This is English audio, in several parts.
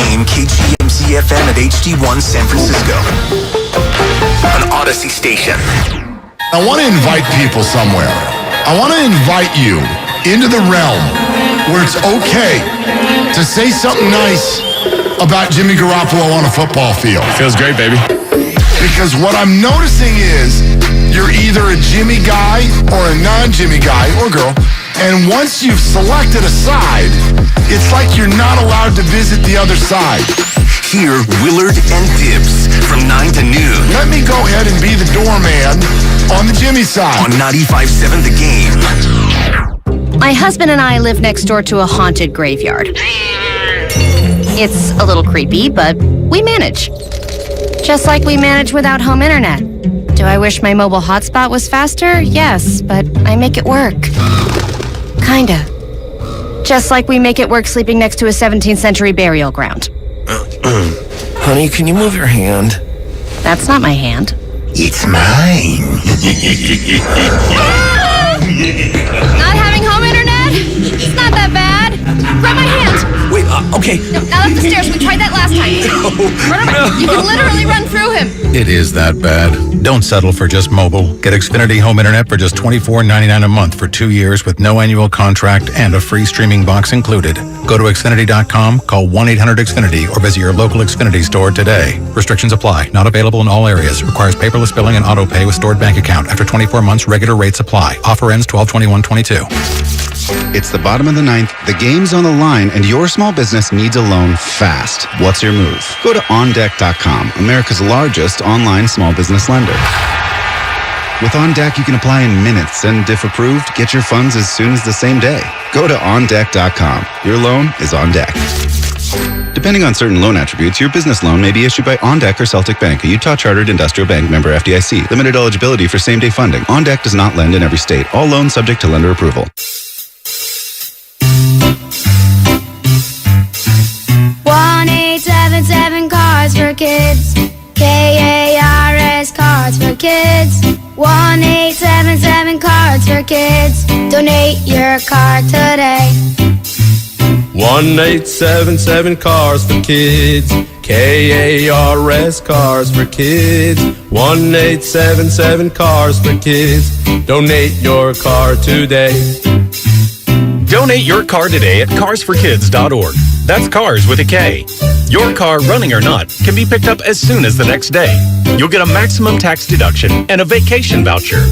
game, KGMZ-FM at HD1 San Francisco. An Odyssey station. I want to invite people somewhere. I want to invite you into the realm where it's okay to say something nice about Jimmy Garoppolo on a football field. Feels great, baby. Because what I'm noticing is you're either a Jimmy guy or a non-Jimmy guy or girl, and once you've selected a side, it's like you're not allowed to visit the other side. Hear Willard and Dibs from 9 to noon. Let me go ahead and be the doorman on the Jimmy side. On 95.7 The Game. My husband and I live next door to a haunted graveyard. It's a little creepy, but we manage. Just like we manage without home internet. Do I wish my mobile hotspot was faster? Yes, but I make it work. Kinda. Just like we make it work sleeping next to a 17th century burial ground. Honey, can you move your hand? That's not my hand. It's mine. Not having home internet? It's not that bad. Grab my hand. Wait, okay. No, not up the stairs. We tried that last time. You can literally run through him. It is that bad. Don't settle for just mobile. Get Xfinity Home Internet for just $24.99 a month for 2 years with no annual contract and a free streaming box included. Go to Xfinity.com, call 1-800-XFINITY, or visit your local Xfinity store today. Restrictions apply. Not available in all areas. Requires paperless billing and auto pay with stored bank account. After 24 months, regular rates apply. Offer ends 12/21/22. It's the bottom of the ninth, the game's on the line, and your small business needs a loan fast. What's your move? Go to OnDeck.com, America's largest online small business lender. With OnDeck, you can apply in minutes, and if approved, get your funds as soon as the same day. Go to OnDeck.com. Your loan is on deck. Depending on certain loan attributes, your business loan may be issued by OnDeck or Celtic Bank, a Utah Chartered Industrial Bank member FDIC. Limited eligibility for same-day funding. OnDeck does not lend in every state. All loans subject to lender approval. 1-877 Cars for Kids. KARS Cards for Kids. 1-877 Cards for Kids. Donate your car today. 1-877 Cars for Kids. KARS Cars for Kids. 1-877 Cars for Kids. Donate your car today. Donate your car today at carsforkids.org. That's cars with a K. Your car, running or not, can be picked up as soon as the next day. You'll get a maximum tax deduction and a vacation voucher.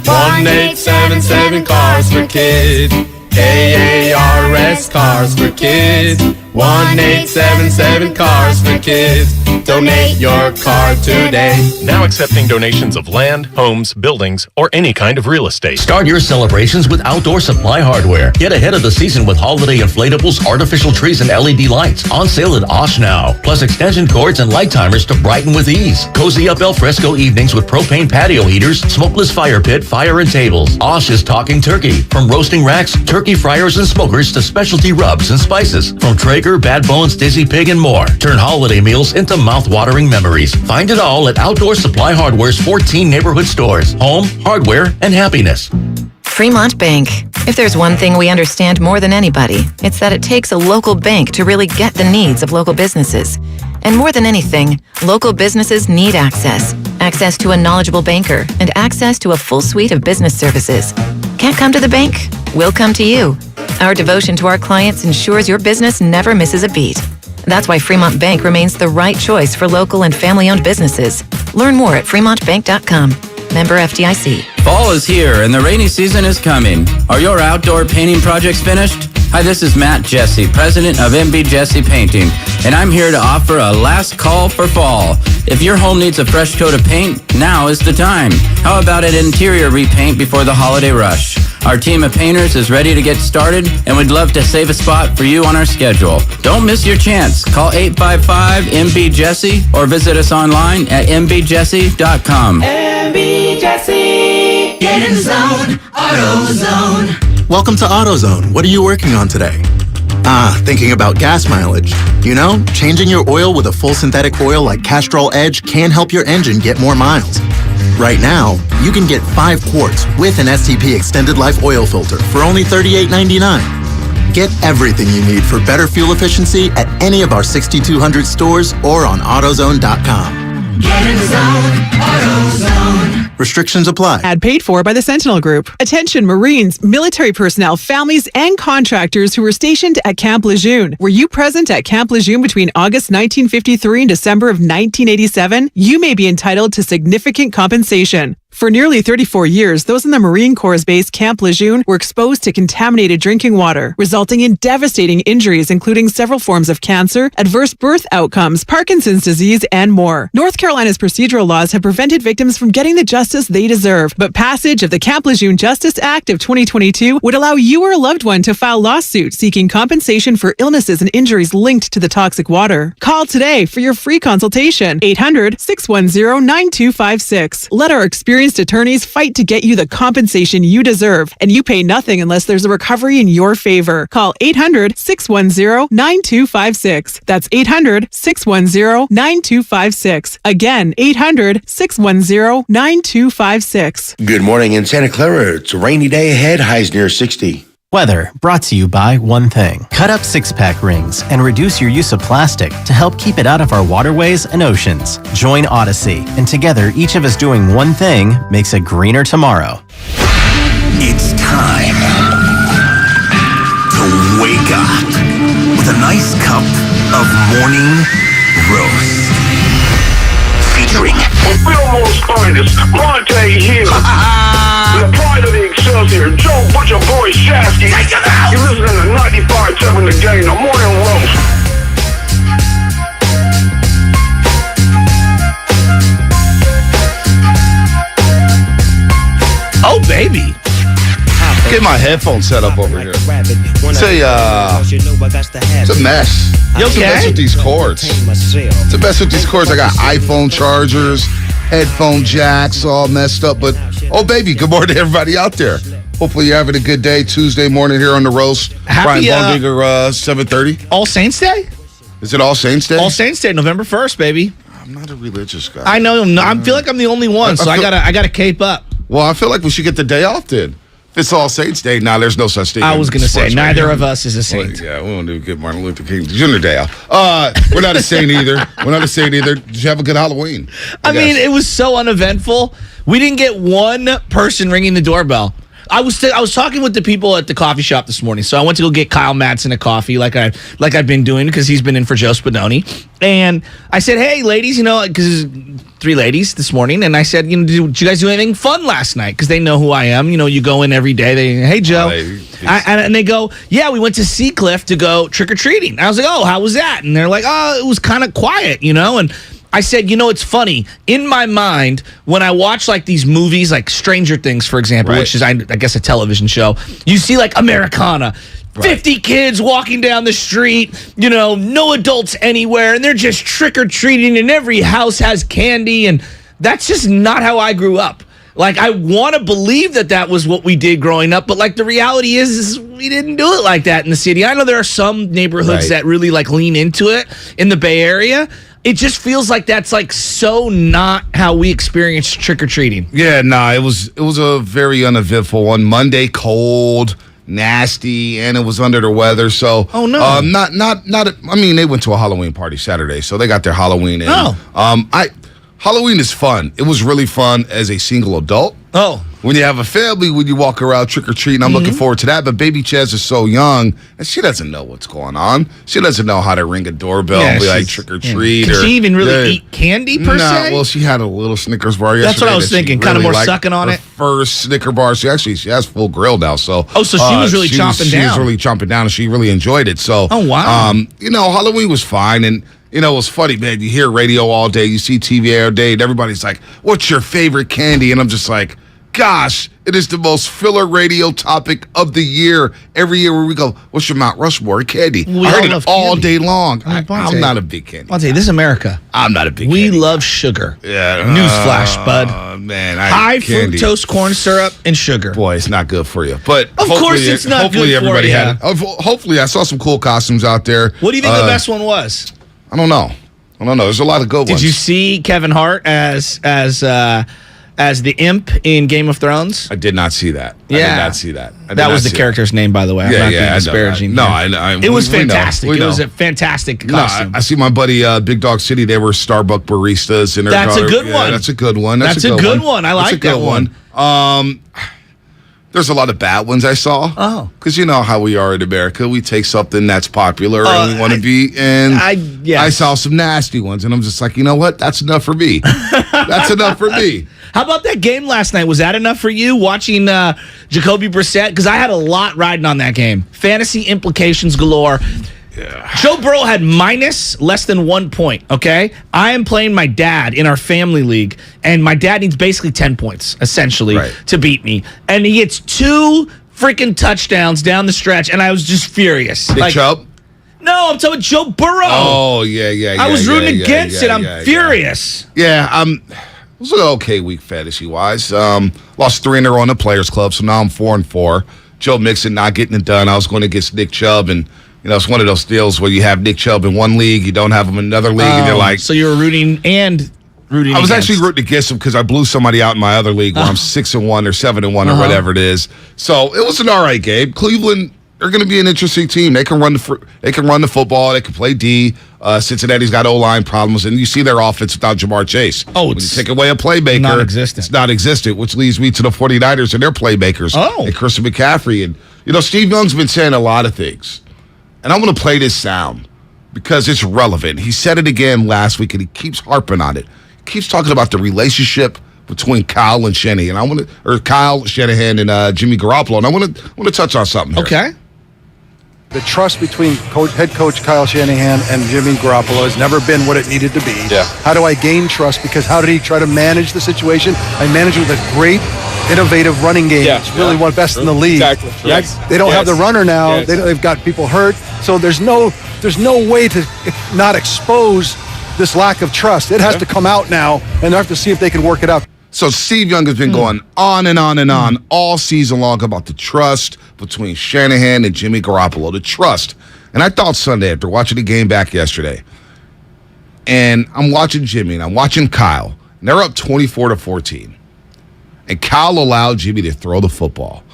1-877 Cars for Kids. KARS Cars for Kids. 1-877 Cars for Kids. Donate your car today. Now accepting donations of land, homes, buildings, or any kind of real estate. Start your celebrations with Outdoor Supply Hardware. Get ahead of the season with holiday inflatables, artificial trees, and LED lights. On sale at Bosh now. Plus extension cords and light timers to brighten with ease. Cozy up al fresco evenings with propane patio heaters, smokeless fire pit, fire and tables. Bosh is talking turkey. From roasting racks, turkey fryers and smokers to specialty rubs and spices. From Traeger, Bad Bones, Dizzy Pig, and more. Turn holiday meals into mouth-watering memories. Find it all at Outdoor Supply Hardware's 14 neighborhood stores. Home, hardware, and happiness. Fremont Bank. If there's one thing we understand more than anybody, it's that it takes a local bank to really get the needs of local businesses. And more than anything, local businesses need access. Access to a knowledgeable banker and access to a full suite of business services. Can't come to the bank? We'll come to you. Our devotion to our clients ensures your business never misses a beat. That's why Fremont Bank remains the right choice for local and family-owned businesses. Learn more at fremontbank.com. Member FDIC. Fall is here and the rainy season is coming. Are your outdoor painting projects finished? Hi, this is Matt Jesse, president of MB Jesse Painting, and I'm here to offer a last call for fall. If your home needs a fresh coat of paint, now is the time. How about an interior repaint before the holiday rush? Our team of painters is ready to get started and would love to save a spot for you on our schedule. Don't miss your chance. Call 855-MB-JESSE or visit us online at mbjesse.com. MB Jesse, get in the zone, AutoZone. Welcome to AutoZone. What are you working on today? Thinking about gas mileage. You know, changing your oil with a full synthetic oil like Castrol Edge can help your engine get more miles. Right now, you can get 5 quarts with an STP Extended Life Oil Filter for only $38.99. Get everything you need for better fuel efficiency at any of our 6,200 stores or on AutoZone.com. Get in the zone, AutoZone. Restrictions apply. Ad paid for by the Sentinel Group. Attention Marines, military personnel, families, and contractors who were stationed at Camp Lejeune. Were you present at Camp Lejeune between August 1953 and December of 1987? You may be entitled to significant compensation. For nearly 34 years, those in the Marine Corps' base Camp Lejeune were exposed to contaminated drinking water, resulting in devastating injuries, including several forms of cancer, adverse birth outcomes, Parkinson's disease, and more. North Carolina's procedural laws have prevented victims from getting the justice they deserve, but passage of the Camp Lejeune Justice Act of 2022 would allow you or a loved one to file lawsuits seeking compensation for illnesses and injuries linked to the toxic water. Call today for your free consultation. 800-610-9256. Let our experienced attorneys fight to get you the compensation you deserve, and you pay nothing unless there's a recovery in your favor. Call 800-610-9256. That's 800-610-9256. Again, 800-610-9256. Good morning in Santa Clara. It's a rainy day ahead. Highs near 60. Weather brought to you by one thing. Cut up six-pack rings and reduce your use of plastic to help keep it out of our waterways and oceans. Join Odyssey, and together each of us doing one thing makes a greener tomorrow. It's time to wake up with a nice cup of morning roast. Featuring Fillmore's finest, Monte Hill. The pride of the Excelsior, Joe Butcher Boy Shasky. You're listening to 95.7 The Game, the morning roast. Oh, baby. Get my headphones set up over here. It's a mess. You It's a mess okay? with these cords. It's a mess with these cords. I got iPhone chargers, headphone jacks all messed up. But, oh, baby, good morning to everybody out there. Hopefully you're having a good day. Tuesday morning here on the roast. Happy, Brian Baldinger, 7:30. All Saints Day? Is it All Saints Day? All Saints Day, November 1st, baby. I'm not a religious guy. I know. I feel like I'm the only one, so I gotta cape up. Well, I feel like we should get the day off then. If it's All Saints Day, there's no such thing. I was gonna say, Sports neither radio. of us is a saint. Well, yeah, we won't do good Martin Luther King Jr. Day off. We're not a saint either. Did you have a good Halloween? I mean, it was so uneventful. We didn't get one person ringing the doorbell. I was talking with the people at the coffee shop this morning, so I went to go get Kyle Madsen a coffee, like I've been doing because he's been in for Joe Spadoni, and I said, "Hey, ladies, because 3 ladies this morning," and I said, "Did you guys do anything fun last night?" Because they know who I am. You go in every day. They, "Hey, Joe," and they go, "Yeah, we went to Seacliff to go trick or treating." I was like, "Oh, how was that?" And they're like, "Oh, it was kind of quiet, and I said, it's funny. In my mind, when I watch like these movies, like Stranger Things, for example, which is, I guess, a television show, you see like Americana, 50 kids walking down the street, no adults anywhere, and they're just trick-or-treating, and every house has candy, and that's just not how I grew up. Like, I want to believe that was what we did growing up, but like the reality is we didn't do it like that in the city. I know there are some neighborhoods that really like lean into it in the Bay Area. It just feels like that's like so not how we experienced trick-or-treating. Yeah, it was a very uneventful one. Monday, cold, nasty, and it was under the weather. So, oh no, I mean, they went to a Halloween party Saturday, so they got their Halloween in. Halloween is fun. It was really fun as a single adult. Oh. When you have a family, when you walk around trick-or-treating, I'm looking forward to that. But baby Chaz is so young, and she doesn't know what's going on. She doesn't know how to ring a doorbell and be like trick-or-treat. Could she even really eat candy, per se? Well, she had a little Snickers bar yesterday. That's what I was thinking, kind of more sucking on it. First Snicker bar. She has full grill now. So she was really chomping down. She was really chomping down, and she really enjoyed it. So, oh, wow. Halloween was fine, and it was funny, man. You hear radio all day, you see TV all day, and everybody's like, "What's your favorite candy?" And I'm just like, gosh, it is the most filler radio topic of the year. Every year where we go, "What's your Mount Rushmore candy?" I heard it all day long. I'm not a big candy. I'll tell you, this is America. I'm not a big We candy. love sugar. Yeah. Newsflash, bud. Man, high fructose corn syrup and sugar. Boy, it's not good for you. But of course it's not good for you. Hopefully everybody had it. Hopefully I saw some cool costumes out there. What do you think the best one was? I don't know. There's a lot of good ones. Did you see Kevin Hart as as the imp in Game of Thrones? I did not see that. Yeah. I did not see that. That was the character's name, by the way. I'm not being disparaging. No, it was fantastic. It was a fantastic costume. I see my buddy Big Dog City. They were Starbucks baristas. And that's a good one. That's a good one. That's a good one. I like that one. There's a lot of bad ones I saw. Oh. Because you know how we are in America. We take something that's popular and we want to be. And I saw some nasty ones. And I'm just like, you know what? That's enough for me. That's enough for me. How about that game last night? Was that enough for you, watching Jacoby Brissett? Because I had a lot riding on that game. Fantasy implications galore. Yeah. Joe Burrow had minus less than 1 point, okay? I am playing my dad in our family league, and my dad needs basically 10 points, essentially, to beat me. And he hits 2 freaking touchdowns down the stretch, and I was just furious. Nick Chubb? No, I'm talking about Joe Burrow. Oh, yeah. I was rooting against it. I'm furious. Yeah, it was an okay week fantasy-wise. Lost 3 in a row on the Players Club, so now I'm 4-4. Joe Mixon not getting it done. I was going against Nick Chubb, and it's one of those deals where you have Nick Chubb in one league, you don't have him in another league, and you're like... So you were rooting I was actually rooting against him because I blew somebody out in my other league where I'm 6-1 or 7-1 or whatever it is. So it was an all right game. Cleveland, they're going to be an interesting team. They can run the football. They can play D. Cincinnati's got O-line problems, and you see their offense without Jamar Chase. Oh, when you take away a playmaker, non-existent. It's non-existent, which leads me to the 49ers and their playmakers. Oh. And Christian McCaffrey. And, Steve Young's been saying a lot of things. And I'm going to play this sound because it's relevant. He said it again last week, and he keeps harping on it. He keeps talking about the relationship between Kyle and Shanahan. Kyle Shanahan and Jimmy Garoppolo. And I want to touch on something here. Okay. The trust between head coach Kyle Shanahan and Jimmy Garoppolo has never been what it needed to be. Yeah. How do I gain trust? Because how did he try to manage the situation? I managed with a great, innovative running game. Yeah, it's really one best in the league. Exactly. Yes. They don't have the runner now. Yes. They've got people hurt. So there's no way to not expose this lack of trust. It has to come out now, and they have to see if they can work it out. So Steve Young has been going on and on and on all season long about the trust between Shanahan and Jimmy Garoppolo, the trust. And I thought Sunday, after watching the game back yesterday, and I'm watching Jimmy and I'm watching Kyle, and they're up 24-14. And Kyle allowed Jimmy to throw the football.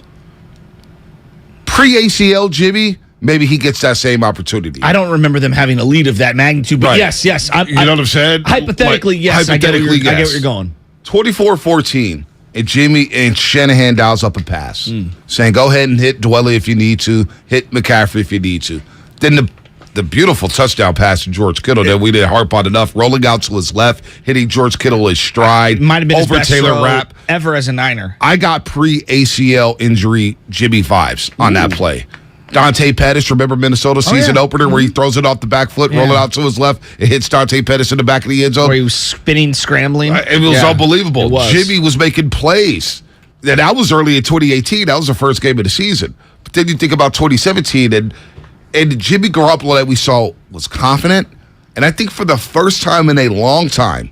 Pre-ACL Jimmy, maybe he gets that same opportunity. I don't remember them having a lead of that magnitude, but yes. You know what I'm saying? Hypothetically, yes. I get where you're going. 24-14, and Jimmy and Shanahan dials up a pass, saying, go ahead and hit Dwelly if you need to, hit McCaffrey if you need to. Then the beautiful touchdown pass to George Kittle that we didn't harp on enough, rolling out to his left, hitting George Kittle his stride, might have been over his best Taylor throw Rapp. ever as a Niner. I got pre-ACL injury Jimmy vibes on that play. Dante Pettis, remember Minnesota season opener where he throws it off the back foot, roll it out to his left, it hits Dante Pettis in the back of the end zone. Where he was spinning, scrambling. It was unbelievable. It was. Jimmy was making plays. And that was early in 2018. That was the first game of the season. But then you think about 2017, and Jimmy Garoppolo that we saw was confident. And I think for the first time in a long time,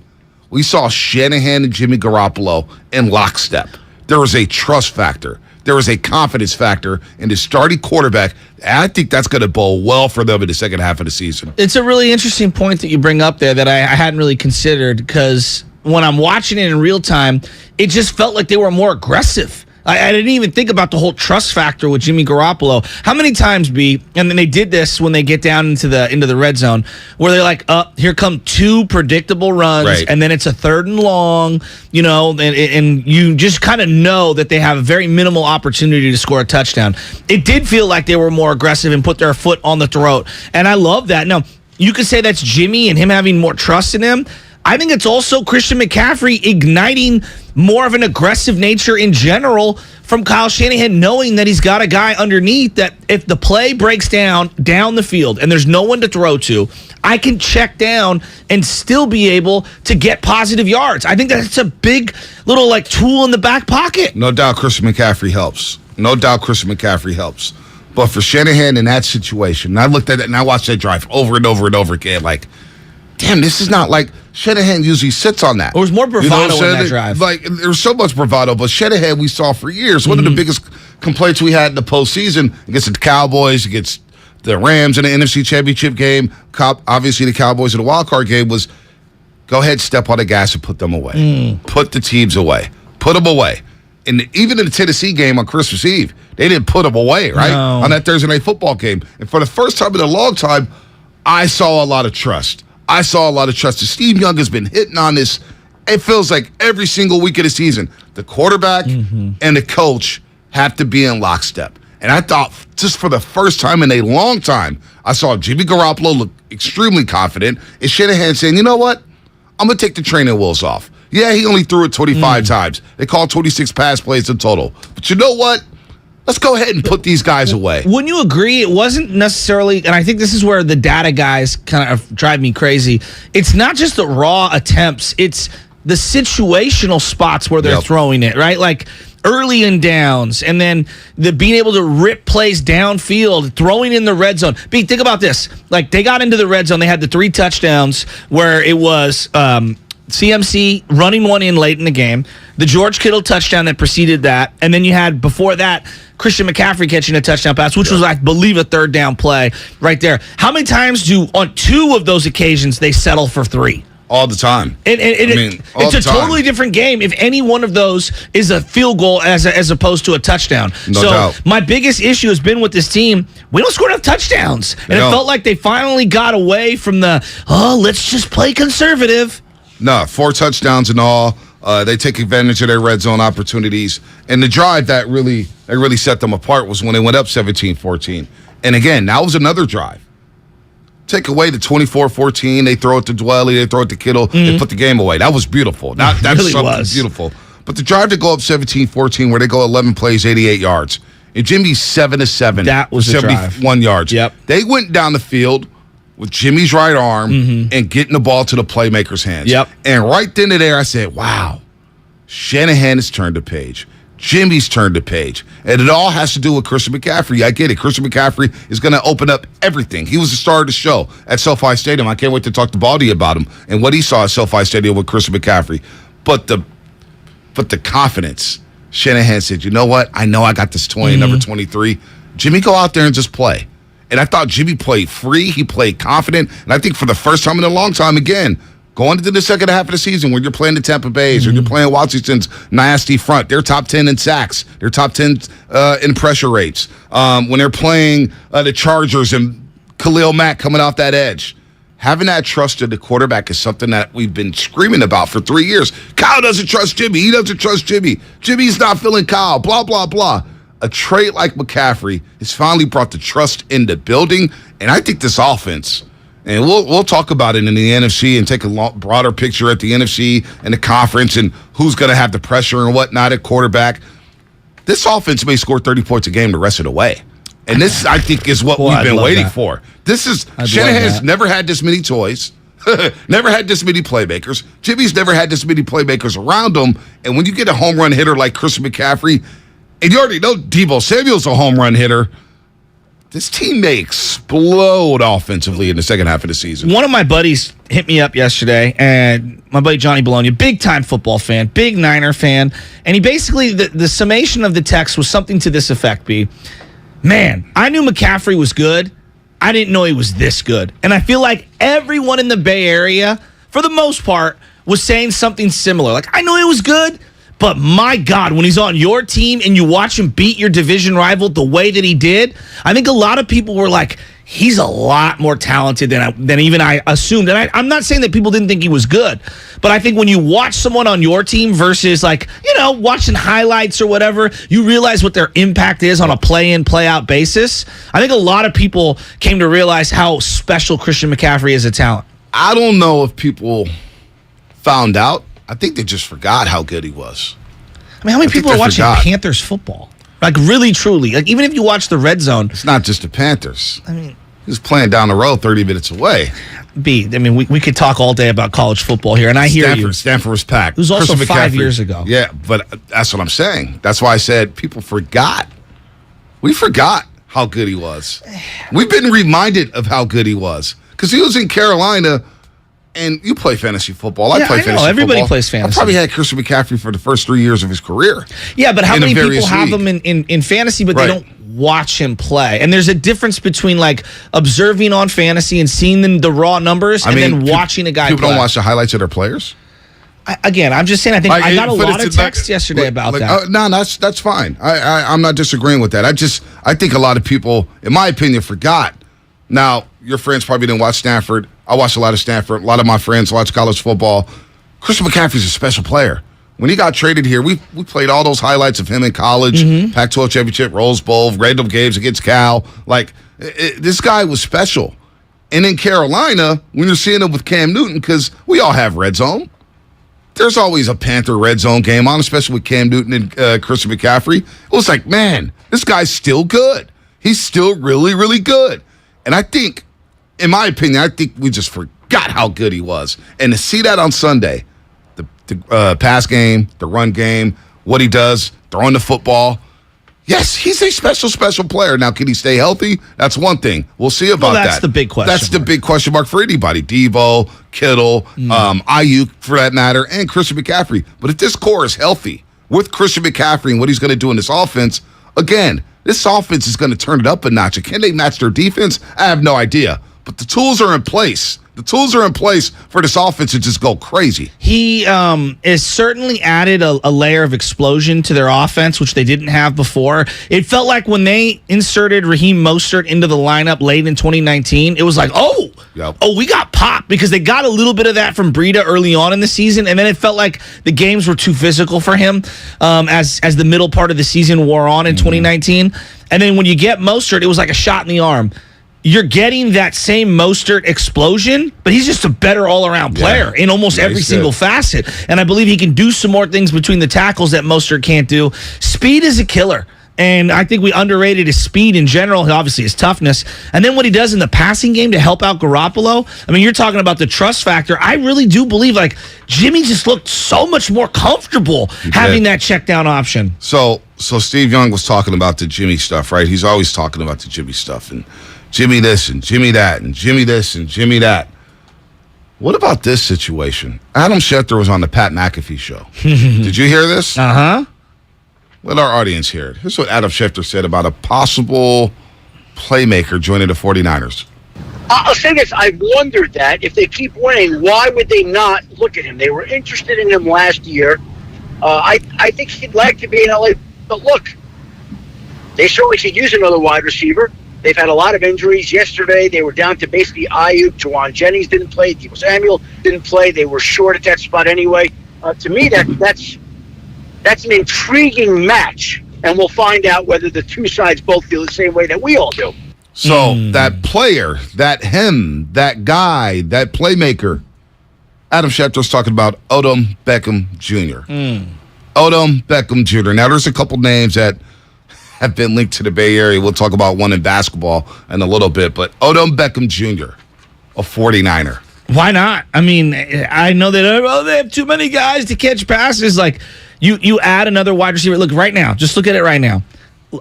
we saw Shanahan and Jimmy Garoppolo in lockstep. There was a trust factor. There was a confidence factor in the starting quarterback. And I think that's going to bode well for them in the second half of the season. It's a really interesting point that you bring up there that I hadn't really considered, because when I'm watching it in real time, it just felt like they were more aggressive. I didn't even think about the whole trust factor with Jimmy Garoppolo. How many times, B, and then they did this when they get down into the red zone, where they're like, here come 2 predictable runs, and then it's a 3rd and long, and you just kind of know that they have a very minimal opportunity to score a touchdown. It did feel like they were more aggressive and put their foot on the throat, and I love that. Now, you could say that's Jimmy and him having more trust in him. I think it's also Christian McCaffrey igniting more of an aggressive nature in general from Kyle Shanahan, knowing that he's got a guy underneath that if the play breaks down the field and there's no one to throw to, I can check down and still be able to get positive yards. I think that's a big little tool in the back pocket. No doubt Christian McCaffrey helps. But for Shanahan in that situation, and I looked at it and I watched that drive over and over and over again, damn, this is not like Shanahan usually sits on that. There was more bravado in that drive. There's so much bravado, but Shanahan we saw for years. One of the biggest complaints we had in the postseason against the Cowboys, against the Rams in the NFC Championship game, obviously the Cowboys in the wild card game, was go ahead, step on the gas and put them away. Put the teams away. put them away. And even in the Tennessee game on Christmas Eve, they didn't put them away, right? No. On that Thursday night football game. And for the first time in a long time, I saw a lot of trust. And Steve Young has been hitting on this. It feels like every single week of the season, the quarterback and the coach have to be in lockstep. And I thought just for the first time in a long time, I saw Jimmy Garoppolo look extremely confident. And Shanahan saying, you know what? I'm going to take the training wheels off. Yeah, he only threw it 25 times. They called 26 pass plays in total. But you know what? Let's go ahead and put these guys away. Wouldn't you agree? It wasn't necessarily, and I think this is where the data guys kind of drive me crazy. It's not just the raw attempts. It's the situational spots where they're throwing it, right? Like early in downs, and then the being able to rip plays downfield, throwing in the red zone. Think about this. Like they got into the red zone. They had the 3 touchdowns where it was CMC running one in late in the game, the George Kittle touchdown that preceded that, and then you had before that Christian McCaffrey catching a touchdown pass, which was, I believe, a 3rd down play right there. How many times do on 2 of those occasions they settle for 3? All the time. It's a totally different game if any one of those is a field goal as opposed to a touchdown. No doubt. My biggest issue has been with this team, we don't score enough touchdowns. And it felt like they finally got away from let's just play conservative. No, 4 touchdowns in all. They take advantage of their red zone opportunities. And the drive that really set them apart was when they went up 17-14. And again, that was another drive. Take away the 24-14. They throw it to Dwelly. They throw it to Kittle. They put the game away. That was beautiful. That's really something beautiful. But the drive to go up 17-14 where they go 11 plays, 88 yards. And Jimmy's 7-7. That was the drive. 71 yards. Yep. They went down the field with Jimmy's right arm and getting the ball to the playmaker's hands. Yep. And right then and there, I said, wow, Shanahan has turned the page. Jimmy's turned the page. And it all has to do with Christian McCaffrey. I get it. Christian McCaffrey is going to open up everything. He was the star of the show at SoFi Stadium. I can't wait to talk to Baldy about him and what he saw at SoFi Stadium with Christian McCaffrey. But the confidence. Shanahan said, you know what? I know I got this 20, number 23. Jimmy, go out there and just play. And I thought Jimmy played free. He played confident. And I think for the first time in a long time, again, going into the second half of the season when you're playing the Tampa Bays or you're playing Washington's nasty front, they're top 10 in sacks. They're top 10 in pressure rates. When they're playing the Chargers and Khalil Mack coming off that edge. Having that trust in the quarterback is something that we've been screaming about for 3 years. Kyle doesn't trust Jimmy. He doesn't trust Jimmy. Jimmy's not feeling Kyle, blah, blah, blah. A trait like McCaffrey has finally brought the trust in the building, and I think this offense, and we'll talk about it in the NFC and take a broader picture at the NFC and the conference and who's going to have the pressure and whatnot at quarterback. This offense may score 30 points a game the rest of the way. And this, I think, is what we've been waiting for. Shanahan's never had this many toys, never had this many playmakers. Jimmy's never had this many playmakers around him. And when you get a home run hitter like Christian McCaffrey, and you already know Deebo Samuel's a home run hitter, this team may explode offensively in the second half of the season. One of my buddies hit me up yesterday, and my buddy Johnny Bologna, big-time football fan, big Niner fan, and he basically, the summation of the text was something to this effect, B. Man, I knew McCaffrey was good. I didn't know he was this good. And I feel like everyone in the Bay Area, for the most part, was saying something similar. Like, I know he was good, but my God, when he's on your team and you watch him beat your division rival the way that he did, I think a lot of people were like, he's a lot more talented than even I assumed. And I'm not saying that people didn't think he was good, but I think when you watch someone on your team versus watching highlights or whatever, you realize what their impact is on a play-in, play-out basis. I think a lot of people came to realize how special Christian McCaffrey is a talent. I don't know if people found out. I think they just forgot how good he was. I mean, how many people are watching Panthers football? Like, really, truly. Like, even if you watch the red zone. It's not just the Panthers. I mean, he was playing down the road 30 minutes away. I mean, we could talk all day about college football here, and I hear you. Stanford was packed. It was also 5 years ago. Yeah, but that's what I'm saying. That's why I said people forgot. We forgot how good he was. We've been reminded of how good he was. Because he was in Carolina. And you play fantasy football. I play fantasy football. Everybody plays fantasy. I probably had Christian McCaffrey for the first 3 years of his career. Yeah, but how many people have him in fantasy, but they don't watch him play? And there's a difference between like observing on fantasy and seeing the raw numbers and then watching a guy play. People don't watch the highlights of their players? I'm just saying, I think I got a lot of texts yesterday about that. No, that's fine. I'm not disagreeing with that. I think a lot of people, in my opinion, forgot. Now, your friends probably didn't watch Stanford. I watched a lot of Stanford. A lot of my friends watch college football. Christian McCaffrey's a special player. When he got traded here, we played all those highlights of him in college, Pac-12 championship, Rose Bowl, random games against Cal. This guy was special. And in Carolina, when you're seeing him with Cam Newton, because we all have red zone, there's always a Panther red zone game on, especially with Cam Newton and Christian McCaffrey. It was like, man, this guy's still good. He's still really, really good. And I think, in my opinion, we just forgot how good he was. And to see that on Sunday, the pass game, the run game, what he does, throwing the football. Yes, he's a special player. Now, can he stay healthy? That's one thing. We'll see about that. That's the big question. That's the big question mark for anybody. Devo, Kittle, Ayuk, for that matter, and Christian McCaffrey. But if this core is healthy with Christian McCaffrey and what he's going to do in this offense, again, this offense is going to turn it up a notch. Can they match their defense? I have no idea. But the tools are in place. The tools are in place for this offense to just go crazy. He has certainly added a layer of explosion to their offense, which they didn't have before. It felt like when they inserted Raheem Mostert into the lineup late in 2019, it was like, we got popped, because they got a little bit of that from Breida early on in the season, and then it felt like the games were too physical for him as the middle part of the season wore on in 2019. And then when you get Mostert, it was like a shot in the arm. You're getting that same Mostert explosion, but he's just a better all-around player in almost every single facet. And I believe he can do some more things between the tackles that Mostert can't do. Speed is a killer. And I think we underrated his speed in general, obviously his toughness. And then what he does in the passing game to help out Garoppolo. I mean, you're talking about the trust factor. I really do believe, Jimmy just looked so much more comfortable having that check down option. So Steve Young was talking about the Jimmy stuff, right? He's always talking about the Jimmy stuff. And Jimmy this and Jimmy that and Jimmy this and Jimmy that. What about this situation? Adam Schefter was on the Pat McAfee show. Did you hear this? Uh-huh. Let our audience hear it. Here's what Adam Schefter said about a possible playmaker joining the 49ers. I'll say this. I've wondered that if they keep winning, why would they not look at him? They were interested in him last year. I think he'd like to be in LA. But look, they certainly could use another wide receiver. They've had a lot of injuries. Yesterday, they were down to basically Ayuk. Juwan Jennings didn't play. Deebo Samuel didn't play. They were short at that spot anyway. To me, that's an intriguing match, and we'll find out whether the two sides both feel the same way that we all do. So that player, that guy, that playmaker, Adam Schefter's talking about Odell Beckham Jr. Odell Beckham Jr. Now, there's a couple names that have been linked to the Bay Area. We'll talk about one in basketball in a little bit, but Odell Beckham Jr., a 49er. Why not? I mean, I know that they have too many guys to catch passes. You add another wide receiver. Look, right now, just look at it right now.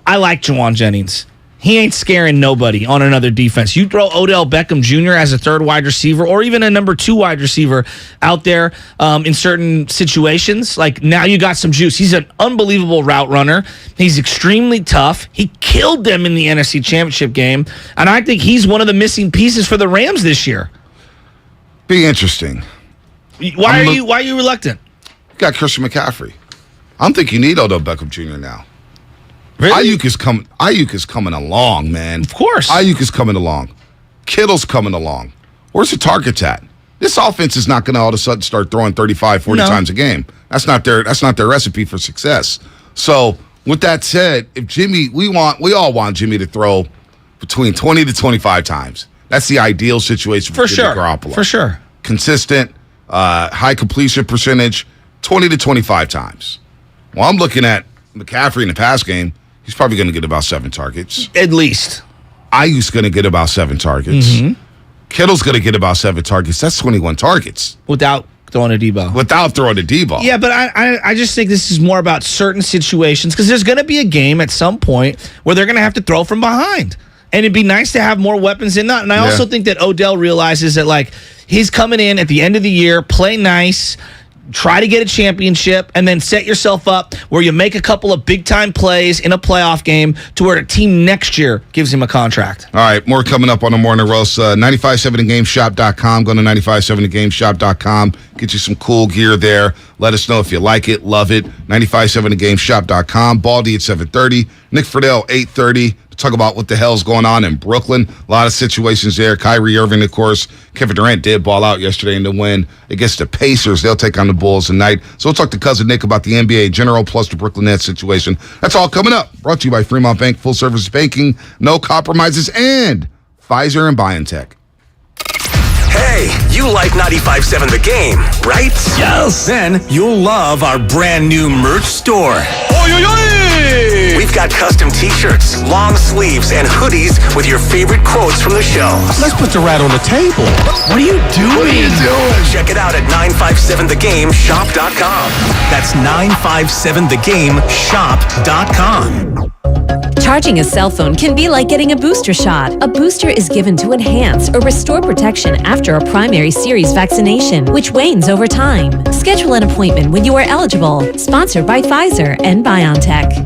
I like Juwan Jennings. He ain't scaring nobody on another defense. You throw Odell Beckham Jr. as a third wide receiver or even a number 2 wide receiver out there in certain situations. Now you got some juice. He's an unbelievable route runner. He's extremely tough. He killed them in the NFC Championship game. And I think he's one of the missing pieces for the Rams this year. Be interesting. Why are you reluctant? You got Christian McCaffrey. I'm thinking you need Odell Beckham Jr. now. Really? Ayuk is coming along, man. Of course. Ayuk is coming along. Kittle's coming along. Where's the targets at? This offense is not going to all of a sudden start throwing 35, 40 times a game. That's not their recipe for success. So, with that said, if Jimmy, we all want Jimmy to throw between 20 to 25 times. That's the ideal situation for Jimmy Garoppolo. For sure. Consistent, high completion percentage, 20 to 25 times. Well, I'm looking at McCaffrey in the pass game. He's probably going to get about 7 targets. At least. Ayuk's going to get about 7 targets. Kittle's going to get about 7 targets. That's 21 targets. Without throwing a Debo. Yeah, but I just think this is more about certain situations because there's going to be a game at some point where they're going to have to throw from behind. And it'd be nice to have more weapons in that. And I also think that Odell realizes that, he's coming in at the end of the year, play nice, try to get a championship, and then set yourself up where you make a couple of big-time plays in a playoff game to where the team next year gives him a contract. All right, more coming up on the Morning Roast. 957thegameshop.com. Go to 957thegameshop.com. Get you some cool gear there. Let us know if you like it, love it. 957thegameshop.com. Baldy at 7:30. Nick Friedel, 8:30. Talk about what the hell's going on in Brooklyn. A lot of situations there. Kyrie Irving, of course. Kevin Durant did ball out yesterday in the win against the Pacers. They'll take on the Bulls tonight. So we'll talk to Cousin Nick about the NBA in general, plus the Brooklyn Nets situation. That's all coming up. Brought to you by Fremont Bank, full service banking, no compromises, and Pfizer and BioNTech. Hey, you like 95.7 The Game, right? Yes. Then you'll love our brand new merch store. We've got custom t-shirts, long sleeves, and hoodies with your favorite quotes from the show. Let's put the rat on the table. What are you doing? Check it out at 957thegameshop.com. That's 957thegameshop.com. Charging a cell phone can be like getting a booster shot. A booster is given to enhance or restore protection after a primary series vaccination, which wanes over time. Schedule an appointment when you are eligible. Sponsored by Pfizer and BioNTech.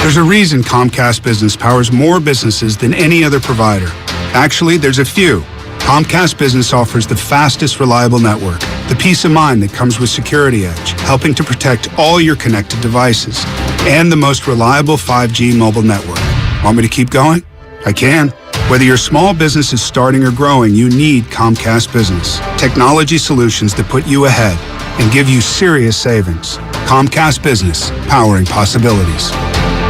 There's a reason Comcast Business powers more businesses than any other provider. Actually, there's a few. Comcast Business offers the fastest, reliable network, the peace of mind that comes with Security Edge, helping to protect all your connected devices, and the most reliable 5G mobile network. Want me to keep going? I can. Whether your small business is starting or growing, you need Comcast Business. Technology solutions that put you ahead and give you serious savings. Comcast Business, powering possibilities.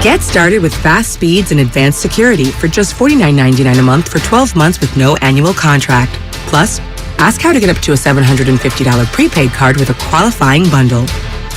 Get started with fast speeds and advanced security for just $49.99 a month for 12 months with no annual contract. Plus, ask how to get up to a $750 prepaid card with a qualifying bundle.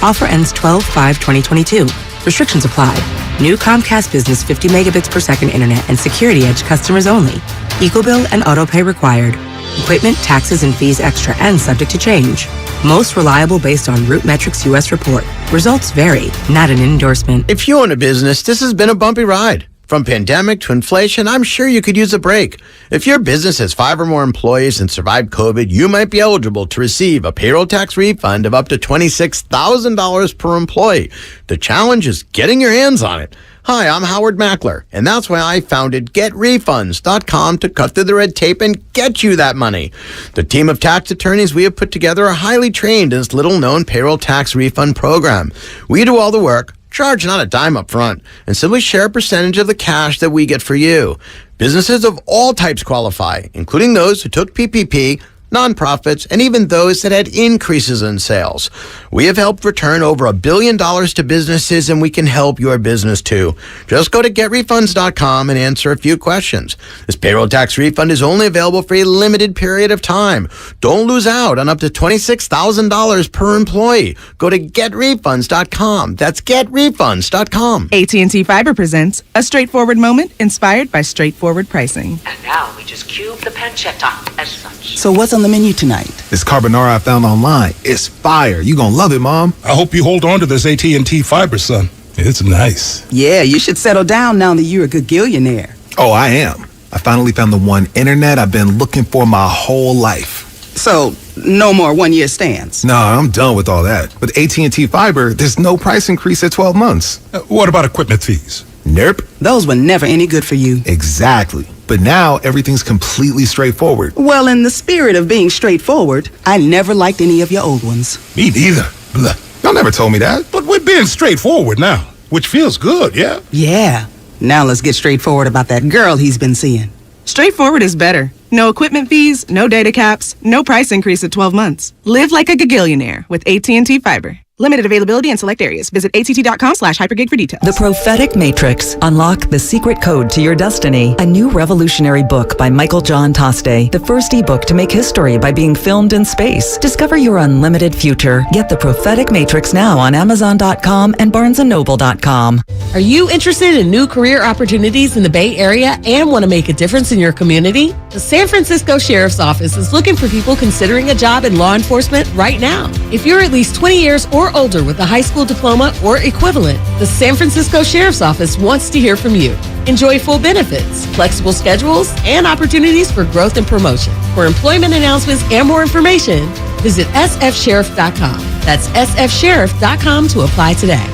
Offer ends 12/5/2022. Restrictions apply. New Comcast Business 50 megabits per second internet and Security Edge customers only. EcoBill and autopay required. Equipment, taxes, and fees extra and subject to change. Most reliable based on Root Metrics US report. Results vary, not an endorsement. If you own a business, this has been a bumpy ride. From pandemic to inflation, I'm sure you could use a break. If your business has 5 or more employees and survived COVID, you might be eligible to receive a payroll tax refund of up to $26,000 per employee. The challenge is getting your hands on it. Hi, I'm Howard Mackler, and that's why I founded GetRefunds.com to cut through the red tape and get you that money. The team of tax attorneys we have put together are highly trained in this little-known payroll tax refund program. We do all the work, charge not a dime up front, and simply share a percentage of the cash that we get for you. Businesses of all types qualify, including those who took PPP, nonprofits, and even those that had increases in sales. We have helped return over $1 billion to businesses, and we can help your business too. Just go to getrefunds.com and answer a few questions. This payroll tax refund is only available for a limited period of time. Don't lose out on up to $26,000 per employee. Go to getrefunds.com. That's getrefunds.com. AT&T Fiber presents a straightforward moment inspired by straightforward pricing. And now we just cube the pancetta as such. So what's on the menu tonight? This carbonara I found online. It's fire. You gonna love it, Mom. I hope you hold on to this AT&T Fiber, son. It's nice. Yeah, you should settle down now that you're a gagillionaire. Oh, I am. I finally found the one internet I've been looking for my whole life. So, no more one-year stands? No, I'm done with all that. With AT&T Fiber, there's no price increase at 12 months. What about equipment fees? Nope. Those were never any good for you. Exactly. But now everything's completely straightforward. Well, in the spirit of being straightforward, I never liked any of your old ones. Me neither. Blah. Y'all never told me that. But we're being straightforward now, which feels good, yeah? Yeah. Now let's get straightforward about that girl he's been seeing. Straightforward is better. No equipment fees, no data caps, no price increase at 12 months. Live like a gagillionaire with AT&T Fiber. Limited availability in select areas. Visit att.com/hypergig for details. The Prophetic Matrix. Unlock the secret code to your destiny. A new revolutionary book by Michael John Toste. The first ebook to make history by being filmed in space. Discover your unlimited future. Get The Prophetic Matrix now on Amazon.com and BarnesandNoble.com. Are you interested in new career opportunities in the Bay Area and want to make a difference in your community? The San Francisco Sheriff's Office is looking for people considering a job in law enforcement right now. If you're at least 20 years or older with a high school diploma or equivalent, the San Francisco Sheriff's Office wants to hear from you. Enjoy full benefits, flexible schedules, and opportunities for growth and promotion. For employment announcements and more information, Visit sfsheriff.com. That's sfsheriff.com to apply today.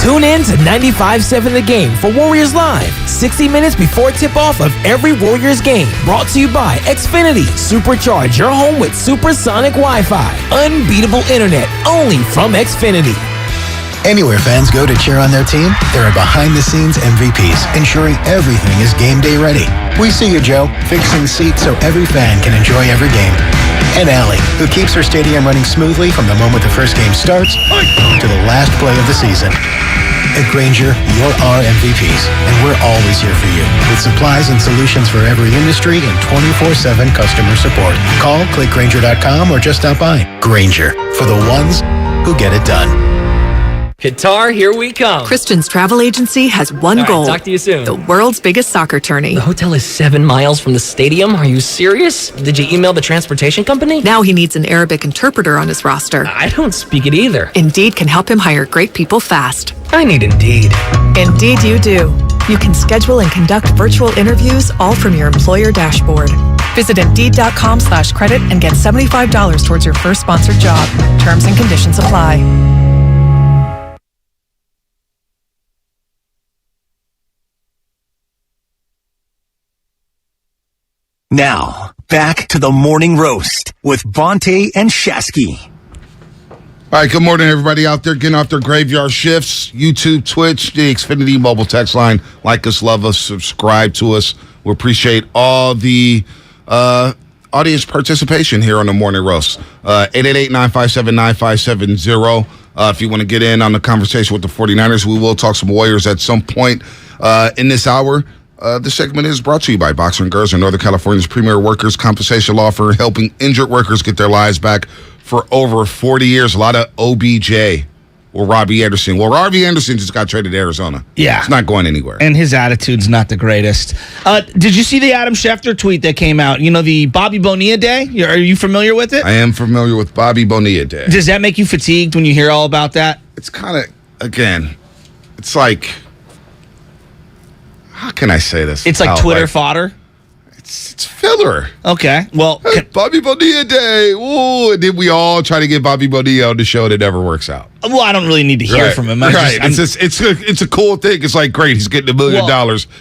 Tune in to 95.7 The Game for Warriors Live, 60 minutes before tip-off of every Warriors game. Brought to you by Xfinity. Supercharge your home with supersonic Wi-Fi. Unbeatable internet, only from Xfinity. Anywhere fans go to cheer on their team, there are behind-the-scenes MVPs, ensuring everything is game day ready. We see you, Joe, fixing seats so every fan can enjoy every game. And Allie, who keeps her stadium running smoothly from the moment the first game starts to the last play of the season. At Grainger, you're our MVPs, and we're always here for you with supplies and solutions for every industry and 24/7 customer support. Call, click Grainger.com, or just stop by. Grainger, for the ones who get it done. Qatar, here we come. Christian's travel agency has one goal. Talk to you soon. The world's biggest soccer tourney. The hotel is 7 miles from the stadium. Are you serious? Did you email the transportation company? Now he needs an Arabic interpreter on his roster. I don't speak it either. Indeed can help him hire great people fast. I need Indeed. Indeed you do. You can schedule and conduct virtual interviews all from your employer dashboard. Visit Indeed.com/credit and get $75 towards your first sponsored job. Terms and conditions apply. Now, back to the morning roast with Bonte and Shasky. All right, good morning, everybody out there getting off their graveyard shifts. YouTube, Twitch, the Xfinity mobile text line. Like us, love us, subscribe to us. We appreciate all the audience participation here on the morning roast. 888-957-9570. If you want to get in on the conversation with the 49ers, we will talk some Warriors at some point in this hour. This segment is brought to you by Boxer & Girls, Northern California's premier workers' compensation law firm, helping injured workers get their lives back for over 40 years. A lot of OBJ or Robbie Anderson. Well, Robbie Anderson just got traded to Arizona. Yeah. It's not going anywhere. And his attitude's not the greatest. Did you see the Adam Schefter tweet that came out? You know, the Bobby Bonilla Day? Are you familiar with it? I am familiar with Bobby Bonilla Day. Does that make you fatigued when you hear all about that? It's kind of, again, it's like... How can I say this? It's like Twitter fodder? It's filler. Okay. Well, hey, Bobby Bonilla Day. Ooh, and then we all try to get Bobby Bonilla on the show, and it never works out. Well, I don't really need to hear from him. It's a cool thing. It's like, great, he's getting $1 million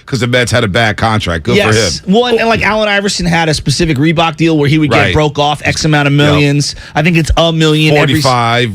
because the Mets had a bad contract. Good for him. Well, and like Allen Iverson had a specific Reebok deal where he would get broke off X amount of millions. Yep. I think it's $1 million.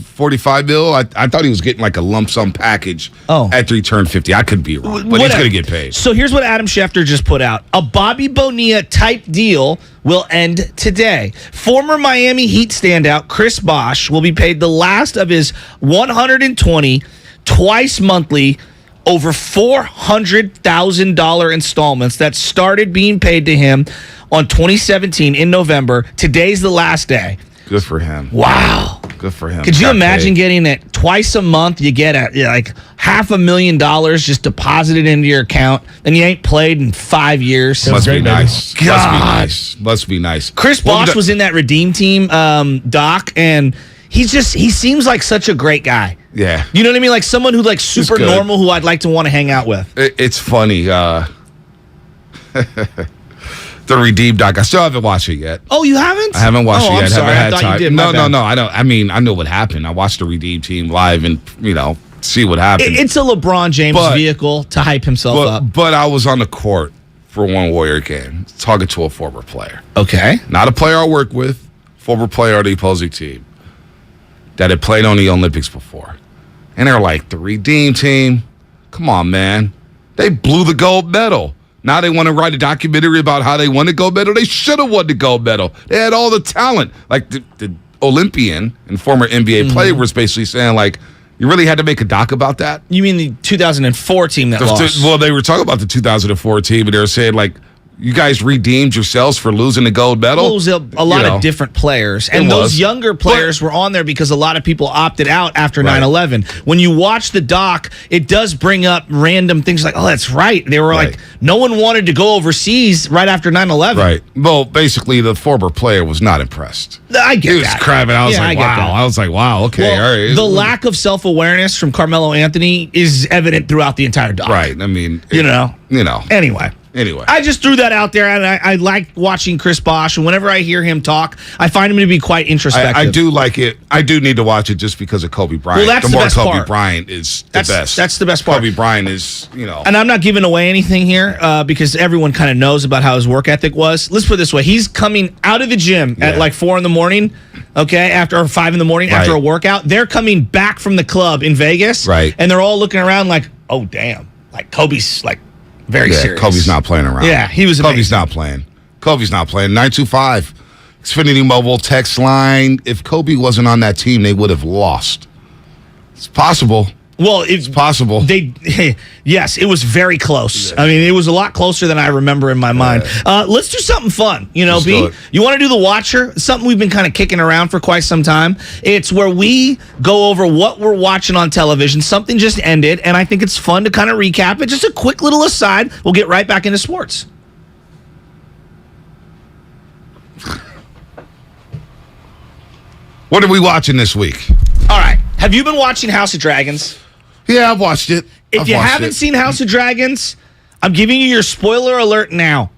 45 mil. I thought he was getting like a lump sum package after he turned 50. I could be wrong, but he's going to get paid. So here's what Adam Schefter just put out. A Bobby Bonilla type deal will end today. Former Miami Heat standout Chris Bosh will be paid the last of his 120 twice monthly over $400,000 installments that started being paid to him on 2017 in November. Today's the last day. Good for him. Wow. Good for him. Could you imagine getting it twice a month? You get like $500,000 just deposited into your account, and you ain't played in 5 years. Must be nice. Must be nice. Chris Bosh was in that Redeem Team doc, and he seems like such a great guy. Yeah. You know what I mean? Like someone who like super normal who I'd like to want to hang out with. It's funny. The Redeem doc. I still haven't watched it yet. Oh, you haven't? I haven't watched it yet. I'm sorry. Haven't had I thought time. you did. No. I don't. I mean, I know what happened. I watched the Redeem Team live and, see what happened. It's a LeBron James vehicle to hype himself up. But I was on the court for one Warrior game talking to a former player. Okay. Not a player I work with, former player on the opposing team that had played on the Olympics before. And they're like, the Redeem Team, come on, man. They blew the gold medal. Now they want to write a documentary about how they won the gold medal. They should have won the gold medal. They had all the talent. Like the Olympian and former NBA player was basically saying, like, you really had to make a doc about that? You mean the 2004 team that lost? Well, they were talking about the 2004 team, and they were saying, like, you guys redeemed yourselves for losing the gold medal? Well, it was a lot of different players. And those younger players were on there because a lot of people opted out after 9/11. When you watch the doc, it does bring up random things like, oh, that's right. They were like, no one wanted to go overseas right after 9/11. Right. Well, basically, the former player was not impressed. I get that. He was crying. I was like, wow. I was like, wow, okay, all right. The lack of self-awareness from Carmelo Anthony is evident throughout the entire doc. Right. I mean, you know. Anyway. Anyway. I just threw that out there, and I like watching Chris Bosh, and whenever I hear him talk, I find him to be quite introspective. I do like it. I do need to watch it just because of Kobe Bryant. Well, that's the best Kobe part. Bryant is the best. That's the best part. Kobe Bryant is, And I'm not giving away anything here because everyone kind of knows about how his work ethic was. Let's put it this way. He's coming out of the gym at like 4 in the morning, or 5 in the morning after a workout. They're coming back from the club in Vegas, right? And they're all looking around like, oh, damn. Like, Kobe's, like, very serious. Kobe's not playing around. Yeah, he was amazing. Kobe's not playing. 925 Xfinity Mobile text line. If Kobe wasn't on that team, they would have lost. It's possible. Well, it's possible. Yes, it was very close. I mean, it was a lot closer than I remember in my mind. Let's do something fun. Let's B, do it. you want to do the Watcher? Something we've been kind of kicking around for quite some time. It's where we go over what we're watching on television. Something just ended, and I think it's fun to kind of recap it. Just a quick little aside. We'll get right back into sports. What are we watching this week? All right. Have you been watching House of Dragons? Yeah, I've watched it. If you haven't seen House of Dragons, I'm giving you your spoiler alert now.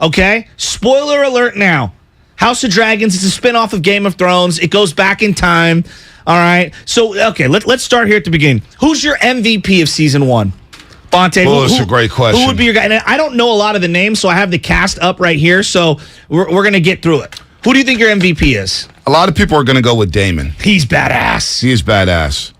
Okay? Spoiler alert now. House of Dragons is a spinoff of Game of Thrones. It goes back in time. All right? So, okay, let's start here at the beginning. Who's your MVP of season 1? Bonte, that's a great question. Who would be your guy? And I don't know a lot of the names, so I have the cast up right here, so we're going to get through it. Who do you think your MVP is? A lot of people are going to go with Damon. He's badass. He is badass.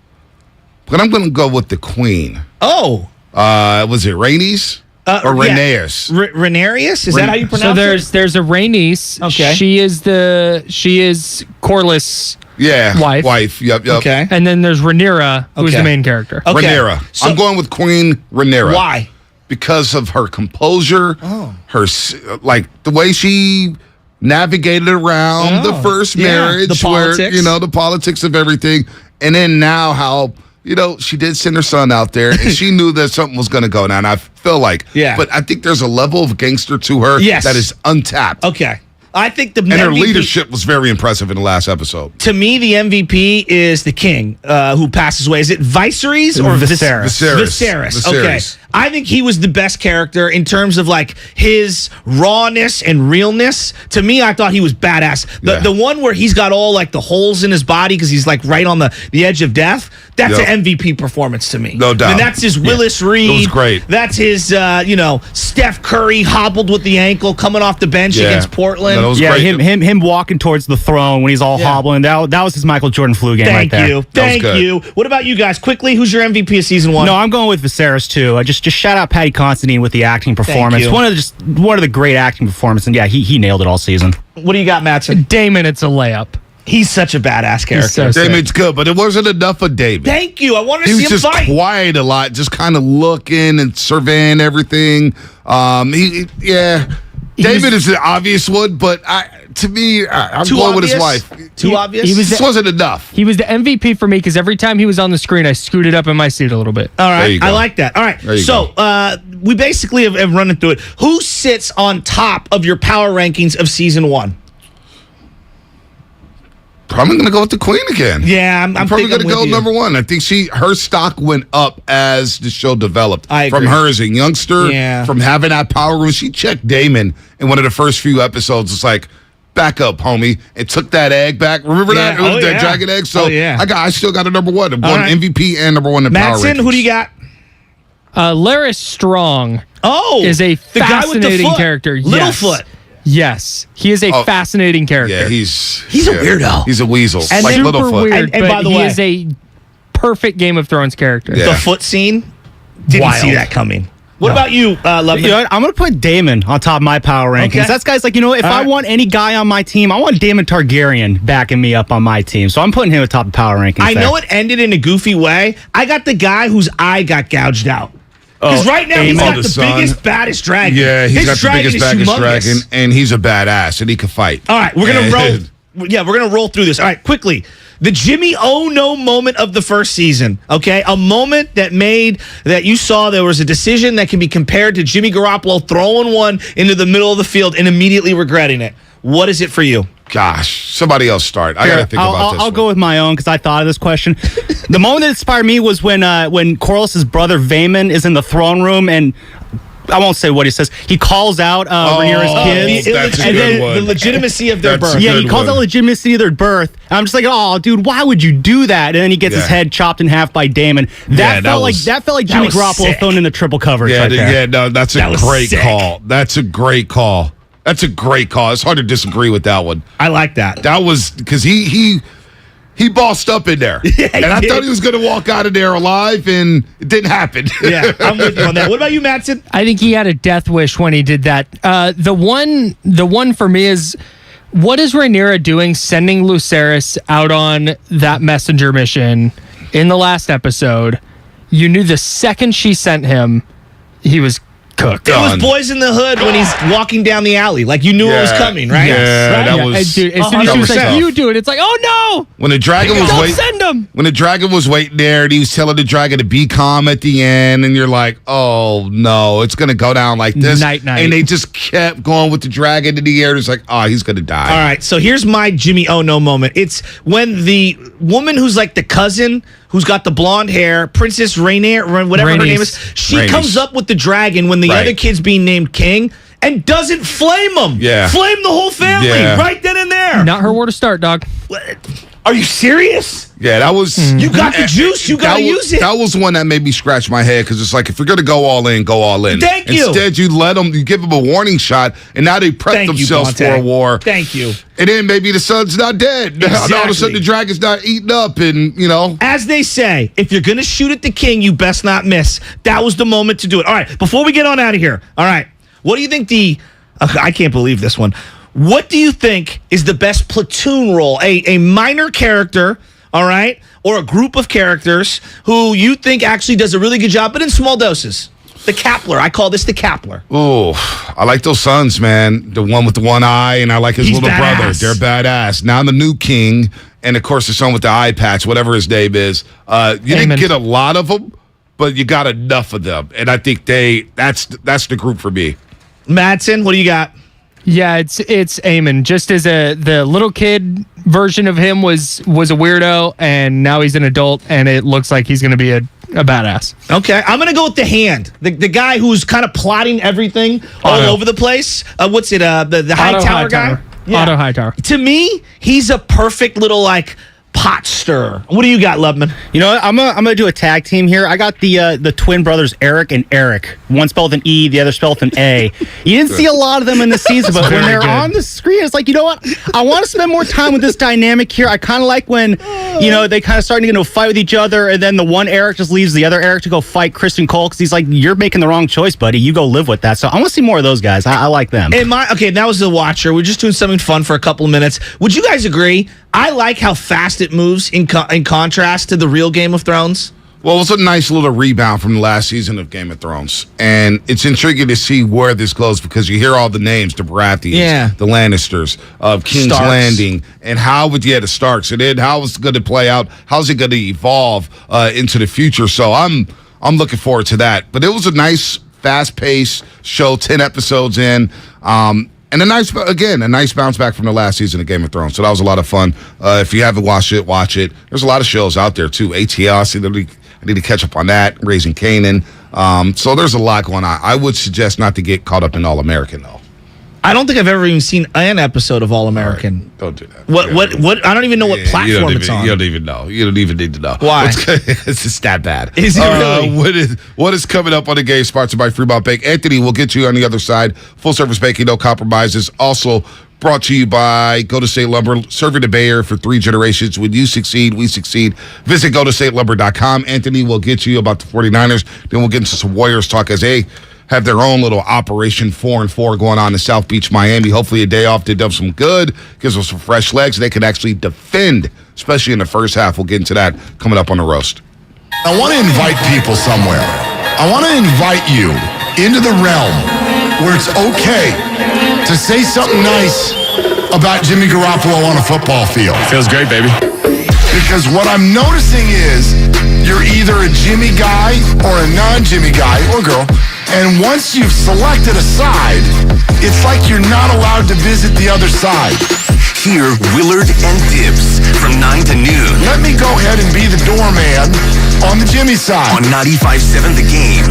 But I'm going to go with the Queen. Oh. Was it Rhaenys? Or Rhaenyra? Rhaenyra? Is that how you pronounce it? So there's a Rhaenys. Okay. She is Corlys' wife. Yep. Okay. And then there's Rhaenyra, who's the main character. Okay. Rhaenyra. So, I'm going with Queen Rhaenyra. Why? Because of her composure, her the way she navigated around the first marriage, the politics. where the politics of everything, and then now how she did send her son out there, and she knew that something was going to go down. I feel like, but I think there's a level of gangster to her that is untapped. Okay. I think and her leadership was very impressive in the last episode. To me, the MVP is the king who passes away. Is it Viserys or Viserys? Viserys. Okay. I think he was the best character in terms of like his rawness and realness. To me, I thought he was badass. The one where he's got all like the holes in his body because he's like right on the edge of death. That's an MVP performance to me. No doubt. And that's his Willis Reed. It was great. That's his, Steph Curry hobbled with the ankle coming off the bench against Portland. No, great. him walking towards the throne when he's all hobbling. That was his Michael Jordan flu game right there. Thank you. What about you guys? Quickly, who's your MVP of season 1? No, I'm going with Viserys too. Just shout out Patty Considine with the acting performance. One of the great acting performances, and he nailed it all season. What do you got, Mattson? Damon, it's a layup. He's such a badass character. Damon's good, but it wasn't enough of Damon. Thank you. I wanted to see him fight. He was just quiet a lot, just kind of looking and surveying everything. Damon is the obvious one, but to me, I'm going with his wife. Too obvious? This wasn't enough. He was the MVP for me because every time he was on the screen, I scooted up in my seat a little bit. All right. I like that. All right. So we basically have run through it. Who sits on top of your power rankings of season 1? Probably going to go with the Queen again. Yeah, I'm probably going to go number 1. I think her stock went up as the show developed. I agree. From her as a youngster, from having that power room. She checked Damon in one of the first few episodes. It's like, back up, homie, and took that egg back. Remember that? It was that dragon egg. So I still got a number 1. I'm going MVP and number 1 in power rankings. Mattson, who do you got? Laris Strong. Oh, is a fascinating character. Littlefoot. Yes, he is a fascinating character. Yeah, he's a weirdo. He's a weasel, and like super Littlefoot. weird. And by the way, he is a perfect Game of Thrones character. The foot scene, didn't see that coming. What about you, Lubman? I'm going to put Damon on top of my power rankings. Okay. That's guys like, if I want any guy on my team, I want Damon Targaryen backing me up on my team. So I'm putting him at top of power rankings. I know it ended in a goofy way. I got the guy whose eye got gouged out. Because right now he's got the biggest, baddest dragon. Yeah, he's got the biggest, baddest dragon, and he's a badass, and he can fight. All right, we're gonna roll. Yeah, we're gonna roll through this. All right, quickly. The Jimmy Oh No moment of the first season. Okay, a moment that you saw there was a decision that can be compared to Jimmy Garoppolo throwing one into the middle of the field and immediately regretting it. What is it for you? Gosh, somebody else start. I got to think about this. I'll go with my own because I thought of this question. The moment that inspired me was when Corlys' brother Vaemon is in the throne room and I won't say what he says. He calls out Rhaenyra's kids. That's a good one. The legitimacy of their birth. Yeah, he calls out legitimacy of their birth. And I'm just like, oh, dude, why would you do that? And then he gets his head chopped in half by Damon. That felt like Jimmy Garoppolo thrown in the triple coverage. That's a great call. That's a great call. That's a great call. It's hard to disagree with that one. I like that. That was because he bossed up in there. And I thought he was going to walk out of there alive, and it didn't happen. Yeah, I'm with you on that. What about you, Mattson? I think he had a death wish when he did that. The one for me is, what is Rhaenyra doing sending Lucerys out on that messenger mission in the last episode? You knew the second she sent him, he was cooked. It was Boys in the Hood when he's walking down the alley. Like, you knew it was coming, right? Yeah, that was... Dude, as soon as she was like, you do it, it's like, oh no! When the dragon was waiting... send him! When the dragon was waiting there, and he was telling the dragon to be calm at the end, and you're like, oh no, it's going to go down like this. Night. And they just kept going with the dragon in the air. It's like, oh, he's going to die. All right, so here's my Jimmy Oh No moment. It's when the woman who's like the cousin, who's got the blonde hair, Princess Rhaenyra, whatever her name is, she comes up with the dragon when the other kid's being named king and doesn't flame him. Yeah. Flame the whole family right then and there. Not her word to start, dog. Are you serious? Yeah, that was... You got the juice. You got to use it. That was one that made me scratch my head, because it's like, if you're going to go all in, go all in. Thank you. Instead, you give them a warning shot, and now they prep themselves for a war. Thank you. And then maybe the son's not dead. Exactly. All of a sudden, the dragon's not eaten up, and, As they say, if you're going to shoot at the king, you best not miss. That was the moment to do it. All right, before we get on out of here, all right, what do you think I can't believe this one. What do you think is the best platoon role? A minor character, all right, or a group of characters who you think actually does a really good job, but in small doses? The Kapler. I call this the Kapler. Oh, I like those sons, man. The one with the one eye, and I like his little brother. They're badass. Now the new king, and of course the son with the eye patch, whatever his name is. You didn't get a lot of them, but you got enough of them, and I think that's the group for me. Mattson, what do you got? Yeah, it's Eamon. Just as the little kid version of him was a weirdo, and now he's an adult, and it looks like he's going to be a badass. Okay, I'm going to go with the hand. The guy who's kind of plotting everything all over the place. What's it? The high tower guy? Yeah. Otto Hightower. To me, he's a perfect little, pot stirrer. What do you got, Lubman? You know what? I'm gonna do a tag team here. I got the twin brothers Eric and Eric. One spelled an E, the other spelled an A. You didn't see a lot of them in the season, but when they're on the screen, it's like, you know what? I want to spend more time with this dynamic here. I kind of like when they kind of starting to get into a fight with each other, and then the one Eric just leaves the other Eric to go fight Kristen Cole, because he's like, you're making the wrong choice, buddy. You go live with that. So I want to see more of those guys. I like them. Okay, that was the Watcher. We're just doing something fun for a couple of minutes. Would you guys agree? I like how fast it moves in contrast to the real Game of Thrones. Well, it was a nice little rebound from the last season of Game of Thrones. And it's intriguing to see where this goes, because you hear all the names, the Baratheons, the Lannisters, of King's Landing, and the Starks. And then how it's going to play out, how's it going to evolve into the future. So I'm looking forward to that. But it was a nice, fast-paced show, 10 episodes in. And a nice bounce back from the last season of Game of Thrones. So that was a lot of fun. If you haven't watched it, watch it. There's a lot of shows out there, too. ATL, I need to catch up on that. Raising Kanan. So there's a lot going on. I would suggest not to get caught up in All-American, though. I don't think I've ever even seen an episode of All-American. Right, don't do that. What? I don't even know what platform it's on. You don't even know. You don't even need to know. Why? It's just that bad. Is it really? What is coming up on the game, sponsored by Fremont Bank? Anthony will get you on the other side. Full-service banking, no compromises. Also brought to you by Go to State Lumber, serving the Bay Area for 3 generations. When you succeed, we succeed. Visit GoToStateLumber.com. Anthony will get you about the 49ers. Then we'll get into some Warriors talk as they have their own little Operation 4-4 going on in South Beach, Miami. Hopefully a day off did them some good, gives them some fresh legs. They can actually defend, especially in the first half. We'll get into that coming up on the roast. I want to invite people somewhere. I want to invite you into the realm where it's okay to say something nice about Jimmy Garoppolo on a football field. Feels great, baby. Because what I'm noticing is you're either a Jimmy guy or a non-Jimmy guy or girl. And once you've selected a side, it's like you're not allowed to visit the other side. Hear Willard and Dibs from 9 to noon. Let me go ahead and be the doorman on the Jimmy side. On 95.7 The Game.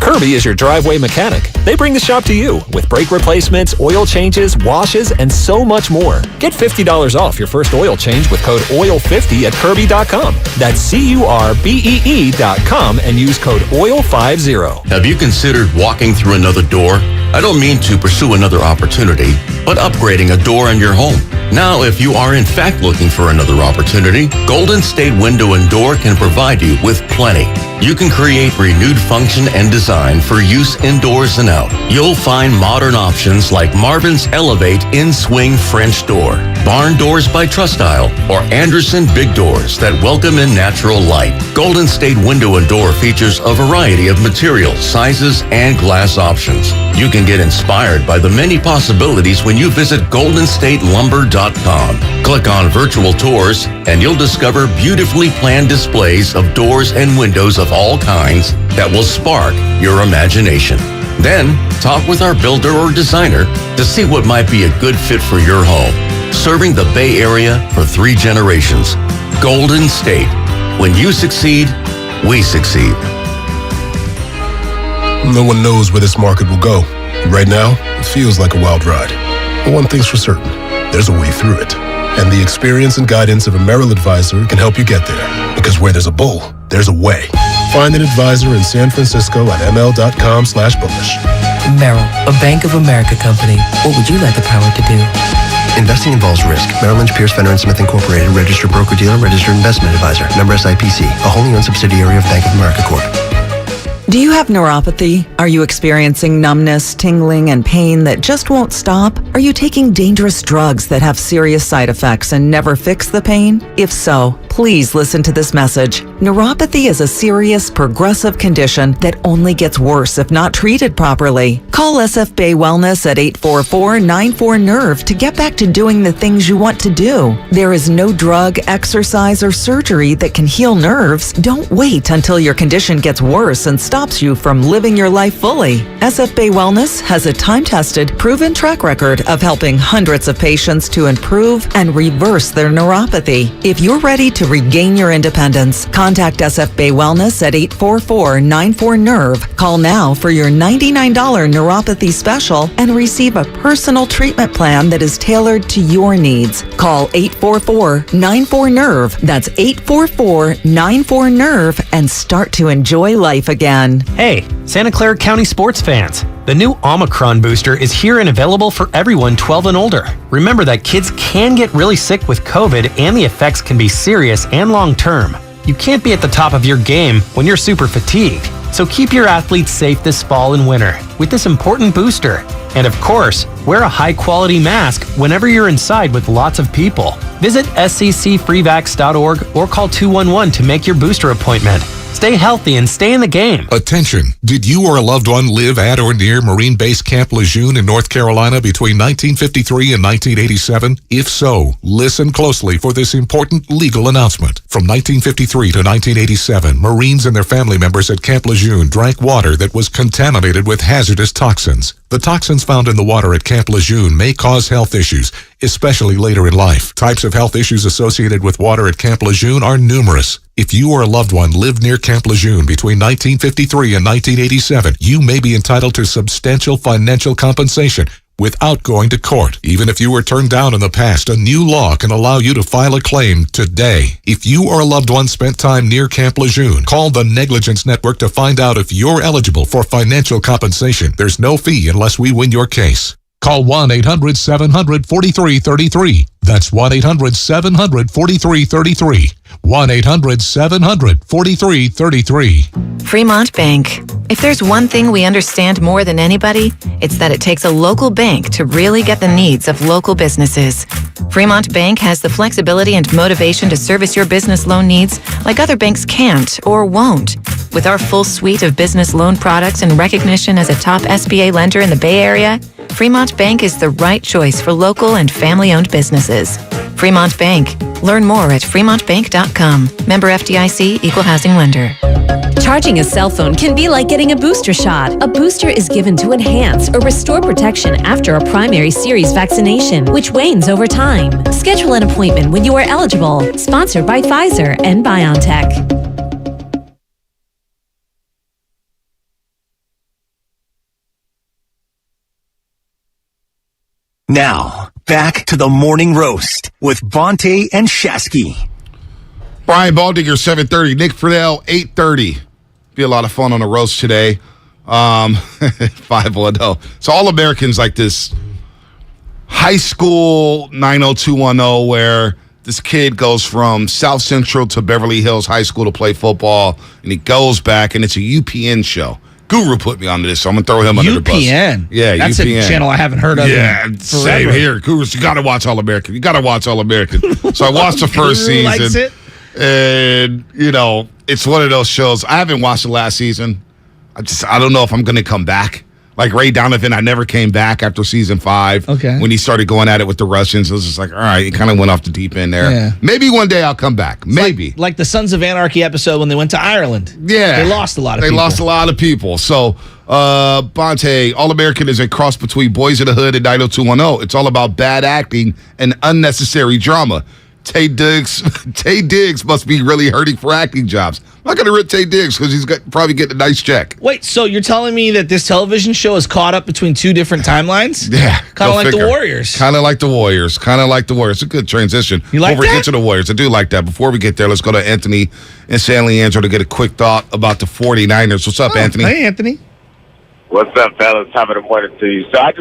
Kirby is your driveway mechanic. They bring the shop to you with brake replacements, oil changes, washes, and so much more. Get $50 off your first oil change with code OIL50 at Kirby.com. That's CURBEE.com and use code OIL50. Have you considered walking through another door? I don't mean to pursue another opportunity, but upgrading a door in your home. Now, if you are in fact looking for another opportunity, Golden State Window and Door can provide you with plenty. You can create renewed function and design for use indoors and out. You'll find modern options like Marvin's Elevate In-Swing French Door, Barn Doors by Trustyle, or Anderson Big Doors that welcome in natural light. Golden State Window and Door features a variety of materials, sizes, and glass options. You can get inspired by the many possibilities when you visit goldenstatelumber.com. Click on virtual tours and you'll discover beautifully planned displays of doors and windows of all kinds that will spark your imagination. Then, talk with our builder or designer to see what might be a good fit for your home. Serving the Bay Area for 3 generations. Golden State. When you succeed, we succeed. No one knows where this market will go. Right now, it feels like a wild ride. But one thing's for certain, there's a way through it. And the experience and guidance of a Merrill advisor can help you get there. Because where there's a bull, there's a way. Find an advisor in San Francisco at ml.com/bullish. Merrill, a Bank of America company. What would you like the power to do? Investing involves risk. Merrill Lynch, Pierce, Fenner & Smith Incorporated, registered broker-dealer, registered investment advisor. Member SIPC, a wholly owned subsidiary of Bank of America Corp. Do you have neuropathy? Are you experiencing numbness, tingling, and pain that just won't stop? Are you taking dangerous drugs that have serious side effects and never fix the pain? If so, please listen to this message. Neuropathy is a serious, progressive condition that only gets worse if not treated properly. Call SF Bay Wellness at 844-94-NERVE to get back to doing the things you want to do. There is no drug, exercise, or surgery that can heal nerves. Don't wait until your condition gets worse and stops you from living your life fully. SF Bay Wellness has a time-tested, proven track record of helping hundreds of patients to improve and reverse their neuropathy. If you're ready to regain your independence, contact SF Bay Wellness at 844-94-NERVE. Call now for your $99 neuropathy special and receive a personal treatment plan that is tailored to your needs. Call 844-94-NERVE. That's 844-94-NERVE and start to enjoy life again. Hey, Santa Clara County sports fans. The new Omicron booster is here and available for everyone 12 and older. Remember that kids can get really sick with COVID and the effects can be serious and long-term. You can't be at the top of your game when you're super fatigued. So keep your athletes safe this fall and winter with this important booster. And of course, wear a high-quality mask whenever you're inside with lots of people. Visit sccfreevax.org or call 211 to make your booster appointment. Stay healthy and stay in the game. Attention. Did you or a loved one live at or near Marine Base Camp Lejeune in North Carolina between 1953 and 1987? If so, listen closely for this important legal announcement. From 1953 to 1987, Marines and their family members at Camp Lejeune drank water that was contaminated with hazardous toxins. The toxins found in the water at Camp Lejeune may cause health issues, especially later in life. Types of health issues associated with water at Camp Lejeune are numerous. If you or a loved one lived near Camp Lejeune between 1953 and 1987, you may be entitled to substantial financial compensation without going to court. Even if you were turned down in the past, a new law can allow you to file a claim today. If you or a loved one spent time near Camp Lejeune, call the Negligence Network to find out if you're eligible for financial compensation. There's no fee unless we win your case. Call 1-800-700-4333. That's 1-800-700-4333. 1-800-700-4333. Fremont Bank. If there's one thing we understand more than anybody, it's that it takes a local bank to really get the needs of local businesses. Fremont Bank has the flexibility and motivation to service your business loan needs like other banks can't or won't. With our full suite of business loan products and recognition as a top SBA lender in the Bay Area, Fremont Bank is the right choice for local and family-owned businesses. Fremont Bank. Learn more at fremontbank.com. Member FDIC, Equal Housing Lender. Charging a cell phone can be like getting a booster shot. A booster is given to enhance or restore protection after a primary series vaccination, which wanes over time. Schedule an appointment when you are eligible. Sponsored by Pfizer and BioNTech. Now, back to the morning roast with Bonte and Shasky. Brian Baldinger, 7:30. Nick Friedel, 8:30. Be a lot of fun on the roast today. 510. So all Americans like this high school 90210 where this kid goes from South Central to Beverly Hills High School to play football, and he goes back, and it's a UPN show. Guru put me onto this, so I'm going to throw him under the bus. UPN? Yeah, That's UPN. a channel I haven't heard of. Yeah, same here. Guru, you got to watch All-American. You got to watch All-American. So I watched the first season. Likes it? And, it's one of those shows. I haven't watched the last season. I don't know if I'm going to come back. Like Ray Donovan, I never came back after season 5. Okay. When he started going at it with the Russians, it was just like, all right, he kind of went off the deep end there. Yeah. Maybe one day I'll come back. Maybe. Like the Sons of Anarchy episode when they went to Ireland. Yeah. They lost a lot of people. They lost a lot of people. So, Bonte, All-American is a cross between Boys in the Hood and 90210. It's all about bad acting and unnecessary drama. Tay Diggs must be really hurting for acting jobs. I'm not going to rip Tay Diggs because he's probably getting a nice check. Wait, so you're telling me that this television show is caught up between two different timelines? Yeah. Kind of like the Warriors. Kind of like the Warriors. It's a good transition. You like Before we that? get to the Warriors, I do like that. Before we get there, let's go to Anthony in San Leandro to get a quick thought about the 49ers. What's up, Anthony? Hey, Anthony. What's up, fellas? Top of the morning to you. So I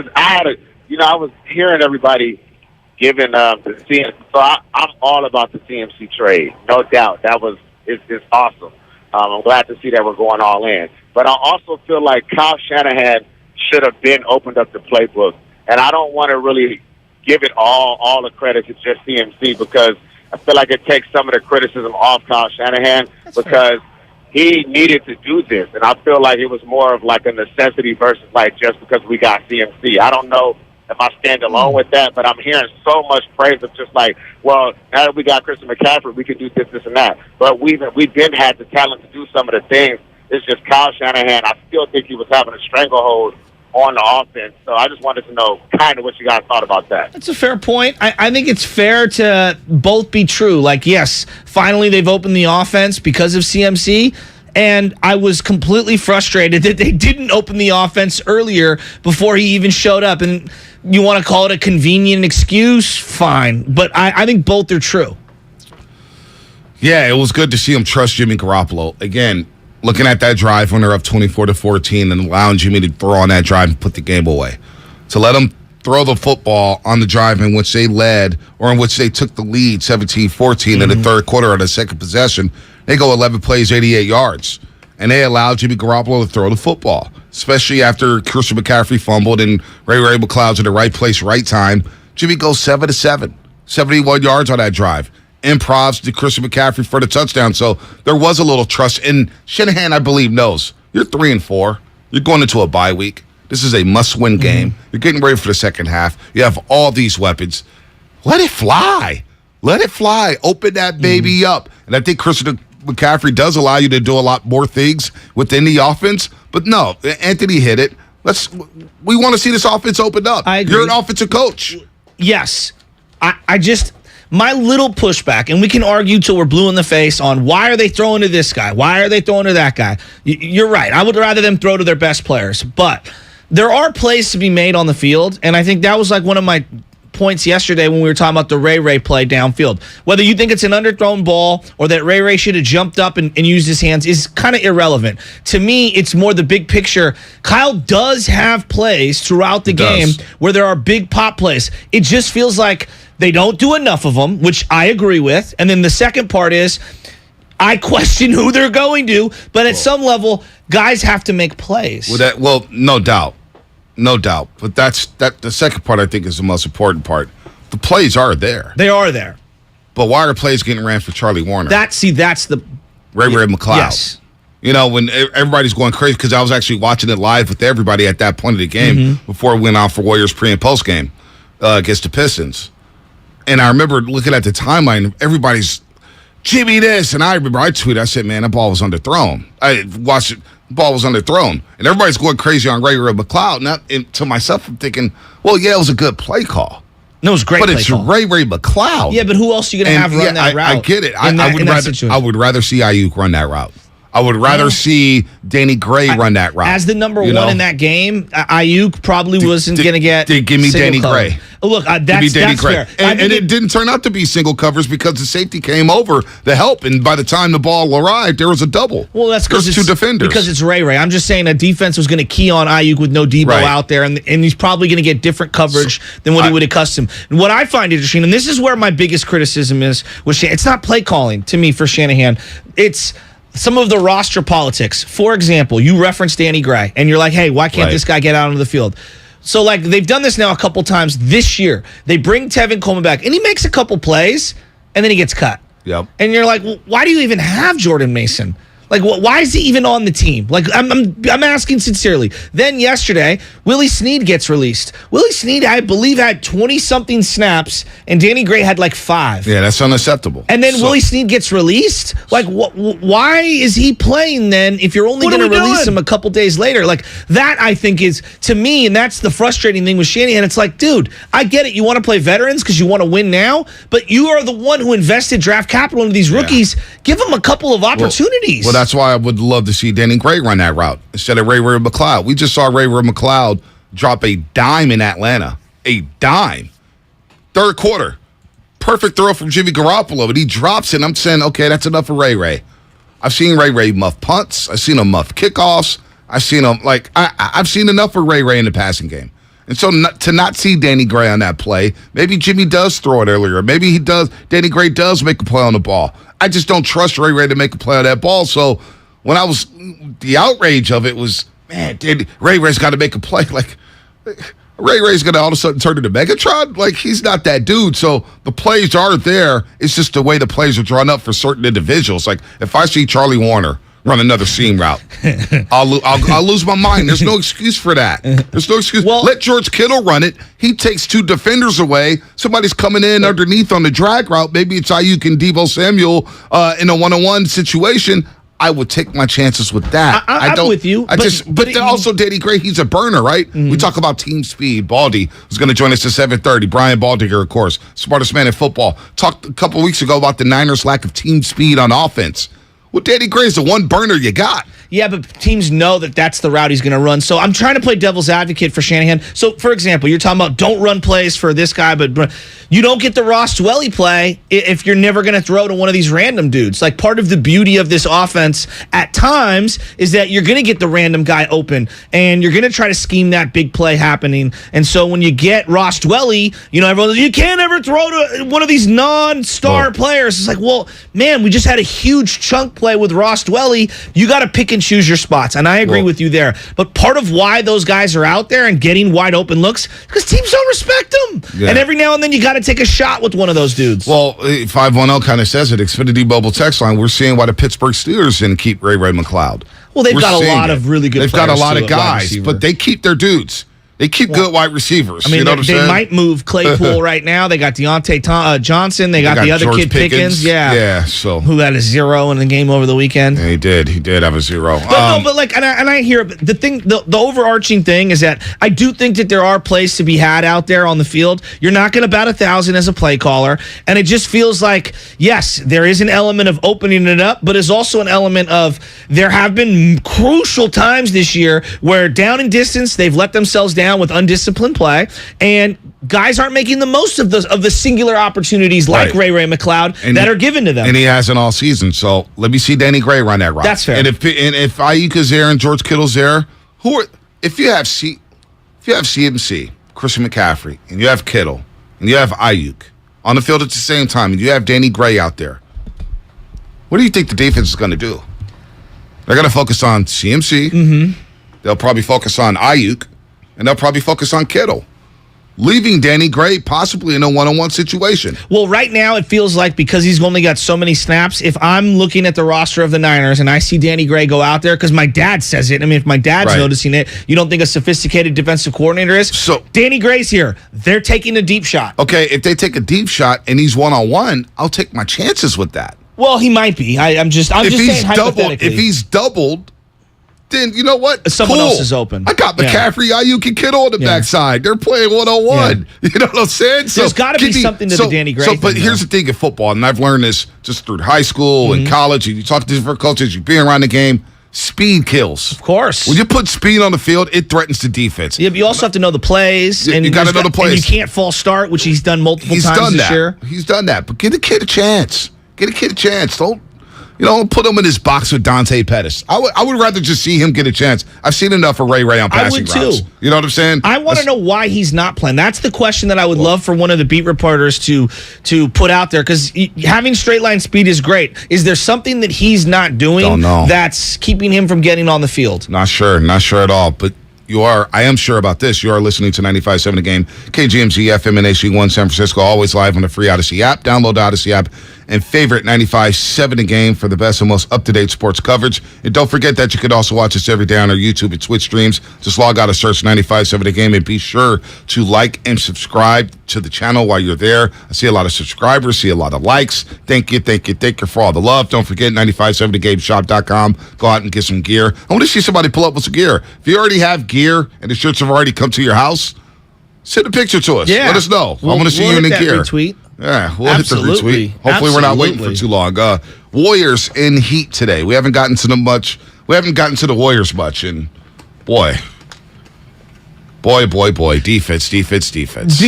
was hearing everybody giving the CMC. So I'm all about the CMC trade, no doubt. It's awesome. I'm glad to see that we're going all in. But I also feel like Kyle Shanahan should have been opened up the playbook, and I don't want to really give it all the credit to just CMC because I feel like it takes some of the criticism off Kyle Shanahan because he needed to do this, and I feel like it was more of like a necessity versus like just because we got CMC. I don't know if I stand alone with that, but I'm hearing so much praise of just like, well, now that we got Christian McCaffrey, we can do this, and that. But we've been had the talent to do some of the things. It's just Kyle Shanahan. I still think he was having a stranglehold on the offense. So I just wanted to know kind of what you guys thought about that. That's a fair point. I think it's fair to both be true. Like, yes, finally they've opened the offense because of CMC. And I was completely frustrated that they didn't open the offense earlier before he even showed up. And you want to call it a convenient excuse? Fine. But I think both are true. Yeah, it was good to see him trust Jimmy Garoppolo. Again, looking at that drive when they're up 24-14 and allowing Jimmy to throw on that drive and put the game away. To let him throw the football on the drive in which they led or in which they took the lead 17-14 in the third quarter on the second possession. They go 11 plays, 88 yards. And they allowed Jimmy Garoppolo to throw the football, especially after Christian McCaffrey fumbled and Ray McCloud's in the right place, right time. Jimmy goes 7-7, 71 yards on that drive. Improvs to Christian McCaffrey for the touchdown. So there was a little trust. And Shanahan, I believe, knows you're 3-4. You're going into a bye week. This is a must-win game. You're getting ready for the second half. You have all these weapons. Let it fly. Let it fly. Open that baby up. And I think Christian McCaffrey does allow you to do a lot more things within the offense. But no, Anthony hit it. We want to see this offense opened up. I agree. You're an offensive coach. Yes. I just, my little pushback, and we can argue till we're blue in the face on why are they throwing to this guy? Why are they throwing to that guy? You're right. I would rather them throw to their best players. But there are plays to be made on the field, and I think that was like one of my points yesterday when we were talking about the Ray play downfield. Whether you think it's an underthrown ball or that Ray should have jumped up and used his hands is kind of irrelevant. To me, it's more the big picture. Kyle does have plays throughout the game where there are big pop plays. It just feels like they don't do enough of them, which I agree with. And then the second part is I question who they're going to, but at some level, guys have to make plays. Well, no doubt. No doubt. But the second part I think is the most important part. The plays are there. They are there. But why are plays getting ran for Charlie Warner? That's the Ray McCloud. Yes. When everybody's going crazy, because I was actually watching it live with everybody at that point of the game before it went on for Warriors pre- and post-game against the Pistons. And I remember looking at the timeline, everybody's, Jimmy this, and I remember I tweeted, I said, man, that ball was underthrown. I watched it. Ball was underthrown, and everybody's going crazy on Ray McCloud. And to myself, I'm thinking, well, yeah, it was a good play call. No, it was a great but play it's call. Ray McCloud. Yeah, but who else are you going to have run that route? I get it. I would rather see Ayuk run that route. I would rather see Danny Gray run that route. As the number one in that game, Ayuk probably wasn't going to get. Give me Danny Gray. Look, that's fair. And it didn't turn out to be single covers because the safety came over to help, and by the time the ball arrived, there was a double. Well, that's because there's two defenders. Because it's Ray. I'm just saying a defense was going to key on Ayuk with no Debo out there, and he's probably going to get different coverage than what he would accustom. And what I find interesting, and this is where my biggest criticism is, it's not play calling to me for Shanahan. It's some of the roster politics. For example, you referenced Danny Gray, and you're like, hey, why can't this guy get out onto the field? So, like, they've done this now a couple times this year. They bring Tevin Coleman back, and he makes a couple plays, and then he gets cut. Yep. And you're like, well, why do you even have Jordan Mason? Like, why is he even on the team? Like, I'm asking sincerely. Then yesterday, Willie Snead gets released. Willie Snead, I believe, had 20-something snaps, and Danny Gray had like 5. Yeah, that's unacceptable. And then Willie Snead gets released? Like, why is he playing then if you're only going to release him a couple days later? Like, that, I think, is, to me, and that's the frustrating thing with Shanahan. It's like, dude, I get it. You want to play veterans because you want to win now, but you are the one who invested draft capital into these rookies. Give them a couple of opportunities. Well, that's why I would love to see Danny Gray run that route instead of Ray McCloud. We just saw Ray McCloud drop a dime in Atlanta. A dime. Third quarter. Perfect throw from Jimmy Garoppolo, but he drops it, and I'm saying, okay, that's enough for Ray. I've seen Ray muff punts. I've seen him muff kickoffs. I've seen him, I've seen enough for Ray in the passing game. And so to not see Danny Gray on that play, maybe Jimmy does throw it earlier. Maybe Danny Gray does make a play on the ball. I just don't trust Ray to make a play on that ball. So when the outrage of it was, man, Ray's got to make a play. Like, Ray's going to all of a sudden turn into Megatron? Like, he's not that dude. So the plays are there. It's just the way the plays are drawn up for certain individuals. Like, if I see Charlie Warner run another seam route, I'll lose my mind. There's no excuse for that. There's no excuse. Well, let George Kittle run it. He takes 2 defenders away. Somebody's coming in underneath on the drag route. Maybe it's Ayuk and Deebo Samuel in a one-on-one situation. I would take my chances with that. I'm with you. But also Danny Gray, he's a burner, right? Mm-hmm. We talk about team speed. Baldy is going to join us at 7:30. Brian Baldinger, of course, smartest man in football. Talked a couple weeks ago about the Niners' lack of team speed on offense. Well, Danny Gray's the one burner you got. Yeah, but teams know that that's the route he's going to run. So I'm trying to play devil's advocate for Shanahan. So, for example, you're talking about don't run plays for this guy, but you don't get the Ross Dwelly play if you're never going to throw to one of these random dudes. Like, part of the beauty of this offense at times is that you're going to get the random guy open, and you're going to try to scheme that big play happening. And so when you get Ross Dwelly, everyone, you can't ever throw to one of these non-star players. It's like, well, man, we just had a huge chunk play with Ross Dwelly. You got to pick and choose your spots, and I agree with you there. But part of why those guys are out there and getting wide open looks because teams don't respect them. Yeah. And every now and then you got to take a shot with one of those dudes. Well, 510 kind of says it. Xfinity Mobile text line. We're seeing why the Pittsburgh Steelers didn't keep Ray McCloud. Well, they've got a lot of really good. They've got a lot of guys, but they keep their dudes. They keep good wide receivers. I mean, you know what I'm saying? They might move Claypool right now. They got Deontay Johnson. They got the other George kid Pickens. Yeah. So who had a 0 in the game over the weekend? Yeah, he did. He did have a 0. I hear the thing. The overarching thing is that I do think that there are plays to be had out there on the field. You're not going to bat 1,000 as a play caller, and it just feels like yes, there is an element of opening it up, but there's also an element of there have been crucial times this year where down in distance they've let themselves down with undisciplined play, and guys aren't making the most of the singular opportunities like Ray McCloud that are given to them. And he hasn't all season. So let me see Danny Gray run that route. That's fair. And if Ayuk is there and George Kittle's there, if you have CMC, Christian McCaffrey, and you have Kittle, and you have Ayuk on the field at the same time, and you have Danny Gray out there, what do you think the defense is going to do? They're going to focus on CMC. Mm-hmm. They'll probably focus on Ayuk. And they'll probably focus on Kittle, leaving Danny Gray possibly in a one-on-one situation. Well, right now it feels like because he's only got so many snaps, if I'm looking at the roster of the Niners and I see Danny Gray go out there, because my dad says it, I mean, if my dad's noticing it, you don't think a sophisticated defensive coordinator is? So Danny Gray's here. They're taking a deep shot. Okay, if they take a deep shot and he's one-on-one, I'll take my chances with that. Well, he might be. I'm just saying hypothetically. If he's doubled, then you know what? Someone else is open. I got McCaffrey, Ayuk, and Kittle on the backside. They're playing 101. You know what I'm saying? There's got to be something to the Danny Gray thing. But here's the thing in football, and I've learned this just through high school and college, and you talk to different coaches, you've been around the game. Speed kills. Of course. When you put speed on the field, it threatens the defense. Yeah, but you also have to know the plays. And you got to know the plays. And you can't false start, which he's done multiple times this year. He's done that. But give the kid a chance. Don't put him in his box with Dante Pettis. I would rather just see him get a chance. I've seen enough of Ray on passing routes. I would too. You know what I'm saying? I want to know why he's not playing. That's the question that I would love for one of the beat reporters to put out there, because having straight line speed is great. Is there something that he's not doing that's keeping him from getting on the field? Not sure at all. But I am sure about this. You are listening to 95.7 The Game, KGMZ FM and HD1 San Francisco, always live on the free Odyssey app. Download the Odyssey app and favorite 95.7 The Game for the best and most up-to-date sports coverage. And don't forget that you can also watch us every day on our YouTube and Twitch streams. Just log out and search 95.7 The Game and be sure to like and subscribe to the channel while you're there. I see a lot of subscribers, see a lot of likes. Thank you for all the love. Don't forget 957thegameshop.com. Go out and get some gear. I want to see somebody pull up with some gear. If you already have gear and the shirts have already come to your house, send a picture to us. Yeah. Let us know. I want to see you in the gear. Retweet. Yeah, we'll hit the retweet. Hopefully we're not waiting for too long. Warriors in heat today. We haven't gotten to the Warriors much, and boy, defense. Do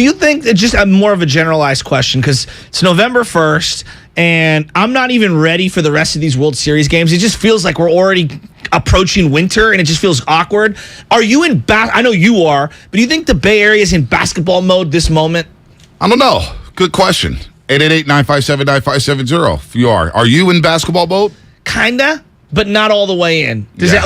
you think that just more of a generalized question, because it's November 1st, and I'm not even ready for the rest of these World Series games. It just feels like we're already approaching winter, and it just feels awkward. Are you in I know you are, but do you think the Bay Area is in basketball mode this moment? I don't know. Good question. 888-957-9570 if you are. Are you in basketball mode? Kinda, but not all the way in. Does that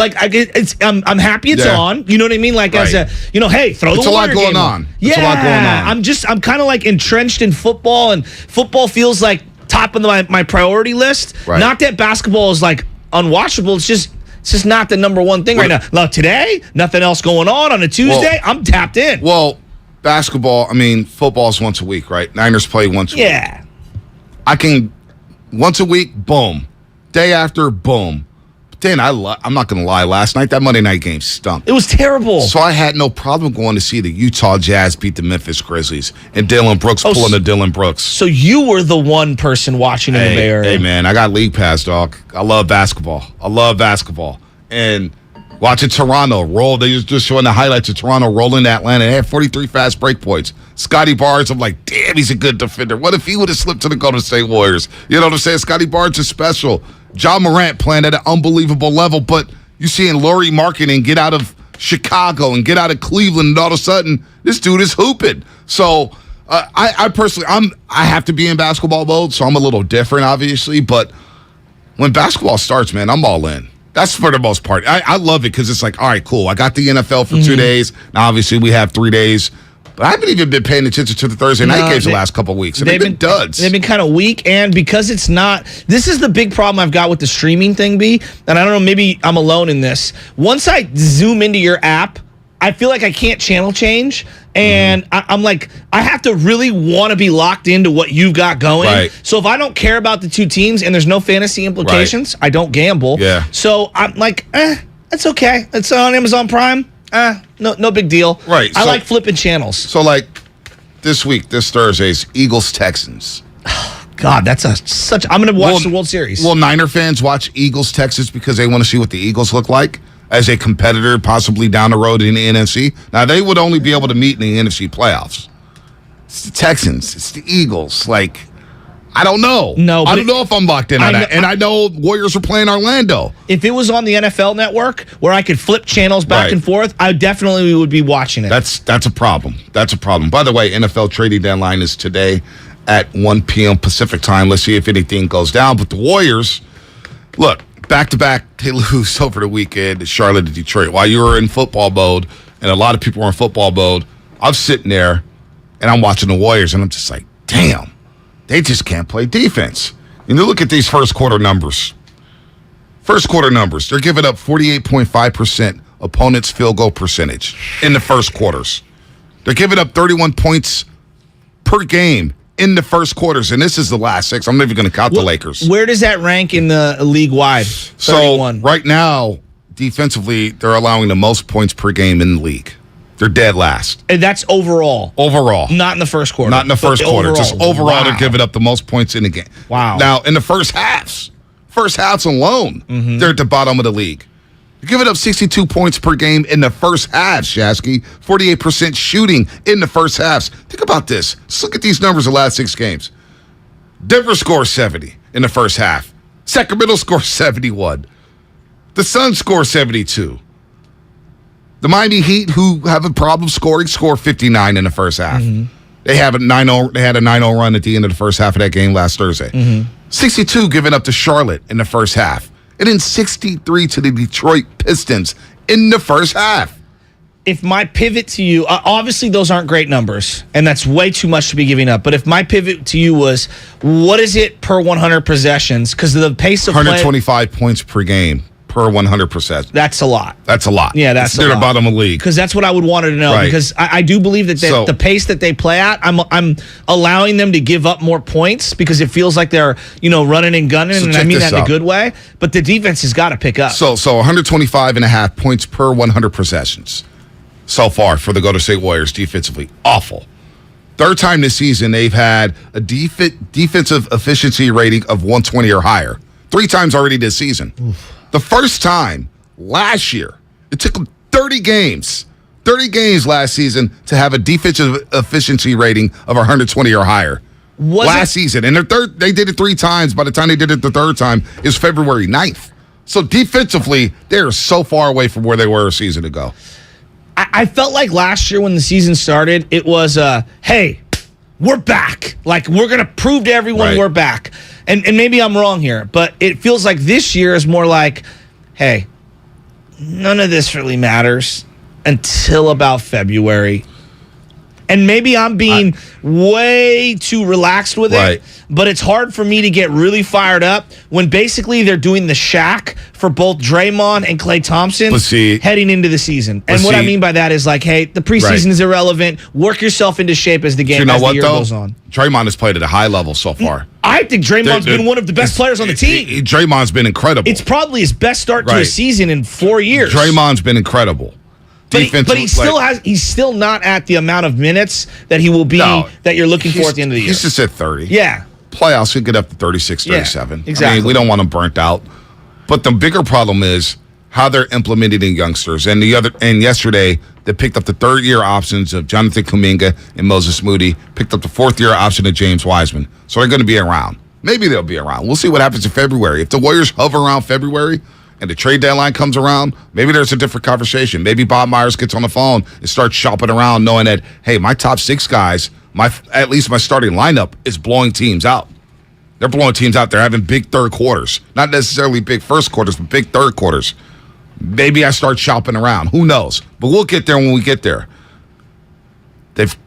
I'm happy it's on. You know what I mean? Like as a hey, throw the Warrior game on. It's a lot going on. I'm kind of like entrenched in football, and football feels like top of my priority list. Right. Not that basketball is like unwatchable. It's just not the number one thing right now. Now today, nothing else going on a Tuesday. I'm tapped in. Well, football's once a week, right? Niners play once a week. Yeah. I can, once a week, boom. Day after, boom. But then I'm not going to lie, last night, that Monday night game stunk. It was terrible. So I had no problem going to see the Utah Jazz beat the Memphis Grizzlies and Dylan Brooks pulling the Dylan Brooks. So you were the one person watching in the Bay Area. Hey, man, I got league pass, dog. I love basketball. And watching Toronto roll. They just showing the highlights of Toronto rolling to Atlanta. They had 43 fast break points. Scotty Barnes, I'm like, damn, he's a good defender. What if he would have slipped to the Golden State Warriors? You know what I'm saying? Scotty Barnes is special. John Morant playing at an unbelievable level, but you seeing Lauri Markkanen get out of Chicago and get out of Cleveland, and all of a sudden, this dude is hooping. So I personally, I have to be in basketball mode, so I'm a little different, obviously, but when basketball starts, man, I'm all in. That's for the most part. I love it because it's like, all right, cool. I got the NFL for 2 days. Now, obviously, we have 3 days. But I haven't even been paying attention to the Thursday night games the last couple of weeks. And they've been duds. They've been kind of weak. And because it's not, this is the big problem I've got with the streaming thing, B. And I don't know, maybe I'm alone in this. Once I zoom into your app, I feel like I can't channel change. And I'm like, I have to really want to be locked into what you've got going. Right. So if I don't care about the two teams and there's no fantasy implications, I don't gamble. Yeah. So I'm like, that's okay. It's on Amazon Prime. No big deal. Right. I like flipping channels. So, like, this Thursday's Eagles-Texans. God, that's I'm going to watch the World Series. Will Niner fans watch Eagles-Texans because they want to see what the Eagles look like as a competitor possibly down the road in the NFC? Now, they would only be able to meet in the NFC playoffs. It's the Texans. It's the Eagles. Like, I don't know. No, I don't know if I'm locked in on that. And I know Warriors are playing Orlando. If it was on the NFL Network where I could flip channels back and forth, I definitely would be watching it. That's a problem. That's a problem. By the way, NFL trading deadline is today at 1 p.m. Pacific time. Let's see if anything goes down. But the Warriors, look, back-to-back, they lose over the weekend to Charlotte and Detroit. While you were in football mode, and a lot of people were in football mode, I'm sitting there, and I'm watching the Warriors, and I'm just like, damn. They just can't play defense. And you look at these first quarter numbers. They're giving up 48.5% opponent's field goal percentage in the first quarters. They're giving up 31 points per game in the first quarters, and this is the last 6. I'm not even going to count the Lakers. Where does that rank in the league-wide? 31. So right now, defensively, they're allowing the most points per game in the league. They're dead last. And that's overall. Overall. Not in the first quarter. Not in the first quarter. Just overall, they're giving up the most points in the game. Wow. Now, in the first halves alone, they're at the bottom of the league. They're giving up 62 points per game in the first half, Shasky. 48% shooting in the first halves. Think about this. Let's look at these numbers the last 6 games. Denver scores 70 in the first half. Sacramento scores 71. The Suns score 72. The Miami Heat, who have a problem scoring, score 59 in the first half. They have a 9-0. They had a 9-0 run at the end of the first half of that game last Thursday. 62 given up to Charlotte in the first half, and then 63 to the Detroit Pistons in the first half. If my pivot to you, obviously those aren't great numbers, and that's way too much to be giving up. But if my pivot to you was, what is it per 100 possessions? Because the pace of 125 points per game. Per 100%. That's a lot. That's a lot. Yeah, that's They're the bottom of the league. Because that's what I would want to know. Right. Because I do believe that the pace that they play at, I'm allowing them to give up more points because it feels like they're running and gunning, and I mean that in a good way. But the defense has got to pick up. So 125.5 points per 100 possessions so far for the Golden State Warriors defensively. Awful. Third time this season they've had a defensive efficiency rating of 120 or higher. 3 times already this season. Oof. The first time last year, it took them 30 games last season to have a defensive efficiency rating of 120 or higher. Last season. And they did it 3 times. By the time they did it the third time, it was February 9th. So defensively, they're so far away from where they were a season ago. I felt like last year when the season started, it was, hey, we're back. Like, we're going to prove to everyone we're back. And maybe I'm wrong here, but it feels like this year is more like, hey, none of this really matters until about February. And maybe I'm being way too relaxed with it, but it's hard for me to get really fired up when basically they're doing the Shaq for both Draymond and Klay Thompson heading into the season. And what I mean by that is like, hey, the preseason is irrelevant. Work yourself into shape as the game as the year goes on. Draymond has played at a high level so far. I think Draymond's been one of the best players on the team. Draymond's been incredible. It's probably his best start to a season in 4 years. Draymond's been incredible. But he's still not at the amount of minutes that he will be that you're looking for at the end of the year. He's just at 30. Yeah. Playoffs could get up to 36, 37. Yeah, exactly. I mean, we don't want them burnt out. But the bigger problem is how they're implementing youngsters. And yesterday, they picked up the 3rd-year options of Jonathan Kuminga and Moses Moody, picked up the 4th-year option of James Wiseman. So they're going to be around. Maybe they'll be around. We'll see what happens in February. If the Warriors hover around February and the trade deadline comes around, maybe there's a different conversation. Maybe Bob Myers gets on the phone and starts shopping around knowing that, hey, my top 6 guys, at least my starting lineup, is blowing teams out. They're blowing teams out. They're having big third quarters. Not necessarily big first quarters, but big third quarters. Maybe I start shopping around. Who knows? But we'll get there when we get there.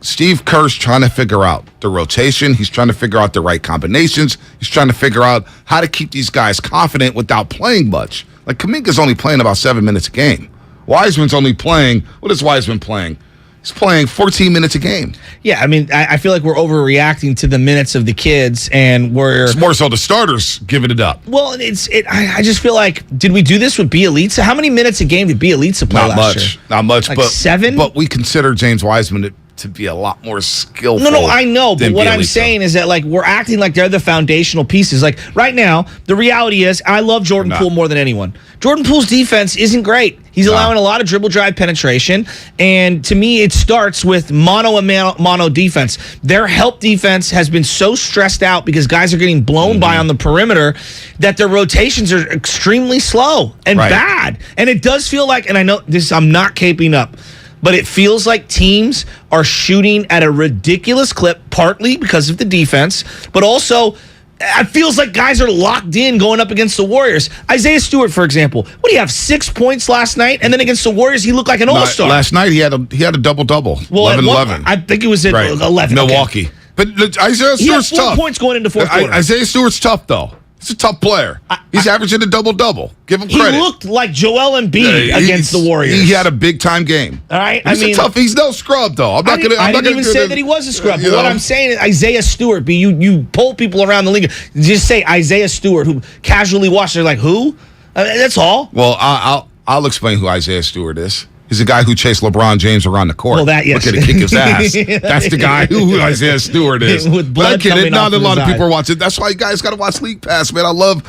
Steve Kerr's trying to figure out the rotation. He's trying to figure out the right combinations. He's trying to figure out how to keep these guys confident without playing much. Like, Kuminga's only playing about 7 minutes a game. Wiseman's only playing, what is Wiseman playing? He's playing 14 minutes a game. Yeah, I mean, I feel like we're overreacting to the minutes of the kids, and it's more so the starters giving it up. Well, I just feel like, did we do this with Bielitsa? How many minutes a game did Bielitsa play last year? Not much. Like but 7? But we consider James Wiseman to be a lot more skillful. No, I know, but what I'm saying is that, like, we're acting like they're the foundational pieces. Like, right now, the reality is, I love Jordan Poole more than anyone. Jordan Poole's defense isn't great. He's allowing a lot of dribble drive penetration, and to me, it starts with mono and mono defense. Their help defense has been so stressed out because guys are getting blown by on the perimeter that their rotations are extremely slow and bad. And it does feel like, and I know this, I'm not caping up, but it feels like teams are shooting at a ridiculous clip, partly because of the defense, but also it feels like guys are locked in going up against the Warriors. Isaiah Stewart, for example, what do you have, 6 points last night? And then against the Warriors, he looked like an all-star. Last night, he had a double-double, 11-11. I think it was at 11. Milwaukee. Okay. But Isaiah Stewart's tough. He had 4 points going into fourth quarter. Isaiah Stewart's tough, though. He's a tough player. He's averaging a double-double. Give him credit. He looked like Joel Embiid against the Warriors. He had a big-time game. All right? He's no scrub, though. I didn't even say that he was a scrub. But what I'm saying is Isaiah Stewart, you poll people around the league, just say Isaiah Stewart, who casually watched, they're like, who? That's all. Well, I'll explain who Isaiah Stewart is. He's the guy who chased LeBron James around the court. Well, that, yes. Look at him kick his ass. That's the guy who Isaiah Stewart is. With blood coming not off a of lot his of people eye. are watching. That's why you guys got to watch League Pass, man. I love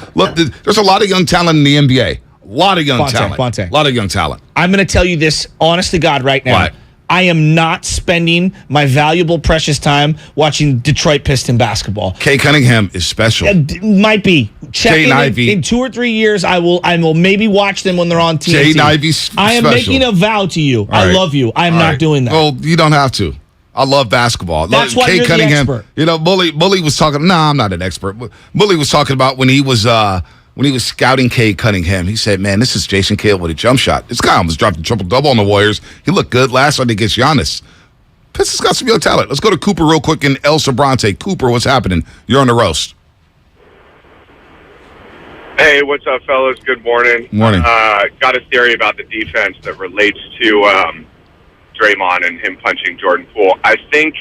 there's a lot of young talent in the NBA. A lot of young talent. A lot of young talent. I'm going to tell you this, honest to God, right now. What? I am not spending my valuable, precious time watching Detroit Piston basketball. Kay Cunningham is special. Might be. Check Ivey. in 2 or 3 years. I will maybe watch them when they're on TNT. Jaden Ivey's I am special. making a vow to you. All I right. love you. I am All not right. doing that. Well, you don't have to. I love basketball. That's why Kay you're Cunningham, the expert. You know, Bully was talking. No, I'm not an expert. Bully was talking about when he was scouting Kay Cunningham. He said, "Man, this is Jason Kidd with a jump shot. This guy almost dropped a triple-double on the Warriors. He looked good last night against Giannis. Pistons got some young talent. Let's go to Cooper real quick in El Sobrante. Cooper, what's happening? You're on the roast. Hey, what's up, fellas? Good morning. Morning. Got a theory about the defense that relates to Draymond and him punching Jordan Poole. I think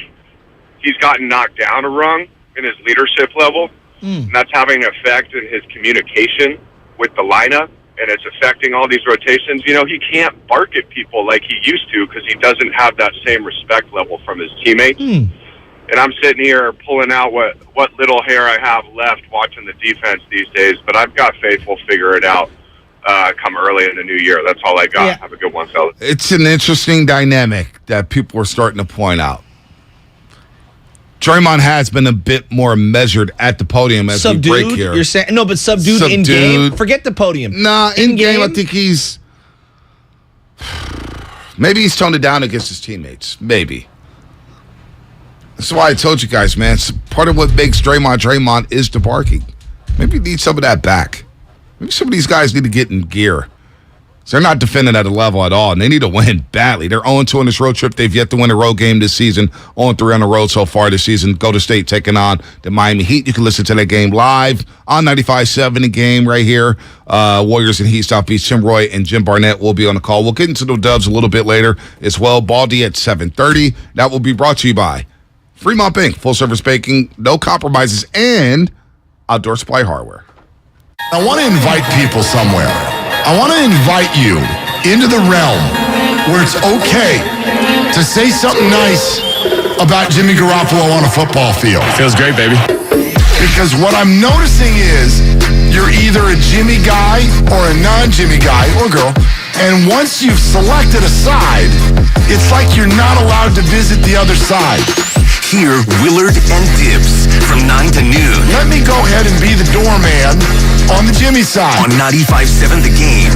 he's gotten knocked down a rung in his leadership level, and that's having an effect in his communication with the lineup, and it's affecting all these rotations. You know, he can't bark at people like he used to because he doesn't have that same respect level from his teammates. And I'm sitting here pulling out what little hair I have left watching the defense these days, but I've got faith we'll figure it out come early in the new year. That's all I got. Yeah. Have a good one, fellas. It's an interesting dynamic that people are starting to point out. Draymond has been a bit more measured at the podium as we break here. You're saying no, but subdued in game. Forget the podium. Nah, in game, I think he's maybe he's toned it down against his teammates. Maybe. That's why I told you guys, man. Part of what makes Draymond is the barking. Maybe you need some of that back. Maybe some of these guys need to get in gear. So they're not defending at a level at all, and they need to win badly. They're 0-2 on this road trip. They've yet to win a road game this season. 0-3 on the road so far this season. Go to State taking on the Miami Heat. You can listen to that game live on 95.7 The Game right here. Warriors and Heat, South Beach. Tim Roy and Jim Barnett will be on the call. We'll get into the Dubs a little bit later as well. Baldy at 7:30. That will be brought to you by Fremont Bank. Full-service banking, no compromises, and Outdoor Supply Hardware. I want to invite people somewhere. I want to invite you into the realm where it's okay to say something nice about Jimmy Garoppolo on a football field. Feels great, baby. Because what I'm noticing is you're either a Jimmy guy or a non-Jimmy guy or girl, and once you've selected a side, it's like you're not allowed to visit the other side. Hear Willard and Dibs from 9 to noon. Let me go ahead and be the doorman on the Jimmy side. On 95.7 The Game.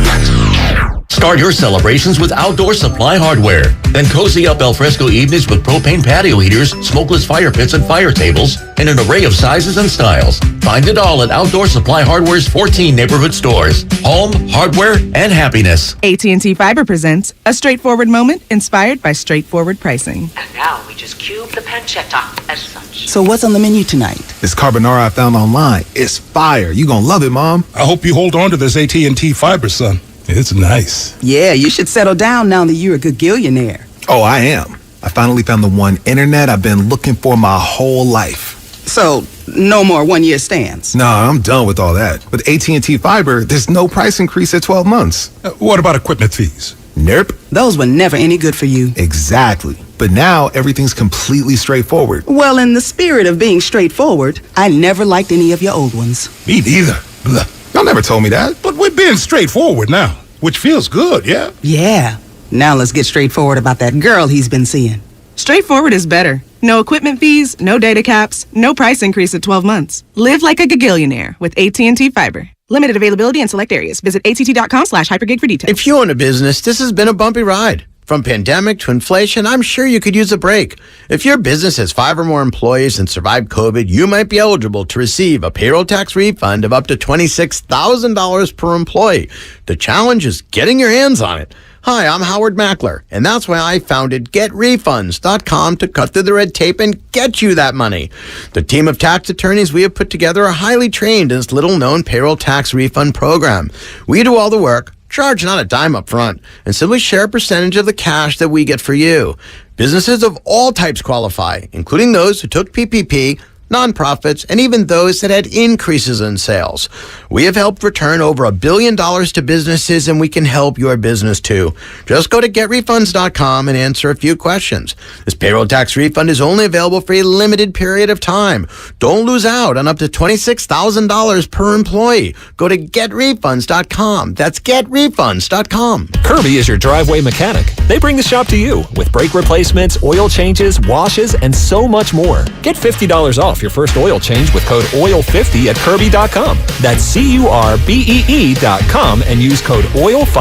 Start your celebrations with Outdoor Supply Hardware. Then cozy up alfresco evenings with propane patio heaters, smokeless fire pits, and fire tables in an array of sizes and styles. Find it all at Outdoor Supply Hardware's 14 neighborhood stores. Home, hardware, and happiness. AT&T Fiber presents a straightforward moment inspired by straightforward pricing. And now we just cube the pancetta as such. So what's on the menu tonight? This carbonara I found online. It's fire. You gonna love it, Mom. I hope you hold on to this AT&T Fiber, son. It's nice. Yeah, you should settle down now that you're a gagillionaire. Oh, I am. I finally found the one internet I've been looking for my whole life. So, no more one-year stands? Nah, I'm done with all that. With AT&T Fiber, there's no price increase at 12 months. What about equipment fees? Nope. Those were never any good for you. Exactly. But now, everything's completely straightforward. Well, in the spirit of being straightforward, I never liked any of your old ones. Me neither. Blah. Y'all never told me that. But we're being straightforward now, which feels good, yeah? Yeah. Now let's get straightforward about that girl he's been seeing. Straightforward is better. No equipment fees, no data caps, no price increase at 12 months. Live like a gagillionaire with AT&T Fiber. Limited availability in select areas. Visit att.com/hypergig for details. If you own a business, this has been a bumpy ride. From pandemic to inflation, I'm sure you could use a break. If your business has 5 or more employees and survived COVID, you might be eligible to receive a payroll tax refund of up to $26,000 per employee. The challenge is getting your hands on it. Hi, I'm Howard Mackler, and that's why I founded GetRefunds.com to cut through the red tape and get you that money. The team of tax attorneys we have put together are highly trained in this little-known payroll tax refund program. We do all the work, charge not a dime up front, and simply share a percentage of the cash that we get for you. Businesses of all types qualify, including those who took PPP, nonprofits, and even those that had increases in sales. We have helped return over $1 billion to businesses, and we can help your business too. Just go to getrefunds.com and answer a few questions. This payroll tax refund is only available for a limited period of time. Don't lose out on up to $26,000 per employee. Go to getrefunds.com. That's getrefunds.com. Kirby is your driveway mechanic. They bring the shop to you with brake replacements, oil changes, washes, and so much more. Get $50 off your first oil change with code OIL50 at Kirby.com. That's CURBEE.com and use code OIL50.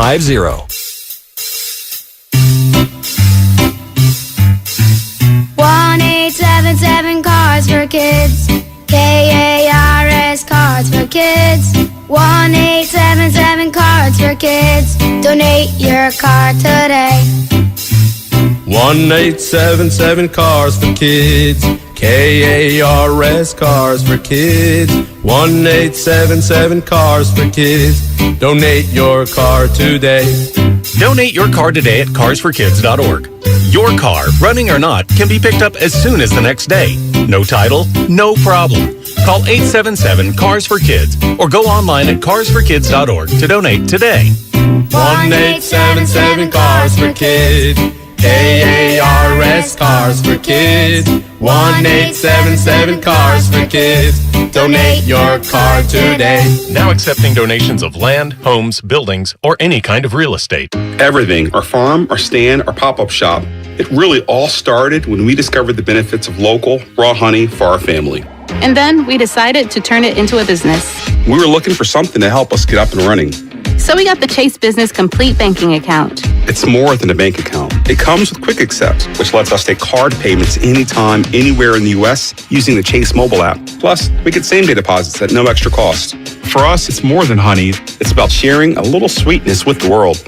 1877 Cars for Kids. KARS Cards for Kids. 1877 Cards for Kids. Donate your card today. 1877 Cars for Kids. KARS Cars for Kids. 1877 Cars for Kids. Donate your car today. Donate your car today at carsforkids.org. Your car, running or not, can be picked up as soon as the next day. No title? No problem. Call 877-CARS-FOR-KIDS or go online at carsforkids.org to donate today. 1877 Cars for Kids. KARS Cars for Kids. 1877 Cars for Kids. Donate your car today. Now accepting donations of land, homes, buildings, or any kind of real estate. Everything, our farm, our stand, our pop-up shop, it really all started when we discovered the benefits of local, raw honey for our family. And then we decided to turn it into a business. We were looking for something to help us get up and running. So we got the Chase Business Complete Banking Account. It's more than a bank account. It comes with Quick Accept, which lets us take card payments anytime, anywhere in the U.S. using the Chase mobile app. Plus, we get same-day deposits at no extra cost. For us, it's more than honey. It's about sharing a little sweetness with the world.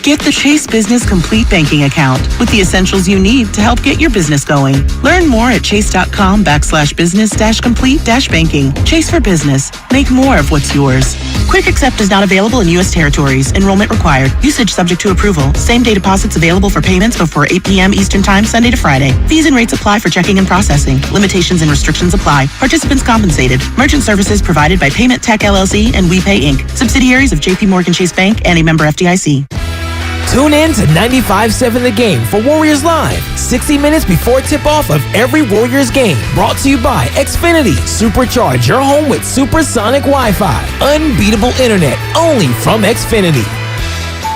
Get the Chase Business Complete Banking Account with the essentials you need to help get your business going. Learn more at chase.com/business-complete-banking. Chase for business. Make more of what's yours. Quick Accept is not available in U.S. territories. Enrollment required. Usage subject to approval. Same-day deposits available for payments before 8 p.m. Eastern Time, Sunday to Friday. Fees and rates apply for checking and processing. Limitations and restrictions apply. Participants compensated. Merchant services provided by Payment Tech LLC and WePay Inc. Subsidiaries of J.P. Morgan Chase Bank and a member FDIC. Tune in to 95.7 The Game for Warriors Live, 60 minutes before tip-off of every Warriors game. Brought to you by Xfinity. Supercharge your home with supersonic Wi-Fi. Unbeatable internet, only from Xfinity.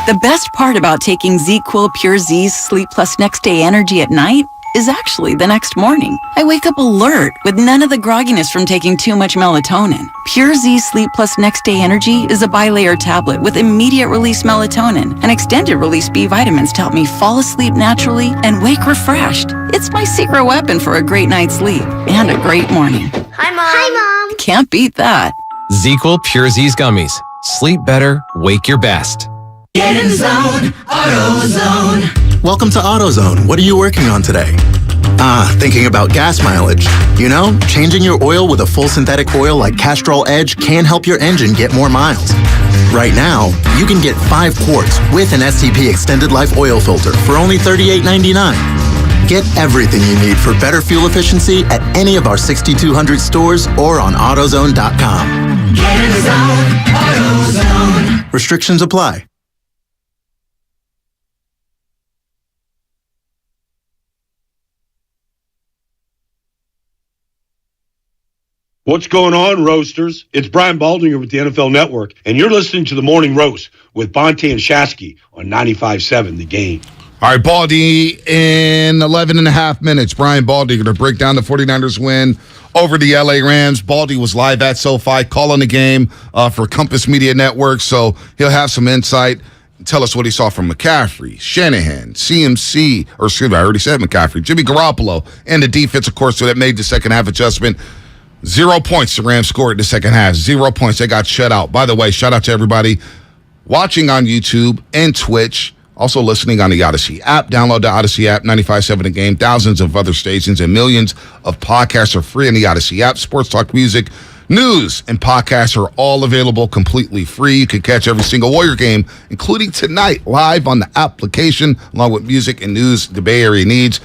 The best part about taking ZQuil Pure Z's Sleep Plus Next Day Energy at night is actually the next morning. I wake up alert with none of the grogginess from taking too much melatonin. Pure Z Sleep Plus Next Day Energy is a bilayer tablet with immediate release melatonin and extended release B vitamins to help me fall asleep naturally and wake refreshed. It's my secret weapon for a great night's sleep and a great morning. Hi, Mom. Hi, Mom. Can't beat that. ZQuil Pure Z's Gummies. Sleep better, wake your best. Get in the zone, AutoZone. Welcome to AutoZone. What are you working on today? Thinking about gas mileage. You know, changing your oil with a full synthetic oil like Castrol Edge can help your engine get more miles. Right now, you can get 5 quarts with an STP extended life oil filter for only $38.99. Get everything you need for better fuel efficiency at any of our 6,200 stores or on AutoZone.com. Get in the zone, AutoZone. Restrictions apply. What's going on, Roasters? It's Brian Baldinger with the NFL Network, and you're listening to The Morning Roast with Bonte and Shasky on 95.7 The Game. All right, Baldy, in 11 and a half minutes, Brian Baldy going to break down the 49ers win over the LA Rams. Baldy was live at SoFi calling the game for Compass Media Network, so he'll have some insight. Tell us what he saw from McCaffrey, Shanahan, CMC, or excuse me, I already said McCaffrey, Jimmy Garoppolo, and the defense, of course, so that made the second half adjustment. 0 points the Rams scored in the second half. 0 points. They got shut out. By the way, shout out to everybody watching on YouTube and Twitch, also listening on the Odyssey app. Download the Odyssey app, 95.7 The Game. Thousands of other stations and millions of podcasts are free in the Odyssey app. Sports talk, music, news, and podcasts are all available completely free. You can catch every single Warrior game, including tonight, live on the application, along with music and news the Bay Area needs.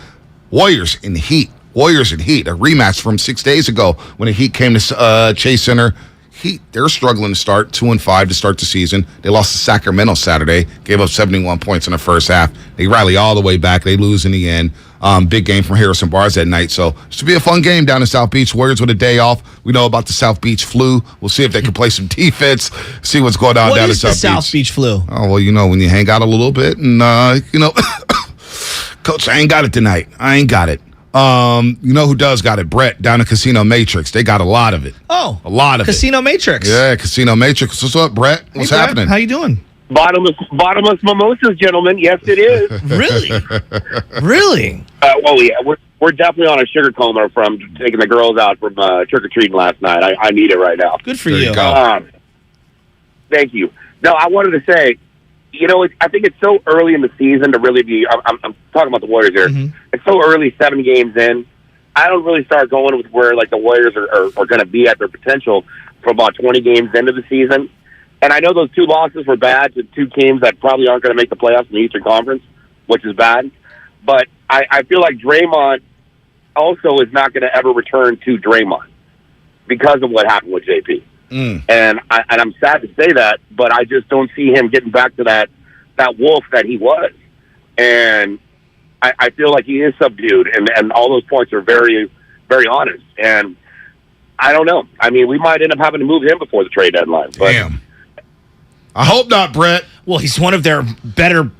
Warriors in the heat Warriors and Heat, a rematch from 6 days ago when the Heat came to Chase Center. Heat, they're struggling to start 2-5 to start the season. They lost to Sacramento Saturday, gave up 71 points in the first half. They rally all the way back. They lose in the end. Big game from Harrison Barnes that night. So it should be a fun game down in South Beach. Warriors with a day off. We know about the South Beach flu. We'll see if they can play some defense, see what's going on down in South Beach. What is the South Beach flu? Oh, well, when you hang out a little bit and, Coach, I ain't got it tonight. I ain't got it. You know who does got it? Brett down in Casino Matrix. They got a lot of it. Oh, a lot of Casino Matrix. Yeah, Casino Matrix. What's up, Brett? What's happening? How you doing? Bottomless mimosas, gentlemen. Yes, it is. Really? Really? Well, yeah, we're definitely on a sugar coma from taking the girls out from trick or treating last night. I need it right now. Good for you. Thank you. No, I wanted to say, I think it's so early in the season to really be. I'm talking about the Warriors here. Mm-hmm. It's so early, 7 games in. I don't really start going with where the Warriors are going to be at their potential for about 20 games into the season. And I know those 2 losses were bad to 2 teams that probably aren't going to make the playoffs in the Eastern Conference, which is bad. But I feel like Draymond also is not going to ever return to Draymond because of what happened with JP. And I'm sad to say that, but I just don't see him getting back to that wolf that he was. And I feel like he is subdued, and all those points are very, very honest. And I don't know. I mean, we might end up having to move him before the trade deadline. But damn. I hope not, Brett. Well, he's one of their better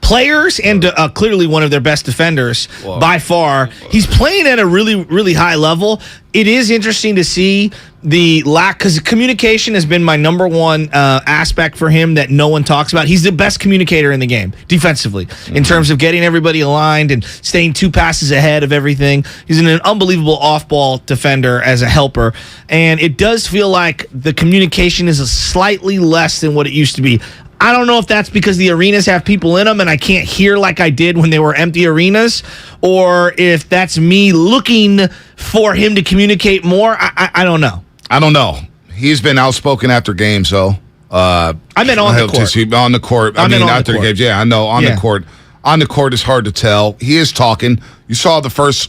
players and clearly one of their best defenders by far. He's playing at a really, really high level. It is interesting to see the lack, because communication has been my number one aspect for him that no one talks about. He's the best communicator in the game defensively in terms of getting everybody aligned and staying 2 passes ahead of everything. He's an unbelievable off-ball defender as a helper, and it does feel like the communication is slightly less than what it used to be. I don't know if that's because the arenas have people in them and I can't hear like I did when they were empty arenas, or if that's me looking for him to communicate more. I don't know. I don't know. He's been outspoken after games, though. I meant on the court. On the court. I mean, after games. Yeah, I know. On the court. On the court is hard to tell. He is talking. You saw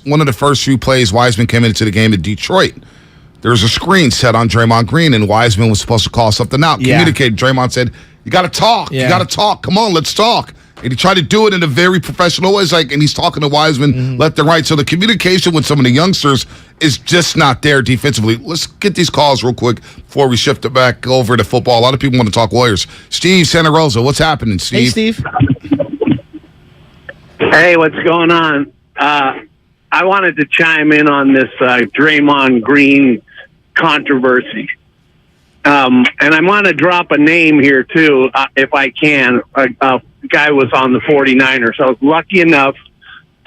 one of the first few plays Wiseman came into the game in Detroit. There was a screen set on Draymond Green, and Wiseman was supposed to call something out. Communicated. Draymond said, you got to talk. Yeah. You got to talk. Come on, let's talk. And he tried to do it in a very professional way. And he's talking to Wiseman left and right. So the communication with some of the youngsters is just not there defensively. Let's get these calls real quick before we shift it back over to football. A lot of people want to talk Warriors. Steve, Santa Rosa, what's happening, Steve? Hey, Steve. Hey, what's going on? I wanted to chime in on this Draymond Green controversy. And I want to drop a name here, too, if I can. A guy was on the 49ers. I was lucky enough,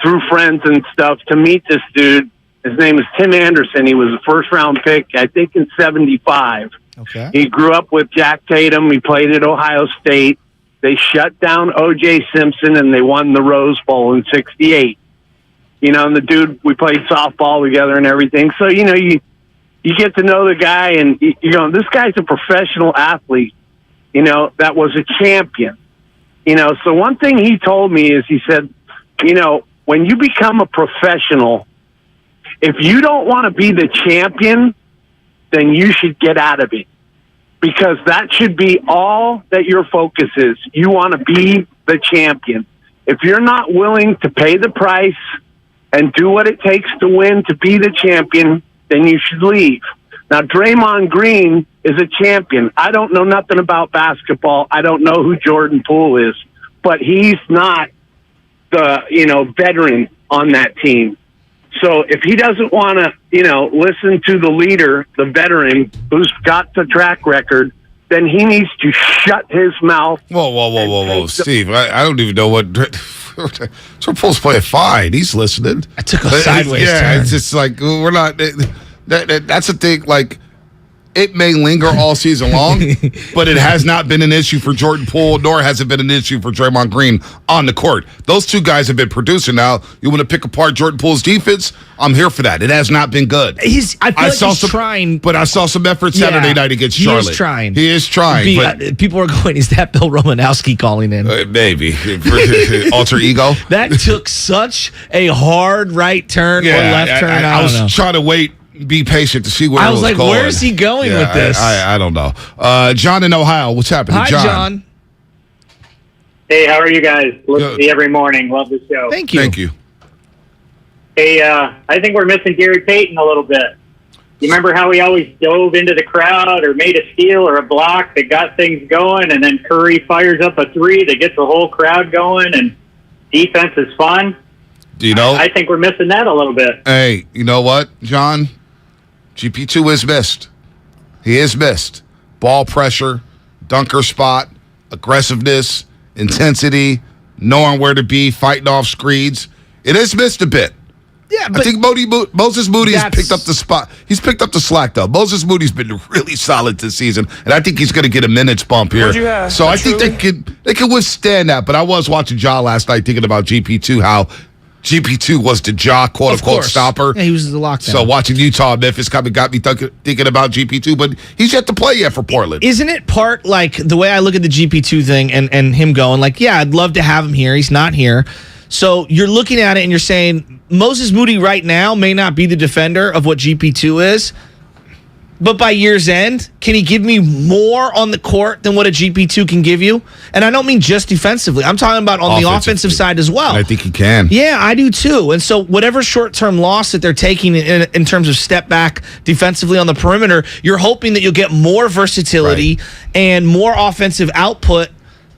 through friends and stuff, to meet this dude. His name is Tim Anderson. He was a first-round pick, I think, in 75. Okay. He grew up with Jack Tatum. He played at Ohio State. They shut down O.J. Simpson, and they won the Rose Bowl in 68. And the dude, we played softball together and everything. So, you get to know the guy, and this guy's a professional athlete, that was a champion. So one thing he told me is, he said, when you become a professional, if you don't want to be the champion, then you should get out of it, because that should be all that your focus is. You want to be the champion. If you're not willing to pay the price and do what it takes to win to be the champion, then you should leave. Now, Draymond Green is a champion. I don't know nothing about basketball. I don't know who Jordan Poole is, but he's not the, veteran on that team. So if he doesn't want to, listen to the leader, the veteran who's got the track record, then he needs to shut his mouth. Whoa, Steve. I don't even know what. Jordan Poole's playing fine. He's listening. I took a sideways turn. It's just like we're not. That's the thing. Like, it may linger all season long, but it has not been an issue for Jordan Poole, nor has it been an issue for Draymond Green on the court. Those two guys have been producing. Now, you want to pick apart Jordan Poole's defense? I'm here for that. It has not been good. I feel like he's trying. But I saw some effort Saturday night against Charlotte. He is trying. He is trying. People are going, is that Bill Romanowski calling in? Maybe. Alter ego? That took such a hard right turn or left turn. I don't know. I was trying to wait. Be patient to see where I it was like, going. where is he going with this? I don't know. John in Ohio, what's happening? Hi, John. Hey, how are you guys? Listen to you every morning. Love the show. Thank you. Thank you. Hey, I think we're missing Gary Payton a little bit. You remember how he always dove into the crowd or made a steal or a block that got things going, and then Curry fires up a three that gets the whole crowd going, and defense is fun? Do you know? I think we're missing that a little bit. Hey, you know what, John? GP2 is missed. He is missed. Ball pressure, dunker spot, aggressiveness, intensity, knowing where to be, fighting off screens. It is missed a bit. Yeah, but I think Moses Moody has picked up the spot. He's picked up the slack, though. Moses Moody's been really solid this season, and I think he's going to get a minutes bump here. So I think they can withstand that. But I was watching Ja last night thinking about GP2, how GP2 was the Ja, quote-unquote, stopper. Yeah, he was the lockdown. So watching Utah, Memphis kind of got me thinking about GP2, but he's yet to play yet for Portland. Isn't it part, like, the way I look at the GP2 thing and him going, like, yeah, I'd love to have him here. He's not here. So you're looking at it and you're saying Moses Moody right now may not be the defender of what GP2 is, but by year's end, can he give me more on the court than what a GP2 can give you? And I don't mean just defensively. I'm talking about on the offensive side as well. And I think he can. Yeah, I do too. And so whatever short-term loss that they're taking in terms of step back defensively on the perimeter, you're hoping that you'll get more versatility and more offensive output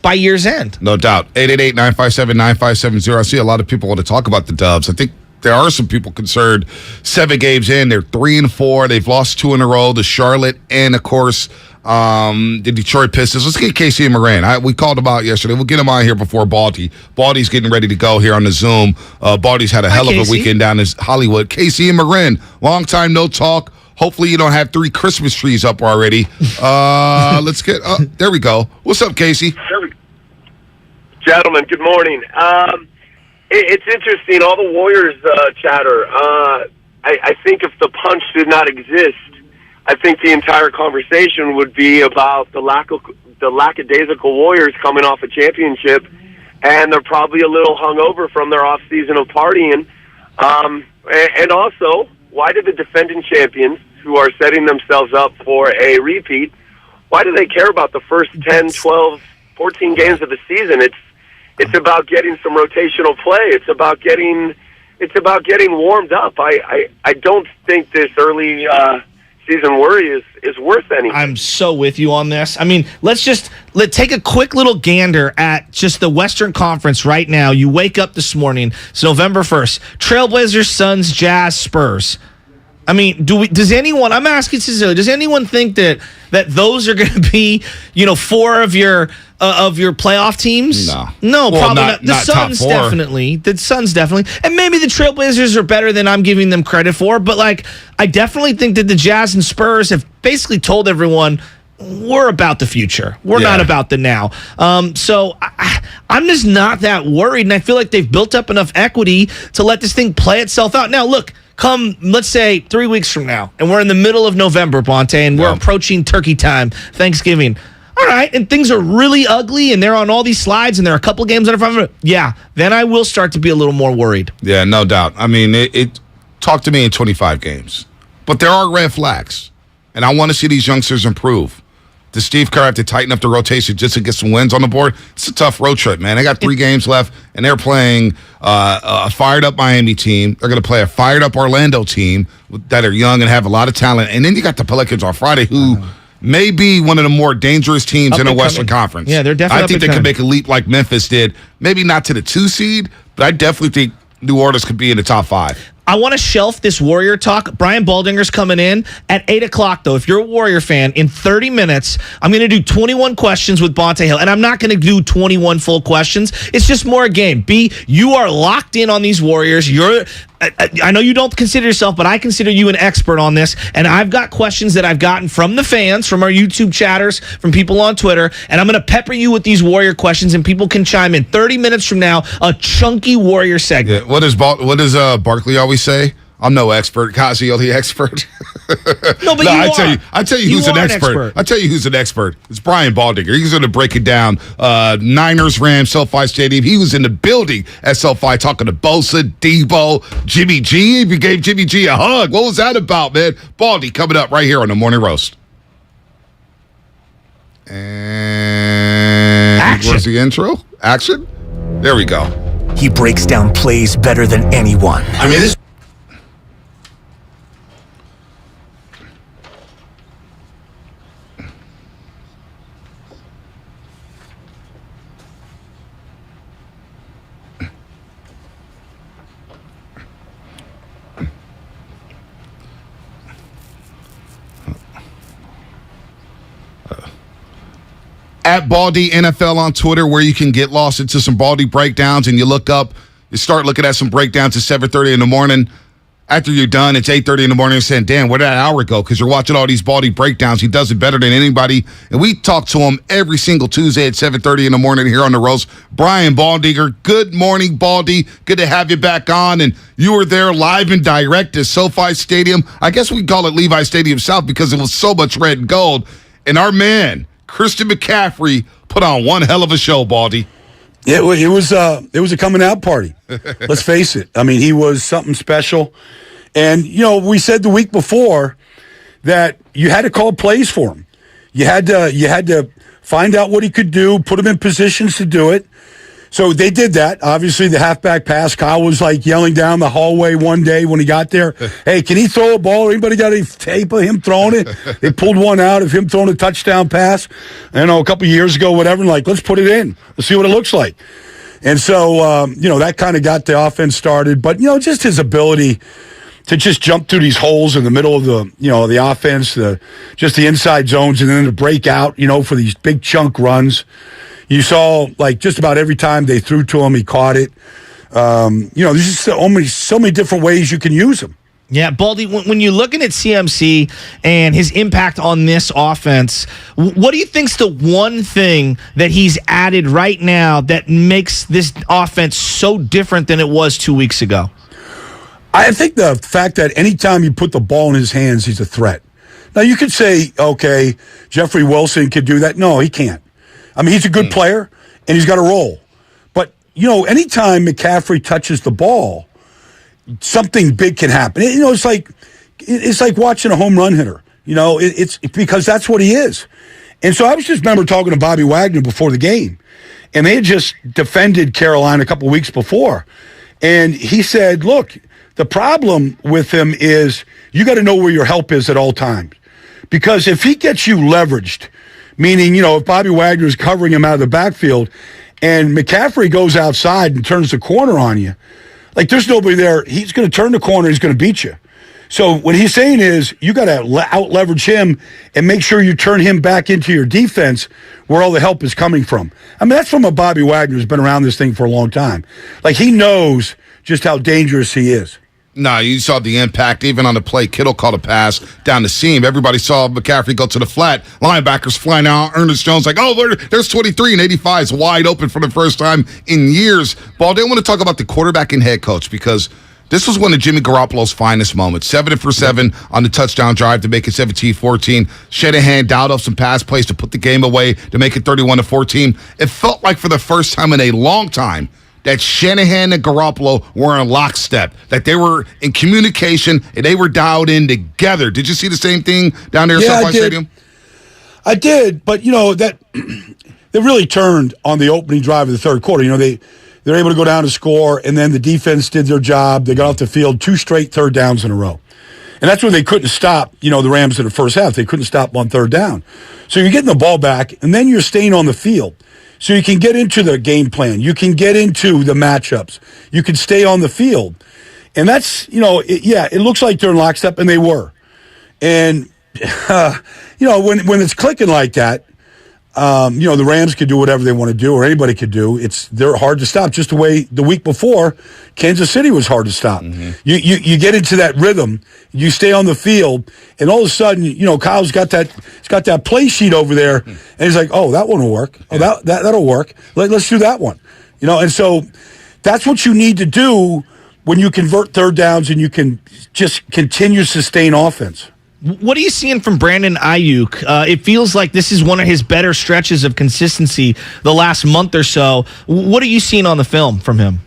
by year's end. No doubt. 888-957-9570. I see a lot of people want to talk about the Dubs. I think there are some people concerned. 7 games in, they're 3-4. They've lost 2 in a row. The Charlotte and, of course, the Detroit Pistons. Let's get Casey and Moran. We called him out yesterday. We'll get him on here before Baldy. Baldy's getting ready to go here on the Zoom. Baldy's had a hell of a weekend down in Hollywood. Casey and Moran, long time no talk. Hopefully you don't have 3 Christmas trees up already. Let's get there we go. What's up, Casey? Gentlemen, good morning. It's interesting, all the Warriors chatter. I think if the punch did not exist, I think the entire conversation would be about the lackadaisical Warriors coming off a championship, and they're probably a little hungover from their off-season of partying. And also, why do the defending champions, who are setting themselves up for a repeat, why do they care about the first 10, 12, 14 games of the season? It's about getting some rotational play. It's about getting warmed up. I don't think this early season worry is worth anything. I'm so with you on this. I mean, let's take a quick little gander at just the Western Conference right now. You wake up this morning, it's November 1st. Trailblazers, Suns, Jazz, Spurs. I mean, does anyone, I'm asking sincerely, does anyone think that those are going to be, 4 of your playoff teams? No, Well, probably not. The not top Suns 4. definitely. The Suns definitely. And maybe the Trailblazers are better than I'm giving them credit for, but I definitely think that the Jazz and Spurs have basically told everyone we're about the future. We're not about the now. So I'm just not that worried, and I feel like they've built up enough equity to let this thing play itself out. Now, look, come, let's say, 3 weeks from now, and we're in the middle of November, Bonte, and we're approaching turkey time, Thanksgiving. All right, and things are really ugly, and they're on all these slides, and there are a couple games that are from it. Yeah, then I will start to be a little more worried. Yeah, no doubt. I mean, it talk to me in 25 games. But there are red flags, and I want to see these youngsters improve. Does Steve Kerr have to tighten up the rotation just to get some wins on the board? It's a tough road trip, man. They got 3 games left, and they're playing a fired-up Miami team. They're going to play a fired-up Orlando team that are young and have a lot of talent. And then you got the Pelicans on Friday, who may be one of the more dangerous teams in the Western Conference. Yeah, they're definitely I think they could make a leap like Memphis did. Maybe not to the 2 seed, but I definitely think New Orleans could be in the top 5. I want to shelf this Warrior talk. Brian Baldinger's coming in at 8 o'clock, though. If you're a Warrior fan, in 30 minutes, I'm going to do 21 questions with Bonte Hill, and I'm not going to do 21 full questions. It's just more a game. You are locked in on these Warriors. I know you don't consider yourself, but I consider you an expert on this, and I've got questions that I've gotten from the fans, from our YouTube chatters, from people on Twitter, and I'm going to pepper you with these Warrior questions, and people can chime in. 30 minutes from now, a chunky Warrior segment. Yeah, what does Barkley always say? I'm no expert. Kazio, the expert. No, but I tell you who's an expert. I tell you who's an expert. It's Brian Baldinger. He's going to break it down. Niners, Rams, SoFi Stadium. He was in the building at SoFi talking to Bosa, Debo, Jimmy G. He gave Jimmy G a hug. What was that about, man? Baldy coming up right here on the Morning Roast. And Action. Where's the intro? Action? There we go. He breaks down plays better than anyone. I mean, this. At Baldy NFL on Twitter, where you can get lost into some Baldy breakdowns, and you start looking at some breakdowns at 7:30 in the morning. After you're done, it's 8:30 in the morning, and saying, "Damn, where did that hour go?" Because you're watching all these Baldy breakdowns. He does it better than anybody, and we talk to him every single Tuesday at 7:30 in the morning here on the Roast. Brian Baldinger, good morning, Baldy. Good to have you back on, and you were there live and direct at SoFi Stadium. I guess we call it Levi Stadium South because it was so much red and gold, and our man Christian McCaffrey put on one hell of a show, Baldy. It was a coming out party. Let's face it. I mean, he was something special. And, we said the week before that you had to call plays for him. You had to find out what he could do, put him in positions to do it. So they did that. Obviously, the halfback pass, Kyle was like yelling down the hallway one day when he got there, "Hey, can he throw a ball? Anybody got any tape of him throwing it?" They pulled one out of him throwing a touchdown pass, a couple of years ago, whatever, and let's put it in. Let's see what it looks like. And so, that kind of got the offense started. But, just his ability to just jump through these holes in the middle of the offense, just the inside zones, and then to break out, for these big chunk runs. You saw, just about every time they threw to him, he caught it. There's just so many different ways you can use him. Yeah, Baldy, when you're looking at CMC and his impact on this offense, what do you think's the one thing that he's added right now that makes this offense so different than it was 2 weeks ago? I think the fact that anytime you put the ball in his hands, he's a threat. Now, you could say, okay, Jeffrey Wilson could do that. No, he can't. I mean, he's a good player, and he's got a role. But, anytime McCaffrey touches the ball, something big can happen. It's like watching a home run hitter. It's because that's what he is. And so I was just remember talking to Bobby Wagner before the game, and they had just defended Carolina a couple of weeks before. And he said, look, the problem with him is you got to know where your help is at all times. Because if he gets you leveraged, meaning, if Bobby Wagner is covering him out of the backfield and McCaffrey goes outside and turns the corner on you, there's nobody there. He's going to turn the corner. He's going to beat you. So what he's saying is you got to out-leverage him and make sure you turn him back into your defense where all the help is coming from. I mean, that's from a Bobby Wagner who's been around this thing for a long time. He knows just how dangerous he is. No, you saw the impact even on the play. Kittle caught a pass down the seam. Everybody saw McCaffrey go to the flat. Linebackers flying out. Ernest Jones there's 23 and 85 is wide open for the first time in years. Baldy, I want to talk about the quarterback and head coach because this was one of Jimmy Garoppolo's finest moments. 7 for 7 on the touchdown drive to make it 17-14. Shanahan dialed up some pass plays to put the game away to make it 31-14. It felt like for the first time in a long time that Shanahan and Garoppolo were in lockstep, that they were in communication and they were dialed in together. Did you see the same thing down there at SoFi Stadium? I did, but that they really turned on the opening drive of the third quarter. They're able to go down to score, and then the defense did their job. They got off the field 2 straight third downs in a row. And that's when they couldn't stop, the Rams in the first half. They couldn't stop on third down. So you're getting the ball back, and then you're staying on the field. So you can get into the game plan. You can get into the matchups. You can stay on the field. And that's, it looks like they're in lockstep, and they were. And, when it's clicking like that, The Rams could do whatever they want to do, or anybody could do. They're hard to stop, just the way the week before Kansas City was hard to stop. Mm-hmm. You get into that rhythm, you stay on the field, and all of a sudden, Kyle's got that play sheet over there, and he's like, "Oh, that one will work. Oh, that'll work. Let's do that one." And so that's what you need to do when you convert third downs and you can just continue to sustain offense. What are you seeing from Brandon Ayuk? It feels like this is one of his better stretches of consistency the last month or so. What are you seeing on the film from him?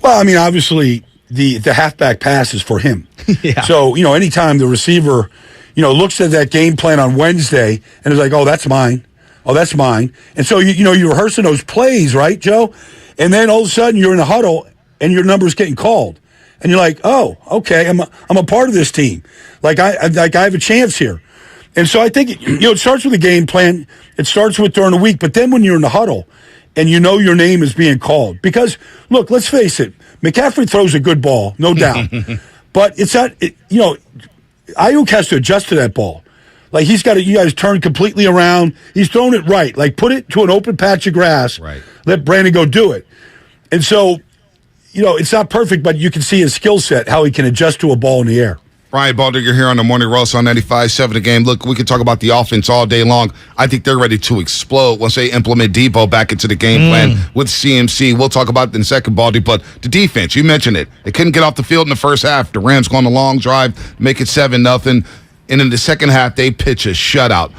Well, I mean, obviously, the halfback pass is for him. Yeah. So, anytime the receiver, looks at that game plan on Wednesday and is like, oh, that's mine. Oh, that's mine. And so, you're rehearsing those plays, right, Joe? And then all of a sudden you're in a huddle and your number's getting called. And you're like, oh, okay, I'm a part of this team. Like I have a chance here. And so I think it starts with a game plan. It starts with during the week, but then when you're in the huddle and your name is being called, because look, let's face it, McCaffrey throws a good ball, no doubt, but it's not. Ayuk has to adjust to that ball. Like you guys turn completely around. He's throwing it right. Like put it to an open patch of grass. Right. Let Brandon go do it. And so. It's not perfect, but you can see his skill set, how he can adjust to a ball in the air. Brian Baldinger here on the Morning Roast on 95.7 The Game. Look, we can talk about the offense all day long. I think they're ready to explode once they implement Debo back into the game plan with CMC. We'll talk about it in a second, Baldy. But the defense, you mentioned it. They couldn't get off the field in the first half. The Rams go on a long drive, make it 7-0. And in the second half, they pitch a shutout.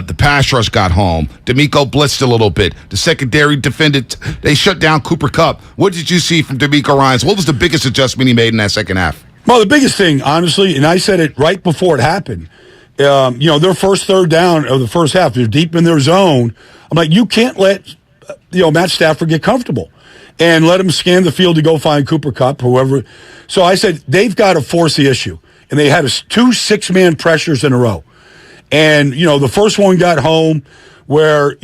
The pass rush got home. D'Amico blitzed a little bit. The secondary defended. They shut down Cooper Kupp. What did you see from D'Amico Ryans? What was the biggest adjustment he made in that second half? Well, the biggest thing, honestly, and I said it right before it happened, their first third down of the first half, they're deep in their zone. I'm like, you can't let Matt Stafford get comfortable and let him scan the field to go find Cooper Kupp, whoever. So I said, they've got to force the issue. And they had 2 6-man pressures in a row. And, the first one got home where,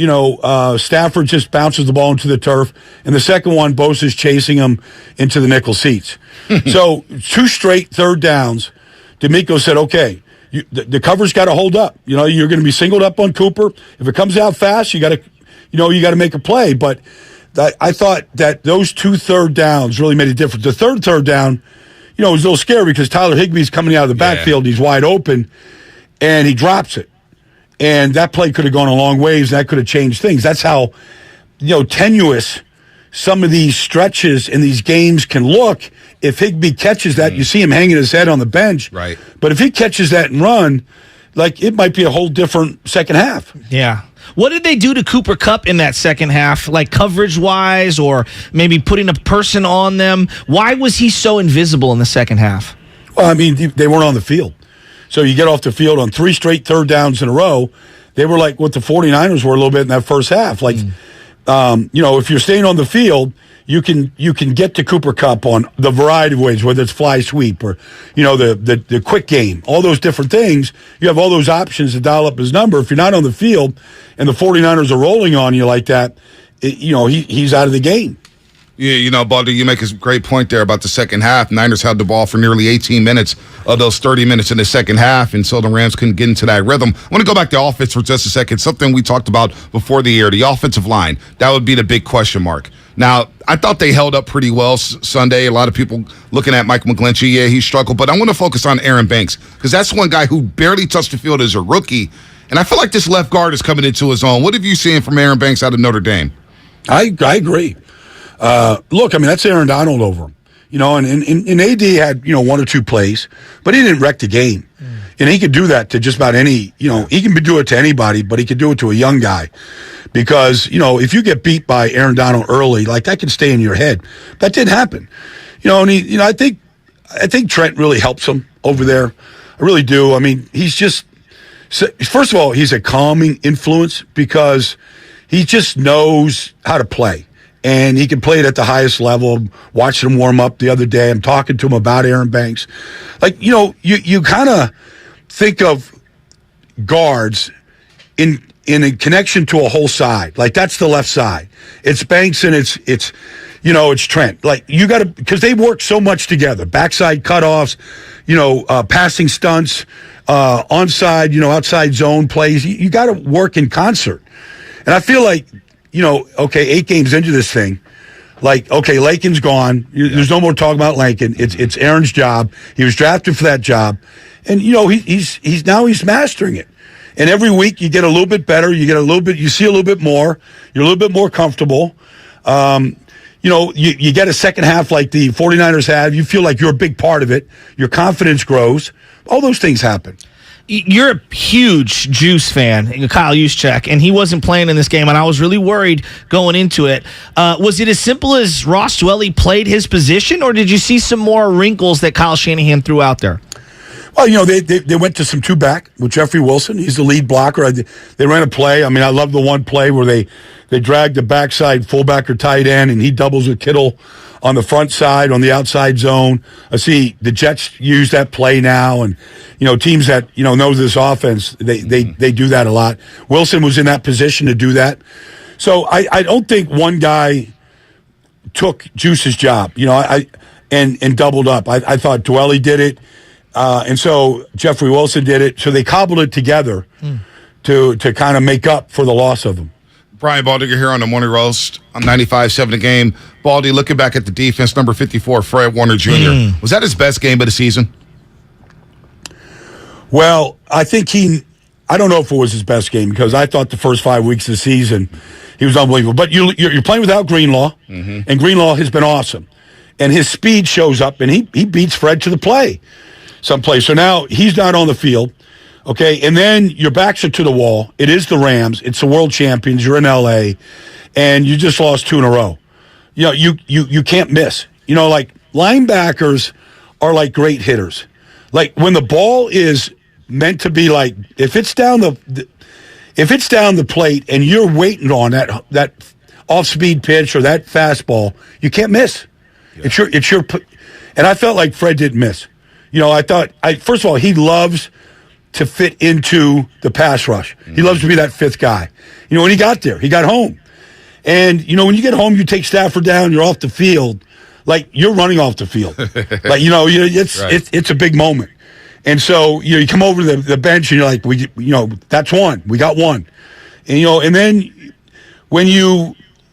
Stafford just bounces the ball into the turf. And the second one, Bosh is chasing him into the nickel seats. So 2 straight third downs. D'Amico said, okay, the cover's got to hold up. You're going to be singled up on Cooper. If it comes out fast, you got to make a play. But I thought that those 2 third downs really made a difference. The third down, it was a little scary because Tyler Higbee's coming out of the backfield. He's wide open, and he drops it. And that play could have gone a long ways. That could have changed things. That's how, tenuous some of these stretches in these games can look. If Higbee catches that, you see him hanging his head on the bench. Right. But if he catches that and run, it might be a whole different second half. Yeah. What did they do to Cooper Kupp in that second half, like coverage-wise or maybe putting a person on them? Why was he so invisible in the second half? Well, I mean, they weren't on the field. So you get off the field on 3 straight third downs in a row. They were like what the 49ers were a little bit in that first half. Like, if you're staying on the field, you can get to Cooper Kupp on the variety of ways, whether it's fly sweep or, the quick game, all those different things. You have all those options to dial up his number. If you're not on the field and the 49ers are rolling on you like that, he's out of the game. Yeah, Baldy, you make a great point there about the second half. Niners held the ball for nearly 18 minutes of those 30 minutes in the second half, and so the Rams couldn't get into that rhythm. I want to go back to offense for just a second. Something we talked about before the year, the offensive line. That would be the big question mark. Now, I thought they held up pretty well Sunday. A lot of people looking at Mike McGlinchey. Yeah, he struggled. But I want to focus on Aaron Banks because that's one guy who barely touched the field as a rookie. And I feel like this left guard is coming into his own. What have you seen from Aaron Banks out of Notre Dame? I agree. Look, I mean, that's Aaron Donald over him. And AD had, 1 or 2 plays, but he didn't wreck the game. And he could do that to just about any, he can do it to anybody, but he could do it to a young guy. Because, if you get beat by Aaron Donald early, like that can stay in your head. That didn't happen. And I think Trent really helps him over there. I really do. I mean, he's just, first of all, he's a calming influence because he just knows how to play. And he can play it at the highest level. Watching him warm up the other day. I'm talking to him about Aaron Banks. Like, you kind of think of guards in a connection to a whole side. Like, that's the left side. It's Banks and it's Trent. Like, you got to, because they work so much together. Backside cutoffs, passing stunts, onside, outside zone plays. You got to work in concert. And I feel like, okay, 8 games into this thing, like, okay, Lakin's gone. There's no more talk about Lakin. It's Aaron's job. He was drafted for that job. And, he's mastering it. And every week you get a little bit better. You see a little bit more. You're a little bit more comfortable. You get a second half like the 49ers have. You feel like you're a big part of it. Your confidence grows. All those things happen. You're a huge Juice fan, Kyle Juszczyk, and he wasn't playing in this game, and I was really worried going into it. Was it as simple as Ross Dwelley played his position, or did you see some more wrinkles that Kyle Shanahan threw out there? Well, they went to some two-back with Jeffrey Wilson. He's the lead blocker. They ran a play. I mean, I love the one play where they dragged the backside fullback or tight end, and he doubles with Kittle on the front side, on the outside zone. I see the Jets use that play now, and, teams that, know this offense, they do that a lot. Wilson was in that position to do that. So I don't think one guy took Juice's job, and doubled up. I thought Dwelley did it. And so Jeffrey Wilson did it. So they cobbled it together to kind of make up for the loss of him. Brian Baldinger here on the Morning Roast on 95.7 The Game. Baldy, looking back at the defense, number 54, Fred Warner Jr. Was that his best game of the season? Well, I think I don't know if it was his best game because I thought the first 5 weeks of the season he was unbelievable. But you're playing without Greenlaw, and Greenlaw has been awesome. And his speed shows up, and he beats Fred to the play. Someplace. So now he's not on the field, okay? And then your backs are to the wall. It is the Rams. It's the world champions. You're in L.A., and you just lost 2 in a row. You can't miss. Like linebackers are like great hitters. Like when the ball is meant to be like, if it's down the plate and you're waiting on that off-speed pitch or that fastball, you can't miss. Yeah. It's your. And I felt like Fred didn't miss. I thought, first of all, he loves to fit into the pass rush. He loves to be that fifth guy. When he got there, he got home. And, when you get home, you take Stafford down, you're off the field. Like, you're running off the field. Like, it's a big moment. And so, you come over to the bench and you're like, that's one. We got one. And, and then when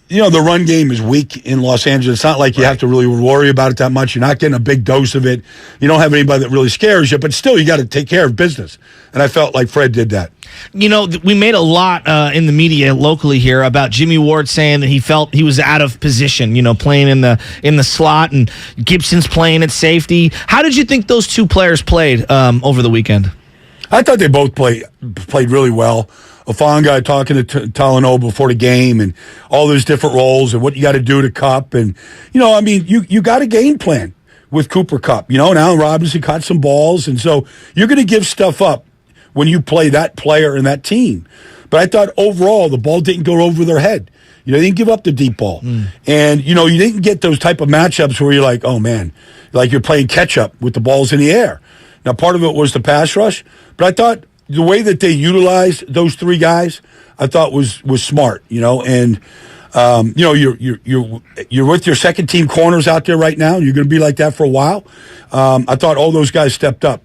the run game is weak in Los Angeles. It's not like you have to really worry about it that much. You're not getting a big dose of it. You don't have anybody that really scares you, but still you got to take care of business. And I felt like Fred did that. We made a lot in the media locally here about Jimmy Ward saying that he felt he was out of position, playing in the slot, and Gibson's playing at safety. How did you think those two players played over the weekend? I thought they both played really well. Ofonga talking to Talanoa before the game and all those different roles and what you got to do to Cup. And, you got a game plan with Cooper Kupp. Now Robinson caught some balls. And so you're going to give stuff up when you play that player and that team. But I thought overall the ball didn't go over their head. They didn't give up the deep ball. And, you didn't get those type of matchups where you're like, oh, man, like you're playing catch-up with the balls in the air. Now, part of it was the pass rush. But I thought the way that they utilized those three guys, I thought was smart, and you're with your second team corners out there right now. You're going to be like that for a while. I thought all those guys stepped up,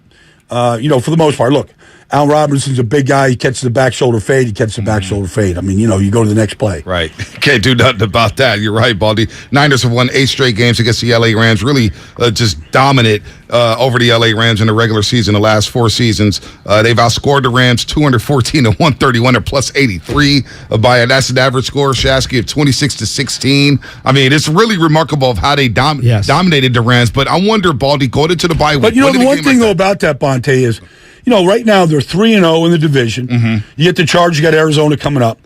for the most part. Look, Allen Robinson's a big guy. He catches the back shoulder fade. He catches the back shoulder fade. You go to the next play. Right. Can't do nothing about that. You're right, Baldy. Niners have won 8 straight games against the L.A. Rams. Really just dominant over the L.A. Rams in the regular season the last 4 seasons. They've outscored the Rams 214-131 or plus 83 that's an average score, Shasky, of 26-16. It's really remarkable of how they dominated the Rams. But I wonder, Baldy, going into the bye week. But the one thing, though, about that, Bonte, is right now they're 3-0 in the division. You get the Chargers, you got Arizona coming up.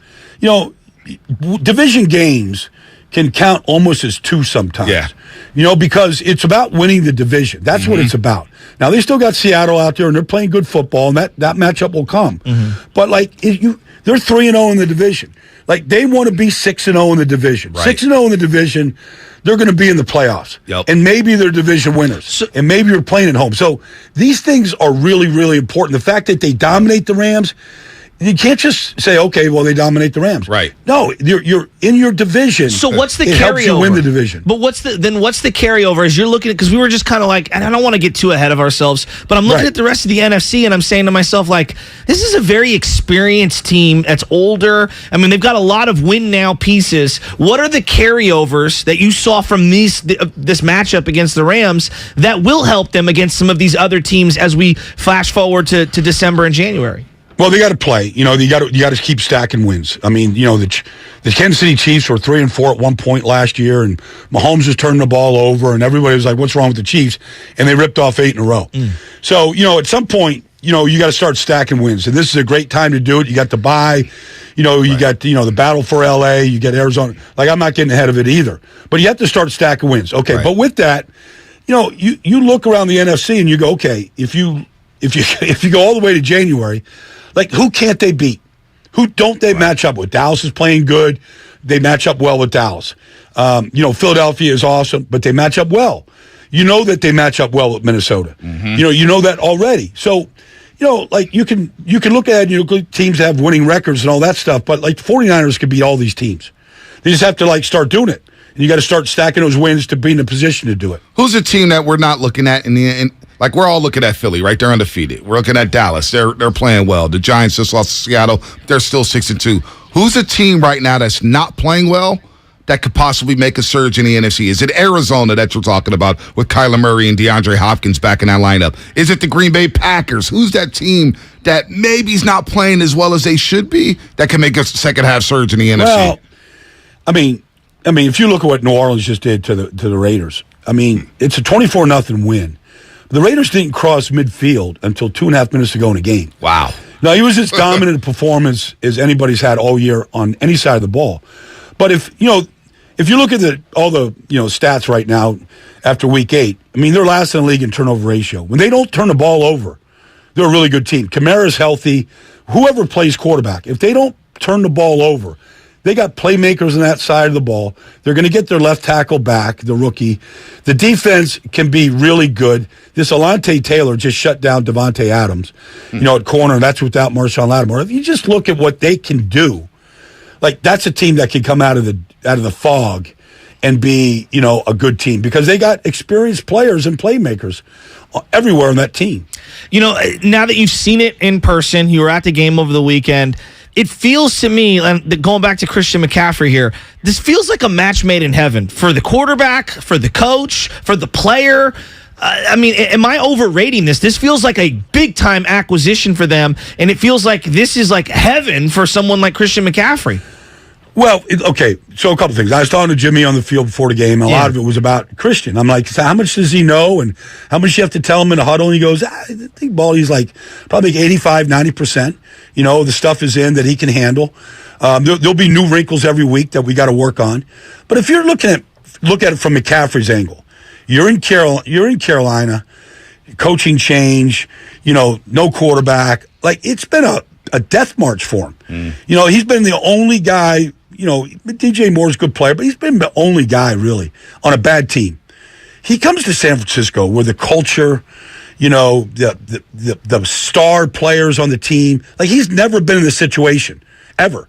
Division games can count almost as 2 sometimes. Yeah. Because it's about winning the division. That's what it's about. Now, they still got Seattle out there, and they're playing good football, and that matchup will come. But, they're 3-0 in the division. They want to be 6-0 in the division. Right. 6-0 in the division, they're going to be in the playoffs. Yep. And maybe they're division winners. And maybe you're playing at home. So these things are really, really important. The fact that they dominate the Rams You can't just say, okay, well, they dominate the Rams. Right. No, you're in your division. So what's the it carryover? Helps you win the division. But what's the carryover as you're looking at, because we were just kind of like, and I don't want to get too ahead of ourselves, but I'm looking at the rest of the NFC and I'm saying to myself, like, this is a very experienced team that's older. I mean, they've got a lot of win now pieces. What are the carryovers that you saw from this matchup against the Rams that will help them against some of these other teams as we flash forward to December and January? Well, they got to play. You got to keep stacking wins. I mean, the Kansas City Chiefs were 3-4 at one point last year, and Mahomes was turning the ball over, and everybody was like, "What's wrong with the Chiefs?" And they ripped off 8 in a row. So, at some point, you got to start stacking wins, and this is a great time to do it. You got the bye. You got the battle for LA. You get Arizona. Like, I'm not getting ahead of it either, but you have to start stacking wins. Okay, but with that, you look around the NFC and you go, okay, if you go all the way to January. Like, who can't they beat? Who don't they match up with? Dallas is playing good. They match up well with Dallas. Philadelphia is awesome, but they match up well. You know that they match up well with Minnesota. You know that already. So, like you can look at teams that have winning records and all that stuff, but like the 49ers could beat all these teams. They just have to start doing it. And you got to start stacking those wins to be in a position to do it. Who's a team that we're not looking at like, we're all looking at Philly, right? They're undefeated. We're looking at Dallas. They're playing well. The Giants just lost to Seattle. They're still 6-2. Who's a team right now that's not playing well that could possibly make a surge in the NFC? Is it Arizona that you're talking about with Kyler Murray and DeAndre Hopkins back in that lineup? Is it the Green Bay Packers? Who's that team that maybe is not playing as well as they should be that can make a second-half surge in the NFC? Well, I mean, if you look at what New Orleans just did to the Raiders, I mean, it's a 24-0 win. The Raiders didn't cross midfield until 2.5 minutes to go in the game. Wow. Now, he was as dominant a performance as anybody's had all year on any side of the ball. But if you look at all the stats right now after Week 8, I mean, they're last in the league in turnover ratio. When they don't turn the ball over, they're a really good team. Kamara's healthy. Whoever plays quarterback, if they don't turn the ball over, they got playmakers on that side of the ball. They're going to get their left tackle back, the rookie. The defense can be really good. This Alontae Taylor just shut down Devontae Adams, at corner. That's without Marshawn Lattimore. If you just look at what they can do, like, that's a team that can come out of the fog and be, a good team because they got experienced players and playmakers everywhere on that team. Now that you've seen it in person, you were at the game over the weekend. It feels to me, and going back to Christian McCaffrey here, this feels like a match made in heaven for the quarterback, for the coach, for the player. I mean, am I overrating this? This feels like a big-time acquisition for them, and it feels like this is like heaven for someone like Christian McCaffrey. Well, okay, so a couple things. I was talking to Jimmy on the field before the game, and a lot of it was about Christian. I'm like, so how much does he know, and how much you have to tell him in a huddle? And he goes, I think Baldy's like probably 85, 90%. The stuff is in that he can handle. There'll be new wrinkles every week that we got to work on. But if you're look at it from McCaffrey's angle, you're in Carolina, coaching change, no quarterback. Like, it's been a death march for him. He's been the only guy. DJ Moore's a good player, but he's been the only guy really on a bad team. He comes to San Francisco where the culture, the star players on the team, like, he's never been in this situation ever.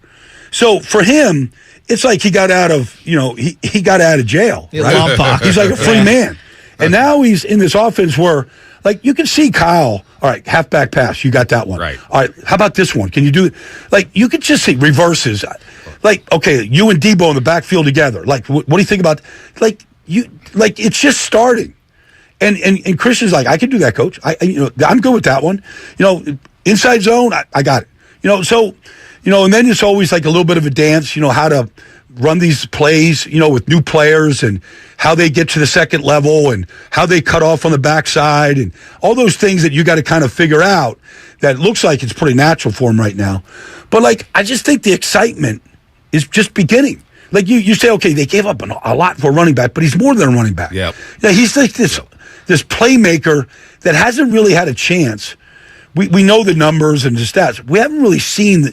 So for him, it's like he got out of he got out of jail. Right? He's like a free man, and now he's in this offense where, like, you can see Kyle. All right, halfback pass, you got that one. Right. All right, how about this one? Can you do it? Like, you could just see reverses. Like, okay, you and Debo in the backfield together. Like, what do you think about? Like, it's just starting. And Christian's like, I can do that, coach. I'm good with that one. Inside zone, I got it. So, and then it's always like a little bit of a dance. How to run these plays, with new players and how they get to the second level and how they cut off on the backside and all those things that you got to kind of figure out. That looks like it's pretty natural for him right now. But, like, I just think the excitement is just beginning. Like, you say, okay, they gave up a lot for a running back, but he's more than a running back. Yep. He's like this playmaker that hasn't really had a chance. We know the numbers and the stats. We haven't really seen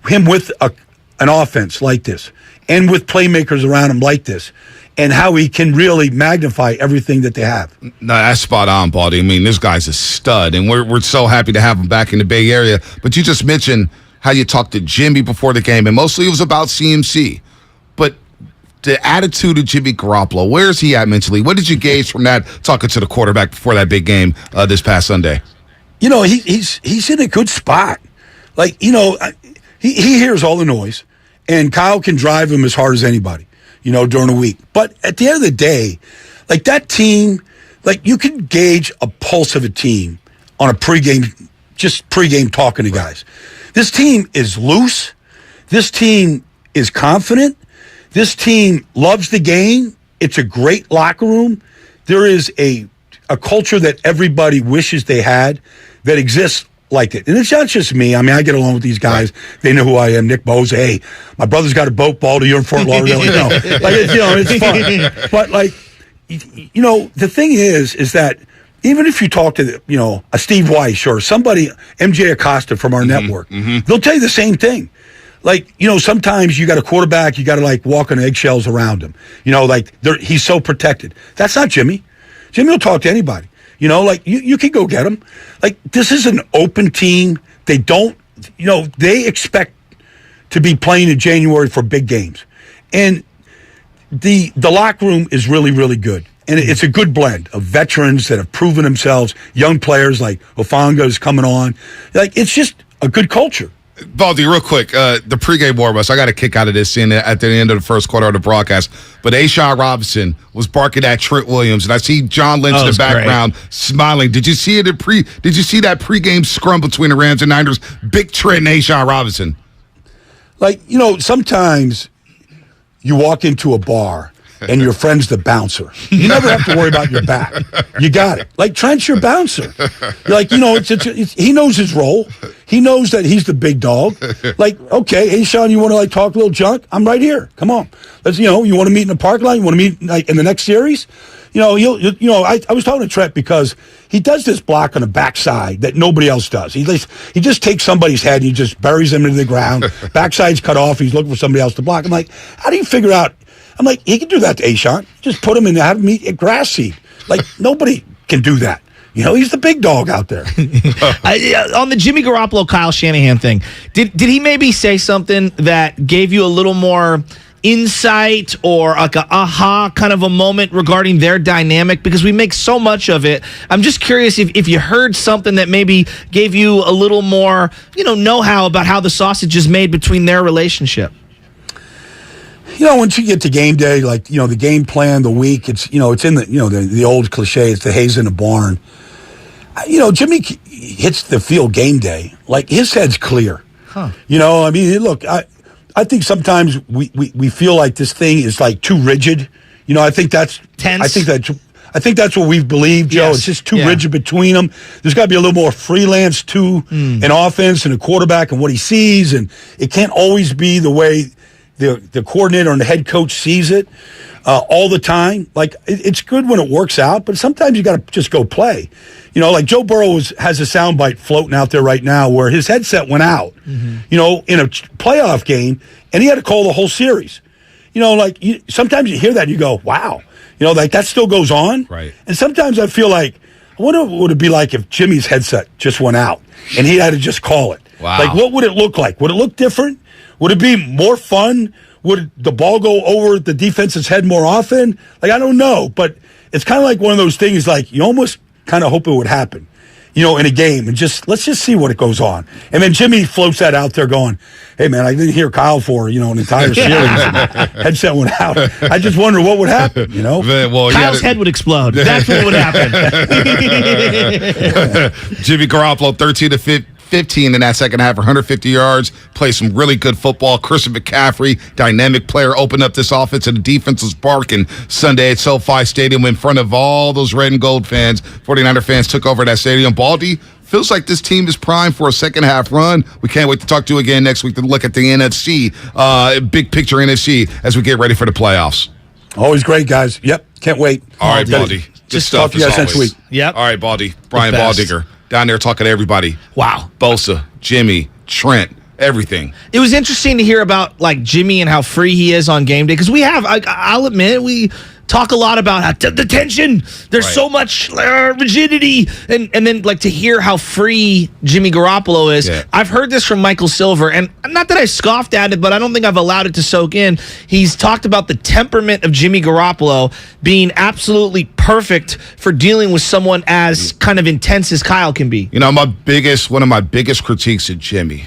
him with an offense like this and with playmakers around him like this. and how he can really magnify everything that they have. No, that's spot on, Baldy. I mean, this guy's a stud, and we're so happy to have him back in the Bay Area. But you just mentioned how you talked to Jimmy before the game, and mostly it was about CMC. But the attitude of Jimmy Garoppolo, where is he at mentally? What did you gauge from that, talking to the quarterback before that big game this past Sunday? You know, he's in a good spot. Like, you know, he hears all the noise, and Kyle can drive him as hard as anybody, you know, during the week. But at the end of the day, like that team, like you can gauge a pulse of a team on a pregame talking to guys. This team is loose. This team is confident. This team loves the game. It's a great locker room. There is a culture that everybody wishes they had that exists like it. And it's not just me. I mean, I get along with these guys. They know who I am. Nick Bosa. Hey, my brother's got a boat, Baldy. You're in Fort Lauderdale. You know, like, it's fun. But, like, you know, the thing is that even if you talk to, you know, a Steve Weiss or somebody, MJ Acosta from our network, they'll tell you the same thing. Like, you know, sometimes you got a quarterback, you got to, like, walk on eggshells around him. You know, like, he's so protected. That's not Jimmy. Jimmy will talk to anybody. You know, like, you can go get him. Like, this is an open team. They don't, you know, they expect to be playing in January for big games. And the locker room is really, really good. And it's a good blend of veterans that have proven themselves, young players like Ofanga is coming on. Like, it's just a good culture. Baldy, real quick, the pregame warm-ups, I got a kick out of this scene at the end of the first quarter of the broadcast. But A'Shawn Robinson was barking at Trent Williams, and I see John Lynch in the background smiling. Did you see it? Did you see that pregame scrum between the Rams and Niners? Big Trent and A'Shawn Robinson. Like, you know, sometimes you walk into a bar and your friend's the bouncer. You never have to worry about your back. You got it. Like, Trent's your bouncer. You're like, you know, he knows his role. He knows that he's the big dog. Like, okay, hey, Sean, you want to, like, talk a little junk? I'm right here. Come on. Let's, you know, you want to meet in the parking lot? You want to meet, like, in the next series? You know, I was talking to Trent because he does this block on the backside that nobody else does. He just takes somebody's head and he just buries them into the ground. Backside's cut off. He's looking for somebody else to block. I'm like, how do you figure out? I'm like, he can do that to A'Shawn. Just put him in there, have him eat a grass seed. Like, nobody can do that. You know, he's the big dog out there. On the Jimmy Garoppolo, Kyle Shanahan thing, did he maybe say something that gave you a little more insight or like a aha kind of a moment regarding their dynamic? Because we make so much of it. I'm just curious if you heard something that maybe gave you a little more, you know-how about how the sausage is made between their relationship. You know, once you get to game day, like, you know, the game plan, the week, it's, you know, it's in the, you know, the old cliche, it's the haze in the barn. You know, Jimmy hits the field game day, like, his head's clear. You know, I mean, look, I think sometimes we feel like this thing is, like, too rigid. You know, I think that's tense. I think that's what we've believed, Joe. Yes. It's just too rigid between them. There's got to be a little more freelance to an offense and a quarterback and what he sees, and it can't always be the way the coordinator and the head coach sees it all the time. Like, it's good when it works out, but sometimes you got to just go play. You know, like Joe Burrow has a soundbite floating out there right now where his headset went out, you know, in a playoff game, and he had to call the whole series. You know, like, sometimes you hear that and you go, wow. You know, like, that still goes on. Right. And sometimes I feel like, I wonder what would it be like if Jimmy's headset just went out and he had to just call it. Wow. Like, what would it look like? Would it look different? Would it be more fun? Would the ball go over the defense's head more often? Like, I don't know, but it's kind of like one of those things, like, you almost kind of hope it would happen, you know, in a game, and let's just see what it goes on. And then Jimmy floats that out there going, hey, man, I didn't hear Kyle for, you know, an entire series. Headset went out. I just wonder what would happen, you know? Well, Kyle's head would explode. That's what would happen. Jimmy Garoppolo, 13-15 in that second half, 150 yards, played some really good football. Christian McCaffrey, dynamic player, opened up this offense, and the defense was barking Sunday at SoFi Stadium in front of all those red and gold fans. 49er fans took over that stadium. Baldy, feels like this team is primed for a second half run. We can't wait to talk to you again next week to look at the NFC, big picture NFC, as we get ready for the playoffs. Always great, guys. Yep, can't wait. All right, Baldy. Good stuff. Talk to you guys next week. Yep. All right, Baldy. Brian Baldinger down there talking to everybody. Wow. Bosa, Jimmy, Trent, everything. It was interesting to hear about like Jimmy and how free he is on game day because I'll admit we talk a lot about how the tension. There's so much rigidity, and then like to hear how free Jimmy Garoppolo is. Yeah. I've heard this from Michael Silver, and not that I scoffed at it, but I don't think I've allowed it to soak in. He's talked about the temperament of Jimmy Garoppolo being absolutely perfect for dealing with someone as kind of intense as Kyle can be. You know, one of my biggest critiques of Jimmy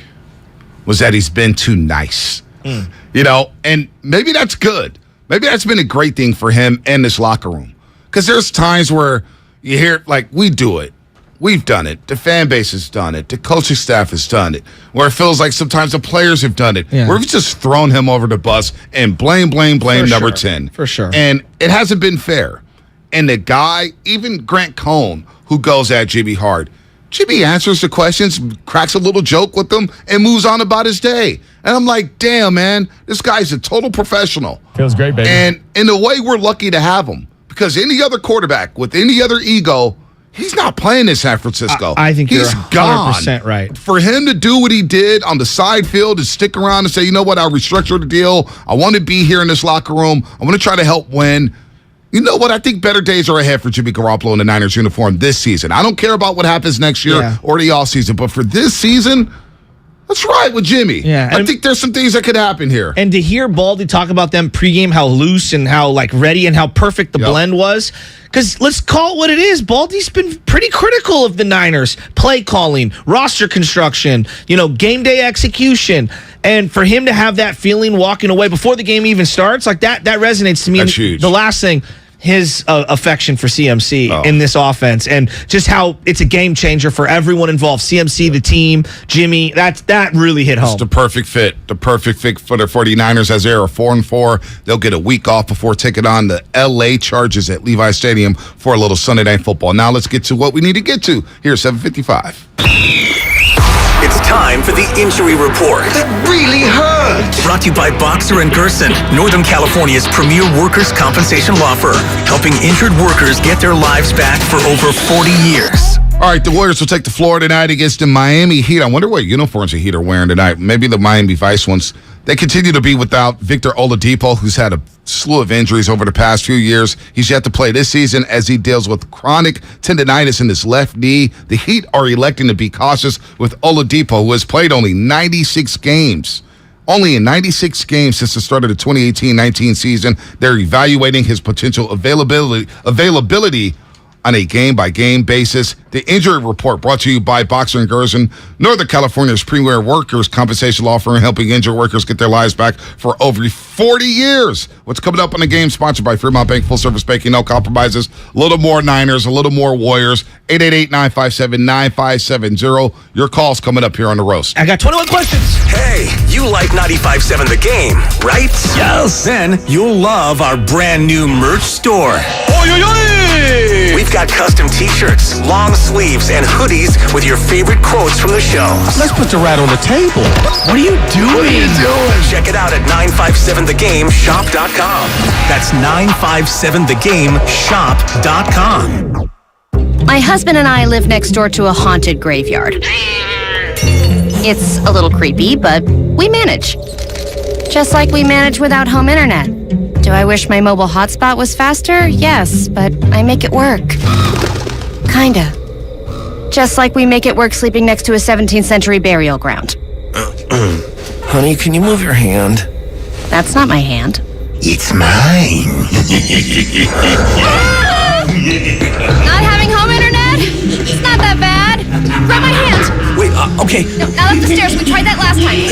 was that he's been too nice. You know, and maybe that's good. Maybe that's been a great thing for him and this locker room. Because there's times where you hear, like, we do it. We've done it. The fan base has done it. The coaching staff has done it. Where it feels like sometimes the players have done it. Yeah. Where we've just thrown him over the bus and blame number 10. For sure. And it hasn't been fair. And the guy, even Grant Cohn, who goes at Jimmy hard, Jimmy answers the questions, cracks a little joke with them, and moves on about his day. And I'm like, damn, man, this guy's a total professional. Feels great, baby. And in a way, we're lucky to have him. Because any other quarterback with any other ego, he's not playing in San Francisco. I think he's you're 100% gone. right. For him to do what he did on the side field and stick around and say, you know what, I'll restructure the deal. I want to be here in this locker room. I want to try to help win. You know what? I think better days are ahead for Jimmy Garoppolo in the Niners uniform this season. I don't care about what happens next year or the offseason, but for this season, let's ride with Jimmy. Yeah, I think there's some things that could happen here. And to hear Baldy talk about them pregame, how loose and how like ready and how perfect the blend was. Because let's call it what it is. Baldy's been pretty critical of the Niners. Play calling, roster construction, game day execution. And for him to have that feeling walking away before the game even starts, like that resonates to me. That's huge. The last thing, his affection for CMC in this offense and just how it's a game changer for everyone involved. CMC, the team, Jimmy, that really hit home. It's the perfect fit. The perfect fit for the 49ers as they're 4-4. They'll get a week off before taking on the LA Chargers at Levi Stadium for a little Sunday Night Football. Now let's get to what we need to get to here at 7:55. It's time for the injury report. That really hurt. Brought to you by Boxer & Gerson, Northern California's premier workers' compensation law firm, helping injured workers get their lives back for over 40 years. All right, the Warriors will take the floor tonight against the Miami Heat. I wonder what uniforms the Heat are wearing tonight. Maybe the Miami Vice ones. They continue to be without Victor Oladipo, who's had a slew of injuries over the past few years. He's yet to play this season as he deals with chronic tendonitis in his left knee. The Heat are electing to be cautious with Oladipo, who has played only 96 games. Only in 96 games since the start of the 2018-19 season. They're evaluating his potential availability on a game-by-game basis. The injury report brought to you by Boxer & Gerson, Northern California's premier workers' compensation law firm, helping injured workers get their lives back for over 40 years. What's coming up on the game? Sponsored by Fremont Bank, full-service banking, no compromises. A little more Niners, a little more Warriors. 888-957-9570. Your call's coming up here on The Roast. I got 21 questions. Hey, you like 95.7 The Game, right? Yes. Then you'll love our brand new merch store. We've got custom t-shirts, long sleeves, and hoodies with your favorite quotes from the show. Let's put the rat on the table. What are you doing? Check it out at 957thegameshop.com. That's 957thegameshop.com. My husband and I live next door to a haunted graveyard. It's a little creepy, but we manage. Just like we manage without home internet. Do I wish my mobile hotspot was faster? Yes, but I make it work. Kinda. Just like we make it work sleeping next to a 17th century burial ground. Honey, can you move your hand? That's not my hand. It's mine. Not having home internet? It's not that bad. Grab my hand. Wait, okay. No, now up the stairs. We tried that last time.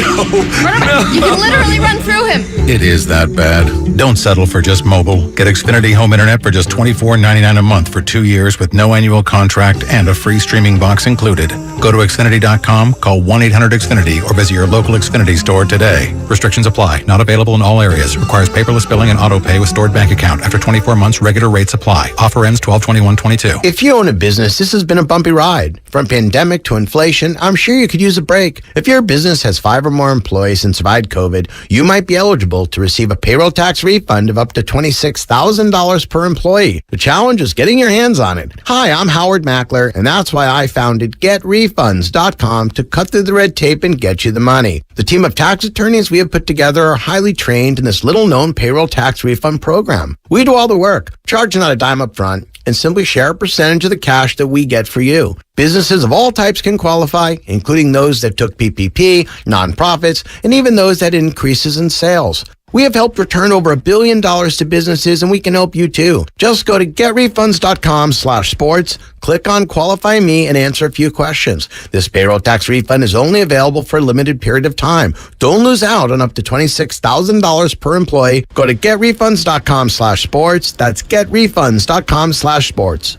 Run over. You can literally run through him. It is that bad. Don't settle for just mobile. Get Xfinity Home Internet for just $24.99 a month for 2 years with no annual contract and a free streaming box included. Go to Xfinity.com, call 1-800-XFINITY, or visit your local Xfinity store today. Restrictions apply. Not available in all areas. Requires paperless billing and auto pay with stored bank account. After 24 months, regular rates apply. Offer ends 12/21/22. If you own a business, this has been a bumpy ride. From pandemic to inflation, I'm sure you could use a break. If your business has 5 or more employee and survived COVID, you might be eligible to receive a payroll tax refund of up to $26,000 per employee. The challenge is getting your hands on it. Hi, I'm Howard Mackler, and that's why I founded GetRefunds.com to cut through the red tape and get you the money. The team of tax attorneys we have put together are highly trained in this little-known payroll tax refund program. We do all the work, charge not a dime up front, and simply share a percentage of the cash that we get for you. Businesses of all types can qualify, including those that took PPP, nonprofits, and even those that had increases in sales. We have helped return over $1 billion to businesses, and we can help you too. Just go to getrefunds.com/sports, click on Qualify Me, and answer a few questions. This payroll tax refund is only available for a limited period of time. Don't lose out on up to $26,000 per employee. Go to getrefunds.com/sports. That's getrefunds.com/sports.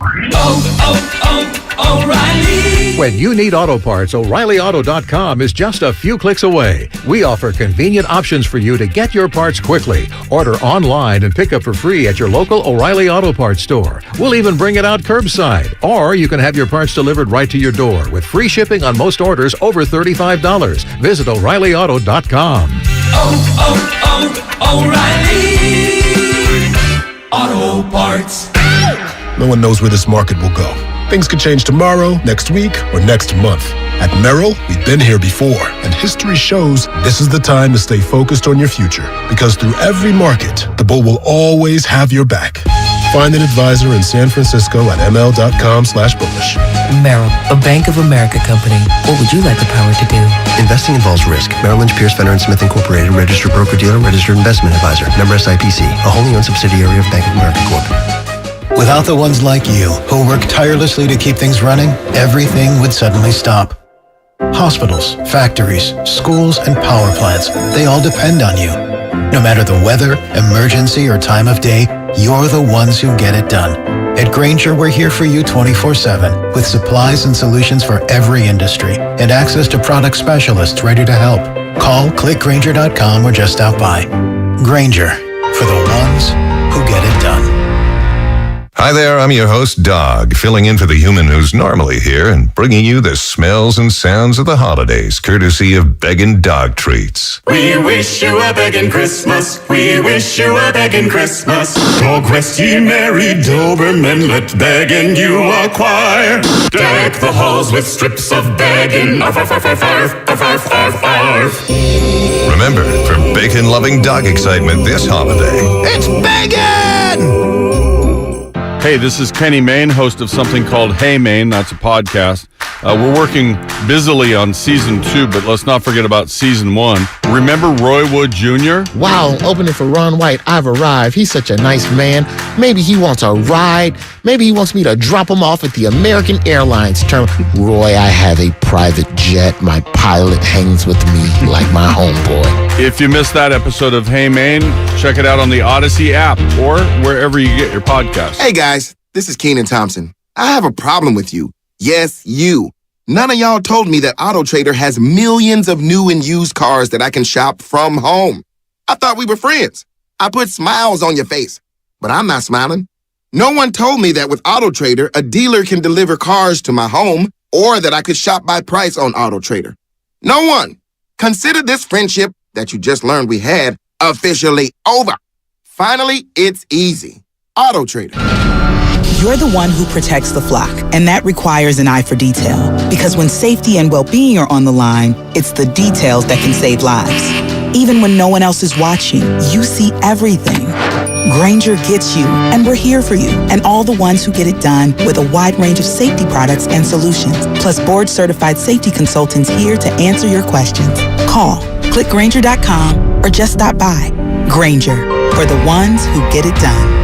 O'Reilly. When you need auto parts, O'ReillyAuto.com is just a few clicks away. We offer convenient options for you to get your parts quickly. Order online and pick up for free at your local O'Reilly Auto Parts store. We'll even bring it out curbside. Or you can have your parts delivered right to your door with free shipping on most orders over $35. Visit O'ReillyAuto.com. O'Reilly Auto Parts. No one knows where this market will go. Things could change tomorrow, next week, or next month. At Merrill, we've been here before, and history shows this is the time to stay focused on your future. Because through every market, the bull will always have your back. Find an advisor in San Francisco at ml.com/bullish. Merrill, a Bank of America company. What would you like the power to do? Investing involves risk. Merrill Lynch, Pierce, Fenner & Smith Incorporated, registered broker-dealer, registered investment advisor. Member SIPC, a wholly owned subsidiary of Bank of America Corp. Without the ones like you, who work tirelessly to keep things running, everything would suddenly stop. Hospitals, factories, schools, and power plants, they all depend on you. No matter the weather, emergency, or time of day, you're the ones who get it done. At Grainger, we're here for you 24/7, with supplies and solutions for every industry, and access to product specialists ready to help. Call, click Grainger.com, or just stop by. Grainger, for the ones who get it done. Hi there, I'm your host, Dog, filling in for the human who's normally here and bringing you the smells and sounds of the holidays, courtesy of Beggin' Dog Treats. We wish you a begging Christmas. We wish you a begging Christmas. Dog rest ye merry Doberman, let begging you acquire. Deck the halls with strips of begging. Arf, arf, arf, arf, arf, arf, arf, arf, arf. Remember, for bacon-loving dog excitement this holiday, it's Beggin'! Hey, this is Kenny Mayne, host of something called Hey Mayne. That's a podcast. We're working busily on season 2, but let's not forget about season 1. Remember Roy Wood Jr.? Wow, opening for Ron White. I've arrived. He's such a nice man. Maybe he wants a ride. Maybe he wants me to drop him off at the American Airlines terminal. Roy, I have a private jet. My pilot hangs with me like my homeboy. If you missed that episode of Hey Mayne, check it out on the Odyssey app or wherever you get your podcasts. Hey guys, this is Kenan Thompson. I have a problem with you. Yes, you. None of y'all told me that AutoTrader has millions of new and used cars that I can shop from home. I thought we were friends. I put smiles on your face, but I'm not smiling. No one told me that with AutoTrader, a dealer can deliver cars to my home or that I could shop by price on AutoTrader. No one. Consider this friendship that you just learned we had officially over. Finally, it's easy. AutoTrader. You're the one who protects the flock, and that requires an eye for detail. Because when safety and well-being are on the line, it's the details that can save lives. Even when no one else is watching, you see everything. Grainger gets you, and we're here for you, and all the ones who get it done with a wide range of safety products and solutions, plus board-certified safety consultants here to answer your questions. Call, click Grainger.com, or just stop by. Grainger, for the ones who get it done.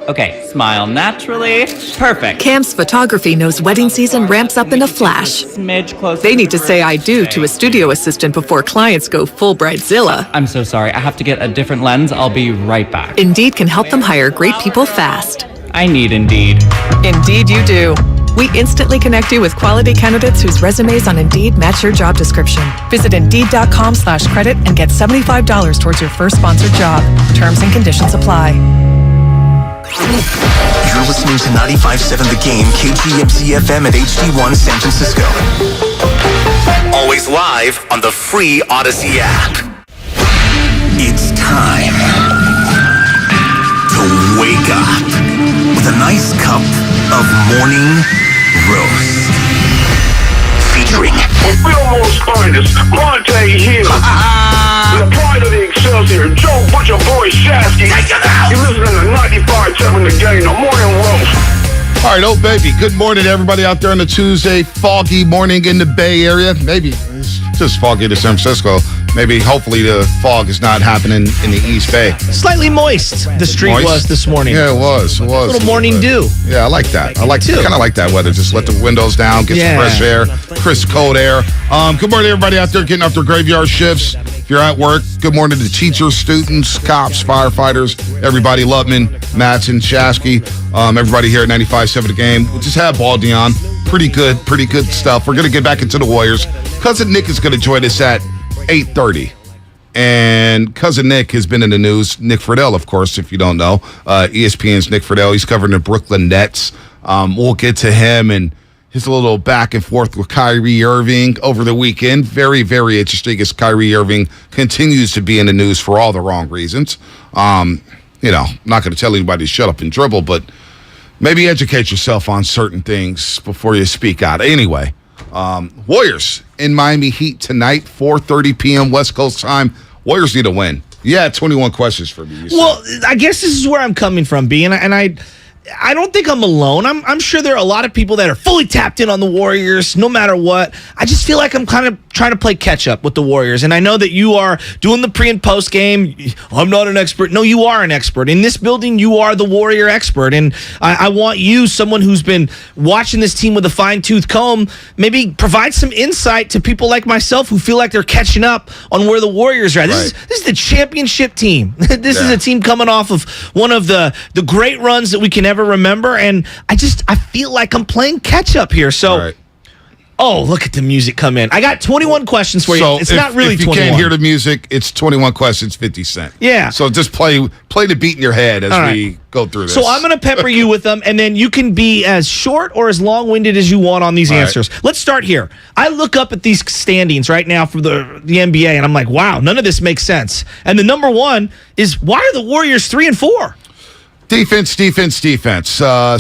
Okay, smile naturally. Perfect. Cam's Photography knows wedding season ramps up in a flash. Smidge closer. They need to say I do to a studio assistant before clients go full Bridezilla. I'm so sorry. I have to get a different lens. I'll be right back. Indeed can help them hire great people fast. I need Indeed. Indeed you do. We instantly connect you with quality candidates whose resumes on Indeed match your job description. Visit Indeed.com/credit and get $75 towards your first sponsored job. Terms and conditions apply. You're listening to 95.7 The Game, KGMC FM at HD1 San Francisco. Always live on the free Odyssey app. It's time to wake up with a nice cup of morning roast. Featuring Fillmore's finest, Monte Hill. The pride of the Excelsior, Joe Butcher Boy Shasky. You listening to 95.7 The Game, the morning roast. All right, oh baby, good morning to everybody out there on the Tuesday foggy morning in the Bay Area. Maybe it's just foggy to San Francisco. Maybe, hopefully, the fog is not happening in the East Bay. Slightly moist, the street was this morning. Yeah, it was. A little morning dew. Yeah, I like that. I kind of like that weather. Just let the windows down, get some fresh air, crisp, cold air. Good morning to everybody out there getting off their graveyard shifts. If you're at work, good morning to teachers, students, cops, firefighters, everybody, Lubman, Matson, Shasky, everybody here at 95.7 The Game. We just had Baldy on. Pretty good stuff. We're going to get back into the Warriors. Cousin Nick is going to join us at 8:30. And Cousin Nick has been in the news. Nick Friedel, of course, if you don't know. ESPN's Nick Friedel. He's covering the Brooklyn Nets. We'll get to him and his little back and forth with Kyrie Irving over the weekend. Very, very interesting as Kyrie Irving continues to be in the news for all the wrong reasons. I'm not going to tell anybody to shut up and dribble, but maybe educate yourself on certain things before you speak out. Anyway, Warriors in Miami Heat tonight, 4:30 p.m. West Coast time. Warriors need a win. Yeah, 21 questions for me. Well, I guess this is where I'm coming from, B, and I don't think I'm alone. I'm sure there are a lot of people that are fully tapped in on the Warriors, no matter what. I just feel like I'm kind of trying to play catch up with the Warriors. And I know that you are doing the pre and post game. I'm not an expert. No, you are an expert. In this building, you are the Warrior expert. And I want you, someone who's been watching this team with a fine-tooth comb, maybe provide some insight to people like myself who feel like they're catching up on where the Warriors are at. This is the championship team. This is a team coming off of one of the great runs that we can ever remember. And I feel like I'm playing catch up here. So, oh, look at the music come in. I got 21 questions for you. So it's not really 21. If you can't hear the music, it's 21 questions, 50 cents. Yeah. So just play the beat in your head as we go through this. So I'm going to pepper you with them, and then you can be as short or as long-winded as you want on these answers. Let's start here. I look up at these standings right now for the NBA, and I'm like, wow, none of this makes sense. And the number one is, why are the Warriors 3-4? Defense.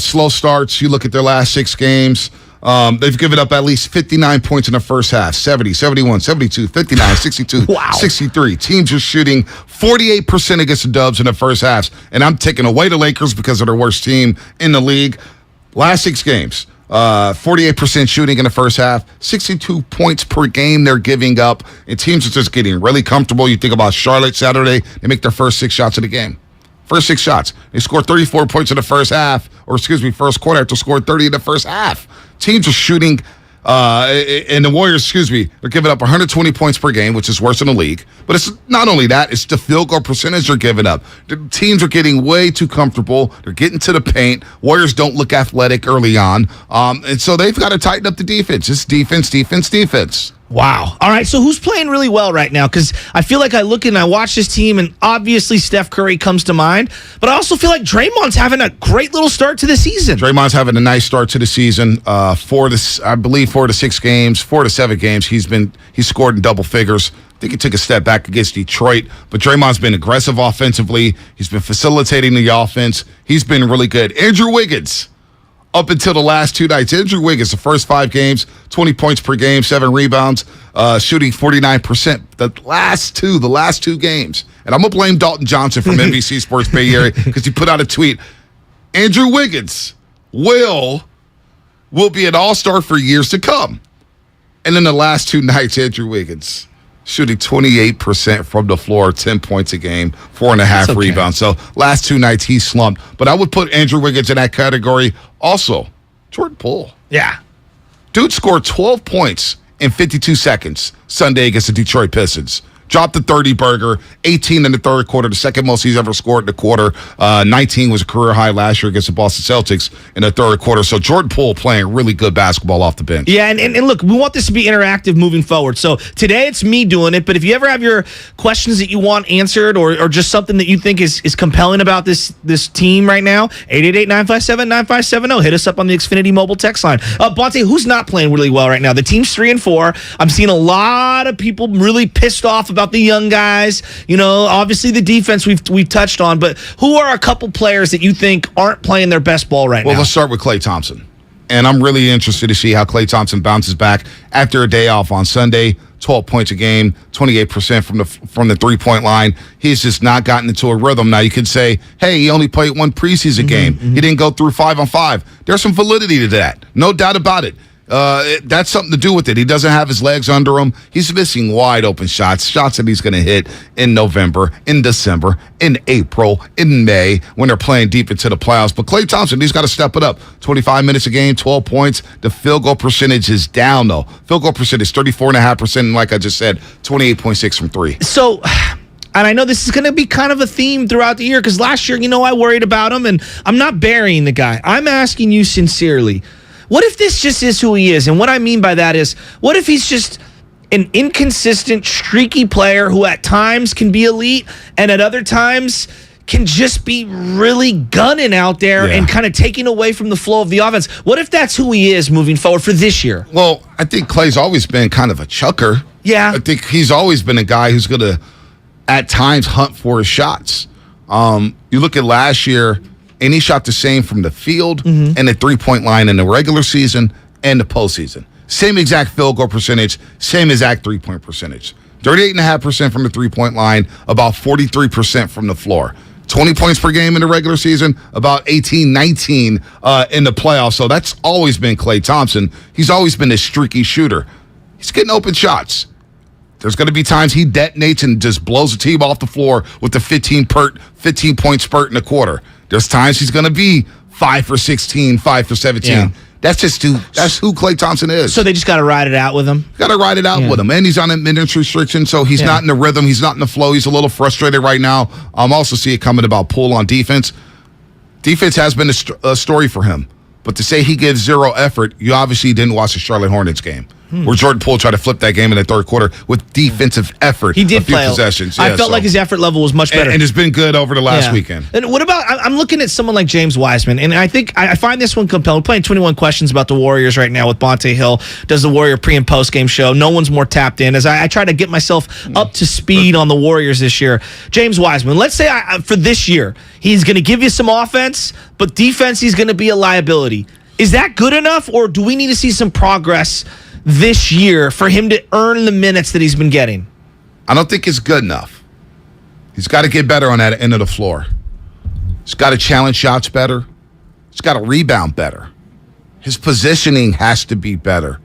Slow starts. You look at their last 6 games. They've given up at least 59 points in the first half. 70, 71, 72, 59, 62, 63. Teams are shooting 48% against the Dubs in the first half. And I'm taking away the Lakers because they're the worst team in the league. Last 6 games, 48% shooting in the first half, 62 points per game they're giving up. And teams are just getting really comfortable. You think about Charlotte Saturday, they make their first 6 shots of the game. First 6 shots. They scored 34 points in the first quarter after scoring 30 in the first half. Teams are shooting, and the Warriors, they're giving up 120 points per game, which is worse in the league. But it's not only that, it's the field goal percentage they're giving up. The teams are getting way too comfortable. They're getting to the paint. Warriors don't look athletic early on. And so they've got to tighten up the defense. It's defense. Wow. All right, so who's playing really well right now? Because I feel like I look and I watch this team, and obviously Steph Curry comes to mind, but I also feel like Draymond's having a great little start to the season. Draymond's having a nice start to the season. 4 to 6 games, 4 to 7 games, he's scored in double figures. I think he took a step back against Detroit, but Draymond's been aggressive offensively. He's been facilitating the offense. He's been really good. Andrew Wiggins. Up until the last 2 nights, Andrew Wiggins, the first 5 games, 20 points per game, 7 rebounds, shooting 49%. The last two games. And I'm going to blame Dalton Johnson from NBC Sports Bay Area because he put out a tweet. Andrew Wiggins will be an all-star for years to come. And then the last 2 nights, Andrew Wiggins shooting 28% from the floor, 10 points a game, 4.5 rebounds. So last 2 nights, he slumped. But I would put Andrew Wiggins in that category. Also, Jordan Poole. Yeah. Dude scored 12 points in 52 seconds Sunday against the Detroit Pistons. Dropped the 30-burger, 18 in the third quarter, the second most he's ever scored in the quarter. 19 was a career high last year against the Boston Celtics in the third quarter. So Jordan Poole playing really good basketball off the bench. Yeah, and look, we want this to be interactive moving forward. So today it's me doing it, but if you ever have your questions that you want answered or just something that you think is compelling about this team right now, 888-957-9570. Hit us up on the Xfinity mobile text line. Bonte, who's not playing really well right now? The team's 3-4. I'm seeing a lot of people really pissed off about the young guys. Obviously the defense we've touched on, but who are a couple players that you think aren't playing their best ball right now? Well, let's start with Klay Thompson. And I'm really interested to see how Klay Thompson bounces back after a day off on Sunday. 12 points a game, 28% from the three-point line. He's just not gotten into a rhythm. Now, you could say, hey, he only played one preseason game. He didn't go through 5-on-5. There's some validity to that. No doubt about it. That's something to do with it. He doesn't have his legs under him. He's missing wide open shots that he's going to hit in November, in December, in April, in May when they're playing deep into the playoffs. But Klay Thompson, he's got to step it up. 25 minutes a game, 12 points. The field goal percentage is down, though. Field goal percentage 34.5%, and like I just said, 28.6 from three. So, and I know this is going to be kind of a theme throughout the year because last year, I worried about him, and I'm not burying the guy. I'm asking you sincerely, what if this just is who he is? And what I mean by that is, what if he's just an inconsistent, streaky player who at times can be elite and at other times can just be really gunning out there and kind of taking away from the flow of the offense? What if that's who he is moving forward for this year? Well, I think Klay's always been kind of a chucker. Yeah. I think he's always been a guy who's going to, at times, hunt for his shots. You look at last year, and he shot the same from the field and the three-point line in the regular season and the postseason. Same exact field goal percentage, same exact three-point percentage. 38.5% from the three-point line, about 43% from the floor. 20 points per game in the regular season, about 18, 19 in the playoffs. So that's always been Klay Thompson. He's always been a streaky shooter. He's getting open shots. There's going to be times he detonates and just blows the team off the floor with the 15-point spurt in a quarter. There's times he's going to be 5 for 16, 5 for 17. Yeah. That's who Klay Thompson is. So they just got to ride it out with him? Got to ride it out with him. And he's on a minutes restriction, so he's not in the rhythm. He's not in the flow. He's a little frustrated right now. Also see it coming about Poole on defense. Defense has been a story for him. But to say he gives zero effort, you obviously didn't watch the Charlotte Hornets game. Where Jordan Poole tried to flip that game in the third quarter with defensive effort. He did a few play possessions. I felt like his effort level was much better. And it's been good over the last weekend. And what about, I'm looking at someone like James Wiseman, and I think I find this one compelling. We're playing 21 questions about the Warriors right now with Bonte Hill, does the Warrior pre- and post-game show. No one's more tapped in as I try to get myself up to speed on the Warriors this year. James Wiseman, let's say for this year, he's going to give you some offense, but defense, he's going to be a liability. Is that good enough, or do we need to see some progress this year for him to earn the minutes that he's been getting? I don't think it's good enough. He's got to get better on that end of the floor. He's got to challenge shots better. He's got to rebound better. His positioning has to be better.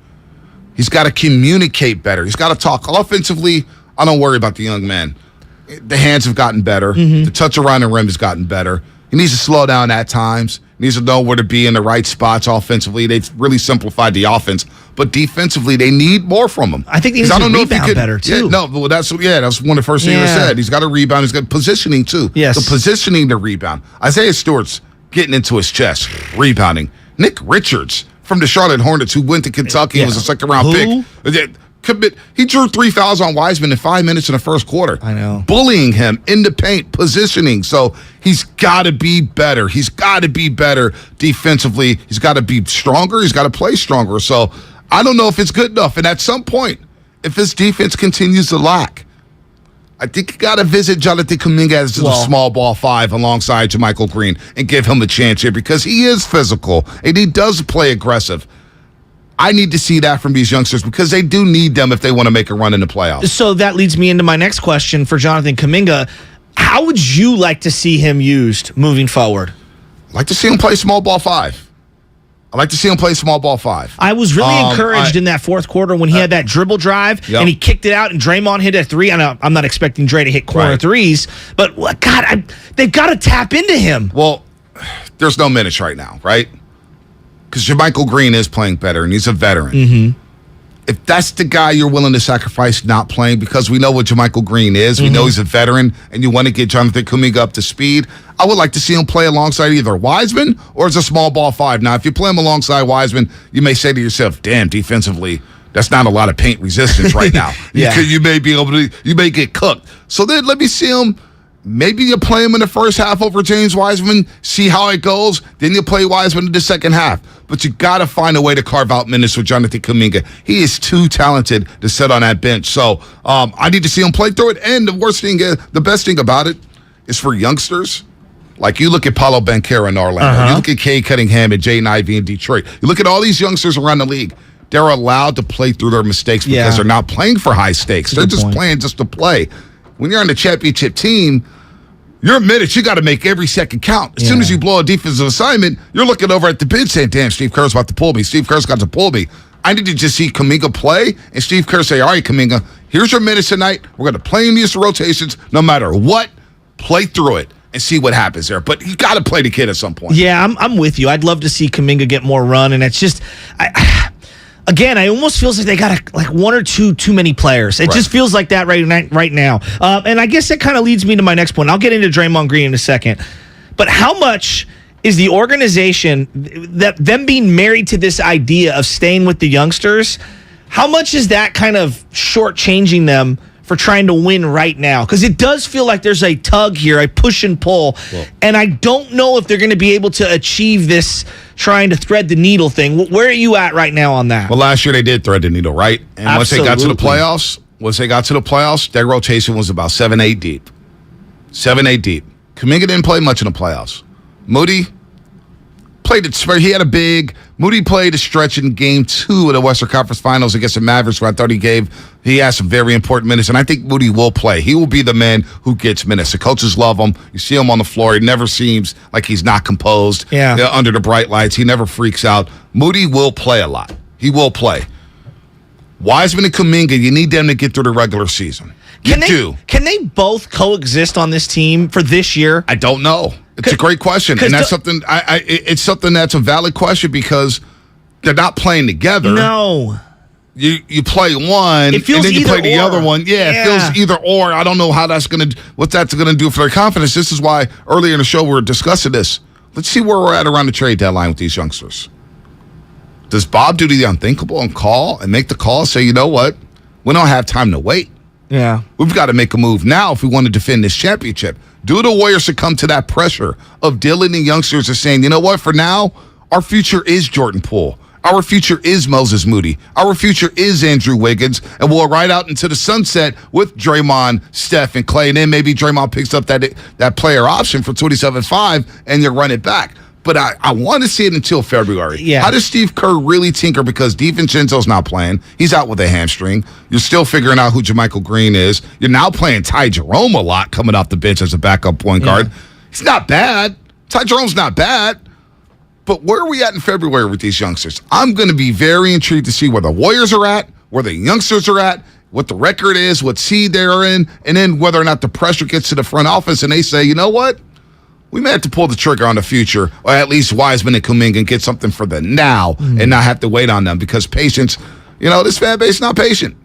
He's got to communicate better. He's got to talk. Offensively, I don't worry about the young man. The hands have gotten better. The touch around the rim has gotten better. He needs to slow down at times. He needs to know where to be in the right spots offensively. They've really simplified the offense. But defensively, they need more from him. I think he needs to rebound better, too. That's one of the first things I said. He's got to rebound. He's got positioning, too. Yes. The positioning to rebound. Isaiah Stewart's getting into his chest, rebounding. Nick Richards from the Charlotte Hornets, who went to Kentucky and was a second-round pick. He drew 3 fouls on Wiseman in 5 minutes in the first quarter. I know. Bullying him in the paint, positioning. So he's got to be better. He's got to be better defensively. He's got to be stronger. He's got to play stronger. So I don't know if it's good enough. And at some point, if his defense continues to lack, I think you got to visit Jonathan Kuminga as the small ball 5 alongside JaMychal Green and give him a chance here because he is physical and he does play aggressive. I need to see that from these youngsters because they do need them if they want to make a run in the playoffs. So that leads me into my next question for Jonathan Kuminga. How would you like to see him used moving forward? I'd like to see him play small ball 5. I was really encouraged in that fourth quarter when he had that dribble drive and he kicked it out and Draymond hit a 3. I'm not expecting Dre to hit corner threes, but God, they've got to tap into him. Well, there's no minutes right now, right? Because JaMychal Green is playing better, and he's a veteran. if that's the guy you're willing to sacrifice not playing, because we know what JaMychal Green is, we know he's a veteran, and you want to get Jonathan Kuminga up to speed, I would like to see him play alongside either Wiseman or as a small ball 5. Now, if you play him alongside Wiseman, you may say to yourself, damn, defensively, that's not a lot of paint resistance right now. You may be able to, you may get cooked. So then let me see him. Maybe you play him in the first half over James Wiseman, see how it goes. Then you play Wiseman in the second half. But you got to find a way to carve out minutes with Jonathan Kuminga. He is too talented to sit on that bench. So I need to see him play through it. And the best thing about it is for youngsters. Like you look at Paolo Banchero in Orlando. You look at Cade Cunningham and Jaden Ivey in Detroit. You look at all these youngsters around the league. They're allowed to play through their mistakes because they're not playing for high stakes. They're just playing just to play. When you're on the championship team, your minutes, you got to make every second count. As soon as you blow a defensive assignment, you're looking over at the bench saying, damn, Steve Kerr's about to pull me. Steve Kerr's got to pull me. I need to just see Kuminga play, and Steve Kerr say, all right, Kuminga, here's your minutes tonight. We're going to play in these rotations no matter what. Play through it and see what happens there. But you got to play the kid at some point. Yeah, I'm with you. I'd love to see Kuminga get more run, and it's just again, I almost feels like they got like one or two too many players. It just feels like that right now. And I guess that kind of leads me to my next point. I'll get into Draymond Green in a second. But how much is the organization, that them being married to this idea of staying with the youngsters, how much is that kind of shortchanging them for trying to win right now? Because it does feel like there's a tug here, a push and pull, and I don't know if they're going to be able to achieve this trying to thread the needle thing. Where are you at right now on that? Well, last year they did thread the needle, right? And once they got to the playoffs, their rotation was about 7-8 deep. 7-8 deep. Kuminga didn't play much in the playoffs. Moody played it. Moody played a stretch in Game 2 of the Western Conference Finals against the Mavericks, where I thought he had some very important minutes, and I think Moody will play. He will be the man who gets minutes. The coaches love him. You see him on the floor. He never seems like he's not composed under the bright lights. He never freaks out. Moody will play a lot. He will play. Wiseman and Kuminga, you need them to get through the regular season. Can they both coexist on this team for this year? I don't know. It's a great question, and that's something. It's something that's a valid question because they're not playing together. No, you play one, and then you play the other one. It feels either or. I don't know how what that's gonna do for their confidence. This is why earlier in the show we were discussing this. Let's see where we're at around the trade deadline with these youngsters. Does Bob do the unthinkable and call and make the call? Say, you know what, we don't have time to wait. Yeah, we've got to make a move now if we want to defend this championship. Do the Warriors succumb to that pressure of dealing in youngsters and saying, you know what, for now, our future is Jordan Poole. Our future is Moses Moody. Our future is Andrew Wiggins. And we'll ride out into the sunset with Draymond, Steph, and Klay. And then maybe Draymond picks up that player option for 27-5 and you run it back. But I want to see it until February. Yeah. How does Steve Kerr really tinker? Because DiVincenzo's not playing. He's out with a hamstring. You're still figuring out who JaMychal Green is. You're now playing Ty Jerome a lot coming off the bench as a backup point guard. He's not bad. Ty Jerome's not bad. But where are we at in February with these youngsters? I'm going to be very intrigued to see where the Warriors are at, where the youngsters are at, what the record is, what seed they're in, and then whether or not the pressure gets to the front office and they say, you know what? We may have to pull the trigger on the future, or at least Wiseman and Kuminga, and get something for the now and not have to wait on them, because patience, this fan base is not patient.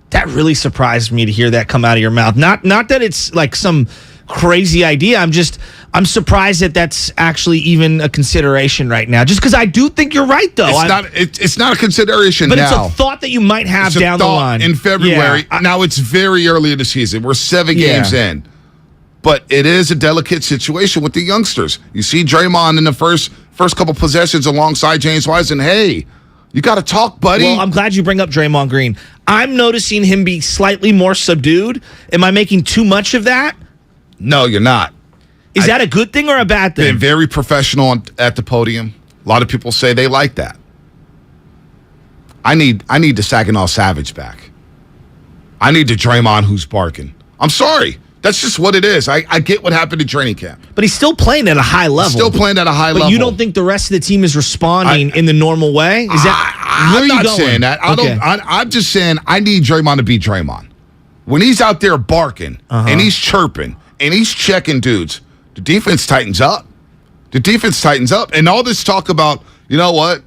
That really surprised me to hear that come out of your mouth. Not that it's like some crazy idea. I'm surprised that that's actually even a consideration right now. Just because I do think you're right, though. It's not a consideration but now. But it's a thought that you might have down the line. In February. Yeah. Now, it's very early in the season. We're 7 games in. But it is a delicate situation with the youngsters. You see Draymond in the first couple possessions alongside James Wiseman. Hey, you got to talk, buddy. Well, I'm glad you bring up Draymond Green. I'm noticing him be slightly more subdued. Am I making too much of that? No, you're not. Is that a good thing or a bad thing? Been very professional at the podium. A lot of people say they like that. I need the Saginaw Savage back. I need the Draymond who's barking. I'm sorry. That's just what it is. I get what happened in training camp. But he's still playing at a high level. But you don't think the rest of the team is responding in the normal way? Is that I'm not saying that. I'm just saying I need Draymond to be Draymond. When he's out there barking and he's chirping and he's checking dudes, the defense tightens up. And all this talk about, you know what?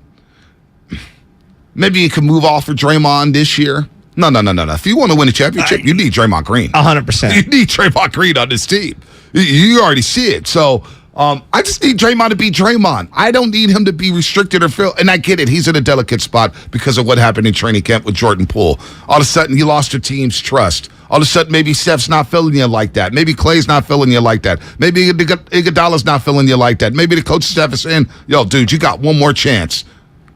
Maybe you can move off of Draymond this year. No. If you want to win a championship, you need Draymond Green. 100%. You need Draymond Green on this team. You already see it. So I just need Draymond to be Draymond. I don't need him to be restricted or feel. And I get it. He's in a delicate spot because of what happened in training camp with Jordan Poole. All of a sudden, you lost your team's trust. All of a sudden, maybe Steph's not feeling you like that. Maybe Klay's not feeling you like that. Maybe Iguodala's not feeling you like that. Maybe the coaching staff is saying, yo, dude, you got one more chance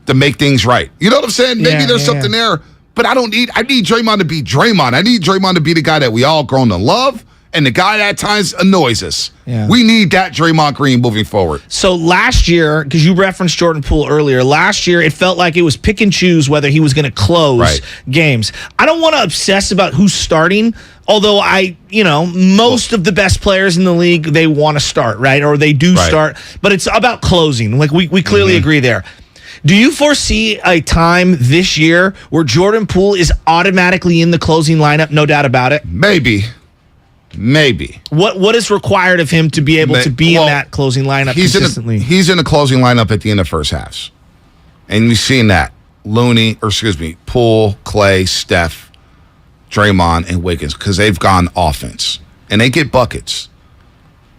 to make things right. You know what I'm saying? Maybe there's something there. But I need Draymond to be Draymond. I need Draymond to be the guy that we all grown to love and the guy that at times annoys us. Yeah. We need that Draymond Green moving forward. So last year, because you referenced Jordan Poole earlier, last year it felt like it was pick and choose whether he was going to close games. I don't want to obsess about who's starting, although most of the best players in the league, they want to start, right? Or they do start, but it's about closing. Like we clearly agree there. Do you foresee a time this year where Jordan Poole is automatically in the closing lineup? No doubt about it. Maybe. What is required of him to be able to be in that closing lineup consistently? He's in the closing lineup at the end of first halves. And we've seen that. Poole, Klay, Steph, Draymond, and Wiggins, because they've gone offense. And they get buckets.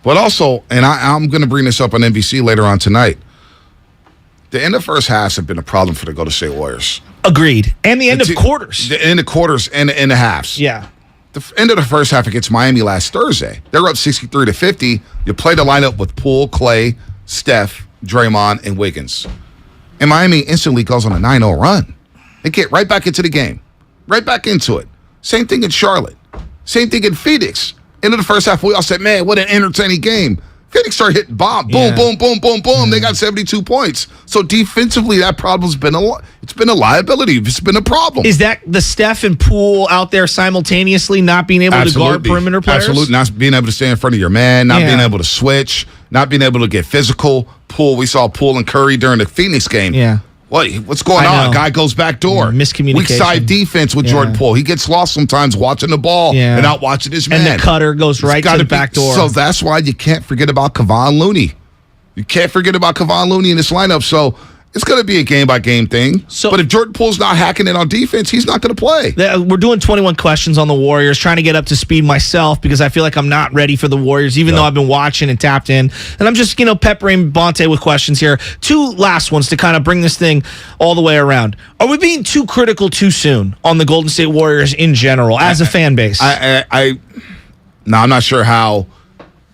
But also, and I'm going to bring this up on NBC later on tonight, the end of first halves have been a problem for the Golden State Warriors. Agreed. And the end of quarters. The end of quarters and the halves. Yeah. The end of the first half against Miami last Thursday, they're up 63-50. You play the lineup with Poole, Klay, Steph, Draymond, and Wiggins. And Miami instantly goes on a 9-0 run. They get right back into the game. Right back into it. Same thing in Charlotte. Same thing in Phoenix. End of the first half, we all said, man, what an entertaining game. Phoenix started hitting bomb. Boom, boom, boom, boom, boom. They got 72 points. So defensively, that problem's been it's been a liability. It's been a problem. Is that the Steph and Poole out there simultaneously not being able to guard perimeter players? Absolutely. Not being able to stay in front of your man, not being able to switch, not being able to get physical. Poole, we saw Poole and Curry during the Phoenix game. Yeah. What's going on? Guy goes back door. Miscommunication. Weak side defense with Jordan Poole. He gets lost sometimes watching the ball and not watching his man. And the cutter goes right to the back door. So that's why you can't forget about Kevon Looney. You can't forget about Kevon Looney in this lineup. So it's going to be a game-by-game thing. But if Jordan Poole's not hacking it on defense, he's not going to play. We're doing 21 questions on the Warriors, trying to get up to speed myself because I feel like I'm not ready for the Warriors, even though I've been watching and tapped in. And I'm just, peppering Bonte with questions here. Two last ones to kind of bring this thing all the way around. Are we being too critical too soon on the Golden State Warriors in general as a fan base? I'm not sure how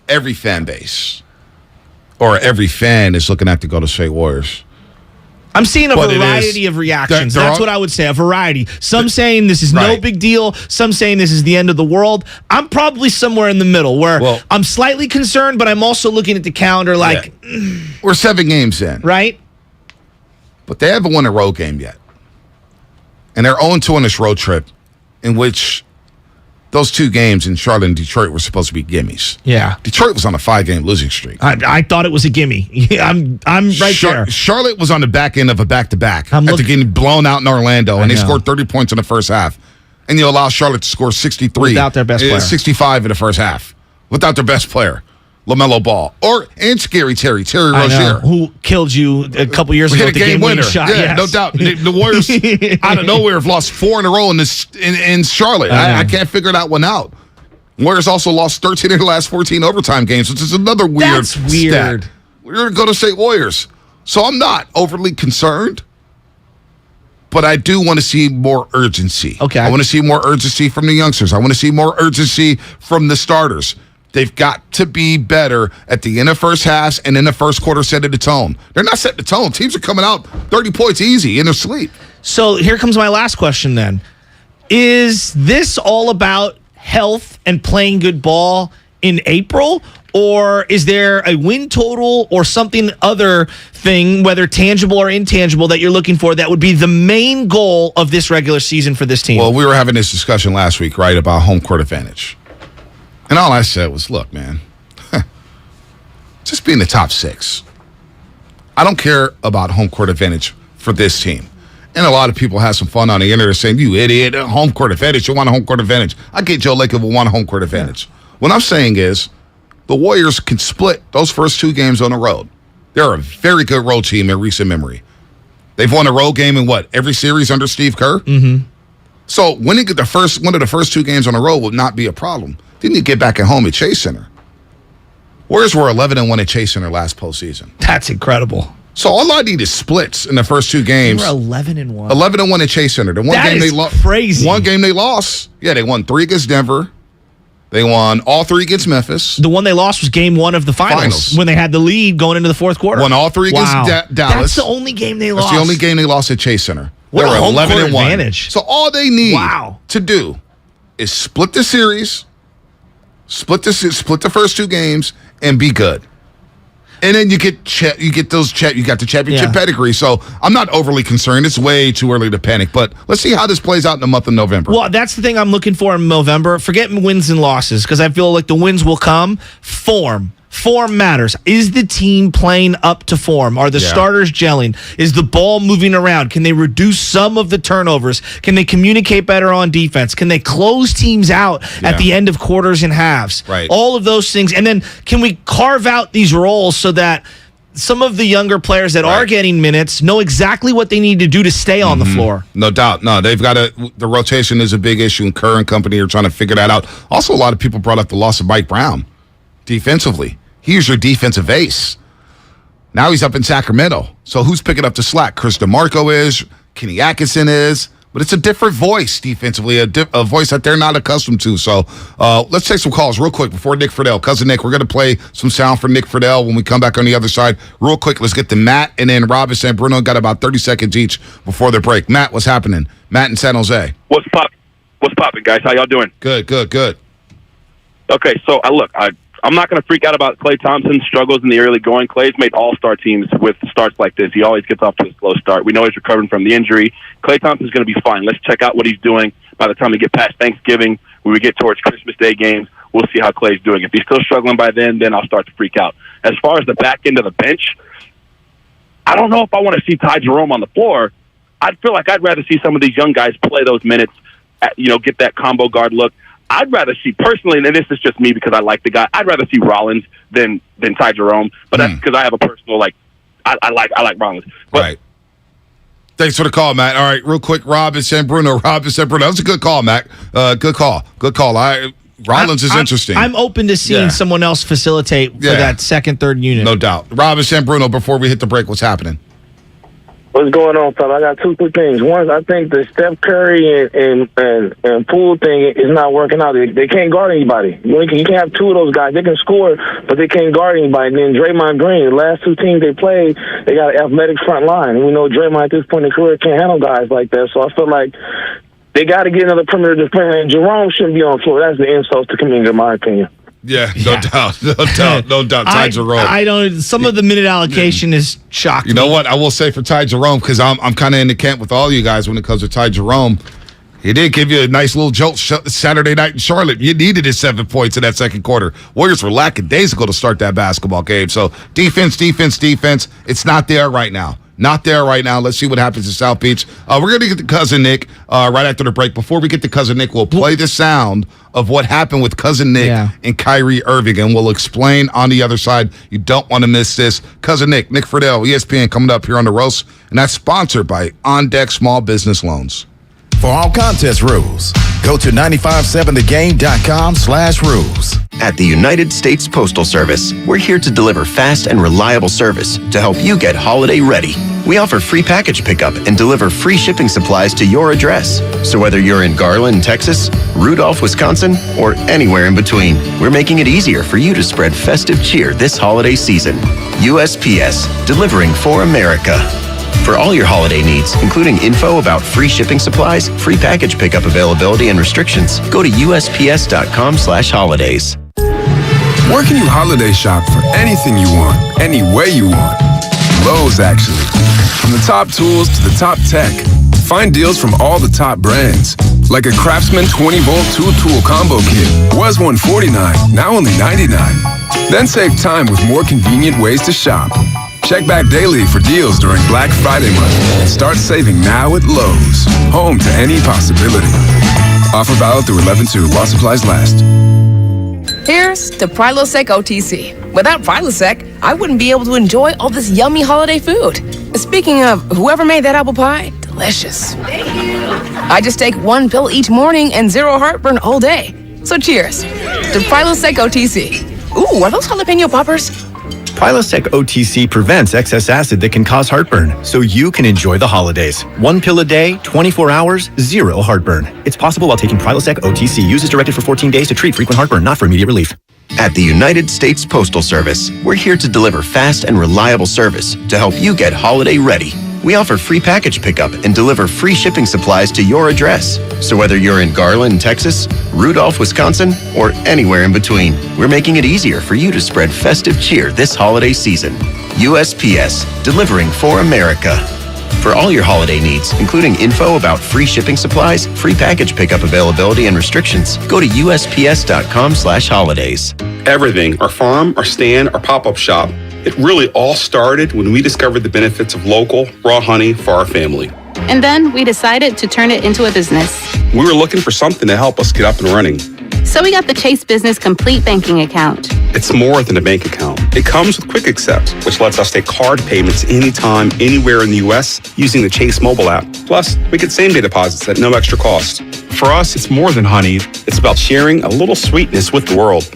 every fan base or every fan is looking at the Golden State Warriors. I'm seeing a variety of reactions. That's what I would say, a variety. Some saying this is no big deal. Some saying this is the end of the world. I'm probably somewhere in the middle where I'm slightly concerned, but I'm also looking at the calendar like... We're 7 games in. Right? But they haven't won a road game yet. And they're 0-2 on this road trip in which those 2 games in Charlotte and Detroit were supposed to be gimmies. Yeah. Detroit was on a 5-game losing streak. I thought it was a gimme. I'm right there. Charlotte was on the back end of a back-to-back after getting blown out in Orlando, and they scored 30 points in the first half. And you allow Charlotte to score 63. Without their best player. 65 in the first half. Without their best player, LaMelo Ball. And Scary Terry Rozier. Who killed you a couple years ago with the game-winning shot. Yeah, no doubt. The Warriors, out of nowhere, have lost 4 in a row in Charlotte. I can't figure that one out. Warriors also lost 13 of the last 14 overtime games, which is another weird stat. We're going to go to State Warriors. So I'm not overly concerned, but I do want to see more urgency. Okay. I want to see more urgency from the youngsters. I want to see more urgency from the starters. They've got to be better at the end of first halves and in the first quarter setting the tone. They're not setting the tone. Teams are coming out 30 points easy in their sleep. So here comes my last question then. Is this all about health and playing good ball in April? Or is there a win total or something other thing, whether tangible or intangible, that you're looking for that would be the main goal of this regular season for this team? Well, we were having this discussion last week, right, about home court advantage. And all I said was, look, man, just be in the top 6. I don't care about home court advantage for this team. And a lot of people have some fun on the internet saying, you idiot, home court advantage, you want a home court advantage. I get Joe Lacob will want a home court advantage. What I'm saying is the Warriors can split those first 2 games on the road. They're a very good road team in recent memory. They've won a road game in every series under Steve Kerr? Mm-hmm. So winning one of the first 2 games on the road would not be a problem. Then you get back at home at Chase Center. Warriors were 11-1 at Chase Center last postseason. That's incredible. So all I need is splits in the first 2 games. They were 11-1. 11-1 at Chase Center. The one that game is they lost. Crazy. One game they lost. Yeah, they won 3 against Denver. They won all 3 against Memphis. The one they lost was game 1 of the finals when they had the lead going into the fourth quarter. Won all 3 against Dallas. That's the only game they lost. That's the only game they lost at Chase Center. What they were a home 11-1. court advantage. So all they need to do is split the series, split the first 2 games, and be good. And then you got the championship pedigree. So I'm not overly concerned. It's way too early to panic. But let's see how this plays out in the month of November. Well, that's the thing I'm looking for in November. Forget wins and losses, because I feel like the wins will come. Form matters. Is the team playing up to form? Are the starters gelling? Is the ball moving around? Can they reduce some of the turnovers? Can they communicate better on defense? Can they close teams out at the end of quarters and halves? Right. All of those things. And then can we carve out these roles so that some of the younger players that are getting minutes know exactly what they need to do to stay on the floor? No doubt. No, they've got the rotation is a big issue, and Kerr and company are trying to figure that out. Also, a lot of people brought up the loss of Mike Brown defensively. He's your defensive ace. Now he's up in Sacramento. So who's picking up the slack? Chris DeMarco is, Kenny Atkinson is, but it's a different voice defensively, a voice that they're not accustomed to. So let's take some calls real quick before Nick Friedel. Cousin Nick, we're going to play some sound for Nick Friedel when we come back on the other side. Real quick, let's get to Matt and then Rob and San Bruno. Got about 30 seconds each before the break. Matt, what's happening? Matt in San Jose. What's popping, guys? How y'all doing? Good. Okay, so I'm not going to freak out about Klay Thompson's struggles in the early going. Klay's made all-star teams with starts like this. He always gets off to a slow start. We know he's recovering from the injury. Klay Thompson's going to be fine. Let's check out what he's doing by the time we get past Thanksgiving. When we get towards Christmas Day games, we'll see how Klay's doing. If he's still struggling by then I'll start to freak out. As far as the back end of the bench, I don't know if I want to see Ty Jerome on the floor. I feel like I'd rather see some of these young guys play those minutes, get that combo guard look. I'd rather see, personally, and this is just me because I like the guy, I'd rather see Rollins than Ty Jerome. But that's because I have a personal, I like Rollins. But, right. Thanks for the call, Matt. All right, real quick, Rob and San Bruno. That was a good call, Matt. Good call. Rollins is interesting. I'm open to seeing someone else facilitate for that second, third unit. No doubt. Rob and San Bruno, before we hit the break, what's happening? What's going on, fella? I got two quick things. One, I think the Steph Curry and Poole thing is not working out. They can't guard anybody. You can have 2 of those guys. They can score, but they can't guard anybody. And then Draymond Green, the last 2 teams they played, they got an athletic front line. And we know Draymond at this point in his career can't handle guys like that. So I feel like they got to get another perimeter defender. And Jerome shouldn't be on the floor. That's the insult to Kuminga, in my opinion. Yeah, no doubt. Ty Jerome. Some of the minute allocation is shocking. You know what? I will say for Ty Jerome, because I'm kind of in the camp with all you guys when it comes to Ty Jerome. He did give you a nice little jolt Saturday night in Charlotte. You needed his 7 points in that second quarter. Warriors were lackadaisical to start that basketball game. So defense. It's not there right now. Let's see what happens in South Beach. We're going to get to Cousin Nick right after the break. Before we get to Cousin Nick, we'll play the sound of what happened with Cousin Nick and Kyrie Irving, and we'll explain on the other side. You don't want to miss this. Cousin Nick Friedel, ESPN, coming up here on The Roast, and that's sponsored by On Deck Small Business Loans. For all contest rules, go to 957thegame.com/rules. At the United States Postal Service, we're here to deliver fast and reliable service to help you get holiday ready. We offer free package pickup and deliver free shipping supplies to your address. So whether you're in Garland, Texas, Rudolph, Wisconsin, or anywhere in between, we're making it easier for you to spread festive cheer this holiday season. USPS, delivering for America. For all your holiday needs, including info about free shipping supplies, free package pickup availability, and restrictions, go to USPS.com/holidays. Where can you holiday shop for anything you want, any way you want? Lowe's, actually. From the top tools to the top tech, find deals from all the top brands. Like a Craftsman 20-volt 2-tool combo kit. Was $149, now only $99. Then save time with more convenient ways to shop. Check back daily for deals during Black Friday month and start saving now at Lowe's. Home to any possibility. Offer valid through 11/2 while supplies last. Here's to Prilosec OTC. Without Prilosec, I wouldn't be able to enjoy all this yummy holiday food. Speaking of, whoever made that apple pie, delicious. Thank you. I just take one pill each morning and zero heartburn all day. So cheers to Prilosec OTC. Ooh, are those jalapeno poppers? Prilosec OTC prevents excess acid that can cause heartburn, so you can enjoy the holidays. One pill a day, 24 hours, zero heartburn. It's possible while taking Prilosec OTC. Use as directed for 14 days to treat frequent heartburn, not for immediate relief. At the United States Postal Service, we're here to deliver fast and reliable service to help you get holiday ready. We offer free package pickup and deliver free shipping supplies to your address. So whether you're in Garland, Texas, Rudolph, Wisconsin, or anywhere in between, we're making it easier for you to spread festive cheer this holiday season. USPS, delivering for America. For all your holiday needs, including info about free shipping supplies, free package pickup availability, and restrictions, go to USPS.com/holidays. Everything, our farm, our stand, our pop-up shop, it really all started when we discovered the benefits of local, raw honey for our family. And then we decided to turn it into a business. We were looking for something to help us get up and running. So we got the Chase Business Complete Banking Account. It's more than a bank account. It comes with Quick Accept, which lets us take card payments anytime, anywhere in the U.S. using the Chase mobile app. Plus, we get same-day deposits at no extra cost. For us, it's more than honey. It's about sharing a little sweetness with the world.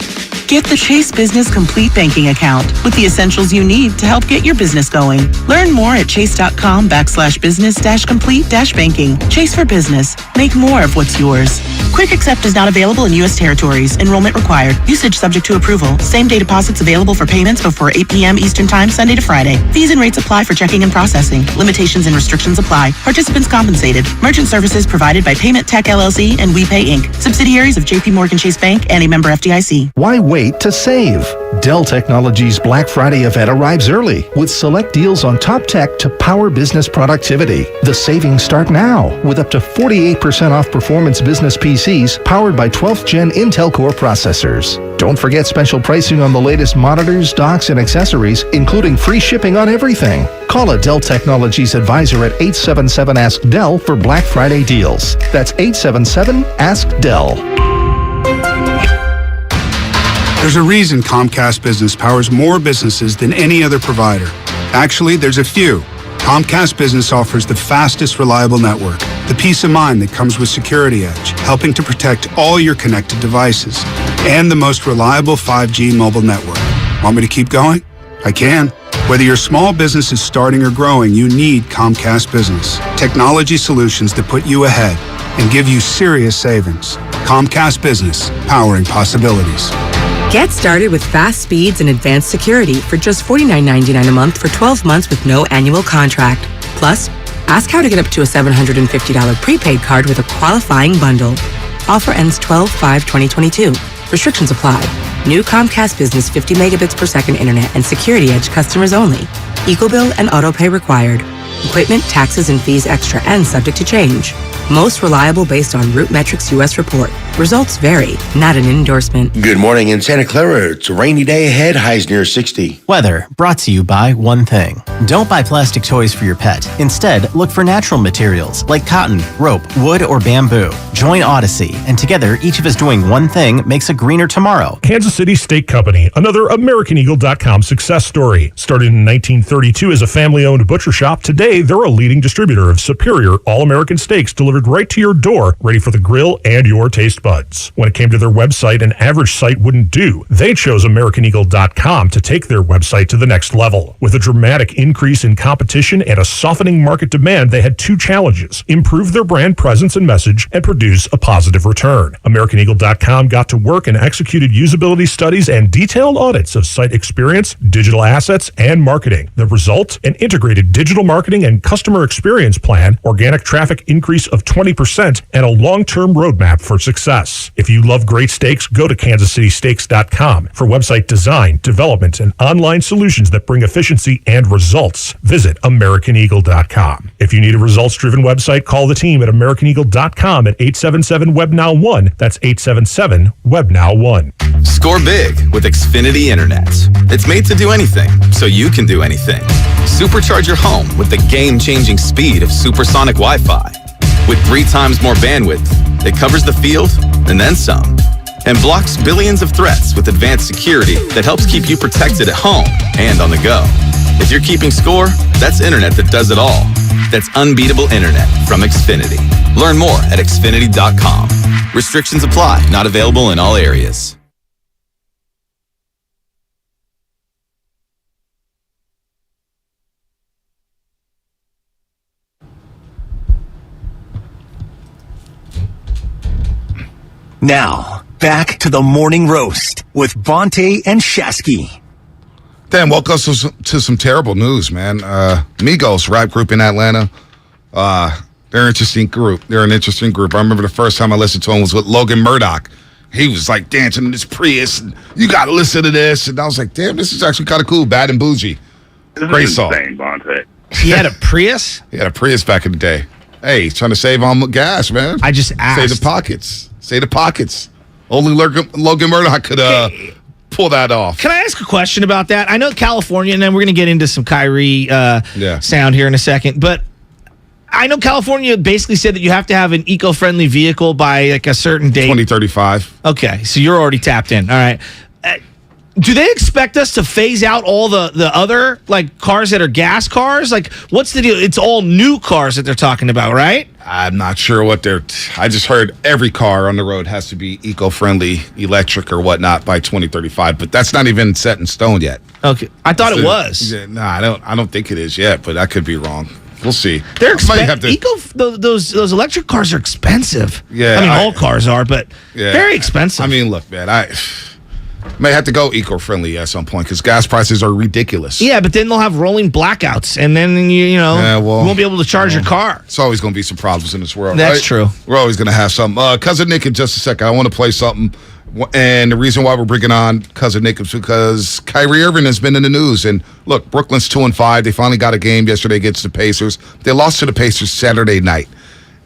Get the Chase Business Complete Banking Account with the essentials you need to help get your business going. Learn more at chase.com/business-complete-banking. Chase for business. Make more of what's yours. Quick Accept is not available in U.S. territories. Enrollment required. Usage subject to approval. Same-day deposits available for payments before 8 p.m. Eastern Time, Sunday to Friday. Fees and rates apply for checking and processing. Limitations and restrictions apply. Participants compensated. Merchant services provided by Payment Tech LLC and WePay Inc. Subsidiaries of J.P. Morgan Chase Bank and a member FDIC. Why wait to save? Dell Technologies Black Friday event arrives early with select deals on top tech to power business productivity. The savings start now with up to 48% off performance business PCs powered by 12th Gen Intel Core processors. Don't forget special pricing on the latest monitors, docks, and accessories, including free shipping on everything. Call a Dell Technologies advisor at 877-ASK-DELL for Black Friday deals. That's 877-ASK-DELL. There's a reason Comcast Business powers more businesses than any other provider. Actually, there's a few. Comcast Business offers the fastest, reliable network, the peace of mind that comes with Security Edge, helping to protect all your connected devices, and the most reliable 5G mobile network. Want me to keep going? I can. Whether your small business is starting or growing, you need Comcast Business. Technology solutions that put you ahead and give you serious savings. Comcast Business, powering possibilities. Get started with fast speeds and advanced security for just $49.99 a month for 12 months with no annual contract. Plus, ask how to get up to a $750 prepaid card with a qualifying bundle. Offer ends 12/5/2022. Restrictions apply. New Comcast Business 50 megabits per second internet and Security Edge customers only. EcoBill and autopay required. Equipment, taxes, and fees extra and subject to change. Most reliable based on RootMetrics US report. Results vary, not an endorsement. Good morning in Santa Clara. It's a rainy day ahead. Highs near 60. Weather brought to you by one thing. Don't buy plastic toys for your pet. Instead, look for natural materials like cotton, rope, wood, or bamboo. Join Odyssey, and together, each of us doing one thing makes a greener tomorrow. Kansas City Steak Company, another AmericanEagle.com success story. Started in 1932 as a family-owned butcher shop, today they're a leading distributor of superior all-American steaks delivered right to your door, ready for the grill and your taste buds. When it came to their website, an average site wouldn't do. They chose AmericanEagle.com to take their website to the next level. With a dramatic increase in competition and a softening market demand, they had two challenges: improve their brand presence and message, and produce a positive return. AmericanEagle.com got to work and executed usability studies and detailed audits of site experience, digital assets, and marketing. The result? An integrated digital marketing and customer experience plan, organic traffic increase of 20%, and a long-term roadmap for success. If you love great steaks, go to kansascitysteaks.com for website design, development, and online solutions that bring efficiency and results. Visit AmericanEagle.com. If you need a results-driven website, call the team at AmericanEagle.com at 877-WebNow1. That's 877-WebNow1. Score big with Xfinity Internet. It's made to do anything, so you can do anything. Supercharge your home with the game-changing speed of supersonic Wi-Fi. With 3 times more bandwidth, it covers the field and then some, and blocks billions of threats with advanced security that helps keep you protected at home and on the go. If you're keeping score, that's internet that does it all. That's unbeatable internet from Xfinity. Learn more at Xfinity.com. Restrictions apply. Not available in all areas. Now, back to the morning roast with Bonte and Shasky. Dan, woke us to some terrible news, man. Migos, rap group in Atlanta. They're an interesting group. I remember the first time I listened to them was with Logan Murdoch. He was like dancing in his Prius. And, you got to listen to this. And I was like, damn, this is actually kind of cool. Bad and Bougie. Great song. Insane, Bonte. He had a Prius? He had a Prius back in the day. Hey, he's trying to save on gas, man. I just asked. Save the pockets. Only Logan Murdoch could pull that off. Can I ask a question about that? I know California, and then we're going to get into some Kyrie sound here in a second, but I know California basically said that you have to have an eco-friendly vehicle by like a certain date. 2035. Okay, so you're already tapped in. All right. Do they expect us to phase out all the other like cars that are gas cars? Like, what's the deal? It's all new cars that they're talking about, right? I'm not sure what I just heard every car on the road has to be eco-friendly, electric or whatnot by 2035, but that's not even set in stone yet. Okay, I thought it was. No, I don't think it is yet, but I could be wrong. We'll see. They're those electric cars are expensive. Yeah, I mean all cars are, but very expensive. I mean, look, man, I may have to go eco-friendly at some point because gas prices are ridiculous. Yeah, but then they'll have rolling blackouts, and then you won't be able to charge your car. It's always going to be some problems in this world. That's right? true. We're always going to have some. Cousin Nick, in just a second, I want to play something. And the reason why we're bringing on Cousin Nick is because Kyrie Irving has been in the news. And look, Brooklyn's 2-5. They finally got a game yesterday against the Pacers. They lost to the Pacers Saturday night.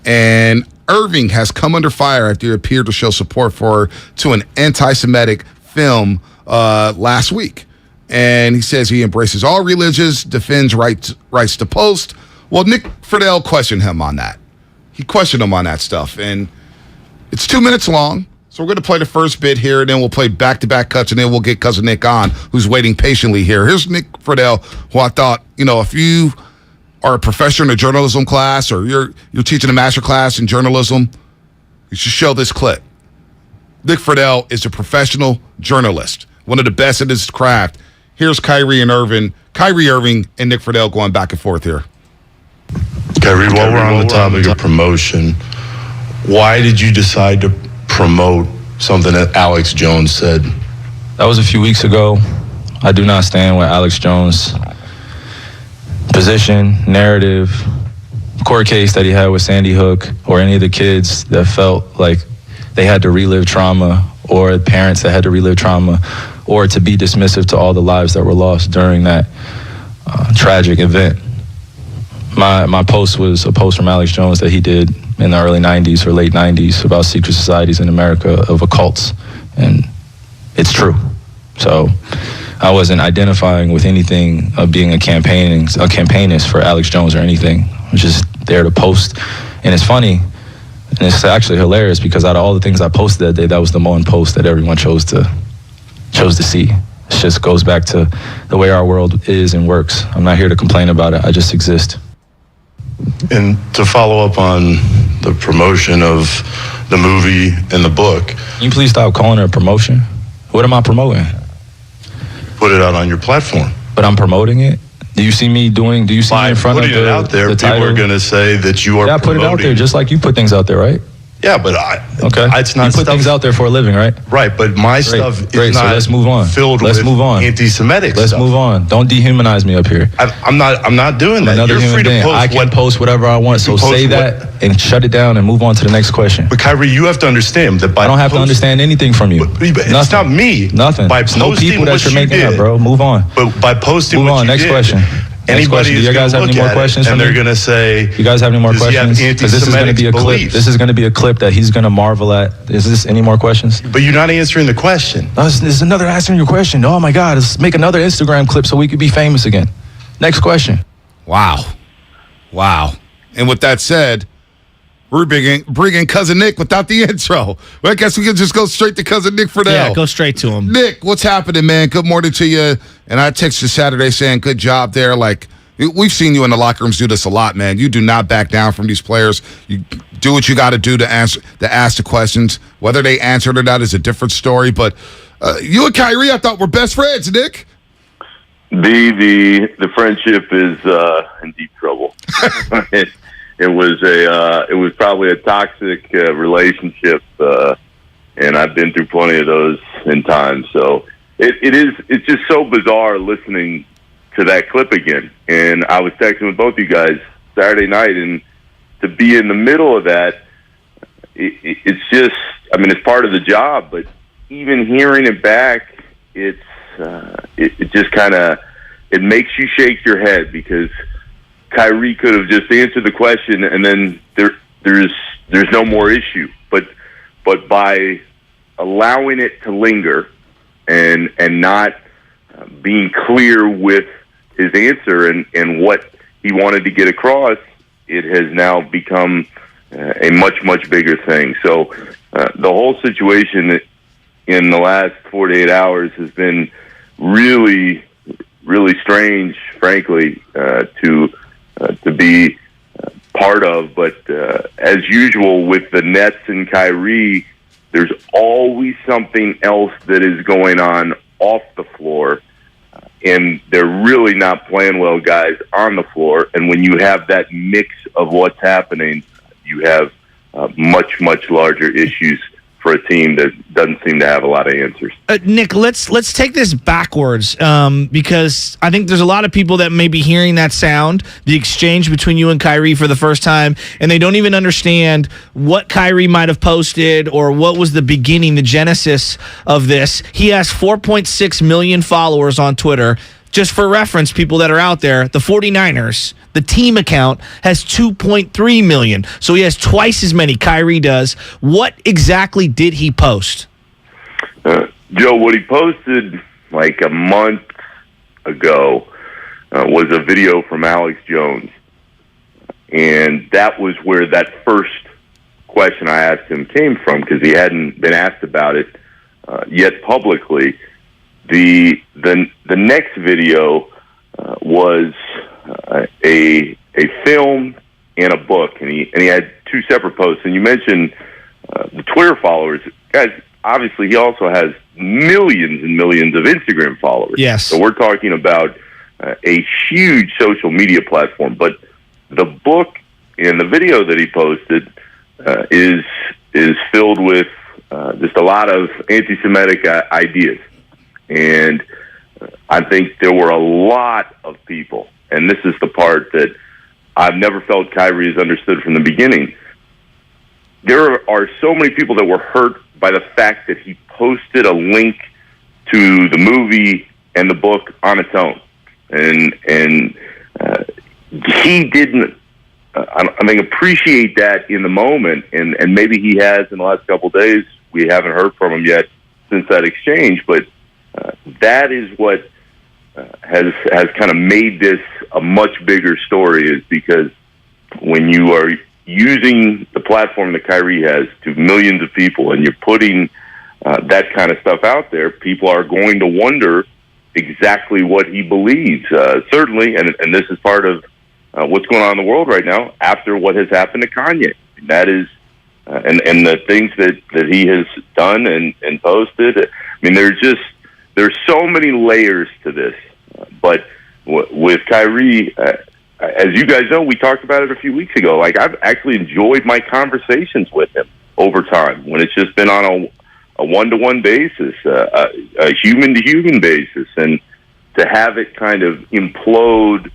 And Irving has come under fire after he appeared to show support to an anti-Semitic film last week. And he says he embraces all religions, defends rights to post. Well, Nick Friedel questioned him on that. He questioned him on that stuff. And it's 2 minutes long. So we're going to play the first bit here, and then we'll play back-to-back cuts, and then we'll get Cousin Nick on, who's waiting patiently here. Here's Nick Friedel, who I thought, if you are a professor in a journalism class or you're teaching a master class in journalism, you should show this clip. Nick Friedel is a professional journalist, one of the best at his craft. Here's Kyrie Irving and Nick Friedel going back and forth here. Kyrie, while we're on the topic of promotion, why did you decide to promote something that Alex Jones said? That was a few weeks ago. I do not stand with Alex Jones' position, narrative, court case that he had with Sandy Hook, or any of the kids that felt like they had to relive trauma, or parents that had to relive trauma, or to be dismissive to all the lives that were lost during that tragic event. My post was a post from Alex Jones that he did in the early 90s or late 90s about secret societies in America of occults, and it's true. So I wasn't identifying with anything of being a campaignist for Alex Jones or anything. I was just there to post, and it's funny, and it's actually hilarious because out of all the things I posted that day, that was the one post that everyone chose to see. It just goes back to the way our world is and works. I'm not here to complain about it. I just exist. And to follow up on the promotion of the movie and the book. Can you please stop calling it a promotion? What am I promoting? Put it out on your platform. But I'm promoting it? Do you see me in front of the putting it out there, people are going to say that you are promoting. Yeah, put it out there just like you put things out there, right? Yeah, but it's not. You put things out there for a living, right? Right, but my stuff is not. So let's move on. Filled let's with move on. Anti-Semitic. Let's move on. Don't dehumanize me up here. I'm not doing that. Another You're human free to being. post I can post whatever I want. So say that and shut it down and move on to the next question. But Kyrie, you have to understand that I don't have to understand anything from you. It's not me. Nothing. By It's no posting people that what you're you making did, up, bro. Move on. But by posting move what on. you Next did, question. Anybody Do you guys have any more questions for me? And they're going to say, you guys have any more does he have questions? Because this is going to be a clip. beliefs? This is going to be a clip that he's going to marvel at. Is this any more questions? But you're not answering the question. This is another answering your question. Oh my God, let's make another Instagram clip so we could be famous again. Next question. Wow. And with that said, We're bringing Cousin Nick without the intro. Well, I guess we can just go straight to Cousin Nick for now. Yeah, go straight to him. Nick, what's happening, man? Good morning to you. And I texted you Saturday saying, good job there. Like, we've seen you in the locker rooms do this a lot, man. You do not back down from these players. You do what you got to do to ask the questions. Whether they answered or not is a different story. But you and Kyrie, I thought, were best friends, Nick. The friendship is in deep trouble. It was probably a toxic relationship, and I've been through plenty of those in time. So it's just so bizarre listening to that clip again. And I was texting with both you guys Saturday night, and to be in the middle of that, it's just, I mean, it's part of the job, but even hearing it back, it just kind of, it makes you shake your head, because Kyrie could have just answered the question and then there's no more issue. But by allowing it to linger and not being clear with his answer and what he wanted to get across, it has now become a much, much bigger thing. So the whole situation in the last 48 hours has been really, really strange, frankly, to be part of. But as usual with the Nets and Kyrie, there's always something else that is going on off the floor, and they're really not playing well, guys, on the floor. And when you have that mix of what's happening, you have much, much larger issues for a team that doesn't seem to have a lot of answers. Nick, let's take this backwards, because I think there's a lot of people that may be hearing that sound, the exchange between you and Kyrie for the first time, and they don't even understand what Kyrie might have posted or what was the beginning, the genesis of this. He has 4.6 million followers on Twitter. Just for reference, people that are out there, the 49ers, the team account has 2.3 million. So he has twice as many. Kyrie does. What exactly did he post? Joe, what he posted like a month ago was a video from Alex Jones. And that was where that first question I asked him came from, because he hadn't been asked about it yet publicly. The next video was a film and a book, and he had two separate posts. And you mentioned the Twitter followers, guys. Obviously, he also has millions and millions of Instagram followers. Yes. So we're talking about a huge social media platform. But the book and the video that he posted is filled with just a lot of anti-Semitic ideas. And I think there were a lot of people, and this is the part that I've never felt Kyrie has understood from the beginning. There are so many people that were hurt by the fact that he posted a link to the movie and the book on its own. And he didn't, I mean, appreciate that in the moment, and maybe he has in the last couple of days. We haven't heard from him yet since that exchange, but that is what has kind of made this a much bigger story, is because when you are using the platform that Kyrie has to millions of people and you're putting that kind of stuff out there, people are going to wonder exactly what he believes. Certainly, and this is part of what's going on in the world right now after what has happened to Kanye. That is, and the things that he has done and posted. I mean, there's so many layers to this. But with Kyrie, as you guys know, we talked about it a few weeks ago. Like, I've actually enjoyed my conversations with him over time when it's just been on a one-to-one basis, a human-to-human basis. And to have it kind of implode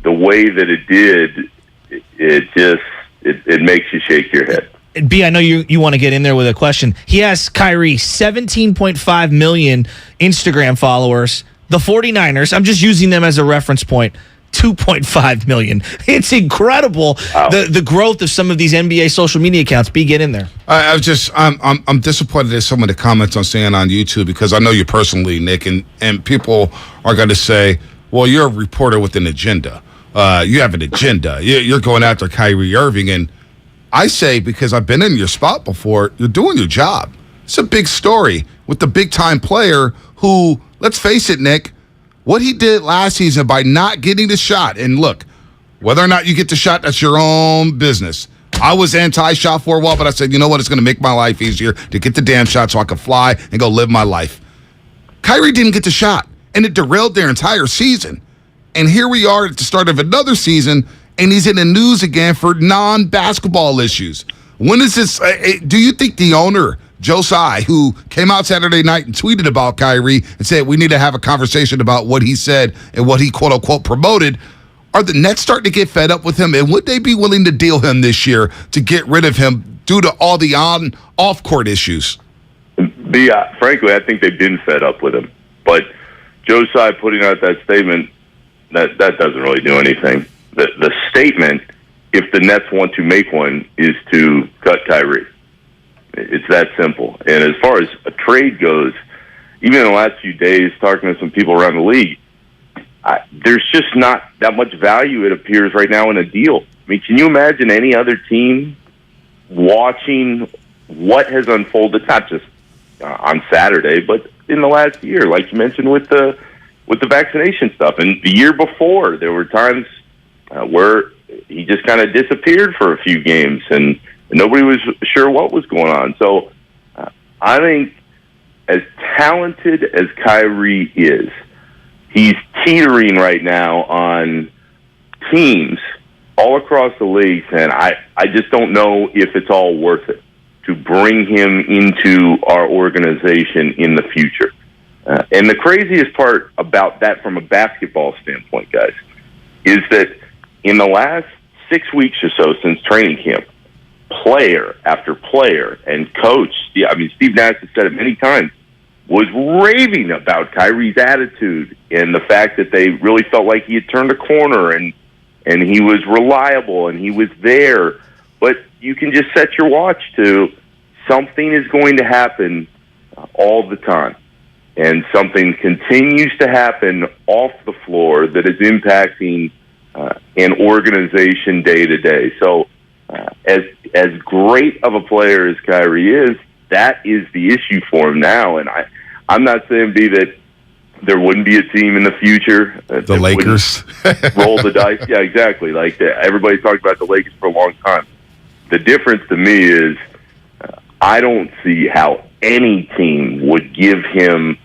the way that it did, it makes you shake your head. B, I know you want to get in there with a question. He has, Kyrie, 17.5 million Instagram followers. The 49ers, I'm just using them as a reference point, 2.5 million. It's incredible, wow, the growth of some of these NBA social media accounts. B, get in there. I'm disappointed at some of the comments I'm seeing on YouTube, because I know you personally, Nick, and people are going to say, well, you're a reporter with an agenda. You have an agenda. You're going after Kyrie Irving, and I say, because I've been in your spot before, you're doing your job. It's a big story with the big-time player who, let's face it, Nick, what he did last season by not getting the shot. And look, whether or not you get the shot, that's your own business. I was anti-shot for a while, but I said, you know what? It's going to make my life easier to get the damn shot so I can fly and go live my life. Kyrie didn't get the shot, and it derailed their entire season. And here we are at the start of another season, and he's in the news again for non-basketball issues. When is this? Do you think the owner, Joe Tsai, who came out Saturday night and tweeted about Kyrie and said we need to have a conversation about what he said and what he quote-unquote promoted, are the Nets starting to get fed up with him? And would they be willing to deal him this year to get rid of him due to all the off-court issues? Frankly, I think they've been fed up with him. But Joe Tsai putting out that statement, that doesn't really do anything. The statement, if the Nets want to make one, is to cut Kyrie. It's that simple. And as far as a trade goes, even in the last few days, talking to some people around the league, there's just not that much value, it appears, right now in a deal. I mean, can you imagine any other team watching what has unfolded, not just on Saturday, but in the last year, like you mentioned with the vaccination stuff? And the year before, there were times where he just kind of disappeared for a few games, and nobody was sure what was going on. So I think as talented as Kyrie is, he's teetering right now on teams all across the league, and I just don't know if it's all worth it to bring him into our organization in the future. And the craziest part about that from a basketball standpoint, guys, is that in the last 6 weeks or so since training camp, player after player and coach, Steve Nash has said it many times, was raving about Kyrie's attitude and the fact that they really felt like he had turned a corner and he was reliable and he was there. But you can just set your watch to something is going to happen all the time. And something continues to happen off the floor that is impacting an organization day to day. So as great of a player as Kyrie is, that is the issue for him now. And I'm not saying, B, that there wouldn't be a team in the future. The Lakers. Roll the dice. Yeah, exactly. Like everybody talked about the Lakers for a long time. The difference to me is I don't see how any team would give him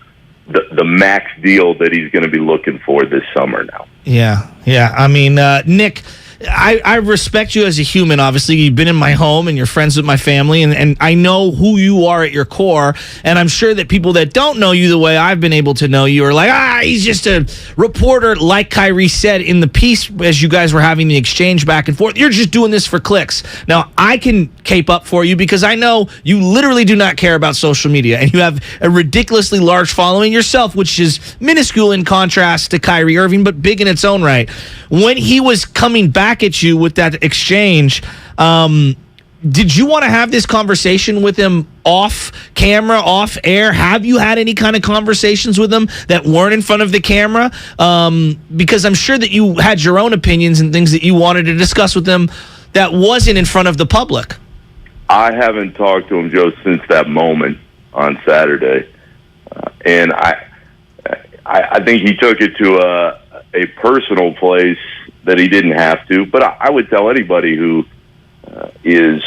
the max deal that he's going to be looking for this summer now. Yeah. I mean, Nick, I respect you as a human. Obviously, you've been in my home and you're friends with my family, and I know who you are at your core. And I'm sure that people that don't know you the way I've been able to know you are like, he's just a reporter, like Kyrie said in the piece as you guys were having the exchange back and forth. You're just doing this for clicks. Now, I can cape up for you because I know you literally do not care about social media, and you have a ridiculously large following yourself, which is minuscule in contrast to Kyrie Irving, but big in its own right. When he was coming back at you with that exchange, did you want to have this conversation with him off camera, off air? Have you had any kind of conversations with him that weren't in front of the camera? Because I'm sure that you had your own opinions and things that you wanted to discuss with him that wasn't in front of the public. I haven't talked to him, Joe, since that moment on Saturday. And I think he took it to a personal place that he didn't have to. But I would tell anybody who is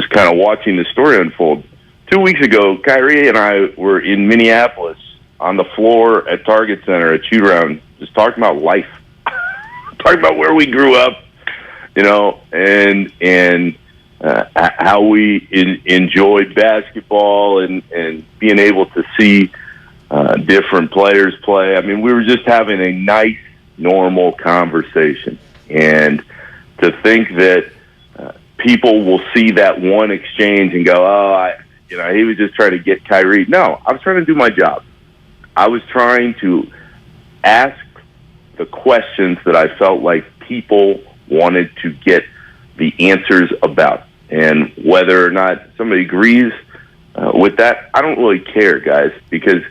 kind of watching the story unfold. 2 weeks ago, Kyrie and I were in Minneapolis on the floor at Target Center at shoot-around, just talking about life, talking about where we grew up, and how we enjoyed basketball and being able to see different players play. I mean, we were just having a nice, normal conversation. And to think that people will see that one exchange and go, he was just trying to get Kyrie. No, I was trying to do my job. I was trying to ask the questions that I felt like people wanted to get the answers about. And whether or not somebody agrees with that, I don't really care, guys, because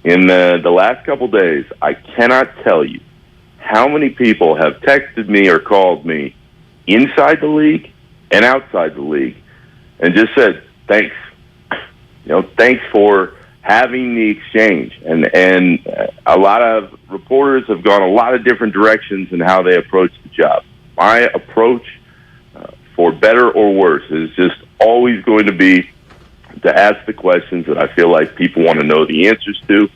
in the last couple days, I cannot tell you how many people have texted me or called me inside the league and outside the league, and just said, thanks. Thanks for having the exchange. And a lot of reporters have gone a lot of different directions in how they approach the job. My approach, for better or worse, is just always going to be to ask the questions that I feel like people want to know the answers to,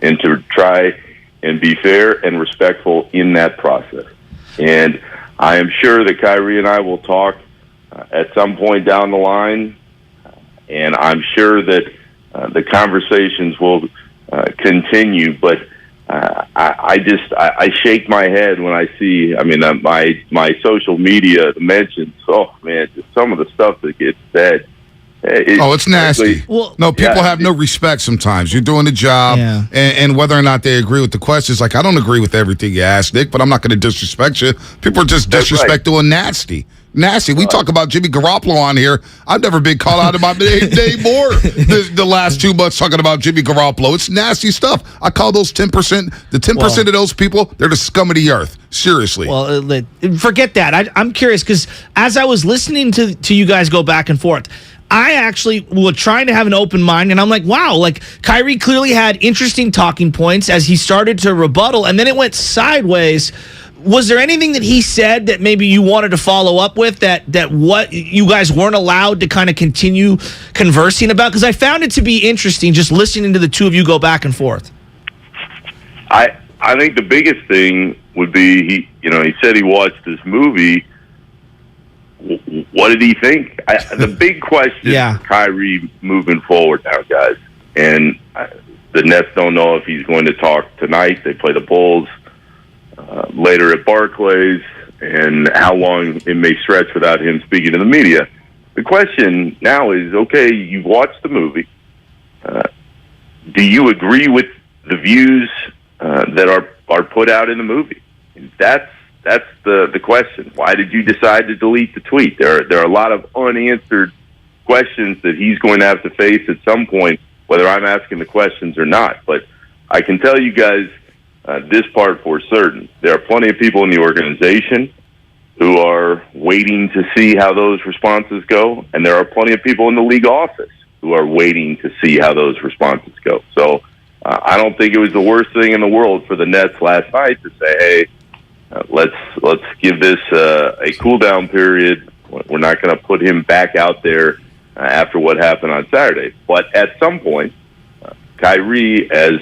and to try and be fair and respectful in that process. And I am sure that Kyrie and I will talk at some point down the line, and I'm sure that the conversations will continue. But I shake my head when I see, my social media mentions, just some of the stuff that gets said. It's nasty. People have no respect sometimes. You're doing the job, and whether or not they agree with the questions, like, I don't agree with everything you ask, Nick, but I'm not going to disrespect you. People are just disrespectful and nasty. We talk about Jimmy Garoppolo on here. I've never been called out in my name more the last 2 months talking about Jimmy Garoppolo. It's nasty stuff. I call those 10%, the 10% of those people, they're the scum of the earth. Seriously. Well, forget that. I'm curious, because as I was listening to you guys go back and forth, I actually was trying to have an open mind, and I'm like, wow, like, Kyrie clearly had interesting talking points as he started to rebuttal, and then it went sideways. Was there anything that he said that maybe you wanted to follow up with that what you guys weren't allowed to kind of continue conversing about? Because I found it to be interesting just listening to the two of you go back and forth. I think the biggest thing would be he said he watched this movie. What did he think? The big question for Kyrie moving forward now, guys, and the Nets don't know if he's going to talk tonight. They play the Bulls later at Barclays, and how long it may stretch without him speaking to the media. The question now is, okay, you've watched the movie. Do you agree with the views that are put out in the movie? That's the question. Why did you decide to delete the tweet? There are a lot of unanswered questions that he's going to have to face at some point, whether I'm asking the questions or not. But I can tell you guys this part for certain. There are plenty of people in the organization who are waiting to see how those responses go, and there are plenty of people in the league office who are waiting to see how those responses go. So I don't think it was the worst thing in the world for the Nets last night to say, hey, let's give this a cool-down period. We're not going to put him back out there after what happened on Saturday. But at some point, Kyrie, as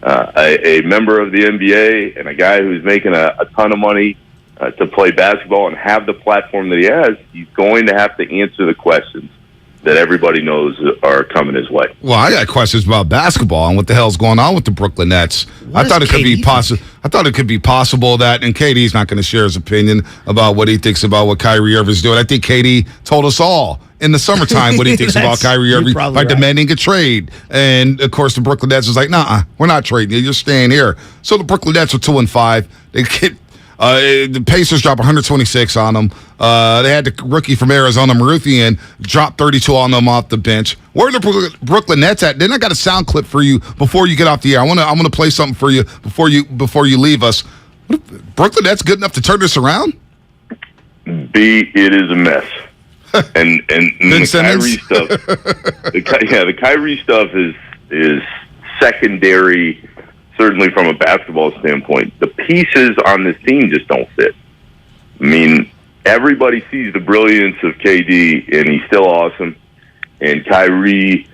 a member of the NBA and a guy who's making a ton of money to play basketball and have the platform that he has, he's going to have to answer the questions that everybody knows are coming his way. Well, I got questions about basketball and what the hell's going on with the Brooklyn Nets. I thought it could be possible. I thought it could be possible that, and KD's not going to share his opinion about what he thinks about what Kyrie Irving's doing. I think KD told us all in the summertime what he thinks about Kyrie Irving by demanding a trade. And of course, the Brooklyn Nets was like, "Nah, we're not trading you. You're staying here." So the Brooklyn Nets are 2-5. They get. The Pacers drop 126 on them. They had the rookie from Arizona, Maruthian, drop 32 on them off the bench. Where are the Brooklyn Nets at? Then I got a sound clip for you before you get off the air. I want to play something for you before you leave us. Brooklyn Nets good enough to turn this around? It is a mess. and the Kyrie stuff. The Kyrie stuff is secondary. Certainly from a basketball standpoint, the pieces on this team just don't fit. I mean, everybody sees the brilliance of KD, and he's still awesome. And Kyrie,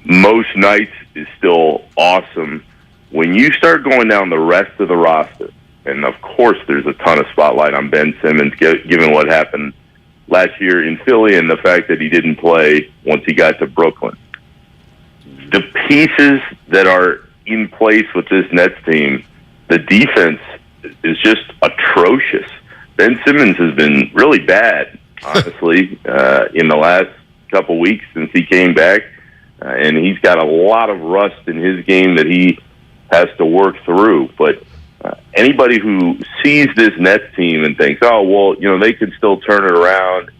most nights, is still awesome. When you start going down the rest of the roster, and of course there's a ton of spotlight on Ben Simmons, given what happened last year in Philly and the fact that he didn't play once he got to Brooklyn. The pieces that are in place with this Nets team, the defense is just atrocious. Ben Simmons has been really bad, honestly, in the last couple weeks since he came back, and he's got a lot of rust in his game that he has to work through. But anybody who sees this Nets team and thinks, oh, well, they can still turn it around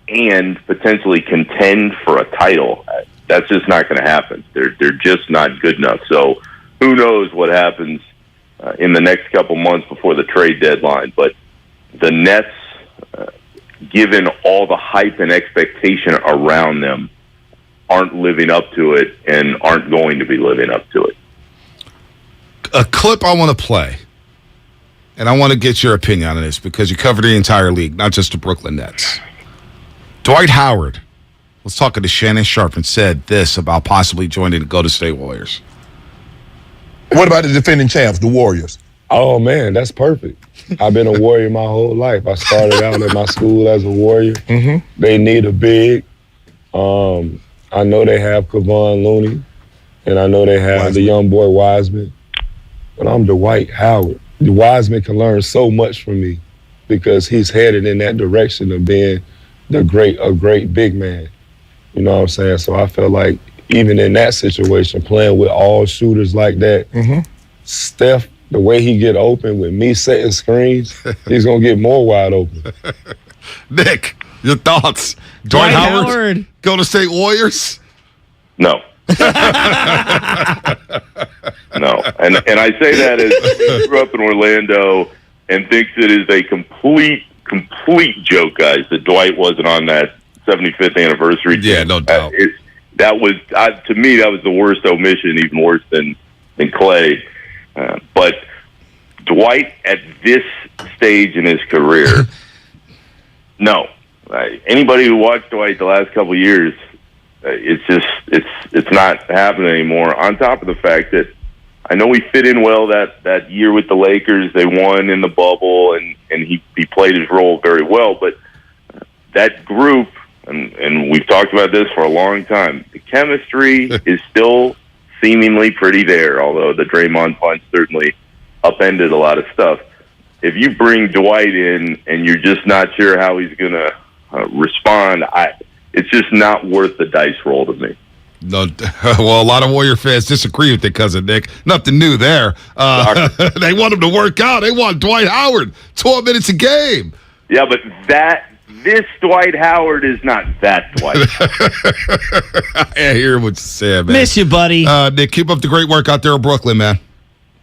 and potentially contend for a title, that's just not going to happen. They're just not good enough. So who knows what happens in the next couple months before the trade deadline. But the Nets, given all the hype and expectation around them, aren't living up to it and aren't going to be living up to it. A clip I want to play, and I want to get your opinion on this because you cover the entire league, not just the Brooklyn Nets. Dwight Howard was talking to Shannon Sharpe and said this about possibly joining the Golden State Warriors. What about the defending champs, the Warriors? Oh, man, that's perfect. I've been a Warrior my whole life. I started out at my school as a Warrior. Mm-hmm. They need a big. I know they have Kevon Looney, and I know they have the young boy Wiseman, but I'm Dwight Howard. The Wiseman can learn so much from me because he's headed in that direction of being a great big man. You know what I'm saying? So I feel like even in that situation, playing with all shooters like that, Steph, the way he get open with me setting screens, he's going to get more wide open. Nick, your thoughts? Dwight Howard, Golden State Warriors? No. No. And I say that as someone who grew up in Orlando and thinks it is a complete joke, guys, that Dwight wasn't on that 75th anniversary team. Yeah, no doubt. To me, that was the worst omission, even worse than Klay. But Dwight, at this stage in his career, no. Anybody who watched Dwight the last couple of years, it's not happening anymore. On top of the fact that I know he fit in well that year with the Lakers. They won in the bubble, and he played his role very well. But that group, and we've talked about this for a long time, the chemistry is still seemingly pretty there, although the Draymond punch certainly upended a lot of stuff. If you bring Dwight in and you're just not sure how he's going to respond, it's just not worth the dice roll to me. No, well, a lot of Warrior fans disagree with their cousin Nick. Nothing new there. They want him to work out. They want Dwight Howard 12 minutes a game. Yeah, but this Dwight Howard is not that Dwight. I hear what you said, man. Miss you, buddy. Nick, keep up the great work out there in Brooklyn, man.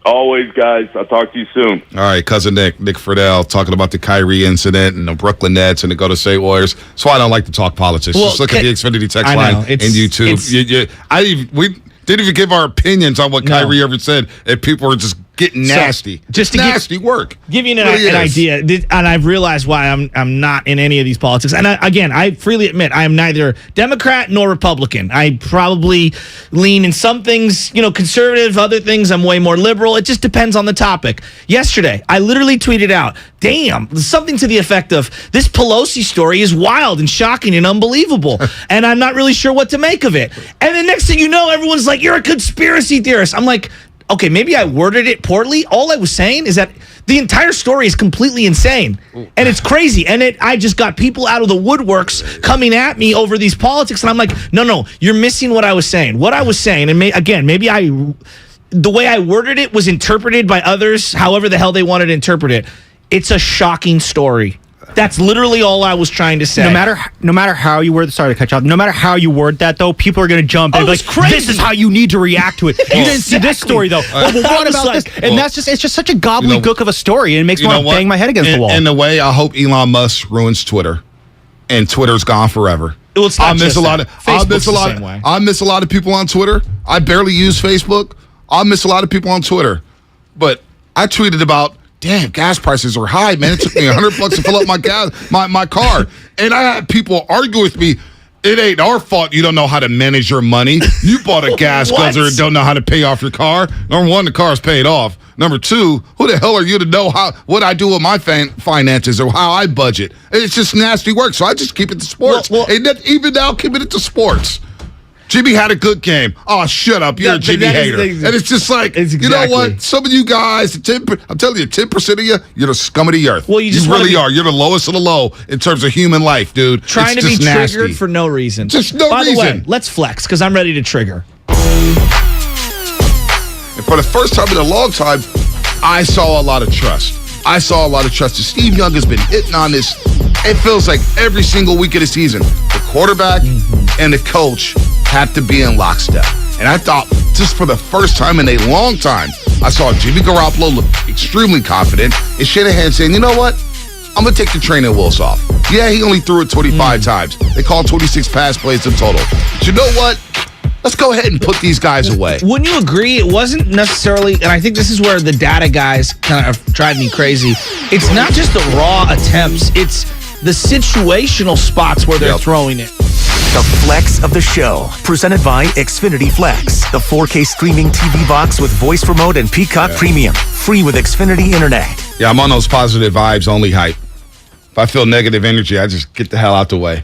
Always, guys. I'll talk to you soon. All right, cousin Nick Friedel, talking about the Kyrie incident and the Brooklyn Nets and the Golden State Warriors. That's why I don't like to talk politics. Well, just look at the Xfinity text line and YouTube. We didn't even give our opinions on what Kyrie ever said, and people were just getting nasty. Just to nasty work. Give you an idea, and I've realized why I'm not in any of these politics. And I freely admit I am neither Democrat nor Republican. I probably lean in some things, conservative. Other things, I'm way more liberal. It just depends on the topic. Yesterday, I literally tweeted out, "Damn," something to the effect of, "This Pelosi story is wild and shocking and unbelievable, and I'm not really sure what to make of it." And the next thing you know, everyone's like, "You're a conspiracy theorist." I'm like, okay, maybe I worded it poorly. All I was saying is that the entire story is completely insane, and it's crazy. And I just got people out of the woodworks coming at me over these politics, and I'm like, no, you're missing what I was saying. What I was saying, and maybe the way I worded it was interpreted by others however the hell they wanted to interpret it. It's a shocking story. That's literally all I was trying to say. No matter how you word, sorry to cut you off. No matter how you word that, though, people are going to jump and be like, crazy. "This is how you need to react to it." You didn't see this story, though. Well, what about this? And it's just such a gobbledygook of a story, and it makes me want to bang my head against the wall. In a way, I hope Elon Musk ruins Twitter, and Twitter's gone forever. I miss a lot of people on Twitter. I barely use Facebook. I miss a lot of people on Twitter, but I tweeted about, damn, gas prices are high, man. It took me $100 to fill up my car. And I had people argue with me, it ain't our fault you don't know how to manage your money. You bought a gas guzzler and don't know how to pay off your car. Number one, the car's paid off. Number two, who the hell are you to know what I do with my finances or how I budget? It's just nasty work, so I just keep it to sports. Even now, keeping it to sports. Jimmy had a good game. Oh, shut up. You're a Jimmy hater. And it's just like, you know what? Some of you guys, I'm telling you, 10% of you're the scum of the earth. Well, you really are. You're the lowest of the low in terms of human life, dude. Trying to be triggered for no reason. Just no reason. By the way, let's flex, because I'm ready to trigger. And for the first time in a long time, I saw a lot of trust. Steve Young has been hitting on this. It feels like every single week of the season, the quarterback and the coach have to be in lockstep. And I thought, just for the first time in a long time, I saw Jimmy Garoppolo look extremely confident, and Shanahan saying, you know what? I'm going to take the training wheels off. Yeah, he only threw it 25 times. They called 26 pass plays in total. But you know what? Let's go ahead and put these guys away. Wouldn't you agree? It wasn't necessarily, and I think this is where the data guys kind of drive me crazy. It's not just the raw attempts, it's the situational spots where they're throwing it. The Flex of the Show, presented by Xfinity Flex, the 4K streaming TV box with voice remote and Peacock Premium, free with Xfinity Internet. Yeah, I'm on those positive vibes only hype. If I feel negative energy, I just get the hell out the way.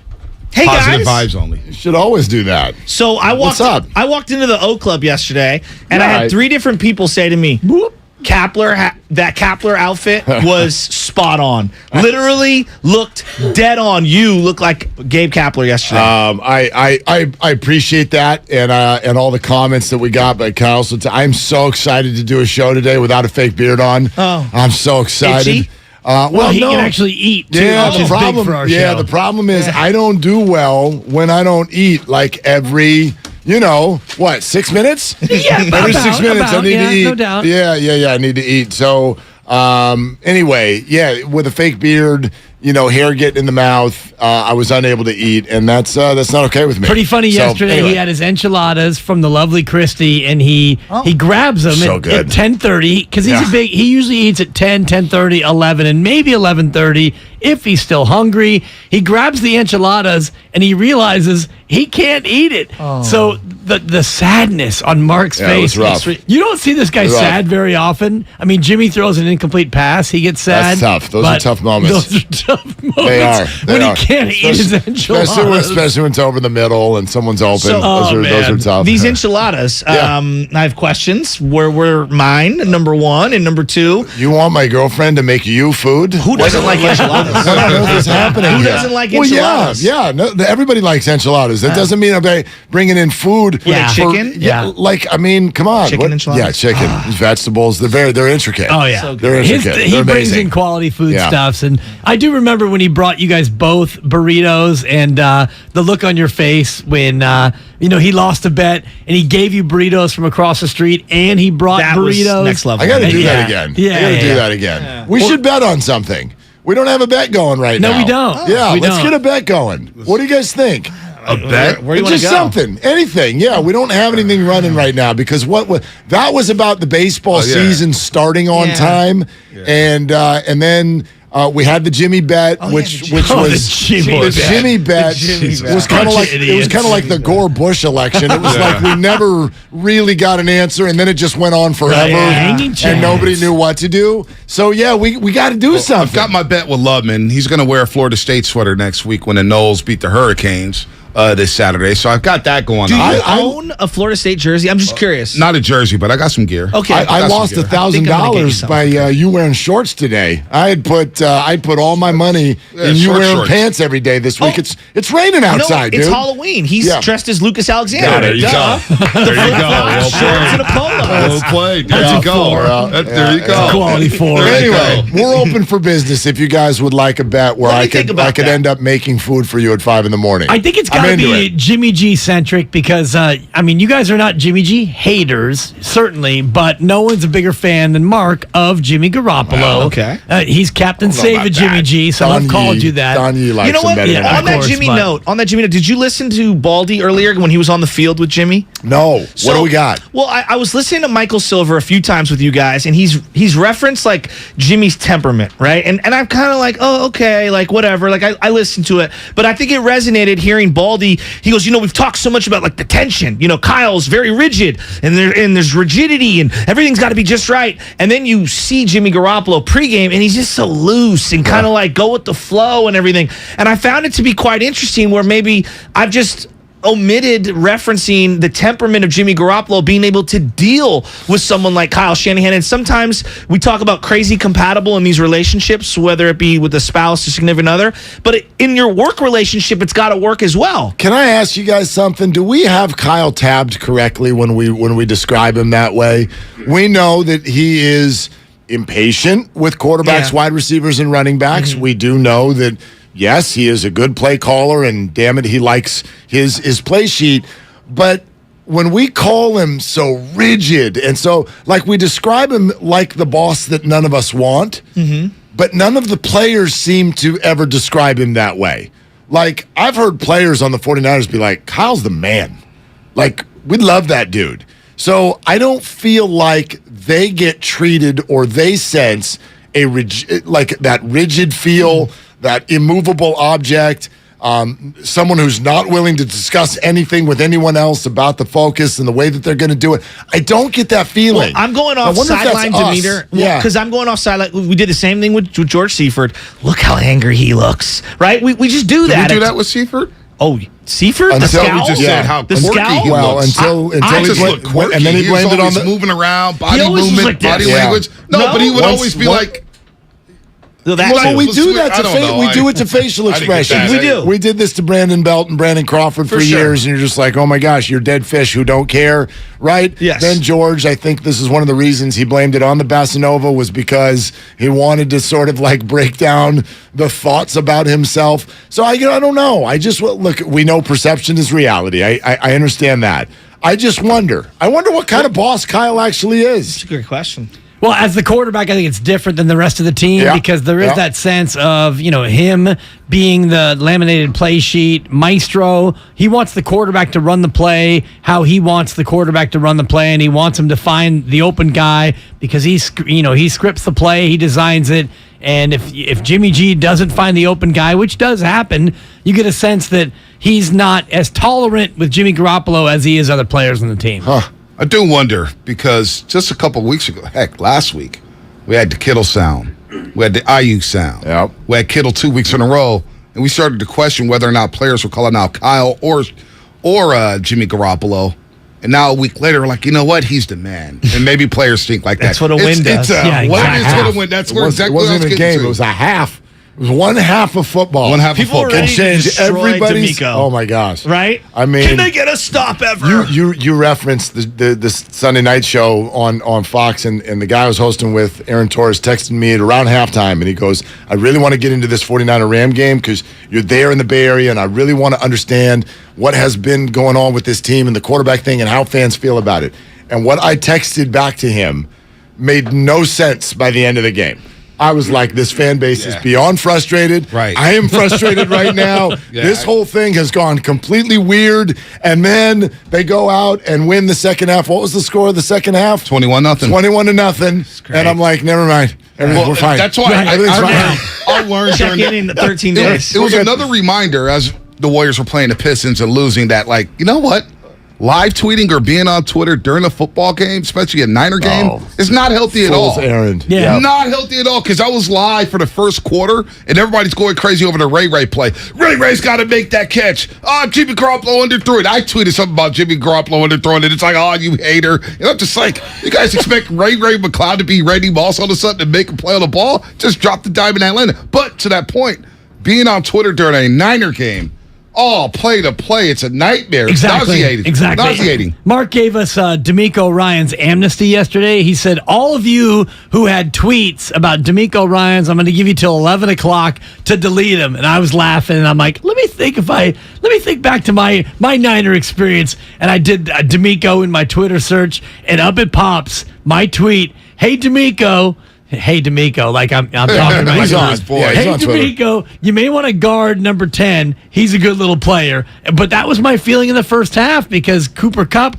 Hey, positive guys. vibes only. You should always do that. So I walked into the O Club yesterday, and I had 3 different people say to me, that Kapler outfit was spot on. Literally looked dead on. You look like Gabe Kapler yesterday. I appreciate that and all the comments that we got by Kyle. So I'm so excited to do a show today without a fake beard on. Oh. I'm so excited. Itchy? Well, he can actually eat, too, which is big for our show. The problem is I don't do well when I don't eat like every... 6 minutes? Yeah, every 6 minutes I need to eat. No doubt. Yeah, I need to eat. So, anyway, with a fake beard, hair getting in the mouth, I was unable to eat, and that's not okay with me. Pretty funny yesterday. Anyway. He had his enchiladas from the lovely Christy, and he grabs them at 10:30 because he usually eats at 10, 10:30, 11, and maybe 11:30 if he's still hungry. He grabs the enchiladas and he realizes he can't eat it. Oh. So the sadness on Mark's face. It was rough. You don't see this guy sad very often. I mean, Jimmy throws an incomplete pass. He gets sad. That's tough. Those are tough moments. Those are tough moments. They are. When he can't eat his enchiladas. Especially when it's over the middle and someone's open. Those are tough. These enchiladas, I have questions. Where were mine, number 1, and number 2? You want my girlfriend to make you food? Who doesn't like enchiladas? I don't know if it's happening. Who doesn't like enchiladas? Everybody likes enchiladas. That doesn't mean I'm bringing in food. Chicken? Come on. Chicken enchiladas? Chicken. Vegetables. They're intricate. Oh, yeah. So they're intricate. He brings in quality foodstuffs. And I do remember when he brought you guys both burritos and the look on your face when, he lost a bet and he gave you burritos from across the street and he brought burritos. Was next level. I got to do that again. Yeah, I got to do that again. Yeah. We should bet on something. We don't have a bet going right now. No, we don't. Let's get a bet going. What do you guys think? A bet? Where do you just something, anything. Yeah, we don't have anything running right now because that was about the baseball season starting on time, and then we had the Jimmy bet, which was the Jimmy bet was kind of like the Gore Bush election. It was like we never really got an answer, and then it just went on forever, and nobody knew what to do. So we got to do something. I've got my bet with Lubman. He's going to wear a Florida State sweater next week when the Noles beat the Hurricanes. This Saturday, so I've got that going on. Do you own a Florida State jersey? I'm just curious. Not a jersey, but I got some gear. Okay, I lost $1,000 by you wearing shorts today. I'd put all my money in you wearing shorts. Pants every day this week. It's raining outside, dude. It's Halloween. He's dressed as Lucas Alexander. There you go. There you go. Well shorts and a polo. Well played. There you go. There you go. Quality 4. Anyway, we're open for business. If you guys would like a bet where I could end up making food for you at 5 a.m. I think it's got to be Jimmy G centric because you guys are not Jimmy G haters, certainly, but no one's a bigger fan than Mark of Jimmy Garoppolo. Okay, he's Captain Save of Jimmy G, so I've called you that. You know what? On that Jimmy note, did you listen to Baldy earlier when he was on the field with Jimmy? No. So, what do we got? Well, I was listening to Michael Silver a few times with you guys, and he's referenced like Jimmy's temperament, right? And I'm kind of like, oh, okay, like whatever. Like I listened to it, but I think it resonated hearing Baldy. He goes, we've talked so much about like the tension. Kyle's very rigid, and there's rigidity, and everything's got to be just right. And then you see Jimmy Garoppolo pregame, and he's just so loose and kind of like go with the flow and everything. And I found it to be quite interesting where maybe I've just omitted referencing the temperament of Jimmy Garoppolo being able to deal with someone like Kyle Shanahan. And sometimes we talk about crazy compatible in these relationships, whether it be with a spouse or significant other, but in your work relationship, it's got to work as well. Can I ask you guys something? Do we have Kyle tabbed correctly when we describe him that way? We know that he is impatient with quarterbacks, wide receivers, and running backs. Mm-hmm. We do know that yes, he is a good play caller, and damn it, he likes his play sheet. But when we call him so rigid, and so like we describe him like the boss that none of us want, but none of the players seem to ever describe him that way. Like, I've heard players on the 49ers be like, Kyle's the man. Like, we love that dude. So I don't feel like they get treated or they sense like that rigid feel, that immovable object, someone who's not willing to discuss anything with anyone else about the focus and the way that they're going to do it. I don't get that feeling. Well, I'm going off sideline demeanor. Yeah. Because I'm going off sideline. We did the same thing with George Seifert. Look how angry he looks, right? We just do that. Did we do that with Seifert? Oh, Seifert? The scowl? we just said how the quirky scowl? he looks. Until he just looked quirky. And then he blamed it on the moving around, body always was movement, like this. body language. No, but he would always be like. Well, we do that we do it to facial expressions. We do. We did this to Brandon Belt and Brandon Crawford for years, and you're just like, oh my gosh, you're dead fish who don't care, right? Yes. Then George, I think this is one of the reasons he blamed it on the Basanova was because he wanted to sort of like break down the thoughts about himself. So I don't know. I just look. We know perception is reality. I understand that. I just wonder. I wonder what kind of boss Kyle actually is. That's a good question. Well, as the quarterback, I think it's different than the rest of the team because there is that sense of, him being the laminated play sheet maestro. He wants the quarterback to run the play how he wants the quarterback to run the play, and he wants him to find the open guy because he scripts the play, he designs it. And if Jimmy G doesn't find the open guy, which does happen, you get a sense that he's not as tolerant with Jimmy Garoppolo as he is other players on the team. I do wonder because just a couple of weeks ago, last week, we had the Kittle sound. We had the IU sound. Yep. We had Kittle 2 weeks in a row, and we started to question whether or not players were calling out Kyle or Jimmy Garoppolo. And now a week later, we're like, you know what? He's the man. And maybe players think like that. That's what a win does. What a win. That's where exactly it wasn't even a game. It was a half. It was one half of football. One half People of football. Ready to changed destroy everybody's. D'Amico. Oh my gosh! Right? I mean, can they get a stop ever? You referenced the Sunday night show on Fox, and the guy I was hosting with, Aaron Torres, texted me at around halftime, and he goes, "I really want to get into this 49er Ram game because you're there in the Bay Area, and I really want to understand what has been going on with this team and the quarterback thing and how fans feel about it." And what I texted back to him made no sense by the end of the game. I was like, this fan base is beyond frustrated. Right. I am frustrated right now. This whole thing has gone completely weird. And then they go out and win the second half. What was the score of the second half? 21-0. 21-0. And I'm like, never mind. We're fine. That's why I learned Check in the 13 days. It was another reminder as the Warriors were playing the Pistons and losing that, like, you know what? Live tweeting or being on Twitter during a football game, especially a Niner game, is not healthy at all. Errand. Yeah. Not healthy at all, because I was live for the first quarter, and everybody's going crazy over the Ray play. Ray's got to make that catch. Jimmy Garoppolo underthrew it. I tweeted something about Jimmy Garoppolo underthrowing it. It's like, oh, you hater. And I'm just like, you guys expect Ray McLeod to be Randy Moss all of a sudden to make a play on the ball? Just drop the dime in Atlanta. But to that point, being on Twitter during a Niner game, play to play. It's a nightmare. Exactly. It's nauseating. Mark gave us D'Amico Ryan's amnesty yesterday. He said, all of you who had tweets about D'Amico Ryan's, I'm going to give you till 11 o'clock to delete them. And I was laughing, and I'm like, let me think back to my Niner experience. And I did D'Amico in my Twitter search, and up it pops, my tweet, hey, D'Amico. Hey, D'Amico, like I'm talking about he's on. Hey, D'Amico, you may want to guard number 10. He's a good little player. But that was my feeling in the first half because Cooper Kupp,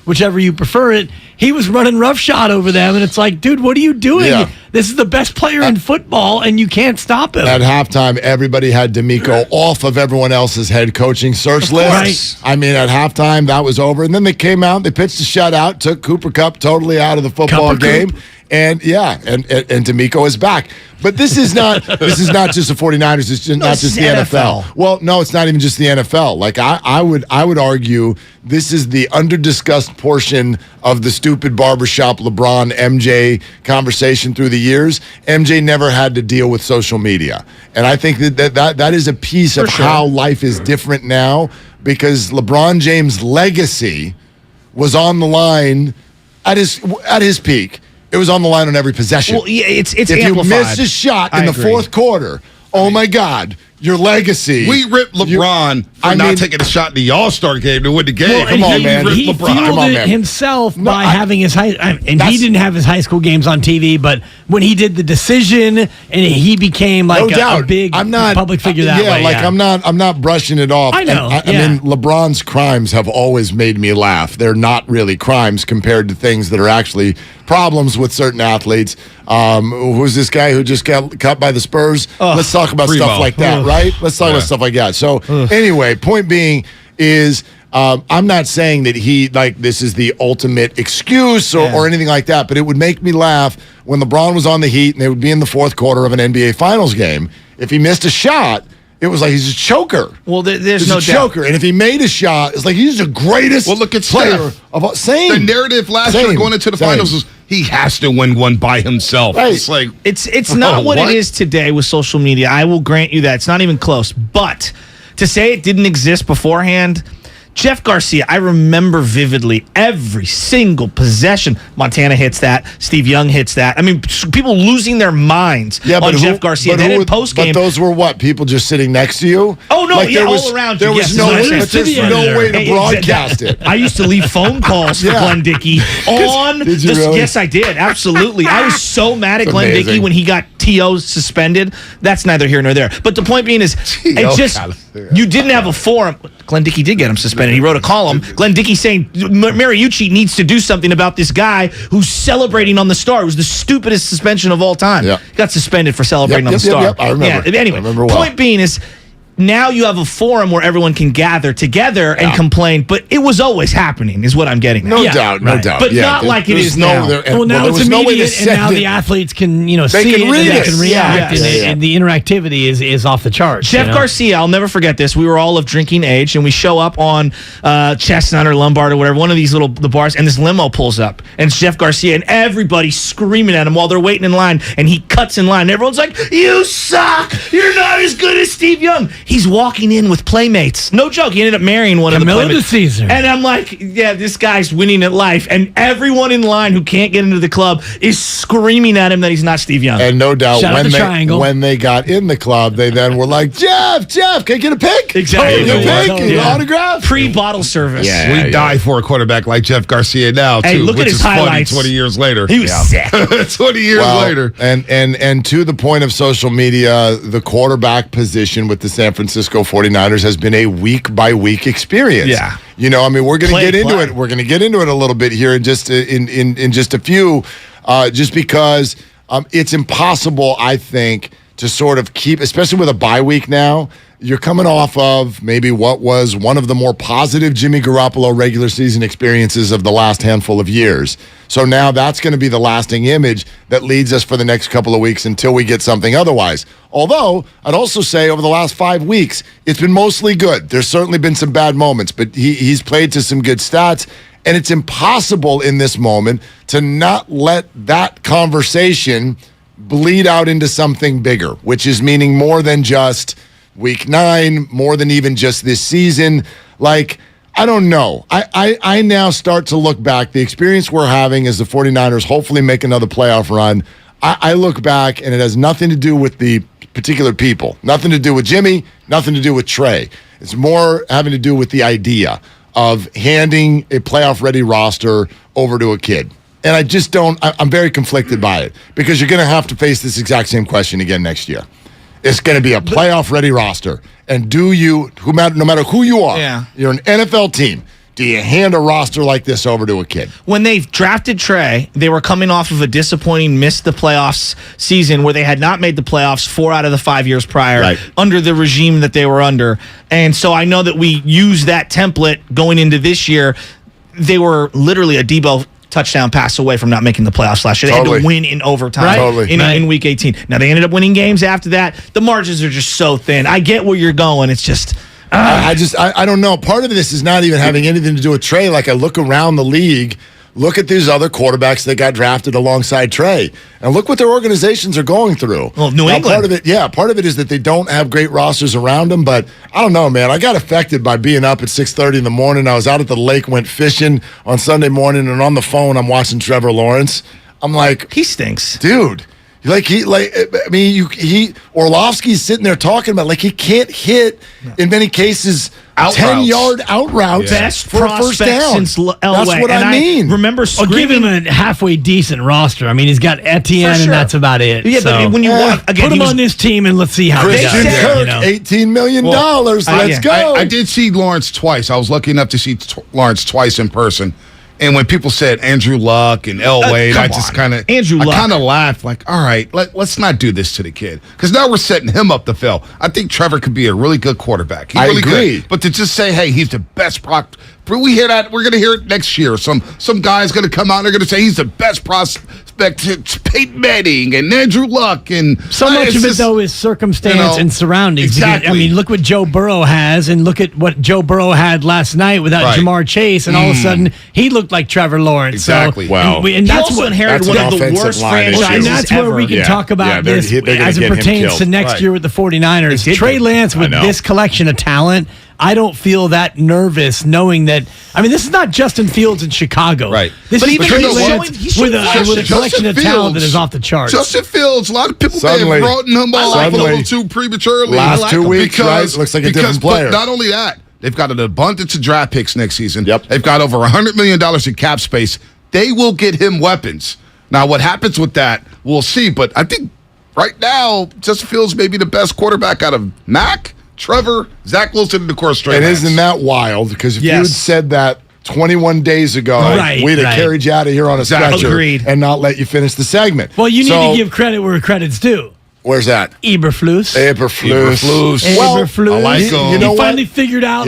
whichever you prefer it, he was running roughshod over them. And it's like, dude, what are you doing? Yeah. This is the best player in football, and you can't stop him. At halftime, everybody had D'Amico off of everyone else's head coaching search list. I mean, at halftime, that was over. And then they came out, they pitched a shutout, took Cooper Kupp totally out of the football game. And and D'Amico is back. But this is not just the 49ers, it's not just the NFL. Well, no, it's not even just the NFL. Like I would argue this is the under-discussed portion of the stupid barbershop LeBron MJ conversation through the years. MJ never had to deal with social media. And I think that is a piece of how life is different now because LeBron James' legacy was on the line at his peak. It was on the line on every possession. Well, yeah, it's if amplified. you missed a shot in the fourth quarter, oh my God, your legacy. We ripped LeBron for not taking a shot in the All-Star game to win the game. Well, Come on, man. He fueled it himself by having his he didn't have his high school games on TV, but when he did the decision and he became like a big public figure that way. I'm not brushing it off. I know. I mean, LeBron's crimes have always made me laugh. They're not really crimes compared to things that are actually problems with certain athletes. Who's this guy who just got cut by the Spurs? Let's talk about stuff like that, right? Let's talk about stuff like that. So anyway, point being is I'm not saying that this is the ultimate excuse or anything like that, but it would make me laugh when LeBron was on the Heat and they would be in the fourth quarter of an NBA Finals game. If he missed a shot, it was like he's a choker. Well, there's no choker, and if he made a shot, it's like he's the greatest. Well, look at player Steph. of all. Same. The narrative last year going into the finals was he has to win one by himself. Right. It's like it's not what it is today with social media. I will grant you that it's not even close. But to say it didn't exist beforehand. Jeff Garcia, I remember vividly every single possession. Montana hits that. Steve Young hits that. I mean, people losing their minds on Jeff Garcia. Then in post-game. But those were what? People just sitting next to you? Oh, no, all around you. There was no way to broadcast it. I used to leave phone calls for Glenn Dickey on Did you really? Yes, I did. Absolutely. I was so mad at Glenn Dickey when he got T.O. suspended. That's neither here nor there. But the point being is, you didn't have a forum. Glenn Dickey did get him suspended. He wrote a column. Glenn Dickey saying Mariucci needs to do something about this guy who's celebrating on the star. It was the stupidest suspension of all time. Yeah. He got suspended for celebrating on the star. Yep. I remember. Yeah. Anyway, I remember well. Point being is, now you have a forum where everyone can gather together and complain, but it was always happening, is what I'm getting at. No doubt. But not like it is now. Now it's immediate, and now the athletes can, see it, and they can react, and the interactivity is off the charts. Jeff Garcia, I'll never forget this. We were all of drinking age, and we show up on Chestnut or Lombard or whatever, one of these the bars, and this limo pulls up, and it's Jeff Garcia, and everybody's screaming at him while they're waiting in line, and he cuts in line, and everyone's like, "You suck! You're not as good as Steve Young." He's walking in with playmates. No joke. He ended up marrying one of the playmates. Caesar. And I'm like, yeah, this guy's winning at life. And everyone in line who can't get into the club is screaming at him that he's not Steve Young. And no doubt when they got in the club, they then were like, Jeff, can I get a pic? Exactly. An autograph? Pre-bottle service. Yeah, we die for a quarterback like Jeff Garcia now, too. Hey, look which at his is highlights. Funny 20 years later. He was sick. 20 years later. And to the point of social media, the quarterback position with the San Francisco 49ers has been a week-by-week experience. Yeah. We're going to get into it. We're going to get into it a little bit here in just a few, just because it's impossible, I think, to sort of keep, especially with a bye week now. You're coming off of maybe what was one of the more positive Jimmy Garoppolo regular season experiences of the last handful of years. So now that's going to be the lasting image that leads us for the next couple of weeks until we get something otherwise. Although, I'd also say over the last 5 weeks, it's been mostly good. There's certainly been some bad moments, but he's played to some good stats, and it's impossible in this moment to not let that conversation bleed out into something bigger, which is meaning more than just Week 9, more than even just this season. Like, I don't know. I now start to look back. The experience we're having as the 49ers hopefully make another playoff run. I look back, and it has nothing to do with the particular people. Nothing to do with Jimmy, nothing to do with Trey. It's more having to do with the idea of handing a playoff-ready roster over to a kid. And I just don't – I'm very conflicted by it because you're going to have to face this exact same question again next year. It's going to be a playoff-ready roster. And no matter who you are, you're an NFL team, do you hand a roster like this over to a kid? When they drafted Trey, they were coming off of a disappointing missed the playoffs season where they had not made the playoffs 4 out of the 5 years prior under the regime that they were under. And so I know that we use that template going into this year. They were literally a Debo touchdown pass away from not making the playoffs last year. They had to win in overtime in Week 18. Now, they ended up winning games after that. The margins are just so thin. I get where you're going. It's just... I don't know. Part of this is not even having anything to do with Trey. Like, I look around the league, look at these other quarterbacks that got drafted alongside Trey, and look what their organizations are going through. Well, New England. Part of it is that they don't have great rosters around them, but I don't know, man. I got affected by being up at 6:30 in the morning. I was out at the lake, went fishing on Sunday morning, and on the phone, I'm watching Trevor Lawrence. I'm like... He stinks. Dude, Orlovsky's sitting there talking about he can't hit in many cases 10-yard out routes for a first down. Since Elway. That's what I mean. Remember, give him a halfway decent roster. I mean, he's got Etienne, and that's about it. Yeah, but when you put him on this team and let's see how he does. Kirk, $18 million. Let's go. I did see Lawrence twice. I was lucky enough to see Lawrence twice in person. And when people said Andrew Luck and Elway, I just kind of laughed like, all right, let's not do this to the kid. Because now we're setting him up to fail. I think Trevor could be a really good quarterback. He's really agree. good. But to just say, hey, he's the best we hear that, we're going to hear it next year. Some guy's going to come out and they're going to say he's the best prospect. It's Peyton Manning and Andrew Luck. And so much of it, though, is circumstance and surroundings. Exactly. I mean, look what Joe Burrow has, and look at what Joe Burrow had last night without Jamar Chase, and all of a sudden he looked like Trevor Lawrence. Exactly. So, and that's what inherited one of the worst franchises and that's where we can talk about this as it pertains to next year with the 49ers. Trey Lance with this collection of talent, I don't feel that nervous knowing that. I mean, this is not Justin Fields in Chicago. Right. This is Trey Lance with a collection of talent that is off the charts. Justin Fields, a lot of people may have brought him off a little too prematurely. Last 2 weeks, looks like a different player. But not only that, they've got an abundance of draft picks next season. Yep. They've got over $100 million in cap space. They will get him weapons. Now, what happens with that, we'll see. But I think right now, Justin Fields may be the best quarterback out of Mac, Trevor, Zach Wilson, and of course, Trey Lance. Isn't that wild? Because if you had said that 21 days ago, we'd have carried you out of here on a stretcher and not let you finish the segment. Well, you need to give credit where credit's due. Where's that? Eberflus. Well, I like him. He finally figured out,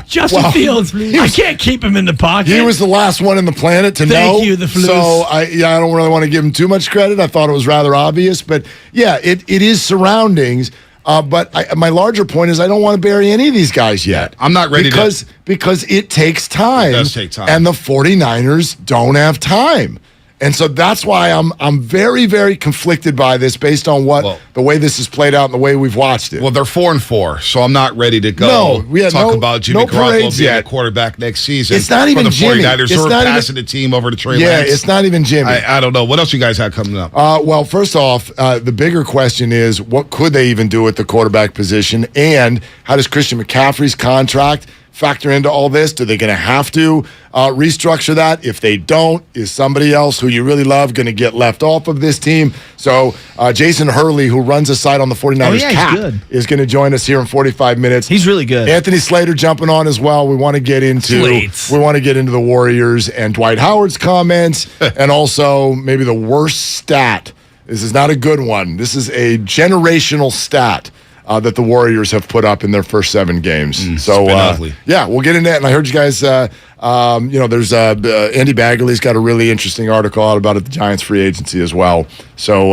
Justin Fields, I can't keep him in the pocket. He was the last one in the planet to know. Thank you, the Flus. So, I don't really want to give him too much credit. I thought it was rather obvious. But, it is surroundings. But my larger point is I don't want to bury any of these guys yet. I'm not ready because it takes time. It does take time. And the 49ers don't have time. And so that's why I'm very, very conflicted by this based on the way this has played out and the way we've watched it. Well, they're 4-4, so I'm not ready to go talk about Jimmy Garoppolo being a quarterback next season. It's not even Jimmy. The 49ers or passing the team over to Trey Lance. Yeah, it's not even Jimmy. I don't know. What else you guys have coming up? Well, first off, the bigger question is what could they even do at the quarterback position, and how does Christian McCaffrey's contract factor into all this? Do they going to have to restructure that? If they don't, is somebody else who you really love going to get left off of this team? So Jason Hurley, who runs a site on the 49ers is going to join us here in 45 minutes. He's really good. Anthony Slater jumping on as well. We want to get into the Warriors and Dwight Howard's comments and also maybe the worst stat. This is not a good one. This is a generational stat that the Warriors have put up in their first 7 games. So, we'll get into that. And I heard you guys, there's Andy Baggerly's got a really interesting article out about it, the Giants free agency as well. So,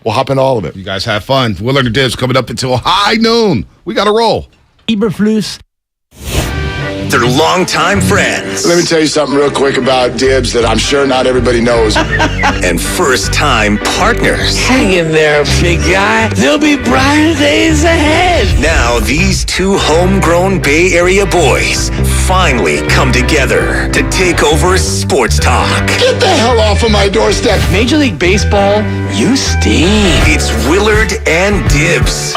we'll hop into all of it. You guys have fun. Willard Dibs coming up until high noon. We got to roll. Eberflus. They're longtime friends. Let me tell you something real quick about Dibs that I'm sure not everybody knows. And first-time partners. Hang in there, big guy. There'll be brighter days ahead. Now, these two homegrown Bay Area boys finally come together to take over sports talk. Get the hell off of my doorstep. Major League Baseball, you stink. It's Willard and Dibs.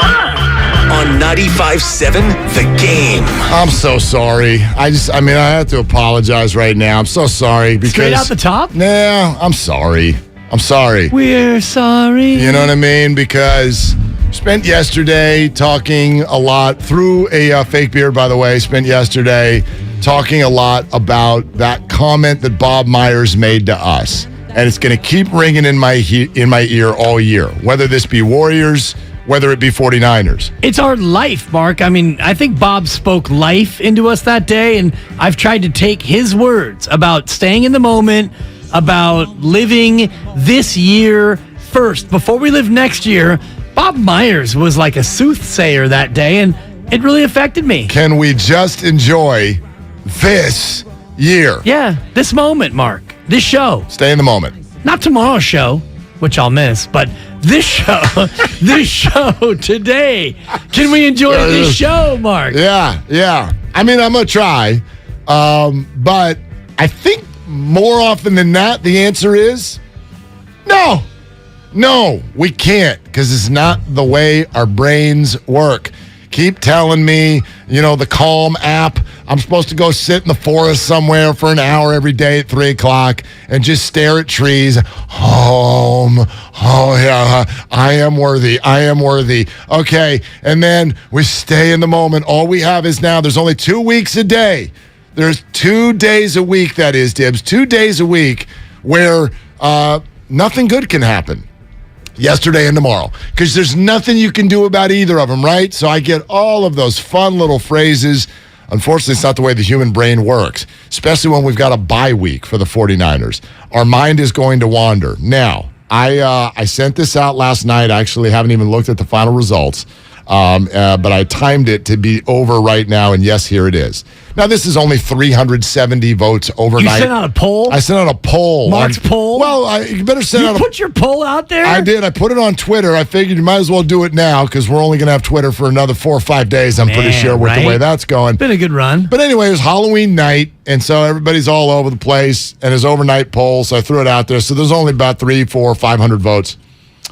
On 95.7 The Game. I'm so sorry. I have to apologize right now. I'm so sorry. Because, straight out the top? Nah, I'm sorry. We're sorry. You know what I mean? Because spent yesterday talking a lot, through a fake beard, by the way, spent yesterday talking a lot about that comment that Bob Myers made to us. And it's going to keep ringing in my ear all year, whether this be Warriors, whether it be 49ers. It's our life, Mark. I mean, I think Bob spoke life into us that day, and I've tried to take his words about staying in the moment, about living this year first, before we live next year. Bob Myers was like a soothsayer that day, and it really affected me. Can we just enjoy this year? Yeah, this moment, Mark. This show. Stay in the moment. Not tomorrow's show, which I'll miss, but this show, today. Can we enjoy this show, Mark? Yeah. I mean, I'm going to try. But I think more often than not, the answer is no. No, we can't, because it's not the way our brains work. Keep telling me, the Calm app, I'm supposed to go sit in the forest somewhere for an hour every day at 3 o'clock and just stare at trees. Oh yeah, I am worthy. Okay, and then we stay in the moment. All we have is now, there's only 2 weeks a day. There's 2 days a week, that is, Dibs, 2 days a week where nothing good can happen. Yesterday and tomorrow, because there's nothing you can do about either of them, right? So I get all of those fun little phrases. Unfortunately, it's not the way the human brain works, especially when we've got a bye week for the 49ers. Our mind is going to wander. Now, I sent this out last night. I actually haven't even looked at the final results, but I timed it to be over right now, and yes, here it is. Now, this is only 370 votes overnight. You sent out a poll? I sent out a poll. Mark's poll? Well, you better send out You put your poll out there? I did. I put it on Twitter. I figured you might as well do it now because we're only going to have Twitter for another 4 or 5 days, I'm pretty sure, with the way that's going. Been a good run. But anyway, it was Halloween night, and so everybody's all over the place, and his overnight poll, so I threw it out there. So there's only about 300, 400, 500 votes.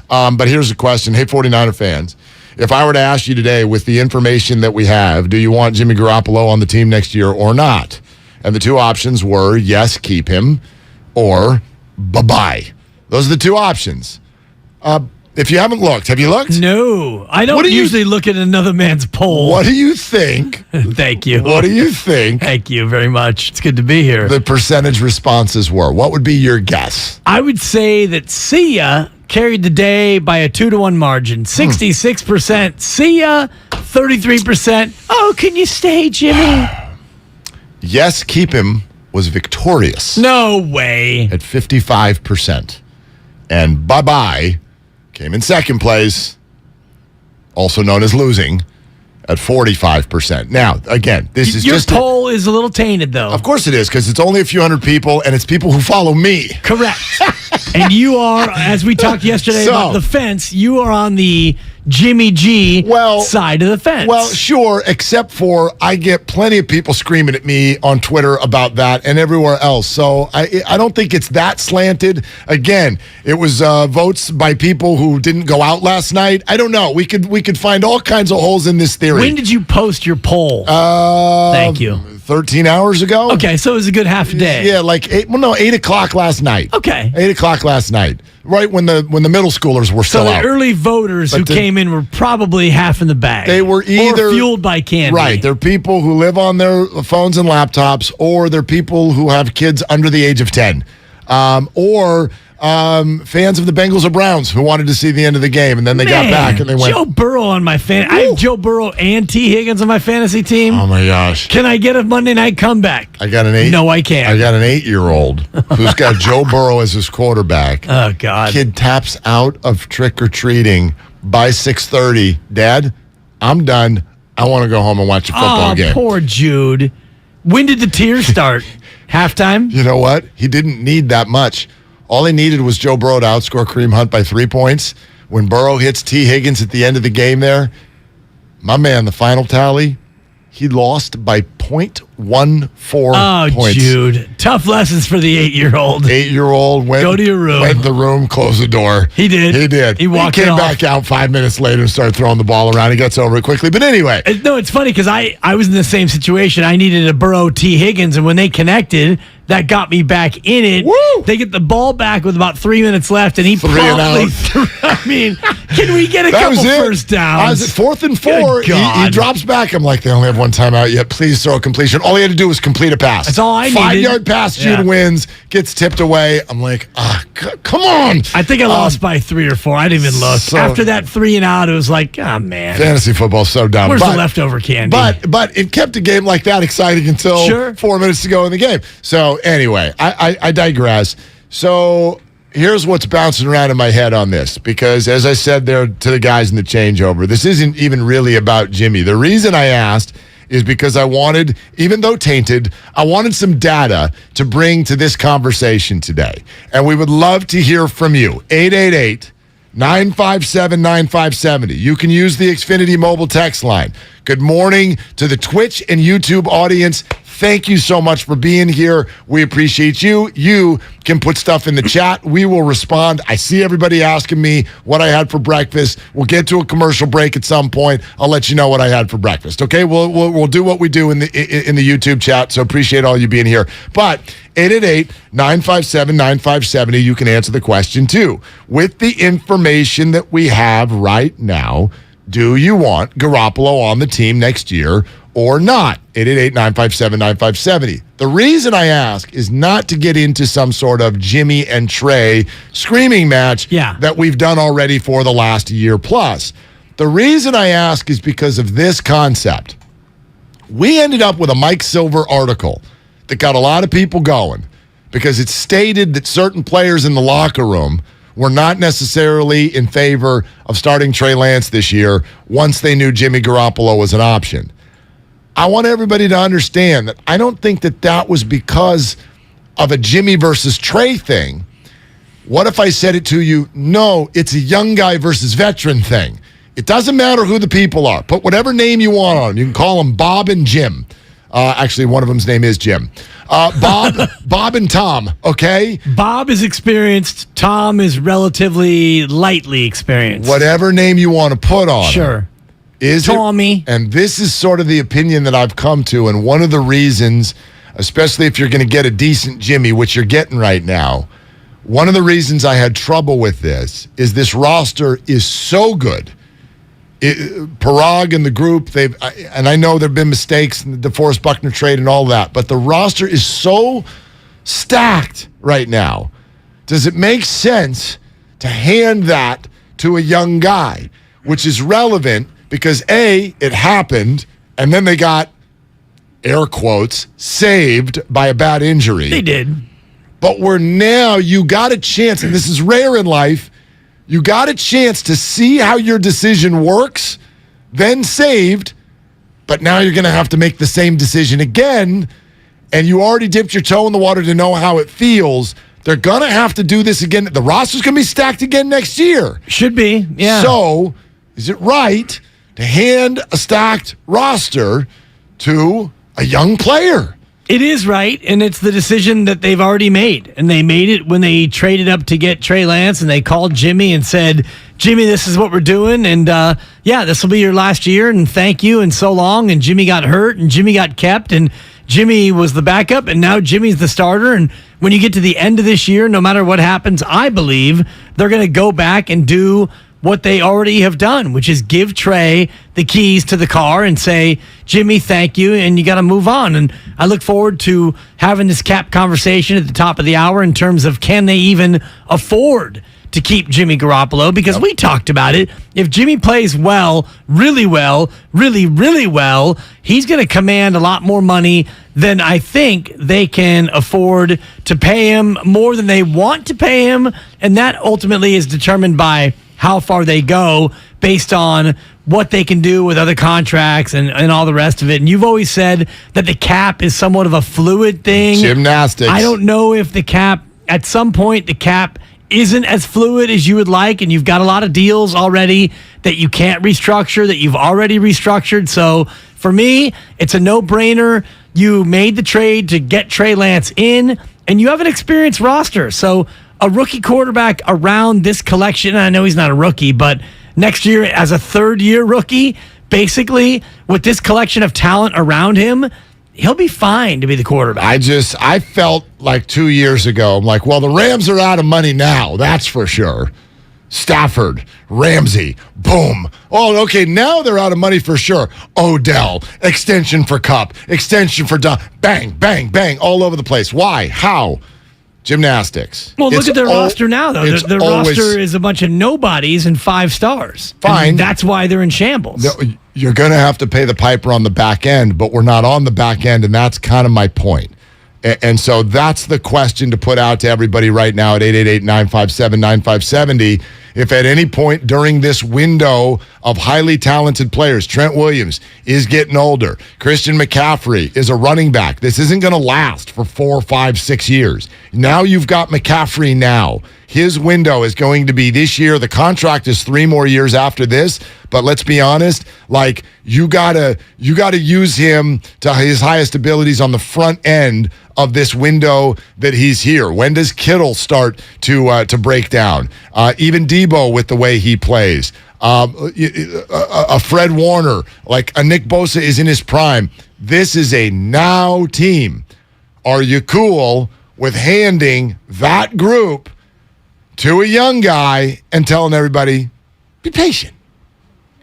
But here's the question. Hey, 49er fans. If I were to ask you today, with the information that we have, do you want Jimmy Garoppolo on the team next year or not? And the two options were, yes, keep him, or bye-bye. Those are the two options. If you haven't looked, have you looked? No. I don't usually look at another man's poll. What do you think? Thank you. What do you think? Thank you very much. It's good to be here. The percentage responses were. What would be your guess? I would say that see ya carried the day by a 2-1 margin. 66% see ya, 33%. Oh, can you stay, Jimmy? Yes, keep him was victorious. No way. At 55%. And bye-bye came in second place, also known as losing, at 45%. Now, again, this is your just... Your poll is a little tainted, though. Of course it is, because it's only a few hundred people, and it's people who follow me. Correct. And you are, as we talked yesterday about the fence, you are on the Jimmy G side of the fence. Well, sure, except for I get plenty of people screaming at me on Twitter about that and everywhere else. So I don't think it's that slanted. Again, it was votes by people who didn't go out last night. I don't know. We could find all kinds of holes in this theory. When did you post your poll? Thank you. 13 hours ago. Okay, so it was a good half a day. Yeah, like 8 o'clock last night. Okay. 8 o'clock last night. Right when the middle schoolers were still out. So the early voters who came in were probably half in the bag. They were either or fueled by candy. Right. They're people who live on their phones and laptops, or they're people who have kids under the age of 10. Or fans of the Bengals or Browns who wanted to see the end of the game, and then they got back and they went. Joe Burrow on my I have Joe Burrow and T. Higgins on my fantasy team. Oh my gosh! Can I get a Monday night comeback? I got an No, I can't. I got an 8-year-old who's got Joe Burrow as his quarterback. Oh God! Kid taps out of trick or treating by 6:30. Dad, I'm done. I want to go home and watch a football game. Poor Jude. When did the tears start? Halftime? You know what? He didn't need that much. All he needed was Joe Burrow to outscore Kareem Hunt by 3 points. When Burrow hits T. Higgins at the end of the game there, my man, the final tally, he lost by 0.14 points. Oh, Jude. Tough lessons for the 8-year-old. 8-year-old went, Go to your room. Went in the room, closed the door. He did. He walked came back out 5 minutes later and started throwing the ball around. He gets over it quickly. But anyway. No, it's funny because I was in the same situation. I needed a Burrow T. Higgins, and when they connected, that got me back in it. Woo! They get the ball back with about 3 minutes left, and he promptly threw. I mean, can we get a couple first downs? I was at 4th and 4. He drops back. I'm like, they only have one timeout yet. Please throw a completion. All he had to do was complete a pass. That's all I needed. 5-yard pass, Jude wins, gets tipped away. I'm like, come on. I think I lost by 3 or 4. I didn't even look. After that 3 and out, it was like, oh, man. Fantasy football's so dumb. Where's the leftover candy? But it kept a game like that exciting until 4 minutes to go in the game. So anyway, I digress. So here's what's bouncing around in my head on this, because as I said there to the guys in the changeover, this isn't even really about Jimmy. The reason I asked is because I wanted, even though tainted, I wanted some data to bring to this conversation today. And we would love to hear from you. 888-957-9570. You can use the Xfinity mobile text line. Good morning to the Twitch and YouTube audience. thank you so much for being here. We appreciate you. You can put stuff in the chat. We will respond. I see everybody asking me what I had for breakfast. We'll get to a commercial break at some point. I'll let you know what I had for breakfast. Okay, we'll do what we do in the YouTube chat. So appreciate all you being here. But 888-957-9570. You can answer the question too. With the information that we have right now, do you want Garoppolo on the team next year or not? 888-957-9570. The reason I ask is not to get into some sort of Jimmy and Trey screaming match that we've done already for the last year plus. The reason I ask is because of this concept. We ended up with a Mike Silver article that got a lot of people going because it stated that certain players in the locker room were not necessarily in favor of starting Trey Lance this year once they knew Jimmy Garoppolo was an option. I want everybody to understand that I don't think that was because of a Jimmy versus Trey thing. What if I said it to you? No, it's a young guy versus veteran thing. It doesn't matter who the people are. Put whatever name you want on them. You can call them Bob and Jim. Actually, one of them's name is Jim. Bob and Tom, okay? Bob is experienced. Tom is relatively lightly experienced. Whatever name you want to put on Sure. Is Tommy. And this is sort of the opinion that I've come to, and one of the reasons, especially if you're going to get a decent Jimmy, which you're getting right now, one of the reasons I had trouble with this is this roster is so good. Parag and the group, and I know there have been mistakes in the DeForest Buckner trade and all that, but the roster is so stacked right now. Does it make sense to hand that to a young guy, which is relevant because A, it happened, and then they got, air quotes, saved by a bad injury. They did. But you got a chance, and this is rare in life, you got a chance to see how your decision works, then saved, but now you're going to have to make the same decision again, and you already dipped your toe in the water to know how it feels. They're going to have to do this again. The roster's going to be stacked again next year. Should be, yeah. So, is it right to hand a stacked roster to a young player? It is right, and it's the decision that they've already made. And they made it when they traded up to get Trey Lance, and they called Jimmy and said, Jimmy, this is what we're doing, and this will be your last year, and thank you, and so long. And Jimmy got hurt, and Jimmy got kept, and Jimmy was the backup, and now Jimmy's the starter. And when you get to the end of this year, no matter what happens, I believe they're going to go back and do what they already have done, which is give Trey the keys to the car and say, Jimmy, thank you, and you got to move on. And I look forward to having this cap conversation at the top of the hour in terms of can they even afford to keep Jimmy Garoppolo, because we talked about it. If Jimmy plays really well, he's going to command a lot more money than I think they can afford to pay him, more than they want to pay him, and that ultimately is determined by how far they go based on what they can do with other contracts and all the rest of it. And you've always said that the cap is somewhat of a fluid thing. Gymnastics. I don't know if the cap, at some point, the cap isn't as fluid as you would like, and you've got a lot of deals already that you can't restructure, that you've already restructured. So for me, it's a no-brainer. You made the trade to get Trey Lance in, and you have an experienced roster. So a rookie quarterback around this collection, I know he's not a rookie, but next year as a third-year rookie, basically, with this collection of talent around him, he'll be fine to be the quarterback. I felt like 2 years ago, I'm like, well, the Rams are out of money now, that's for sure. Stafford, Ramsey, boom. Oh, okay, now they're out of money for sure. Odell, extension for Kupp, extension for bang, bang, bang, all over the place. Why? How? Gymnastics. Well, look at their roster now, though. Their roster is a bunch of nobodies and 5 stars. Fine. And that's why they're in shambles. No, you're going to have to pay the piper on the back end, but we're not on the back end, and that's kind of my point. And so that's the question to put out to everybody right now at 888-957-9570. If at any point during this window of highly talented players, Trent Williams is getting older, Christian McCaffrey is a running back. This isn't going to last for 4, 5, 6 years. Now you've got McCaffrey now. His window is going to be this year. The contract is 3 more years after this. But let's be honest, like you gotta use him to his highest abilities on the front end of this window that he's here. When does Kittle start to break down? Even Debo with the way he plays. A Fred Warner, like a Nick Bosa is in his prime. This is a now team. Are you cool with handing that group to a young guy and telling everybody, be patient?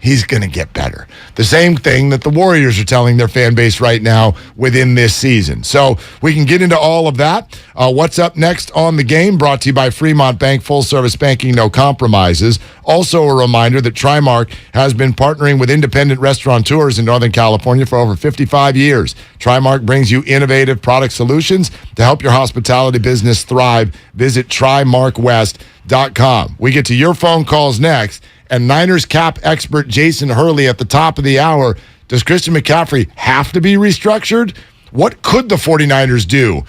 He's going to get better. The same thing that the Warriors are telling their fan base right now within this season. So we can get into all of that. What's up next on the game? Brought to you by Fremont Bank, full service banking, no compromises. Also a reminder that Trimark has been partnering with independent restaurateurs in Northern California for over 55 years. Trimark brings you innovative product solutions to help your hospitality business thrive. Visit TrimarkWest.com. We get to your phone calls next. And Niners cap expert Jason Hurley at the top of the hour. Does Christian McCaffrey have to be restructured? What could the 49ers do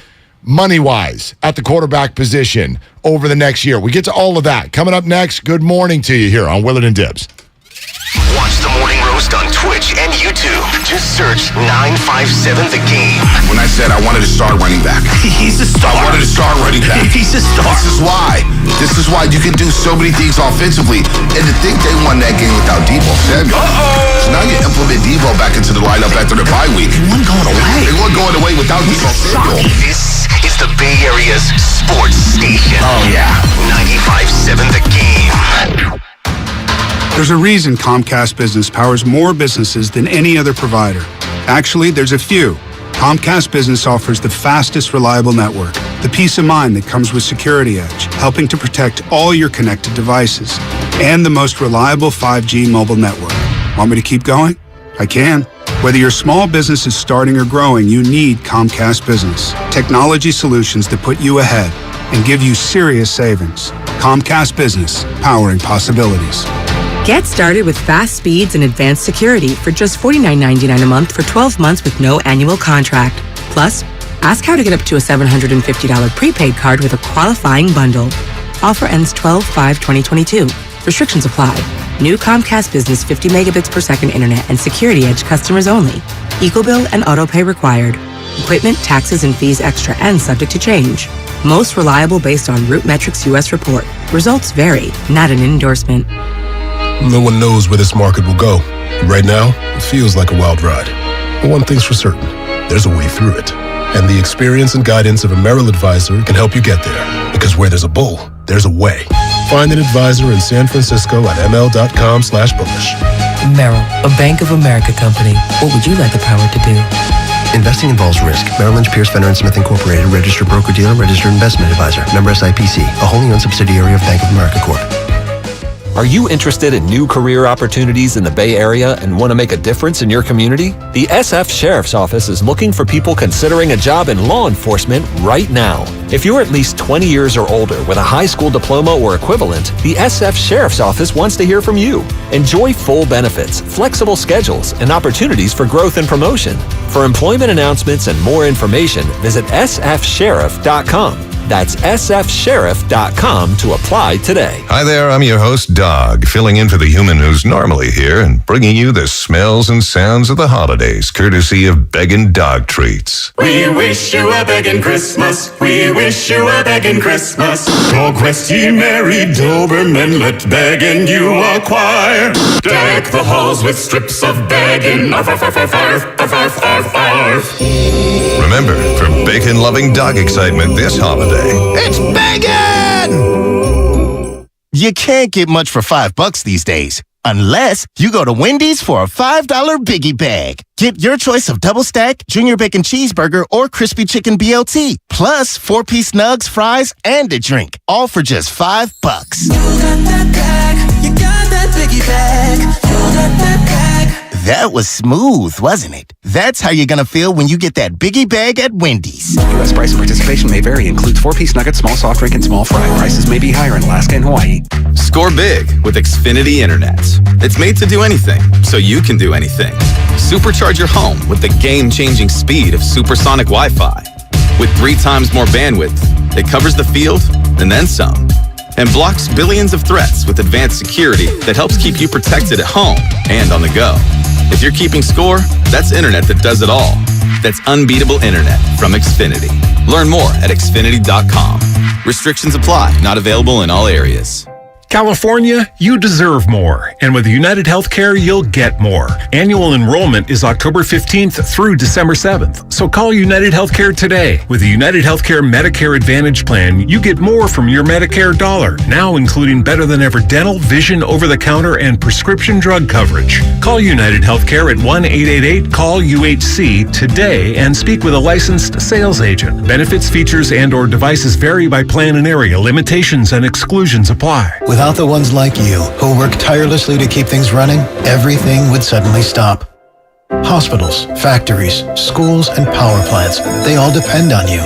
money-wise at the quarterback position over the next year? We get to all of that. Coming up next, good morning to you here on Willard and Dibs. Watch the Morning Roast on Twitch and YouTube. Just search 957 The Game. When I said I wanted a star running back. He's a star. I wanted a star running back. He's a star. This is why you can do so many things offensively. And to think they won that game without Debo Samuel. So now you implement Debo back into the lineup after the bye week. They weren't going away. They weren't going away without Debo Samuel. This is the Bay Area's sports station. Oh, yeah. 95.7 The Game. There's a reason Comcast Business powers more businesses than any other provider. Actually, there's a few. Comcast Business offers the fastest, reliable network, the peace of mind that comes with Security Edge, helping to protect all your connected devices, and the most reliable 5G mobile network. Want me to keep going? I can. Whether your small business is starting or growing, you need Comcast Business. Technology solutions that put you ahead and give you serious savings. Comcast Business, powering possibilities. Get started with fast speeds and advanced security for just $49.99 a month for 12 months with no annual contract. Plus, ask how to get up to a $750 prepaid card with a qualifying bundle. Offer ends 12/5/2022. Restrictions apply. New Comcast Business 50 megabits per second internet and Security Edge customers only. EcoBill and autopay required. Equipment, taxes, and fees extra and subject to change. Most reliable based on Root Metrics US report. Results vary, not an endorsement. No one knows where this market will go. Right now, it feels like a wild ride. But one thing's for certain, there's a way through it. And the experience and guidance of a Merrill advisor can help you get there. Because where there's a bull, there's a way. Find an advisor in San Francisco at ml.com/bullish. Merrill, a Bank of America company. What would you like the power to do? Investing involves risk. Merrill Lynch, Pierce, Fenner & Smith Incorporated, registered broker-dealer, registered investment advisor. Member SIPC, a wholly owned subsidiary of Bank of America Corp. Are you interested in new career opportunities in the Bay Area and want to make a difference in your community? The SF Sheriff's Office is looking for people considering a job in law enforcement right now. If you're at least 20 years or older with a high school diploma or equivalent, the SF Sheriff's Office wants to hear from you. Enjoy full benefits, flexible schedules, and opportunities for growth and promotion. For employment announcements and more information, visit sfsheriff.com. That's sfsheriff.com to apply today. Hi there, I'm your host, Dog, filling in for the human who's normally here and bringing you the smells and sounds of the holidays, courtesy of Beggin' Dog Treats. We wish you a begging Christmas. We wish you a begging Christmas. Go quest ye merry Dobermen, let begging you acquire. Deck the halls with strips of begging. Arf, arf, arf, arf, arf, arf, arf, arf. Remember, for bacon-loving dog excitement this holiday, it's begging! You can't get much for $5 these days, unless you go to Wendy's for a $5 Biggie Bag. Get your choice of double stack, junior bacon cheeseburger, or crispy chicken BLT, plus 4-piece nugs, fries, and a drink, all for just $5. You got that bag, you got that Biggie Bag, you got that bag. That was smooth, wasn't it? That's how you're gonna feel when you get that Biggie Bag at Wendy's. U.S. price and participation may vary. Includes 4-piece nuggets, small soft drink, and small fry. Prices may be higher in Alaska and Hawaii. Score big with Xfinity Internet. It's made to do anything, so you can do anything. Supercharge your home with the game-changing speed of supersonic Wi-Fi. With 3 times more bandwidth It covers the field and then some, and blocks billions of threats with advanced security that helps keep you protected at home and on the go. If you're keeping score, that's internet that does it all. That's unbeatable internet from Xfinity. Learn more at Xfinity.com. Restrictions apply. Not available in all areas. California, you deserve more. And with United Healthcare, you'll get more. Annual enrollment is October 15th through December 7th. So call United Healthcare today. With the United Healthcare Medicare Advantage Plan, you get more from your Medicare dollar, now including better than ever dental, vision, over-the-counter, and prescription drug coverage. Call United Healthcare at 1-888-CALL-UHC today and speak with a licensed sales agent. Benefits, features, and/or devices vary by plan and area. Limitations and exclusions apply. Without the ones like you, who work tirelessly to keep things running, everything would suddenly stop. Hospitals, factories, schools, and power plants, they all depend on you.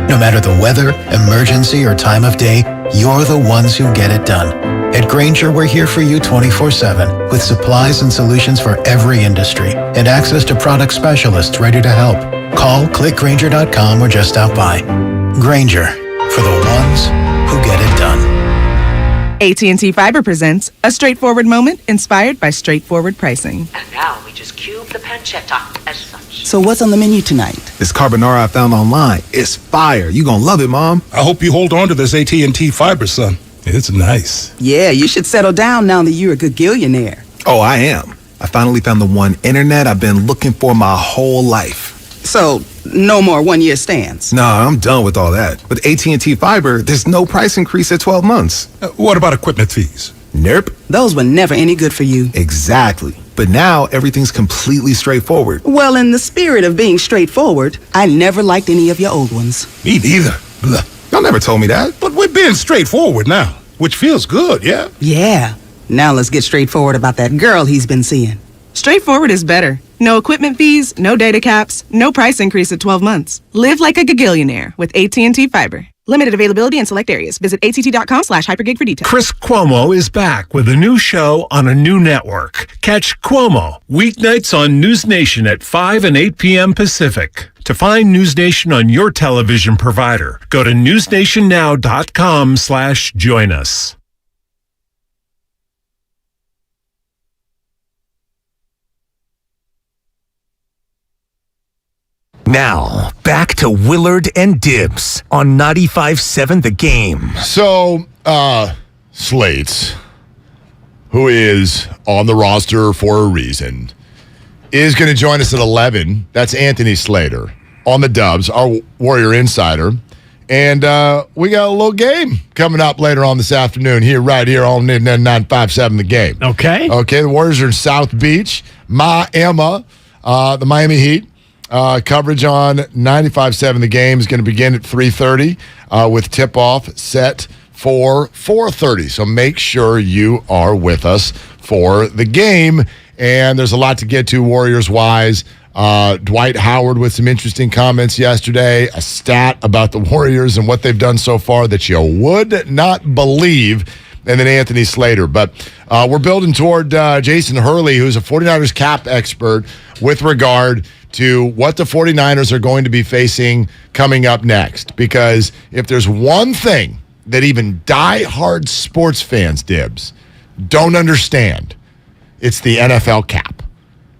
No matter the weather, emergency, or time of day, you're the ones who get it done. At Grainger, we're here for you 24/7, with supplies and solutions for every industry, and access to product specialists ready to help. Call, click Grainger.com, or just stop by. Grainger, for the ones who get it done. AT&T Fiber presents a straightforward moment inspired by straightforward pricing. And now we just cube the pancetta as such. So what's on the menu tonight? This carbonara I found online. It's fire. You gonna love it, Mom. I hope you hold on to this AT&T Fiber, son. It's nice. Yeah, you should settle down now that you're a good gillionaire. Oh, I am. I finally found the one internet I've been looking for my whole life. So, no more one-year stands? Nah, I'm done with all that. With AT&T Fiber, there's no price increase at 12 months. What about equipment fees? Nope. Those were never any good for you. Exactly. But now, everything's completely straightforward. Well, in the spirit of being straightforward, I never liked any of your old ones. Me neither. Blah. Y'all never told me that. But we're being straightforward now, which feels good, yeah? Yeah. Now let's get straightforward about that girl he's been seeing. Straightforward is better. No equipment fees, no data caps, no price increase at 12 months. Live like a gagillionaire with AT&T Fiber. Limited availability in select areas. Visit att.com/hypergig for details. Chris Cuomo is back with a new show on a new network. Catch Cuomo weeknights on News Nation at 5 and 8 p.m. Pacific. To find News Nation on your television provider, go to newsnationnow.com/join us. Now, back to Willard and Dibs on 95.7 The Game. So, Slates, who is on the roster for a reason, is going to join us at 11. That's Anthony Slater on the Dubs, our Warrior Insider. And we got a little game coming up later on this afternoon right here on 957 The Game. Okay. Okay, the Warriors are in South Beach, the Miami Heat. Coverage on 95.7 The Game is going to begin at 3:30 with tip-off set for 4:30. So make sure you are with us for the game. And there's a lot to get to Warriors-wise. Dwight Howard with some interesting comments yesterday, a stat about the Warriors and what they've done so far that you would not believe, and then Anthony Slater. But we're building toward Jason Hurley, who's a 49ers cap expert, with regard to what the 49ers are going to be facing coming up next. Because if there's one thing that even die-hard sports fans, Dibs, don't understand, it's the NFL cap.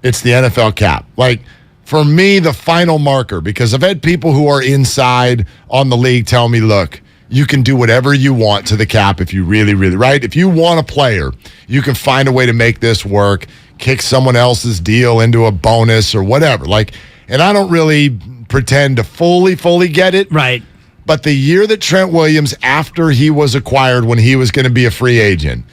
It's the NFL cap. Like, for me, the final marker, because I've had people who are inside on the league tell me, look, you can do whatever you want to the cap if you really, really, right? If you want a player, you can find a way to make this work, kick someone else's deal into a bonus or whatever. Like, and I don't really pretend to fully get it. Right. But the year that Trent Williams, after he was acquired, when he was going to be a free agent,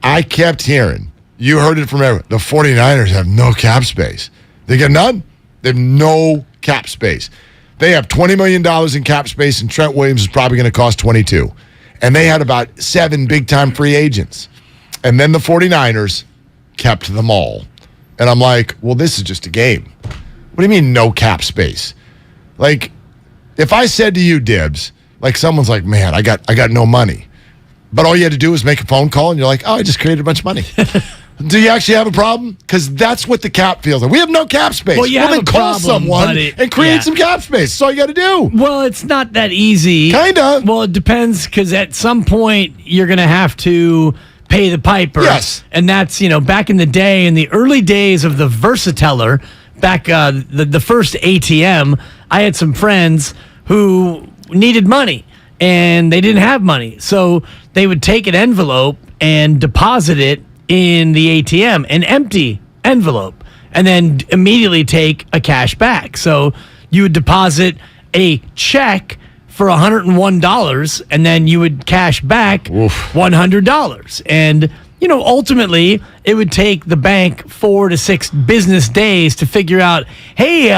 I kept hearing, you heard it from everyone, the 49ers have no cap space. They got none. They have no cap space. They have $20 million in cap space, and Trent Williams is probably going to cost $22. And they had about 7 big-time free agents. And then the 49ers kept them all. And I'm like, well, this is just a game. What do you mean no cap space? Like, if I said to you, Dibs, like someone's like, man, I got no money. But all you had to do was make a phone call, and you're like, oh, I just created a bunch of money. Do you actually have a problem? Because that's what the cap feels like. We have no cap space. Well, then call someone and create some cap space. That's all you got to do. Well, it's not that easy. Kind of. Well, it depends, because at some point you're going to have to pay the piper. Yes. And that's, back in the day, in the early days of the Versateller, back the first ATM, I had some friends who needed money, and they didn't have money. So they would take an envelope and deposit it in the ATM, an empty envelope, and then immediately take a cash back. So you would deposit a check for $101, and then you would cash back $100. And, ultimately, it would take the bank 4 to 6 business days to figure out, hey,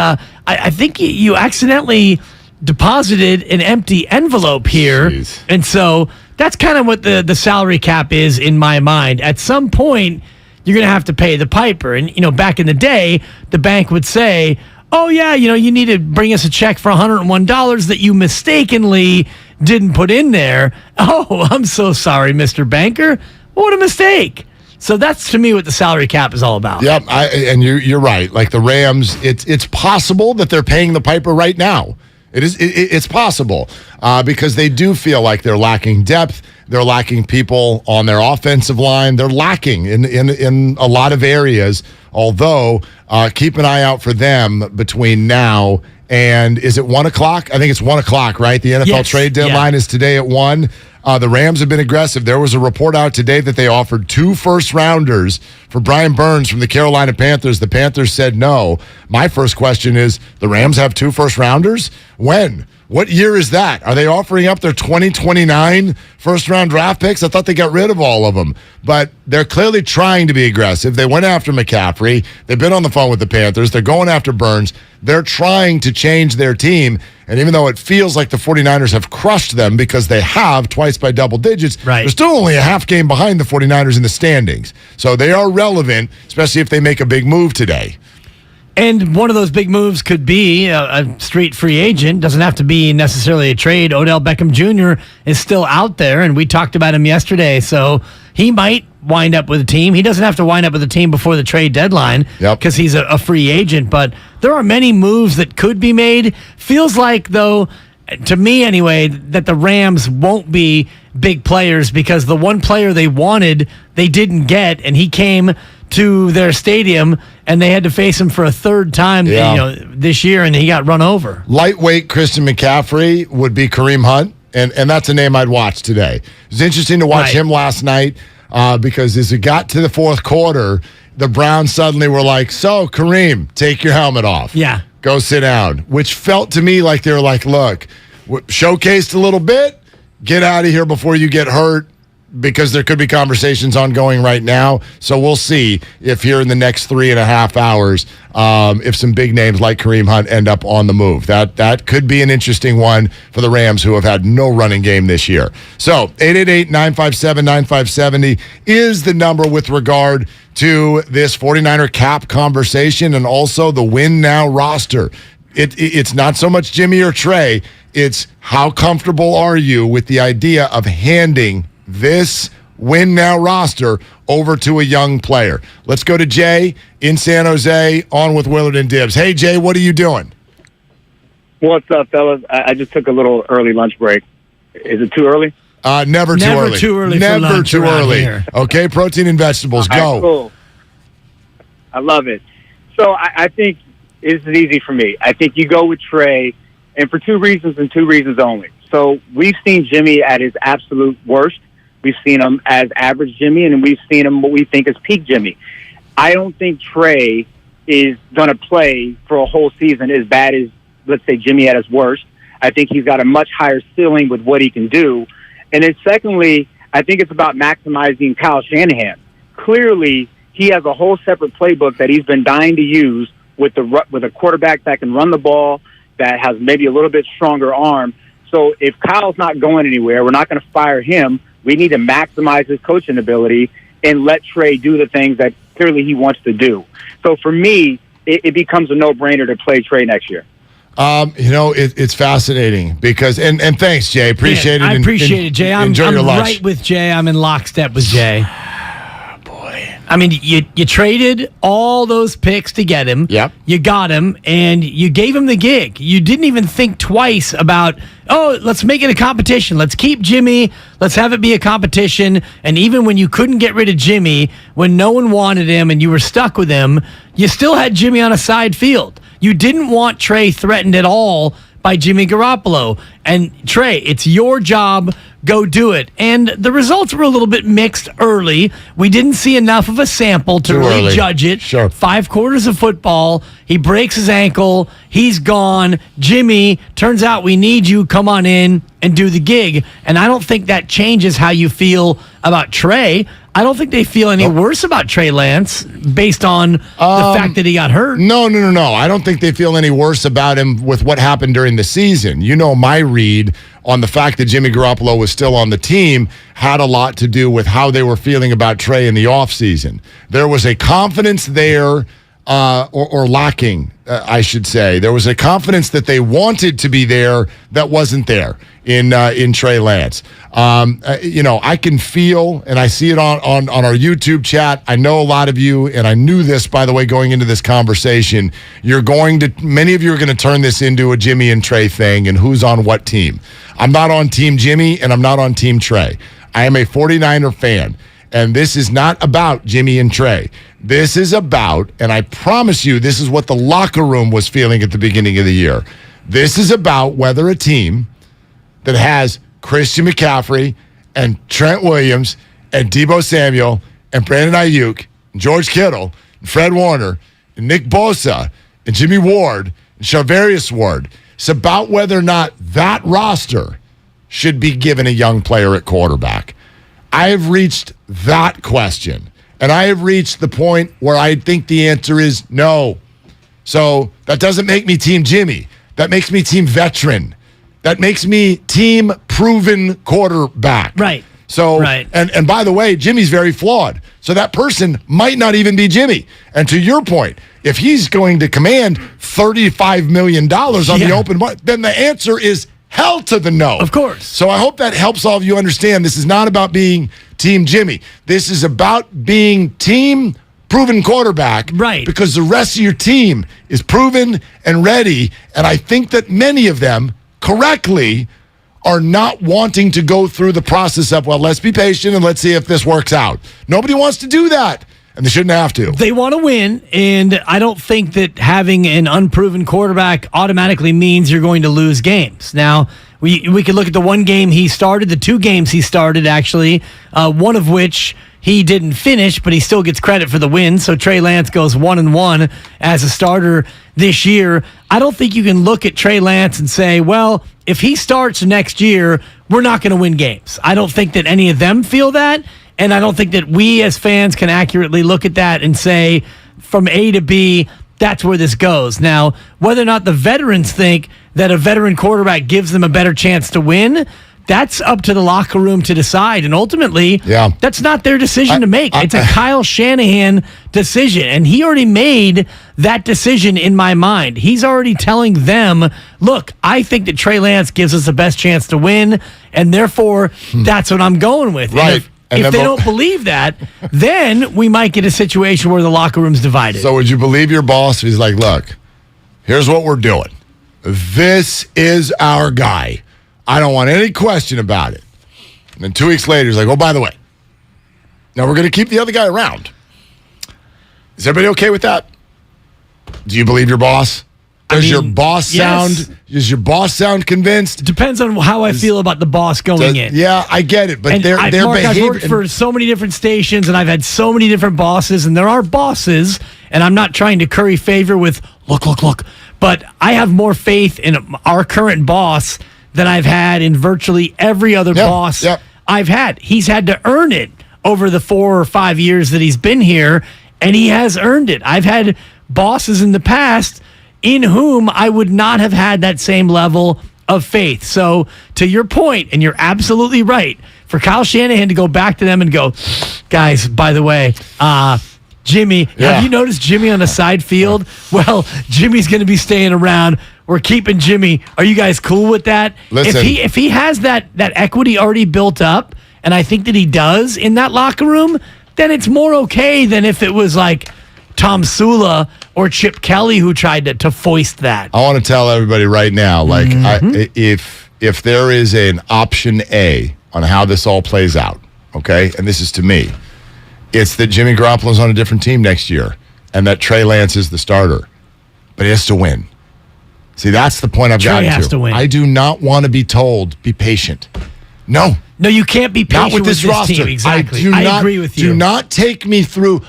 I think you accidentally deposited an empty envelope here. Jeez. And so that's kind of what the salary cap is in my mind. At some point, you're going to have to pay the piper. And, back in the day, the bank would say, oh, yeah, you need to bring us a check for $101 that you mistakenly didn't put in there. Oh, I'm so sorry, Mr. Banker. What a mistake. So that's, to me, what the salary cap is all about. Yep, and you're right. Like the Rams, it's possible that they're paying the piper right now. It's possible because they do feel like they're lacking depth. They're lacking people on their offensive line. They're lacking in a lot of areas. Although, keep an eye out for them between now and, is it 1 o'clock? I think it's 1 o'clock, right? The NFL trade deadline is today at 1. The Rams have been aggressive. There was a report out today that they offered 2 first-rounders for Brian Burns from the Carolina Panthers. The Panthers said no. My first question is, the Rams have 2 first-rounders? When? What year is that? Are they offering up their 2029 first-round draft picks? I thought they got rid of all of them. But they're clearly trying to be aggressive. They went after McCaffrey. They've been on the phone with the Panthers. They're going after Burns. They're trying to change their team. And even though it feels like the 49ers have crushed them, because they have twice by double digits, they're still only a half game behind the 49ers in the standings. So they are relevant, especially if they make a big move today. And one of those big moves could be a straight free agent. Doesn't have to be necessarily a trade. Odell Beckham Jr. is still out there, and we talked about him yesterday. So he might wind up with a team. He doesn't have to wind up with a team before the trade deadline because he's a free agent. But there are many moves that could be made. Feels like, though, to me anyway, that the Rams won't be big players because the one player they wanted, they didn't get, and he came to their stadium, and they had to face him for a third time this year, and he got run over. Lightweight Christian McCaffrey would be Kareem Hunt, and that's a name I'd watch today. It was interesting to watch him last night because as it got to the fourth quarter, the Browns suddenly were like, so, Kareem, take your helmet off. Yeah. Go sit down, which felt to me like they were like, look, showcased a little bit, get out of here before you get hurt, because there could be conversations ongoing right now. So we'll see if here in the next 3.5 hours, if some big names like Kareem Hunt end up on the move. That could be an interesting one for the Rams, who have had no running game this year. So 888-957-9570 is the number with regard to this 49er cap conversation and also the win now roster. It's not so much Jimmy or Trey. It's how comfortable are you with the idea of handing this win now roster over to a young player. Let's go to Jay in San Jose on with Willard and Dibs. Hey, Jay, what are you doing? What's up, fellas? I just took a little early lunch break. Is it too early? Never too early. Never too early. Okay, protein and vegetables. Go. Cool. I love it. So I think this is easy for me. I think you go with Trey, and for 2 reasons and 2 reasons only. So we've seen Jimmy at his absolute worst. We've seen him as average Jimmy, and we've seen him what we think is peak Jimmy. I don't think Trey is going to play for a whole season as bad as, let's say, Jimmy at his worst. I think he's got a much higher ceiling with what he can do. And then secondly, I think it's about maximizing Kyle Shanahan. Clearly, he has a whole separate playbook that he's been dying to use with a quarterback that can run the ball, that has maybe a little bit stronger arm. So if Kyle's not going anywhere, we're not going to fire him. We need to maximize his coaching ability and let Trey do the things that clearly he wants to do. So for me, it becomes a no-brainer to play Trey next year. It's fascinating because, and thanks, Jay. Appreciate it. I appreciate it, Jay. I'm enjoy your lunch. Right with Jay. I'm in lockstep with Jay. Boy, I mean, you traded all those picks to get him. Yep. You got him, and you gave him the gig. You didn't even think twice about, let's make it a competition. Let's keep Jimmy. Let's have it be a competition. And even when you couldn't get rid of Jimmy, when no one wanted him and you were stuck with him, you still had Jimmy on a side field. You didn't want Trey threatened at all by Jimmy Garoppolo. And Trey, it's your job. Go do it. And the results were a little bit mixed early. We didn't see enough of a sample to really judge it. Sure. 5 quarters of football. He breaks his ankle. He's gone. Jimmy, turns out we need you. Come on in and do the gig. And I don't think that changes how you feel about Trey. I don't think they feel any worse about Trey Lance based on the fact that he got hurt. No. I don't think they feel any worse about him with what happened during the season. You know, my read on the fact that Jimmy Garoppolo was still on the team had a lot to do with how they were feeling about Trey in the offseason. There was a confidence there, or lacking, I should say. There was a confidence that they wanted to be there that wasn't there in Trey Lance. I can feel, and I see it on our YouTube chat. I know a lot of you, and I knew this, by the way, going into this conversation. Many of you are going to turn this into a Jimmy and Trey thing, and who's on what team. I'm not on Team Jimmy, and I'm not on Team Trey. I am a 49er fan, and this is not about Jimmy and Trey. This is about, and I promise you, this is what the locker room was feeling at the beginning of the year. This is about whether a team that has Christian McCaffrey and Trent Williams and Deebo Samuel and Brandon Ayuk and George Kittle and Fred Warner and Nick Bosa and Jimmy Ward and Charvarius Ward. It's about whether or not that roster should be given a young player at quarterback. I have reached that question, and I have reached the point where I think the answer is no. So that doesn't make me Team Jimmy. That makes me Team Veteran. That makes me Team Proven Quarterback. Right. So, and by the way, Jimmy's very flawed. So that person might not even be Jimmy. And to your point, if he's going to command $35 million on the open market, then the answer is hell to the no. Of course. So I hope that helps all of you understand this is not about being Team Jimmy. This is about being Team Proven Quarterback. Right. Because the rest of your team is proven and ready. And I think that many of them, correctly, are not wanting to go through the process of, well, let's be patient and let's see if this works out. Nobody wants to do that, and they shouldn't have to. They want to win, and I don't think that having an unproven quarterback automatically means you're going to lose games. Now, we could look at the one game he started, the 2 games he started, actually, one of which he didn't finish, but he still gets credit for the win. So Trey Lance goes 1-1 as a starter this year. I don't think you can look at Trey Lance and say, well, if he starts next year, we're not going to win games. I don't think that any of them feel that, and I don't think that we as fans can accurately look at that and say from A to B, that's where this goes. Now, whether or not the veterans think that a veteran quarterback gives them a better chance to win, that's up to the locker room to decide. And ultimately, that's not their decision to make. It's a Kyle Shanahan decision. And he already made that decision in my mind. He's already telling them, look, I think that Trey Lance gives us the best chance to win. And therefore, that's what I'm going with. Right. And if they don't believe that, then we might get a situation where the locker room's divided. So would you believe your boss? He's like, look, here's what we're doing. This is our guy. I don't want any question about it. And then 2 weeks later, he's like, oh, by the way, now we're going to keep the other guy around. Is everybody okay with that? Do you believe your boss? Does your boss sound convinced? Depends on how I feel about the boss going in. Yeah, I get it, but and their behavior. I've worked for so many different stations, and I've had so many different bosses, and there are bosses, and I'm not trying to curry favor with look, but I have more faith in our current boss than I've had in virtually every other boss I've had. He's had to earn it over the 4 or 5 years that he's been here, and he has earned it. I've had bosses in the past in whom I would not have had that same level of faith. So to your point, and you're absolutely right, for Kyle Shanahan to go back to them and go, guys, by the way, Jimmy, have you noticed Jimmy on the side field? Well, Jimmy's going to be staying around. We're keeping Jimmy. Are you guys cool with that? Listen, if he has that equity already built up, and I think that he does in that locker room, then it's more okay than if it was like Tom Sula or Chip Kelly who tried to foist that. I want to tell everybody right now, like, if there is an option A on how this all plays out, okay, and this is to me, it's that Jimmy Garoppolo's on a different team next year and that Trey Lance is the starter, but he has to win. See, that's the point I've gotten to. Trey has to win. I do not want to be told, be patient. No, you can't be patient not with this roster. Team. Exactly. I agree with you. Do not take me through,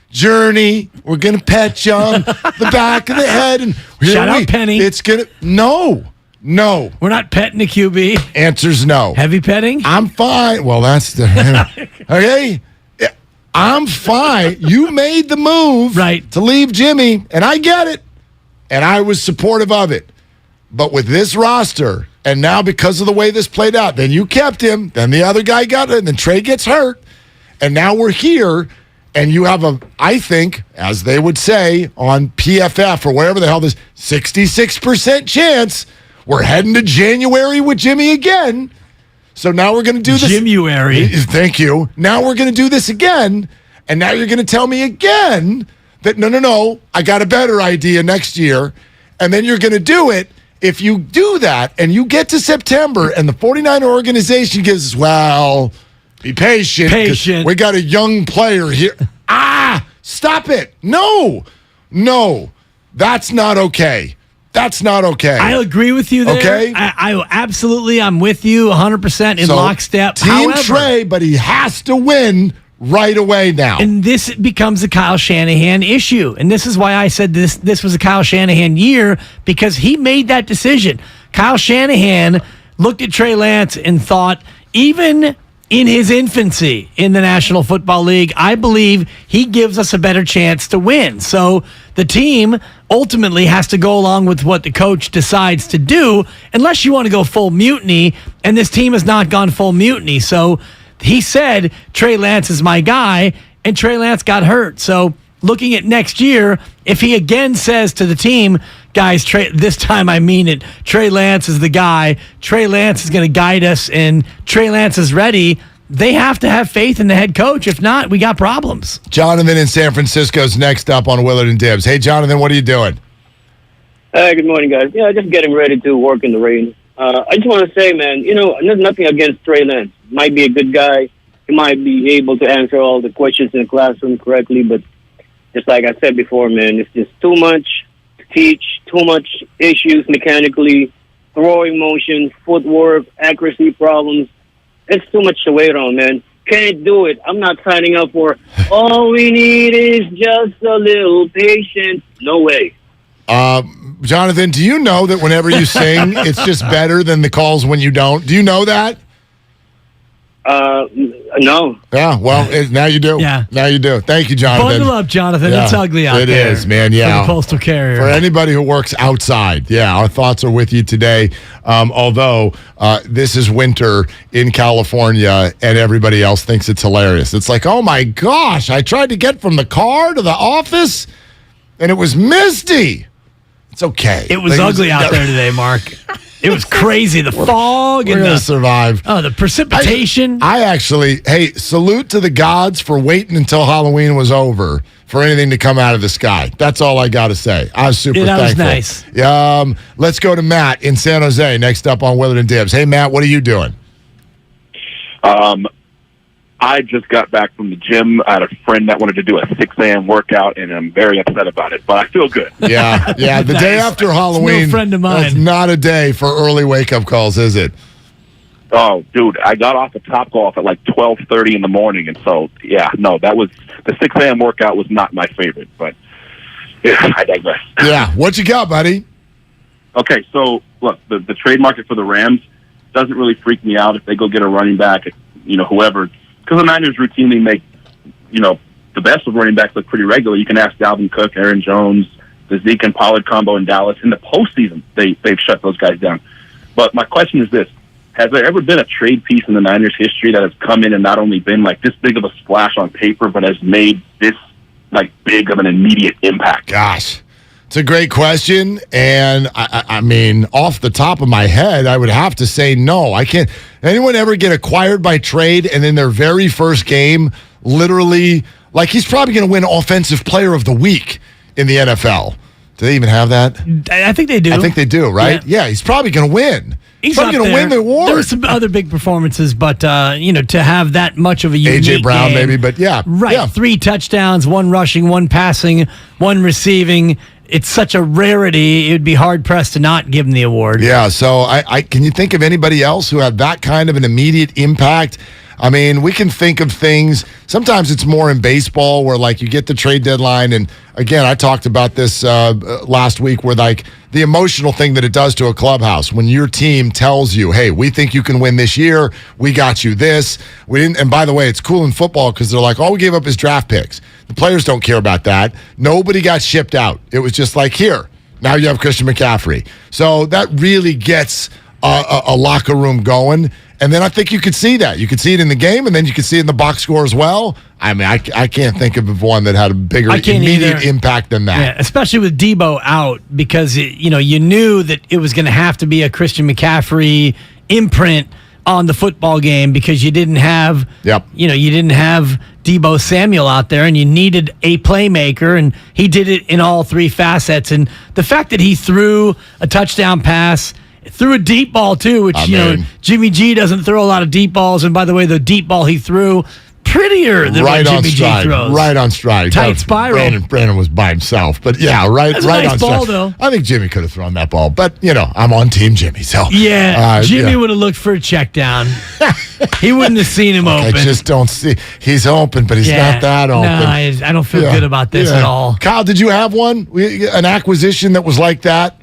Journey, we're going to pet you on the back of the head. And shout out Penny. It's going to, no. We're not petting the QB. Answer's no. Heavy petting? I'm fine. Well, that's the, okay. I'm fine. You made the move to leave Jimmy, and I get it. And I was supportive of it. But with this roster, and now because of the way this played out, then you kept him, then the other guy got it, and then Trey gets hurt, and now we're here, and you have I think, as they would say on PFF or wherever the hell this 66% chance we're heading to January with Jimmy again. So now we're going to do this. Jimuary. Thank you. Now we're going to do this again, and now you're going to tell me again that no, I got a better idea next year, and then you're going to do it. If you do that and you get to September and the 49er organization gives, be patient. We got a young player here. Stop it. No, that's not okay. That's not okay. I agree with you there. Okay? I absolutely, I'm with you 100% in lockstep. Team Trey, but he has to win right away now. And this becomes a Kyle Shanahan issue. And this is why I said this was a Kyle Shanahan year, because he made that decision. Kyle Shanahan looked at Trey Lance and thought, even in his infancy in the National Football League, I believe he gives us a better chance to win. So the team ultimately has to go along with what the coach decides to do, unless you want to go full mutiny, and this team has not gone full mutiny. So he said, Trey Lance is my guy, and Trey Lance got hurt. So looking at next year, if he again says to the team, guys, this time I mean it, Trey Lance is the guy, Trey Lance is going to guide us, and Trey Lance is ready, they have to have faith in the head coach. If not, we got problems. Jonathan in San Francisco's next up on Willard and Dibs. Hey, Jonathan, what are you doing? Hey, good morning, guys. Yeah, just getting ready to work in the rain. I just want to say, man, there's nothing against Trey Lance. Might be a good guy. He might be able to answer all the questions in the classroom correctly, but just like I said before, man, it's just too much to teach, too much issues mechanically, throwing motion, footwork, accuracy problems. It's too much to wait on, man. Can't do it. I'm not signing up for, all we need is just a little patience. No way. Jonathan, do you know that whenever you sing, it's just better than the calls when you don't? Do you know that? No. Yeah, well, now you do. Yeah. Now you do. Thank you, Jonathan. Bundle up, Jonathan. Yeah, it's ugly out there. It is, man. Yeah. For the postal carrier. For anybody who works outside, yeah, our thoughts are with you today. Although this is winter in California and everybody else thinks it's hilarious. It's like, oh my gosh, I tried to get from the car to the office and it was misty. It's okay. It was ugly out there today, Mark. It was crazy. The fog We're and going to survive. Oh, the precipitation. I actually, salute to the gods for waiting until Halloween was over for anything to come out of the sky. That's all I got to say. I was super thankful. That was nice. Let's go to Matt in San Jose next up on Willard and Dibs. Hey, Matt, what are you doing? I just got back from the gym. I had a friend that wanted to do a 6 a.m. workout, and I'm very upset about it, but I feel good. Yeah. The day after Halloween, no friend of mine. That's not a day for early wake-up calls, is it? Oh, dude, I got off of Topgolf at like 12:30 in the morning, and so, that was the 6 a.m. workout was not my favorite, but I digress. Yeah, what you got, buddy? Okay, so, look, the trade market for the Rams doesn't really freak me out if they go get a running back, whoever. Because the Niners routinely make, the best of running backs look pretty regular. You can ask Dalvin Cook, Aaron Jones, the Zeke and Pollard combo in Dallas. In the postseason, they've shut those guys down. But my question is this. Has there ever been a trade piece in the Niners history that has come in and not only been like this big of a splash on paper, but has made this like big of an immediate impact? Gosh, It's a great question, and I mean, off the top of my head, I would have to say no. I can't. Anyone ever get acquired by trade and in their very first game, literally, like he's probably going to win Offensive Player of the Week in the NFL. Do they even have that? I think they do. I think they do, right? Yeah, he's probably going to win. He's probably going to win the award. There were some other big performances, but to have that much of a unique A.J. Brown, game, maybe, but yeah. Right. Yeah. 3 touchdowns, 1 rushing, 1 passing, 1 receiving. It's such a rarity, it would be hard-pressed to not give him the award. Yeah, so I can you think of anybody else who had that kind of an immediate impact? I mean, we can think of things. Sometimes it's more in baseball where, like, you get the trade deadline. And, again, I talked about this last week where, like, the emotional thing that it does to a clubhouse. When your team tells you, hey, we think you can win this year. We got you this. We didn't. And, by the way, it's cool in football because they're like, all we gave up is draft picks. The players don't care about that. Nobody got shipped out. It was just like, here, now you have Christian McCaffrey. So that really gets a locker room going. And then I think you could see that. You could see it in the game, and then you could see it in the box score as well. I mean, I can't think of one that had a bigger immediate impact than that. Yeah, especially with Debo out, because you knew that it was going to have to be a Christian McCaffrey imprint on the football game because you didn't have you didn't have Debo Samuel out there, and you needed a playmaker, and he did it in all 3 facets. And the fact that he threw a touchdown pass, threw a deep ball too, which Jimmy G doesn't throw a lot of deep balls. And by the way, the deep ball he threw, prettier than what Jimmy G throws. Right on stride. Tight spiral. Brandon was by himself, but yeah, right That's right a nice on ball, stride. though. I think Jimmy could have thrown that ball, but I'm on Team Jimmy. So Jimmy would have looked for a check down. He wouldn't have seen him open. I just don't see. He's open, but he's not that open. No, I don't feel good about this at all. Kyle, did you have one? An acquisition that was like that?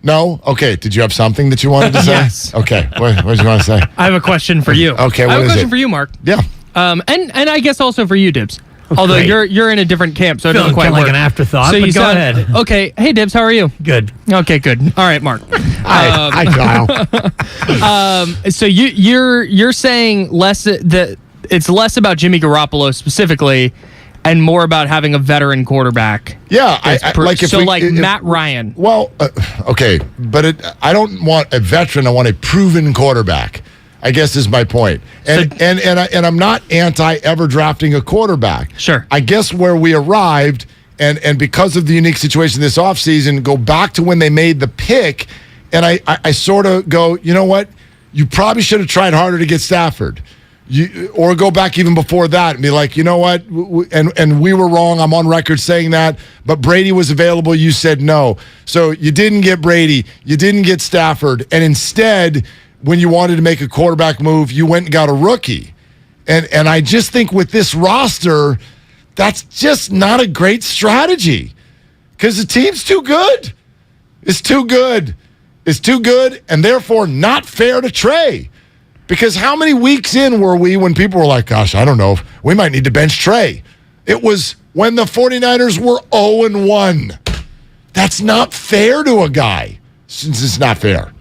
No? Okay. Did you have something that you wanted to say? Yes. Okay. What did you want to say? I have a question for you. Okay, I have a question it? for you, Mark. Yeah. And I guess also for you, Dibs. Although you're in a different camp, so it doesn't quite like work. an afterthought, So but you go ahead. Okay. Hey, Dibs, how are you? Good. Okay, good. All right, Mark. Hi, Kyle. So you're saying that it's less about Jimmy Garoppolo specifically, and more about having a veteran quarterback. Yeah, Matt Ryan. Well, okay, but I don't want a veteran. I want a proven quarterback, I guess is my point. And I'm not anti ever drafting a quarterback. Sure. I guess where we arrived, and because of the unique situation this offseason, go back to when they made the pick, and I sort of go, you know what? You probably should have tried harder to get Stafford. Or go back even before that and be like, you know what? And we were wrong. I'm on record saying that. But Brady was available. You said no. So you didn't get Brady. You didn't get Stafford. And instead, when you wanted to make a quarterback move, you went and got a rookie. And I just think with this roster, that's just not a great strategy because the team's too good. It's too good. It's too good and therefore not fair to Trey. Because how many weeks in were we when people were like, gosh, I don't know, we might need to bench Trey. It was when the 49ers were 0-1. That's not fair to a guy, since it's not fair.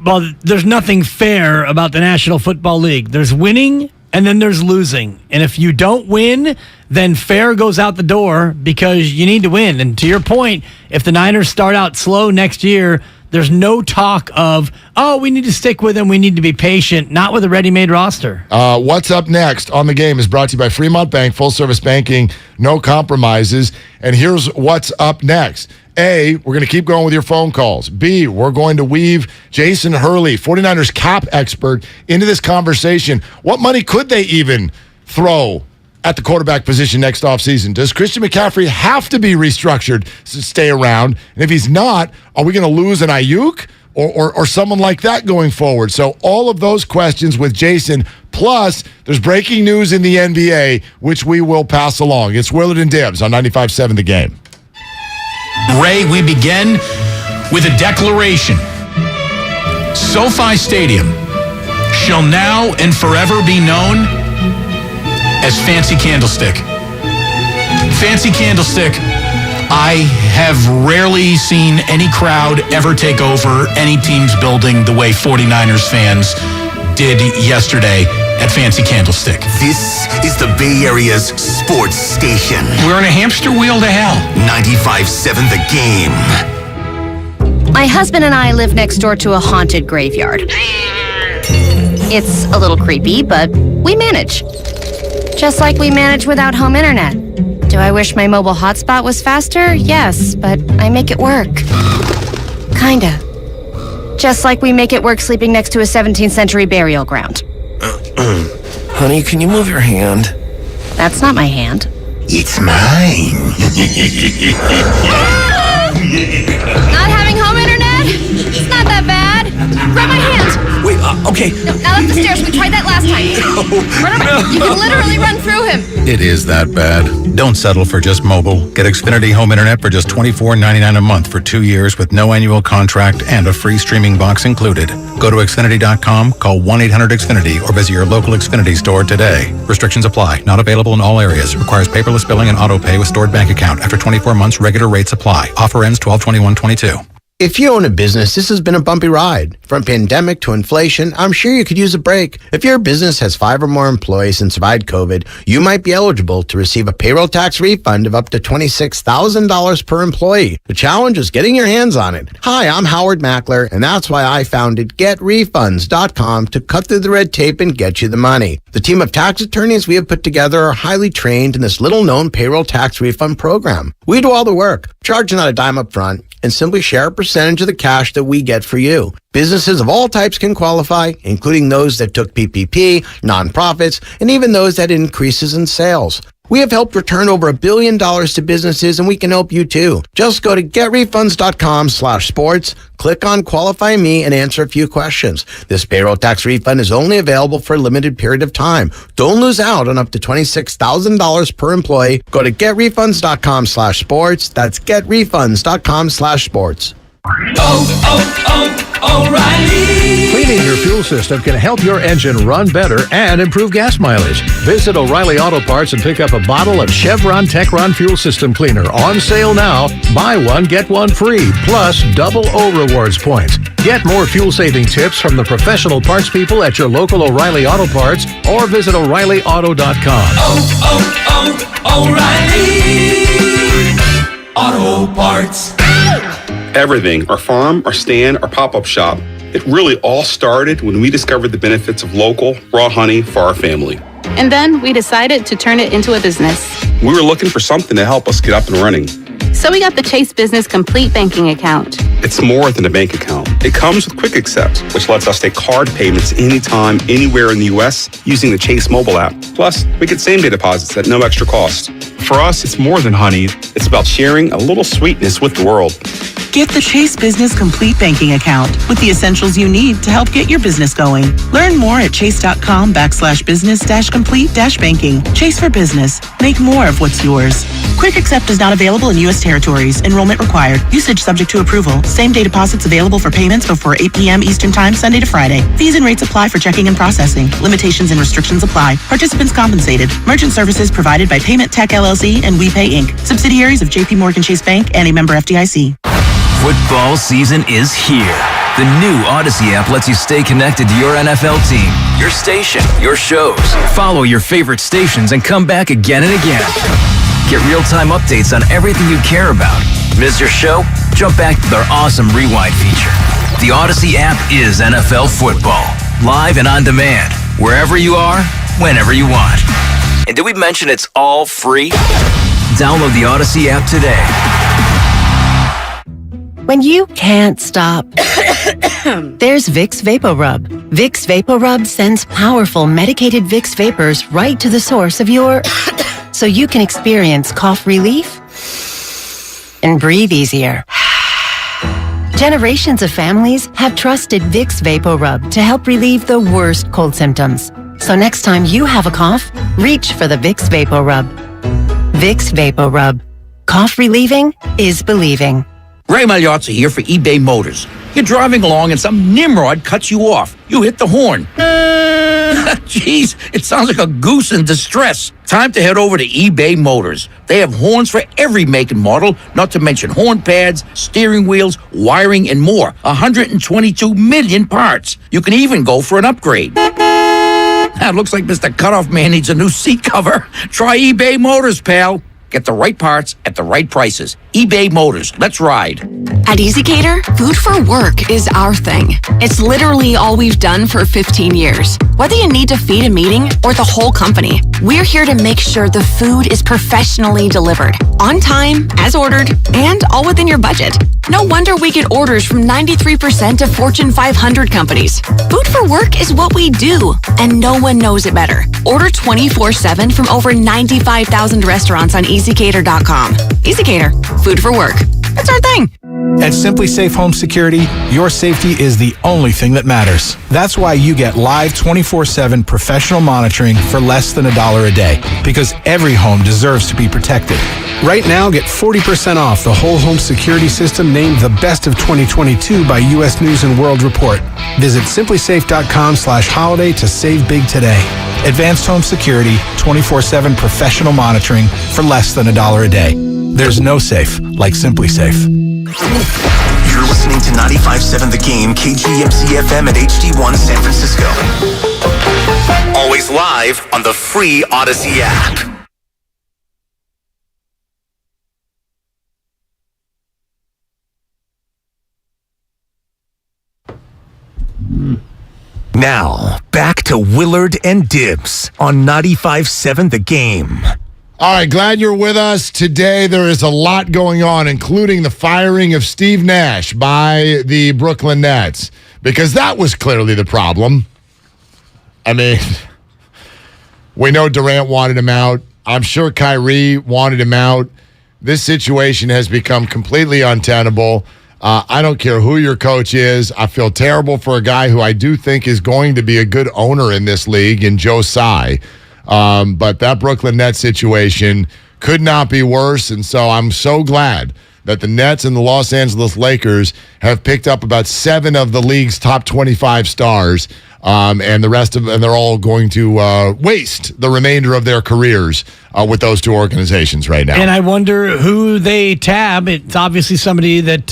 Well, there's nothing fair about the National Football League. There's winning and then there's losing. And if you don't win, then fair goes out the door because you need to win. And to your point, if the Niners start out slow next year, there's no talk of, we need to stick with him. We need to be patient. Not with a ready-made roster. What's up next on the game is brought to you by Fremont Bank, full-service banking, no compromises. And here's what's up next. A, we're going to keep going with your phone calls. B, we're going to weave Jason Hurley, 49ers cap expert, into this conversation. What money could they even throw at the quarterback position next offseason? Does Christian McCaffrey have to be restructured to stay around? And if he's not, are we going to lose an Ayuk or someone like that going forward? So all of those questions with Jason. Plus, there's breaking news in the NBA, which we will pass along. It's Willard and Dibs on 95.7 The Game. Ray, we begin with a declaration. SoFi Stadium shall now and forever be known as Fancy Candlestick. Fancy Candlestick, I have rarely seen any crowd ever take over any team's building the way 49ers fans did yesterday. at Fancy Candlestick. This is the Bay Area's sports station. We're in a hamster wheel to hell. 95.7 The Game. My husband and I live next door to a haunted graveyard. It's a little creepy, but we manage. Just like we manage without home internet. Do I wish my mobile hotspot was faster? Yes, but I make it work. Kinda. Just like we make it work sleeping next to a 17th century burial ground. Honey, can you move your hand? That's not my hand. It's mine. Not having home internet? It's not that bad. Grab my hand. Wait, okay. No, not up the stairs. We tried that last time. You can literally run through him. It is that bad. Don't settle for just mobile. Get Xfinity Home Internet for just $24.99 a month for 2 years with no annual contract and a free streaming box included. Go to Xfinity.com, call 1-800-XFINITY, or visit your local Xfinity store today. Restrictions apply. Not available in all areas. Requires paperless billing and auto pay with stored bank account. After 24 months, regular rates apply. Offer ends 12/21/22. If you own a business, this has been a bumpy ride. From pandemic to inflation, I'm sure you could use a break. If your business has 5 or more employees and survived COVID, you might be eligible to receive a payroll tax refund of up to $26,000 per employee. The challenge is getting your hands on it. Hi, I'm Howard Mackler, and that's why I founded GetRefunds.com to cut through the red tape and get you the money. The team of tax attorneys we have put together are highly trained in this little-known payroll tax refund program. We do all the work, charge not a dime up front, and simply share a percentage of the cash that we get for you. Businesses of all types can qualify, including those that took PPP, nonprofits, and even those that had increases in sales. We have helped return over $1 billion to businesses, and we can help you too. Just go to getrefunds.com/sports, click on Qualify Me, and answer a few questions. This payroll tax refund is only available for a limited period of time. Don't lose out on up to $26,000 per employee. Go to getrefunds.com/sports. That's getrefunds.com/sports. O'Reilly. Cleaning your fuel system can help your engine run better and improve gas mileage. Visit O'Reilly Auto Parts and pick up a bottle of Chevron Techron Fuel System Cleaner on sale now. Buy one, get one free, plus double O Rewards points. Get more fuel-saving tips from the professional parts people at your local O'Reilly Auto Parts or visit O'ReillyAuto.com. O'Reilly Auto Parts. Everything, our farm, our stand, our pop-up shop, it really all started when we discovered the benefits of local, raw honey for our family. And then we decided to turn it into a business. We were looking for something to help us get up and running. So we got the Chase Business Complete Banking Account. It's more than a bank account. It comes with Quick Accept, which lets us take card payments anytime, anywhere in the U.S. using the Chase mobile app. Plus, we get same-day deposits at no extra cost. For us, it's more than honey. It's about sharing a little sweetness with the world. Get the Chase Business Complete Banking Account with the essentials you need to help get your business going. Learn more at chase.com/business-complete-banking. Chase for business. Make more of what's yours. Quick Accept is not available in U.S. territories. Enrollment required. Usage subject to approval. Same-day deposits available for payments before 8 p.m. Eastern Time, Sunday to Friday. Fees and rates apply for checking and processing. Limitations and restrictions apply. Participants compensated. Merchant services provided by Payment Tech LLC and WePay Inc. Subsidiaries of J.P. Morgan Chase Bank and a member FDIC. Football season is here. The new Odyssey app lets you stay connected to your NFL team, your station, your shows. Follow your favorite stations and come back again and again. Get real-time updates on everything you care about. Miss your show? Jump back to their awesome rewind feature. The Odyssey app is NFL football. Live and on demand. Wherever you are, whenever you want. And did we mention it's all free? Download the Odyssey app today. When you can't stop, there's Vicks VapoRub. Vicks VapoRub sends powerful medicated Vicks vapors right to the source of your... so you can experience cough relief and breathe easier. Generations of families have trusted Vicks VapoRub to help relieve the worst cold symptoms. So next time you have a cough, reach for the Vicks VapoRub. Vicks VapoRub. Cough relieving is believing. Ray Magliozzi here for eBay Motors. You're driving along and some nimrod cuts you off. You hit the horn. Jeez, it sounds like a goose in distress. Time to head over to eBay Motors. They have horns for every make and model, not to mention horn pads, steering wheels, wiring, and more. 122 million parts. You can even go for an upgrade. That looks like Mr. Cutoff Man needs a new seat cover. Try eBay Motors, pal. Get the right parts at the right prices. eBay Motors. Let's ride. At EasyCater, food for work is our thing. It's literally all we've done for 15 years. Whether you need to feed a meeting or the whole company, we're here to make sure the food is professionally delivered, on time, as ordered, and all within your budget. No wonder we get orders from 93% of Fortune 500 companies. Food for work is what we do, and no one knows it better. Order 24/7 from over 95,000 restaurants on EasyCater.com. EasyCater, food for work. That's our thing. At Simply Safe Home Security, your safety is the only thing that matters. That's why you get live 24/7 professional monitoring for less than $1 a day, because every home deserves to be protected. Right now, get 40% off the whole home security system named the best of 2022 by U.S. News & World Report. Visit simplysafe.com/holiday to save big today. Advanced home security, 24/7 professional monitoring for less than $1 a day. There's no safe like Simply Safe. You're listening to 95.7 The Game, KGMC-FM and HD1 San Francisco. Always live on the free Odyssey app. Now, back to Willard and Dibs on 95.7 The Game. All right, glad you're with us. Today there is a lot going on, including the firing of Steve Nash by the Brooklyn Nets, because that was clearly the problem. I mean, we know Durant wanted him out. I'm sure Kyrie wanted him out. This situation has become completely untenable. I don't care who your coach is. I feel terrible for a guy who I do think is going to be a good owner in this league, in Joe Tsai. But that Brooklyn Nets situation could not be worse, and so I'm so glad that the Nets and the Los Angeles Lakers have picked up about 7 of the league's top 25 stars, and the rest of them, they're all going to waste the remainder of their careers with those two organizations right now. And I wonder who they tab. It's obviously somebody that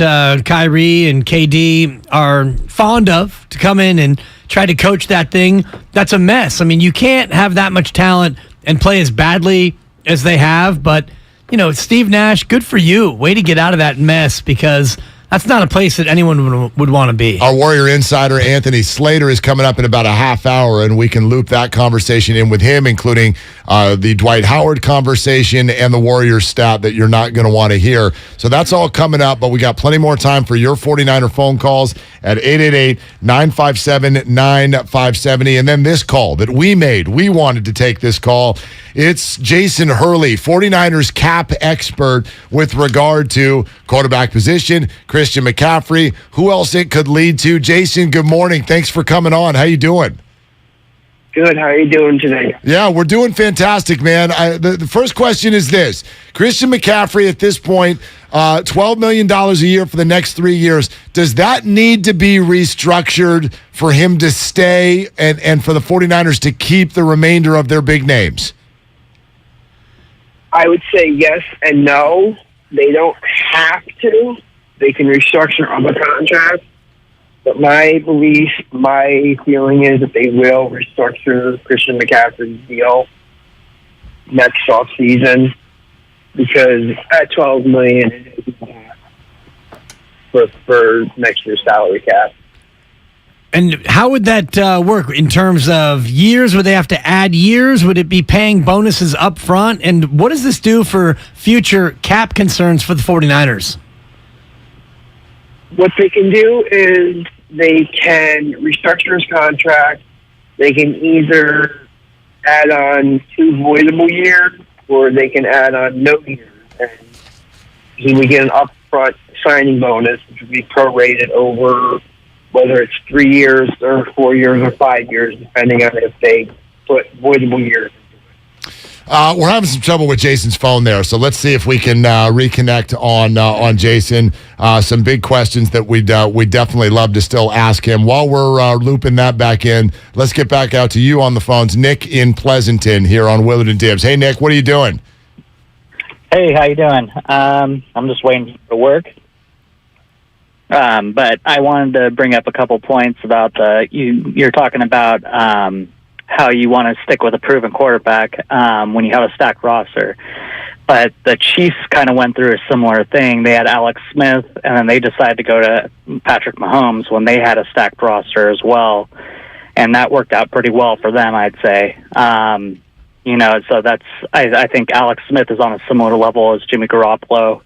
Kyrie and KD are fond of to come in and try to coach that thing. That's a mess. I mean, you can't have that much talent and play as badly as they have, but, you know, Steve Nash, good for you. Way to get out of that mess, because that's not a place that anyone would want to be. Our Warrior insider, Anthony Slater, is coming up in about a half hour, and we can loop that conversation in with him, including the Dwight Howard conversation and the Warriors stat that you're not going to want to hear. So that's all coming up, but we got plenty more time for your 49er phone calls at 888-957-9570. And then this call that we made, we wanted to take this call. It's Jason Hurley, 49ers cap expert with regard to quarterback position, Christian McCaffrey, who else it could lead to. Jason, good morning. Thanks for coming on. How you doing? Good. How are you doing today? Yeah, we're doing fantastic, man. The first question is this. Christian McCaffrey at this point, $12 million a year for the next 3 years. Does that need to be restructured for him to stay and for the 49ers to keep the remainder of their big names? I would say yes and no. They don't have to. They can restructure other contracts. But my belief, my feeling is that they will restructure Christian McCaffrey's deal next offseason, because at $12 million it is for next year's salary cap. And how would that work in terms of years? Would they have to add years? Would it be paying bonuses up front? And what does this do for future cap concerns for the 49ers? What they can do is they can restructure his contract. They can either add on 2 voidable years, or they can add on no years. And he would get an upfront signing bonus, which would be prorated over whether it's 3 years or 4 years or 5 years, depending on if they put voidable years. We're having some trouble with Jason's phone there, so let's see if we can reconnect on Jason. Some big questions that we'd definitely love to still ask him. While we're looping that back in, let's get back out to you on the phones. Nick in Pleasanton here on Willard and Dibs. Hey, Nick, what are you doing? Hey, how you doing? I'm just waiting for work. But I wanted to bring up a couple points about you're talking about how you want to stick with a proven quarterback when you have a stacked roster. But the Chiefs kind of went through a similar thing. They had Alex Smith, and then they decided to go to Patrick Mahomes when they had a stacked roster as well. And that worked out pretty well for them, I'd say. So I think Alex Smith is on a similar level as Jimmy Garoppolo.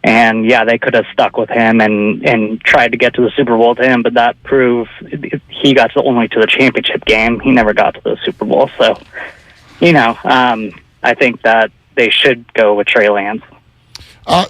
And, yeah, they could have stuck with him and tried to get to the Super Bowl to him, but that proved he got only to the championship game. He never got to the Super Bowl. So, I think that they should go with Trey Lance.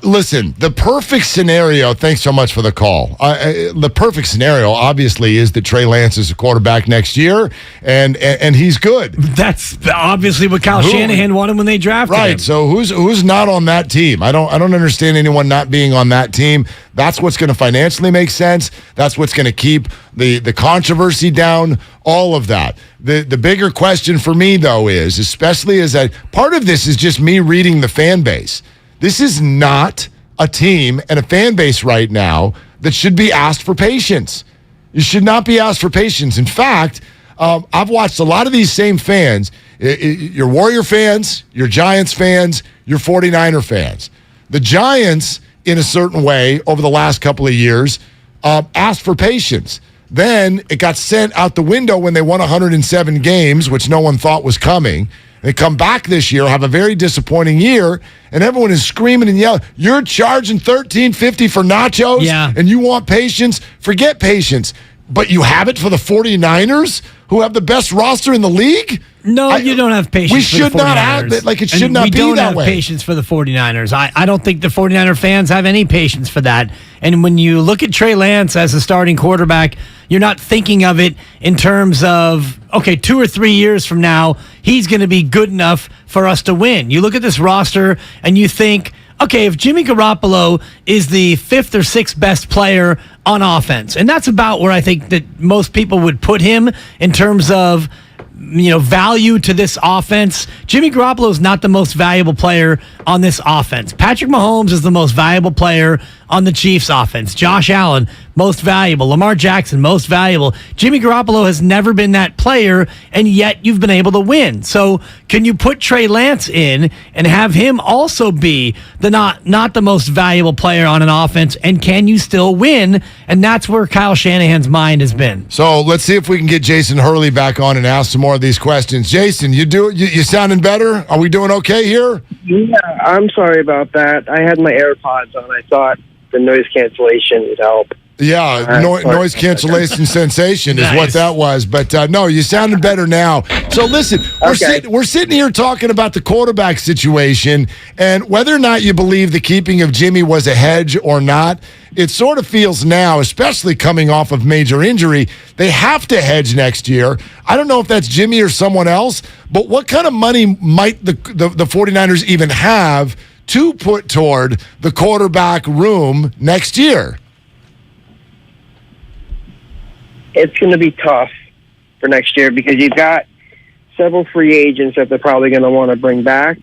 Listen, the perfect scenario, thanks so much for the call. The perfect scenario, obviously, is that Trey Lance is a quarterback next year, and he's good. That's obviously what Kyle Shanahan wanted when they drafted him. Right, so who's not on that team? I don't understand anyone not being on that team. That's what's going to financially make sense. That's what's going to keep the controversy down, all of that. The bigger question for me, though, is, especially as part of this is just me reading the fan base. This is not a team and a fan base right now that should be asked for patience. You should not be asked for patience. In fact, I've watched a lot of these same fans, your Warrior fans, your Giants fans, your 49er fans. The Giants, in a certain way, over the last couple of years, asked for patience. Then it got sent out the window when they won 107 games, which no one thought was coming. They come back this year, have a very disappointing year, and everyone is screaming and yelling, you're charging $13.50 for nachos, and you want patience? Forget patience. But you have it for the 49ers, who have the best roster in the league? No, you don't have patience we for the 49ers. should not have it. Like, it should not be that way. We don't have patience for the 49ers. I don't think the 49er fans have any patience for that. And when you look at Trey Lance as a starting quarterback, you're not thinking of it in terms of, okay, 2 or 3 years from now, he's going to be good enough for us to win. You look at this roster and you think, okay, if Jimmy Garoppolo is the 5th or 6th best player on offense, and that's about where I think that most people would put him in terms of, value to this offense. Jimmy Garoppolo is not the most valuable player on this offense. Patrick Mahomes is the most valuable player on the Chiefs offense. Josh Allen, most valuable. Lamar Jackson, most valuable. Jimmy Garoppolo has never been that player, and yet you've been able to win. So can you put Trey Lance in and have him also be the not the most valuable player on an offense, and can you still win? And that's where Kyle Shanahan's mind has been. So let's see if we can get Jason Hurley back on and ask some more of these questions. Jason, you sounding better? Are we doing okay here? Yeah, I'm sorry about that. I had my AirPods on. I thought the noise cancellation would help. Yeah, noise cancellation sensation is what that was. But no, you sounded better now. So listen, we're sitting here talking about the quarterback situation, and whether or not you believe the keeping of Jimmy was a hedge or not, it sort of feels now, especially coming off of major injury, they have to hedge next year. I don't know if that's Jimmy or someone else, but what kind of money might the 49ers even have to put toward the quarterback room next year? It's going to be tough for next year because you've got several free agents that they're probably going to want to bring back,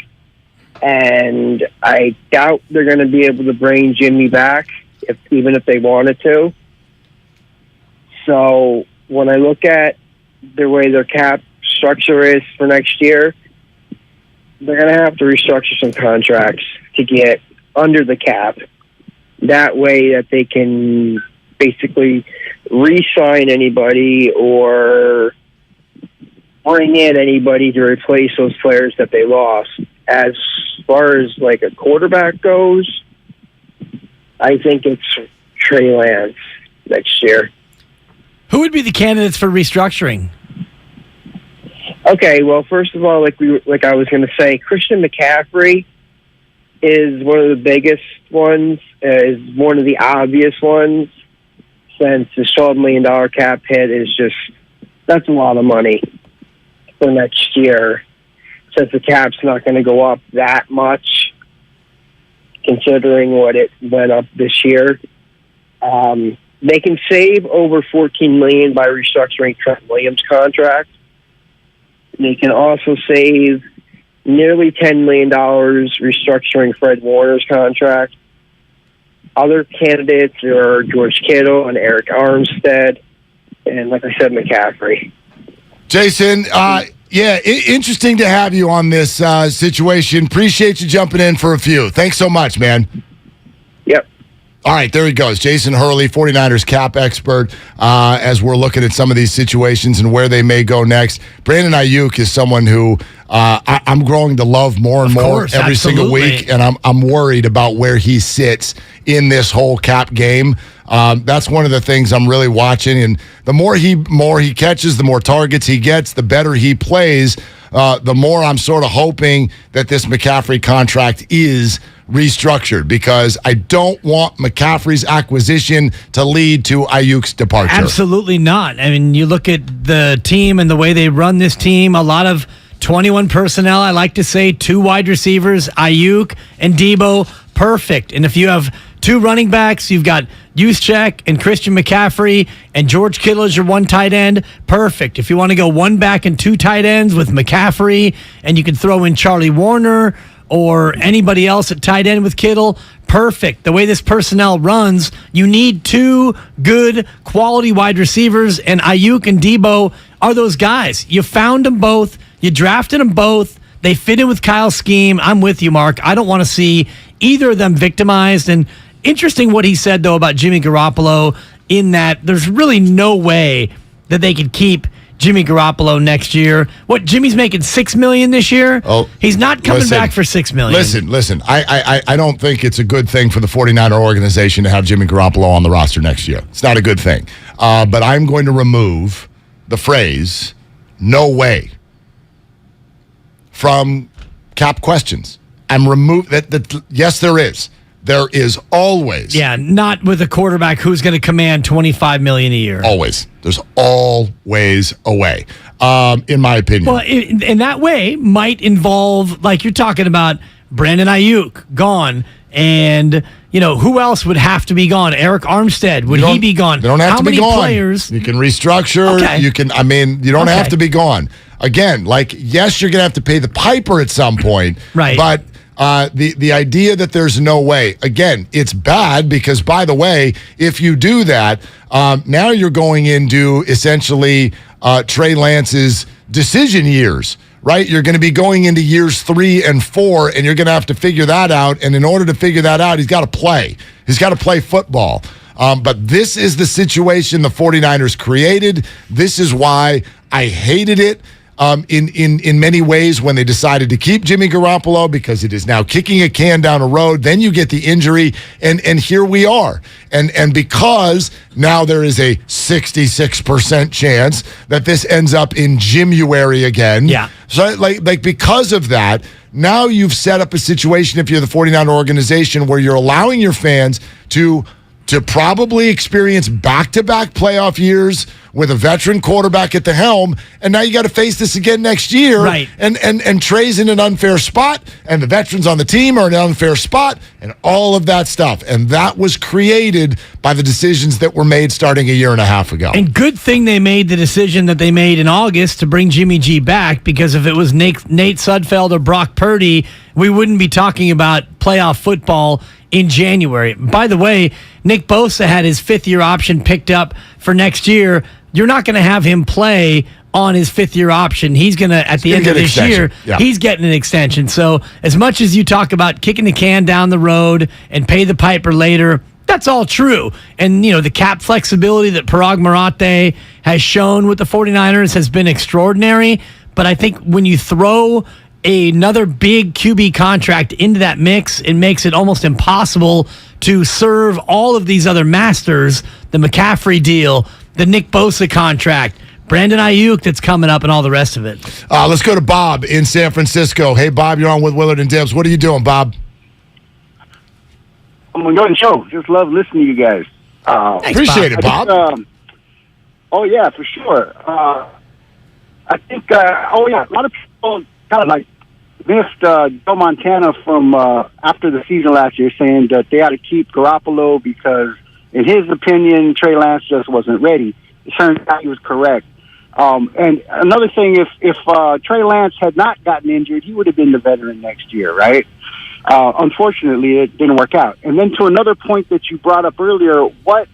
and I doubt they're going to be able to bring Jimmy back, even if they wanted to. So when I look at the way their cap structure is for next year, they're going to have to restructure some contracts to get under the cap. That way that they can basically re-sign anybody or bring in anybody to replace those players that they lost. As far as like a quarterback goes, I think it's Trey Lance next year. Who would be the candidates for restructuring? Okay, well, first of all, like I was going to say, Christian McCaffrey is one of the biggest ones, is one of the obvious ones, since the $12 million cap hit is just, that's a lot of money for next year, since the cap's not going to go up that much, considering what it went up this year. They can save over $14 million by restructuring Trent Williams' contract. They can also save nearly $10 million restructuring Fred Warner's contract. Other candidates are George Kittle and Eric Armstead, and like I said, McCaffrey. Jason, interesting to have you on this situation. Appreciate you jumping in for a few. Thanks so much, man. Yep. All right, there he goes. Jason Hurley, 49ers cap expert, as we're looking at some of these situations and where they may go next. Brandon Ayuk is someone who I'm growing to love more and more every single week, and I'm worried about where he sits in this whole cap game. That's one of the things I'm really watching, and the more he catches, the more targets he gets, the better he plays, the more I'm sort of hoping that this McCaffrey contract is restructured, because I don't want McCaffrey's acquisition to lead to Ayuk's departure. Absolutely not. I mean, you look at the team and the way they run this team, a lot of 21 personnel. I like to say 2 wide receivers, Ayuk and Debo, perfect. And if you have 2 running backs, you've got Juszczyk and Christian McCaffrey, and George Kittle is your 1 tight end, perfect. If you want to go 1 back and 2 tight ends with McCaffrey, and you can throw in Charlie Warner or anybody else at tight end with Kittle, perfect. The way this personnel runs, you need 2 good quality wide receivers, and Ayuk and Debo are those guys. You found them both. You drafted them both. They fit in with Kyle's scheme. I'm with you, Mark. I don't want to see either of them victimized. And interesting what he said, though, about Jimmy Garoppolo, in that there's really no way that they could keep Jimmy Garoppolo next year. What, Jimmy's making $6 million this year? Oh, he's not coming back for $6 million. Listen. I don't think it's a good thing for the 49er organization to have Jimmy Garoppolo on the roster next year. It's not a good thing. But I'm going to remove the phrase "no way" from cap questions. I'm remove that. Yes, there is. There is always. Yeah, not with a quarterback who's going to command $25 million a year. Always. There's always a way, in my opinion. Well, in that way might involve, like you're talking about, Brandon Ayuk gone, and who else would have to be gone? Eric Armstead, would he be gone? They don't have to be gone. How many players? You can restructure. Okay. You can. I mean, you don't have to be gone. Again, yes, you're going to have to pay the piper at some point. Right. But the idea that there's no way, again, it's bad because, by the way, if you do that, now you're going into essentially Trey Lance's decision years, right? You're going to be going into years 3 and 4, and you're going to have to figure that out. And in order to figure that out, he's got to play. He's got to play football. But this is the situation the 49ers created. This is why I hated it. In many ways when they decided to keep Jimmy Garoppolo, because it is now kicking a can down a road. Then you get the injury, and here we are. And because now there is a 66% chance that this ends up in Jimuary again. Yeah. So because of that, now you've set up a situation, if you're the 49er organization, where you're allowing your fans to probably experience back-to-back playoff years with a veteran quarterback at the helm, and now you got to face this again next year. Right. And Trey's in an unfair spot, and the veterans on the team are in an unfair spot, and all of that stuff. And that was created by the decisions that were made starting a year and a half ago. And good thing they made the decision that they made in August to bring Jimmy G back, because if it was Nate Sudfeld or Brock Purdy, we wouldn't be talking about playoff football in January. By the way, Nick Bosa had his 5th-year option picked up for next year. You're not going to have him play on his 5th-year option. He's going to, at the end of this year, he's getting an extension. So as much as you talk about kicking the can down the road and pay the piper later, that's all true. And, the cap flexibility that Parag Marathe has shown with the 49ers has been extraordinary. But I think when you throw another big QB contract into that mix, it makes it almost impossible to serve all of these other masters, the McCaffrey deal, the Nick Bosa contract, Brandon Ayuk that's coming up, and all the rest of it. Let's go to Bob in San Francisco. Hey, Bob, you're on with Willard and Dibs. What are you doing, Bob? I'm enjoying the show. Just love listening to you guys. Appreciate it, Bob. Oh, yeah, for sure. I think, a lot of people kind of missed Joe Montana from after the season last year, saying that they ought to keep Garoppolo because, in his opinion, Trey Lance just wasn't ready. It turns out he was correct. And another thing, if Trey Lance had not gotten injured, he would have been the veteran next year, right? Unfortunately, it didn't work out. And then to another point that you brought up earlier, what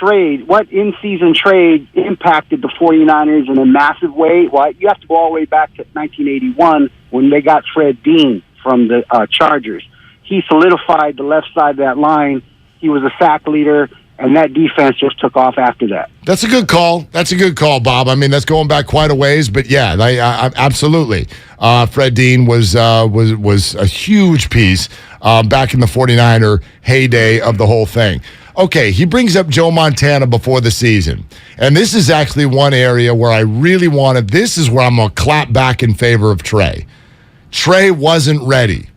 in-season trade impacted the 49ers in a massive way? Well, you have to go all the way back to 1981 when they got Fred Dean from the Chargers. He solidified the left side of that line. He was a sack leader, and that defense just took off after that. That's a good call. Bob. I mean, that's going back quite a ways, but yeah, I absolutely. Fred Dean was a huge piece back in the 49er heyday of the whole thing. Okay, he brings up Joe Montana before the season, and this is actually one area where I really wanted. This is where I'm going to clap back in favor of Trey. Trey wasn't ready.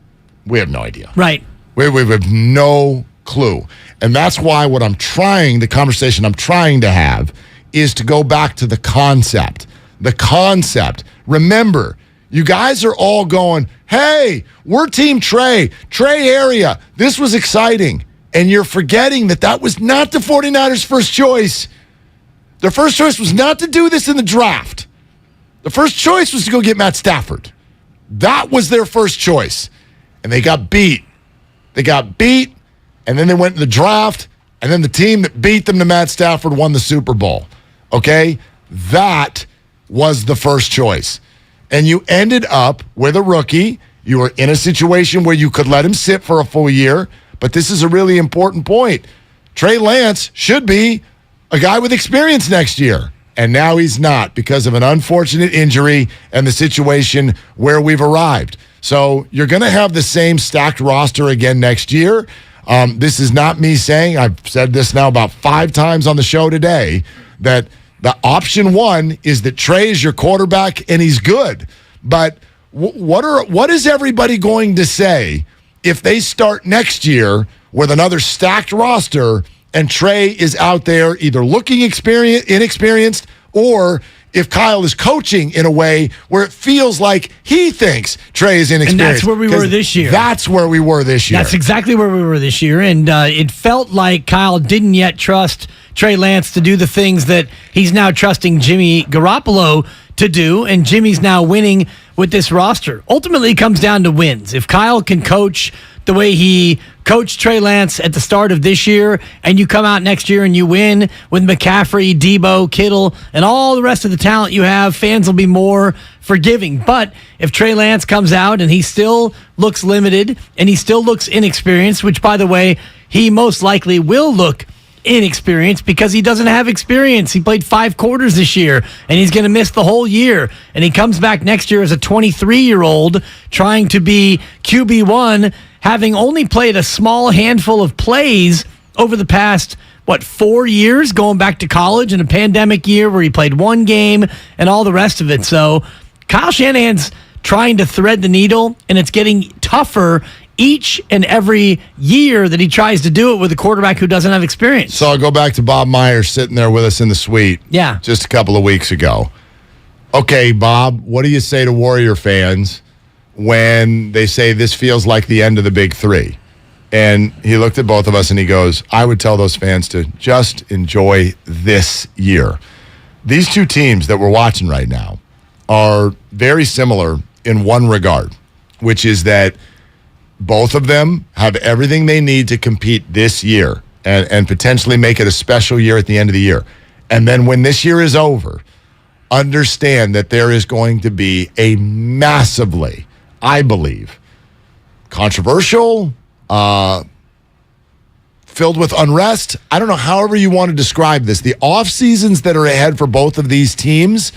We have no idea. Right. We have no clue. And that's why the conversation I'm trying to have is to go back to the concept. The concept. Remember, you guys are all going, hey, we're Team Trey area. This was exciting. And you're forgetting that was not the 49ers' first choice. Their first choice was not to do this in the draft. The first choice was to go get Matt Stafford. That was their first choice. And they got beat. And then they went in the draft, and then the team that beat them to Matt Stafford won the Super Bowl. Okay? That was the first choice. And you ended up with a rookie. You were in a situation where you could let him sit for a full year, but this is a really important point. Trey Lance should be a guy with experience next year, and now he's not because of an unfortunate injury and the situation where we've arrived. So you're going to have the same stacked roster again next year. This is not me saying, I've said this now about 5 times on the show today, that the option one is that Trey is your quarterback and he's good. But what is everybody going to say if they start next year with another stacked roster and Trey is out there either looking inexperienced, or if Kyle is coaching in a way where it feels like he thinks Trey is inexperienced? And that's where we were this year. That's where we were this year. That's exactly where we were this year. And it felt like Kyle didn't yet trust Trey Lance to do the things that he's now trusting Jimmy Garoppolo to do. And Jimmy's now winning with this roster. Ultimately, it comes down to wins. If Kyle can coach the way he coached Trey Lance at the start of this year, and you come out next year and you win with McCaffrey, Debo, Kittle, and all the rest of the talent you have, fans will be more forgiving. But if Trey Lance comes out and he still looks limited and he still looks inexperienced, which, by the way, he most likely will look inexperienced because he doesn't have experience. He played 5 quarters this year, and he's going to miss the whole year. And he comes back next year as a 23-year-old trying to be QB1, having only played a small handful of plays over the past, 4 years, going back to college in a pandemic year where he played 1 game and all the rest of it. So Kyle Shanahan's trying to thread the needle, and it's getting tougher each and every year that he tries to do it with a quarterback who doesn't have experience. So I'll go back to Bob Myers sitting there with us in the suite. Yeah. Just a couple of weeks ago. Okay, Bob, what do you say to Warrior fans when they say this feels like the end of the big 3? And he looked at both of us and he goes, I would tell those fans to just enjoy this year. These 2 teams that we're watching right now are very similar in one regard, which is that both of them have everything they need to compete this year and potentially make it a special year at the end of the year. And then when this year is over, understand that there is going to be a massively, I believe, controversial, filled with unrest. I don't know, however you want to describe this. The off seasons that are ahead for both of these teams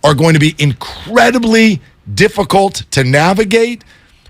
are going to be incredibly difficult to navigate,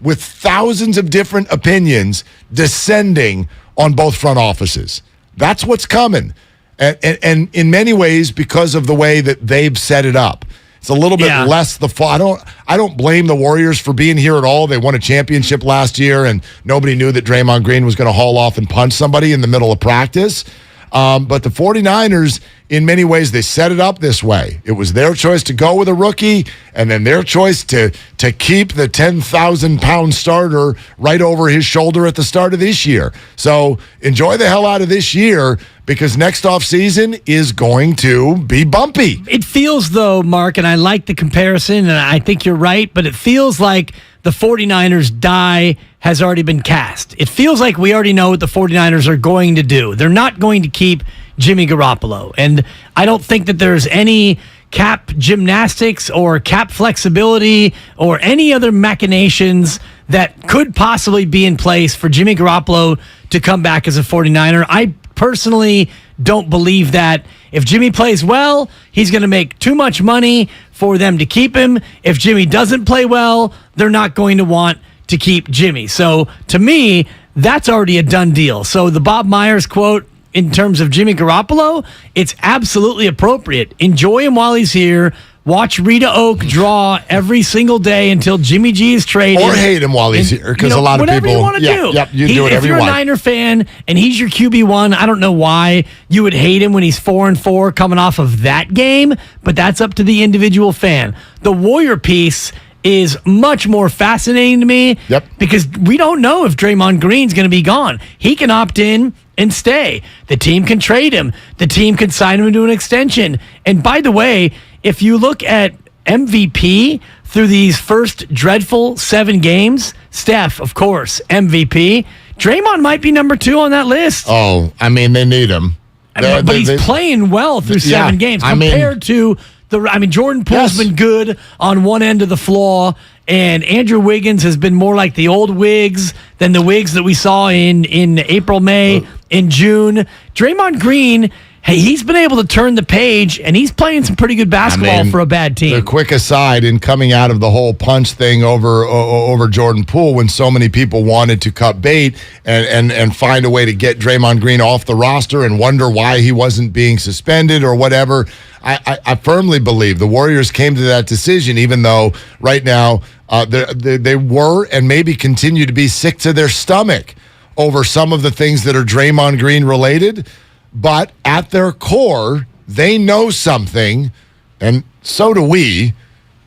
with thousands of different opinions descending on both front offices. That's what's coming. And in many ways, because of the way that they've set it up. It's a little bit less the fault. I don't blame the Warriors for being here at all. They won a championship last year, and nobody knew that Draymond Green was going to haul off and punch somebody in the middle of practice. But the 49ers, in many ways, they set it up this way. It was their choice to go with a rookie, and then their choice to keep the 10,000-pound starter right over his shoulder at the start of this year. So enjoy the hell out of this year, because next offseason is going to be bumpy. It feels, though, Mark, and I like the comparison, and I think you're right, but it feels like the 49ers die has already been cast. It feels like we already know what the 49ers are going to do. They're not going to keep Jimmy Garoppolo. And I don't think that there's any cap gymnastics or cap flexibility or any other machinations that could possibly be in place for Jimmy Garoppolo to come back as a 49er. I personally don't believe that. If Jimmy plays well, he's going to make too much money for them to keep him. If Jimmy doesn't play well, they're not going to want to keep Jimmy. So to me, that's already a done deal. So the Bob Myers quote in terms of Jimmy Garoppolo, it's absolutely appropriate. Enjoy him while he's here. Watch Rita Oak draw every single day until Jimmy G is traded. Or hate him while he's here, because a lot of people... Whatever you want to do. Yep, you do whatever you want. If you're a Niner fan and he's your QB1, I don't know why you would hate him when he's 4-4 coming off of that game, but that's up to the individual fan. The Warrior piece is much more fascinating to me because we don't know if Draymond Green's going to be gone. He can opt in and stay. The team can trade him. The team can sign him to an extension. And by the way, if you look at MVP through these first dreadful 7 games, Steph, of course, MVP. Draymond might be number 2 on that list. Oh, I mean, they need him. But he's playing well through 7 games compared to Jordan Poole's been good on one end of the floor, and Andrew Wiggins has been more like the old Wiggs than the Wiggs that we saw in April, May, in June. Draymond Green, hey, he's been able to turn the page, and he's playing some pretty good basketball for a bad team. The quick aside in coming out of the whole punch thing over Jordan Poole, when so many people wanted to cut bait and find a way to get Draymond Green off the roster and wonder why he wasn't being suspended or whatever, I firmly believe the Warriors came to that decision, even though right now they were and maybe continue to be sick to their stomach over some of the things that are Draymond Green related. But at their core, they know something, and so do we.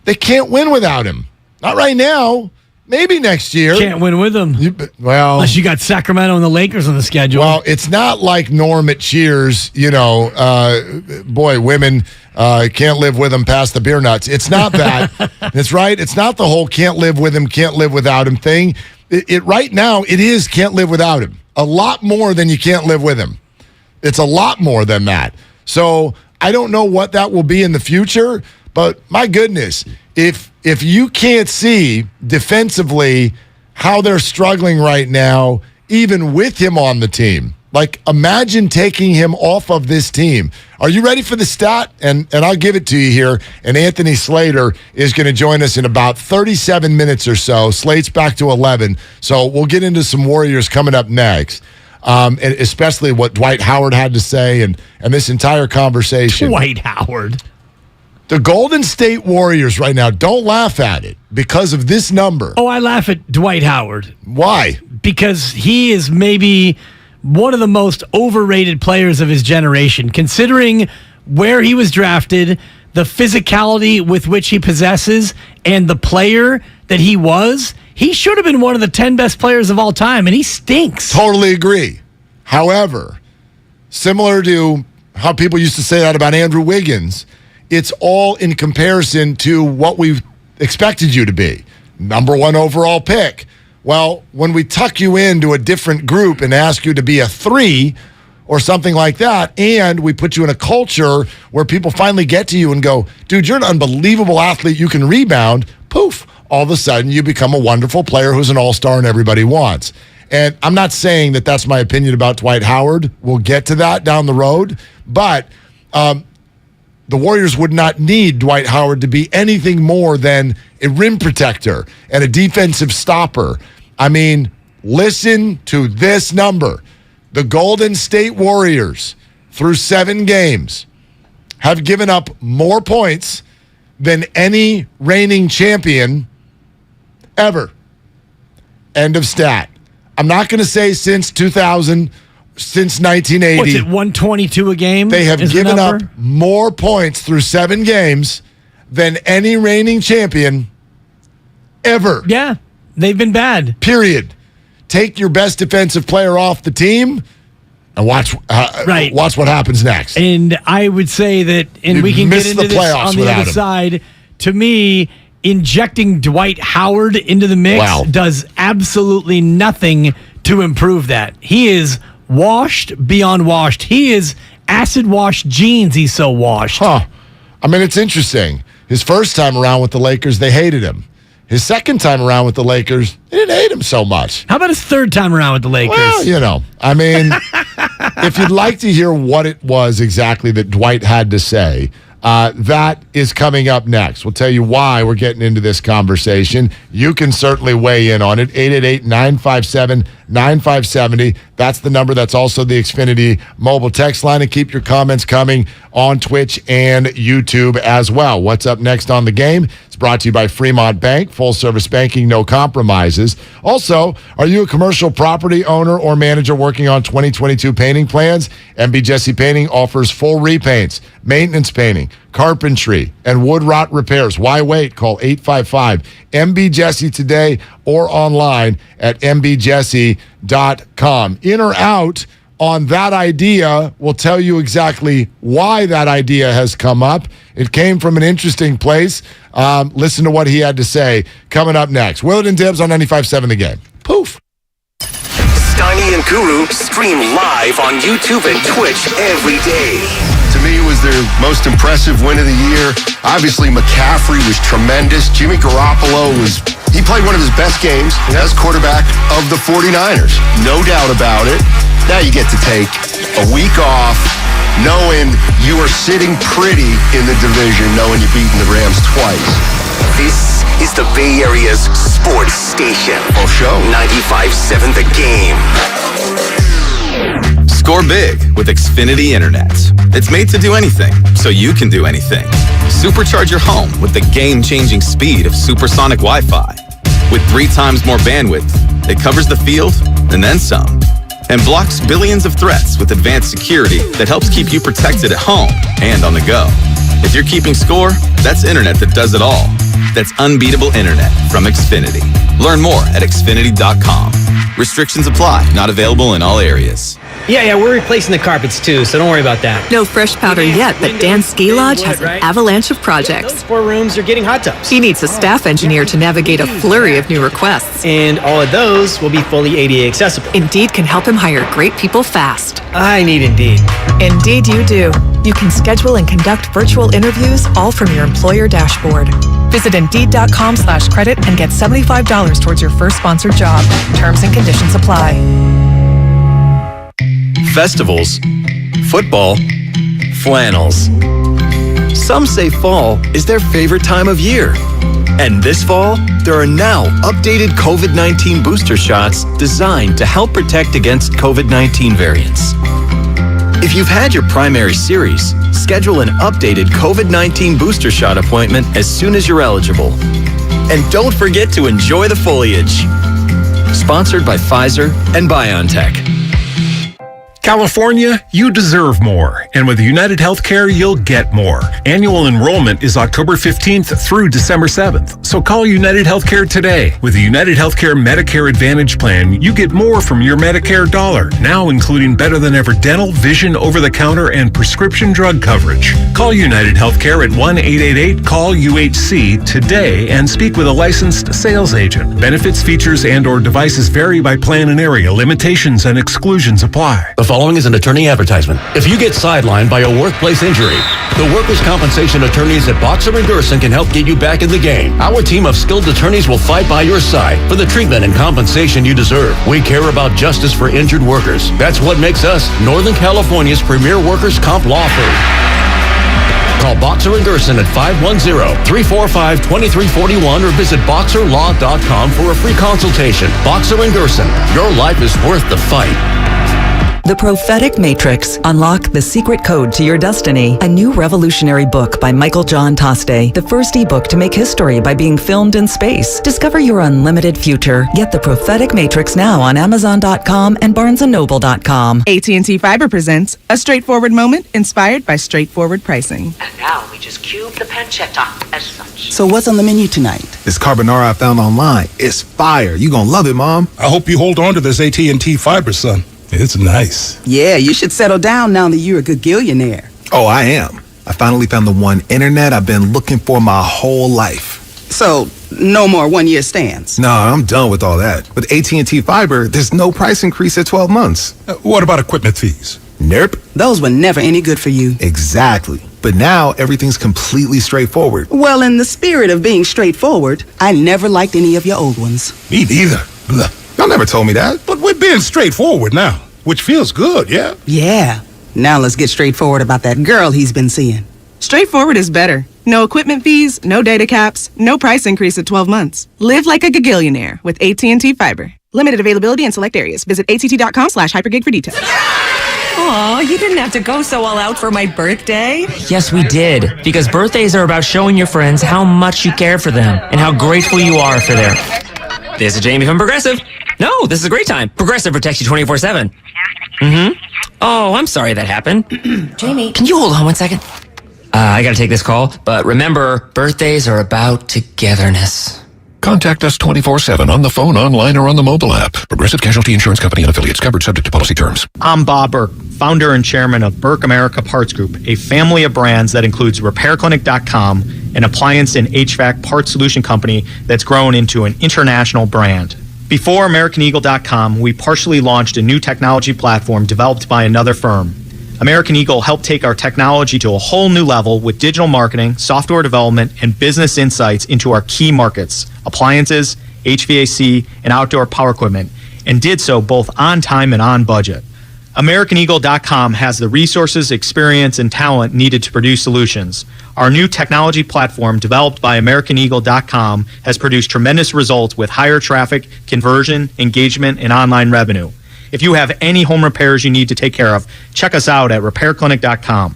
They can't win without him. Not right now. Maybe next year. Can't win with him. Unless you got Sacramento and the Lakers on the schedule. Well, it's not like Norm at Cheers, women can't live with him past the beer nuts. It's not that. That's right. It's not the whole can't live with him, can't live without him thing. It right now, it is can't live without him. A lot more than you can't live with him. It's a lot more than that. So I don't know what that will be in the future, but my goodness, if you can't see defensively how they're struggling right now, even with him on the team, like imagine taking him off of this team. Are you ready for the stat? And I'll give it to you here. And Anthony Slater is going to join us in about 37 minutes or so. Slate's back to 11. So we'll get into some Warriors coming up next. And especially what Dwight Howard had to say and this entire conversation. Dwight Howard. The Golden State Warriors right now, don't laugh at it because of this number. Oh, I laugh at Dwight Howard. Why? Because he is maybe one of the most overrated players of his generation, considering where he was drafted, the physicality with which he possesses, and the player that he was. He should have been one of the 10 best players of all time, and he stinks. Totally agree. However, similar to how people used to say that about Andrew Wiggins, it's all in comparison to what we expected you to be. Number 1 overall pick. Well, when we tuck you into a different group and ask you to be a 3 or something like that, and we put you in a culture where people finally get to you and go, dude, you're an unbelievable athlete, you can rebound, poof, all of a sudden you become a wonderful player who's an all-star and everybody wants. And I'm not saying that that's my opinion about Dwight Howard. We'll get to that down the road. But the Warriors would not need Dwight Howard to be anything more than a rim protector and a defensive stopper. I mean, listen to this number. The Golden State Warriors, through 7 games, have given up more points than any reigning champion ever. End of stat. I'm not going to say since 2000, since 1980. What's it, 122 a game? They have given up more points through 7 games than any reigning champion ever. Yeah, they've been bad. Period. Take your best defensive player off the team and watch what happens next. And I would say that, and we can get into this on the other side, to me, injecting Dwight Howard into the mix does absolutely nothing to improve that. He is washed beyond washed. He is acid washed jeans. He's so washed. I mean, it's interesting. His first time around with the Lakers, they hated him. His second time around with the Lakers, they didn't hate him so much. How about his third time around with the Lakers? Well, I mean, if you'd like to hear what it was exactly that Dwight had to say, that is coming up next. We'll tell you why we're getting into this conversation. You can certainly weigh in on it. 888-957-9570. That's the number. That's also the Xfinity mobile text line. And keep your comments coming on Twitch and YouTube as well. What's up next on the game? It's brought to you by Fremont Bank. Full-service banking, no compromises. Also, are you a commercial property owner or manager working on 2022 painting plans? MB Jesse Painting offers full repaints, maintenance painting, carpentry, and wood rot repairs. Why wait? Call 855-MB-JESSE today or online at mbjesse.com. In or out on that idea, we'll tell you exactly why that idea has come up. It came from an interesting place. Listen to what he had to say coming up next. Willard Dibs on 95.7 The Game. Poof. Steiny and Guru stream live on YouTube and Twitch every day. To me, it was their most impressive win of the year. Obviously, McCaffrey was tremendous. Jimmy Garoppolo he played one of his best games as quarterback of the 49ers. No doubt about it. Now you get to take a week off knowing you are sitting pretty in the division, knowing you've beaten the Rams twice. This is the Bay Area's sports station. Oh, show. 95.7 The Game. Score big with Xfinity Internet. It's made to do anything, so you can do anything. Supercharge your home with the game-changing speed of supersonic Wi-Fi. With 3 times more bandwidth, it covers the field and then some. And blocks billions of threats with advanced security that helps keep you protected at home and on the go. If you're keeping score, that's internet that does it all. That's unbeatable internet from Xfinity. Learn more at Xfinity.com. Restrictions apply. Not available in all areas. Yeah, we're replacing the carpets too, so don't worry about that. No fresh powder yet, but Dan's Ski Lodge has an avalanche of projects. Those 4 rooms are getting hot tubs. He needs a staff engineer to navigate a flurry of new requests. And all of those will be fully ADA accessible. Indeed can help him hire great people fast. I need Indeed. Indeed you do. You can schedule and conduct virtual interviews all from your employer dashboard. Visit Indeed.com/credit and get $75 towards your first sponsored job. Terms and conditions apply. Festivals, football, flannels. Some say fall is their favorite time of year. And this fall, there are now updated COVID-19 booster shots designed to help protect against COVID-19 variants. If you've had your primary series, schedule an updated COVID-19 booster shot appointment as soon as you're eligible. And don't forget to enjoy the foliage. Sponsored by Pfizer and BioNTech. California, you deserve more. And with United Healthcare, you'll get more. Annual enrollment is October 15th through December 7th. So call United Healthcare today. With the United Healthcare Medicare Advantage Plan, you get more from your Medicare dollar, now including better than ever dental, vision, over-the-counter, and prescription drug coverage. Call United Healthcare at 1-888-CALL-UHC today and speak with a licensed sales agent. Benefits, features, and/or devices vary by plan and area. Limitations and exclusions apply. The following is an attorney advertisement. If you get sidelined by a workplace injury, the workers' compensation attorneys at Boxer & Gerson can help get you back in the game. Our team of skilled attorneys will fight by your side for the treatment and compensation you deserve. We care about justice for injured workers. That's what makes us Northern California's premier workers' comp law firm. Call Boxer & Gerson at 510-345-2341 or visit boxerlaw.com for a free consultation. Boxer & Gerson, your life is worth the fight. The Prophetic Matrix. Unlock the secret code to your destiny. A new revolutionary book by Michael John Toste. The first ebook to make history by being filmed in space. Discover your unlimited future. Get The Prophetic Matrix now on Amazon.com and BarnesandNoble.com. AT&T Fiber presents a straightforward moment inspired by straightforward pricing. And now we just cube the pancetta as such. So what's on the menu tonight? This carbonara I found online. It's fire. You gonna love it, Mom. I hope you hold on to this AT&T Fiber, son. It's nice. Yeah, you should settle down now that you're a gagillionaire. Oh, I am. I finally found the one internet I've been looking for my whole life. So, no more one-year stands. No, I'm done with all that. With AT&T Fiber, there's no price increase at 12 months. What about equipment fees? Nope. Those were never any good for you. Exactly. But now everything's completely straightforward. Well, in the spirit of being straightforward, I never liked any of your old ones. Me neither. Blah. Y'all never told me that. But we're being straightforward now, which feels good, yeah? Yeah. Now let's get straightforward about that girl he's been seeing. Straightforward is better. No equipment fees, no data caps, no price increase at 12 months. Live like a gagillionaire with AT&T Fiber. Limited availability in select areas. Visit att.com/hypergig for details. Aw, you didn't have to go so all out for my birthday. Yes, we did. Because birthdays are about showing your friends how much you care for them and how grateful you are for their... This is Jamie from Progressive. No, this is a great time. Progressive protects you 24/7. Oh, I'm sorry that happened. Jamie, can you hold on 1 second? I gotta take this call, but remember, birthdays are about togetherness. Contact us 24/7 on the phone, online, or on the mobile app. Progressive Casualty Insurance Company and affiliates, covered subject to policy terms. I'm Bob Burke, founder and chairman of Burke America Parts Group, a family of brands that includes RepairClinic.com, an appliance and HVAC parts solution company that's grown into an international brand. Before AmericanEagle.com, we partially launched a new technology platform developed by another firm. American Eagle helped take our technology to a whole new level with digital marketing, software development, and business insights into our key markets, appliances, HVAC, and outdoor power equipment, and did so both on time and on budget. AmericanEagle.com has the resources, experience, and talent needed to produce solutions. Our new technology platform, developed by AmericanEagle.com, has produced tremendous results with higher traffic, conversion, engagement, and online revenue. If you have any home repairs you need to take care of, check us out at RepairClinic.com.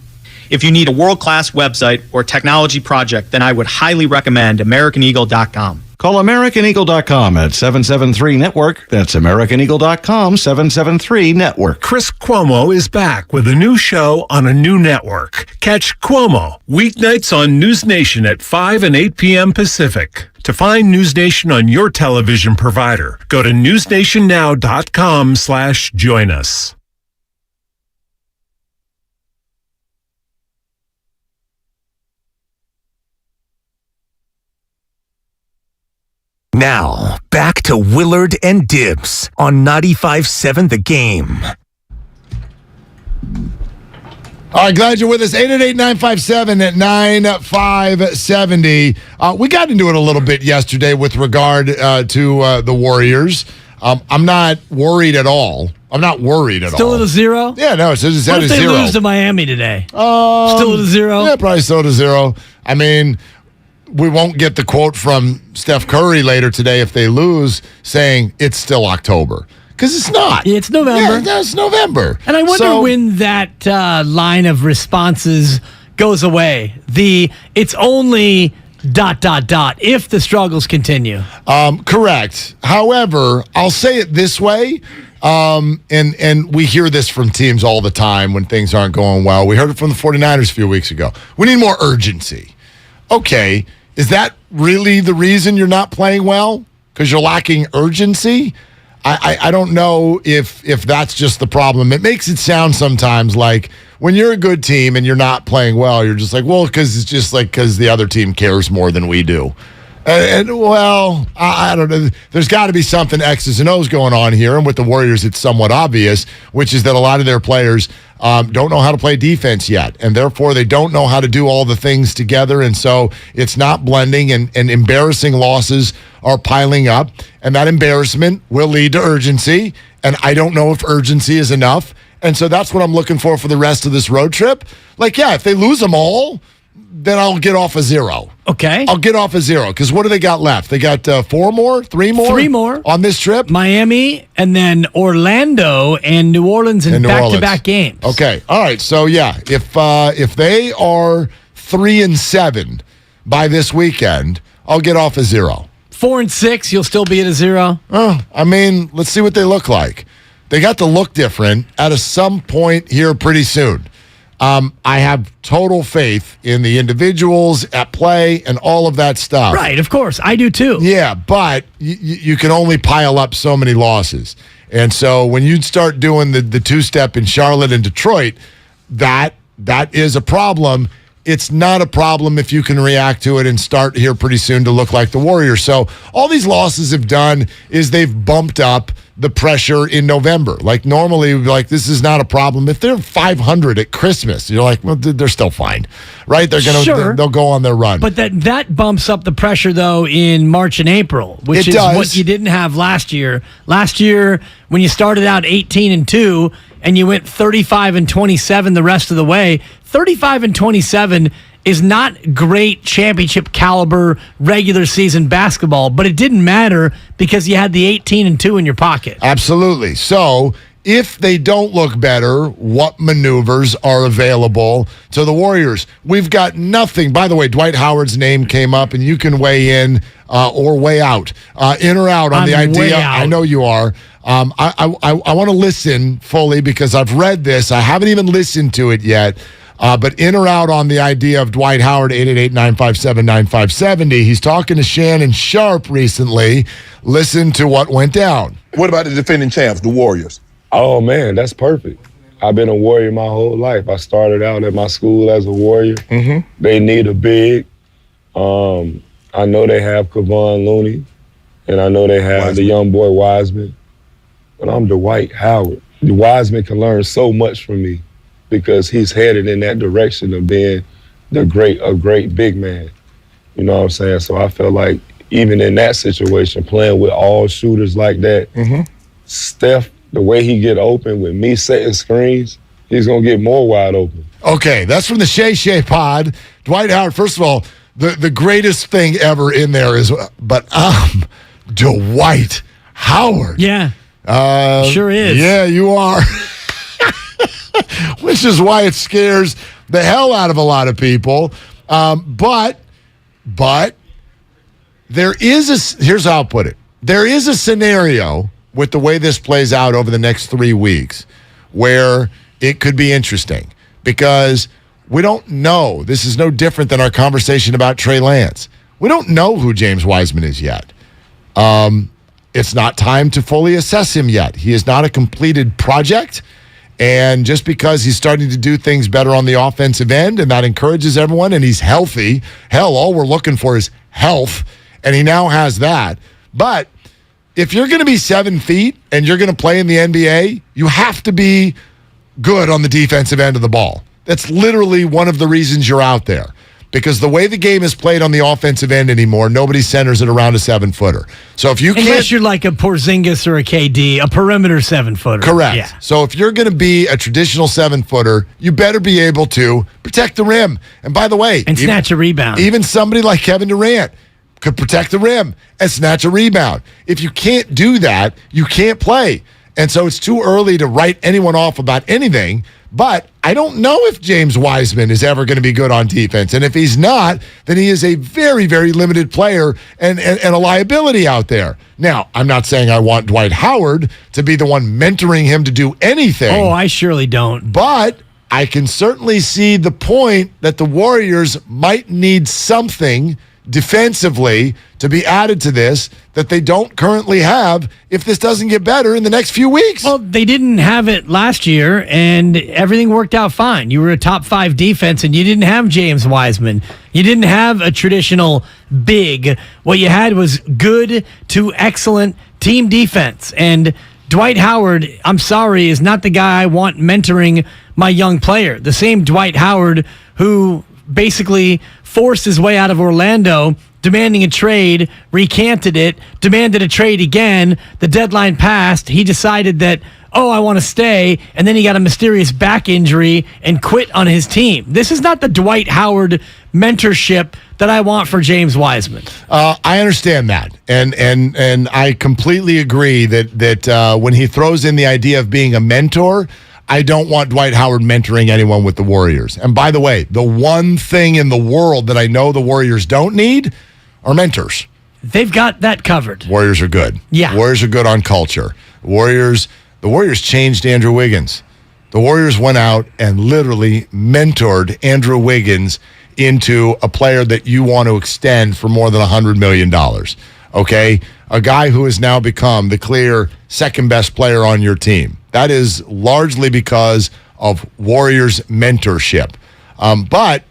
If you need a world-class website or technology project, then I would highly recommend AmericanEagle.com. Call AmericanEagle.com at 773-NETWORK. That's AmericanEagle.com, 773-NETWORK. Chris Cuomo is back with a new show on a new network. Catch Cuomo weeknights on News Nation at 5 and 8 p.m. Pacific. To find News Nation on your television provider, go to newsnationnow.com/join us. Now, back to Willard and Dibs on 95.7 The Game. All right, glad you're with us. 888-957-9570. We got into it a little bit yesterday with regard to the Warriors. I'm not worried at all. Still at a 0? Yeah, no, it's at a 0. What if they lose to Miami today? Still at a 0? Yeah, probably still at a 0. I mean, we won't get the quote from Steph Curry later today if they lose saying it's still October. Because it's not. It's November. Yeah, it's November. And I wonder when that line of responses goes away. It's only ... if the struggles continue. Correct. However, I'll say it this way, and we hear this from teams all the time when things aren't going well. We heard it from the 49ers a few weeks ago. We need more urgency. Okay, is that really the reason you're not playing well? Because you're lacking urgency? I don't know if that's just the problem. It makes it sound sometimes like when you're a good team and you're not playing well, you're just like, well, because it's just like because the other team cares more than we do. Well, I don't know. There's got to be something X's and O's going on here. And with the Warriors, it's somewhat obvious, which is that a lot of their players don't know how to play defense yet. And therefore, they don't know how to do all the things together. And so it's not blending, and embarrassing losses are piling up. And that embarrassment will lead to urgency. And I don't know if urgency is enough. And so that's what I'm looking for the rest of this road trip. Like, yeah, if they lose them all, then I'll get off a 0. Okay. I'll get off a 0 because what do they got left? They got 4 more, 3 more? 3 more. On this trip? Miami and then Orlando and New Orleans in back-to-back games. Okay. All right. So, yeah, if they are 3-7 by this weekend, I'll get off a 0. 4-6, you'll still be at a 0? Oh, I mean, let's see what they look like. They got to look different at some point here pretty soon. I have total faith in the individuals at play and all of that stuff. Right, of course. I do too. Yeah, but you can only pile up so many losses. And so when you start doing the two-step in Charlotte and Detroit, that is a problem it's not a problem if you can react to it and start here pretty soon to look like the Warriors. So all these losses have done is they've bumped up the pressure in November. Like normally, like this is not a problem. If they're 500 at Christmas, you're like, well, they're still fine, right? They'll go on their run. But that bumps up the pressure though in March and April, which is what you didn't have last year. Last year, when you started out 18-2 and you went 35-27 the rest of the way, 35-27 is not great championship caliber regular season basketball, but it didn't matter because you had the 18-2 in your pocket. Absolutely. So if they don't look better, what maneuvers are available to the Warriors? We've got nothing. By the way, Dwight Howard's name came up, and you can weigh in or weigh out, in or out on the idea. I know you are. I want to listen fully because I've read this. I haven't even listened to it yet. But in or out on the idea of Dwight Howard, 888-957-9570. He's talking to Shannon Sharp recently. Listen to what went down. What about the defending champs, the Warriors? Oh, man, that's perfect. I've been a Warrior my whole life. I started out at my school as a Warrior. Mm-hmm. They need a big. I know they have Kevon Looney, and I know they have the young boy Wiseman. But I'm Dwight Howard. Wiseman can learn so much from me, because he's headed in that direction of being a great big man. You know what I'm saying? So I feel like even in that situation, playing with all shooters like that, Steph, the way he get open with me setting screens, he's going to get more wide open. Okay, that's from the Shay Shay pod. Dwight Howard, first of all, the greatest thing ever in there is, but I'm Dwight Howard. Yeah, sure is. Yeah, you are. Which is why it scares the hell out of a lot of people. But there is here's how I'll put it. There is a scenario with the way this plays out over the next 3 weeks where it could be interesting because we don't know. This is no different than our conversation about Trey Lance. We don't know who James Wiseman is yet. It's not time to fully assess him yet. He is not a completed project. And just because he's starting to do things better on the offensive end, and that encourages everyone, and he's healthy, hell, all we're looking for is health, and he now has that. But if you're going to be 7 feet and you're going to play in the NBA, you have to be good on the defensive end of the ball. That's literally one of the reasons you're out there. Because the way the game is played on the offensive end anymore, nobody centers it around a 7-footer. So if you can't, unless you're like a Porzingis or a KD, a perimeter 7-footer. Correct. Yeah. So if you're going to be a traditional 7-footer, you better be able to protect the rim. And by the way, and snatch a rebound. Even somebody like Kevin Durant could protect the rim and snatch a rebound. If you can't do that, you can't play. And so it's too early to write anyone off about anything. But I don't know if James Wiseman is ever going to be good on defense. And if he's not, then he is a very, very limited player and a liability out there. Now, I'm not saying I want Dwight Howard to be the one mentoring him to do anything. Oh, I surely don't. But I can certainly see the point that the Warriors might need something defensively to be added to this that they don't currently have if this doesn't get better in the next few weeks. Well, they didn't have it last year, and everything worked out fine. You were a top 5 defense, and you didn't have James Wiseman. You didn't have a traditional big. What you had was good to excellent team defense. And Dwight Howard, I'm sorry, is not the guy I want mentoring my young player. The same Dwight Howard who basically forced his way out of Orlando, demanding a trade, recanted it, demanded a trade again. The deadline passed. He decided that, I want to stay, and then he got a mysterious back injury and quit on his team. This is not the Dwight Howard mentorship that I want for James Wiseman. I understand that, and I completely agree that when he throws in the idea of being a mentor, I don't want Dwight Howard mentoring anyone with the Warriors. And by the way, the one thing in the world that I know the Warriors don't need are mentors. They've got that covered. Warriors are good. Yeah. Warriors are good on culture. The Warriors changed Andrew Wiggins. The Warriors went out and literally mentored Andrew Wiggins into a player that you want to extend for more than $100 million. Okay? A guy who has now become the clear second best player on your team. That is largely because of Warriors mentorship. But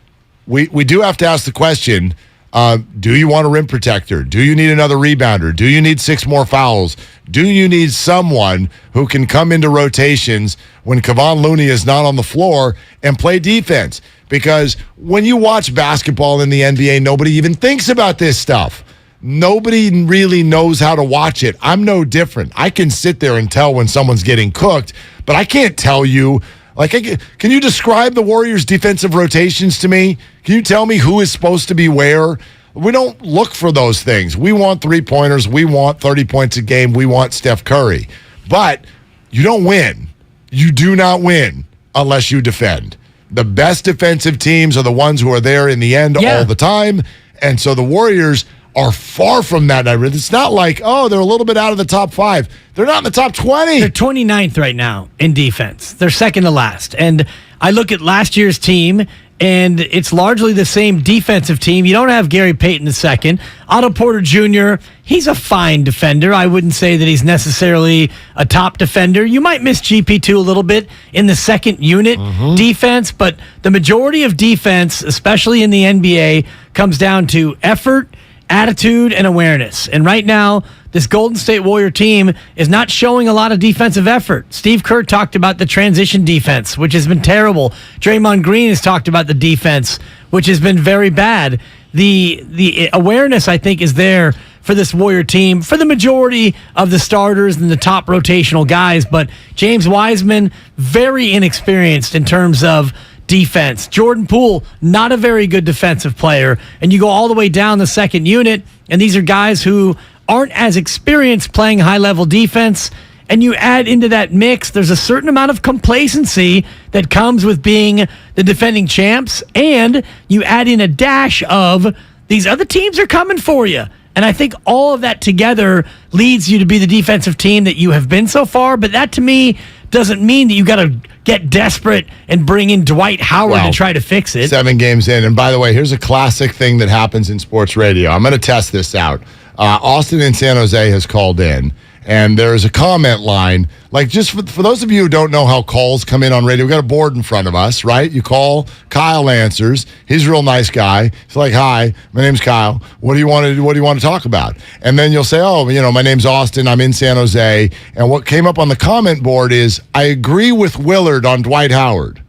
we do have to ask the question, do you want a rim protector? Do you need another rebounder? Do you need 6 more fouls? Do you need someone who can come into rotations when Kevon Looney is not on the floor and play defense? Because when you watch basketball in the NBA, nobody even thinks about this stuff. Nobody really knows how to watch it. I'm no different. I can sit there and tell when someone's getting cooked, but I can't tell you. Can you describe the Warriors' defensive rotations to me? Can you tell me who is supposed to be where? We don't look for those things. We want 3-pointers. We want 30 points a game. We want Steph Curry. But you don't win. You do not win unless you defend. The best defensive teams are the ones who are there in the end all the time. And so the Warriors are far from that. It's not like, they're a little bit out of the top 5. They're not in the top 20. They're 29th right now in defense. They're second to last. And I look at last year's team, and it's largely the same defensive team. You don't have Gary Payton II. Otto Porter Jr., he's a fine defender. I wouldn't say that he's necessarily a top defender. You might miss GP2 a little bit in the second unit defense, but the majority of defense, especially in the NBA, comes down to effort, attitude, and awareness. And right now, this Golden State Warrior team is not showing a lot of defensive effort. Steve Kerr talked about the transition defense, which has been terrible. Draymond Green has talked about the defense, which has been very bad. The awareness, I think, is there for this Warrior team, for the majority of the starters and the top rotational guys. But James Wiseman, very inexperienced in terms of defense. Jordan Poole, not a very good defensive player. And you go all the way down the second unit, and these are guys who aren't as experienced playing high-level defense. And you add into that mix, there's a certain amount of complacency that comes with being the defending champs, and you add in a dash of these other teams are coming for you. And I think all of that together leads you to be the defensive team that you have been so far. But that, to me, doesn't mean that you got to get desperate and bring in Dwight Howard to try to fix it. 7 games in. And by the way, here's a classic thing that happens in sports radio. I'm going to test this out. Austin in San Jose has called in, and there's a comment line. Like, just for those of you who don't know how calls come in on radio, we got a board in front of us, right? You call, Kyle answers. He's a real nice guy. He's like, "Hi, my name's Kyle. What do you want to talk about?" And then you'll say, my name's Austin. I'm in San Jose. And what came up on the comment board is, "I agree with Willard on Dwight Howard."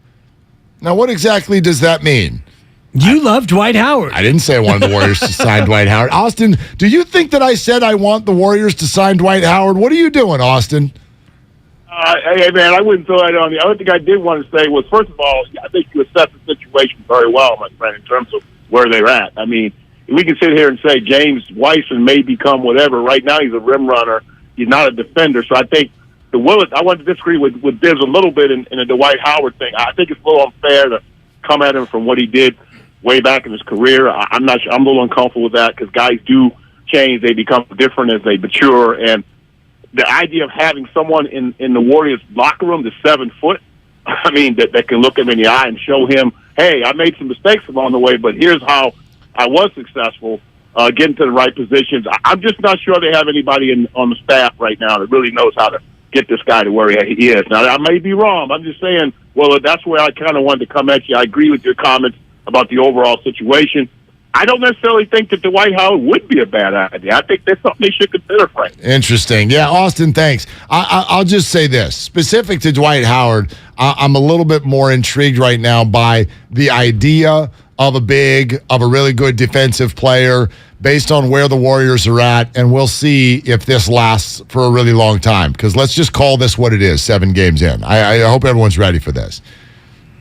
Now, what exactly does that mean? You love Dwight Howard. I didn't say I wanted the Warriors to sign Dwight Howard. Austin, do you think that I said I want the Warriors to sign Dwight Howard? What are you doing, Austin? Hey, man, I wouldn't throw that on you. The other thing I did want to say was, first of all, I think you assess the situation very well, my friend, in terms of where they're at. I mean, we can sit here and say James Wiseman may become whatever. Right now he's a rim runner. He's not a defender. So I think I want to disagree with Dibs a little bit in the Dwight Howard thing. I think it's a little unfair to come at him from what he did way back in his career. I'm not sure. I'm a little uncomfortable with that because guys do change. They become different as they mature. And the idea of having someone in the Warriors locker room that's 7 foot, I mean, that can look him in the eye and show him, hey, I made some mistakes along the way, but here's how I was successful getting to the right positions. I'm just not sure they have anybody on the staff right now that really knows how to get this guy to where he is. Now, I may be wrong. I'm just saying, well, that's where I kind of wanted to come at you. I agree with your comments about the overall situation. I don't necessarily think that Dwight Howard would be a bad idea. I think that's something they should consider, Frank. Interesting. Yeah, Austin, thanks. I'll just say this. Specific to Dwight Howard, I'm a little bit more intrigued right now by the idea of a really good defensive player based on where the Warriors are at, and we'll see if this lasts for a really long time, because let's just call this what it is, 7 games in. I hope everyone's ready for this.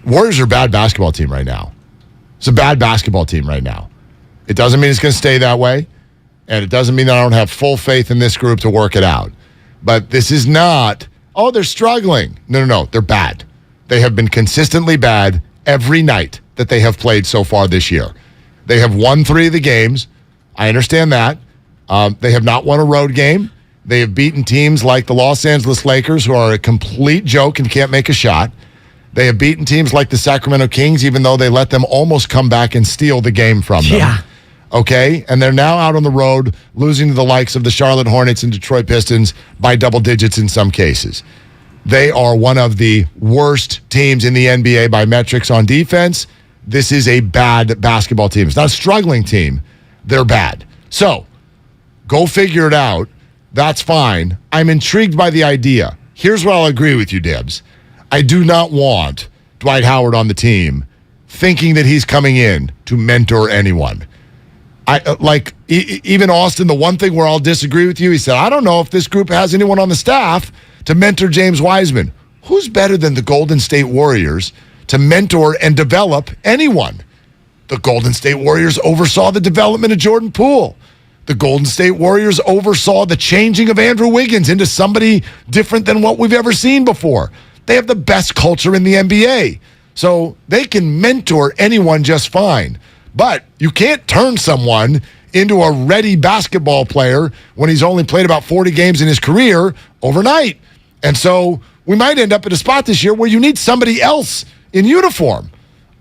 Warriors are a bad basketball team right now. It's a bad basketball team right now. It doesn't mean it's going to stay that way, and it doesn't mean that I don't have full faith in this group to work it out. But this is not, they're struggling. No, they're bad. They have been consistently bad every night that they have played so far this year. They have won 3 of the games. I understand that. They have not won a road game. They have beaten teams like the Los Angeles Lakers, who are a complete joke and can't make a shot. They have beaten teams like the Sacramento Kings, even though they let them almost come back and steal the game from them. Yeah. Okay? And they're now out on the road, losing to the likes of the Charlotte Hornets and Detroit Pistons by double digits in some cases. They are one of the worst teams in the NBA by metrics on defense. this is a bad basketball team. It's not a struggling team. They're bad. So go figure it out. That's fine. I'm intrigued by the idea. Here's where I'll agree with you, Dibs. I do not want Dwight Howard on the team thinking that he's coming in to mentor anyone. Even Austin, the one thing where I'll disagree with you, he said, I don't know if this group has anyone on the staff to mentor James Wiseman. Who's better than the Golden State Warriors to mentor and develop anyone? The Golden State Warriors oversaw the development of Jordan Poole. The Golden State Warriors oversaw the changing of Andrew Wiggins into somebody different than what we've ever seen before. They have the best culture in the NBA. So they can mentor anyone just fine. But you can't turn someone into a ready basketball player when he's only played about 40 games in his career overnight. And so we might end up at a spot this year where you need somebody else in uniform.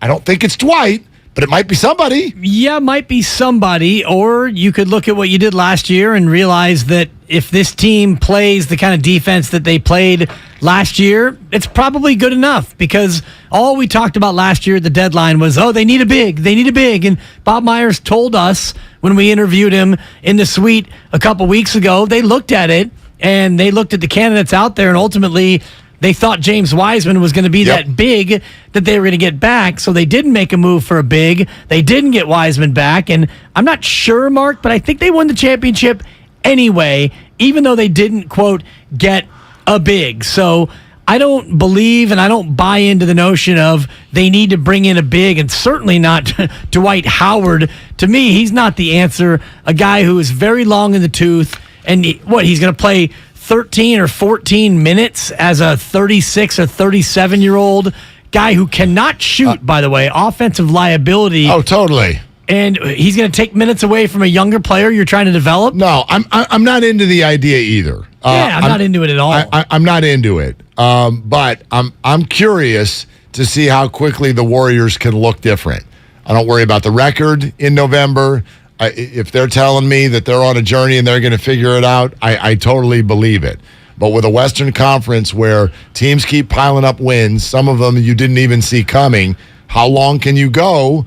I don't think it's Dwight, but it might be somebody. Yeah, it might be somebody. Or you could look at what you did last year and realize that if this team plays the kind of defense that they played last year, it's probably good enough, because all we talked about last year at the deadline was, they need a big. They need a big. And Bob Myers told us when we interviewed him in the suite a couple weeks ago, they looked at it and they looked at the candidates out there, and ultimately they thought James Wiseman was going to be that big that they were going to get back, so they didn't make a move for a big. They didn't get Wiseman back, and I'm not sure, Mark, but I think they won the championship anyway, even though they didn't, quote, get a big. So I don't believe and I don't buy into the notion of they need to bring in a big, and certainly not Dwight Howard. To me, he's not the answer. A guy who is very long in the tooth, and he's going to play 13 or 14 minutes as a 36 or 37-year-old guy who cannot shoot, by the way, offensive liability. Oh, totally. And he's going to take minutes away from a younger player you're trying to develop? No, I'm not into the idea either. I'm not into it at all. I'm not into it. But I'm curious to see how quickly the Warriors can look different. I don't worry about the record in November. If they're telling me that they're on a journey and they're going to figure it out, I totally believe it. But with a Western Conference where teams keep piling up wins, some of them you didn't even see coming, how long can you go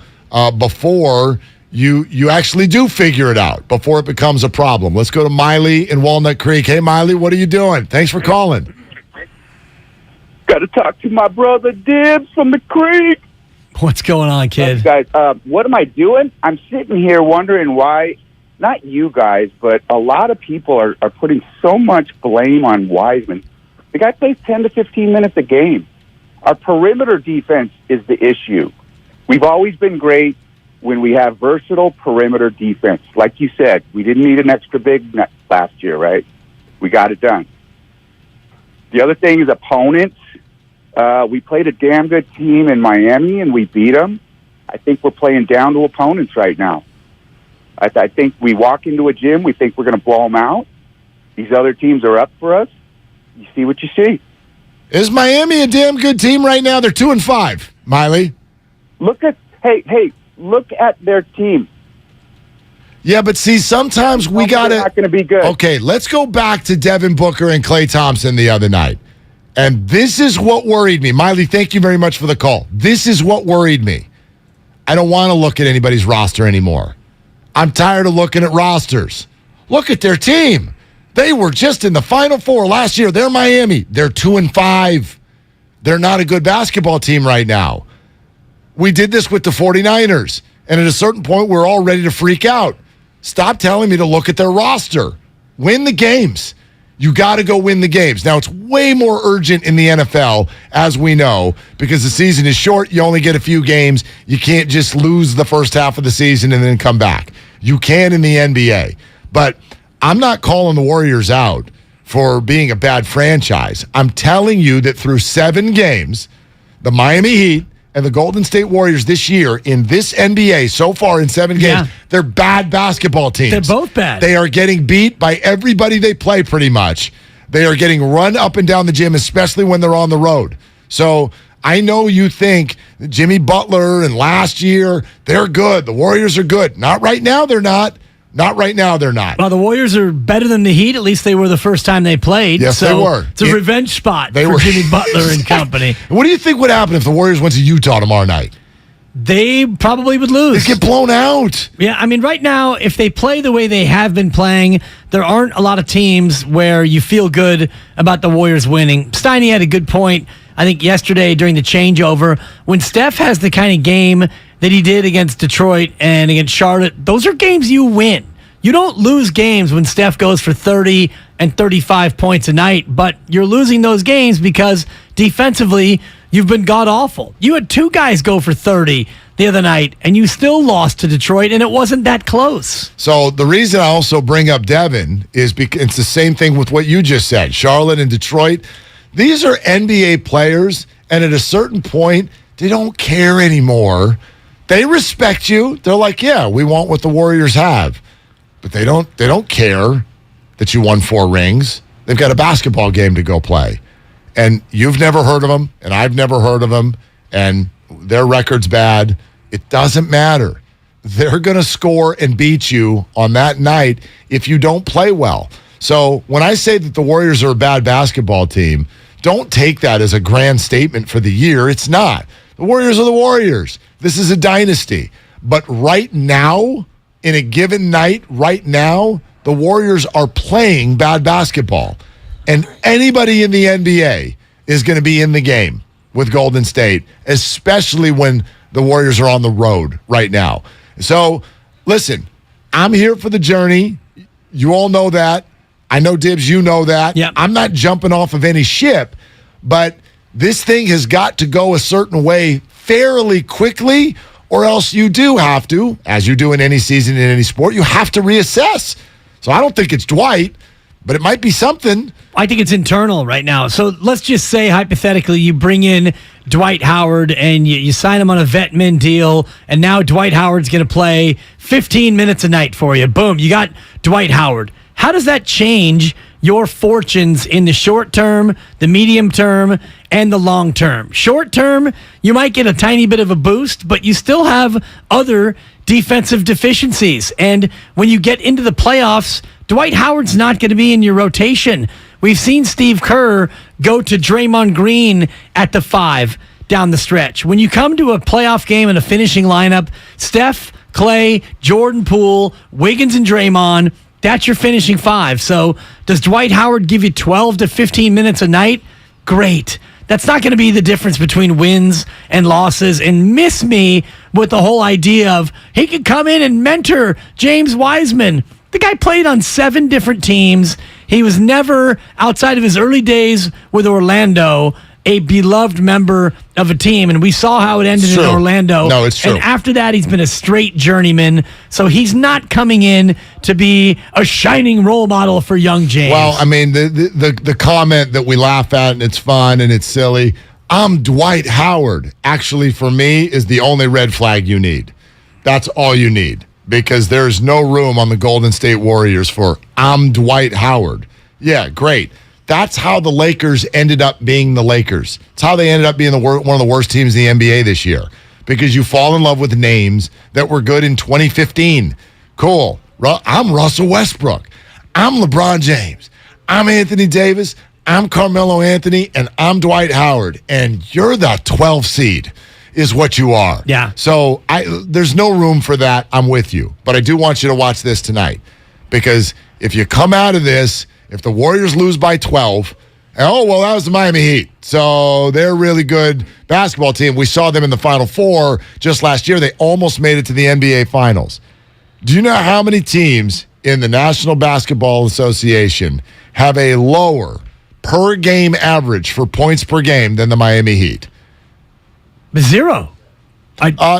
before you actually do figure it out, before it becomes a problem? Let's go to Miley in Walnut Creek. Hey, Miley, what are you doing? Thanks for calling. Got to talk to my brother Dibs from the creek. What's going on, kid? Guys, what am I doing? I'm sitting here wondering why, not you guys, but a lot of people are putting so much blame on Wiseman. The guy plays 10 to 15 minutes a game. Our perimeter defense is the issue. We've always been great when we have versatile perimeter defense. Like you said, we didn't need an extra big last year, right? We got it done. The other thing is opponents. We played a damn good team in Miami, and we beat them. I think we're playing down to opponents right now. I think we walk into a gym, we think we're going to blow them out. These other teams are up for us. You see what you see. Is Miami a damn good team right now? They're 2-5, Miley. Look at their team. Yeah, but see, sometimes we got to... not going to be good. Okay, let's go back to Devin Booker and Klay Thompson the other night. And this is what worried me. Miley, thank you very much for the call. This is what worried me. I don't want to look at anybody's roster anymore. I'm tired of looking at rosters. Look at their team. They were just in the Final Four last year. They're Miami. They're 2-5. They're not a good basketball team right now. We did this with the 49ers. And at a certain point, we're all ready to freak out. Stop telling me to look at their roster. Win the games. You got to go win the games. Now, it's way more urgent in the NFL, as we know, because the season is short. You only get a few games. You can't just lose the first half of the season and then come back. You can in the NBA. But I'm not calling the Warriors out for being a bad franchise. I'm telling you that through 7 games, the Miami Heat and the Golden State Warriors this year in this NBA so far in 7 games, they're bad basketball teams. They're both bad. They are getting beat by everybody they play pretty much. They are getting run up and down the gym, especially when they're on the road. So I know you think Jimmy Butler and last year, they're good. The Warriors are good. Not right now, they're not. Not right now, they're not. Well, the Warriors are better than the Heat. At least they were the first time they played. Yes, they were. It's a revenge spot for Jimmy Butler and company. What do you think would happen if the Warriors went to Utah tomorrow night? they probably would lose. They get blown out. Yeah, I mean, right now, if they play the way they have been playing, there aren't a lot of teams where you feel good about the Warriors winning. Steiny had a good point, I think, yesterday during the changeover. When Steph has the kind of game that he did against Detroit and against Charlotte, those are games you win. You don't lose games when Steph goes for 30 and 35 points a night, but you're losing those games because defensively, you've been god-awful. You had 2 guys go for 30 the other night, and you still lost to Detroit, and it wasn't that close. So the reason I also bring up Devin is because it's the same thing with what you just said. Charlotte and Detroit, these are NBA players, and at a certain point, they don't care anymore. They respect you. They're like, yeah, we want what the Warriors have. But they don't care that you won 4 rings. They've got a basketball game to go play. And you've never heard of them, and I've never heard of them, and their record's bad. It doesn't matter. They're going to score and beat you on that night if you don't play well. So when I say that the Warriors are a bad basketball team, don't take that as a grand statement for the year. It's not. The Warriors are the Warriors. This is a dynasty. But right now, in a given night, right now, the Warriors are playing bad basketball. And anybody in the NBA is going to be in the game with Golden State, especially when the Warriors are on the road right now. So, listen, I'm here for the journey. You all know that. I know, Dibs, you know that. Yep. I'm not jumping off of any ship, but this thing has got to go a certain way fairly quickly, or else you do have to, as you do in any season in any sport, you have to reassess. So I don't think it's Dwight, but it might be something. I think it's internal right now. So let's just say, hypothetically, you bring in Dwight Howard and you sign him on a vet min deal, and now Dwight Howard's going to play 15 minutes a night for you. Boom, you got Dwight Howard. How does that change your fortunes in the short term, the medium term, and the long term? Short term, you might get a tiny bit of a boost, but you still have other defensive deficiencies. And when you get into the playoffs, Dwight Howard's not going to be in your rotation. We've seen Steve Kerr go to Draymond Green at the 5 down the stretch. When you come to a playoff game and a finishing lineup, Steph, Klay, Jordan Poole, Wiggins, and Draymond, that's your finishing 5. So does Dwight Howard give you 12 to 15 minutes a night? Great. That's not going to be the difference between wins and losses. And miss me with the whole idea of he could come in and mentor James Wiseman. The guy played on 7 different teams. He was never, outside of his early days with Orlando, a beloved member of a team, and we saw how it ended in Orlando. No, it's true. And after that, he's been a straight journeyman, so he's not coming in to be a shining role model for young James. Well, I mean, the comment that we laugh at, and it's fun and it's silly, I'm Dwight Howard, actually, for me, is the only red flag you need. That's all you need, because there's no room on the Golden State Warriors for I'm Dwight Howard. Yeah, great. That's how the Lakers ended up being the Lakers. It's how they ended up being one of the worst teams in the NBA this year, because you fall in love with names that were good in 2015. Cool. I'm Russell Westbrook. I'm LeBron James. I'm Anthony Davis. I'm Carmelo Anthony, and I'm Dwight Howard. And you're the 12 seed is what you are. Yeah. So there's no room for that. I'm with you. But I do want you to watch this tonight, because if you come out of this, if the Warriors lose by 12, that was the Miami Heat. So they're a really good basketball team. We saw them in the Final Four just last year. They almost made it to the NBA Finals. Do you know how many teams in the National Basketball Association have a lower per-game average for points per game than the Miami Heat? 0.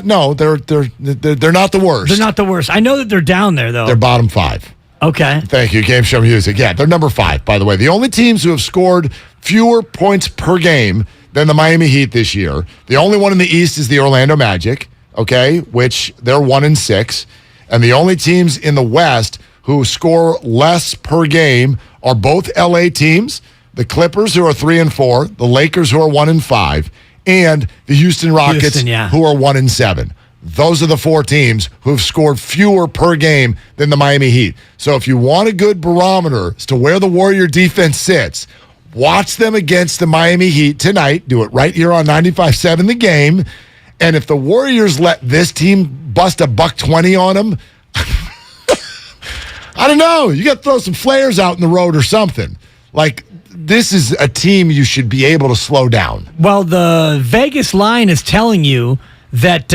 No, they're not the worst. They're not the worst. I know that they're down there, though. They're bottom 5. Okay. Thank you, Game Show Music. Yeah, they're number 5, by the way. The only teams who have scored fewer points per game than the Miami Heat this year. The only one in the East is the Orlando Magic, okay, which they're 1-6. And the only teams in the West who score less per game are both LA teams, the Clippers, who are 3-4, the Lakers, who are 1-5, and the Houston Rockets, who are 1-7. Those are the 4 teams who've scored fewer per game than the Miami Heat. So if you want a good barometer as to where the Warrior defense sits, watch them against the Miami Heat tonight. Do it right here on 95.7 The Game. And if the Warriors let this team bust $120 on them, I don't know. You got to throw some flares out in the road or something. Like, this is a team you should be able to slow down. Well, the Vegas line is telling you that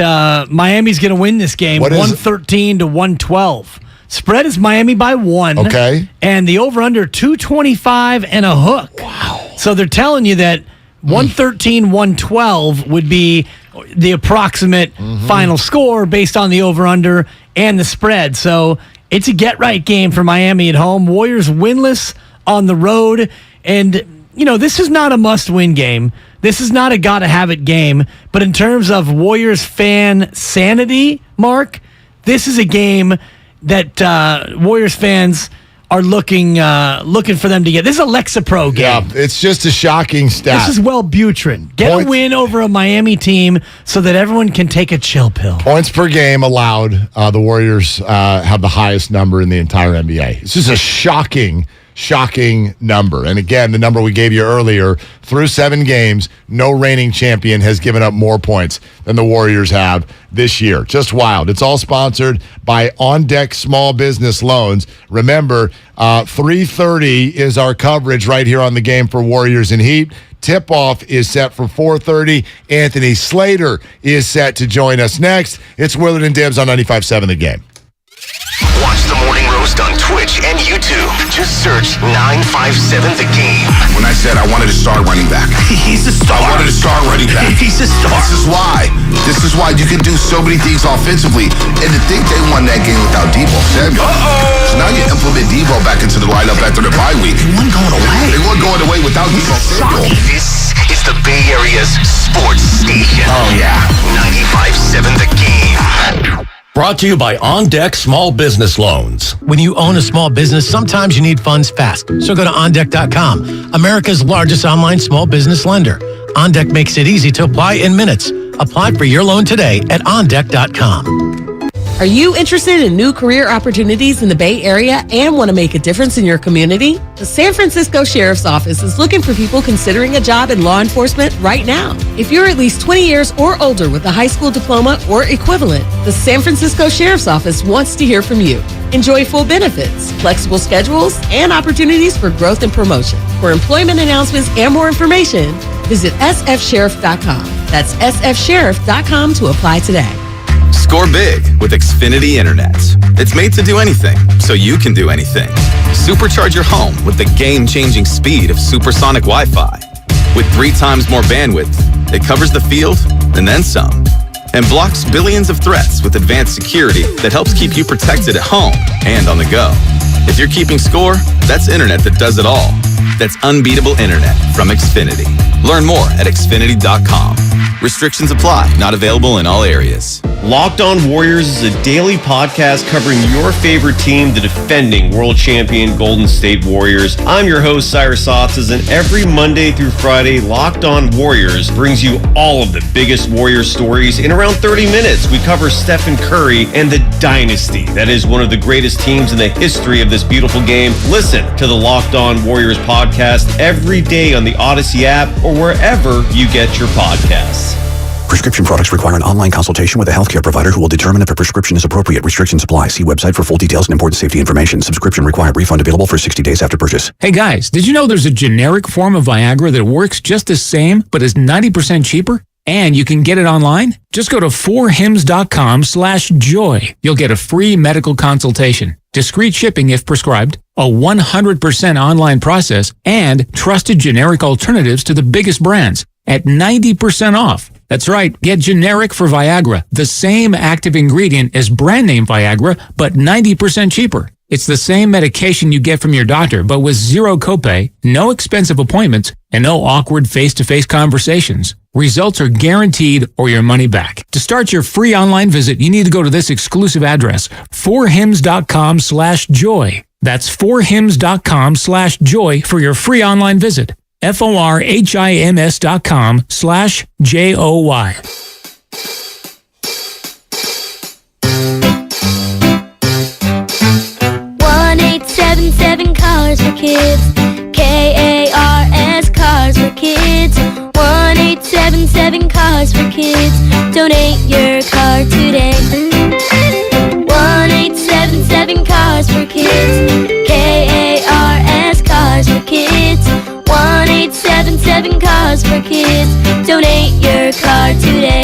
Miami's going to win this game 113 to 112. Spread is Miami by 1. Okay. And the over-under 225 and a hook. Wow. So they're telling you that 113, 112 would be the approximate final score based on the over-under and the spread. So it's a get-right game for Miami at home. Warriors winless on the road. And, you know, this is not a must-win game. This is not a gotta-have-it game. But in terms of Warriors fan sanity, Mark, this is a game that Warriors fans are looking for them to get. This is a Lexapro game. Yeah, it's just a shocking stat. This is Wellbutrin. Get a win over a Miami team so that everyone can take a chill pill. Points per game allowed. The Warriors have the highest number in the entire NBA. It's just a shocking number. And again, the number we gave you earlier, through 7 games, no reigning champion has given up more points than the Warriors have this year. Just wild. It's all sponsored by On Deck Small Business Loans. Remember, 3:30 is our coverage right here on the Game for Warriors and Heat. Tip-off is set for 4:30. Anthony Slater is set to join us next. It's Willard and Dibs on 95.7 The Game. Watch the Morning Roast on Twitch and YouTube. Just search 957 The Game. When I said I wanted a star running back. He's a star. I wanted a star running back. He's a star. This is why you can do so many things offensively. And to think they won that game without Debo Samuel. So now you implement Debo back into the lineup after the bye week. They weren't going away. They weren't going away without Debo Samuel. This is the Bay Area's sports station. Oh, yeah. 95.7 The Game. Brought to you by On Deck Small Business Loans. When you own a small business, sometimes you need funds fast. So go to OnDeck.com, America's largest online small business lender. OnDeck makes it easy to apply in minutes. Apply for your loan today at OnDeck.com. Are you interested in new career opportunities in the Bay Area and want to make a difference in your community? The San Francisco Sheriff's Office is looking for people considering a job in law enforcement right now. If you're at least 20 years or older with a high school diploma or equivalent, the San Francisco Sheriff's Office wants to hear from you. Enjoy full benefits, flexible schedules, and opportunities for growth and promotion. For employment announcements and more information, visit sfsheriff.com. That's sfsheriff.com to apply today. Score big with Xfinity Internet. It's made to do anything, so you can do anything. Supercharge your home with the game-changing speed of supersonic Wi-Fi. With 3 times more bandwidth, it covers the field and then some. And blocks billions of threats with advanced security that helps keep you protected at home and on the go. If you're keeping score, that's internet that does it all. That's unbeatable internet from Xfinity. Learn more at Xfinity.com. Restrictions apply. Not available in all areas. Locked On Warriors is a daily podcast covering your favorite team, the defending world champion Golden State Warriors. I'm your host, Cyrus Softas, and every Monday through Friday, Locked On Warriors brings you all of the biggest Warriors stories in around 30 minutes. We cover Stephen Curry and the dynasty that is one of the greatest teams in the history of this beautiful game. Listen to the Locked On Warriors podcast every day on the Odyssey app or wherever you get your podcasts. Prescription products require an online consultation with a healthcare provider who will determine if a prescription is appropriate. Restrictions apply. See website for full details and important safety information. Subscription required. Refund available for 60 days after purchase. Hey guys, did you know there's a generic form of Viagra that works just the same but is 90% cheaper? And you can get it online? Just go to 4hims.com/joy. You'll get a free medical consultation, discreet shipping if prescribed, a 100% online process, and trusted generic alternatives to the biggest brands at 90% off. That's right, get generic for Viagra, the same active ingredient as brand name Viagra, but 90% cheaper. It's the same medication you get from your doctor, but with zero copay, no expensive appointments, and no awkward face-to-face conversations. Results are guaranteed or your money back. To start your free online visit, you need to go to this exclusive address, 4hims.com/joy. That's 4hims.com/joy for your free online visit. FORHIMS.com/JOY. 1877 Cars for Kids. KARS Cars for Kids. 1877 Cars for Kids. Donate your car today. 1-877-CARS for kids. KARS, Cars for Kids. 1-877-CARS for kids. Donate your car today.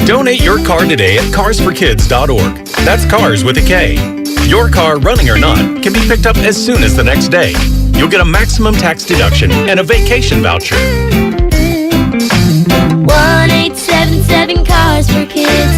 Donate your car today at carsforkids.org. That's cars with a K. Your car, running or not, can be picked up as soon as the next day. You'll get a maximum tax deduction and a vacation voucher. 1-877-CARS for kids.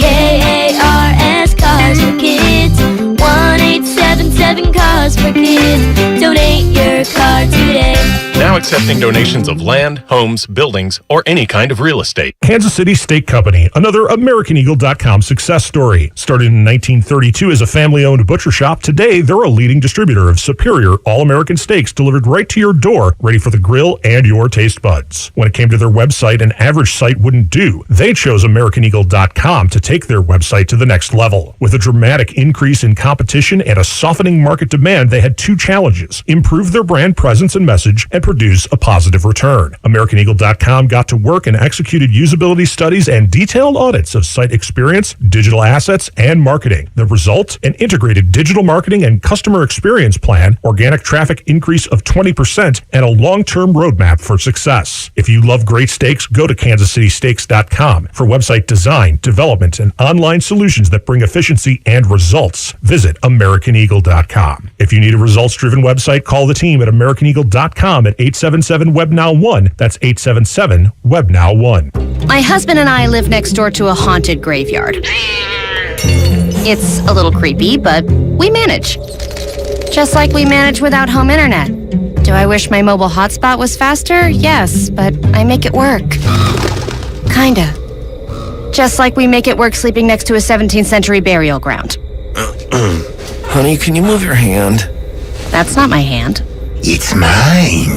KARS, Cars for Kids. 1-877-CARS for kids. Donate your car today. Now accepting donations of land, homes, buildings, or any kind of real estate. Kansas City Steak Company, another AmericanEagle.com success story. Started in 1932 as a family-owned butcher shop, today they're a leading distributor of superior all-American steaks delivered right to your door, ready for the grill and your taste buds. When it came to their website, an average site wouldn't do. They chose AmericanEagle.com to take their website to the next level. With a dramatic increase in competition and a softening market demand, they had two challenges: improve their brand presence and message, and produce a positive return. AmericanEagle.com got to work and executed usability studies and detailed audits of site experience, digital assets, and marketing. The result? An integrated digital marketing and customer experience plan, organic traffic increase of 20%, and a long-term roadmap for success. If you love great steaks, go to kansascitysteaks.com for website design, development, and online solutions that bring efficiency and results. Visit AmericanEagle.com. If you need a results-driven website, call the team at AmericanEagle.com at 877-WEB-NOW-1. That's 877-WEB-NOW-1. My husband and I live next door to a haunted graveyard. It's a little creepy, but we manage. Just like we manage without home internet. Do I wish my mobile hotspot was faster? Yes, but I make it work. Kinda. Just like we make it work sleeping next to a 17th century burial ground. Honey, can you move your hand? That's not my hand. It's mine.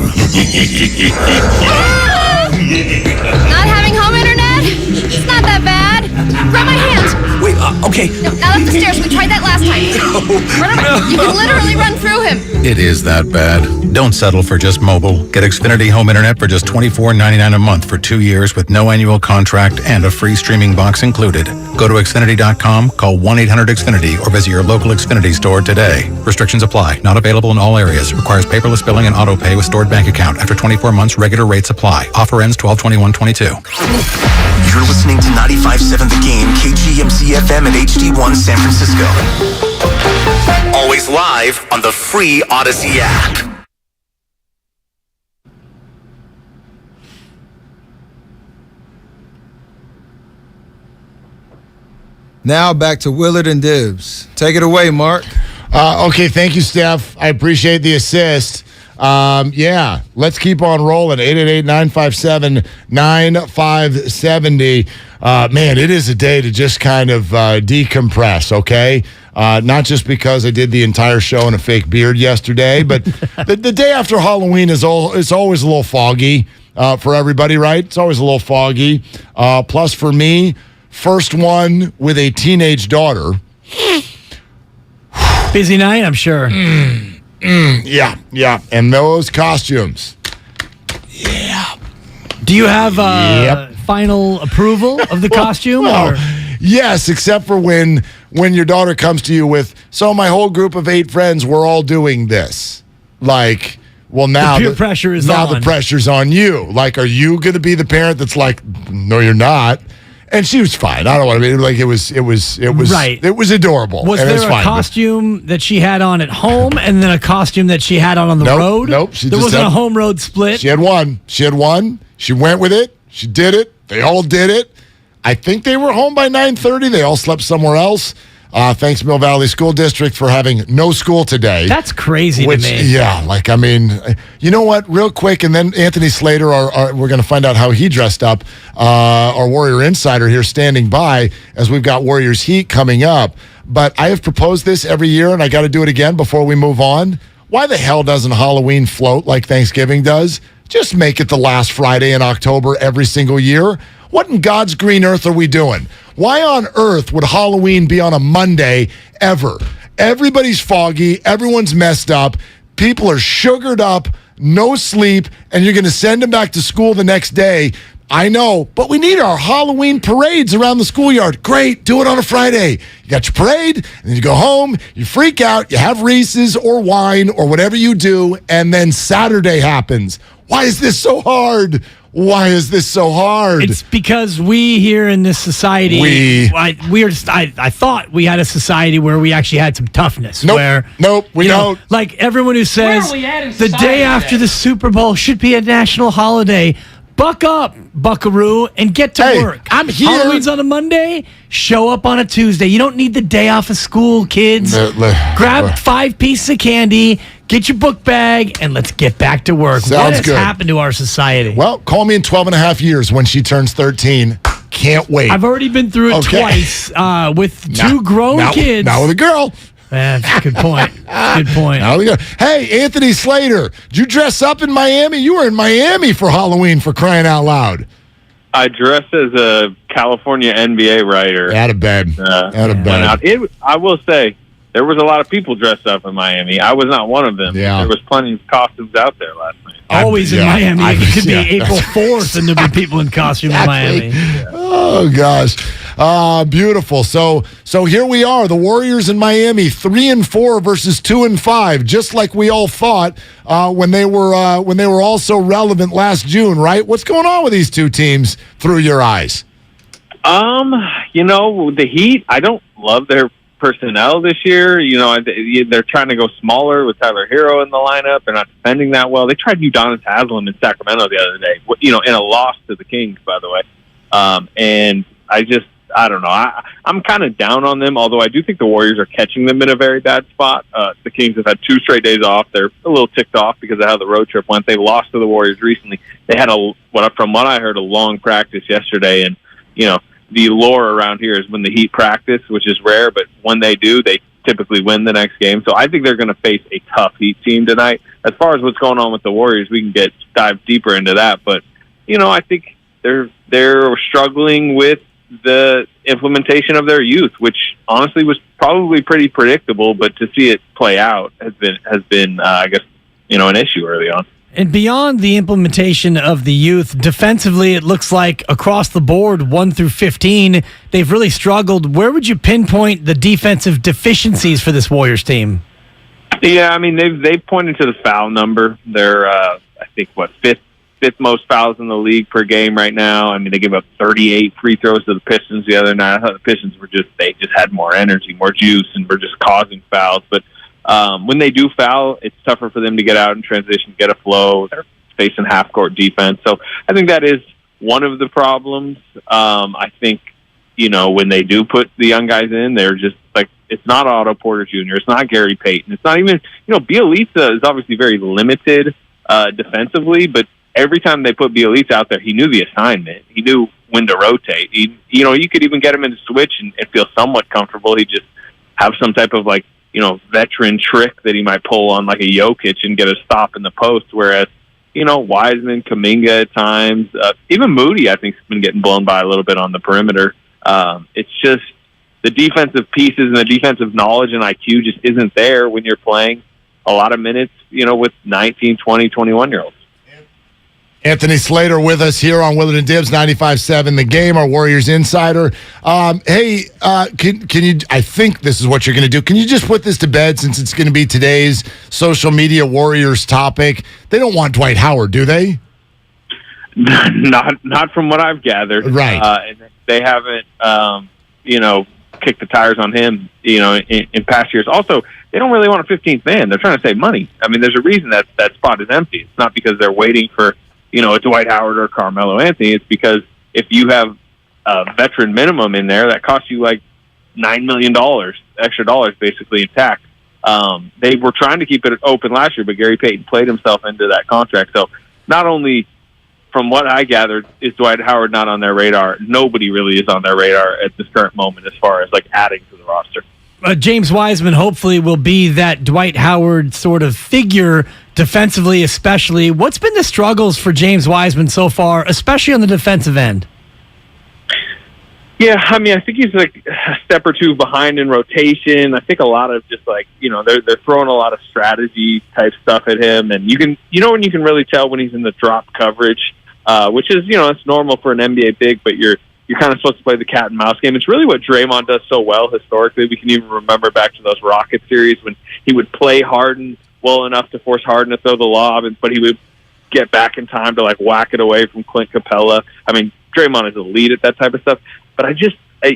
Not having home internet? It's not that bad. Grab my hand. Wait, okay. No, not up the stairs. We tried that last time. Run around. You can literally run through him. It is that bad. Don't settle for just mobile. Get Xfinity Home Internet for just $24.99 a month for 2 years with no annual contract and a free streaming box included. Go to Xfinity.com, call 1-800-XFINITY, or visit your local Xfinity store today. Restrictions apply. Not available in all areas. Requires paperless billing and auto pay with stored bank account. After 24 months, regular rates apply. Offer ends 12/21/22. You're listening to 95.7 The Game, KGMZ FM and HD1 San Francisco. Always live on the free Odyssey app. Now back to Willard and Dibs. Take it away, Mark. Okay, thank you, Steph. I appreciate the assist. Yeah, let's keep on rolling. 888-957-9570. Man, it is a day to just kind of decompress, okay? Not just because I did the entire show in a fake beard yesterday, but the day after Halloween it's always a little foggy for everybody, right? It's always a little foggy. Plus, for me, first one with a teenage daughter. Busy night, I'm sure. Yeah. And those costumes. Do you have final approval of the costume? Well, or? Yes, except for when your daughter comes to you with, so my whole group of 8 friends, we're all doing this. Like, well, now the peer pressure is now on. the pressure's on you. Like, are you going to be the parent that's like, no, you're not? And she was fine. I don't want to be like it was right. It was adorable. Was and there it was a fine, costume that she had on at home and then a costume that she had on the road? Nope. There wasn't a home road split. She had one. She went with it. She did it. They all did it. I think they were home by 9:30. They all slept somewhere else. Thanks, Mill Valley School District, for having no school today. That's crazy to me. Yeah, like, I mean, you know what? Real quick, and then Anthony Slater, we're going to find out how he dressed up. Our Warrior Insider here standing by as we've got Warriors Heat coming up. But I have proposed this every year, and I got to do it again before we move on. Why the hell doesn't Halloween float like Thanksgiving does? Just make it the last Friday in October every single year. What in God's green earth are we doing? Why on earth would Halloween be on a Monday ever? Everybody's foggy. Everyone's messed up. People are sugared up, no sleep, and you're going to send them back to school the next day. I know, but we need our Halloween parades around the schoolyard. Great, do it on a Friday. You got your parade, and then you go home, you freak out, you have Reese's or wine or whatever you do, and then Saturday happens. Why is this so hard? Why is this so hard? It's because we here in this society, I thought we had a society where we actually had some toughness. Nope, we don't. Like everyone who says the day after the Super Bowl should be a national holiday. Buck up, buckaroo, and get to work. I'm here. Halloween's on a Monday. Show up on a Tuesday. You don't need the day off of school, kids. Grab 5 pieces of candy, get your book bag, and let's get back to work. What has happened to our society? Well, call me in 12 and a half years when she turns 13. Can't wait. I've already been through it twice with 2 grown kids. Now with a girl. That's a good point. Good point. Now we go. Hey, Anthony Slater, did you dress up in Miami? You were in Miami for Halloween, for crying out loud. I dressed as a California NBA writer. Out of bed. I will say, there was a lot of people dressed up in Miami. I was not one of them. Yeah. There was plenty of costumes out there last night. Always in Miami. It could be April 4th and there'll be people in costume in Miami. Oh, gosh. Beautiful. So here we are, the Warriors in Miami, 3-4 versus 2-5, just like we all thought when they were all so relevant last June, right? What's going on with these two teams through your eyes? The Heat, I don't love their personnel this year. They're trying to go smaller with Tyler Hero in the lineup. They're not defending that well. They tried Udonis Haslem in Sacramento the other day, in a loss to the Kings, by the way. And I don't know. I'm kind of down on them, although I do think the Warriors are catching them in a very bad spot. The Kings have had 2 straight days off. They're a little ticked off because of how the road trip went. They lost to the Warriors recently. They had from what I heard, a long practice yesterday, and the lore around here is when the Heat practice, which is rare, but when they do, they typically win the next game. So I think they're going to face a tough Heat team tonight. As far as what's going on with the Warriors, we can dive deeper into that. But I think they're struggling with the implementation of their youth, which honestly was probably pretty predictable. But to see it play out has been I guess an issue early on. And beyond the implementation of the youth, defensively, it looks like across the board, 1 through 15, they've really struggled. Where would you pinpoint the defensive deficiencies for this Warriors team? Yeah, I mean, they've pointed to the foul number. They're, I think, fifth most fouls in the league per game right now. I mean, they gave up 38 free throws to the Pistons the other night. I thought the Pistons they just had more energy, more juice, and were just causing fouls. But when they do foul, it's tougher for them to get out in transition, get a flow. They're facing half-court defense. So I think that is one of the problems. I think, when they do put the young guys in, they're just like, it's not Otto Porter Jr., it's not Gary Payton. It's not even, Bielitsa is obviously very limited defensively, but every time they put Bielitsa out there, he knew the assignment. He knew when to rotate. You could even get him in the switch and feel somewhat comfortable. He'd just have some type of veteran trick that he might pull on like a Jokic and get a stop in the post. Whereas, Wiseman, Kuminga at times, even Moody, I think, has been getting blown by a little bit on the perimeter. It's just the defensive pieces and the defensive knowledge and IQ just isn't there when you're playing a lot of minutes, with 19, 20, 21-year-olds. Anthony Slater with us here on Willard and Dibs, 95.7 The Game, our Warriors insider. Hey, can you, I think this is what you're going to do. Can you just put this to bed since it's going to be today's social media Warriors topic? They don't want Dwight Howard, do they? Not from what I've gathered. Right. And they haven't, kicked the tires on him, in past years. Also, they don't really want a 15th man. They're trying to save money. I mean, there's a reason that spot is empty. It's not because they're waiting for, a Dwight Howard or Carmelo Anthony. It's because if you have a veteran minimum in there, that costs you like $9 million, extra dollars basically in tax. They were trying to keep it open last year, but Gary Payton played himself into that contract. So not only from what I gathered is Dwight Howard not on their radar, nobody really is on their radar at this current moment as far as adding to the roster. James Wiseman hopefully will be that Dwight Howard sort of figure defensively, especially. What's been the struggles for James Wiseman so far, especially on the defensive end? Yeah, I mean, I think he's a step or two behind in rotation. I think a lot of just they're throwing a lot of strategy type stuff at him, and you can when you can really tell when he's in the drop coverage. which is, it's normal for an NBA big, but you're kind of supposed to play the cat and mouse game. It's really what Draymond does so well historically. We can even remember back to those Rocket series when he would play Harden well enough to force Harden to throw the lob, but he would get back in time to whack it away from Clint Capella. I mean, Draymond is elite at that type of stuff. But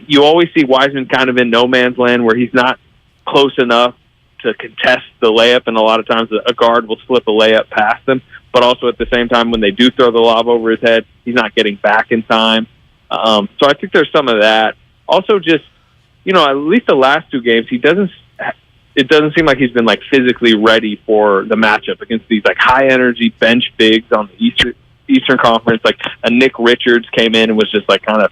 you always see Wiseman kind of in no man's land where he's not close enough to contest the layup, and a lot of times a guard will slip a layup past him. But also at the same time, when they do throw the lob over his head, he's not getting back in time. So I think there's some of that. Also, just at least the last two games, it doesn't seem like he's been physically ready for the matchup against these high energy bench bigs on the Eastern Conference. A Nick Richards came in and was just kind of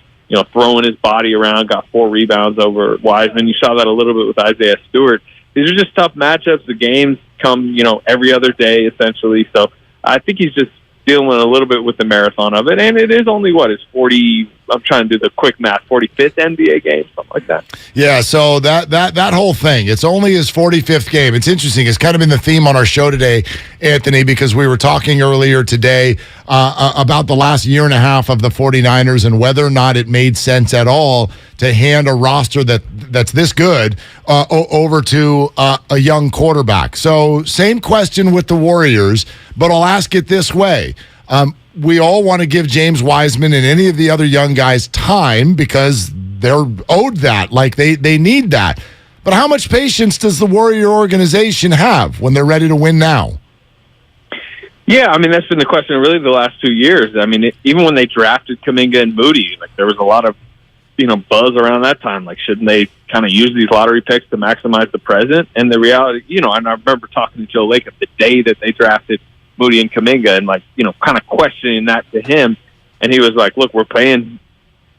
throwing his body around, got 4 rebounds over Wiseman. You saw that a little bit with Isaiah Stewart. These are just tough matchups. The games come every other day essentially. So I think he's just dealing a little bit with the marathon of it, and it is only his 40. I'm trying to do the quick math. 45th NBA game, something like that. Yeah. So that whole thing, it's only his 45th game. It's interesting. It's kind of been the theme on our show today, Anthony, because we were talking earlier today about the last year and a half of the 49ers and whether or not it made sense at all to hand a roster that's this good over to a young quarterback. So same question with the Warriors, but I'll ask it this way. We all want to give James Wiseman and any of the other young guys time because they're owed that. They need that. But how much patience does the Warrior organization have when they're ready to win now? Yeah, I mean, that's been the question really the last 2 years. I mean, even when they drafted Kuminga and Moody, there was a lot of, buzz around that time. Shouldn't they kind of use these lottery picks to maximize the present? And the reality, and I remember talking to Joe Lacob the day that they drafted Moody and Kuminga and kind of questioning that to him. And he was like, look, we're paying,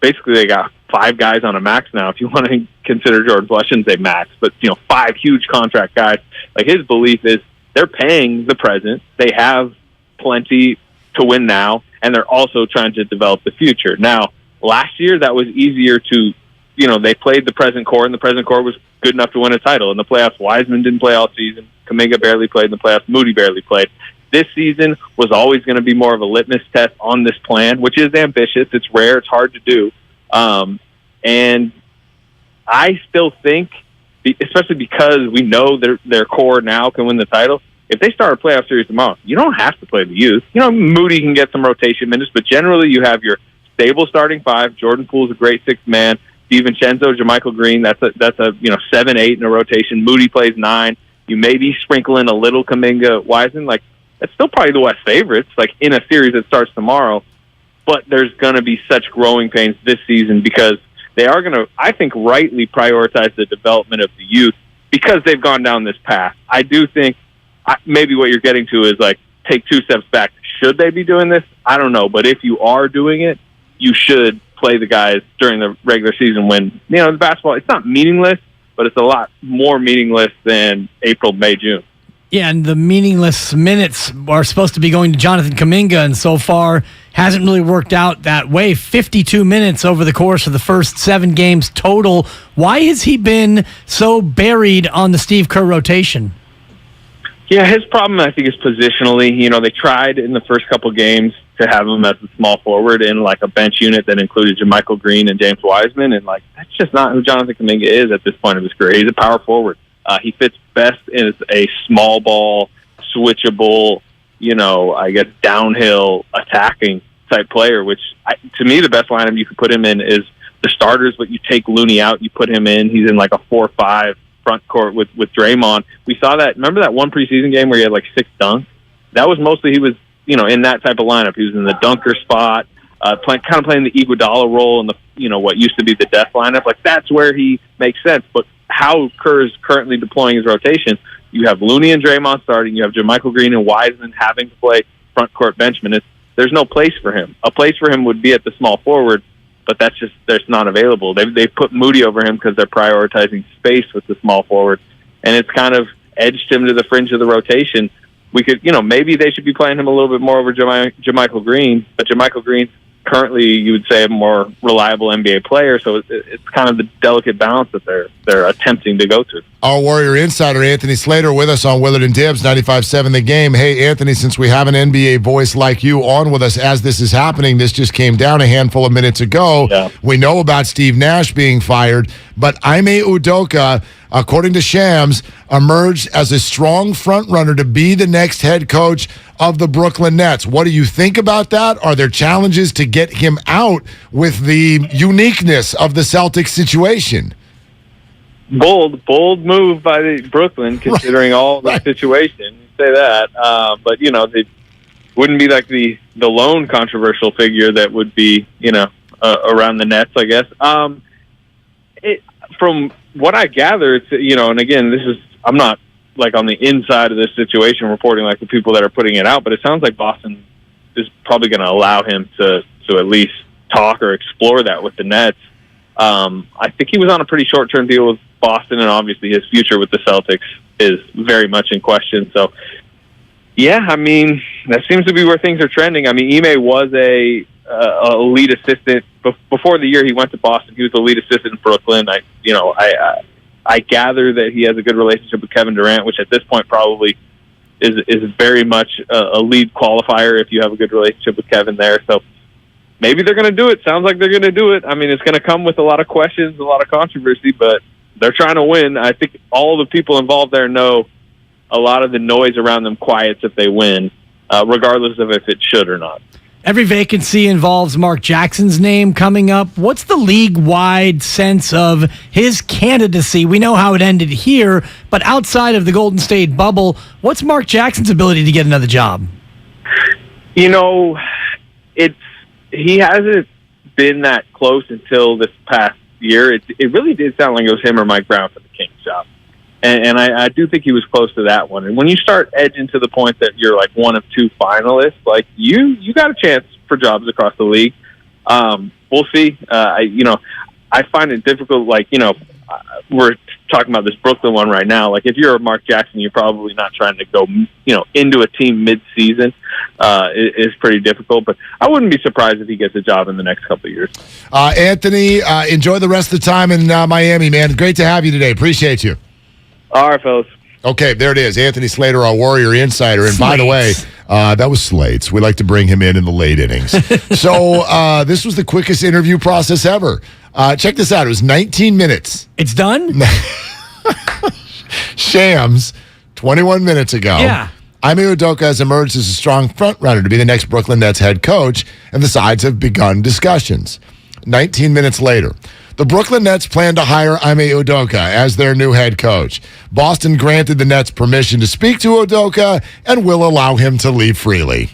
basically they got 5 guys on a max now. If you want to consider Jordan Blushins a max, but 5 huge contract guys. His belief is they're paying the present. They have plenty to win now, and they're also trying to develop the future. Now, last year that was easier to, they played the present core, and the present core was good enough to win a title. In the playoffs, Wiseman didn't play all season. Kuminga barely played in the playoffs. Moody barely played. This season was always going to be more of a litmus test on this plan, which is ambitious. It's rare. It's hard to do. And I still think, especially because we know their core now can win the title, if they start a playoff series tomorrow, you don't have to play the youth. Moody can get some rotation minutes, but generally you have your stable starting 5. Jordan Poole's a great 6th man. DiVincenzo, JaMychal Green, that's a 7-8 in a rotation. Moody plays 9. You maybe sprinkle in a little Kuminga, Wiseman. That's still probably the West favorites, in a series that starts tomorrow. But there's going to be such growing pains this season because they are going to, I think, rightly prioritize the development of the youth because they've gone down this path. I do think maybe what you're getting to is take 2 steps back. Should they be doing this? I don't know. But if you are doing it, you should play the guys during the regular season when, the basketball, it's not meaningless, but it's a lot more meaningless than April, May, June. Yeah, and the meaningless minutes are supposed to be going to Jonathan Kuminga, and so far hasn't really worked out that way. 52 minutes over the course of the first 7 games total. Why has he been so buried on the Steve Kerr rotation? Yeah, his problem, I think, is positionally. They tried in the first couple games to have him as a small forward in a bench unit that included JaMychal Green and James Wiseman, and that's just not who Jonathan Kuminga is at this point of his career. He's a power forward. He fits best as a small ball, switchable, downhill attacking type player, which to me, the best lineup you could put him in is the starters, but you take Looney out, you put him in. He's in a 4-5 front court with Draymond. We saw that. Remember that one preseason game where he had 6 dunks? That was mostly he was, in that type of lineup. He was in the dunker spot, playing the Iguodala role in the, what used to be the death lineup. That's where he makes sense. But how Kerr is currently deploying his rotation, you have Looney and Draymond starting, you have JaMychal Green and Wiseman having to play front court bench minutes. There's no place for him. A place for him would be at the small forward, but that's not available. They put Moody over him because they're prioritizing space with the small forward, and it's kind of edged him to the fringe of the rotation. We could, maybe they should be playing him a little bit more over JaMychal Green, but JaMychal Green's currently, you would say, a more reliable NBA player, so it's kind of the delicate balance that they're attempting to go to. our Warrior Insider, Anthony Slater, with us on Willard and Dibs, 95.7 The Game. Hey, Anthony, since we have an NBA voice like you on with us as this is happening, this just came down a handful of minutes ago. Yeah. We know about Steve Nash being fired, but Ime Udoka, according to Shams, emerged as a strong frontrunner to be the next head coach of the Brooklyn Nets. What do you think about that? Are there challenges to get him out with the uniqueness of the Celtics situation? Bold move by the Brooklyn, considering all the situation. Say that, but they wouldn't be like the lone controversial figure that would be around the Nets, I guess. From what I gather, it's and again, I'm not like on the inside of this situation reporting like the people that are putting it out, but it sounds like Boston is probably going to allow him to at least talk or explore that with the Nets. I think he was on a pretty short-term deal with Boston, and obviously his future with the Celtics is very much in question. So, yeah, I mean, that seems to be where things are trending. I mean, Ime was a lead assistant before the year he went to Boston. He was the lead assistant in Brooklyn. I gather that he has a good relationship with Kevin Durant, which at this point probably is very much a lead qualifier if you have a good relationship with Kevin there. So maybe they're going to do it. Sounds like they're going to do it. I mean, it's going to come with a lot of questions, a lot of controversy, but they're trying to win. I think all the people involved there know a lot of the noise around them quiets if they win, regardless of if it should or not. Every vacancy involves Mark Jackson's name coming up. What's the league-wide sense of his candidacy? We know how it ended here, but outside of the Golden State bubble, what's Mark Jackson's ability to get another job? He hasn't been that close until this past year. It really did sound like it was him or Mike Brown for the Kings job. And I do think he was close to that one. And when you start edging to the point that you're like one of two finalists, like you got a chance for jobs across the league. We'll see. I find it difficult. We're talking about this Brooklyn one right now. Like if you're Mark Jackson, you're probably not trying to go, into a team mid-season. Is pretty difficult, but I wouldn't be surprised if he gets a job in the next couple of years. Anthony, enjoy the rest of the time in Miami, man. Great to have you today. Appreciate you. All right, fellas. Okay, there it is. Anthony Slater, our Warrior Insider. And by the way, that was Slates. We like to bring him in the late innings. So this was the quickest interview process ever. Check this out. It was 19 minutes. It's done? Shams, 21 minutes ago. Yeah. Ime Udoka has emerged as a strong frontrunner to be the next Brooklyn Nets head coach, and the sides have begun discussions. 19 minutes later, the Brooklyn Nets plan to hire Ime Udoka as their new head coach. Boston granted the Nets permission to speak to Udoka and will allow him to leave freely.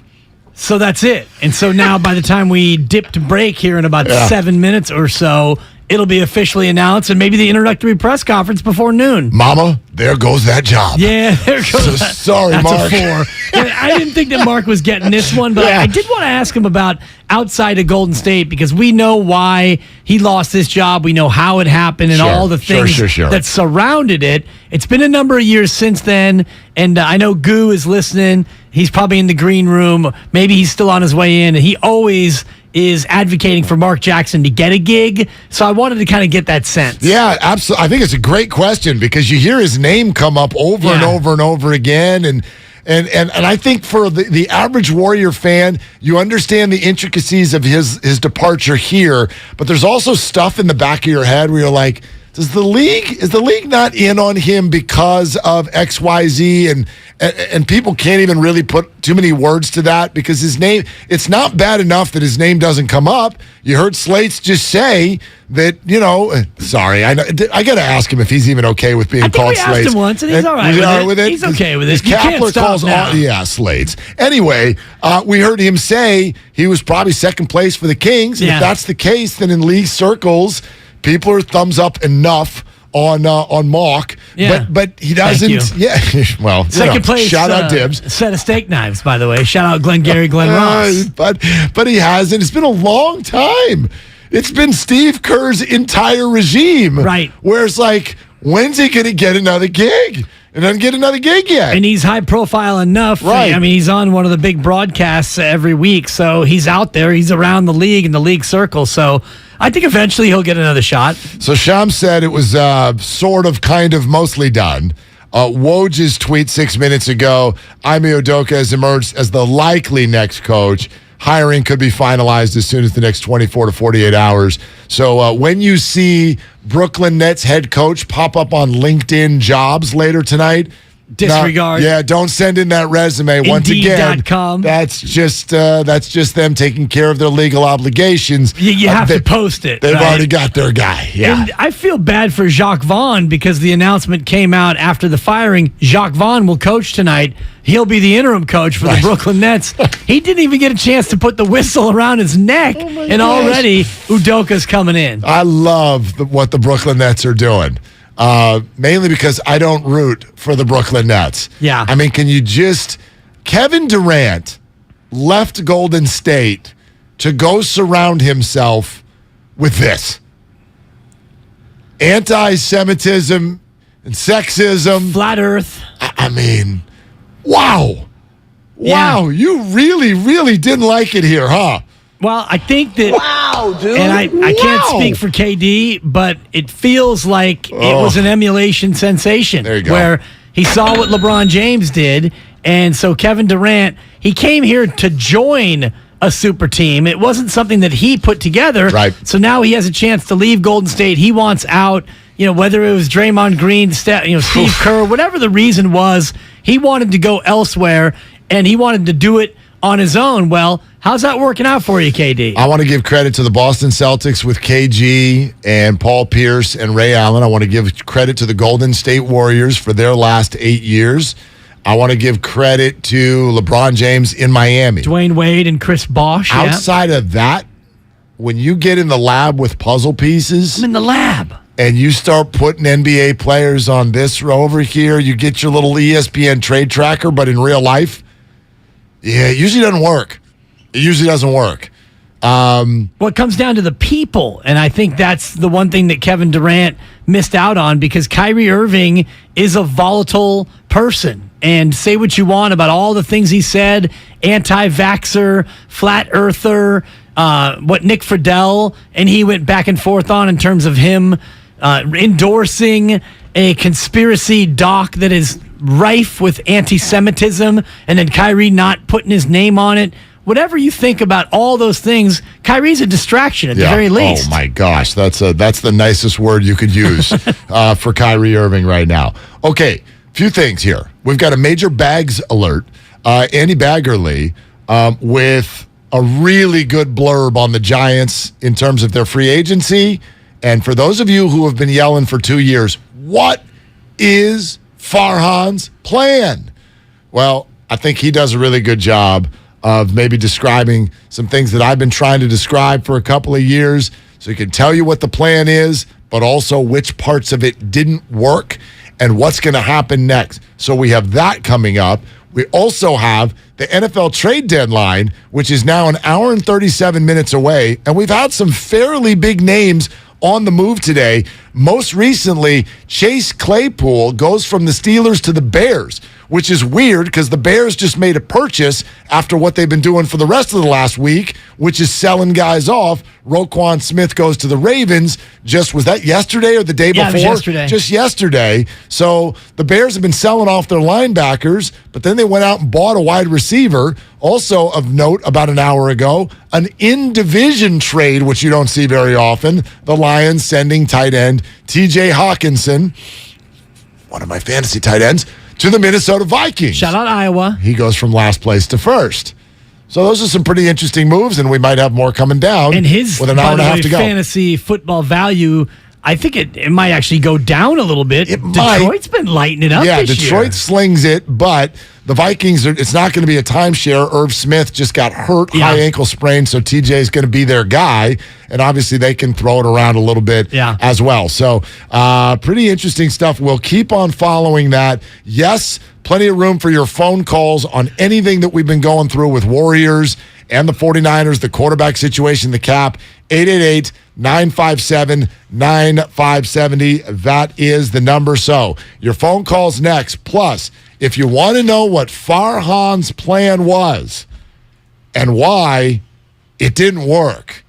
So that's it. And so now by the time we dip to break here in about 7 minutes or so, it'll be officially announced and maybe the introductory press conference before noon. Mama, there goes that job. Yeah, there goes that. Sorry, That's Mark. A 4. I didn't think that Mark was getting this one, but I did want to ask him about outside of Golden State because we know why he lost this job. We know how it happened and all the things that surrounded it. It's been a number of years since then, and I know Goo is listening. He's probably in the green room. Maybe he's still on his way in, and he always is advocating for Mark Jackson to get a gig. So I wanted to kind of get that sense. Yeah, absolutely. I think it's a great question because you hear his name come up over and over and over again. And I think for the average Warrior fan, you understand the intricacies of his departure here, but there's also stuff in the back of your head where you're like, is the league not in on him because of XYZ? And people can't even really put too many words to that because his name, it's not bad enough that his name doesn't come up. You heard Slates just say that, sorry, I got to ask him if he's even okay with being called Slates. I asked him once and he's all right with it. He's okay with it. Kapler calls Slates. Anyway, we heard him say he was probably second place for the Kings. And if that's the case, then in league circles, people are thumbs up enough on Mark, but he doesn't. Yeah, well, second place. Shout out Dibs. Set of steak knives, by the way. Shout out Glengarry Glen Ross. But he hasn't. It's been a long time. It's been Steve Kerr's entire regime, right? Where it's like, when's he going to get another gig? and doesn't get another gig yet. And he's high profile enough. Right. I mean, he's on one of the big broadcasts every week, so he's out there. He's around the league in the league circle. So I think eventually he'll get another shot. So Sham said it was sort of, kind of, mostly done. Woj's tweet 6 minutes ago, Ime Udoka has emerged as the likely next coach. Hiring could be finalized as soon as the next 24 to 48 hours. So when you see Brooklyn Nets head coach pop up on LinkedIn Jobs later tonight, disregard. Don't send in that resume. Once again, that's just them taking care of their legal obligations. You have to post it. They've right? already got their guy. Yeah. And I feel bad for Jacques Vaughn because the announcement came out after the firing. Jacques Vaughn will coach tonight. He'll be the interim coach for the Brooklyn Nets. He didn't even get a chance to put the whistle around his neck, and already Udoka's coming in. I love what the Brooklyn Nets are doing. Mainly because I don't root for the Brooklyn Nets. Yeah. I mean, can you just... Kevin Durant left Golden State to go surround himself with this. Anti-Semitism and sexism. Flat Earth. I mean, wow. Yeah. Wow, you really, really didn't like it here, huh? Well, I think that... Wow, dude. And I can't speak for KD, but it feels like it was an emulation sensation. There you go. Where he saw what LeBron James did, and so Kevin Durant, he came here to join a super team. It wasn't something that he put together. Right. So now he has a chance to leave Golden State. He wants out. Whether it was Draymond Green, Steve Kerr, whatever the reason was, he wanted to go elsewhere, and he wanted to do it on his own. Well, how's that working out for you, KD? I want to give credit to the Boston Celtics with KG and Paul Pierce and Ray Allen. I want to give credit to the Golden State Warriors for their last 8 years. I want to give credit to LeBron James in Miami. Dwayne Wade and Chris Bosh. Outside of that, when you get in the lab with puzzle pieces... I'm in the lab. And you start putting NBA players on this over here, you get your little ESPN trade tracker, but in real life... Yeah, it usually doesn't work. It usually doesn't work. Well, it comes down to the people, and I think that's the one thing that Kevin Durant missed out on because Kyrie Irving is a volatile person. And say what you want about all the things he said, anti-vaxxer, flat earther, what Nick Friedel, and he went back and forth on in terms of him endorsing a conspiracy doc that is rife with anti-Semitism, and then Kyrie not putting his name on it. Whatever you think about all those things, Kyrie's a distraction at the very least. Oh my gosh, that's the nicest word you could use for Kyrie Irving right now. Okay, few things here. We've got a major bags alert. Andy Baggerly with a really good blurb on the Giants in terms of their free agency. And for those of you who have been yelling for 2 years, what is Farhan's plan? Well, I think he does a really good job of maybe describing some things that I've been trying to describe for a couple of years so he can tell you what the plan is, but also which parts of it didn't work and what's going to happen next. So we have that coming up. We also have the NFL trade deadline, which is now an hour and 37 minutes away, and we've had some fairly big names on the move today. Most recently, Chase Claypool goes from the Steelers to the Bears, which is weird because the Bears just made a purchase after what they've been doing for the rest of the last week, which is selling guys off. Roquan Smith goes to the Ravens. Was that yesterday or the day before? It was yesterday. Just yesterday. So the Bears have been selling off their linebackers, but then they went out and bought a wide receiver. Also of note, about an hour ago, an in-division trade, which you don't see very often. The Lions sending tight end TJ Hawkinson, one of my fantasy tight ends, to the Minnesota Vikings. Shout out Iowa. He goes from last place to first. So those are some pretty interesting moves, and we might have more coming down. And his, with an hour and a half to go. Fantasy football value, I think it might actually go down a little bit. Detroit's been lighting it up this year. Detroit slings it, but the Vikings, it's not going to be a timeshare. Irv Smith just got hurt, high ankle sprain, so TJ is going to be their guy. And obviously they can throw it around a little bit as well. So pretty interesting stuff. We'll keep on following that. Yes, plenty of room for your phone calls on anything that we've been going through with Warriors and the 49ers, the quarterback situation, the cap. 888-957-9570. That is the number. So your phone call's next. Plus, if you want to know what Farhan's plan was and why it didn't work,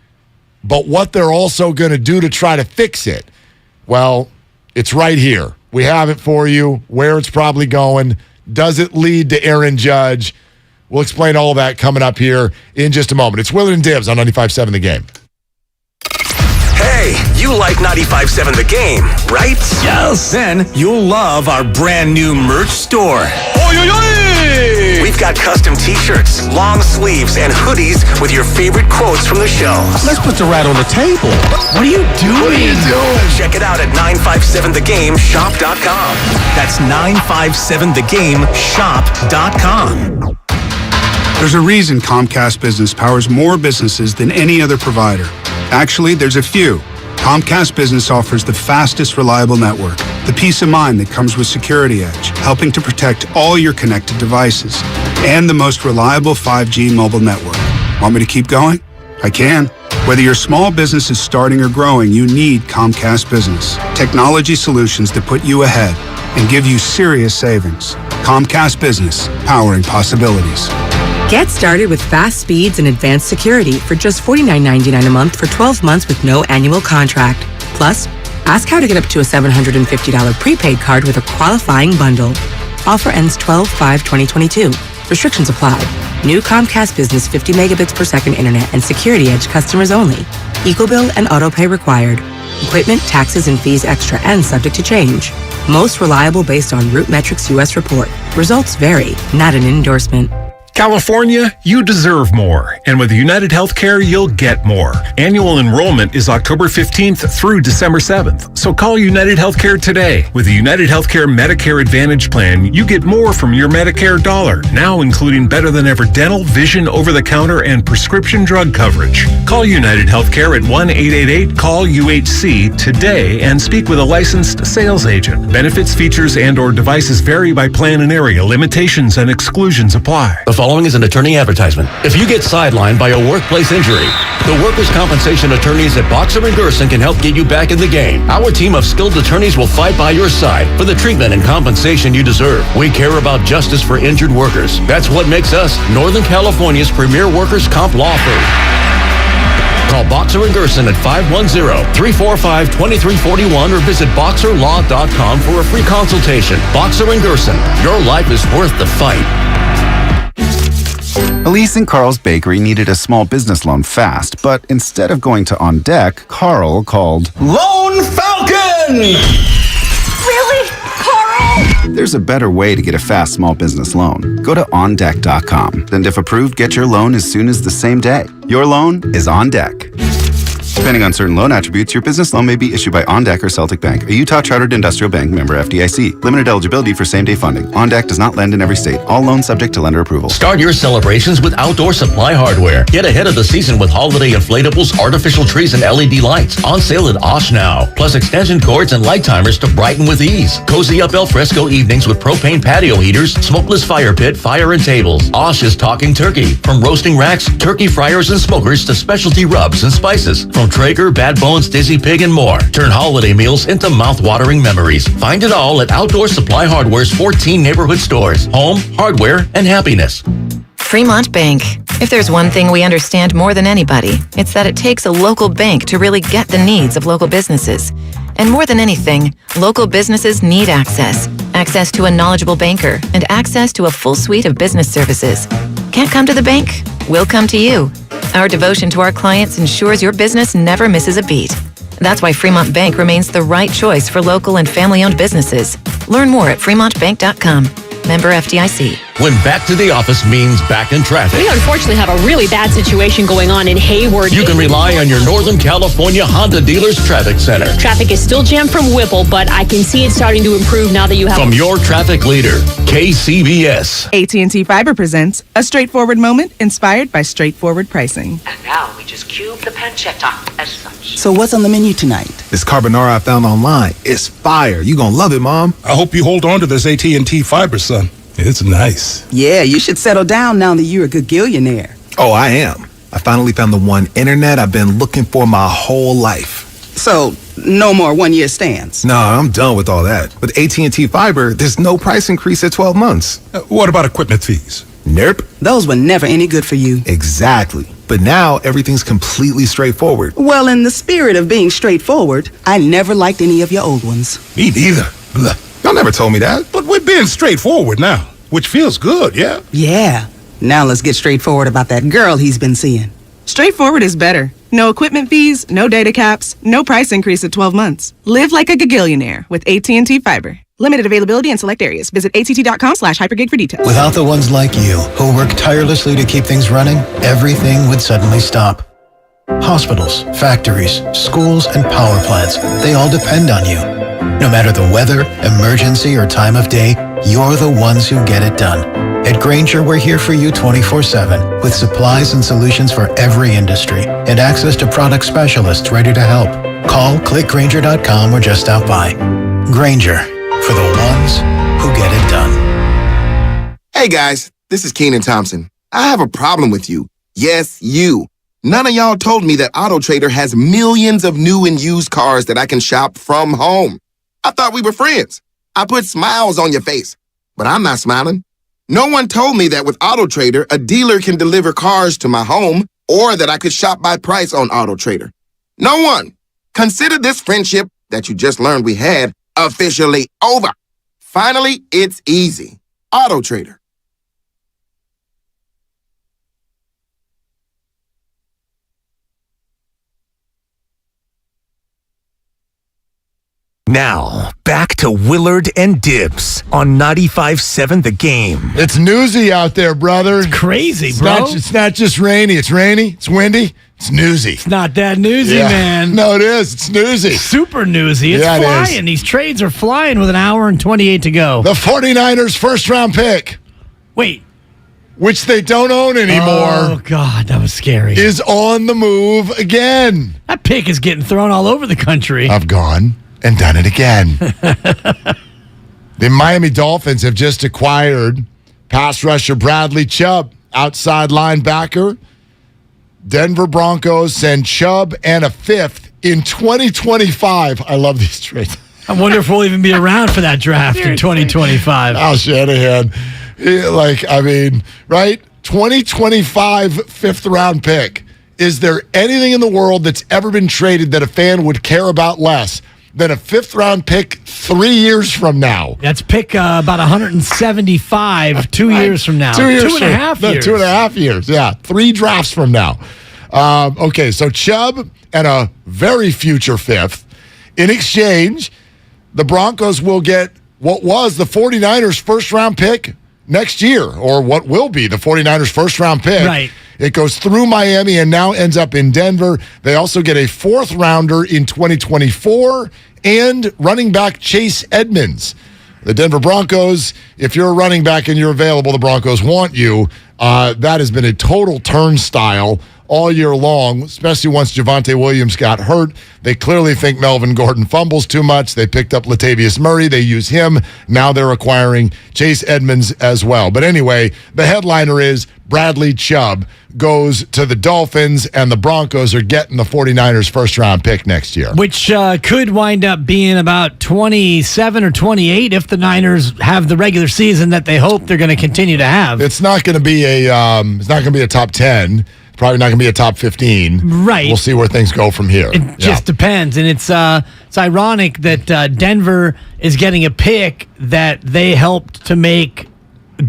but what they're also going to do to try to fix it, well, it's right here. We have it for you, where it's probably going. Does it lead to Aaron Judge? We'll explain all that coming up here in just a moment. It's Willard and Dibs on 95.7 The Game. Hey, you like 95.7 The Game, right? Yes. Then you'll love our brand new merch store. We've got custom t-shirts, long sleeves, and hoodies with your favorite quotes from the show. Let's put the rat on the table. What are you doing? Check it out at 957thegameshop.com. That's 957thegameshop.com. There's a reason Comcast Business powers more businesses than any other provider. Actually, there's a few. Comcast Business offers the fastest, reliable network, the peace of mind that comes with Security Edge, helping to protect all your connected devices, and the most reliable 5G mobile network. Want me to keep going? I can. Whether your small business is starting or growing, you need Comcast Business. Technology solutions that put you ahead and give you serious savings. Comcast Business, powering possibilities. Get started with fast speeds and advanced security for just $49.99 a month for 12 months with no annual contract. Plus, ask how to get up to a $750 prepaid card with a qualifying bundle. Offer ends 12/5/2022. Restrictions apply. New Comcast Business 50 megabits per second internet and Security Edge customers only. EcoBill and autopay required. Equipment, taxes, and fees extra and subject to change. Most reliable based on RootMetrics US report. Results vary, not an endorsement. California, you deserve more. And with United Healthcare, you'll get more. Annual enrollment is October 15th through December 7th. So call United Healthcare today. With the United Healthcare Medicare Advantage plan, you get more from your Medicare dollar, now including better than ever dental, vision, over-the-counter, and prescription drug coverage. Call United Healthcare at 1-888-CALL-UHC today and speak with a licensed sales agent. Benefits, features, and/or devices vary by plan and area. Limitations and exclusions apply. The following is an attorney advertisement. If you get sidelined by a workplace injury, the workers' compensation attorneys at Boxer & Gerson can help get you back in the game. Our team of skilled attorneys will fight by your side for the treatment and compensation you deserve. We care about justice for injured workers. That's what makes us Northern California's premier workers' comp law firm. Call Boxer & Gerson at 510-345-2341 or visit boxerlaw.com for a free consultation. Boxer & Gerson, your life is worth the fight. Elise and Carl's Bakery needed a small business loan fast, but instead of going to On Deck, Carl called Lone Falcon! Really? Carl? There's a better way to get a fast small business loan. Go to OnDeck.com, and if approved, get your loan as soon as the same day. Your loan is on deck. Depending on certain loan attributes, your business loan may be issued by OnDeck or Celtic Bank, a Utah Chartered Industrial Bank member FDIC. Limited eligibility for same-day funding. OnDeck does not lend in every state. All loans subject to lender approval. Start your celebrations with Outdoor Supply Hardware. Get ahead of the season with holiday inflatables, artificial trees, and LED lights. On sale at Bosh now. Plus extension cords and light timers to brighten with ease. Cozy up al fresco evenings with propane patio heaters, smokeless fire pit, fire and tables. Bosh is talking turkey. From roasting racks, turkey fryers and smokers to specialty rubs and spices. From Traeger, Bad Bones, Dizzy Pig, and more. Turn holiday meals into mouth-watering memories. Find it all at Outdoor Supply Hardware's 14 neighborhood stores. Home, hardware, and happiness. Fremont Bank. If there's one thing we understand more than anybody, it's that it takes a local bank to really get the needs of local businesses. And more than anything, local businesses need access. Access to a knowledgeable banker and access to a full suite of business services. Can't come to the bank? We'll come to you. Our devotion to our clients ensures your business never misses a beat. That's why Fremont Bank remains the right choice for local and family-owned businesses. Learn more at fremontbank.com. Member FDIC. When back to the office means back in traffic. We unfortunately have a really bad situation going on in Hayward. You can rely on your Northern California Honda Dealers Traffic Center. Traffic is still jammed from Whipple, but I can see it starting to improve now that you have... From your traffic leader, KCBS. AT&T Fiber presents a straightforward moment inspired by straightforward pricing. And now we just cube the pancetta as such. So what's on the menu tonight? This carbonara I found online. It's fire. You gonna love it, Mom. I hope you hold on to this AT&T Fiber, son. It's nice. Yeah, you should settle down now that you're a good gillionaire. Oh, I am. I finally found the one internet I've been looking for my whole life. So, no more one-year stands? No, I'm done with all that. With AT&T Fiber, there's no price increase at 12 months. What about equipment fees? Nope. Those were never any good for you. Exactly. But now, everything's completely straightforward. Well, in the spirit of being straightforward, I never liked any of your old ones. Me neither. Blah. Y'all never told me that. But we're being straightforward now, which feels good, yeah? Yeah. Now let's get straightforward about that girl he's been seeing. Straightforward is better. No equipment fees, no data caps, no price increase at 12 months. Live like a gagillionaire with AT&T Fiber. Limited availability in select areas. Visit att.com/hypergig for details. Without the ones like you, who work tirelessly to keep things running, everything would suddenly stop. Hospitals, factories, schools, and power plants, they all depend on you. No matter the weather, emergency, or time of day, you're the ones who get it done. At Grainger, we're here for you 24/7 with supplies and solutions for every industry and access to product specialists ready to help. Call, click Grainger.com, or just stop by. Grainger, for the ones who get it done. Hey guys, this is Kenan Thompson. I have a problem with you. Yes, you. None of y'all told me that AutoTrader has millions of new and used cars that I can shop from home. I thought we were friends. I put smiles on your face, but I'm not smiling. No one told me that with AutoTrader, a dealer can deliver cars to my home or that I could shop by price on AutoTrader. No one. Consider this friendship that you just learned we had officially over. Finally, it's easy. AutoTrader. Now, back to Willard and Dibs on 95.7 The Game. It's newsy out there, brother. It's crazy, bro. It's not just rainy. It's rainy. It's windy. It's newsy. It's not that newsy, man. No, it is. It's newsy. Super newsy. It's flying. These trades are flying with an hour and 28 to go. The 49ers first-round pick. Wait. Which they don't own anymore. Oh, God, that was scary. Is on the move again. That pick is getting thrown all over the country. I've gone and done it again. The Miami Dolphins have just acquired pass rusher Bradley Chubb, outside linebacker. Denver Broncos send Chubb and a fifth in 2025. I love these trades. I wonder if we'll even be around for that draft in 2025. Al Shanahan. Right? 2025 fifth-round pick. Is there anything in the world that's ever been traded that a fan would care about less than a fifth-round pick 3 years from now? That's pick about 175 2 years from now. 2 years. 2.5 years. 2.5 years, yeah. 3 drafts from now. Okay, so Chubb and a very future fifth. In exchange, the Broncos will get what was the 49ers' first-round pick next year, or what will be the 49ers' first-round pick. Right. It goes through Miami and now ends up in Denver. They also get a fourth-rounder in 2024 and running back Chase Edmonds. The Denver Broncos, if you're a running back and you're available, the Broncos want you. That has been a total turnstile all year long, especially once Javonte Williams got hurt. They clearly think Melvin Gordon fumbles too much. They picked up Latavius Murray. They use him. Now they're acquiring Chase Edmonds as well. But anyway, the headliner is Bradley Chubb goes to the Dolphins, and the Broncos are getting the 49ers first-round pick next year. Which could wind up being about 27 or 28 if the Niners have the regular season that they hope they're going to continue to have. It's not going to be a top 10. Probably not going to be a top 15. Right. We'll see where things go from here. It just depends. And it's ironic that Denver is getting a pick that they helped to make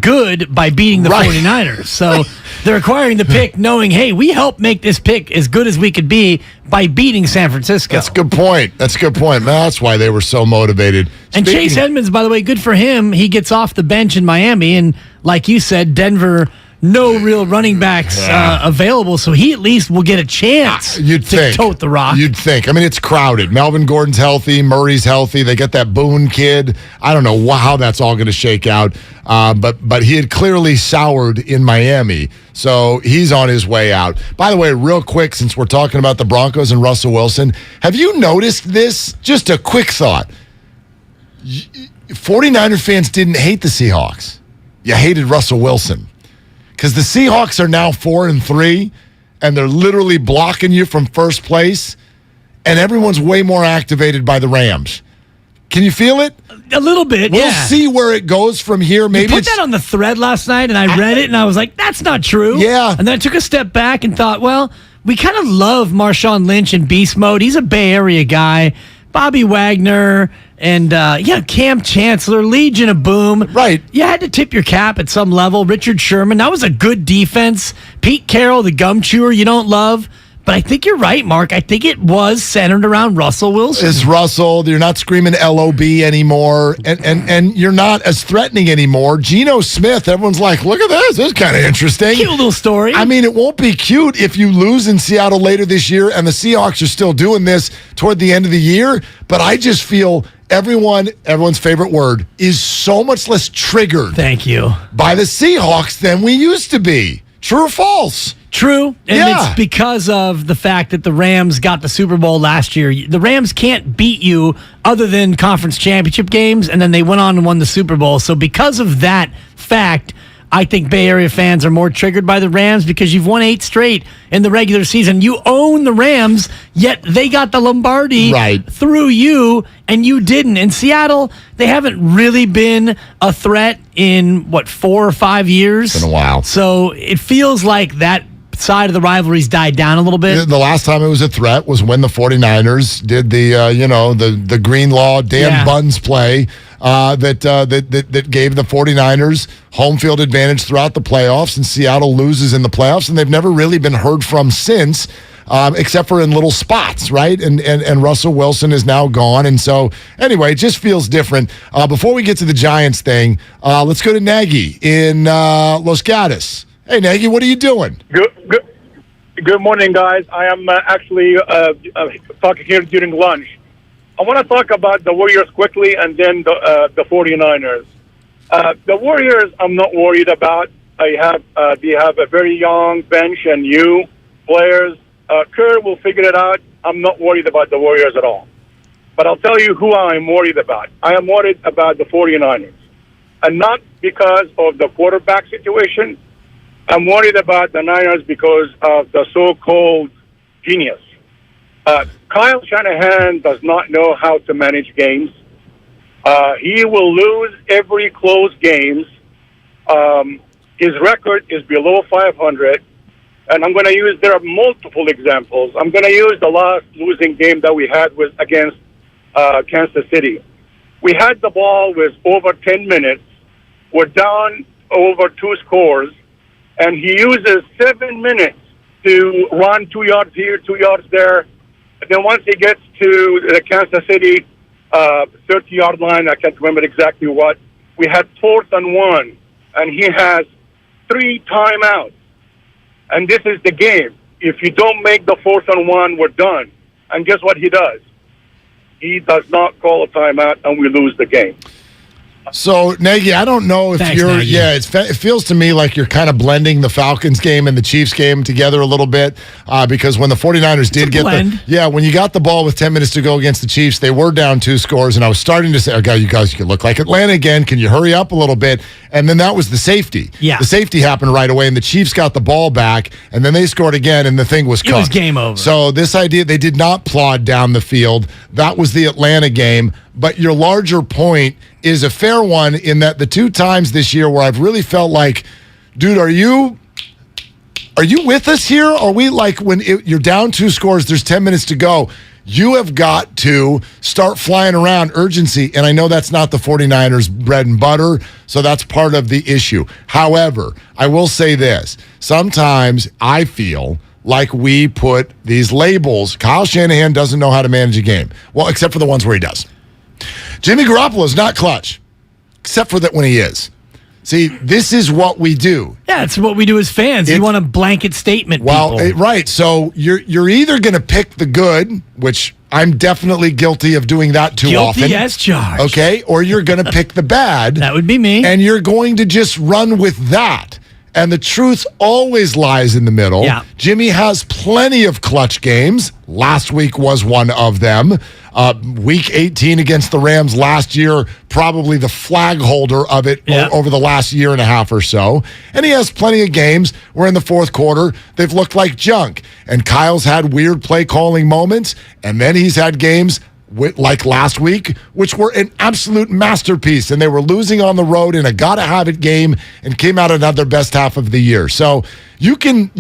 good by beating the 49ers. So they're acquiring the pick knowing, hey, we helped make this pick as good as we could be by beating San Francisco. That's a good point. That's why they were so motivated. And Chase Edmonds, by the way, good for him. He gets off the bench in Miami. And like you said, Denver, no real running backs available, so he at least will get a chance to tote the rock. You'd think. I mean, it's crowded. Melvin Gordon's healthy. Murray's healthy. They got that Boone kid. I don't know how that's all going to shake out, but he had clearly soured in Miami, so he's on his way out. By the way, real quick, since we're talking about the Broncos and Russell Wilson, have you noticed this? Just a quick thought. 49er fans didn't hate the Seahawks. You hated Russell Wilson. because the Seahawks are now 4-3, and they're literally blocking you from first place, and everyone's way more activated by the Rams. Can you feel it? A little bit, We'll see where it goes from here. Maybe you put that on the thread last night, and I read it, and I was like, that's not true. Yeah. And then I took a step back and thought, well, we kind of love Marshawn Lynch in beast mode. He's a Bay Area guy. Bobby Wagner and, Cam Chancellor, Legion of Boom. Right. You had to tip your cap at some level. Richard Sherman, that was a good defense. Pete Carroll, the gum chewer you don't love. But I think you're right, Mark. I think it was centered around Russell Wilson. It's Russell. You're not screaming LOB anymore, and you're not as threatening anymore. Geno Smith, everyone's like, look at this. This is kind of interesting. Cute little story. I mean, it won't be cute if you lose in Seattle later this year, and the Seahawks are still doing this toward the end of the year. But I just feel everyone's favorite word, is so much less triggered. Thank you. By the Seahawks than we used to be. True or false? True, and it's because of the fact that the Rams got the Super Bowl last year. The Rams can't beat you other than conference championship games, and then they went on and won the Super Bowl. So because of that fact, I think Bay Area fans are more triggered by the Rams because you've won 8 straight in the regular season. You own the Rams, yet they got the Lombardi through you, and you didn't. In Seattle, they haven't really been a threat in, 4 or 5 years? It's been a while. So it feels like that side of the rivalries died down a little bit. The last time it was a threat was when the 49ers did the Greenlaw Dan Buns play that gave the 49ers home field advantage throughout the playoffs, and Seattle loses in the playoffs, and they've never really been heard from since, except for in little spots, right? And Russell Wilson is now gone, and so anyway, it just feels different. Before we get to the Giants thing, let's go to Nagy in Los Gatos. Hey, Nagy, what are you doing? Good morning, guys. I am actually talking here during lunch. I want to talk about the Warriors quickly and then the 49ers. The Warriors, I'm not worried about. They have a very young bench and new players. Kerr will figure it out. I'm not worried about the Warriors at all. But I'll tell you who I'm worried about. I am worried about the 49ers. And not because of the quarterback situation. I'm worried about the Niners because of the so-called genius. Kyle Shanahan does not know how to manage games. He will lose every close games. His record is below 500. And I'm going to use, there are multiple examples. I'm going to use the last losing game that we had against Kansas City. We had the ball with over 10 minutes. We're down over 2 scores. And he uses 7 minutes to run 2 yards here, 2 yards there. And then once he gets to the Kansas City 30-yard line, I can't remember exactly what, we had 4th and 1. And he has 3 timeouts. And this is the game. If you don't make the 4th and 1, we're done. And guess what he does? He does not call a timeout, and we lose the game. So, Nagy, I don't know if you're... Nagy. Yeah, it feels to me like you're kind of blending the Falcons game and the Chiefs game together a little bit because when the 49ers did get when you got the ball with 10 minutes to go against the Chiefs, they were down 2 scores, and I was starting to say, okay, you guys could look like Atlanta again. Can you hurry up a little bit? And then that was the safety. Yeah. The safety happened right away, and the Chiefs got the ball back, and then they scored again, and the thing was cooked. It was game over. So this idea, they did not plod down the field. That was the Atlanta game. But your larger point is a fair one in that the 2 times this year where I've really felt like, dude, are you with us here? Are we like when you're down 2 scores, there's 10 minutes to go, you have got to start flying around urgency. And I know that's not the 49ers bread and butter, so that's part of the issue. However, I will say this. Sometimes I feel like we put these labels. Kyle Shanahan doesn't know how to manage a game. Well, except for the ones where he does. Jimmy Garoppolo is not clutch, except for that when he is. See, this is what we do. Yeah, it's what we do as fans. You want a blanket statement. Well, right. So you're either going to pick the good, which I'm definitely guilty of doing that too often. Guilty as charged. Okay, or you're going to pick the bad. That would be me. And you're going to just run with that. And the truth always lies in the middle. Yeah. Jimmy has plenty of clutch games. Last week was one of them. Week 18 against the Rams last year, probably the flag holder of it over the last year and a half or so. And he has plenty of games where in the fourth quarter, they've looked like junk. And Kyle's had weird play calling moments. And then he's had games like last week, which were an absolute masterpiece, and they were losing on the road in a gotta-have-it game and came out another best half of the year. So you can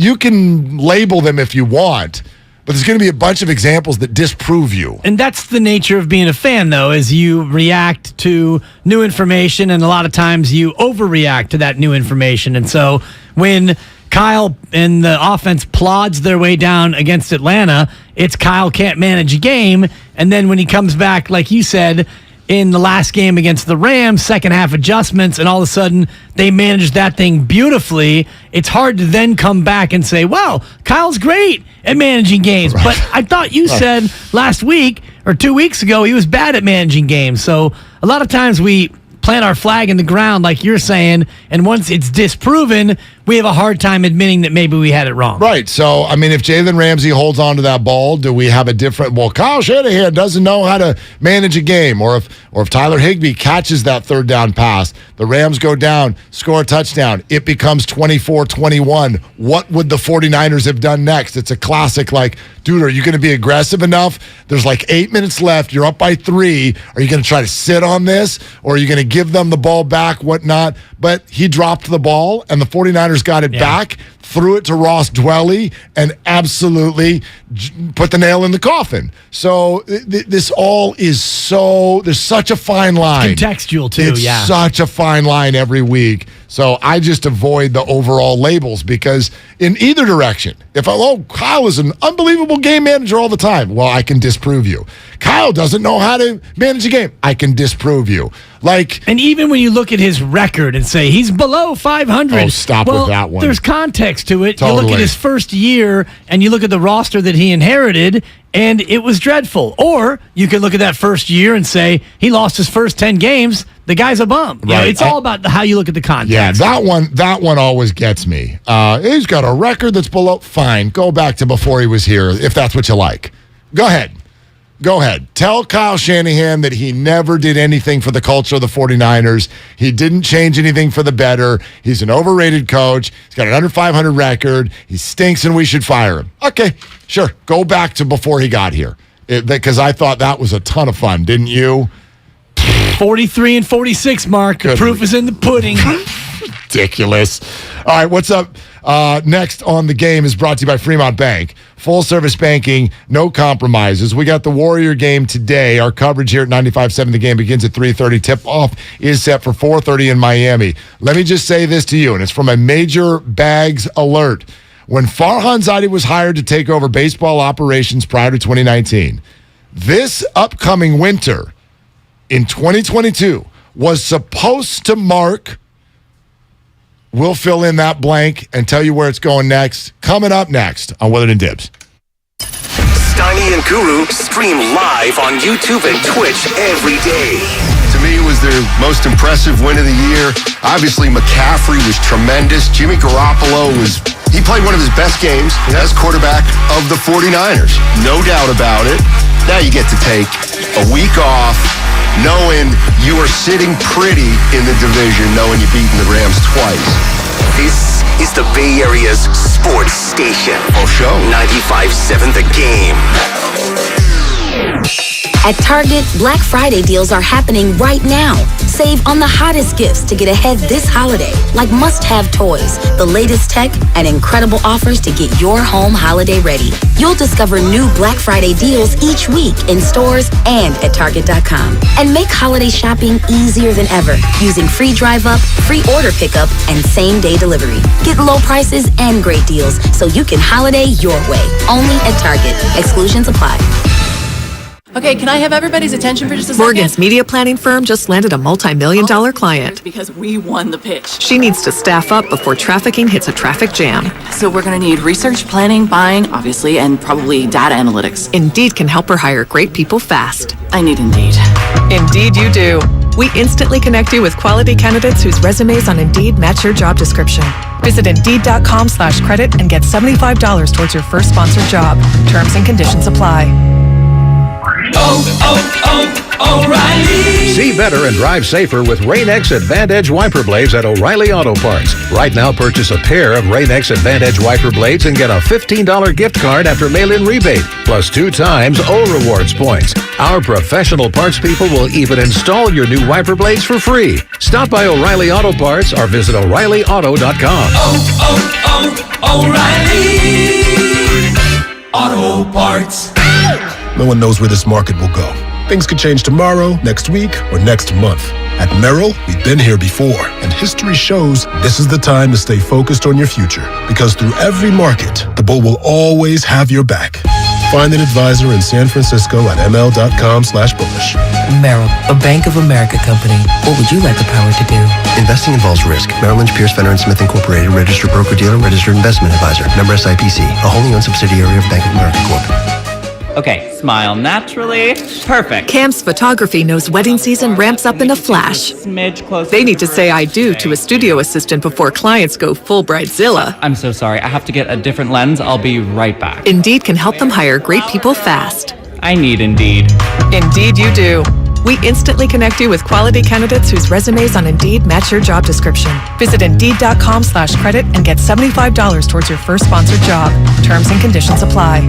label them if you want, but there's going to be a bunch of examples that disprove you. And that's the nature of being a fan, though, is you react to new information, and a lot of times you overreact to that new information. And so when Kyle and the offense plods their way down against Atlanta, it's Kyle can't manage a game. And then when he comes back, like you said, in the last game against the Rams, second half adjustments, and all of a sudden they managed that thing beautifully, it's hard to then come back and say, well, Kyle's great at managing games. Right. But I thought you said last week or 2 weeks ago he was bad at managing games. So a lot of times we plant our flag in the ground, like you're saying, and once it's disproven, we have a hard time admitting that maybe we had it wrong. Right. So, I mean, if Jalen Ramsey holds on to that ball, do we have a different, well, Kyle Shanahan doesn't know how to manage a game, or if Tyler Higbee catches that third down pass, the Rams go down, score a touchdown, it becomes 24-21. What would the 49ers have done next? It's a classic, like, dude, are you going to be aggressive enough? There's like 8 minutes left. You're up by 3. Are you going to try to sit on this, or are you going to give them the ball back, whatnot? But he dropped the ball, and the 49ers got it back, threw it to Ross Dwelly, and absolutely put the nail in the coffin. So this all is there's such a fine line. It's contextual, too, It's such a fine line every week. So I just avoid the overall labels, because in either direction, if Kyle is an unbelievable game manager all the time, well, I can disprove you. Kyle doesn't know how to manage a game, I can disprove you. And even when you look at his record and say he's below 500, oh, stop with that one. There's context to it. Totally. You look at his first year and you look at the roster that he inherited, and it was dreadful. Or you can look at that first year and say he lost his first 10 games. The guy's a bum. Right. It's all about how you look at the context. Yeah, that one always gets me. He's got a record that's below. Fine, go back to before he was here if that's what you like. Go ahead. Tell Kyle Shanahan that he never did anything for the culture of the 49ers. He didn't change anything for the better. He's an overrated coach. He's got an under 500 record. He stinks and we should fire him. Okay, sure. Go back to before he got here. Because I thought that was a ton of fun, didn't you? 43 and 46, Mark. The proof is in the pudding. Ridiculous. All right, what's up? Next on the game is brought to you by Fremont Bank. Full service banking, no compromises. We got the Warrior game today. Our coverage here at 95.7 The Game begins at 3:30. Tip-off is set for 4:30 in Miami. Let me just say this to you, and it's from a major bags alert. When Farhan Zaidi was hired to take over baseball operations prior to 2019, this upcoming winter in 2022 was supposed to mark. We'll fill in that blank and tell you where it's going next. Coming up next on Willard and Dibs. Steiny and Guru stream live on YouTube and Twitch every day. To me, it was their most impressive win of the year. Obviously, McCaffrey was tremendous. Jimmy Garoppolo he played one of his best games as quarterback of the 49ers. No doubt about it. Now you get to take a week off, knowing you are sitting pretty in the division, knowing you've beaten the Rams twice. This is the Bay Area's sports station. Oh, show. 95.7 The Game. At Target, Black Friday deals are happening right now. Save on the hottest gifts to get ahead this holiday, like must-have toys, the latest tech, and incredible offers to get your home holiday ready. You'll discover new Black Friday deals each week in stores and at Target.com. And make holiday shopping easier than ever using free drive-up, free order pickup, and same-day delivery. Get low prices and great deals so you can holiday your way. Only at Target. Exclusions apply. Okay, can I have everybody's attention for just a second? Morgan's media planning firm just landed a multi-million-dollar client. Because we won the pitch. She needs to staff up before trafficking hits a traffic jam. So we're going to need research, planning, buying, obviously, and probably data analytics. Indeed can help her hire great people fast. I need Indeed. Indeed you do. We instantly connect you with quality candidates whose resumes on Indeed match your job description. Visit Indeed.com/credit and get $75 towards your first sponsored job. Terms and conditions apply. O'Reilly. See better and drive safer with Rain-X Advantage wiper blades at O'Reilly Auto Parts. Right now, purchase a pair of Rain-X Advantage wiper blades and get a $15 gift card after mail-in rebate, plus 2 times O Rewards points. Our professional parts people will even install your new wiper blades for free. Stop by O'Reilly Auto Parts or visit O'ReillyAuto.com. O'Reilly Auto Parts. No one knows where this market will go. Things could change tomorrow, next week, or next month. At Merrill, we've been here before, and history shows this is the time to stay focused on your future. Because through every market, the bull will always have your back. Find an advisor in San Francisco at ml.com/bullish. Merrill, a Bank of America company. What would you like the power to do? Investing involves risk. Merrill Lynch, Pierce, Fenner & Smith Incorporated, registered broker-dealer, registered investment advisor. Member SIPC, a wholly owned subsidiary of Bank of America Corp. Okay, smile naturally. Perfect. Cam's Photography knows wedding season ramps up in a flash. Smidge closer. They need to say I do to a studio assistant before clients go full bridezilla. I'm so sorry. I have to get a different lens. I'll be right back. Indeed can help them hire great people fast. I need Indeed. Indeed you do. We instantly connect you with quality candidates whose resumes on Indeed match your job description. Visit Indeed.com/credit and get $75 towards your first sponsored job. Terms and conditions apply.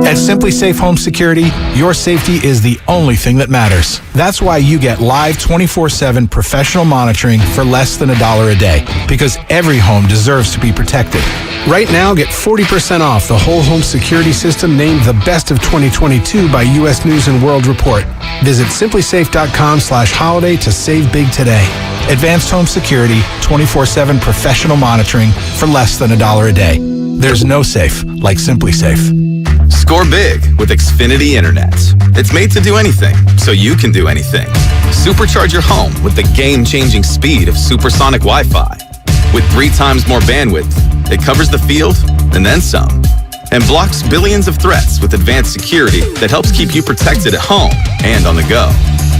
At Simply Safe Home Security, your safety is the only thing that matters. That's why you get live 24/7 professional monitoring for less than $1 a day, because every home deserves to be protected. Right now, get 40% off the whole home security system named the best of 2022 by U.S. News & World Report. Visit simplysafe.com/holiday to save big today. Advanced home security, 24/7 professional monitoring for less than $1 a day. There's no safe like Simply Safe. Score big with Xfinity Internet. It's made to do anything, so you can do anything. Supercharge your home with the game-changing speed of supersonic Wi-Fi. With 3 times more bandwidth, it covers the field and then some. And blocks billions of threats with advanced security that helps keep you protected at home and on the go.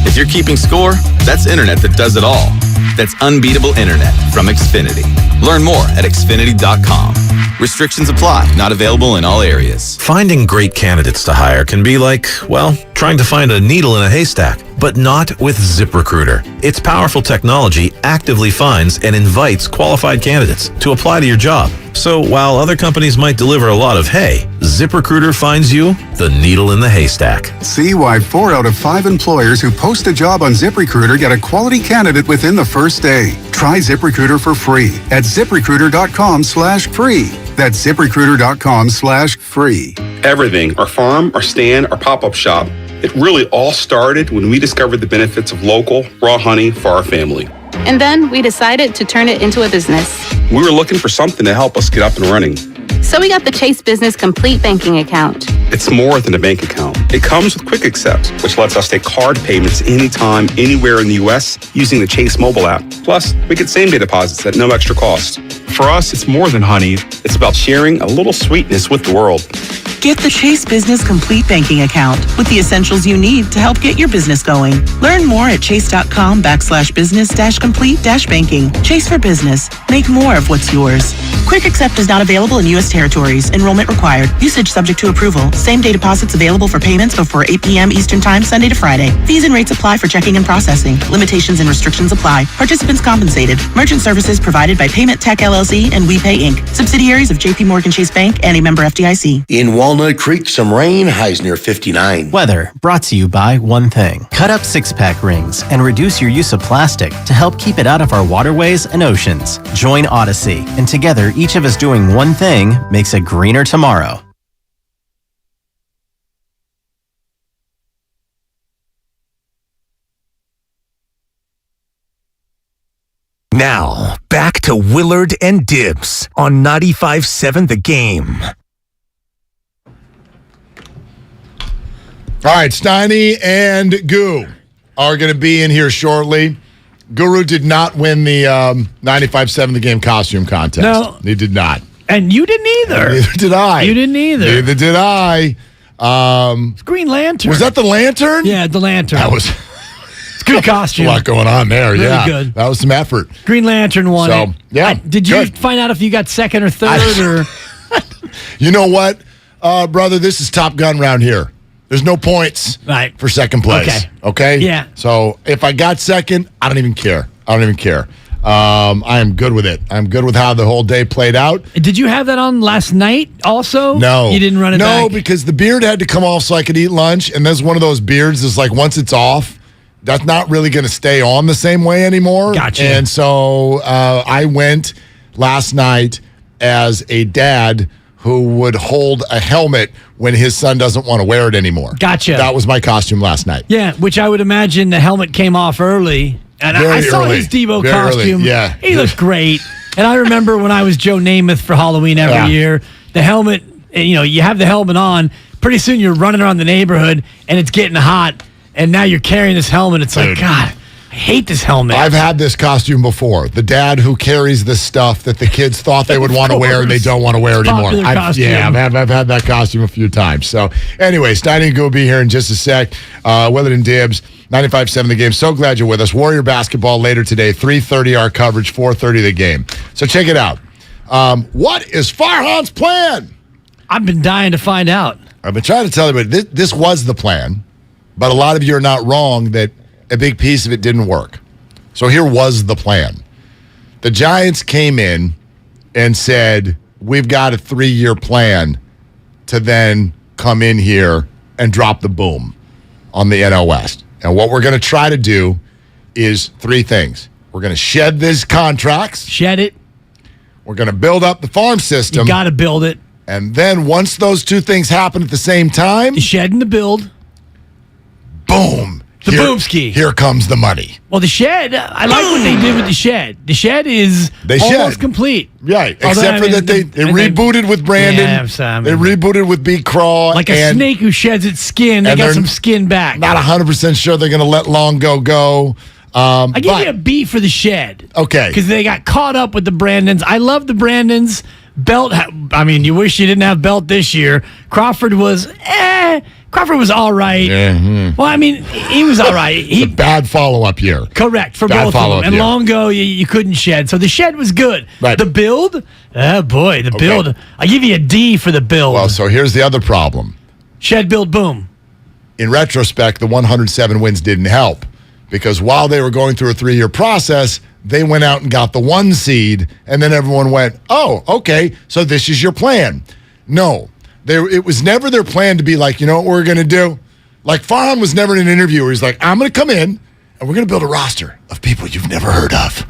If you're keeping score, that's internet that does it all. That's unbeatable internet from Xfinity. Learn more at Xfinity.com. Restrictions apply. Not available in all areas. Finding great candidates to hire can be like, well, trying to find a needle in a haystack, but not with ZipRecruiter. Its powerful technology actively finds and invites qualified candidates to apply to your job. So while other companies might deliver a lot of hay, ZipRecruiter finds you the needle in the haystack. See why 4 out of 5 employers who post a job on ZipRecruiter get a quality candidate within the first day. Try ZipRecruiter for free at ZipRecruiter.com/free. That's ZipRecruiter.com/free. Everything, our farm, our stand, our pop-up shop, it really all started when we discovered the benefits of local, raw honey for our family. And then we decided to turn it into a business. We were looking for something to help us get up and running. So we got the Chase Business Complete Banking Account. It's more than a bank account. It comes with Quick Accept, which lets us take card payments anytime, anywhere in the U.S. using the Chase mobile app. Plus, we get same-day deposits at no extra cost. For us, it's more than honey. It's about sharing a little sweetness with the world. Get the Chase Business Complete Banking Account with the essentials you need to help get your business going. Learn more at chase.com/business-complete-banking. Chase for business. Make more of what's yours. Quick Accept is not available in U.S. territories. Enrollment required. Usage subject to approval. Same-day deposits available for payments before 8 p.m. Eastern Time, Sunday to Friday. Fees and rates apply for checking and processing. Limitations and restrictions apply. Participants compensated. Merchant services provided by Payment Tech LLC and WePay Inc. Subsidiaries of J.P. Morgan Chase Bank and a member FDIC. In Walnut Creek, some rain, highs near 59. Weather brought to you by one thing. Cut up 6-pack rings and reduce your use of plastic to help keep it out of our waterways and oceans. Join Odyssey, and together each of us doing one thing makes a greener tomorrow. Now, back to Willard and Dibs on 95.7 The Game. All right, Steiny and Goo are going to be in here shortly. Guru did not win the 95.7 The Game costume contest. No. He did not. And you didn't either. Neither did I. You didn't either. Neither did I. It's Green Lantern. Was that the lantern? Yeah, the lantern. That was... It's a good costume. A lot going on there. Really yeah, good. That was some effort. Green Lantern won it. Yeah, did you find out if you got second or third? Or you know what, brother? This is Top Gun round here. There's no points for second place. Okay? Yeah. So if I got second, I don't even care. I am good with it. I'm good with how the whole day played out. Did you have that on last night also? No. You didn't run it back? No, because the beard had to come off so I could eat lunch, and that's one of those beards that's like once it's off, that's not really going to stay on the same way anymore. Gotcha. And so I went last night as a dad who would hold a helmet when his son doesn't want to wear it anymore. Gotcha. That was my costume last night. Yeah, which I would imagine the helmet came off early. And I saw his Debo costume. Early. Yeah. He looked great. And I remember when I was Joe Namath for Halloween every year, the helmet, you have the helmet on. Pretty soon you're running around the neighborhood and it's getting hot. And now you're carrying this helmet. It's like, God, I hate this helmet. I've had this costume before. The dad who carries the stuff that the kids thought they would want to wear and they don't want to wear it anymore. I've had that costume a few times. So anyway, Steiny Guru will be here in just a sec. Willard Dibs, 95.7 The Game. So glad you're with us. Warrior basketball later today, 3:30 our coverage, 4:30 the game. So check it out. What is Farhan's plan? I've been dying to find out. I've been trying to tell you, but this was the plan. But a lot of you are not wrong that a big piece of it didn't work. So here was the plan. The Giants came in and said, we've got a 3-year plan to then come in here and drop the boom on the NL West. And what we're going to try to do is 3 things. We're going to shed these contracts. Shed it. We're going to build up the farm system. You got to build it. And then once those 2 things happen at the same time. The shed and the build. Boom. The boomski. Here comes the money. Well, the shed, I like what they did with the shed. The shed is almost complete. Right, except for that they rebooted with Brandon. They rebooted with B. Craw. Like a snake who sheds its skin. They got some skin back. Not 100% sure they're going to let Longo go. I give you a B for the shed. Okay. Because they got caught up with the Brandons. I love the Brandons. Belt, I mean, you wish you didn't have Belt this year. Crawford was all right. Mm-hmm. Well, I mean, he was all right. It's a bad follow-up year. Correct, for both of them. And Longo, you couldn't shed. So the shed was good. Right. The build, build. I give you a D for the build. Well, so here's the other problem. Shed, build, boom. In retrospect, the 107 wins didn't help. Because while they were going through a 3-year process, they went out and got the 1 seed, and then everyone went, oh, okay, so this is your plan. No, it was never their plan to be like, you know what we're going to do? Like, Farhan was never in an interview where he's like, I'm going to come in, and we're going to build a roster of people you've never heard of.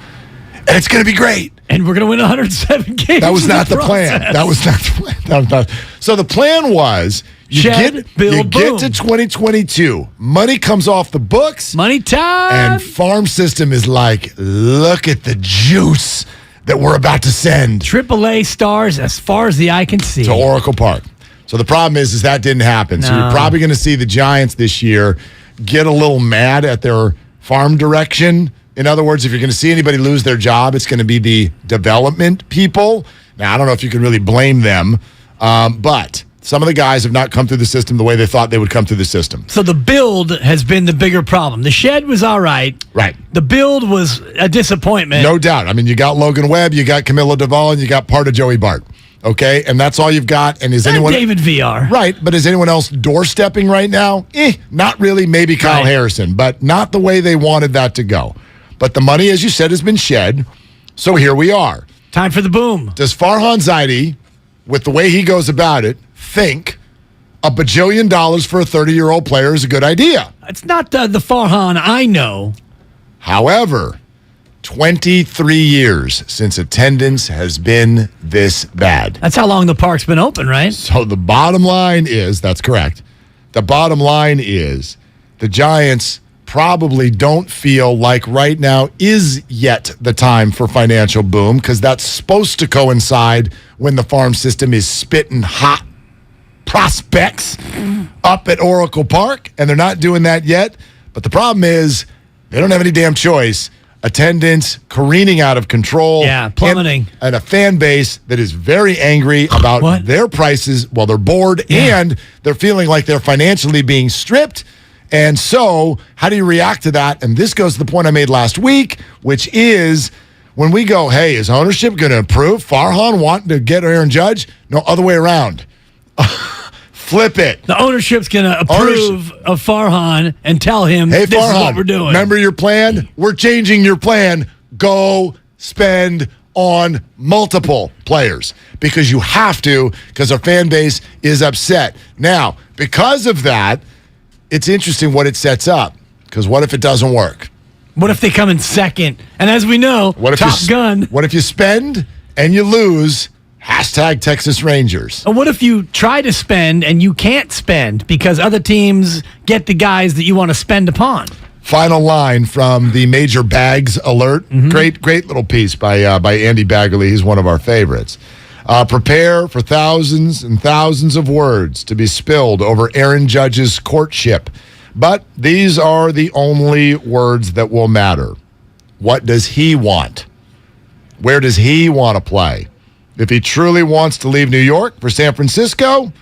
And it's going to be great. And we're going to win 107 games. That was not the plan. That was not the plan. So the plan was, you get to 2022. Money comes off the books. Money time. And farm system is like, look at the juice that we're about to send. AAA stars as far as the eye can see. To Oracle Park. So the problem is that didn't happen. No. So you're probably going to see the Giants this year get a little mad at their farm direction. In other words, if you're going to see anybody lose their job, it's going to be the development people. Now, I don't know if you can really blame them, but some of the guys have not come through the system the way they thought they would come through the system. So the build has been the bigger problem. The shed was all right. Right. The build was a disappointment. No doubt. I mean, you got Logan Webb, you got Camilo Duvall, and you got part of Joey Bart. Okay? And that's all you've got. And is anyone... David VR. Right. But is anyone else doorstepping right now? Not really. Maybe Kyle Harrison. But not the way they wanted that to go. But the money, as you said, has been shed. So here we are. Time for the boom. Does Farhan Zaidi, with the way he goes about it, think $1 bajillion for a 30-year-old player is a good idea? It's not the Farhan I know. However, 23 years since attendance has been this bad. That's how long the park's been open, right? So the bottom line is, that's correct. The bottom line is the Giants probably don't feel like right now is yet the time for financial boom because that's supposed to coincide when the farm system is spitting hot prospects up at Oracle Park, and they're not doing that yet. But the problem is they don't have any damn choice. Attendance careening out of control. Yeah, plummeting. And a fan base that is very angry about their prices while they're bored and they're feeling like they're financially being stripped. And so how do you react to that? And this goes to the point I made last week, which is when we go, hey, is ownership going to approve Farhan wanting to get Aaron Judge? No, other way around. Flip it. The ownership's going to approve of Farhan and tell him, hey, this Farhan, is what we're doing. Remember your plan? We're changing your plan. Go spend on multiple players because you have to, because our fan base is upset. Now, because of that, it's interesting what it sets up, because what if it doesn't work? What if they come in second? And as we know, Top Gun. What if you spend and you lose? Hashtag Texas Rangers. And what if you try to spend and you can't spend because other teams get the guys that you want to spend upon? Final line from the Major Bags Alert. Great little piece by Andy Baggerly. He's one of our favorites. Prepare for thousands and thousands of words to be spilled over Aaron Judge's courtship. But these are the only words that will matter. What does he want? Where does he want to play? If he truly wants to leave New York for San Francisco,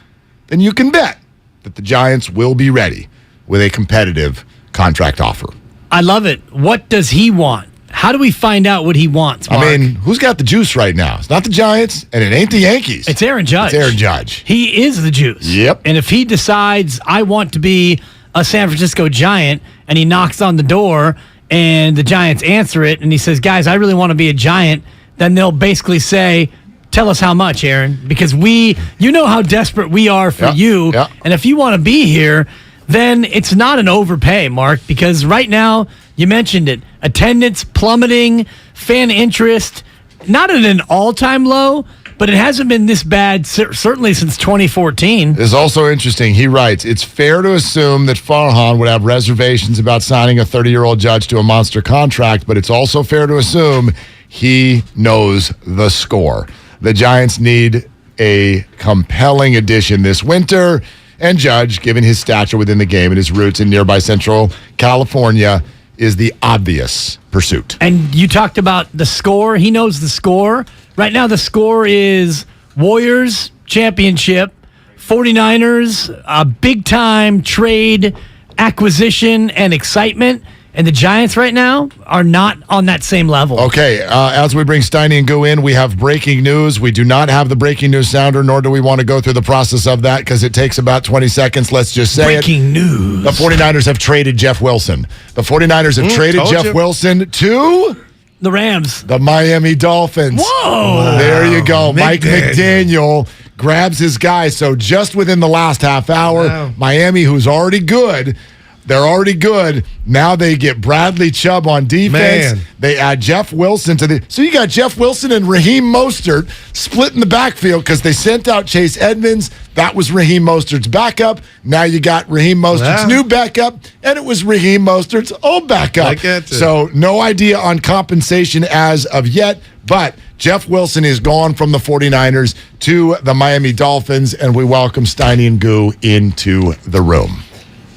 then you can bet that the Giants will be ready with a competitive contract offer. I love it. What does he want? How do we find out what he wants, Mark? I mean, who's got the juice right now? It's not the Giants, and it ain't the Yankees. It's Aaron Judge. It's Aaron Judge. He is the juice. Yep. And if he decides, I want to be a San Francisco Giant, and he knocks on the door, and the Giants answer it, and he says, guys, I really want to be a Giant, then they'll basically say, tell us how much, Aaron, because you know how desperate we are for you. Yep. And if you want to be here, then it's not an overpay, Mark, because right now, you mentioned it, attendance plummeting, fan interest, not at an all-time low, but it hasn't been this bad, certainly since 2014. It's also interesting. He writes, it's fair to assume that Farhan would have reservations about signing a 30-year-old Judge to a monster contract, but it's also fair to assume he knows the score. The Giants need a compelling addition this winter, and Judge, given his stature within the game and his roots in nearby Central California, is the obvious pursuit. And you talked about the score. He knows the score. Right now, the score is Warriors championship, 49ers, a big-time trade, acquisition, and excitement. And the Giants right now are not on that same level. Okay, as we bring Steiny and Goo in, we have breaking news. We do not have the breaking news sounder, nor do we want to go through the process of that because it takes about 20 seconds. Let's just say breaking news. The 49ers have traded Jeff Wilson. The 49ers have traded Jeff Wilson to the Rams. The Miami Dolphins. Whoa. There you go. Mike McDaniel grabs his guy. So just within the last half hour, Miami, who's already good, they're already good. Now they get Bradley Chubb on defense. Man. They add Jeff Wilson to the... So you got Jeff Wilson and Raheem Mostert split in the backfield because they sent out Chase Edmonds. That was Raheem Mostert's backup. Now you got Raheem Mostert's new backup, and it was Raheem Mostert's old backup. So no idea on compensation as of yet, but Jeff Wilson is gone from the 49ers to the Miami Dolphins, and we welcome Steiny and Goo into the room.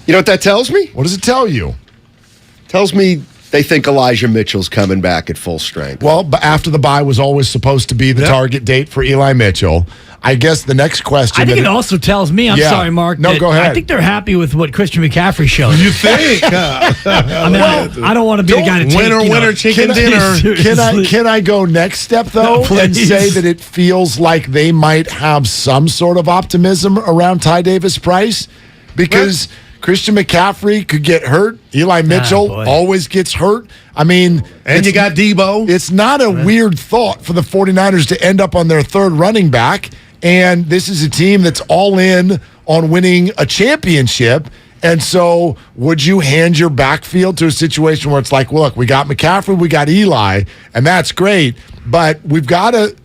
You know what that tells me? What does it tell you? Tells me they think Elijah Mitchell's coming back at full strength. Well, but after the bye was always supposed to be the target date for Eli Mitchell. I guess the next question... I think it also tells me, I'm sorry, Mark. No, go ahead. I think they're happy with what Christian McCaffrey showed. You think? I mean, I don't want to be the guy to take... Winner, chicken dinner. Can I go next step, though, and say that it feels like they might have some sort of optimism around Ty Davis-Price? Because... Christian McCaffrey could get hurt. Eli Mitchell always gets hurt. I mean... And you got Debo. It's not a weird thought for the 49ers to end up on their third running back. And this is a team that's all in on winning a championship. And so would you hand your backfield to a situation where it's like, look, we got McCaffrey, we got Eli, and that's great. But we've got to,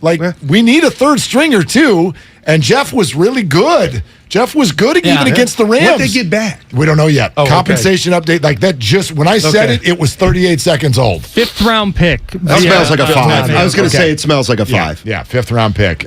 we need a third stringer too. And Jeff was really good. Jeff was good even against the Rams. What did they get back? We don't know yet. Compensation update like that. Just when I said it was 38 seconds old. 5th round pick. That smells like a 5. I was going to say it smells like a 5. Yeah, 5th round pick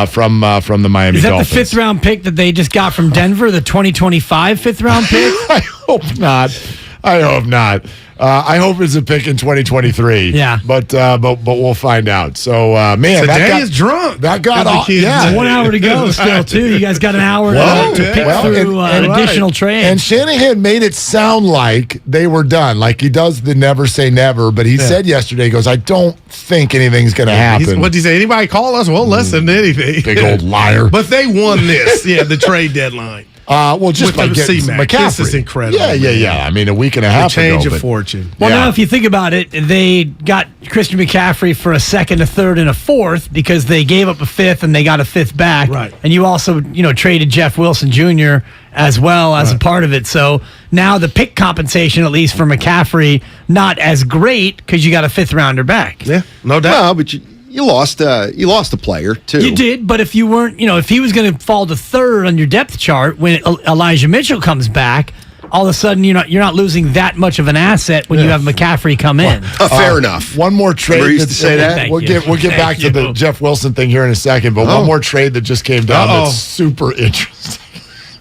from the Miami Dolphins. Is that the 5th round pick that they just got from Denver? The 2025 5th round pick? I hope not. I hope it's a pick in 2023. Yeah. But we'll find out. So, man. Today is drunk. That got off. Yeah. 1 hour to go still, too. You guys got an hour to pick through additional trades. And Shanahan made it sound like they were done. Like he does the never say never. But he said yesterday, he goes, I don't think anything's going to happen. What did he say? Anybody call us? Well, less than anything. Big old liar. But they won this. Yeah, the trade deadline. Well, just by getting McCaffrey. This is incredible. Yeah. I mean, a week and a half ago. Change of fortune. Well, now if you think about it, they got Christian McCaffrey for a second, a third, and a fourth because they gave up a fifth and they got a fifth back. Right. And you also, traded Jeff Wilson Jr. as well as a part of it. So now the pick compensation, at least for McCaffrey, not as great because you got a fifth rounder back. Yeah, no doubt. Well, but you lost a player too. You did, but if you weren't, if he was going to fall to third on your depth chart when Elijah Mitchell comes back, all of a sudden you're not losing that much of an asset when you have McCaffrey come in. Fair enough. One more trade. Remember you used to say that? We'll get back to the Jeff Wilson thing here in a second, but one more trade that just came down that's super interesting.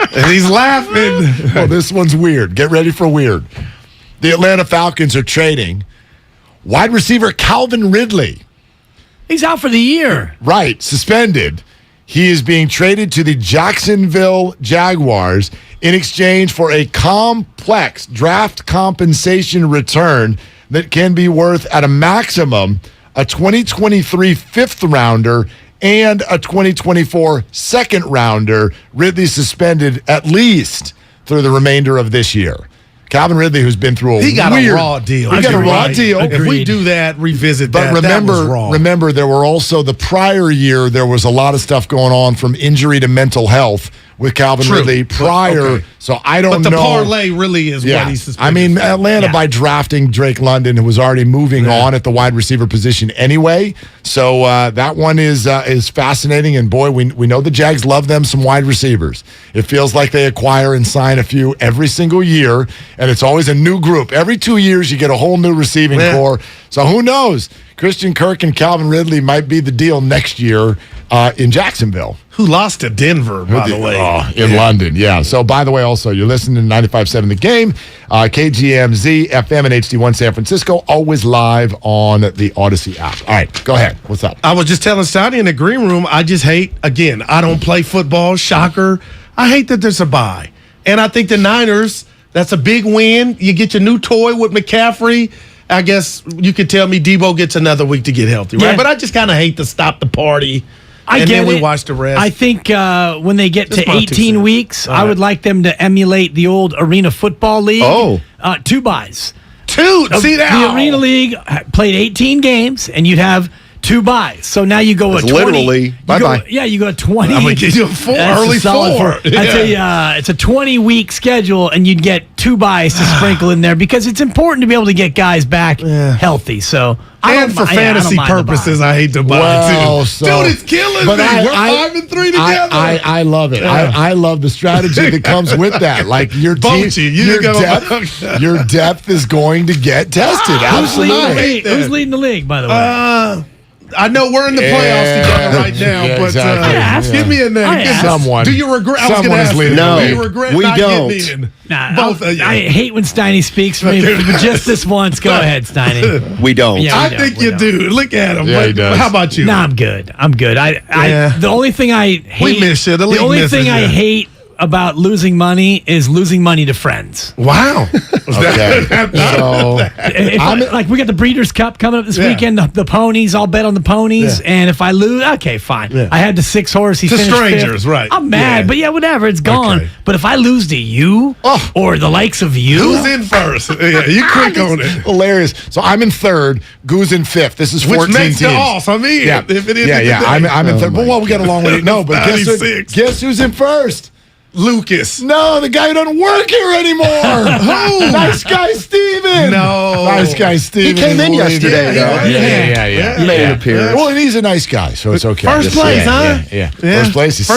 And he's laughing. Well, this one's weird. Get ready for weird. The Atlanta Falcons are trading wide receiver Calvin Ridley. He's out for the year. Right, suspended. He is being traded to the Jacksonville Jaguars in exchange for a complex draft compensation return that can be worth at a maximum a 2023 fifth rounder and a 2024 second rounder. Ridley suspended at least through the remainder of this year. Calvin Ridley, who's been through he got a raw deal. He got a raw deal. If we do that, revisit that. But remember, there were also the prior year. There was a lot of stuff going on from injury to mental health with Calvin Ridley prior. Okay. So I don't know. But the parlay really is what he's suspended. I mean, Atlanta by drafting Drake London, who was already moving on at the wide receiver position anyway. So that one is fascinating. And boy, we know the Jags love them some wide receivers. It feels like they acquire and sign a few every single year, and it's always a new group. Every 2 years, you get a whole new receiving core. So who knows? Christian Kirk and Calvin Ridley might be the deal next year in Jacksonville. Who lost to Denver, by the way. In London, yeah. So, by the way, also, you're listening to 95.7 The Game, KGMZ, FM, and HD1 San Francisco, always live on the Odyssey app. All right, go ahead. What's up? I was just telling Steiny in the green room, I just hate, again, I don't play football, shocker. I hate that there's a bye. And I think the Niners, that's a big win. You get your new toy with McCaffrey. I guess you could tell me Debo gets another week to get healthy, right? Yeah. But I just kind of hate to stop the party. Then we watch the rest. I think when they get to 18 weeks, I would like them to emulate the old Arena Football League. 2 buys. See that? The Arena League played 18 games, and you'd have 2 buys. So now you go 20. Literally, bye-bye. You go 20. I'm going to give you a 4, early 4. I tell you, it's a 20-week schedule, and you'd get 2 buys to sprinkle in there because it's important to be able to get guys back healthy. So and for fantasy purposes, I hate to buy too. Dude, it's killing me. We're 5-3 together. I love it. I love the strategy that comes with that. Like your team, your depth is going to get tested. Absolutely. Who's leading the league, by the way? I know we're in the playoffs together right now, but give me a name. Someone. Do you regret? I was going to ask you. No, do you regret we not don't. Getting in? Both of you. I hate when Steiny speaks for me, but just this once. Go ahead, Steiny. We don't. Yeah, I think you do. Look at him. Yeah, he does. How about you? No, I'm good. The only thing I hate. We miss you. The only thing I hate about losing money is losing money to friends. Wow. Okay. Like we got the Breeders' Cup coming up this weekend, the ponies, I'll bet on the ponies, and if I lose, okay, fine. Yeah. I had the 6 horse, he finished strangers, 5th. right. I'm mad, but whatever, it's gone. Okay. But if I lose to you or the likes of you. Who's in first? You quick on it. Hilarious. So I'm in 3rd, Goo's in 5th. This is 14 Which makes teams. it off. I'm in. Yeah, if it is I'm in 3rd. Well, we got a long way. No, but guess who's in 1st? Lucas. No, the guy who doesn't work here anymore. Who? Nice guy Steven. No. Nice guy Steven. He came in yesterday, though. Yeah. He made an appearance. Well, and he's a nice guy, so it's okay. First place, huh? Yeah. First place. He's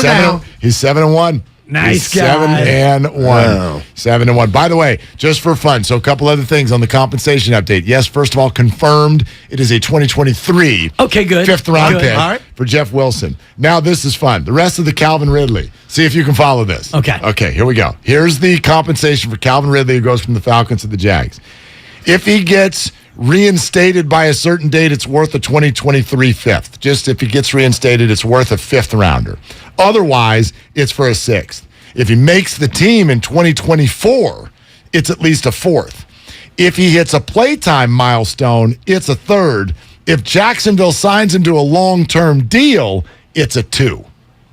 7-1. Nice guy. 7-1. Wow. 7-1. By the way, just for fun, so a couple other things on the compensation update. Yes, first of all, confirmed it is a 2023 okay, good. 5th round pick for Jeff Wilson. Now this is fun. The rest of the Calvin Ridley. See if you can follow this. Okay. Okay, here we go. Here's the compensation for Calvin Ridley who goes from the Falcons to the Jags. If he gets reinstated by a certain date, it's worth a 2023 fifth. Just if he gets reinstated, it's worth a fifth rounder. Otherwise, it's for a sixth. If he makes the team in 2024, it's at least a fourth. If he hits a playtime milestone, it's a third. If Jacksonville signs him to a long-term deal, it's a two.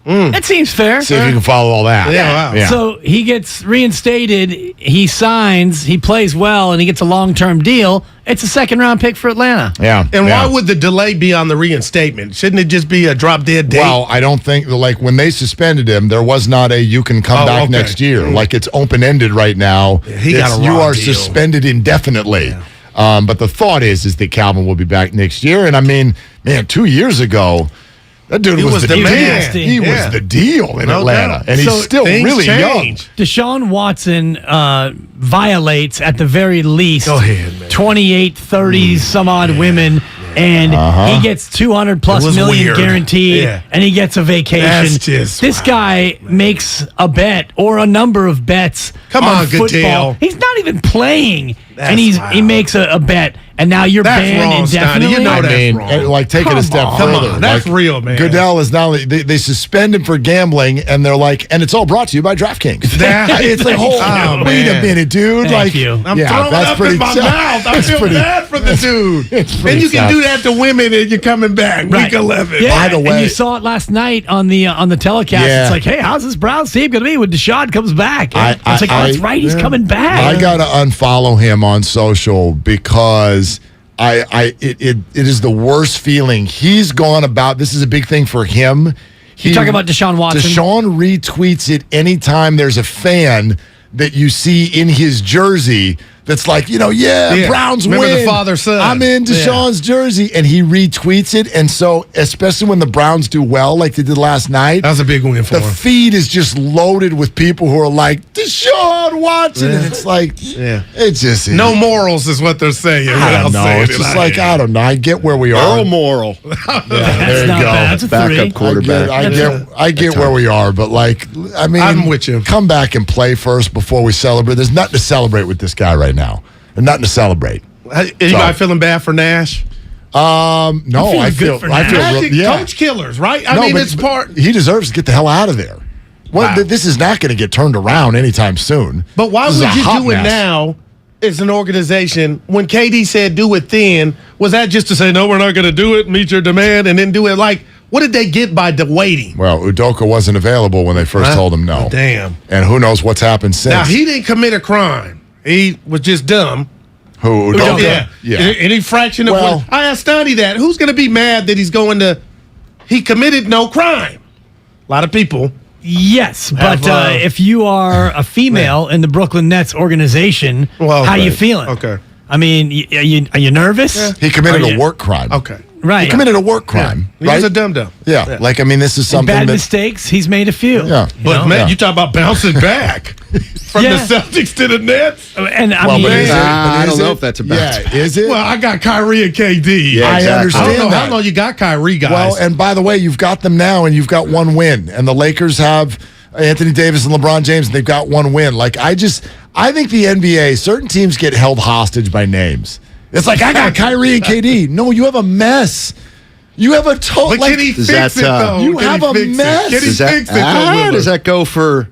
That seems fair. See if you can follow all that. Yeah, wow. Yeah. So he gets reinstated, he signs, he plays well, and he gets a long-term deal. It's a second-round pick for Atlanta. Yeah. And why would the delay be on the reinstatement? Shouldn't it just be a drop-dead date? Well, I don't think, like, when they suspended him, there was not a you can come back next year. Like, it's open-ended right now. He got a you raw are deal. suspended indefinitely. Yeah. But the thought is that Calvin will be back next year. And, I mean, man, 2 years ago, that dude was the man. He was the deal in Atlanta. And he's still really young. Deshaun Watson violates, at the very least, 28, 30 some odd women, and he gets 200 plus million guaranteed, and he gets a vacation. This guy makes a bet or a number of bets on football. Goodell. He's not even playing, and he makes a bet. And now you're banned indefinitely. You know that's wrong. Like, take it a step further. That's real, man. Goodell is not only, they suspend him for gambling, and they're like, and it's all brought to you by DraftKings. It's like, wait a minute, dude. Thank you. I'm throwing up in my mouth. I feel bad for the dude. And you can do that to women and you're coming back. Week 11. Yeah, by the way, and you saw it last night on the telecast. Yeah. It's like, hey, how's this Browns team going to be when Deshaun comes back? It's like, oh, that's right, he's coming back. I got to unfollow him on social because it is the worst feeling. He's gone about, this is a big thing for him. You're talking about Deshaun Watson? Deshaun retweets it anytime there's a fan that you see in his jersey that's like, Browns Remember win. the father-son. I'm in Deshaun's jersey, and he retweets it. And so, especially when the Browns do well, like they did last night, that was a big win for the him. feed is just loaded with people who are like, Deshaun Watson, and it's like, it's just no morals is what they're saying. I don't know. It's just like, I don't know. I get where we are. Earl Moral. There you go. That's a backup quarterback. I get where we are, but I'm with you. Come back and play first before we celebrate. There's nothing to celebrate with this guy right now. There's nothing to celebrate. You guys feeling bad for Nash? No, I feel coach killers, right? I mean, it's part. He deserves to get the hell out of there. This is not going to get turned around anytime soon. But why would you do it now as an organization when KD said do it then? Was that just to say, no, we're not going to do it, meet your demand, and then do it? Like, what did they get by waiting? Well, Udoka wasn't available when they first told him no. Oh, damn. And who knows what's happened since. Now, he didn't commit a crime. He was just dumb. Who? Udoka? Yeah. Any fraction of one. I asked Steiny that. Who's going to be mad that he committed no crime? A lot of people. Yes, but if you are a female in the Brooklyn Nets organization, how you feeling? Okay. I mean, are you nervous? Yeah. He committed a work crime. Okay. Right. He committed a work crime. Yeah. Right? He's a dum-dum. Yeah. Like, I mean, this is something bad mistakes, he's made a few. Yeah. But, man, you talk about bouncing back from the Celtics to the Nets. And I don't know if that's a bounce back. Yeah, is it? Well, I got Kyrie and KD. Yeah, exactly. I understand I don't know that. how long you got Kyrie, guys. Well, and by the way, you've got them now, and you've got one win. And the Lakers have Anthony Davis and LeBron James, and they've got one win. Like, I think the NBA, certain teams get held hostage by names. It's like, I got Kyrie and KD. No, you have a mess. You have a total. But can he fix it, though? You have a mess. Can he fix it, though? Does that go for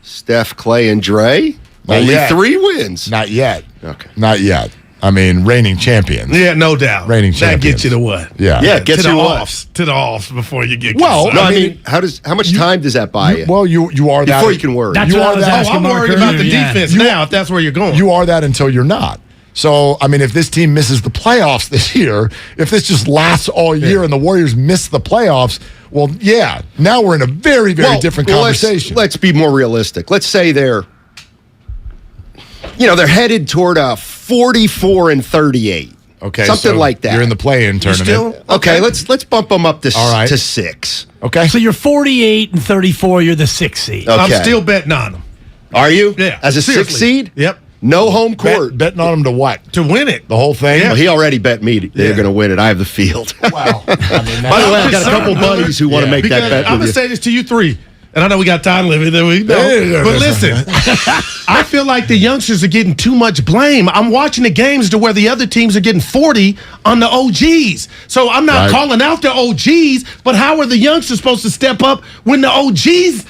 Steph, Klay, and Dre? Only 3 wins. Not yet. Okay. Not yet. I mean, reigning champions. Yeah, no doubt. Reigning That champions. gets you to what? Yeah. Yeah, gets to you the what? offs. To the offs before you get Well, No, I I mean, mean, how much time does that buy you? Well, you are that. Before you can worry. That's You what I are was that. asking I'm Mark worried about earlier, the defense now, if that's where you're going. You are that until you're not. So, I mean, if this team misses the playoffs this year, if this just lasts all year and the Warriors miss the playoffs, well, yeah, now we're in a very, very different conversation. Let's be more realistic. Let's say they're headed toward a 44-38. Okay, something so like that. You're in the play-in tournament. Okay, let's bump them up to All right. to 6. Okay. So you're 48 and 34. You're the 6th seed. Okay. I'm still betting on them. Are you? Yeah. As a seriously. 6th seed? Yep. No home court. Betting on them to what? To win it. The whole thing? Well, he already bet me they're going to win it. I have the field. Wow. I mean, By the way, I got a couple buddies who want to make that bet I'm with going to you. say this to you 3. And I know we got time limit. But listen, I feel like the youngsters are getting too much blame. I'm watching the games to where the other teams are getting 40 on the OGs. So I'm not calling out the OGs, but how are the youngsters supposed to step up when the OGs,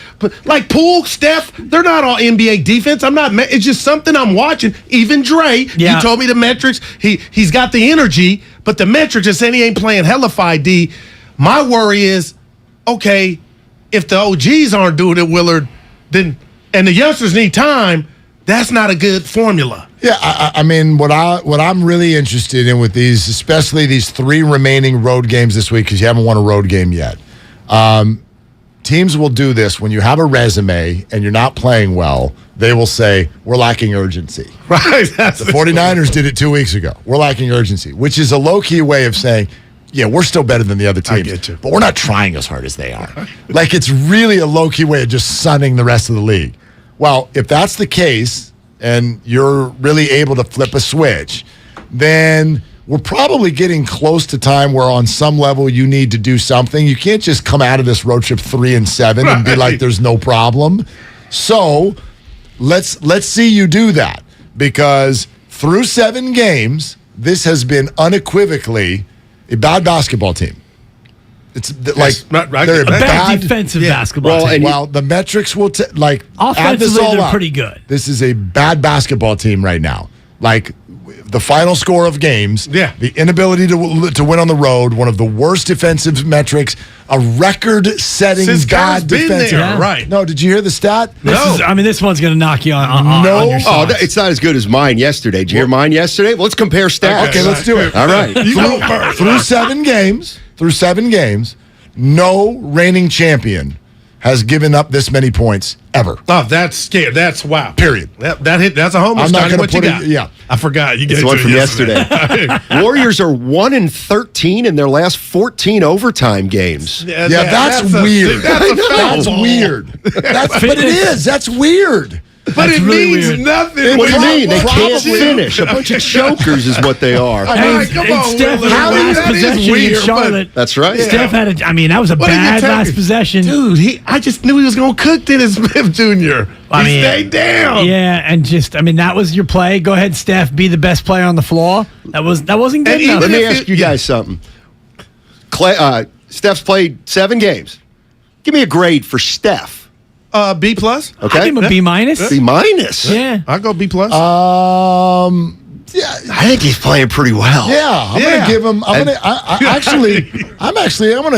like Poole, Steph, they're not all NBA defense. It's just something I'm watching. Even Dre, you told me the metrics. He's got the energy, but the metrics are saying he ain't playing hellified D. My worry is, okay, if the OGs aren't doing it, Willard, then and the youngsters need time, that's not a good formula. Yeah, I mean, what I'm really interested in with these, especially these 3 remaining road games this week, because you haven't won a road game yet. Teams will do this when you have a resume and you're not playing well. They will say, we're lacking urgency. Right. The 49ers did it 2 weeks ago. We're lacking urgency, which is a low-key way of saying, yeah, we're still better than the other teams. I get you. But we're not trying as hard as they are. Like, it's really a low-key way of just sunning the rest of the league. Well, if that's the case and you're really able to flip a switch, then we're probably getting close to time where on some level you need to do something. You can't just come out of this road trip 3-7 and be like there's no problem. So let's see you do that, because through 7 games, this has been unequivocally a bad basketball team. It's they're a bad defensive basketball team. Well, the metrics will offensively they're pretty good. This is a bad basketball team right now. Like the final score of games, the inability to win on the road, one of the worst defensive metrics, a record-setting bad defensive. Right? No, did you hear the stat? This one's going to knock you on your socks. It's not as good as mine yesterday. Did you hear mine yesterday? Well, let's compare stats. Okay, let's do it. All right. Through 7 games, no reigning champion has given up this many points ever. Oh, that's scary. That's wow. Period. That's a homer. I'm not going to put it. Yeah, I forgot. You gave one from yesterday. Warriors are 1-13 in their last 14 overtime games. Yeah, that's weird. That's weird. But it is. That's weird. But it really means weird. nothing. What do you mean? They can't finish. A bunch of chokers is what they are. Come on, Steph had last possession in Charlotte. That's right. Steph had that was a bad last possession. Dude, I just knew he was going to cook Dennis Smith Jr. He stayed down. Yeah, and that was your play. Go ahead, Steph, be the best player on the floor. That wasn't good enough. Let me ask you guys something. Steph's played 7 games. Give me a grade for Steph. B plus. Okay. I give him a B minus. B minus. Yeah. I'll go B plus. Yeah, I think he's playing pretty well. Yeah, I'm going to give him. I'm going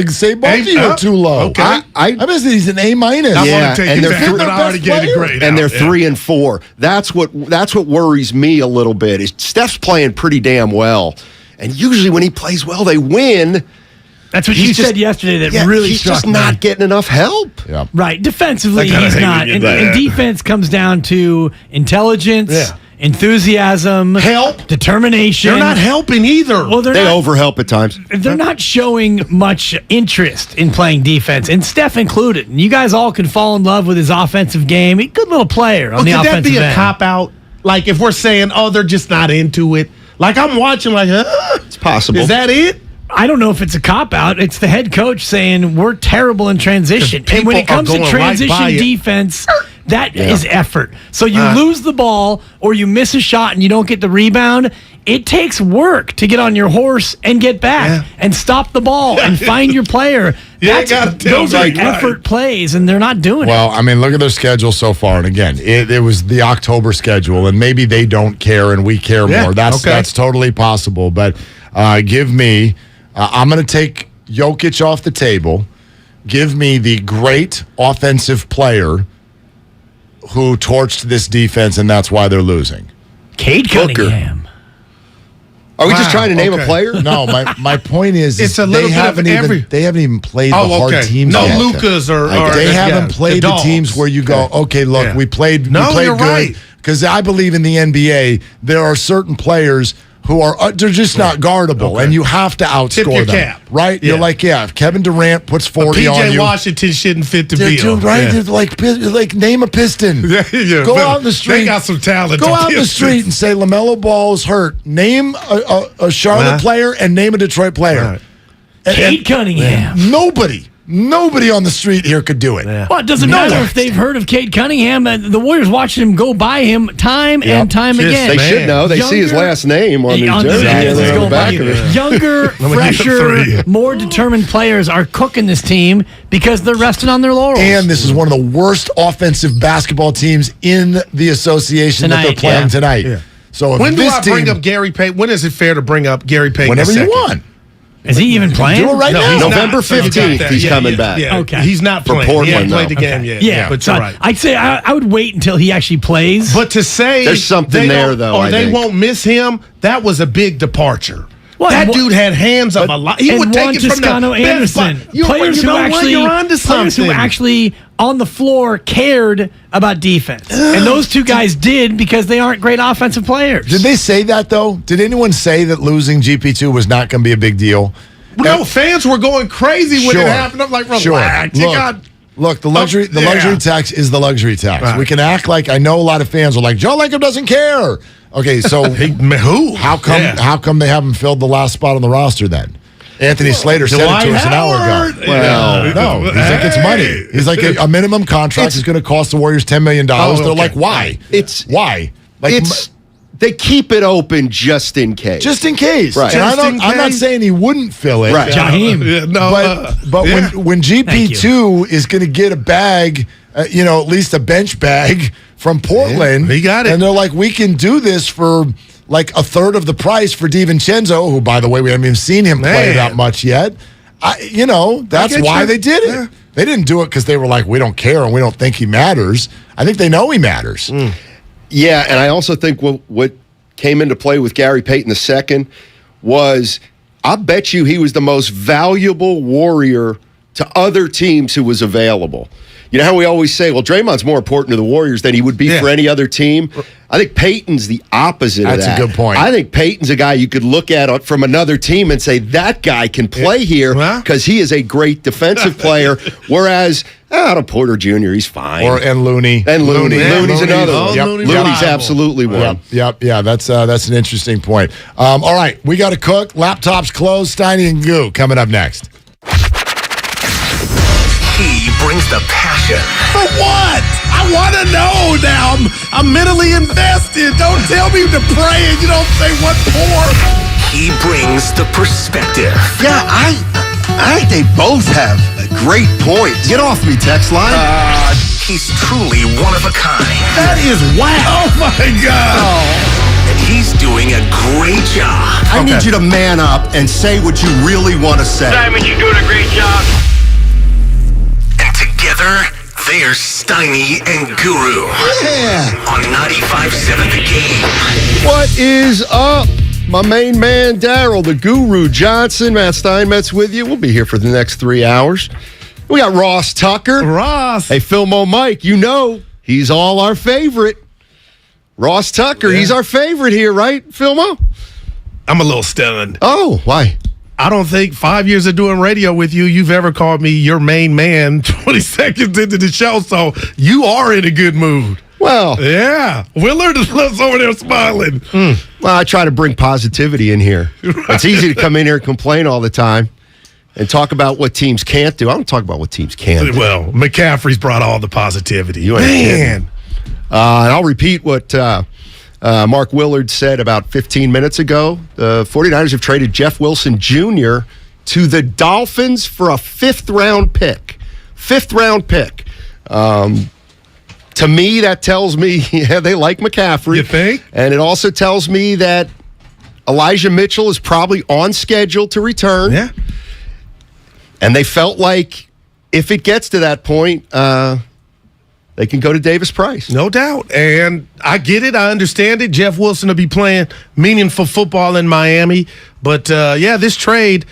to say both of you are too low. Okay. I'm going to say he's an A minus. Yeah, and they're already getting a grade. And they're 3 and 4. That's what worries me a little bit. Is Steph's playing pretty damn well, and usually when he plays well, they win. That's what you said yesterday that really he's struck just me. not getting enough help. Yeah. Right. Defensively, he's not. And defense comes down to intelligence, enthusiasm, help, determination. They're not helping either. Well, they overhelp at times. They're not showing much interest in playing defense, and Steph included. And you guys all can fall in love with his offensive game. Good little player on the offensive end. Could that be a cop-out? Like if we're saying, they're just not into it. Like I'm watching like, it's possible. Is that it? I don't know if it's a cop-out. It's the head coach saying we're terrible in transition. And when it comes to transition defense, that is effort. So you lose the ball or you miss a shot and you don't get the rebound. It takes work to get on your horse and get back and stop the ball and find your player. Those are effort plays, and they're not doing it. Well, I mean, look at their schedule so far. And again, it was the October schedule, and maybe they don't care and we care more. That's totally possible. But give me... I'm going to take Jokic off the table. Give me the great offensive player who torched this defense, and that's why they're losing. Cade Cunningham. Are we just trying to name a player? No, my point is it's a little they haven't even played the hard teams no yet. No Lucas or they haven't played the teams where you go, okay, look, we played you're good. Right. Because I believe in the NBA, there are certain players who are they're just not guardable, and you have to outscore them. Cap. Right? Yeah. You're like, if Kevin Durant puts 40 on you. PJ Washington shouldn't fit the bill. Dude, right? Yeah. Like name a Piston. Go out in the street. They got some talent. Go out in the street and say LaMelo Ball is hurt. Name a Charlotte player and name a Detroit player. Right. Cade Cunningham. Nobody Nobody on the street here could do it. Well, it doesn't matter if they've heard of Cade Cunningham. The Warriors watching him go by him time and time again. They should know. They see his last name on the jersey. On the back of it. Younger, fresher, more determined players are cooking this team because they're resting on their laurels. And this is one of the worst offensive basketball teams in the association that they're playing tonight. Yeah. So if when do this I bring up Gary Payton? When is it fair to bring up Gary Payton? Whenever you want. Is he even playing? Do it right now. November 15th, he's coming back. Yeah. Okay. He's not playing. For Portland, he hasn't played the game yet. Yeah, but you're right. I'd say I would wait until he actually plays. But to say there's something there, though, or they won't miss him, that was a big departure. That dude had hands of a lot. He would take it from Toscano the Anderson. Players who actually on the floor cared about defense. And those two guys did because they aren't great offensive players. Did they say that, though? Did anyone say that losing GP2 was not going to be a big deal? No, fans were going crazy when it happened. I'm like, relax. Look, the luxury tax is the luxury tax. Right. We can act like, I know a lot of fans are like, Joe Lacob doesn't care. Okay, so who? How come they haven't filled the last spot on the roster then? Anthony Slater said it to us an hour ago. Well, no, he's like, it's money. He's like, a minimum contract is going to cost the Warriors $10 million. They're like, why? Why? Like, they keep it open just in case. Just in case. Right. And I'm not saying he wouldn't fill it. Right. Jaheim. But when GP2 is going to get a bag, at least a bench bag from Portland. He got it. And they're like, we can do this for like a third of the price for DiVincenzo, who, by the way, we haven't even seen him play that much yet. That's why they did it. Yeah. They didn't do it because they were like, we don't care and we don't think he matters. I think they know he matters. Yeah, and I also think what came into play with Gary Payton II was, I bet you he was the most valuable Warrior to other teams who was available. You know how we always say, well, Draymond's more important to the Warriors than he would be for any other team? I think Payton's the opposite of that. That's a good point. I think Payton's a guy you could look at from another team and say, that guy can play here because he is a great defensive player, whereas Otto Porter Jr., he's fine. And Looney. And Looney. Looney's another one. Looney's absolutely one. Yep. Yeah, that's an interesting point. All right, we got to cook. Laptops closed. Steiny and Goo coming up next. He brings the passion. For what? I want to know now. I'm mentally invested. Don't tell me to pray and you don't say what for. He brings the perspective. Yeah, I think they both have great points. Get off me, text line. He's truly one of a kind. That is whack. Oh, my God. And he's doing a great job. I need you to man up and say what you really want to say. Simon, you're doing a great job. Together, they're Steiny and Guru. Yeah. On 95.7 The Game. What is up? My main man, Daryl, the Guru Johnson. Matt Steinmetz with you. We'll be here for the next 3 hours. We got Ross Tucker. Ross. Hey, Philmo Mike, he's all our favorite. Ross Tucker, he's our favorite here, right, Philmo? I'm a little stunned. Oh, why? I don't think 5 years of doing radio with you've ever called me your main man 20 seconds into the show, so you are in a good mood. Well. Yeah. Willard is over there smiling. Well, I try to bring positivity in here. Right. It's easy to come in here and complain all the time and talk about what teams can't do. I don't talk about what teams can do. Well, McCaffrey's brought all the positivity. You ain't kidding. And I'll repeat what Mark Willard said about 15 minutes ago. The 49ers have traded Jeff Wilson Jr. to the Dolphins for a fifth-round pick. Fifth-round pick. To me, that tells me they like McCaffrey. You think? And it also tells me that Elijah Mitchell is probably on schedule to return. Yeah. And they felt like if it gets to that point, they can go to Davis Price. No doubt. And I get it. I understand it. Jeff Wilson will be playing meaningful football in Miami. But, this trade,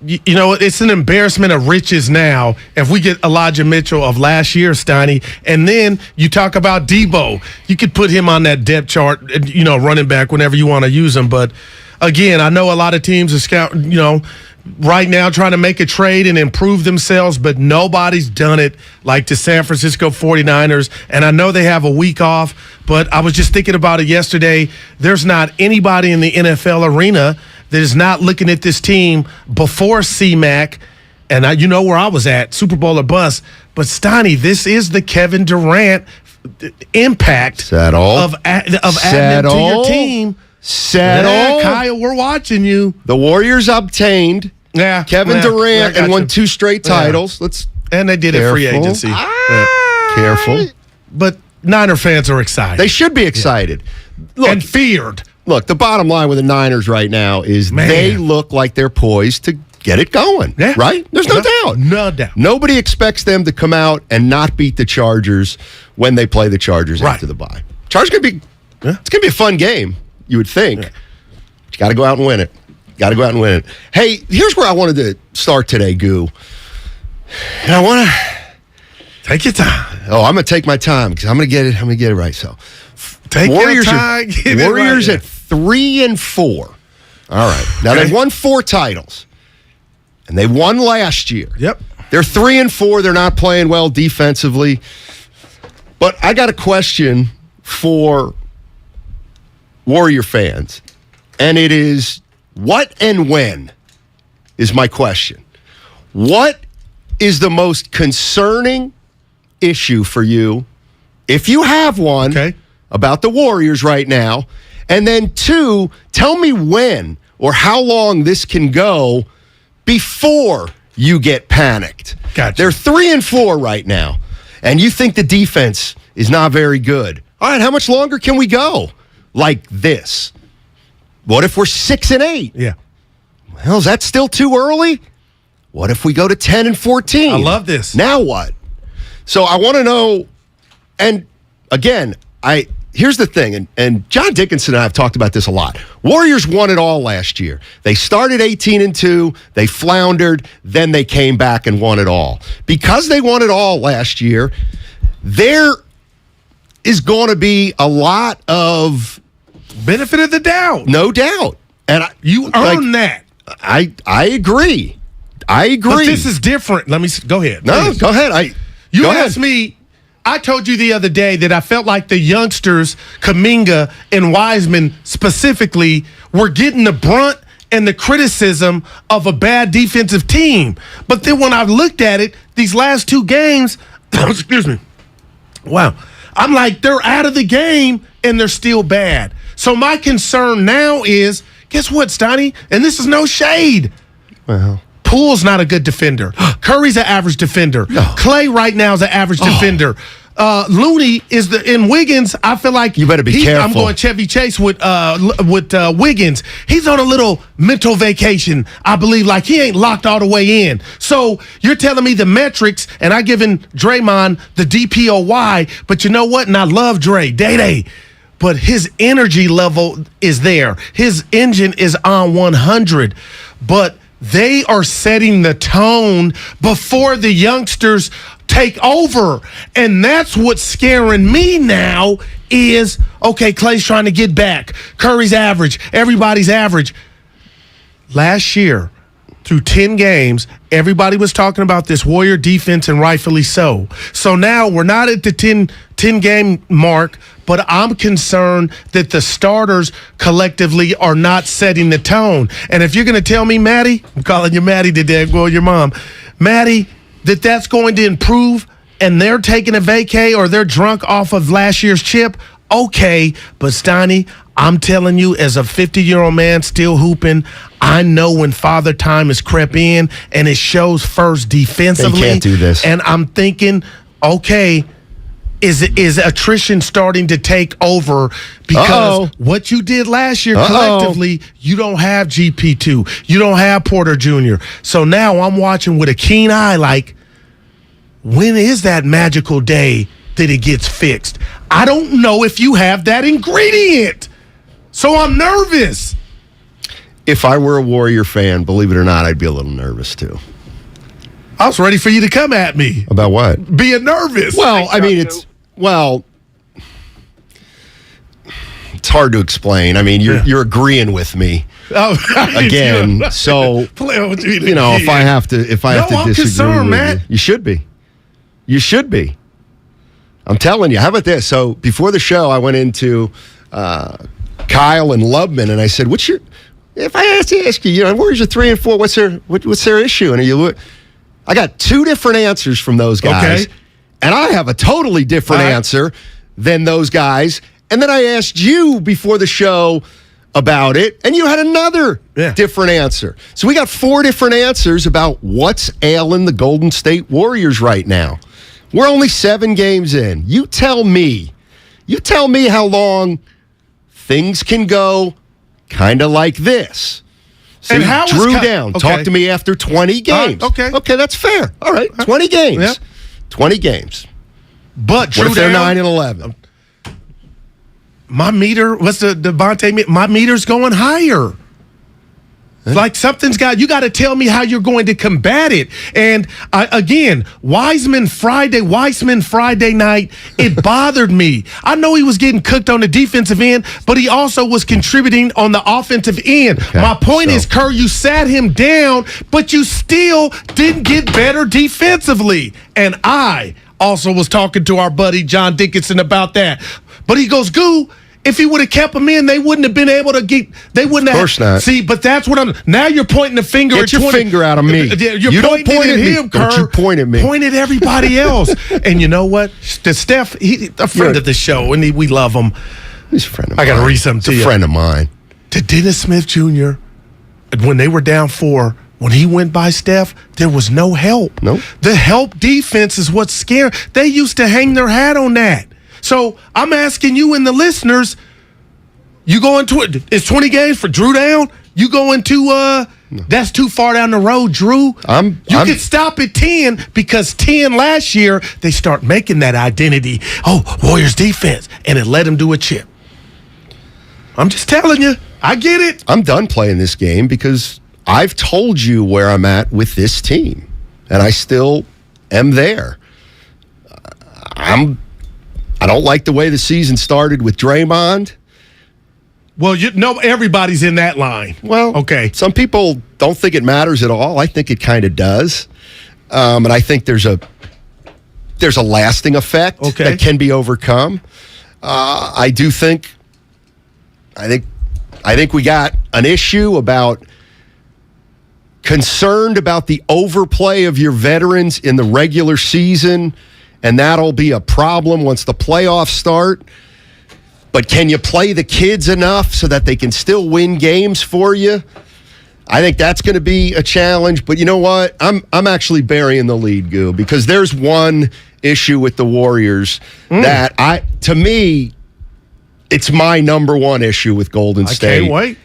it's an embarrassment of riches now if we get Elijah Mitchell of last year, Steiny. And then you talk about Debo. You could put him on that depth chart, running back whenever you want to use him. But, again, I know a lot of teams are scouting, right now trying to make a trade and improve themselves, but nobody's done it like the San Francisco 49ers. And I know they have a week off, but I was just thinking about it yesterday. There's not anybody in the NFL arena that is not looking at this team before C-Mac And you know where I was at, Super Bowl or bust. But Steiny, this is the Kevin Durant impact of adding him to your team. Kyle, we're watching you. The Warriors obtained Kevin Durant and won 2 straight titles. And they did it free agency. Careful. But Niner fans are excited. They should be excited. Look, and feared. Look, the bottom line with the Niners right now is they look like they're poised to get it going, right? There's no doubt. No doubt. Nobody expects them to come out and not beat the Chargers when they play the Chargers after the bye. Chargers going to be it's going to be a fun game, you would think. But you got to go out and win it. Hey, here's where I wanted to start today, Goo. And I want to take your time. Oh, I'm going to take my time because I'm going to get it right. So, take your time. Warriors at 3-4. All right. Now they've won 4 titles, and they won last year. Yep. They're 3-4. They're not playing well defensively. But I got a question for Warrior fans, and it is what and when is my question. What is the most concerning issue for you, if you have one, about the Warriors right now? And then 2, tell me when or how long this can go before you get panicked. Gotcha. They're 3-4 right now, and you think the defense is not very good. All right, how much longer can we go like this? What if we're 6-8? Yeah. Well, is that still too early? What if we go to 10-14? I love this. Now what? So I want to know, and again, here's the thing, and John Dickinson and I have talked about this a lot. Warriors won it all last year. They started 18-2, they floundered, then they came back and won it all. Because they won it all last year, there is going to be a lot of benefit of the doubt. No doubt. And you earn that. I agree. But this is different. Let me go ahead. No, please. go ahead. You asked me. I told you the other day that I felt like the youngsters, Kuminga and Wiseman specifically, were getting the brunt and the criticism of a bad defensive team. But then when I looked at it, these last 2 games, excuse me, wow, I'm like, they're out of the game and they're still bad. So my concern now is, guess what, Steiny? And this is no shade. Well, Poole's not a good defender. Curry's an average defender. No. Clay right now is an average defender. Looney is in Wiggins. I feel like you better be careful. I'm going Chevy Chase with Wiggins. He's on a little mental vacation. I believe like he ain't locked all the way in. So you're telling me the metrics, and I given Draymond the DPOY, but you know what? And I love Dre, Day. But his energy level is there. His engine is on 100. But they are setting the tone before the youngsters take over. And that's what's scaring me now is, okay, Klay's trying to get back. Curry's average. Everybody's average. Last year, through 10 games, everybody was talking about this Warrior defense, and rightfully so. So now we're not at the 10-game mark, but I'm concerned that the starters collectively are not setting the tone. And if you're going to tell me, Maddie, I'm calling you Maddie today, well, your mom, Maddie, that's going to improve and they're taking a vacay or they're drunk off of last year's chip, okay. But Steiny, I'm telling you, as a 50-year-old man still hooping, I know when father time has crept in and it shows first defensively. They can't do this. And I'm thinking, okay, is attrition starting to take over? Because what you did last year collectively, you don't have GP2. You don't have Porter Jr. So now I'm watching with a keen eye like, when is that magical day that it gets fixed? I don't know if you have that ingredient. So I'm nervous. If I were a Warrior fan, believe it or not, I'd be a little nervous too. I was ready for you to come at me. About what? Being nervous. Well, I mean, it's hard to explain. I mean, you're agreeing with me again. So if I have to disagree concerned, with man. you should be. You should be. I'm telling you. How about this? So before the show, I went into Kyle and Lubman, and I said, "If I ask you, where's your 3-4? What's their issue?" And I got two different answers from those guys. Okay. And I have a totally different answer than those guys. And then I asked you before the show about it, and you had another different answer. So we got 4 different answers about what's ailing the Golden State Warriors right now. We're only 7 games in. You tell me how long things can go kind of like this. So and how Drew down. Okay. Talk to me after 20 games. Okay, that's fair. All right, 20 games. Yep. 20 games. But Drew what if they're down, 9-11? My meter, what's the Devontae? My meter's going higher. Like something's you got to tell me how you're going to combat it. And again, Wiseman Friday night, it bothered me. I know he was getting cooked on the defensive end, but he also was contributing on the offensive end. Okay, my point is, Kerr, you sat him down, but you still didn't get better defensively. And I also was talking to our buddy John Dickinson about that. But he goes, Goo, if he would have kept him in, they wouldn't have been able to get. They wouldn't have. Of course not. See, but that's what I'm. Now you're pointing the finger Get at your finger out of me. You're you pointing don't point at him, him, Kerr. Don't you point at me. Point at everybody else. And you know what? The Steph, a friend of the show, and we love him. He's a friend of mine. I got to read something to you. He's a friend of mine. To Dennis Smith Jr., when they were down 4, when he went by Steph, there was no help. Nope. The help defense is what's scary. They used to hang their hat on that. So I'm asking you and the listeners, you go into it. It's 20 games for Drew down. You go into that's too far down the road, Drew. You could stop at 10 because 10 last year they start making that identity. Oh, Warriors defense, and it let them do a chip. I'm just telling you, I get it. I'm done playing this game because I've told you where I'm at with this team, and I still am there. I don't like the way the season started with Draymond. Well, everybody's in that line. Well, okay. Some people don't think it matters at all. I think it kind of does, and I think there's a lasting effect that can be overcome. I think we got an issue about concerned about the overplay of your veterans in the regular season, and that'll be a problem once the playoffs start. But can you play the kids enough so that they can still win games for you? I think that's going to be a challenge. But you know what? I'm actually burying the lead, Goo, because there's one issue with the Warriors that to me, it's my number one issue with Golden State. I can't wait.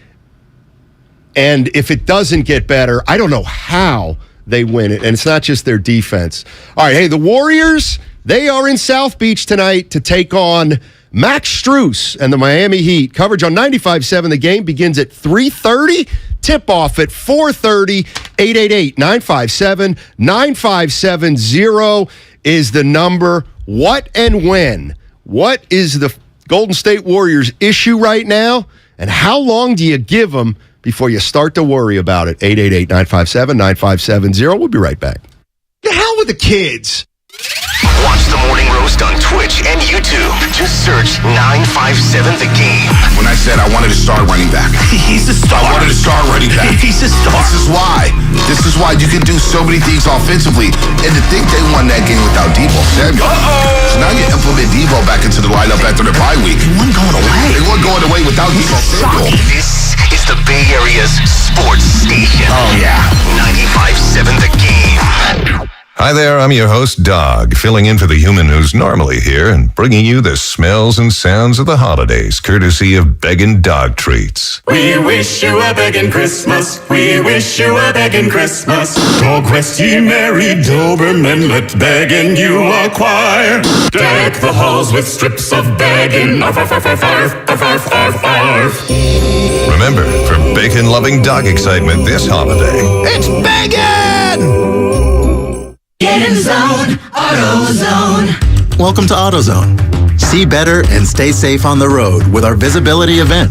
And if it doesn't get better, I don't know how they win it. And it's not just their defense. All right, hey, the Warriors, they are in South Beach tonight to take on Max Strus and the Miami Heat. Coverage on 95.7. The game begins at 3:30. Tip-off at 4:30. 888-957-9570 is the number. What and when? What is the Golden State Warriors issue right now? And how long do you give them before you start to worry about it? 888-957-9570. We'll be right back. The hell with the kids. Watch the Morning Roast on Twitch and YouTube. Just search 957 The Game. When I said I wanted to start running back. He's a star. I wanted to start running back. He's a star. This is why you can do so many things offensively. And to think they won that game without Debo Samuel. So now you implement Debo back into the lineup after the bye week. He wasn't going away. They weren't going away without Debo Samuel. This is the Bay Area's sports station. Oh, yeah. 95.7 The Game. Hi there, I'm your host, Dog, filling in for the human who's normally here and bringing you the smells and sounds of the holidays, courtesy of Beggin' Dog Treats. We wish you a begging Christmas. We wish you a begging Christmas. Dog rest ye merry Doberman, let begging you acquire. Deck the halls with strips of begging. Arf, arf, arf, arf, arf, arf, arf, arf, arf. Remember, for bacon-loving dog excitement this holiday, it's begging! Get in zone, AutoZone. Welcome to AutoZone. See better and stay safe on the road with our visibility event.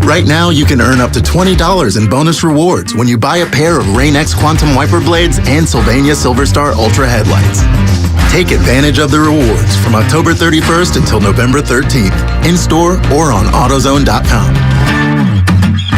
Right now, you can earn up to $20 in bonus rewards when you buy a pair of Rain-X Quantum Wiper Blades and Sylvania Silverstar Ultra headlights. Take advantage of the rewards from October 31st until November 13th, in-store or on AutoZone.com.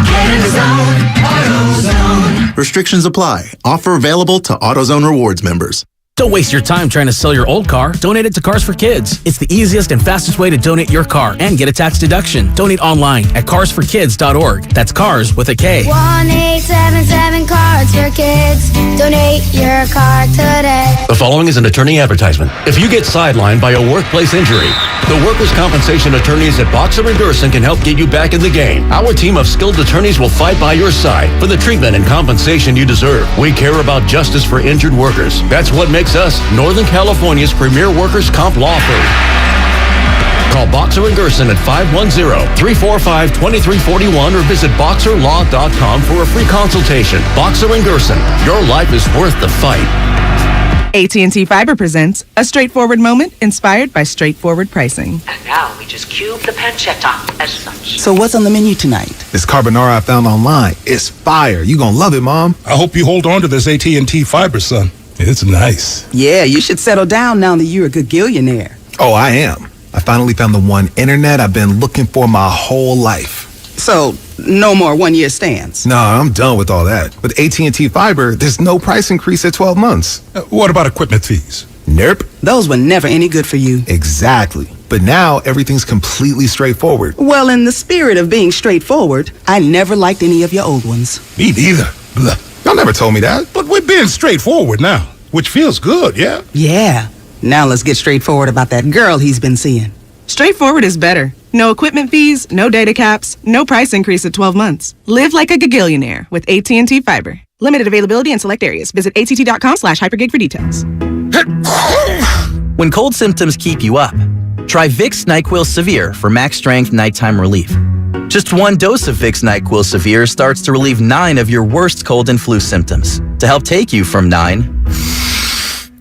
Get in zone, AutoZone. Restrictions apply. Offer available to AutoZone Rewards members. Don't waste your time trying to sell your old car. Donate it to Cars for Kids. It's the easiest and fastest way to donate your car and get a tax deduction. Donate online at carsforkids.org. That's cars with a K. 1-877 Cards for Kids. Donate your car today. The following is an attorney advertisement. If you get sidelined by a workplace injury, the workers' compensation attorneys at Boxer & Gerson can help get you back in the game. Our team of skilled attorneys will fight by your side for the treatment and compensation you deserve. We care about justice for injured workers. That's what makes us Northern California's premier workers' comp law firm. Call Boxer & Gerson at 510-345-2341 or visit boxerlaw.com for a free consultation. Boxer & Gerson, your life is worth the fight. AT&T Fiber presents a straightforward moment inspired by straightforward pricing. And now we just cube the pancetta as such. So what's on the menu tonight? This carbonara I found online. It's fire. You gonna love it, Mom. I hope you hold on to this AT&T Fiber, son. It's nice. Yeah, you should settle down now that you're a gagillionaire. Oh, I am. I finally found the one internet I've been looking for my whole life. So, no more one-year stands? No, I'm done with all that. With AT&T Fiber, there's no price increase at 12 months. What about equipment fees? Nope. Those were never any good for you. Exactly. But now, everything's completely straightforward. Well, in the spirit of being straightforward, I never liked any of your old ones. Me neither. Blah. Y'all never told me that. But we're being straightforward now, which feels good, yeah? Yeah. Now let's get straightforward about that girl he's been seeing. Straightforward is better. No equipment fees, no data caps, no price increase at 12 months. Live like a gagillionaire with AT&T Fiber. Limited availability in select areas. Visit att.com/hypergig for details. When cold symptoms keep you up, try Vicks NyQuil Severe for max strength nighttime relief. Just one dose of Vicks NyQuil Severe starts to relieve 9 of your worst cold and flu symptoms to help take you from 9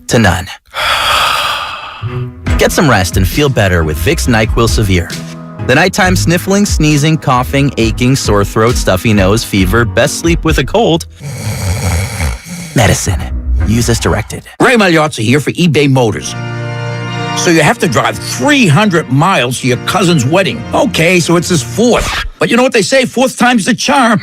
to none. Get some rest and feel better with Vicks NyQuil Severe. The nighttime sniffling, sneezing, coughing, aching, sore throat, stuffy nose, fever, best sleep with a cold. Medicine. Use as directed. Ray Magliozzi here for eBay Motors. So you have to drive 300 miles to your cousin's wedding. Okay, so it's his 4th. But you know what they say, 4th time's the charm.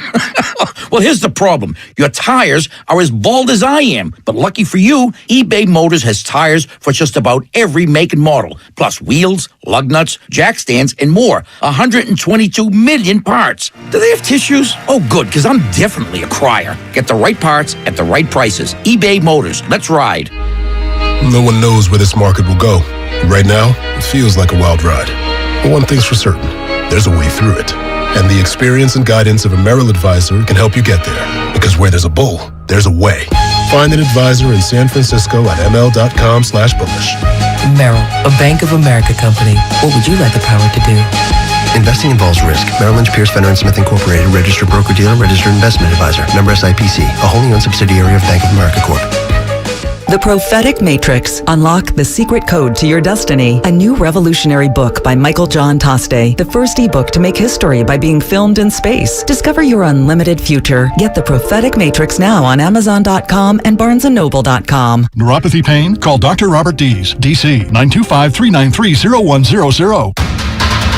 Well, here's the problem. Your tires are as bald as I am. But lucky for you, eBay Motors has tires for just about every make and model. Plus wheels, lug nuts, jack stands, and more. 122 million parts. Do they have tissues? Oh, good, because I'm definitely a crier. Get the right parts at the right prices. eBay Motors. Let's ride. No one knows where this market will go. Right now, it feels like a wild ride. But one thing's for certain, there's a way through it. And the experience and guidance of a Merrill advisor can help you get there. Because where there's a bull, there's a way. Find an advisor in San Francisco at ml.com/bullish. Merrill, a Bank of America company. What would you like the power to do? Investing involves risk. Merrill Lynch, Pierce, Fenner & Smith Incorporated, registered broker-dealer, registered investment advisor. Member SIPC, a wholly owned subsidiary of Bank of America Corp. The Prophetic Matrix. Unlock the secret code to your destiny. A new revolutionary book by Michael John Toste. The first ebook to make history by being filmed in space. Discover your unlimited future. Get the Prophetic Matrix now on Amazon.com and BarnesandNoble.com. Neuropathy pain? Call Dr. Robert Dees, DC, 925-393-0100.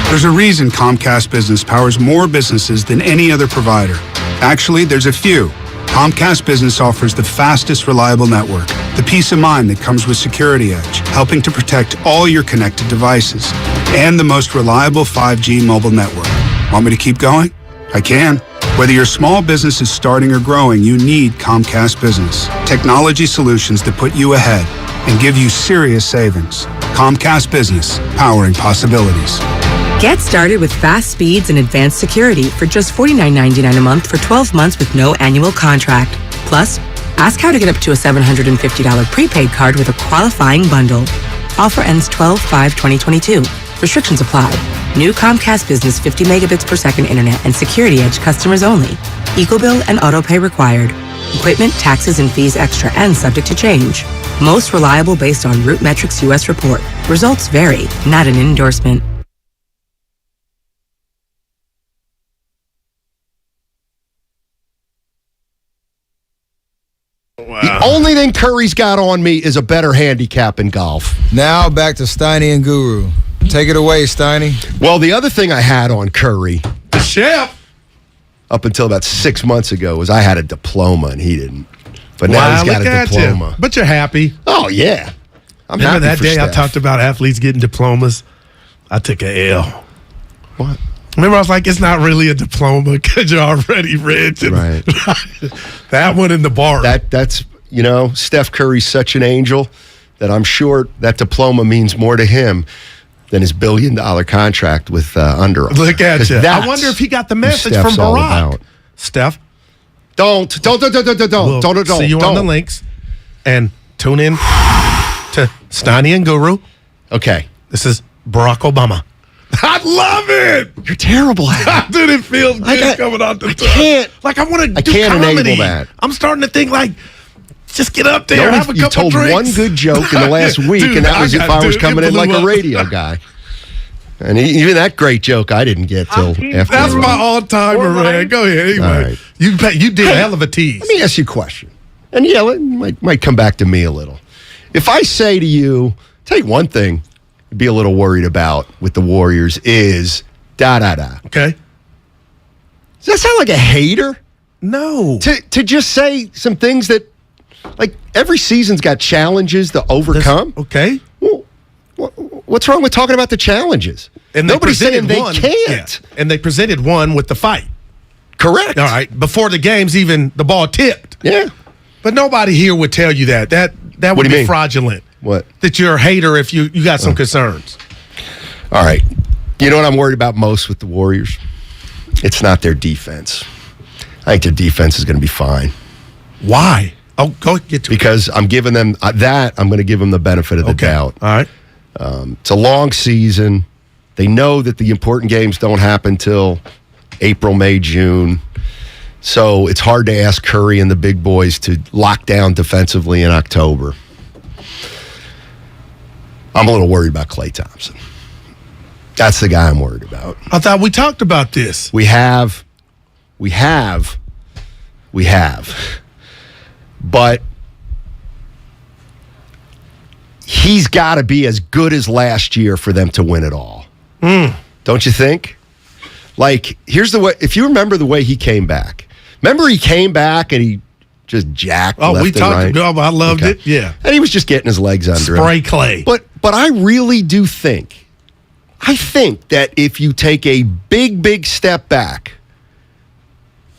There's a reason Comcast Business powers more businesses than any other provider. Actually, there's a few. Comcast Business offers the fastest, reliable network, the peace of mind that comes with Security Edge, helping to protect all your connected devices, and the most reliable 5G mobile network. Want me to keep going? I can. Whether your small business is starting or growing, you need Comcast Business. Technology solutions that put you ahead and give you serious savings. Comcast Business, powering possibilities. Get started with fast speeds and advanced security for just $49.99 a month for 12 months with no annual contract. Plus, ask how to get up to a $750 prepaid card with a qualifying bundle. Offer ends 12/5/2022. Restrictions apply. New Comcast Business 50 megabits per second internet and Security Edge customers only. EcoBill and autopay required. Equipment, taxes, and fees extra and subject to change. Most reliable based on Root Metrics US report. Results vary, not an endorsement. The only thing Curry's got on me is a better handicap in golf. Now back to Steiny and Guru. Take it away, Steiny. Well, the other thing I had on Curry. The chef. up until about 6 months ago was I had a diploma and he didn't. But now he's got a diploma. You. But you're happy. Oh, yeah. Remember that day I talked about athletes getting diplomas? I took a L. What? Remember, I was like, it's not really a diploma because you're already rich. Right. That one in the bar. That's Steph Curry's such an angel that I'm sure that diploma means more to him than his $1 billion contract with Under Armour. Look at you. I wonder if he got the message from Barack. Steph. Don't. See you on the links and tune in to Steiny and Guru. Okay. This is Barack Obama. I love it. You're terrible at it. Dude, it feels good coming out the top. I want to do comedy. enable that. I'm starting to think just get up there, have a couple told drinks. One good joke in the last week, dude, and that was if I was coming in like a radio guy. And even that great joke I didn't get till after. That's my all-timer, man. Go ahead. Anyway, right. You did a hell of a tease. Let me ask you a question. And it might come back to me a little. If I say to you, tell you one thing I'd be a little worried about with the Warriors is da-da-da. Okay. Does that sound like a hater? No. To just say some things that, like, every season's got challenges to overcome. Okay. Well, what's wrong with talking about the challenges? And nobody's saying they one, can't. Yeah. And they presented one with the fight. Correct. All right. Before the game's even the ball tipped. Yeah. But nobody here would tell you that. That would be fraudulent. What? That you're a hater if you got some concerns. All right. You know what I'm worried about most with the Warriors? It's not their defense. I think their defense is going to be fine. Why? Oh, go get to it. Because I'm giving them I'm going to give them the benefit of the doubt. All right. It's a long season. They know that the important games don't happen till April, May, June. So it's hard to ask Curry and the big boys to lock down defensively in October. I'm a little worried about Klay Thompson. That's the guy I'm worried about. I thought we talked about this. We have. But he's got to be as good as last year for them to win it all. Don't you think? Like, here's the way. If you remember the way he came back. Remember he came back and he just jacked left we and talked right? about I loved it. Yeah. And he was just getting his legs under him. Spray Clay. But I really do think, that if you take a big step back,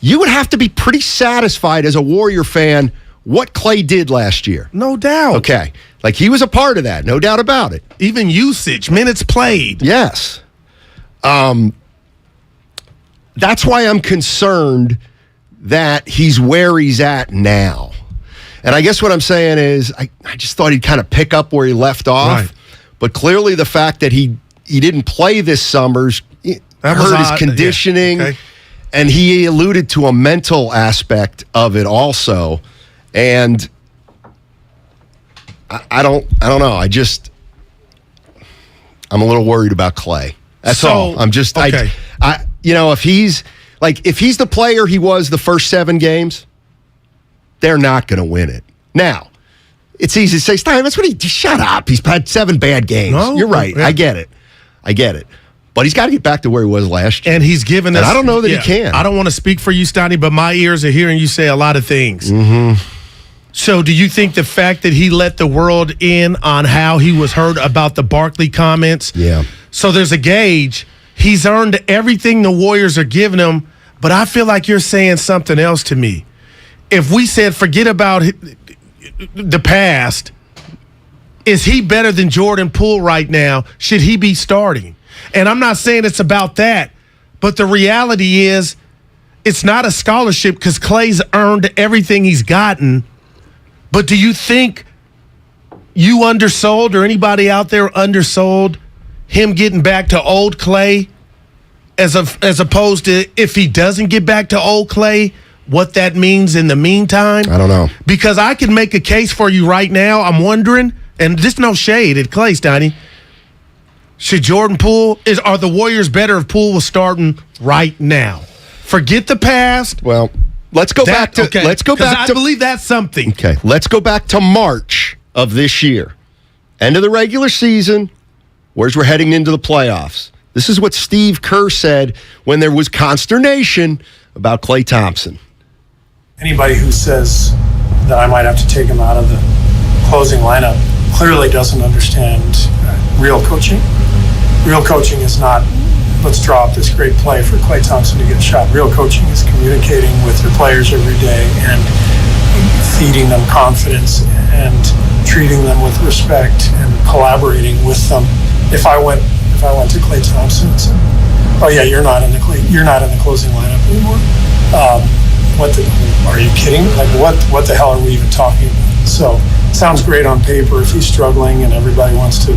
you would have to be pretty satisfied as a Warrior fan what Klay did last year. No doubt. Okay. Like, he was a part of that, no doubt about it. Even usage, minutes played. Yes. That's why I'm concerned that he's where he's at now. And I guess what I'm saying is I just thought he'd kind of pick up where he left off. Right. But clearly the fact that he didn't play this summer's hurt his conditioning. Yeah. Okay. And he alluded to a mental aspect of it also. And I don't know. I'm a little worried about Klay. That's all. I'm just okay. If he's the player he was the first 7 games, they're not going to win it. Now, it's easy to say, Stein, shut up. He's had 7 bad games. No, you're right. Yeah. I get it. But he's got to get back to where he was last year. And he's given us. And I don't know that he can. I don't want to speak for you, Steiny, but my ears are hearing you say a lot of things. Mm-hmm. So do you think the fact that he let the world in on how he was heard about the Barkley comments? Yeah. So there's a gauge. He's earned everything the Warriors are giving him, but I feel like you're saying something else to me. If we said forget about the past, is he better than Jordan Poole right now? Should he be starting? And I'm not saying it's about that, but the reality is it's not a scholarship because Klay's earned everything he's gotten. But do you think you undersold or anybody out there undersold him getting back to old Klay as opposed to if he doesn't get back to old Klay, what that means in the meantime? I don't know. Because I can make a case for you right now. I'm wondering, and just no shade at Klay, Steiny. Should Jordan Poole, are the Warriors better if Poole was starting right now? Forget the past. Well, let's go back to. I believe that's something. Okay, let's go back to March of this year, end of the regular season. Whereas we're heading into the playoffs. This is what Steve Kerr said when there was consternation about Klay Thompson. Anybody who says that I might have to take him out of the closing lineup clearly doesn't understand real coaching. Real coaching is not, let's draw up this great play for Klay Thompson to get a shot. Real coaching is communicating with your players every day and feeding them confidence and treating them with respect and collaborating with them. If I went to Klay Thompson and said, "Oh yeah, you're not in the closing lineup anymore," are you kidding? Like what the hell are we even talking about? So it sounds great on paper if he's struggling and everybody wants to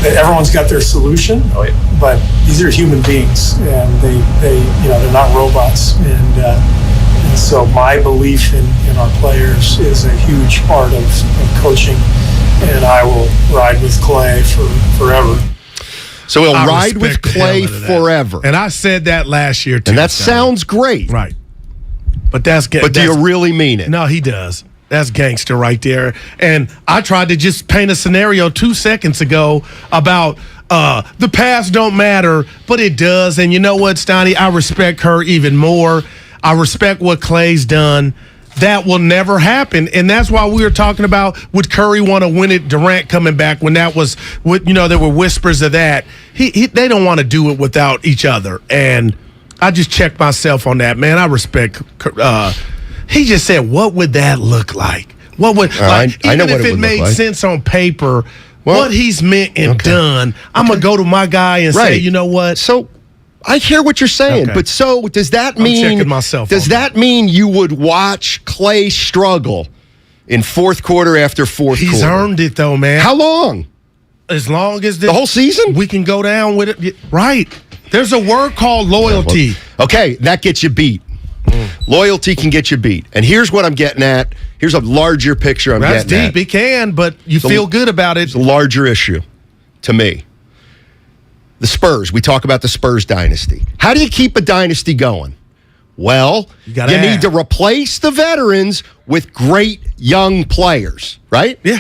everyone's got their solution. Oh, yeah. But these are human beings and they're not robots and so my belief in our players is a huge part of coaching, and I will ride with Klay forever. So he'll ride with Klay forever. And I said that last year, too. And that sounds great. Right. But do you really mean it? No, he does. That's gangster right there. And I tried to just paint a scenario 2 seconds ago about the past don't matter, but it does. And you know what, Steiny? I respect her even more. I respect what Klay's done. That will never happen. And that's why we were talking about would Curry want to win it, Durant coming back when that was, there were whispers of that. They don't want to do it without each other. And I just checked myself on that, man. I respect. He just said, what would that look like? What would, I know even what if it made sense on paper, what he's meant and done, I'm going to go to my guy and say, you know what? So I hear what you're saying, but so does that mean? I'm checking myself. Does that mean you would watch Klay struggle in fourth quarter after fourth quarter? He's earned it, though, man. How long? As long as the whole season, we can go down with it. Right? There's a word called loyalty. Okay, that gets you beat. Loyalty can get you beat. And here's what I'm getting at. Here's a larger picture I'm getting at. That's deep. It can, but you feel good about it. It's a larger issue to me. The Spurs. We talk about the Spurs dynasty. How do you keep a dynasty going? Well, you need to replace the veterans with great young players, right? Yeah.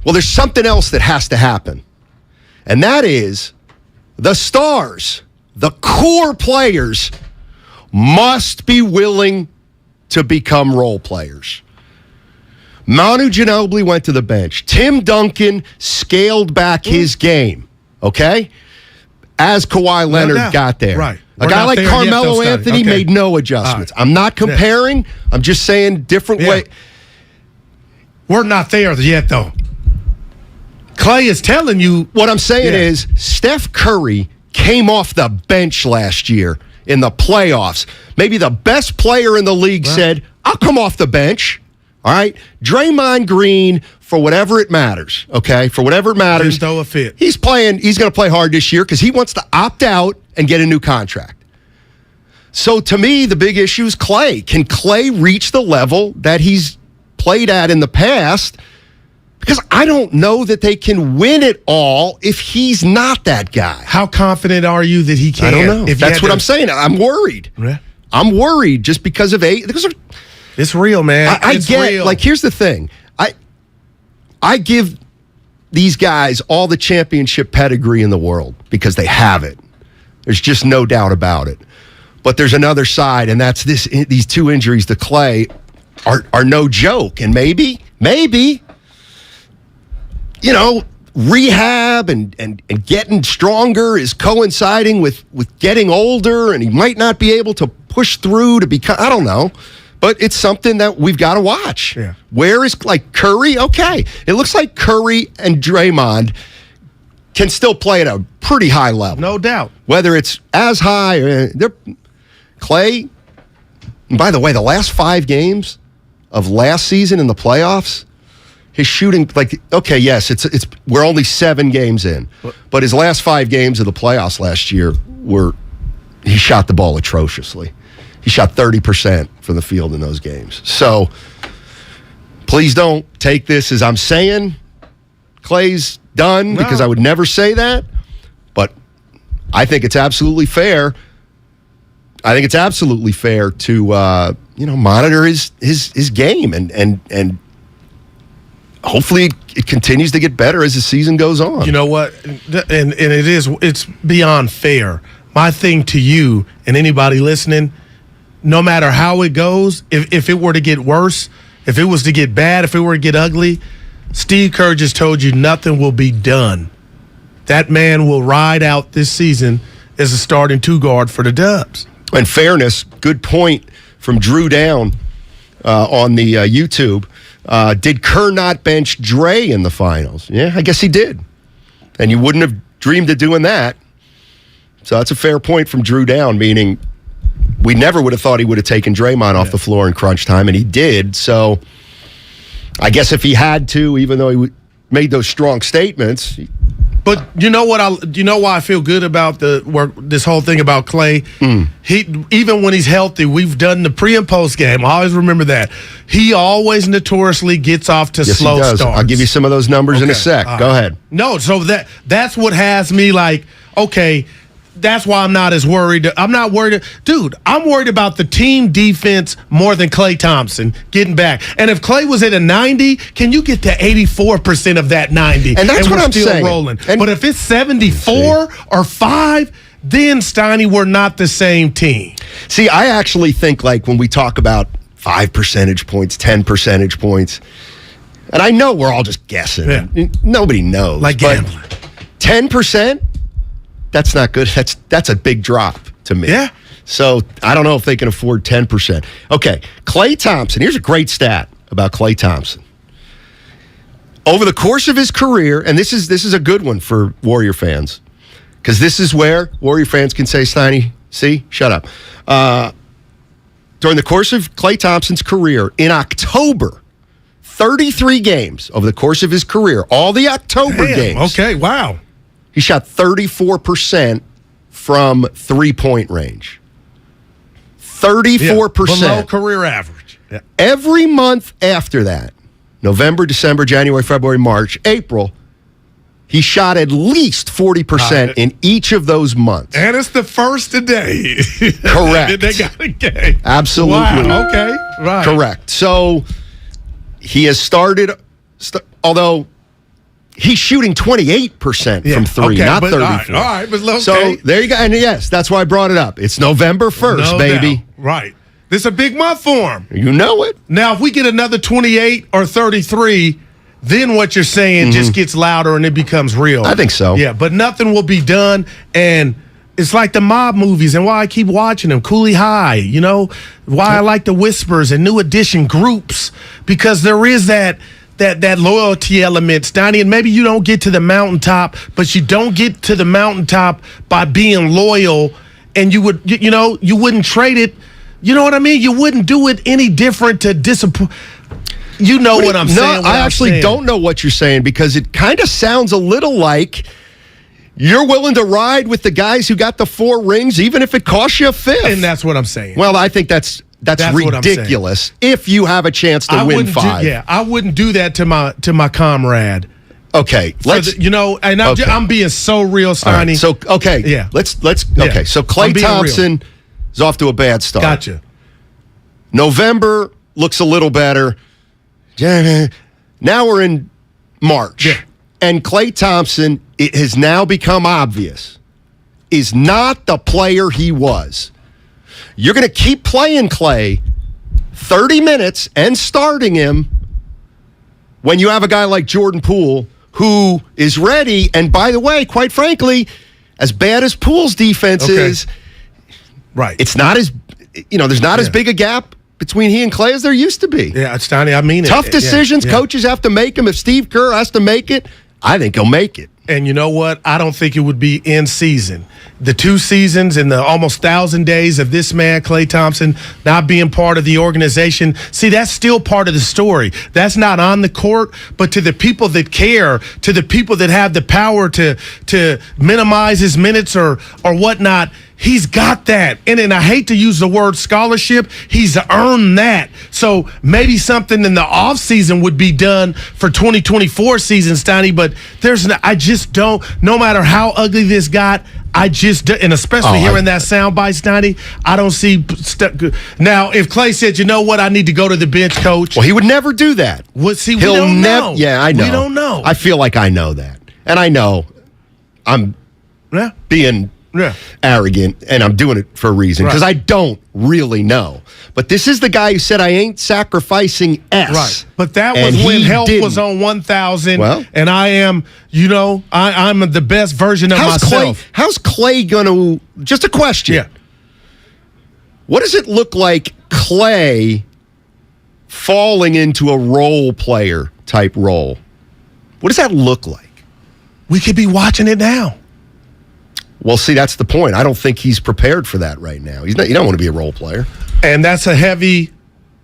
Well, there's something else that has to happen. And that is the stars, the core players must be willing to become role players. Manu Ginobili went to the bench. Tim Duncan scaled back his game, okay? As Kawhi Leonard got there. Right. A guy like Carmelo Anthony made no adjustments. Right. I'm not comparing. I'm just saying different way. We're not there yet, though. Klay is telling you. What I'm saying is Steph Curry came off the bench last year in the playoffs. Maybe the best player in the league said, I'll come off the bench. All right? Draymond Green, for whatever it matters, okay? For whatever it matters. Didn't throw a fit. He's going to play hard this year because he wants to opt out and get a new contract. So to me, the big issue is Klay. Can Klay reach the level that he's played at in the past? Because I don't know that they can win it all if he's not that guy. How confident are you that he can? I don't know. That's what I'm saying. I'm worried. Yeah. I'm worried just because of it's real, man. I get real. Like, here's the thing. I give these guys all the championship pedigree in the world because they have it. There's just no doubt about it. But there's another side, and that's these two injuries to Klay are no joke. And maybe, rehab and getting stronger is coinciding with getting older, and he might not be able to push through to become, I don't know. But it's something that we've got to watch. Yeah. Where is, like, Curry? Okay. It looks like Curry and Draymond can still play at a pretty high level. No doubt. Whether it's as high or Klay. And by the way, the last 5 games of last season in the playoffs, his shooting, we're only 7 games in. But his last 5 games of the playoffs last year he shot the ball atrociously. He shot 30% from the field in those games. So please don't take this as I'm saying Klay's done, because I would never say that. But I think it's absolutely fair. I think it's absolutely fair to monitor his game and hopefully it continues to get better as the season goes on. You know what? And it's beyond fair. my thing to you and anybody listening, no matter how it goes, if it were to get worse, if it was to get bad, if it were to get ugly, Steve Kerr just told you nothing will be done. That man will ride out this season as a starting two-guard for the Dubs. In fairness, good point from Drew Down on the YouTube. Did Kerr not bench Dre in the finals? Yeah, I guess he did. And you wouldn't have dreamed of doing that. So that's a fair point from Drew Down, meaning we never would have thought he would have taken Draymond off the floor in crunch time, and he did. So I guess if he had to, even though he made those strong statements. But you know what? You know why I feel good about this whole thing about Klay? He, even when he's healthy, we've done the pre and post game. I always remember that. He always notoriously gets off to slow he does. starts. I'll give you some of those numbers in a sec. Go ahead. No, so that's what has me like, okay, that's why I'm not as worried. I'm not worried. Dude, I'm worried about the team defense more than Klay Thompson getting back. And if Klay was at a 90, can you get to 84% of that 90? And that's what I'm still saying. Rolling. But if it's 74 or 5, then, Steiny, we're not the same team. See, I actually think, like, when we talk about 5 percentage points, 10 percentage points, and I know we're all just guessing. Yeah. Nobody knows. Like gambling. 10%? That's not good. That's a big drop to me. Yeah. So I don't know if they can afford 10%. Okay, Klay Thompson. Here's a great stat about Klay Thompson. Over the course of his career, and this is a good one for Warrior fans, because this is where Warrior fans can say, Steiny, see, shut up. During the course of Klay Thompson's career, in October, 33 games over the course of his career, all the October games. Okay, wow. He shot 34% from three-point range. 34%. Below career average. Yeah. Every month after that, November, December, January, February, March, April, he shot at least 40% in each of those months. And it's the first today. Correct. They got a game. Absolutely. Wow, okay. Right. Correct. So he has started, although he's shooting 28% from three, not 34. All right, but okay. So there you go. And yes, that's why I brought it up. It's November 1st, baby. Doubt. Right. This is a big month for him. You know it. Now, if we get another 28 or 33, then what you're saying just gets louder and it becomes real. I think so. Yeah, but nothing will be done. And it's like the mob movies and why I keep watching them. Cooley High, you know, why I like the Whispers and New Edition groups, because there is that loyalty element, Steiny, and maybe you don't get to the mountaintop, but you don't get to the mountaintop by being loyal, and you wouldn't trade it. You know what I mean? You wouldn't do it any different to disappoint. You know what I'm saying? I actually don't know what you're saying, because it kind of sounds a little like you're willing to ride with the guys who got the 4 rings, even if it costs you a 5th. And that's what I'm saying. Well, I think that's ridiculous if you have a chance to win 5. I wouldn't do that to my comrade. Okay, and I'm being so real, Steiny. Right, so so Klay Thompson is off to a bad start. Gotcha. November looks a little better. Now we're in March. Yeah. And Klay Thompson, it has now become obvious, is not the player he was. You're going to keep playing Klay 30 minutes and starting him when you have a guy like Jordan Poole who is ready. And by the way, quite frankly, as bad as Poole's defense is, right, it's not as, there's not as big a gap between he and Klay as there used to be. Yeah, it's Steiny, I mean it. Tough decisions coaches have to make them. If Steve Kerr has to make it, I think he'll make it. And you know what? I don't think it would be in season. The 2 seasons and the almost 1,000 days of this man, Klay Thompson, not being part of the organization. See, that's still part of the story. That's not on the court, but to the people that care, to the people that have the power to minimize his minutes or whatnot, he's got that. And I hate to use the word scholarship, he's earned that. So maybe something in the offseason would be done for 2024 season, Steiny, but I just don't, no matter how ugly this got, and especially hearing that soundbite, Steiny, I don't see. Now, if Klay said, you know what, I need to go to the bench, coach. Well, he would never do that. We don't know. Yeah, I know. We don't know. I feel like I know that. And I know I'm being arrogant, and I'm doing it for a reason because I don't really know. But this is the guy who said, I ain't sacrificing S. Right. But that was when health was on 1,000, and I am, I'm the best version of myself. How's Klay going to, just a question. Yeah. What does it look like Klay falling into a role player type role? What does that look like? We could be watching it now. Well, see, that's the point. I don't think he's prepared for that right now. You don't want to be a role player. And that's a heavy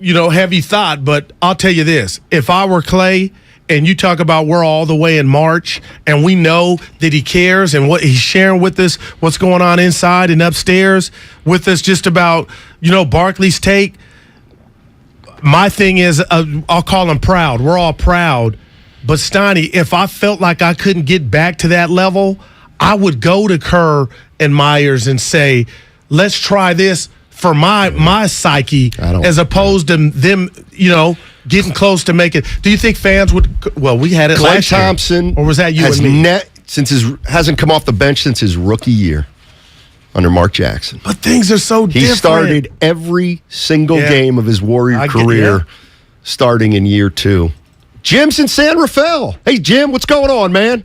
thought, but I'll tell you this. If I were Klay and you talk about we're all the way in March and we know that he cares and what he's sharing with us, what's going on inside and upstairs with us just about, Barkley's take, my thing is I'll call him proud. We're all proud. But Steiny, if I felt like I couldn't get back to that level, I would go to Kerr and Myers and say, let's try this for my psyche as opposed to them, getting close to make it. Do you think fans would? Well, we had it last year. Klay Thompson, or was that you and me? Hasn't come off the bench since his rookie year under Mark Jackson. But things are so different. He started every single game of his Warrior career, starting in year 2. Jim's in San Rafael. Hey, Jim, what's going on, man?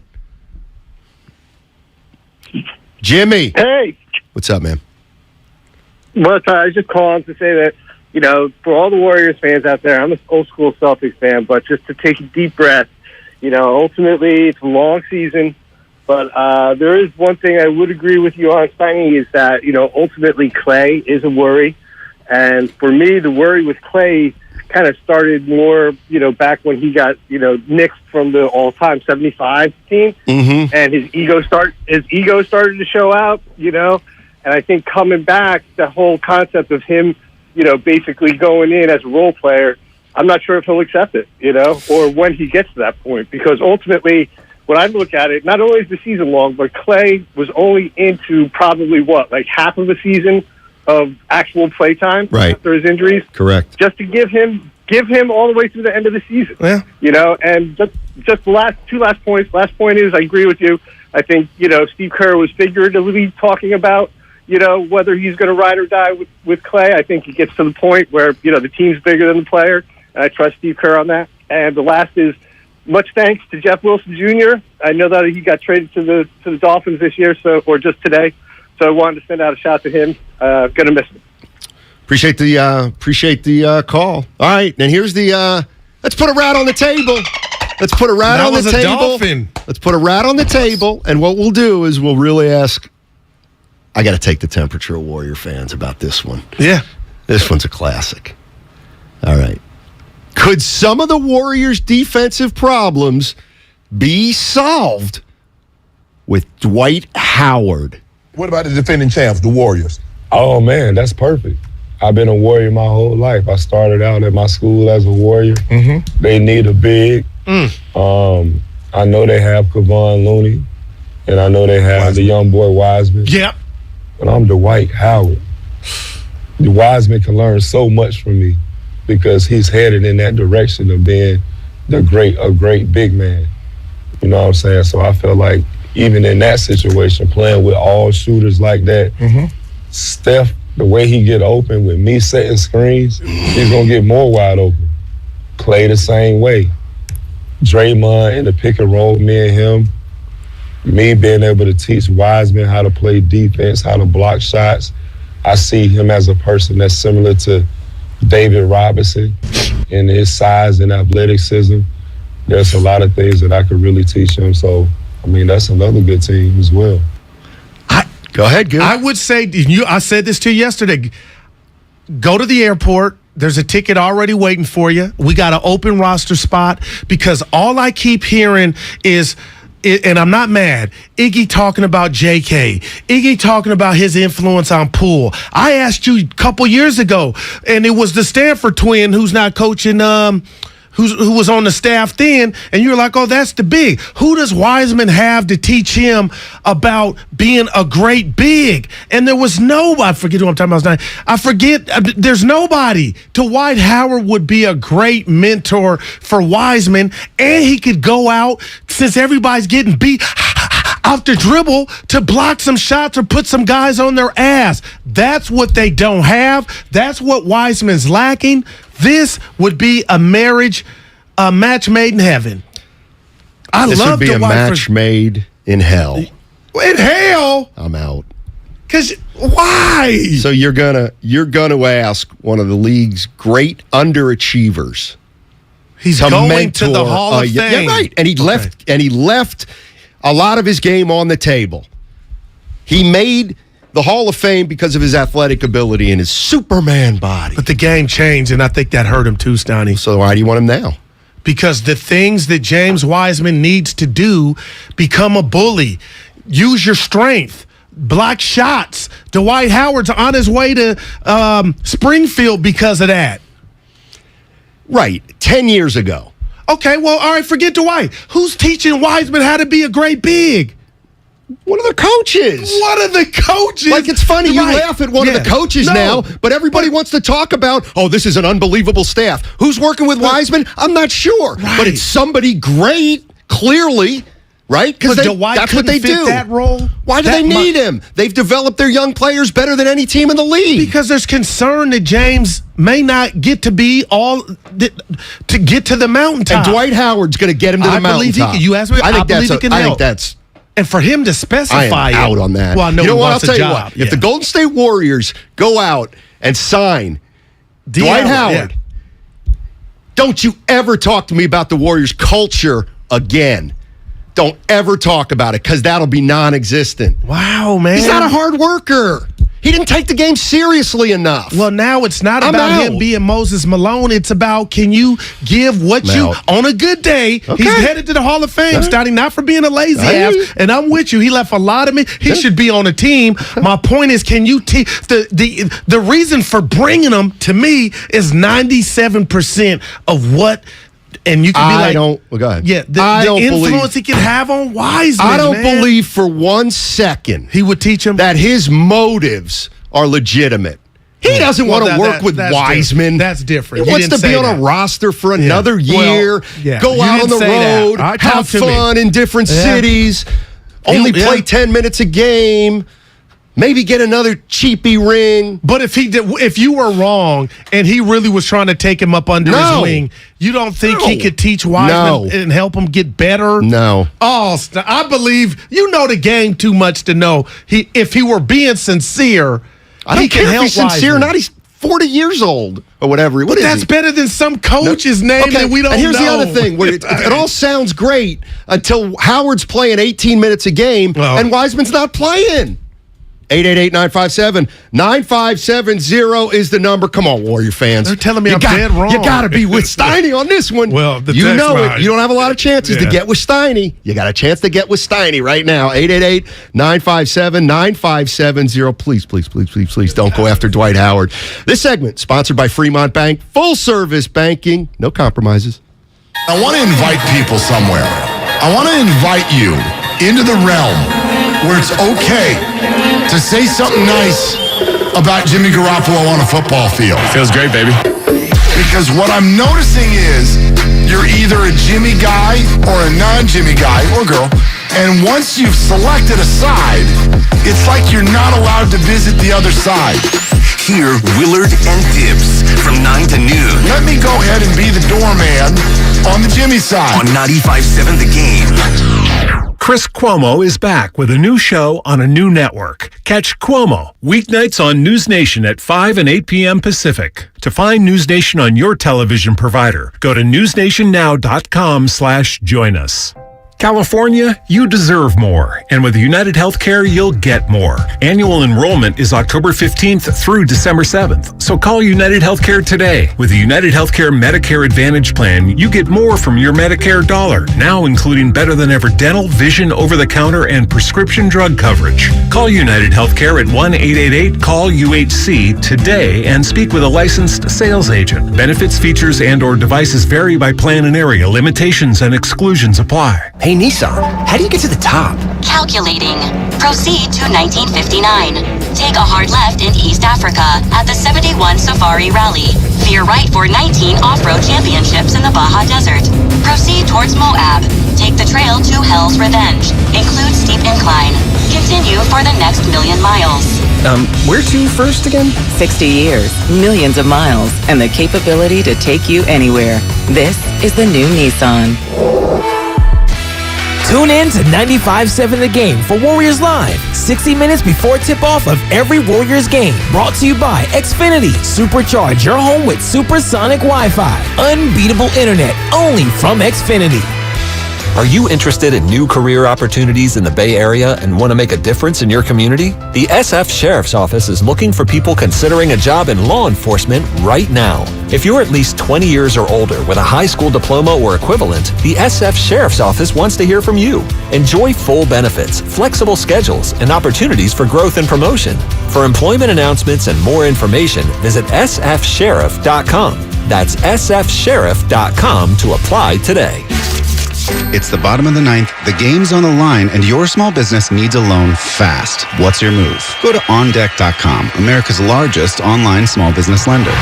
Jimmy. Hey. What's up, man? Well, I was just calling to say that, for all the Warriors fans out there, I'm an old school Celtics fan, but just to take a deep breath, ultimately it's a long season, but there is one thing I would agree with you on, Steiny, is that, ultimately Klay is a worry. And for me, the worry with Klay kind of started more, back when he got, nixed from the all-time 75 team, and his ego started to show out, and I think coming back, the whole concept of him, basically going in as a role player, I'm not sure if he'll accept it, or when he gets to that point, because ultimately, when I look at it, not only is the season long, but Klay was only into probably half of a season of actual play time after his injuries. Correct. Just to give him all the way through the end of the season. Yeah. And just the last points. Last point is, I agree with you. I think, Steve Kerr was figuratively talking about, whether he's going to ride or die with Klay. I think it gets to the point where, the team's bigger than the player, and I trust Steve Kerr on that. And the last is, much thanks to Jeff Wilson Jr. I know that he got traded to the Dolphins this year, or just today. So I wanted to send out a shout to him. Gonna miss him. Appreciate the call. All right, and here's the let's put a rat on the table. Let's put a rat on the table. Dolphin. Let's put a rat on the table, and what we'll do is we'll really ask. I got to take the temperature of Warrior fans about this one. Yeah, this one's a classic. All right, could some of the Warriors' defensive problems be solved with Dwight Howard? What about the defending champs, the Warriors? Oh, man, that's perfect. I've been a Warrior my whole life. I started out at my school as a Warrior. They need a big. I know they have Kevon Looney, and I know they have the young boy Wiseman. Yep. But I'm Dwight Howard. The Wiseman can learn so much from me because he's headed in that direction of being a great big man. You know what I'm saying? So I feel like even in that situation, playing with all shooters like that, Steph, the way he get open with me setting screens, he's going to get more wide open. Klay the same way. Draymond in the pick and roll, me and him. Me being able to teach Wiseman how to play defense, how to block shots. I see him as a person that's similar to David Robinson in his size and athleticism. There's a lot of things that I could really teach him. So, I mean, that's another good team as well. Go ahead, Gil. I would say, I said this to you yesterday, go to the airport. There's a ticket already waiting for you. We got an open roster spot because all I keep hearing is, and I'm not mad, Iggy talking about JK, Iggy talking about his influence on Poole. I asked you a couple years ago, and it was the Stanford twin who's not coaching, who was on the staff then, and you were like, oh, that's the big. Who does Wiseman have to teach him about being a great big? And there was nobody. I forget who I'm talking about. I forget. There's nobody. Dwight Howard would be a great mentor for Wiseman, and he could go out, since everybody's getting beat, off the dribble to block some shots or put some guys on their ass. That's what they don't have. That's what Wiseman's lacking. This would be a match made in heaven. This would be a match made in hell. In hell? I'm out. Because why? So you're gonna ask one of the league's great underachievers. He's going to the Hall of Fame. Yeah, right. And he left a lot of his game on the table. He made the Hall of Fame because of his athletic ability and his Superman body. But the game changed, and I think that hurt him too, Steiny. So why do you want him now? Because the things that James Wiseman needs to do, become a bully, use your strength, block shots. Dwight Howard's on his way to Springfield because of that. Right, 10 years ago. Okay, well, all right, forget Dwight. Who's teaching Wiseman how to be a great big? One of the coaches. One of the coaches. Like, it's funny, you laugh at one of the coaches now, but everybody wants to talk about, this is an unbelievable staff. Who's working with Wiseman? I'm not sure. Right. But it's somebody great, clearly, right? Because that's what they do. That role. Why do they need him? They've developed their young players better than any team in the league. Because there's concern that James may not get to be to get to the mountaintop. And Dwight Howard's going to get him to the mountaintop. You asked me. I believe he can help. I think that's. And for him to specify I am out on that. Well, I know you know he what? wants I'll tell a you job. what. If the Golden State Warriors go out and sign Dwight Howard, don't you ever talk to me about the Warriors' culture again. Don't ever talk about it, because that'll be non-existent. Wow, man. He's not a hard worker. He didn't take the game seriously enough. Well, now it's not about him being Moses Malone. It's about, can you give what you, on a good day, he's headed to the Hall of Fame, Steiny, not for being a lazy ass. And I'm with you. He left a lot of me. He should be on a team. My point is, can you teach? The reason for bringing him, to me, is 97% of what. And you can be like, go ahead. Yeah, the influence he can have on Wiseman. I don't believe for 1 second he would teach him that his motives are legitimate. He doesn't want to work with Wiseman. That's different. He wants to be on a roster for another year, go out on the road, have fun in different cities, only play 10 minutes a game. Maybe get another cheapy ring. But if you were wrong and he really was trying to take him up under his wing, you don't think he could teach Wiseman and help him get better? No. Oh, I believe you know the game too much to know if he were being sincere. I don't care if he's sincere or not. He's 40 years old or whatever. But that's better than some coach's name that we don't know. And here's the other thing. Where it all sounds great until Howard's playing 18 minutes a game and Wiseman's not playing. 888-957-9570 is the number. Come on, Warrior fans. They're telling me I'm dead wrong. You got to be with Steiny on this one. Well, you know it. You don't have a lot of chances to get with Steiny. You got a chance to get with Steiny right now. 888-957-9570. Please, please, please, please, please don't go after Dwight Howard. This segment sponsored by Fremont Bank. Full service banking. No compromises. I want to invite people somewhere. I want to invite you into the realm where it's okay to say something nice about Jimmy Garoppolo on a football field. Feels great, baby. Because what I'm noticing is you're either a Jimmy guy or a non-Jimmy guy or girl, and once you've selected a side, it's like you're not allowed to visit the other side. Hear Willard and Dibs from 9 to noon. Let me go ahead and be the doorman on the Jimmy side. On 95.7 The Game. Chris Cuomo is back with a new show on a new network. Catch Cuomo weeknights on News Nation at 5 and 8 p.m. Pacific. To find News Nation on your television provider, go to newsnationnow.com/join us. California, you deserve more. And with United Healthcare, you'll get more. Annual enrollment is October 15th through December 7th. So call United Healthcare today. With the United Healthcare Medicare Advantage Plan, you get more from your Medicare dollar, now including better than ever dental, vision, over-the-counter, and prescription drug coverage. Call United Healthcare at 1-888-CALL-UHC today and speak with a licensed sales agent. Benefits, features, and/or devices vary by plan and area. Limitations and exclusions apply. Hey, Nissan, how do you get to the top? Calculating. Proceed to 1959. Take a hard left in East Africa at the 71 Safari Rally. Veer right for 19 off-road championships in the Baja Desert. Proceed towards Moab. Take the trail to Hell's Revenge. Includes steep incline. Continue for the next 1,000,000 miles. Where to first again? 60 years, millions of miles, and the capability to take you anywhere. This is the new Nissan. Tune in to 95.7 The Game for Warriors Live, 60 minutes before tip-off of every Warriors game. Brought to you by Xfinity. Supercharge your home with supersonic Wi-Fi. Unbeatable internet, only from Xfinity. Are you interested in new career opportunities in the Bay Area and want to make a difference in your community? The SF Sheriff's Office is looking for people considering a job in law enforcement right now. If you're at least 20 years or older with a high school diploma or equivalent, the SF Sheriff's Office wants to hear from you. Enjoy full benefits, flexible schedules, and opportunities for growth and promotion. For employment announcements and more information, visit sfsheriff.com. That's sfsheriff.com to apply today. It's the bottom of the ninth, the game's on the line, and your small business needs a loan fast. What's your move? Go to OnDeck.com, America's largest online small business lender.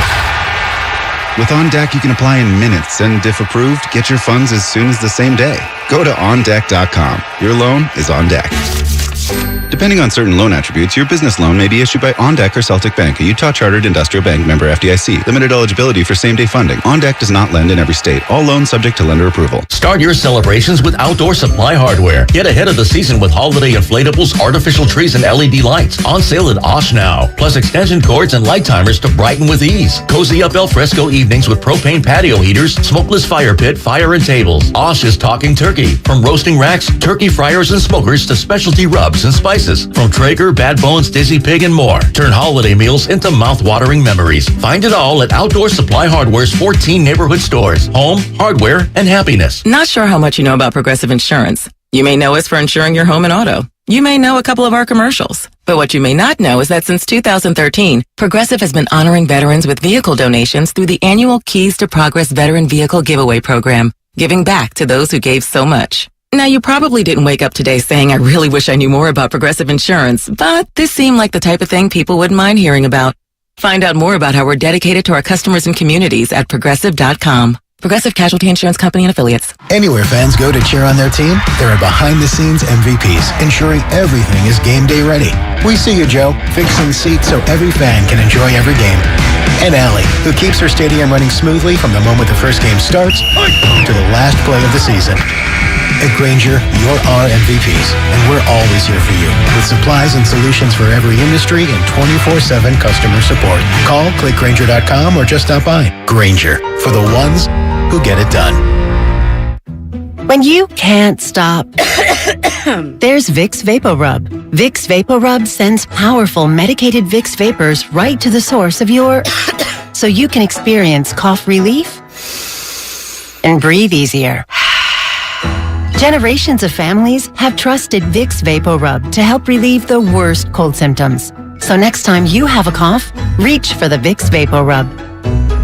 With OnDeck, you can apply in minutes, and if approved, get your funds as soon as the same day. Go to OnDeck.com. Your loan is on deck. Depending on certain loan attributes, your business loan may be issued by OnDeck or Celtic Bank, a Utah Chartered Industrial Bank member FDIC. Limited eligibility for same-day funding. OnDeck does not lend in every state. All loans subject to lender approval. Start your celebrations with Outdoor Supply Hardware. Get ahead of the season with holiday inflatables, artificial trees, and LED lights. On sale at Bosh now. Plus extension cords and light timers to brighten with ease. Cozy up al fresco evenings with propane patio heaters, smokeless fire pit, fire and tables. Bosh is talking turkey. From roasting racks, turkey fryers and smokers to specialty rubs and spices. From Traeger, Bad Bones, Dizzy Pig, and more. Turn holiday meals into mouth-watering memories. Find it all at Outdoor Supply Hardware's 14 neighborhood stores. Home, hardware, and happiness. Not sure how much you know about Progressive Insurance. You may know us for insuring your home and auto. You may know a couple of our commercials. But what you may not know is that since 2013, Progressive has been honoring veterans with vehicle donations through the annual Keys to Progress Veteran Vehicle Giveaway Program, giving back to those who gave so much. Now, you probably didn't wake up today saying, I really wish I knew more about Progressive Insurance, but this seemed like the type of thing people wouldn't mind hearing about. Find out more about how we're dedicated to our customers and communities at Progressive.com. Progressive Casualty Insurance Company and Affiliates. Anywhere fans go to cheer on their team, there are behind-the-scenes MVPs, ensuring everything is game day ready. We see you, Joe, fixing seats so every fan can enjoy every game. And Allie, who keeps her stadium running smoothly from the moment the first game starts to the last play of the season. At Grainger, you're our MVPs, and we're always here for you with supplies and solutions for every industry and 24/7 customer support. Call, click Grainger.com, or just stop by. Grainger, for the ones who get it done. When you can't stop, there's Vicks VapoRub. Vicks VapoRub sends powerful medicated Vicks vapors right to the source of your so you can experience cough relief and breathe easier. Generations of families have trusted Vicks VapoRub to help relieve the worst cold symptoms. So next time you have a cough, reach for the Vicks VapoRub.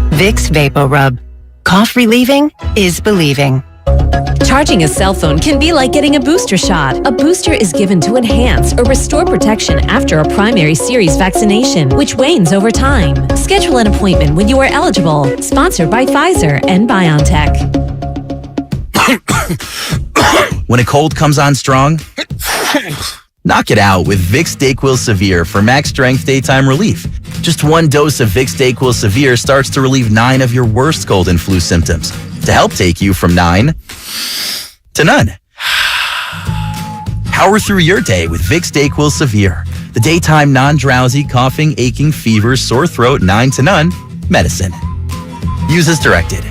Vicks VapoRub. Cough relieving is believing. Charging a cell phone can be like getting a booster shot. A booster is given to enhance or restore protection after a primary series vaccination, which wanes over time. Schedule an appointment when you are eligible. Sponsored by Pfizer and BioNTech. When a cold comes on strong, knock it out with Vicks DayQuil Severe for max strength daytime relief. Just one dose of Vicks DayQuil Severe starts to relieve 9 of your worst cold and flu symptoms to help take you from 9 to none. Power through your day with Vicks DayQuil Severe, the daytime non-drowsy, coughing, aching, fever, sore throat, 9 to none medicine. Use as directed.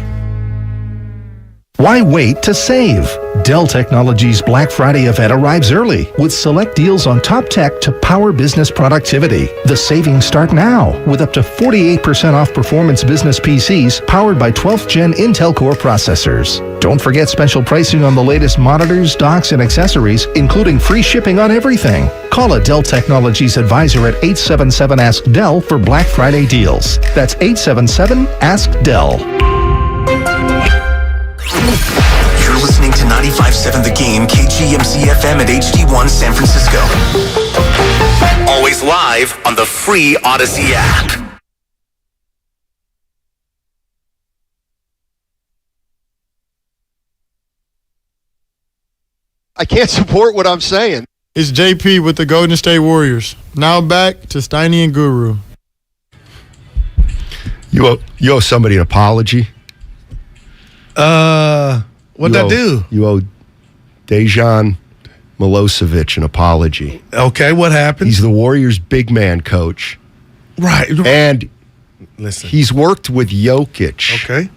Why wait to save? Dell Technologies' Black Friday event arrives early with select deals on top tech to power business productivity. The savings start now with up to 48% off performance business PCs powered by 12th Gen Intel Core processors. Don't forget special pricing on the latest monitors, docks, and accessories, including free shipping on everything. Call a Dell Technologies advisor at 877-ASK-DELL for Black Friday deals. That's 877-ASK-DELL. You're listening to 95.7 The Game, KGMC FM at HD1 San Francisco. Always live on the free Odyssey app. I can't support what I'm saying. It's JP with the Golden State Warriors. Now back to Steiny and Guru. You owe somebody an apology. What'd I do? You owe Dejan Milosevic an apology. Okay, what happened? He's the Warriors' big man coach. Right. And listen, he's worked with Jokic. Okay.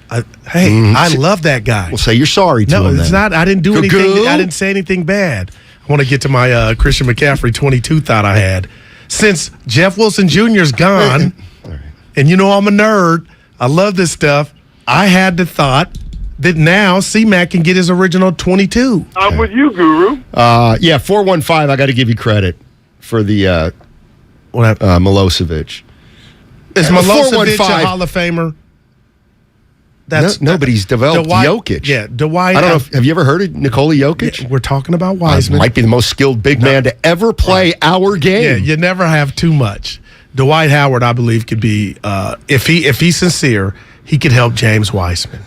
I love that guy. Well, say you're sorry to him. No, it's then. not. I didn't do anything. I didn't say anything bad. I want to get to my Christian McCaffrey 22 thought I had. Since Jeff Wilson Jr.'s gone, and you know I'm a nerd, I love this stuff, I had the thought that now C-Mac can get his original 22. I'm with you, Guru. 415, I got to give you credit for the Milosevic. Is Milosevic a Hall of Famer? That's no, but he's developed Jokic. Yeah, Dwight. I don't know. Have you ever heard of Nikola Jokic? Yeah, we're talking about Wiseman. Might be the most skilled big man to ever play our game. Yeah, you never have too much. Dwight Howard, I believe, could be if he's sincere, he could help James Wiseman.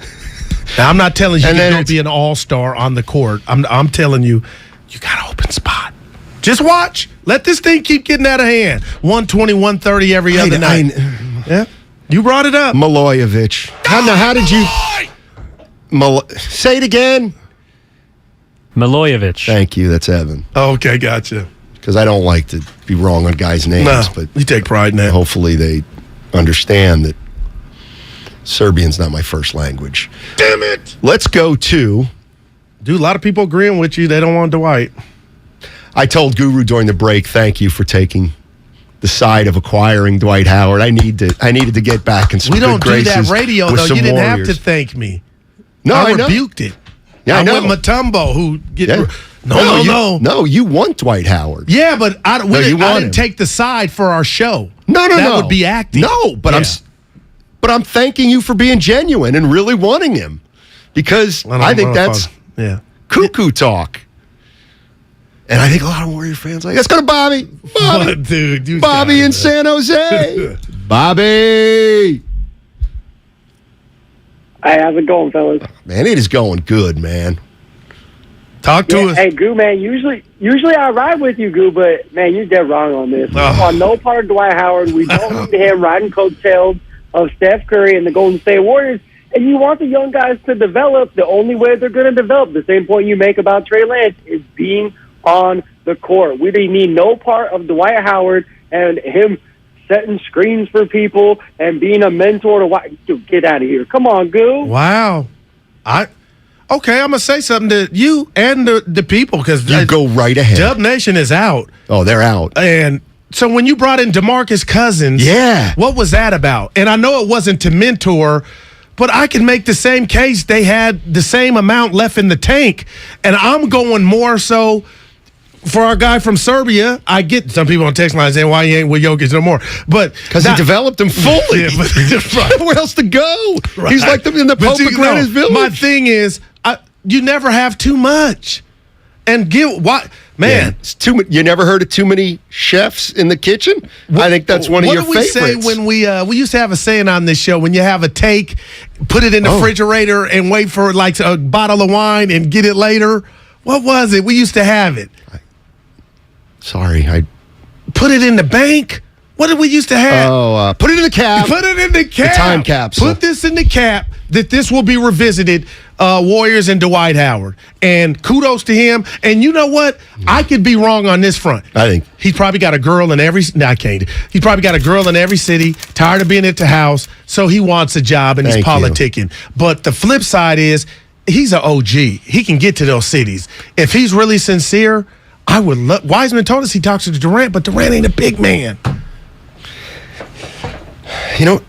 Now, I'm not telling you you're going to be an all-star on the court. I'm telling you, you got an open spot. Just watch. Let this thing keep getting out of hand. 120, 130 every other night. Yeah. You brought it up. Milojevic. How did you... say it again. Milojevic. Thank you. That's Evan. Okay, gotcha. Because I don't like to be wrong on guys' names. But you take pride in that. Hopefully they understand that Serbian's not my first language. Damn it. Let's go to... Dude, a lot of people agreeing with you. They don't want Dwight. I told Guru during the break, thank you for taking the side of acquiring Dwight Howard. I needed to get back in some We don't good do graces that radio, with though. some You didn't Warriors. have to thank me. No, I know. rebuked it. Yeah, I know. went Mutombo, who... No. No, you want Dwight Howard. Yeah, but I didn't him. take the side for our show. No. That would be acting. No, but I'm thanking you for being genuine and really wanting him. Because I think that's cuckoo talk. And I think a lot of Warrior fans are like, let's go to Bobby. What, dude? Bobby in San Jose. Bobby. Hey, how's it going, fellas? Man, it is going good, man. Talk to us. Hey, Goo, man, usually I ride with you, Goo, but, man, you're dead wrong on this. On no part of Dwight Howard, we don't need him riding coattails of Steph Curry and the Golden State Warriors. And you want the young guys to develop. The only way they're going to develop, the same point you make about Trey Lance, is being on the court. We need no part of Dwight Howard and him setting screens for people and being a mentor to watch. Dude, get out of here. Come on, Goo. Wow. Okay, I'm going to say something to you and the people because you go right ahead. Dub Nation is out. Oh, they're out. And so when you brought in DeMarcus Cousins, what was that about? And I know it wasn't to mentor, but I can make the same case. They had the same amount left in the tank. And I'm going more so for our guy from Serbia. I get some people on text line saying why he ain't with Jokic no more. But because he developed him fully. Yeah, but where else to go? Right. He's like in the Pomegranate Village. My thing is, you never have too much. And it's too. You never heard of too many chefs in the kitchen? I think that's one of your favorites. What did we say when we used to have a saying on this show? When you have a take, put it in the refrigerator and wait for like a bottle of wine and get it later. What was it? We used to have it. Sorry, I put it in the bank. What did we used to have? Oh, put it in the cap. Put it in the cap. The time capsule. Put this in the cap that this will be revisited. Warriors and Dwight Howard. And kudos to him. And you know what? I could be wrong on this front. I think he's probably got a girl in every. No, I can't. He's probably got a girl in every city. Tired of being at the house, so he wants a job and he's politicking. But the flip side is he's an OG. He can get to those cities if he's really sincere. I would love. Wiseman told us he talks to Durant, but Durant ain't a big man. You know,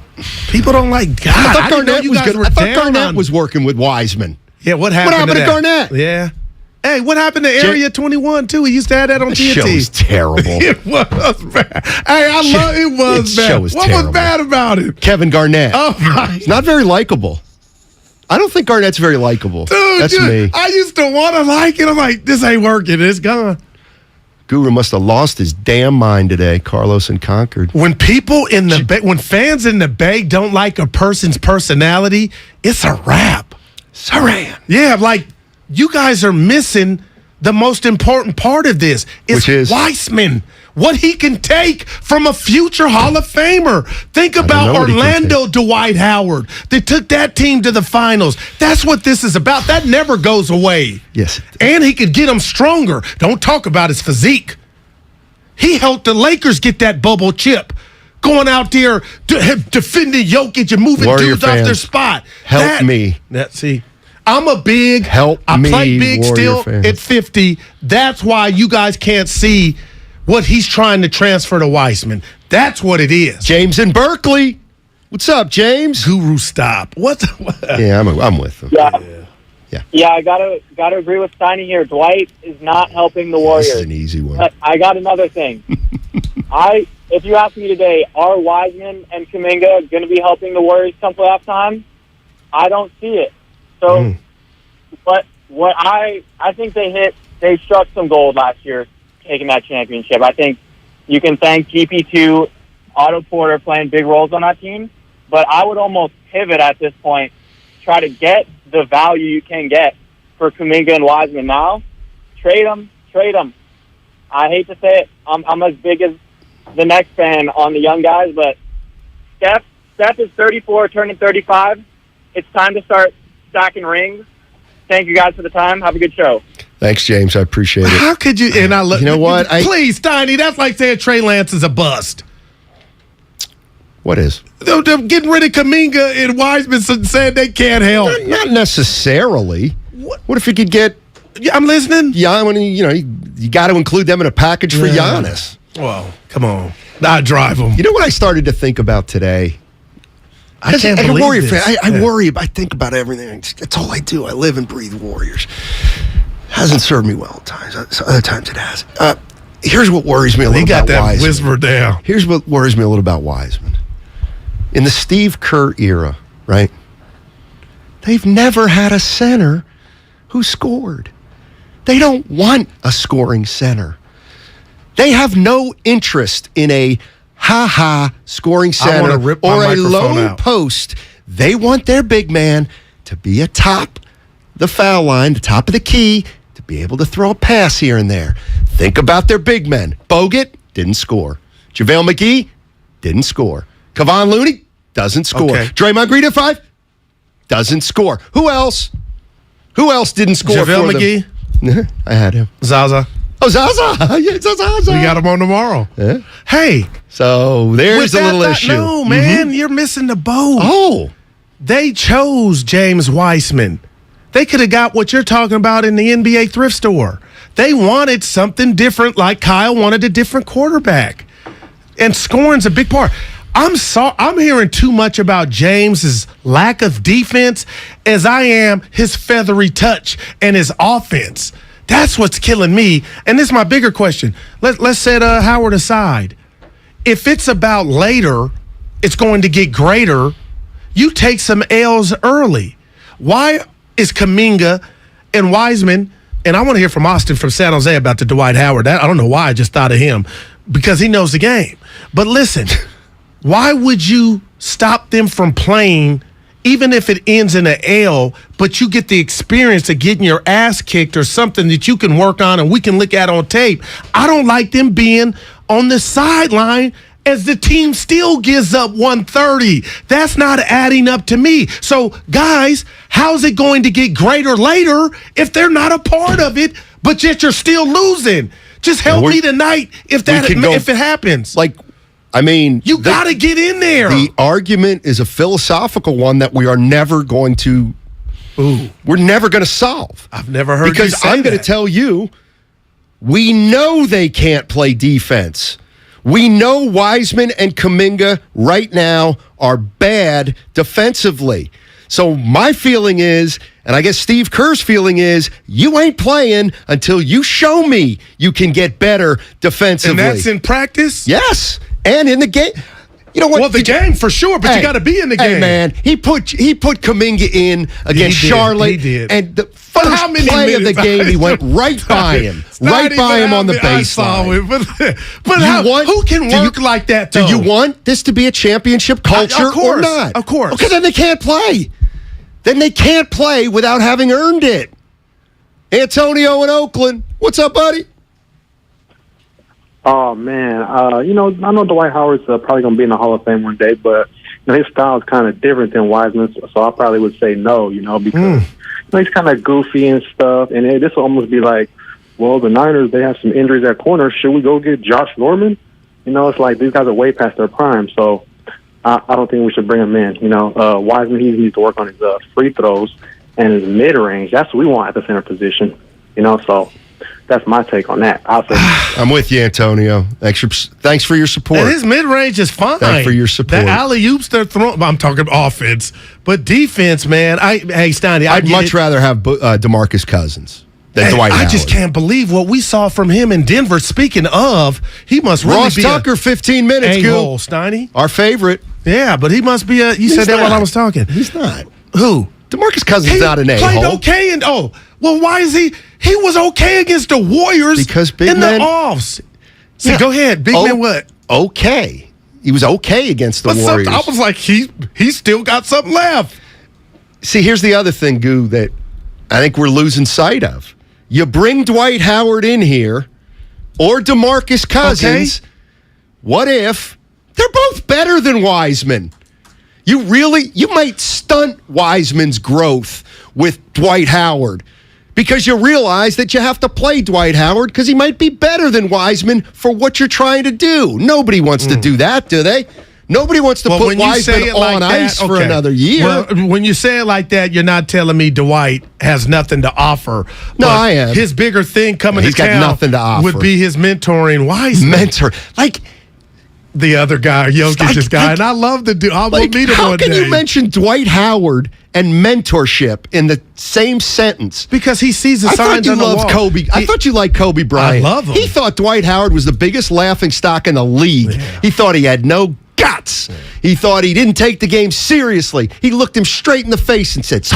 people don't like God. I thought Garnett was good. I thought Garnett was working with Wiseman. Yeah, what happened to Garnett? Yeah. Hey, what happened to Area 21 too? He used to have that on TNT. Show was terrible. It was bad. Hey, I love it. Was bad. Show was what terrible. Was bad about it? Kevin Garnett. Oh my! He's not very likable. I don't think Garnett's very likable. Dude, that's me. I used to want to like it. I'm like, this ain't working. It's gone. Guru must have lost his damn mind today, Carlos in Concord. When people in the Bay, when fans in the Bay don't like a person's personality, it's a wrap. Saran. Yeah, like you guys are missing the most important part of this. Which is Weissman. What he can take from a future Hall of Famer. Think about Orlando Dwight Howard. They took that team to the finals. That's what this is about. That never goes away. Yes. And he could get them stronger. Don't talk about his physique. He helped the Lakers get that bubble chip. Going out there defending Jokic and moving Warrior dudes fans, off their spot. Help me. See, I'm a big. I play big Warrior still fans. at 50. That's why you guys can't see what he's trying to transfer to Weissman. That's what it is. James in Berkeley. What's up, James? Guru, stop. What? Yeah, I'm with him. Yeah, I gotta agree with Steiny here. Dwight is not helping the Warriors. This is an easy one. But I got another thing. If you ask me today, are Wiseman and Kuminga going to be helping the Warriors come playoff time? I don't see it. So, but what I think they struck some gold last year taking that championship. I think you can thank GP2, Otto Porter playing big roles on that team, but I would almost pivot at this point, try to get the value you can get for Kuminga and Wiseman now. Trade them. I hate to say it, I'm as big as the next fan on the young guys, but Steph is 34, turning 35. It's time to start stacking rings. Thank you guys for the time. Have a good show. Thanks, James. I appreciate it. How could you? And I look. You know what? Please, Steiny. That's like saying Trey Lance is a bust. What is? They're getting rid of Kuminga and Wiseman saying they can't help. Not necessarily. What if you could get? Yeah, I'm listening. Yeah, you got to include them in a package for Giannis. Well, come on. I drive them. You know what I started to think about today? I can't believe Warrior this. fan. I worry. I think about everything. That's all I do. I live and breathe Warriors. Hasn't served me well at times. Other times it has. Here's what worries me a little about Wiseman. He got that whisper down. Here's what worries me a little about Wiseman. In the Steve Kerr era, right? They've never had a center who scored. They don't want a scoring center. They have no interest in a scoring center or a lone post. They want their big man to be atop the foul line, the top of the key, to be able to throw a pass here and there. Think about their big men. Bogut didn't score. JaVale McGee didn't score. Kevon Looney doesn't score. Okay. Draymond Green at 5 doesn't score. Who else? Who else didn't score JaVale for McGee? them? I had him. Zaza. Oh, Zaza. Yeah, Zaza. We got him on tomorrow. Yeah. Hey. So there's a little issue. No, man. You're missing the boat. Oh. They chose James Wiseman. They could have got what you're talking about in the NBA thrift store. They wanted something different, like Kyle wanted a different quarterback. And scoring's a big part. I'm hearing too much about James's lack of defense as I am his feathery touch and his offense. That's what's killing me. And this is my bigger question. Let's set Howard aside. If it's about later, it's going to get greater. You take some L's early. Why is Kuminga and Wiseman, and I want to hear from Austin from San Jose about the Dwight Howard. I don't know why I just thought of him, because he knows the game. But listen, why would you stop them from playing, even if it ends in an L, but you get the experience of getting your ass kicked or something that you can work on and we can look at on tape? I don't like them being on the sideline as the team still gives up 130. That's not adding up to me. So, guys, how's it going to get greater later if they're not a part of it, but yet you're still losing? Just help me tonight if it happens. You got to get in there. The argument is a philosophical one that we are never going to we're never going to solve. I've never heard because you say I'm going to tell you, we know they can't play defense. We know Wiseman and Kuminga right now are bad defensively. So my feeling is, and I guess Steve Kerr's feeling is, you ain't playing until you show me you can get better defensively. And that's in practice? Yes. And in the game. You know what? Well, the game for sure, but you got to be in the game. Hey, man, he put Kuminga in against Charlotte. He did. And first play of the game, he went right by him. Right by him on the baseline. Who can work like that, though? Do you want this to be a championship culture or not? Of course. Okay, then they can't play. Then they can't play without having earned it. Antonio in Oakland. What's up, buddy? Oh, man. I know Dwight Howard's probably going to be in the Hall of Fame one day, but his style is kind of different than Wiseman's, so I probably would say no, because he's kind of goofy and stuff, and this will almost be like, well, the Niners, they have some injuries at corner. Should we go get Josh Norman? It's like these guys are way past their prime, so I don't think we should bring him in. Wiseman, he needs to work on his free throws and his mid-range. That's what we want at the center position, so that's my take on that. I'm with you, Antonio. Thanks for your support. And his mid-range is fine. Thanks for your support. The alley-oops they're throwing. I'm talking offense. But defense, man. Steiny, I'd much rather have DeMarcus Cousins than Dwight Howard. I just can't believe what we saw from him in Denver. Speaking of, he must really Ross be Tucker, 15 minutes, a-hole, Steiny. Our favorite. Yeah, but he must be you said that while I was talking. He's not. Who? DeMarcus Cousins is not an a-hole. He played okay well, why is he was okay against the Warriors because big in men, the offs. So go ahead, big man what? Okay. He was okay against the Warriors. I was like, he still got something left. See, here's the other thing, Goo, that I think we're losing sight of. You bring Dwight Howard in here or DeMarcus Cousins. Okay. What if they're both better than Wiseman? You might stunt Wiseman's growth with Dwight Howard because you realize that you have to play Dwight Howard because he might be better than Wiseman for what you're trying to do. Nobody wants to do that, do they? Nobody wants to put Wiseman on ice for another year. Well, when you say it like that, you're not telling me Dwight has nothing to offer. No, I am. His bigger thing coming to town nothing to offer. Would be his mentoring Wiseman. The other guy, Jokic's guy, and I love the dude. I'll meet him how one can day. you mention Dwight Howard and mentorship in the same sentence? Because he sees the signs on the wall. I thought you loved Kobe. I thought you liked Kobe Bryant. I love him. He thought Dwight Howard was the biggest laughingstock in the league. Yeah. He thought he had no guts. Yeah. He thought he didn't take the game seriously. He looked him straight in the face and said,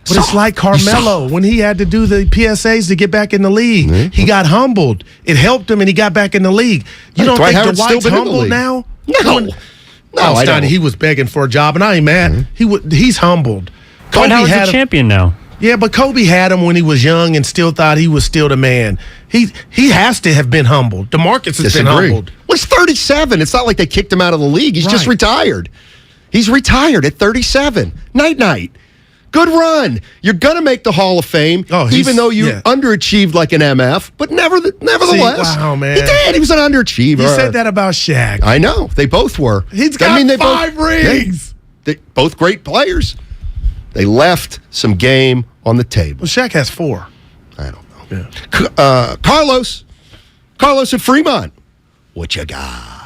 But it's like Carmelo when he had to do the PSAs to get back in the league. Mm-hmm. He got humbled. It helped him, and he got back in the league. You don't think Dwight's humbled now? No, I don't. He was begging for a job, and I ain't mad. He's humbled. Dwight Howard's a champion now. Yeah, but Kobe had him when he was young and still thought he was still the man. He has to have been humbled. DeMarcus has been humbled. Well, he's 37. It's not like they kicked him out of the league. He's just retired. He's retired at 37. Night. Good run. You're going to make the Hall of Fame, even though you underachieved like an MF, but nevertheless. Wow, man. He did. He was an underachiever. You said that about Shaq. I know. They both were. He's got 5 rings. They both great players. They left some game on the table. Well, Shaq has 4. I don't know. Yeah. Carlos at Fremont. What you got?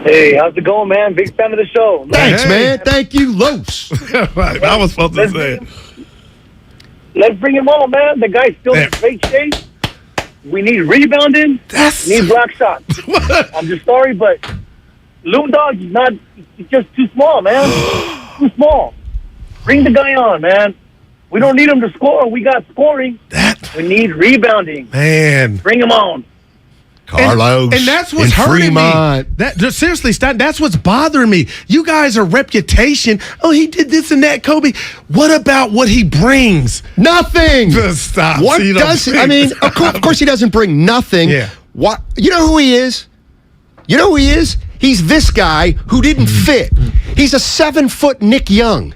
Hey, how's it going, man? Big fan of the show. Thanks, man. Thank you, Los. I was supposed to say it. Let's bring him on, man. The guy's still in great shape. We need rebounding. Need block shots. I'm just sorry, but Loon Dog is he's just too small, man. Too small. Bring the guy on, man. We don't need him to score. We got scoring. We need rebounding. Man. Bring him on. Carlos, and that's what's hurting me. Seriously, that's what's bothering me. You guys are reputation. Oh, he did this and that, Kobe. What about what he brings? Nothing. Just stop. What does he? I mean, of course, he doesn't bring nothing. Yeah. What? You know who he is? He's this guy who didn't fit. He's a 7-foot Nick Young.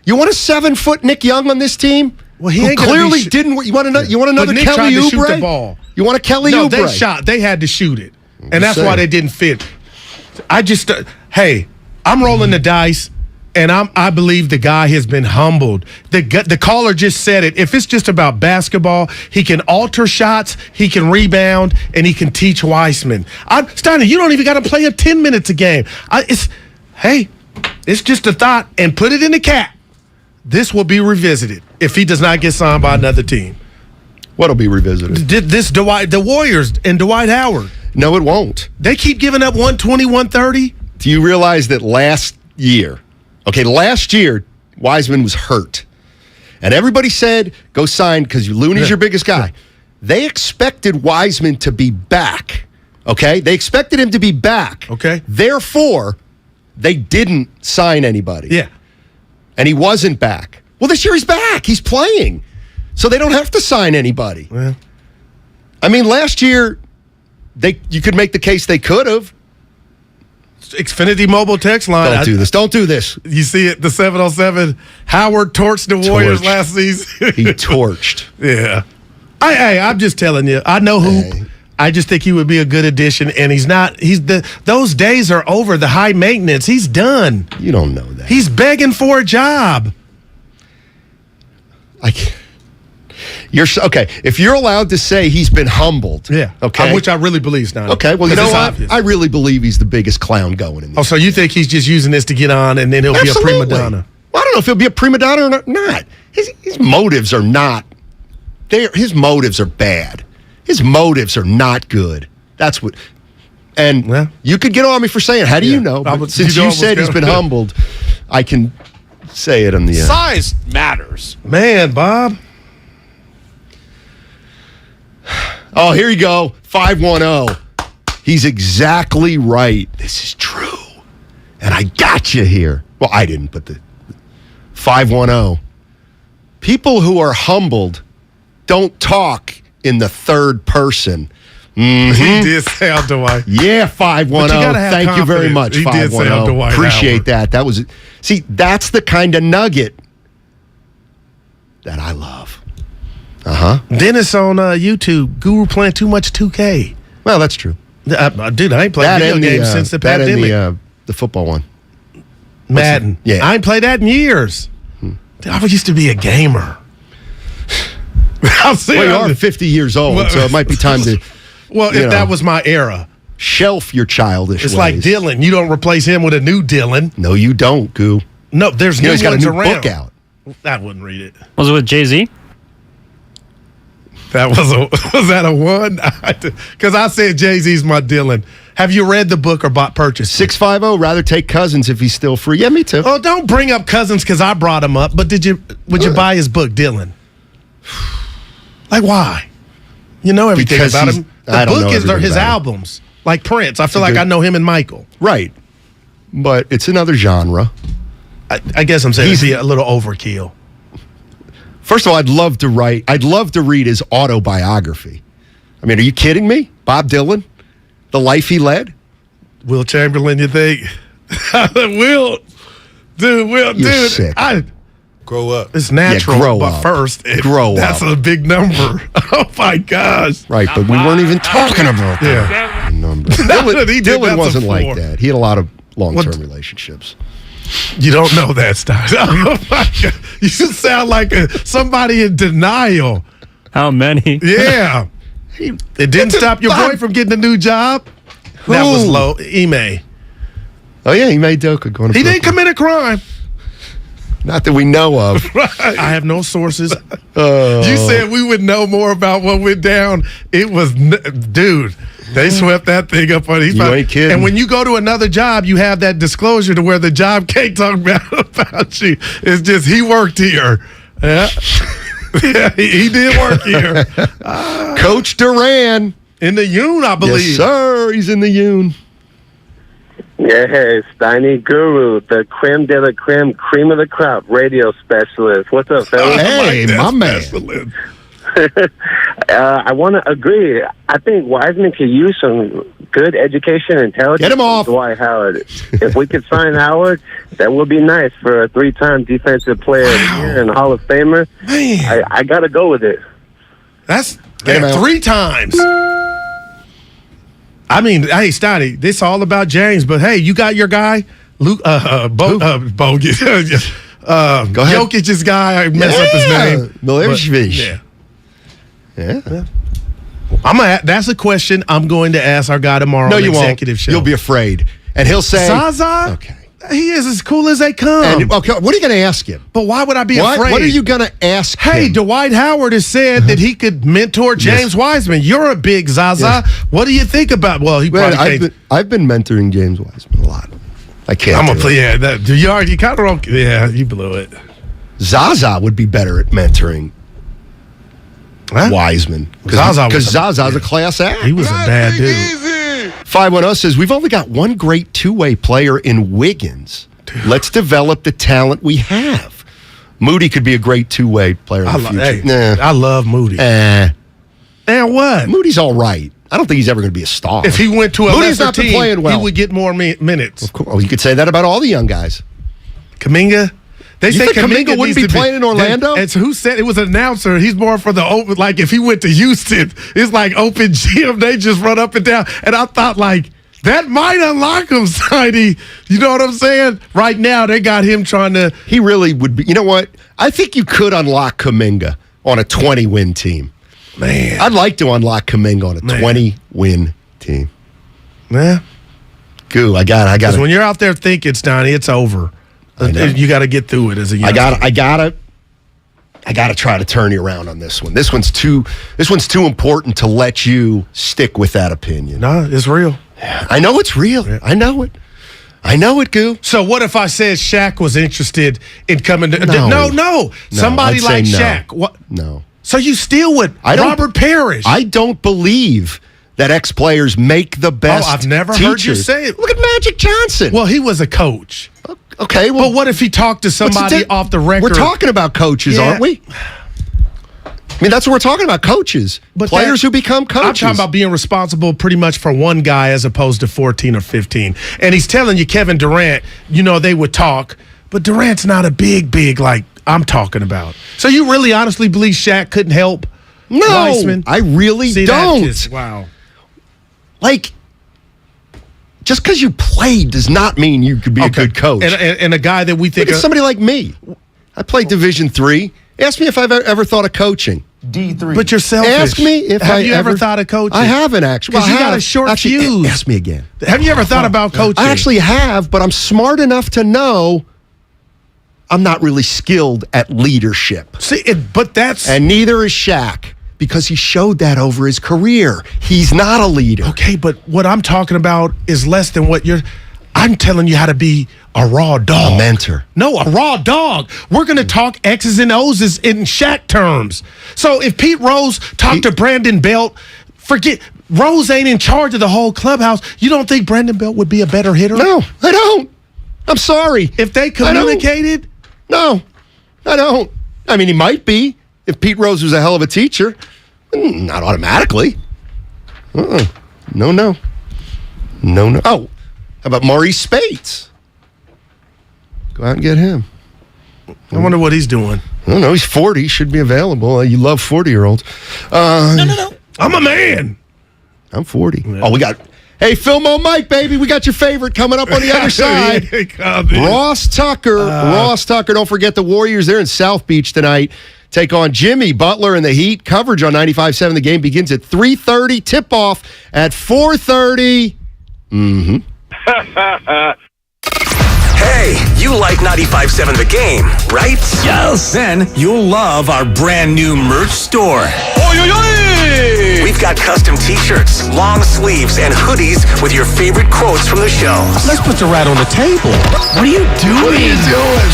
You want a 7-foot Nick Young on this team? Well, he who ain't clearly didn't. You want another Nick Kelly tried to Oubre? shoot the ball. You want a Kelly Oubre? They shot. They had to shoot it, and that's why they didn't fit. I just, I'm rolling the dice, and I believe the guy has been humbled. The caller just said it. If it's just about basketball, he can alter shots, he can rebound, and he can teach Wiseman. Steiny, you don't even got to play 10 minutes a game. It's just a thought, and put it in the cap. This will be revisited if he does not get signed by another team. What'll be revisited? The Warriors and Dwight Howard. No, it won't. They keep giving up 120, 130. Do you realize that last year, Wiseman was hurt. And everybody said, go sign because Looney's your biggest guy. They expected Wiseman to be back, okay? They expected him to be back. Okay. Therefore, they didn't sign anybody. Yeah. And he wasn't back. Well, this year he's back. He's playing. So they don't have to sign anybody. Well. I mean, last year, you could make the case they could have. Xfinity mobile text line. Don't do this. Don't do this. You see it, the 707. Howard torched the Warriors last season. He torched. Yeah. I'm just telling you. I know hoop. Hey. I just think he would be a good addition, and he's not. Those days are over. The high maintenance. He's done. You don't know that. He's begging for a job. You're okay. If you're allowed to say he's been humbled, okay, which I really believe now. Okay, well, you know what? Obvious. I really believe he's the biggest clown going in. So you think he's just using this to get on, and then he'll be a prima donna? Well, I don't know if he'll be a prima donna or not. His motives are not. His motives are bad. His motives are not good. That's what. And you could get on me for saying, how do you know? But since you said he's been humbled, I can say it on the size matters. Man, Bob. Oh, here you go. 510. He's exactly right. This is true. And I got you here. Well, I didn't, but the 510. People who are humbled don't talk in the third person. Mm-hmm. He did say out Dwight. Yeah, 510. Thank you very much, 510. Appreciate that. That was that's the kind of nugget that I love. Dennis on YouTube, Guru playing too much 2K. Well, that's true. Dude, I ain't played video games since the pandemic. The football one. Madden. Yeah. I ain't played that in years. Dude, I used to be a gamer. Well, you are 50 years old, so it might be time to... Well, if that was my era. Shelf your childish It's ways. like Dylan. You don't replace him with a new Dylan. No, you don't, Goo. No, there's new ones around. He's got a new book out. I wouldn't read it. Was it with Jay-Z? That was that a one? Because I said Jay-Z's my Dylan. Have you read the book or purchased 650, rather take Cousins if he's still free. Yeah, me too. Oh, don't bring up Cousins because I brought him up. But would you buy his book, Dylan? Like, why? You know everything Because about him. The book is his albums. Like Prince. I feel like I know him and Michael. Right. But it's another genre. I guess I'm saying he's a little overkill. First of all, I'd love to read his autobiography. I mean, are you kidding me? Bob Dylan? The life he led? Will Chamberlain, you think? Will. You're sick. Grow up. It's natural, grow but up. first, that's a big number. Oh, my gosh. Right, but we weren't even talking about that number. Dylan wasn't like that. He had a lot of long-term relationships. You don't know that stuff. Oh, my God. You sound like somebody in denial. How many? Yeah. It didn't stop your boy from getting a new job. Who? That was low. Ime. Oh, yeah, Ime Udoka going to He didn't commit a crime. Not that we know of. Right. I have no sources. You said we would know more about what went down. It was, dude, they swept that thing up on You ain't kidding. And when you go to another job, you have that disclosure to where the job can't talk about you. It's just, he worked here. Yeah. Yeah, he did work here. Coach Duran. In the Yoon, I believe. Yes, sir. He's in the Yoon. Yeah, Steiny Guru, the creme de la creme, cream of the crop, radio specialist. What's up, fellas? Hey, my man. I want to agree. I think Wiseman could use some good education and intelligence. Get him off. Dwight Howard. If we could sign Howard, that would be nice for a 3-time defensive player of the year and Hall of Famer. Man. I got to go with it. That's 3 times. I mean, hey, Steiny, this is all about James, but hey, you got your guy, Luke, Bogut. Go ahead. Jokic's guy, I messed up his name. Milojevic. Yeah. That's a question I'm going to ask our guy tomorrow on the executive show. You'll be afraid. And he'll say, Zaza? Okay. He is as cool as they come. And, okay, what are you going to ask him? But why would I be afraid? What are you going to ask him? Hey, Dwight Howard has said that he could mentor James Wiseman. You're a big Zaza. Yes. What do you think about? Well, he probably I've been mentoring James Wiseman a lot. I can't. I'm gonna play. Yeah, you kind of. Yeah, you blew it. Zaza would be better at mentoring Wiseman. Because Zaza's a class act. He was a bad dude. 510 says, we've only got one great two-way player in Wiggins. Let's develop the talent we have. Moody could be a great two-way player in the future. I love Moody. And what? Moody's all right. I don't think he's ever going to be a star. If he went to a Moody's lesser not been team, playing well. he would get more minutes. Of course. Well, you could say that about all the young guys. Kuminga? They say Kuminga wouldn't be playing in Orlando? It's who said it was an announcer. He's more for the open. Like if he went to Houston, it's like open gym. They just run up and down. And I thought that might unlock him, Steiny. You know what I'm saying? Right now, they got him trying to. He really would be. You know what? I think you could unlock Kuminga on a 20-win team. Man, I'd like to unlock Kuminga on a 20-win team. Yeah. Goo, I got it. Because when you're out there thinking, Steiny, it's over. You got to get through it as a young I gotta try to turn you around on this one. This one's too important to let you stick with that opinion. No, it's real. I know it's real. Yeah. I know it, Goo. So what if I said Shaq was interested in coming to No. Somebody like Shaq. What? No. So you still would Robert Parrish. I don't believe that ex-players make the best I've never teachers. Heard you say it. Look at Magic Johnson. Well, he was a coach. Okay, well, but what if he talked to somebody off the record? We're talking about coaches, aren't we? I mean, that's what we're talking about, coaches. But players who become coaches. I'm talking about being responsible pretty much for one guy as opposed to 14 or 15. And he's telling you, Kevin Durant, they would talk, but Durant's not a big like I'm talking about. So you really honestly believe Shaq couldn't help Weissman? I really don't. Wow. Just because you played does not mean you could be a good coach. And a guy that we think Look at somebody like me. I played Division III. Ask me if I've ever thought of coaching. D3. But you're selfish. Ask me if Have you ever thought of coaching? I haven't actually. Because you got a short fuse. Ask me again. Have you ever thought about coaching? I actually have, but I'm smart enough to know I'm not really skilled at leadership. And neither is Shaq. Because he showed that over his career. He's not a leader. Okay, but what I'm talking about is less than what I'm telling you how to be a raw dog. A mentor. No, a raw dog. We're going to talk X's and O's in Shaq terms. So if Pete Rose talked to Brandon Belt, forget, Rose ain't in charge of the whole clubhouse. You don't think Brandon Belt would be a better hitter? No, I don't. I'm sorry. If they communicated? No, I don't. I mean, he might be. If Pete Rose was a hell of a teacher, not automatically. No. Oh, how about Maurice Spates? Go out and get him. I wonder what he's doing. I don't know. He's 40. Should be available. You love 40-year-olds. No. I'm a man. I'm 40. Yeah. Oh, we got... Hey, Filmo Mike, baby, we got your favorite coming up on the other side. Ross Tucker. Ross Tucker. Don't forget the Warriors. They're in South Beach tonight. Take on Jimmy Butler and the Heat. Coverage on 95.7. The game begins at 3:30. Tip-off at 4:30. Hey, you like 95.7 The Game, right? Yes. Then you'll love our brand new merch store. We've got custom t-shirts, long sleeves, and hoodies with your favorite quotes from the show. Let's put the rat on the table. What are you doing?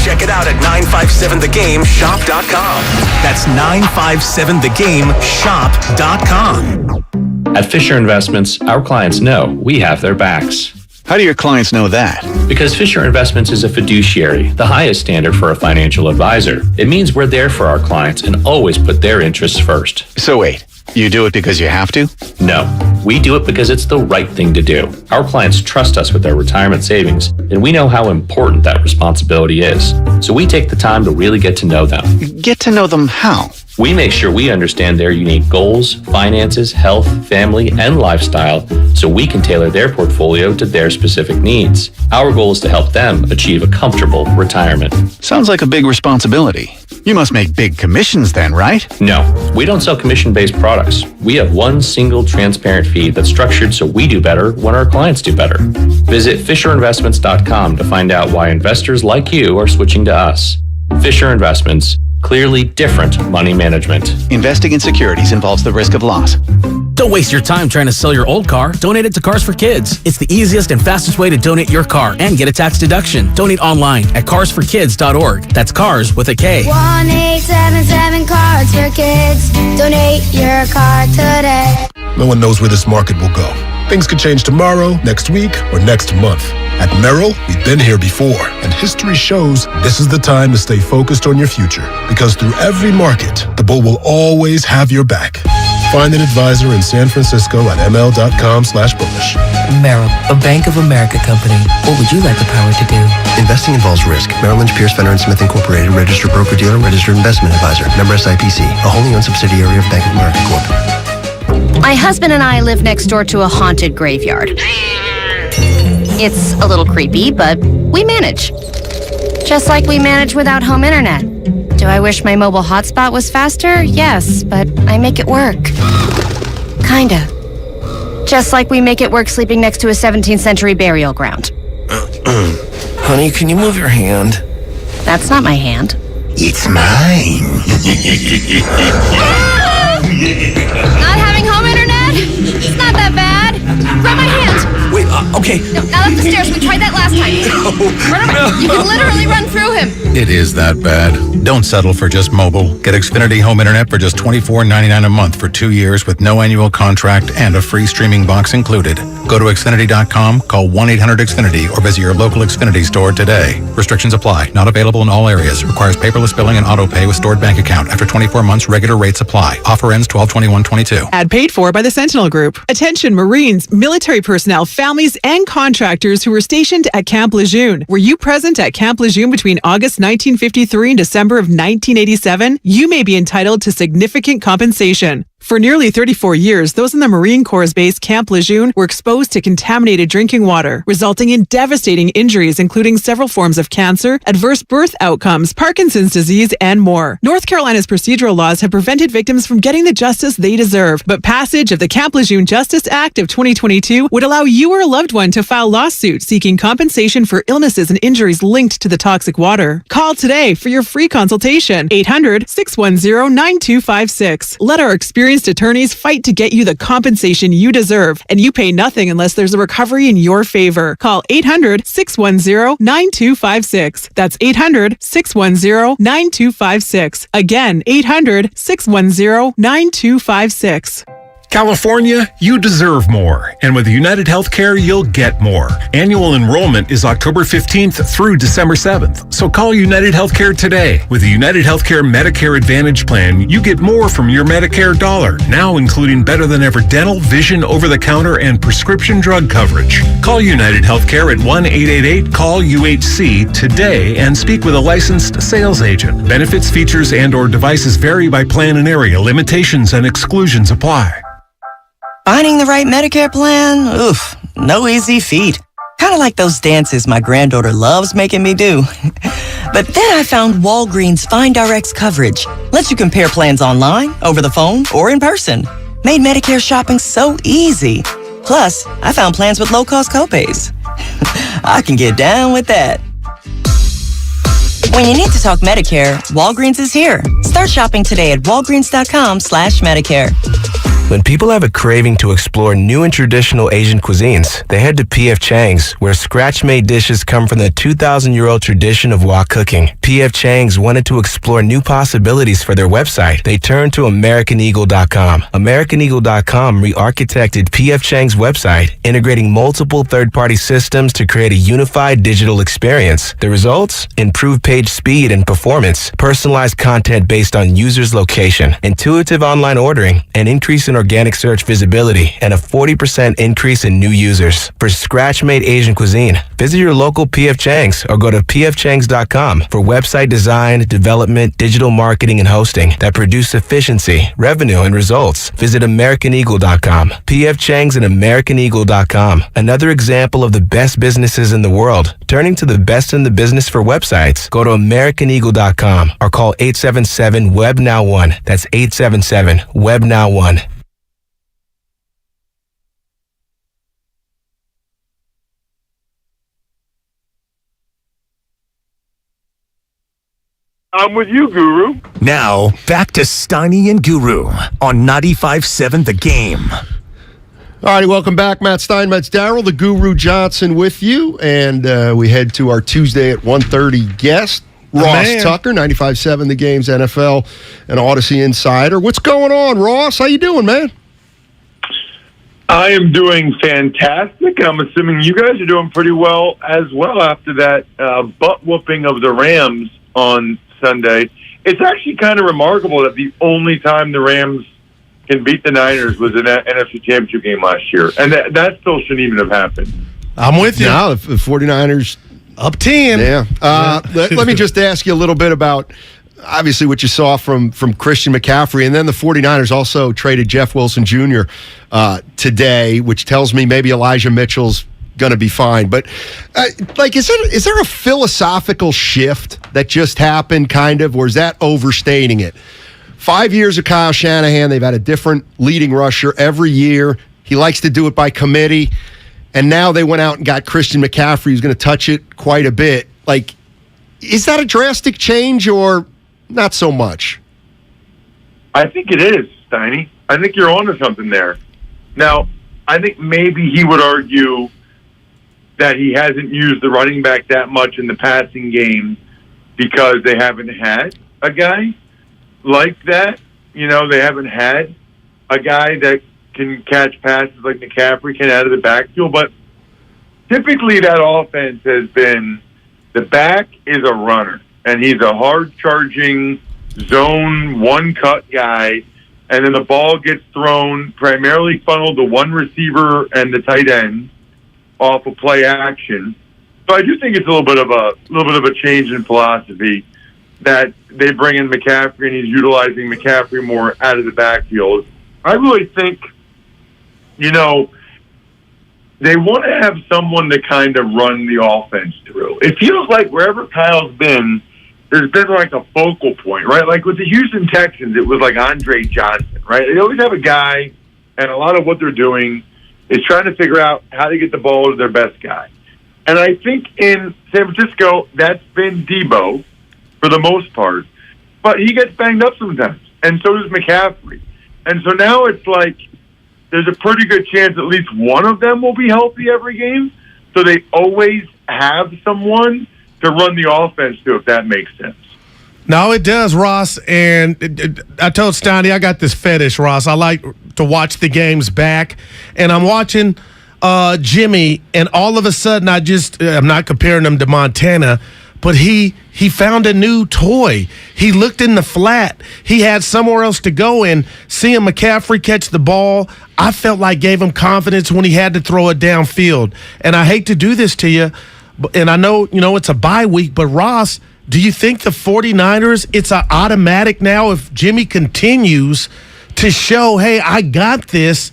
Check it out at 957thegameshop.com. That's 957thegameshop.com. At Fisher Investments, our clients know we have their backs. How do your clients know that? Because Fisher Investments is a fiduciary, the highest standard for a financial advisor. It means we're there for our clients and always put their interests first. So wait, you do it because you have to? No, we do it because it's the right thing to do. Our clients trust us with their retirement savings, and we know how important that responsibility is. So we take the time to really get to know them. Get to know them how? We make sure we understand their unique goals, finances, health, family, and lifestyle so we can tailor their portfolio to their specific needs. Our goal is to help them achieve a comfortable retirement. Sounds like a big responsibility. You must make big commissions then, right? No, we don't sell commission-based products. We have one single transparent fee that's structured so we do better when our clients do better. Visit FisherInvestments.com to find out why investors like you are switching to us. Fisher Investments. clearly different money management. Investing in securities involves the risk of loss. Don't waste your time trying to sell your old car. Donate it to Cars for Kids. It's the easiest and fastest way to donate your car and get a tax deduction. Donate online at carsforkids.org. That's cars with a K. 1-877 Cards for Kids. Donate your car today. No one knows where this market will go. Things could change tomorrow, next week, or next month. At Merrill, we've been here before, and history shows this is the time to stay focused on your future. Because through every market, the bull will always have your back. Find an advisor in San Francisco at ml.com/bullish. Merrill, a Bank of America company. What would you like the power to do? Investing involves risk. Merrill Lynch, Pierce, Fenner & Smith Incorporated, registered broker-dealer, registered investment advisor. Member SIPC, a wholly owned subsidiary of Bank of America Corp. My husband and I live next door to a haunted graveyard. It's a little creepy, but we manage. Just like we manage without home internet. Do I wish my mobile hotspot was faster? Yes, but I make it work. Kinda. Just like we make it work sleeping next to a 17th century burial ground. Honey, can you move your hand? That's not my hand. It's mine. Not having home internet? It's not that bad. Grab my hand. Wait, okay. No, not up the stairs. We tried that last time. You can literally run through him. It is that bad. Don't settle for just mobile. Get Xfinity Home Internet for just $24.99 a month for 2 years with no annual contract and a free streaming box included. Go to Xfinity.com, call 1-800-XFINITY, or visit your local Xfinity store today. Restrictions apply. Not available in all areas. Requires paperless billing and auto pay with stored bank account. After 24 months, regular rates apply. Offer ends 12/21/22. Ad paid for by the Sentinel Group. Attention Marines, military personnel, families, and contractors who were stationed at Camp Lejeune. Were you present at Camp Lejeune between August 1953 and December of 1987? You may be entitled to significant compensation. For nearly 34 years, those in the Marine Corps' base Camp Lejeune were exposed to contaminated drinking water, resulting in devastating injuries, including several forms of cancer, adverse birth outcomes, Parkinson's disease, and more. North Carolina's procedural laws have prevented victims from getting the justice they deserve, but passage of the Camp Lejeune Justice Act of 2022 would allow you or a loved one to file lawsuits seeking compensation for illnesses and injuries linked to the toxic water. Call today for your free consultation. 800-610-9256. Let our experienced attorneys fight to get you the compensation you deserve, and you pay nothing unless there's a recovery in your favor. Call 800-610-9256. That's 800-610-9256. Again, 800-610-9256. California, you deserve more. And with United Healthcare, you'll get more. Annual enrollment is October 15th through December 7th. So call United Healthcare today. With the United Healthcare Medicare Advantage Plan, you get more from your Medicare dollar, now including better than ever dental, vision, over-the-counter, and prescription drug coverage. Call United Healthcare at 1-888-CALL-UHC today and speak with a licensed sales agent. Benefits, features, and/or devices vary by plan and area. Limitations and exclusions apply. Finding the right Medicare plan? Oof, no easy feat. Kind of like those dances my granddaughter loves making me do. But then I found Walgreens FindRx coverage. Lets you compare plans online, over the phone, or in person. Made Medicare shopping so easy. Plus, I found plans with low-cost copays. I can get down with that. When you need to talk Medicare, Walgreens is here. Start shopping today at walgreens.com/Medicare. When people have a craving to explore new and traditional Asian cuisines, they head to P.F. Chang's, where scratch-made dishes come from the 2,000-year-old tradition of wok cooking. P.F. Chang's wanted to explore new possibilities for their website. They turned to AmericanEagle.com. AmericanEagle.com re-architected P.F. Chang's website, integrating multiple third-party systems to create a unified digital experience. The results? Improved page speed and performance, personalized content based on users' location, intuitive online ordering, an increase in organic search visibility, and a 40% increase in new users. For scratch-made Asian cuisine, visit your local P.F. Chang's or go to pfchangs.com for website design, development, digital marketing, and hosting that produce efficiency, revenue, and results. Visit AmericanEagle.com. P.F. Chang's and AmericanEagle.com. Another example of the best businesses in the world, turning to the best in the business for websites. Go to AmericanEagle.com or call 877-WEB-NOW1. That's 877-WEB-NOW1. I'm with you, Guru. Now, back to Steiny and Guru on 95.7 The Game. All righty, welcome back. Matt Steinmetz, Darryl, the Guru Johnson with you. And we head to our Tuesday at 1:30 guest, Ross Tucker, 95.7 The Game's NFL and Odyssey Insider. What's going on, Ross? How you doing, man? I am doing fantastic. I'm assuming you guys are doing pretty well as well after that butt whooping of the Rams on Sunday. It's actually kind of remarkable that the only time the Rams can beat the Niners was in that NFC Championship game last year. And that still shouldn't even have happened. I'm with you. No, the 49ers up 10. Yeah. Let me just ask you a little bit about obviously what you saw from Christian McCaffrey, and then the 49ers also traded Jeff Wilson Jr. Today, which tells me maybe Elijah Mitchell's going to be fine. But is there a philosophical shift that just happened, kind of, or is that overstating it? 5 years of Kyle Shanahan, they've had a different leading rusher every year. He likes to do it by committee. And now they went out and got Christian McCaffrey, who's going to touch it quite a bit. Is that a drastic change or not so much? I think it is, Steiny. I think you're onto something there. Now, I think maybe he would argue that he hasn't used the running back that much in the passing game because they haven't had a guy like that. They haven't had a guy that can catch passes like McCaffrey can out of the backfield. But typically that offense has been the back is a runner, and he's a hard-charging zone one-cut guy, and then the ball gets thrown primarily funneled to one receiver and the tight end off of play action. So I do think it's a little bit of a change in philosophy that they bring in McCaffrey and he's utilizing McCaffrey more out of the backfield. I really think, they want to have someone to kind of run the offense through. It feels like wherever Kyle's been, there's been like a focal point, right? Like with the Houston Texans, it was like Andre Johnson, right? They always have a guy, and a lot of what they're doing is trying to figure out how to get the ball to their best guy. And I think in San Francisco, that's been Debo for the most part. But he gets banged up sometimes, and so does McCaffrey. And so now it's like there's a pretty good chance at least one of them will be healthy every game. So they always have someone to run the offense to, if that makes sense. No, it does, Ross. And I told Steiny I got this fetish, Ross. I like to watch the games back. And I'm watching Jimmy, and all of a sudden I'm not comparing him to Montana, but he found a new toy. He looked in the flat. He had somewhere else to go, and seeing McCaffrey catch the ball, I felt like gave him confidence when he had to throw it downfield. And I hate to do this to you, and I know, it's a bye week, but Ross, do you think the 49ers, it's an automatic now if Jimmy continues to show, hey, I got this,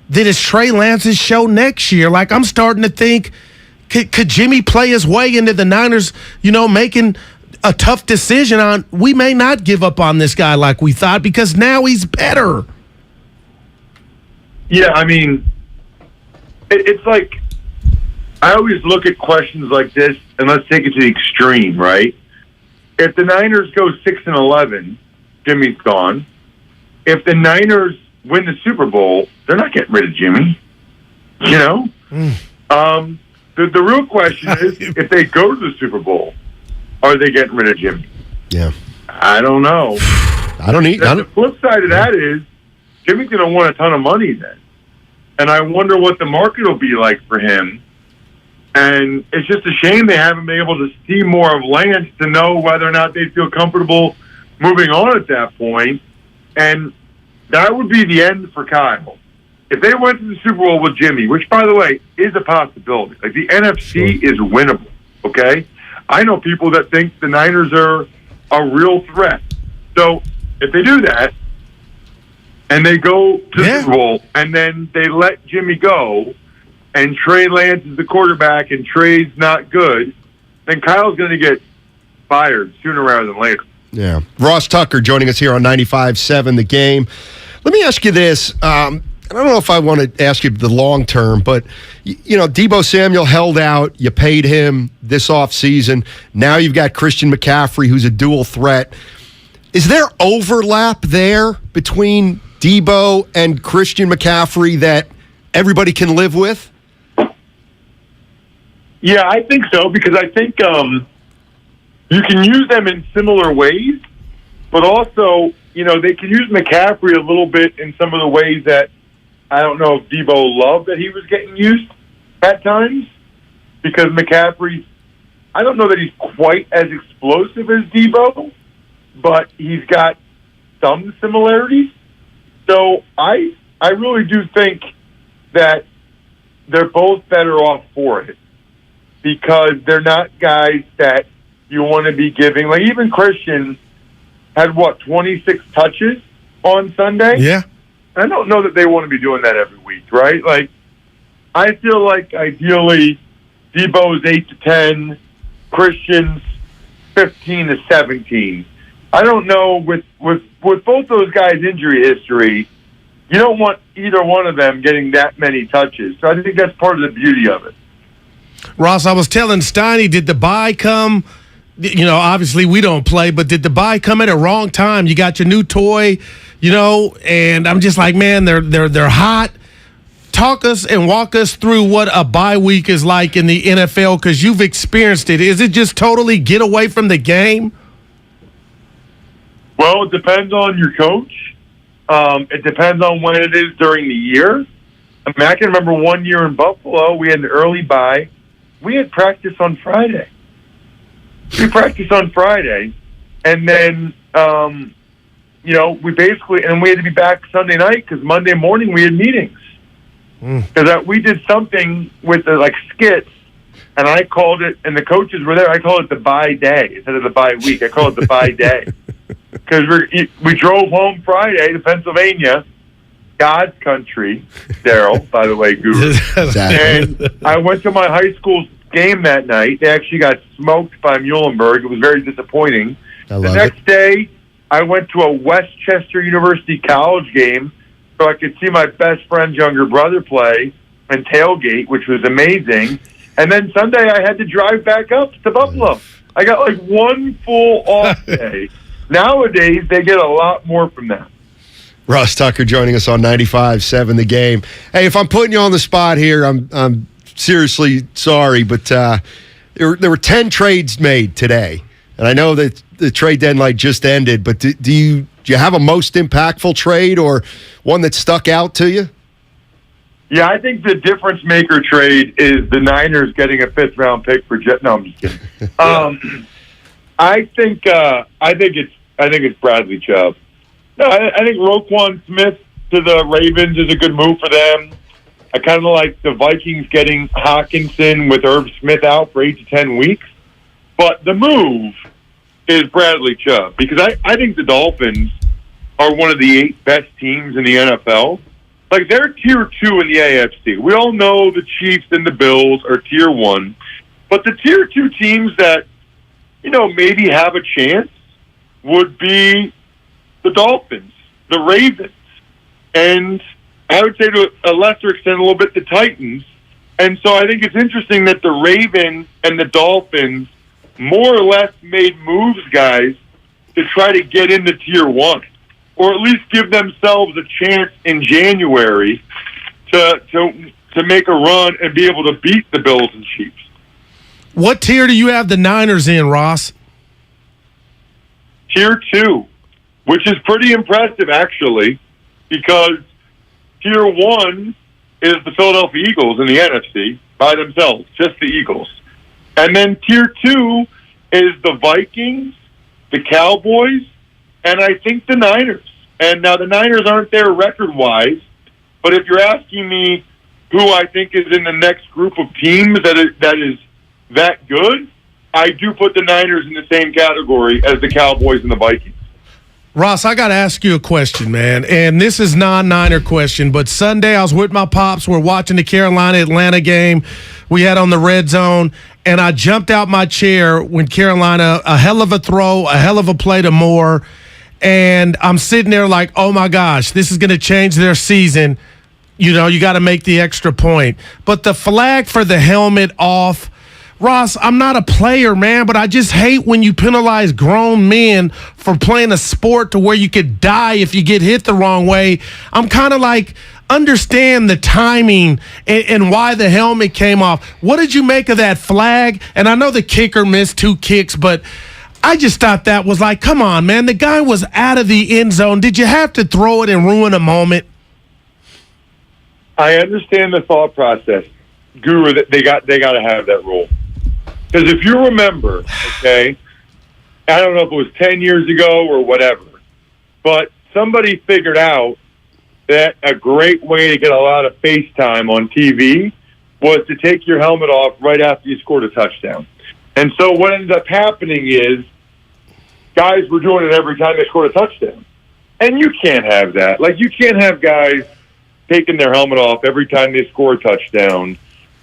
that it's Trey Lance's show next year? Like, I'm starting to think, could Jimmy play his way into the Niners, making a tough decision on, we may not give up on this guy like we thought because now he's better? Yeah, I mean, it's like, I always look at questions like this, and let's take it to the extreme, right? If the Niners go 6-11, Jimmy's gone. If the Niners win the Super Bowl, they're not getting rid of Jimmy. The real question is, if they go to the Super Bowl, are they getting rid of Jimmy? Yeah. I don't know. The flip side of that is, Jimmy's going to want a ton of money then. And I wonder what the market will be like for him. And it's just a shame they haven't been able to see more of Lance to know whether or not they feel comfortable moving on at that point. And that would be the end for Kyle. If they went to the Super Bowl with Jimmy, which, by the way, is a possibility. Like, the NFC is winnable, okay? I know people that think the Niners are a real threat. So if they do that, and they go to the Super Bowl, and then they let Jimmy go, and Trey Lance is the quarterback, and Trey's not good, then Kyle's going to get fired sooner rather than later. Yeah. Ross Tucker joining us here on 95.7 The Game. Let me ask you this. I don't know if I want to ask you the long term, but, Deebo Samuel held out. You paid him this offseason. Now you've got Christian McCaffrey, who's a dual threat. Is there overlap there between Deebo and Christian McCaffrey that everybody can live with? Yeah, I think so, because I think you can use them in similar ways, but also, they can use McCaffrey a little bit in some of the ways that I don't know if Deebo loved that he was getting used at times, because McCaffrey, I don't know that he's quite as explosive as Deebo, but he's got some similarities. So I really do think that they're both better off for it, because they're not guys that you want to be giving. Like, even Christian had, 26 touches on Sunday? Yeah. I don't know that they want to be doing that every week, right? Like, I feel like ideally Deebo's 8 to 10, Christian's 15 to 17. I don't know, with both those guys' injury history, you don't want either one of them getting that many touches. So I think that's part of the beauty of it. Ross, I was telling Steiny, did the bye come? Obviously we don't play, but did the bye come at a wrong time? You got your new toy, and I'm just like, man, they're hot. Talk us and walk us through what a bye week is like in the NFL, because you've experienced it. Is it just totally get away from the game? Well, it depends on your coach. It depends on when it is during the year. I mean, I can remember one year in Buffalo, we had an early bye. We had practice on Friday. We practiced on Friday, and then, we basically, and we had to be back Sunday night because Monday morning we had meetings. Because we did something with the, skits, and I called it, and the coaches were there, I called it the bye day instead of the bye week. I called it the bye day. Because we drove home Friday to Pennsylvania, God's country, Daryl, by the way, Guru. And I went to my high school game that night. They actually got smoked by Muhlenberg. It was very disappointing. The next day, I went to a Westchester University College game so I could see my best friend's younger brother play and tailgate, which was amazing. And then Sunday, I had to drive back up to Buffalo. I got one full off day. Nowadays, they get a lot more from that. Ross Tucker joining us on 95.7 The Game. Hey, if I'm putting you on the spot here, I'm seriously sorry, but there were 10 trades made today. And I know that the trade deadline just ended, but do you have a most impactful trade or one that stuck out to you? Yeah, I think the difference maker trade is the Niners getting a 5th-round pick for Jet. No, I'm just kidding. I think it's Bradley Chubb. No, I think Roquan Smith to the Ravens is a good move for them. I kind of like the Vikings getting Hawkinson with Irv Smith out for 8 to 10 weeks. But the move is Bradley Chubb, because I think the Dolphins are one of the 8 best teams in the NFL. Like, they're tier 2 in the AFC. We all know the Chiefs and the Bills are tier 1. But the tier 2 teams that, maybe have a chance would be the Dolphins, the Ravens, and I would say to a lesser extent a little bit the Titans. And so I think it's interesting that the Ravens and the Dolphins more or less made moves, guys, to try to get into tier 1, or at least give themselves a chance in January to make a run and be able to beat the Bills and Chiefs. What tier do you have the Niners in, Ross? Tier 2, which is pretty impressive, actually, because tier 1 is the Philadelphia Eagles in the NFC by themselves, just the Eagles. And then tier 2 is the Vikings, the Cowboys, and I think the Niners. And now the Niners aren't there record-wise, but if you're asking me who I think is in the next group of teams that is that good, I do put the Niners in the same category as the Cowboys and the Vikings. Ross, I got to ask you a question, man, and this is non-Niner question, but Sunday I was with my pops. We're watching the Carolina-Atlanta game we had on the Red Zone, and I jumped out my chair when Carolina, a hell of a throw, a hell of a play to Moore, and I'm sitting there like, oh, my gosh, this is going to change their season. you got to make the extra point. But the flag for the helmet off, Ross, I'm not a player, man, but I just hate when you penalize grown men for playing a sport to where you could die if you get hit the wrong way. I'm kind of like, understand the timing and why the helmet came off. What did you make of that flag? And I know the kicker missed 2 kicks, but I just thought that was like, come on, man. The guy was out of the end zone. Did you have to throw it and ruin a moment? I understand the thought process, Guru. That they got to have that rule. Because if you remember, okay, I don't know if it was 10 years ago or whatever, but somebody figured out that a great way to get a lot of face time on TV was to take your helmet off right after you scored a touchdown. And so what ended up happening is guys were doing it every time they scored a touchdown. And you can't have that. Like, you can't have guys taking their helmet off every time they score a touchdown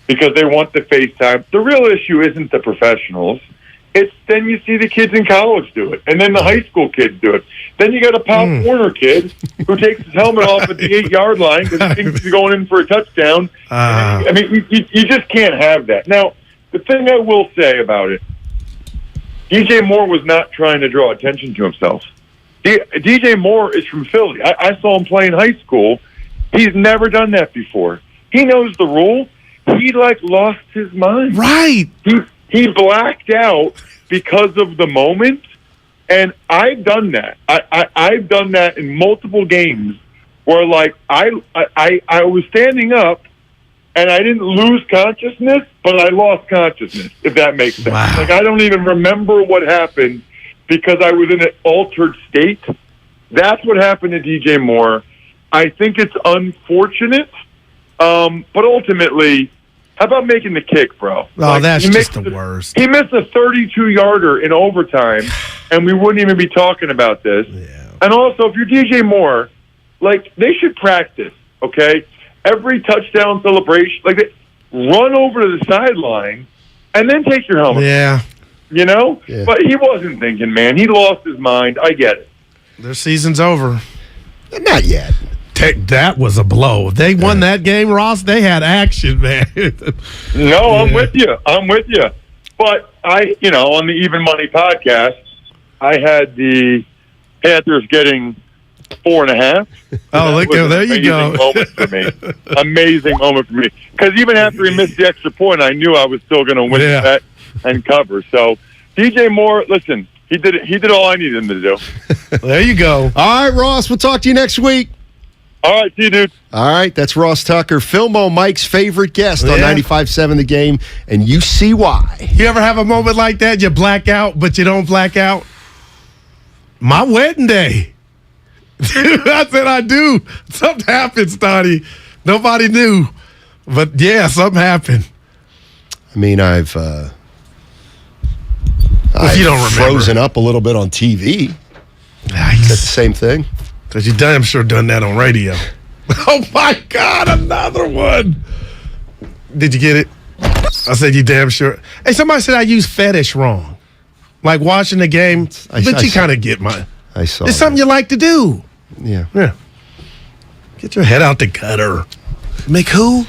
because they want the face time. The real issue isn't the professionals. It's then you see the kids in college do it, and then the high school kids do it. Then you got a Pop Warner kid who takes his helmet off at the 8-yard line because he thinks he's going in for a touchdown. I mean, you just can't have that. Now, the thing I will say about it, DJ Moore was not trying to draw attention to himself. DJ Moore is from Philly. I saw him play in high school. He's never done that before. He knows the rule. He, lost his mind. Right. He blacked out because of the moment, and I've done that. I've done that in multiple games where, I was standing up, and I didn't lose consciousness, but I lost consciousness, if that makes sense. Wow. I don't even remember what happened because I was in an altered state. That's what happened to DJ Moore. I think it's unfortunate, but ultimately, how about making the kick, bro? Oh, that's just the worst. He missed a 32-yarder in overtime, and we wouldn't even be talking about this. Yeah. And also, if you're DJ Moore, they should practice, okay? Every touchdown celebration, run over to the sideline and then take your helmet. Yeah. Yeah. But he wasn't thinking, man. He lost his mind. I get it. Their season's over. Not yet. That was a blow. If they won that game, Ross, they had action, man. No, I'm with you. But on the Even Money podcast, I had the Panthers getting 4.5. Oh, look, there you go. Amazing moment for me. Because even after he missed the extra point, I knew I was still going to win the bet and cover. So, DJ Moore, listen, he did it. He did all I needed him to do. There you go. All right, Ross, we'll talk to you next week. All right, see you, dude. All right, that's Ross Tucker, Filmo Mike's favorite guest on 95.7 The Game, and you see why. You ever have a moment like that? You black out, but you don't black out? My wedding day. I said I do. Something happened, Steiny. Nobody knew. But, yeah, something happened. I mean, I've you don't remember. Frozen up a little bit on TV. Nice. Is that the same thing? Because you damn sure done that on radio. Oh, my God, another one. Did you get it? I said you damn sure. Hey, somebody said I used fetish wrong. Like watching the game. But you kind of get my. I saw It's something you like to do. Yeah. Get your head out the gutter. Make who?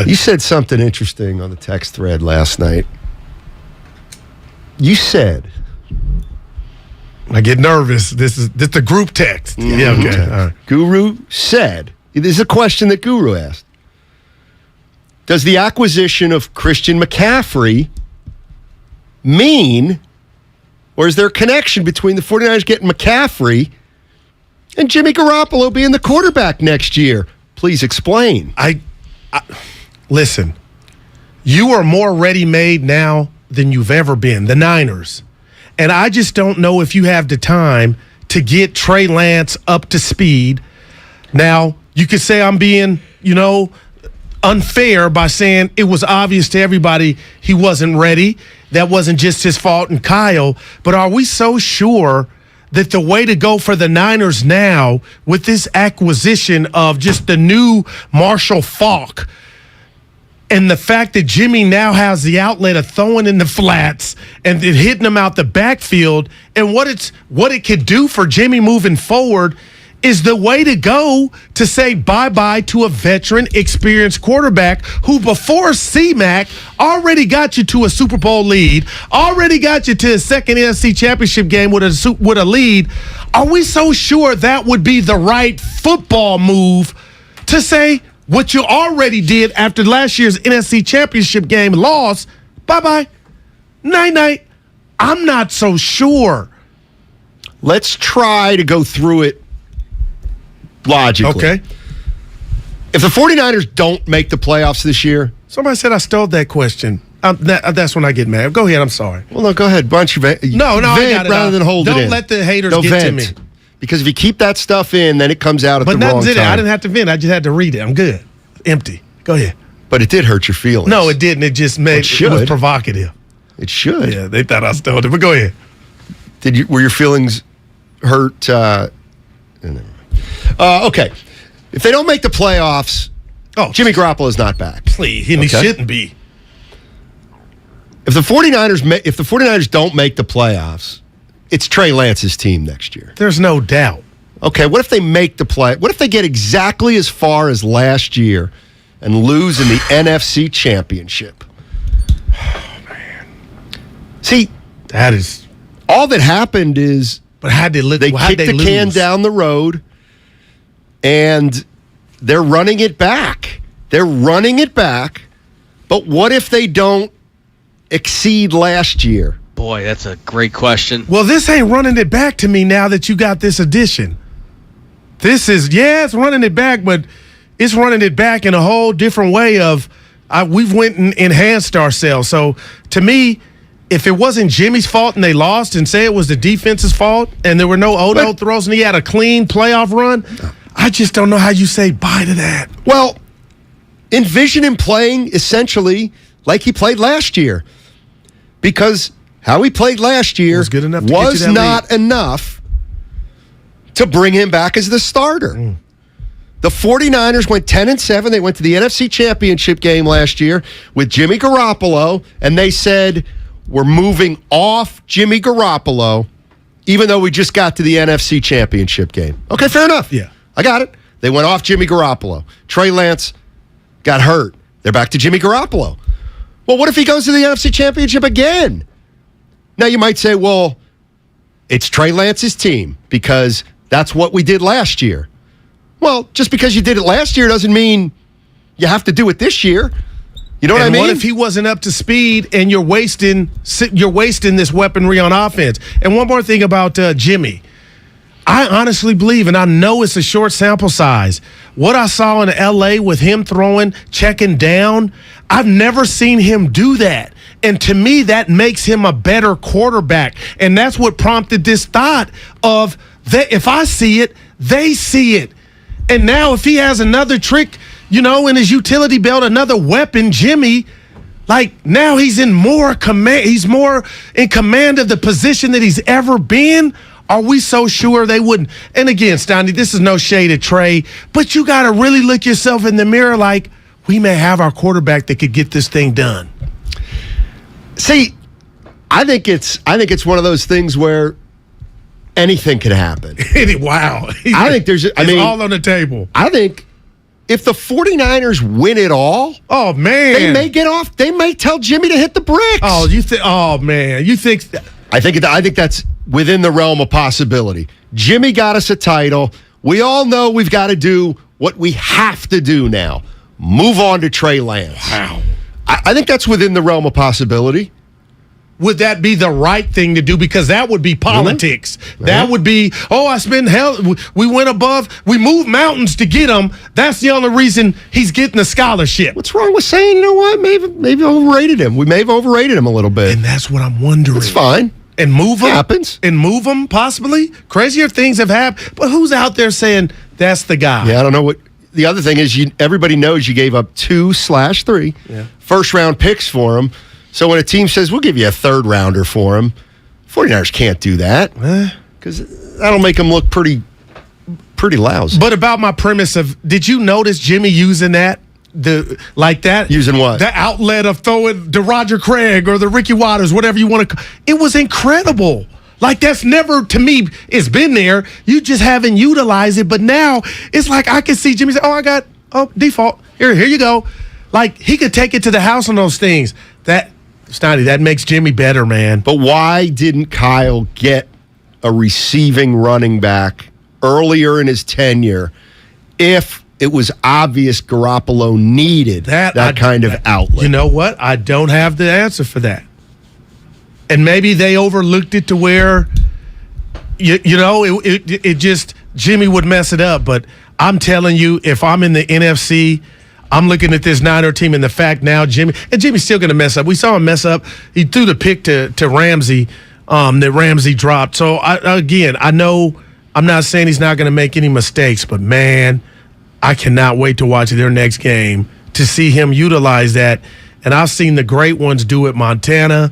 You said something interesting on the text thread last night. You said... I get nervous. This is the group text. Yeah, okay. All right. Guru said, this is a question that Guru asked. Does the acquisition of Christian McCaffrey mean, or is there a connection between the 49ers getting McCaffrey and Jimmy Garoppolo being the quarterback next year? Please explain. I listen, you are more ready-made now than you've ever been, the Niners. And I just don't know if you have the time to get Trey Lance up to speed. Now, you could say I'm being, unfair by saying it was obvious to everybody he wasn't ready. That wasn't just his fault and Kyle. But are we so sure that the way to go for the Niners now with this acquisition of just the new Marshall Faulk and the fact that Jimmy now has the outlet of throwing in the flats and then hitting them out the backfield and what it could do for Jimmy moving forward, is the way to go to say bye-bye to a veteran, experienced quarterback who before C-Mac already got you to a Super Bowl lead, already got you to a second NFC Championship game with a lead. Are we so sure that would be the right football move to say what you already did after last year's NFC Championship game loss? Bye-bye. Night-night. I'm not so sure. Let's try to go through it logically. Okay. If the 49ers don't make the playoffs this year. Somebody said I stole that question. That's when I get mad. Go ahead. I'm sorry. Well, no, go ahead. Why don't you vent I got it rather than hold it in. Don't let the haters get to me. Because if you keep that stuff in, then it comes out at the wrong time. I didn't have to vent. I just had to read it. I'm good. Empty. Go ahead. But it did hurt your feelings. No, it didn't. It just it was provocative. It should. Yeah, they thought I stole it. But go ahead. Were your feelings hurt? Okay. If they don't make the playoffs, Jimmy Garoppolo is not back. Please, and he shouldn't be. If the 49ers don't make the playoffs, it's Trey Lance's team next year. There's no doubt. Okay, what if they make the play? What if they get exactly as far as last year and lose in the NFC Championship? Oh, man. See, that is all that happened is they kicked the can down the road and they're running it back. But what if they don't exceed last year? Boy, that's a great question. Well, this ain't running it back to me now that you got this addition. This is, it's running it back, but it's running it back in a whole different way of we've went and enhanced ourselves. So to me, if it wasn't Jimmy's fault and they lost and say it was the defense's fault and there were no Odell throws and he had a clean playoff run, I just don't know how you say bye to that. Well, envision him playing essentially like he played last year, because how he played last year was not enough to bring him back as the starter. The 49ers went 10-7. They went to the NFC Championship game last year with Jimmy Garoppolo, and they said, we're moving off Jimmy Garoppolo, even though we just got to the NFC Championship game. Okay, fair enough. Yeah. I got it. They went off Jimmy Garoppolo. Trey Lance got hurt. They're back to Jimmy Garoppolo. Well, what if he goes to the NFC Championship again? Now, you might say, well, it's Trey Lance's team because that's what we did last year. Well, just because you did it last year doesn't mean you have to do it this year. You know what I mean? What if he wasn't up to speed and you're wasting this weaponry on offense? And one more thing about Jimmy. I honestly believe, and I know it's a short sample size, what I saw in L.A. with him throwing, checking down, I've never seen him do that. And to me, that makes him a better quarterback. And that's what prompted this thought of, if I see it, they see it. And now if he has another trick, in his utility belt, another weapon, Jimmy, now he's in more command. He's more in command of the position that he's ever been. Are we so sure they wouldn't? And again, Steiny, this is no shade at Trey, but you got to really look yourself in the mirror like, we may have our quarterback that could get this thing done. See, I think it's one of those things where anything could happen. Wow. I think it's all on the table. I think if the 49ers win it all, oh man, they may get off. They may tell Jimmy to hit the bricks. Oh, you think? Oh man, you think? I think that's within the realm of possibility. Jimmy got us a title. We all know we've got to do what we have to do now. Move on to Trey Lance. Wow. I think that's within the realm of possibility. Would that be the right thing to do? Because that would be politics. Mm-hmm. That would be, we went above, we moved mountains to get him. That's the only reason he's getting a scholarship. What's wrong with saying, you know what, maybe overrated him. We may have overrated him a little bit. And that's what I'm wondering. It's fine. And move him. Happens. And move him, possibly. Crazier things have happened. But who's out there saying that's the guy? Yeah, I don't know what. The other thing is, everybody knows you gave up 2/3 first-round picks for him. So when a team says, we'll give you a third-rounder for him, 49ers can't do that because that'll make them look pretty lousy. But about my premise of, did you notice Jimmy using that? Using what? The outlet of throwing the Roger Craig or the Ricky Watters, whatever you want to. It was incredible. Like, that's never, to me, it's been there. You just haven't utilized it. But now, it's like I can see Jimmy say, default. Here you go. Like, he could take it to the house on those things. Steiny, that makes Jimmy better, man. But why didn't Kyle get a receiving running back earlier in his tenure if it was obvious Garoppolo needed that kind of outlet? You know what? I don't have the answer for that. And maybe they overlooked it to where, it just, Jimmy would mess it up. But I'm telling you, if I'm in the NFC, I'm looking at this Niner team and the fact now Jimmy's still going to mess up. We saw him mess up. He threw the pick to Ramsey that Ramsey dropped. So, I know I'm not saying he's not going to make any mistakes, but, man, I cannot wait to watch their next game to see him utilize that. And I've seen the great ones do it. Montana,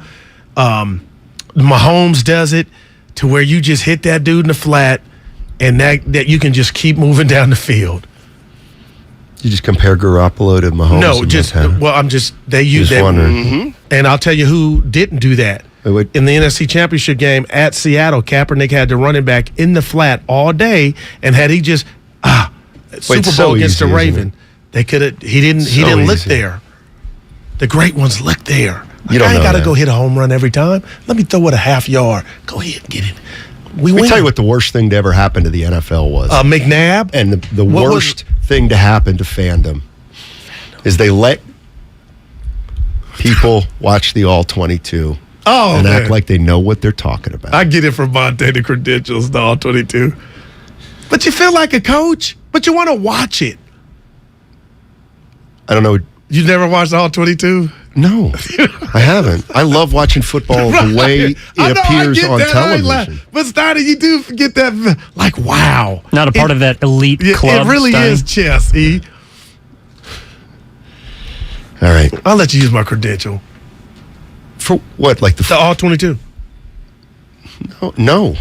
Mahomes does it to where you just hit that dude in the flat and that you can just keep moving down the field. You just compare Garoppolo to Mahomes? No, they use that. Mm-hmm. And I'll tell you who didn't do that. In the NFC Championship game at Seattle, Kaepernick had the running back in the flat all day, and had he just Super Bowl against the Raven, they could have. He didn't look there. The great ones look there. Like, I ain't got to go hit a home run every time. Let me throw it a half yard. Go ahead and get it. Let me tell you what the worst thing to ever happen to the NFL was. McNabb? And the worst thing to happen to fandom is they let people watch the All-22 and act like they know what they're talking about. I get it from Montana credentials, the All-22. But you feel like a coach, but you want to watch it. I don't know. You never watched the All-22? No, I haven't. I love watching football the way it appears on television. But Steiny, you do forget that. Like, wow. Not a part of that elite club. It really is chess, E. All right. I'll let you use my credential. For what? Like the All-22? No.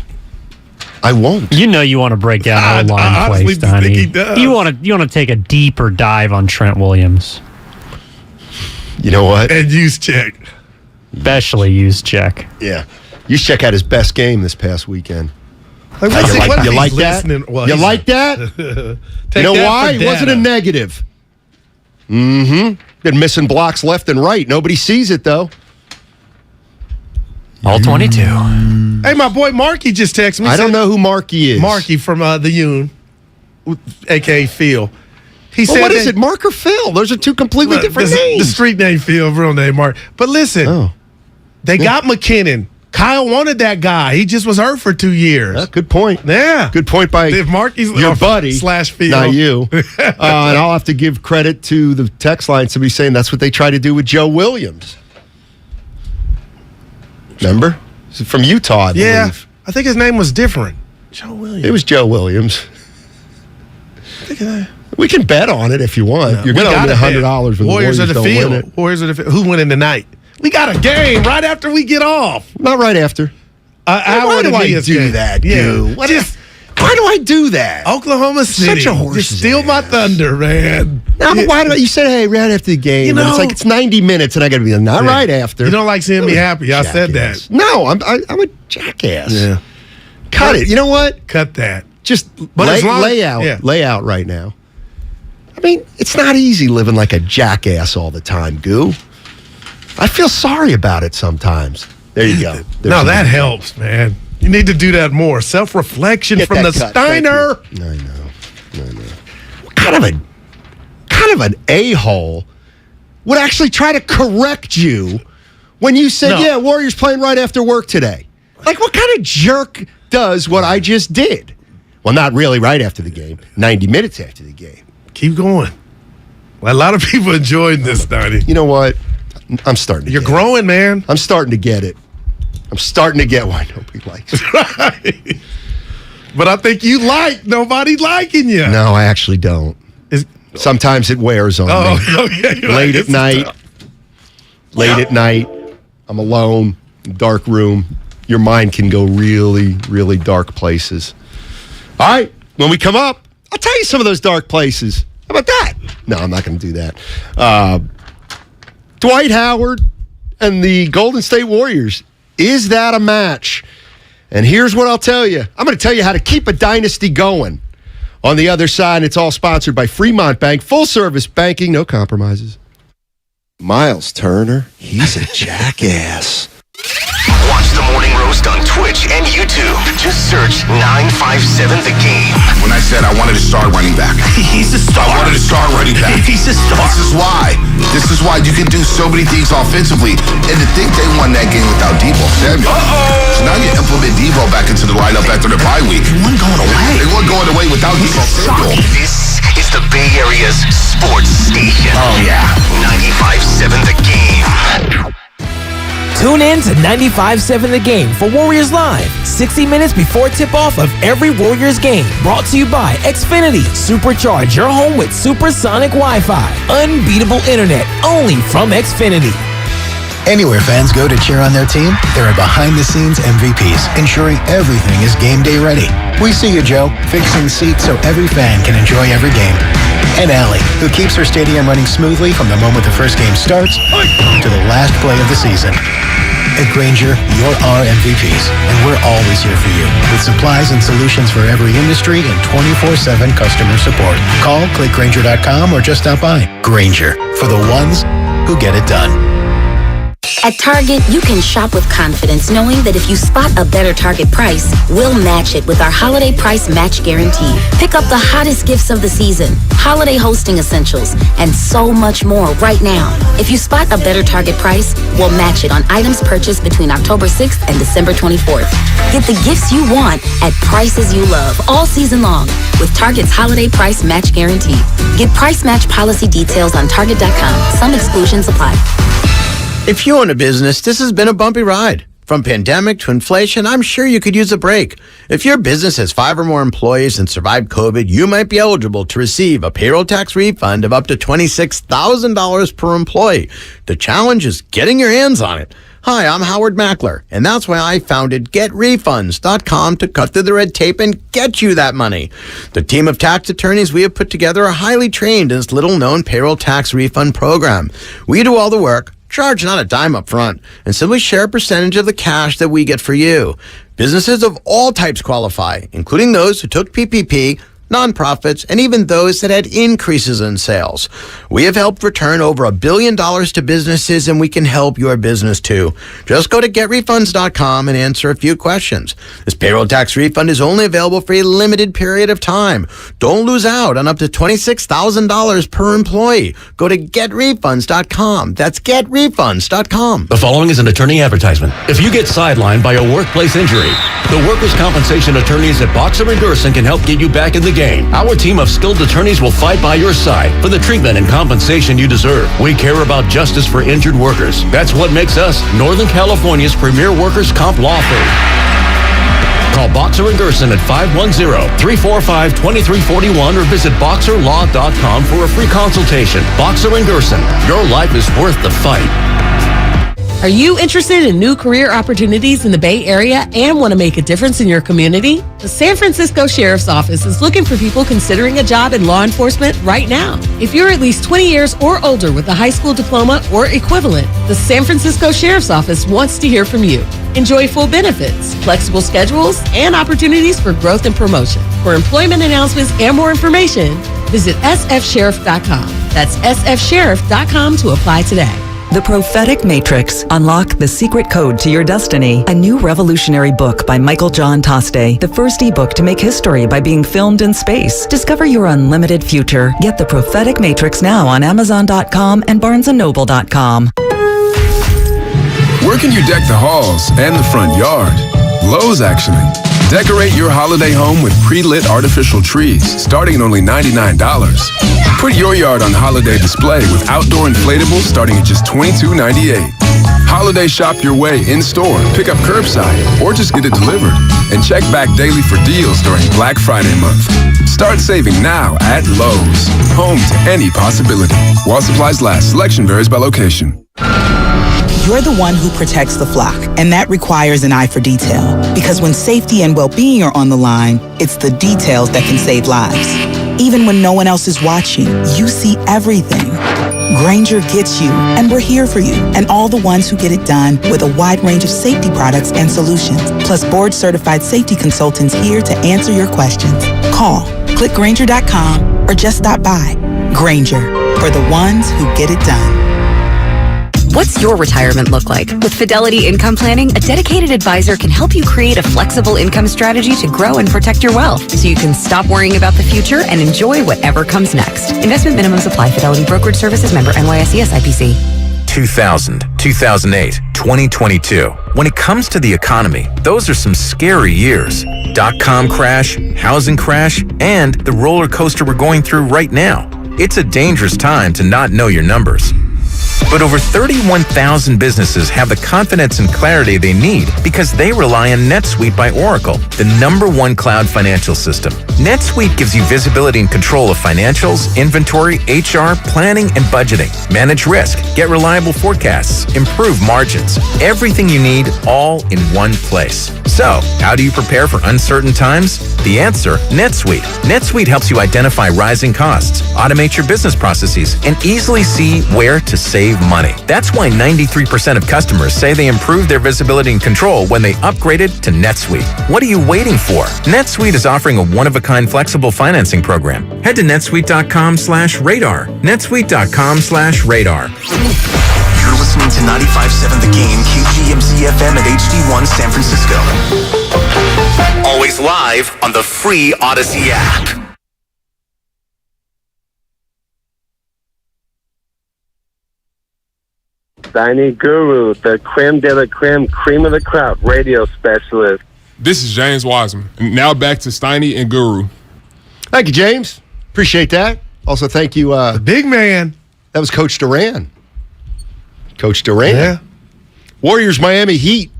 I won't. You know you want to break down O-line play, Steiny. Think he does. You want to take a deeper dive on Trent Williams. You know what? And use check. Especially use check. Yeah. Use check had his best game this past weekend. You like that? Well, you like that? You know why? It wasn't a negative. Mm-hmm. Been missing blocks left and right. Nobody sees it, though. All-22. Hey, my boy Marky just texted me. I don't know who Marky is. Marky from the Yoon, a.k.a. Phil. He said, what is it, Mark or Phil? Those are two completely different names. The street name Phil, real name Mark. But listen, they got McKinnon. Kyle wanted that guy. He just was hurt for 2 years. Yeah, good point. Yeah. Good point by your buddy. /Phil. Not you. And I'll have to give credit to the text line. Somebody saying that's what they try to do with Joe Williams. Remember? From Utah, I believe. I think his name was different. Joe Williams. It was Joe Williams. We can bet on it if you want. You're going to win $100 when the Warriors of the field. Win it. Warriors of the field. Who winning tonight? We got a game right after we get off. Not right after. Why do I do that, dude? Why do I do that? Oklahoma City. Such a horse. Just steal my thunder, man. No, but why do you said, hey, right after the game? It's like it's 90 minutes, and I got to be right after. You don't like seeing me happy. I said that. No, I'm a jackass. Yeah. Cut it. You know what? Cut that. Just lay out right now. I mean, it's not easy living like a jackass all the time, Goo. I feel sorry about it sometimes. There you go. That helps, man. You need to do that more. Self-reflection from the Steiner. I know. What kind of an a-hole would actually try to correct you when you said, Warriors playing right after work today? Like, what kind of jerk does what I just did? Well, not really right after the game. 90 minutes after the game. Keep going. Well, a lot of people enjoyed this, Steiny. You know what? I'm starting to You're growing, man. I'm starting to get it. I'm starting to get why nobody likes it. Right. But I think you like nobody liking you. No, I actually don't. Sometimes it wears on me. Okay. Late at night, I'm alone, dark room. Your mind can go really, really dark places. All right, when we come up, I'll tell you some of those dark places. How about that? No, I'm not going to do that. Dwight Howard and the Golden State Warriors. Is that a match? And here's what I'll tell you. I'm going to tell you how to keep a dynasty going. On the other side, it's all sponsored by Fremont Bank. Full-service banking, no compromises. Miles Turner, he's a jackass. Watch the Morning Roast on Twitch and YouTube. Just search 957 The Game. When I said I wanted a star running back. He's a star. I wanted a star running back. He's a star. This is why you can do so many things offensively. And to think they won that game without Debo Samuel. So now you implement Debo back into the lineup after the bye week. They weren't going away. They weren't going away without Debo Samuel. This is the Bay Area's sports station. Oh, yeah. 95.7 The Game. Tune in to 95.7 The Game for Warriors Live, 60 minutes before tip-off of every Warriors game. Brought to you by Xfinity. Supercharge your home with supersonic Wi-Fi. Unbeatable internet, only from Xfinity. Anywhere fans go to cheer on their team, there are behind-the-scenes MVPs, ensuring everything is game day ready. We see you, Joe, fixing seats so every fan can enjoy every game. And Allie, who keeps her stadium running smoothly from the moment the first game starts to the last play of the season. At Grainger, you're our MVPs, and we're always here for you with supplies and solutions for every industry and 24/7 customer support. Call, click Grainger.com, or just stop by. Grainger, for the ones who get it done. At Target, you can shop with confidence knowing that if you spot a better Target price, we'll match it with our holiday price match guarantee. Pick up the hottest gifts of the season, holiday hosting essentials, and so much more right now. If you spot a better Target price, we'll match it on items purchased between October 6th and December 24th. Get the gifts you want at prices you love all season long with Target's holiday price match guarantee. Get price match policy details on Target.com. Some exclusions apply. If you own a business, this has been a bumpy ride. From pandemic to inflation, I'm sure you could use a break. If your business has 5 or more employees and survived COVID, you might be eligible to receive a payroll tax refund of up to $26,000 per employee. The challenge is getting your hands on it. Hi, I'm Howard Mackler, and that's why I founded GetRefunds.com to cut through the red tape and get you that money. The team of tax attorneys we have put together are highly trained in this little-known payroll tax refund program. We do all the work, charge not a dime up front, and simply share a percentage of the cash that we get for you. Businesses of all types qualify, including those who took PPP, nonprofits, and even those that had increases in sales. We have helped return over $1 billion to businesses, and we can help your business too. Just go to GetRefunds.com and answer a few questions. This payroll tax refund is only available for a limited period of time. Don't lose out on up to $26,000 per employee. Go to GetRefunds.com. That's GetRefunds.com. The following is an attorney advertisement. If you get sidelined by a workplace injury, the workers' compensation attorneys at Boxer and Gerson can help get you back in the game. Our team of skilled attorneys will fight by your side for the treatment and compensation you deserve. We care about justice for injured workers. That's what makes us Northern California's premier workers' comp law firm. Call Boxer and Gerson at 510-345-2341 or visit boxerlaw.com for a free consultation. Boxer and Gerson, your life is worth the fight. Are you interested in new career opportunities in the Bay Area and want to make a difference in your community? The San Francisco Sheriff's Office is looking for people considering a job in law enforcement right now. If you're at least 20 years or older with a high school diploma or equivalent, the San Francisco Sheriff's Office wants to hear from you. Enjoy full benefits, flexible schedules, and opportunities for growth and promotion. For employment announcements and more information, visit sfsheriff.com. That's sfsheriff.com to apply today. The Prophetic Matrix. Unlock the secret code to your destiny. A new revolutionary book by Michael John Toste. The first ebook to make history by being filmed in space. Discover your unlimited future. Get The Prophetic Matrix now on Amazon.com and BarnesandNoble.com. Where can you deck the halls and the front yard? Lowe's, actually. Decorate your holiday home with pre-lit artificial trees, starting at only $99. Put your yard on holiday display with outdoor inflatables starting at just $22.98. Holiday shop your way in-store, pick up curbside, or just get it delivered. And check back daily for deals during Black Friday month. Start saving now at Lowe's. Home to any possibility. While supplies last, selection varies by location. You're the one who protects the flock, and that requires an eye for detail. Because when safety and well-being are on the line, it's the details that can save lives. Even when no one else is watching, you see everything. Grainger gets you, and we're here for you, and all the ones who get it done with a wide range of safety products and solutions, plus board-certified safety consultants here to answer your questions. Call, click Grainger.com, or just stop by. Grainger, for the ones who get it done. What's your retirement look like? With Fidelity Income Planning, a dedicated advisor can help you create a flexible income strategy to grow and protect your wealth so you can stop worrying about the future and enjoy whatever comes next. Investment minimums apply. Fidelity Brokerage Services member NYSE SIPC. 2000, 2008, 2022. When it comes to the economy, those are some scary years. Dot-com crash, housing crash, and the roller coaster we're going through right now. It's a dangerous time to not know your numbers. But over 31,000 businesses have the confidence and clarity they need because they rely on NetSuite by Oracle, the #1 cloud financial system. NetSuite gives you visibility and control of financials, inventory, HR, planning, and budgeting. Manage risk, get reliable forecasts, improve margins. Everything you need all in one place. So, how do you prepare for uncertain times? The answer, NetSuite. NetSuite helps you identify rising costs, automate your business processes, and easily see where to save money. That's why 93% of customers say they improved their visibility and control when they upgraded to NetSuite. What are you waiting for? NetSuite is offering a one-of-a-kind flexible financing program. Head to netsuite.com/radar. netsuite.com/radar. You're listening to 95.7 The Game, KGMZ FM at HD1 San Francisco. Always live on the free Odyssey app. Steiny Guru, the creme de la creme, cream of the crop, radio specialist. This is James Wiseman. Now back to Steiny and Guru. Thank you, James. Appreciate that. Also, thank you. The big man. That was Coach Duran. Coach Duran. Yeah. Warriors, Miami Heat.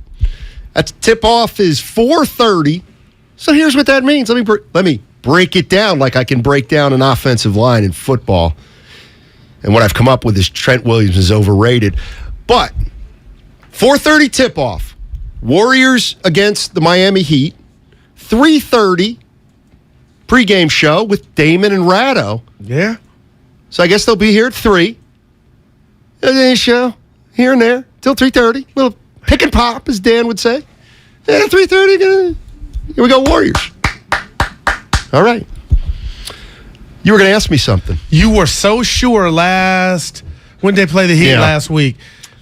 That tip-off is 4:30. So here's what that means. Let me break it down like I can break down an offensive line in football. And what I've come up with is Trent Williams is overrated. But 4:30 tip-off. Warriors against the Miami Heat. 3:30 pregame show with Damon and Ratto. Yeah. So I guess they'll be here at 3. Show here and there till 3:30. Little pick and pop, as Dan would say. And at 3:30, here we go, Warriors. All right. You were going to ask me something. You were so sure when they play the Heat last week,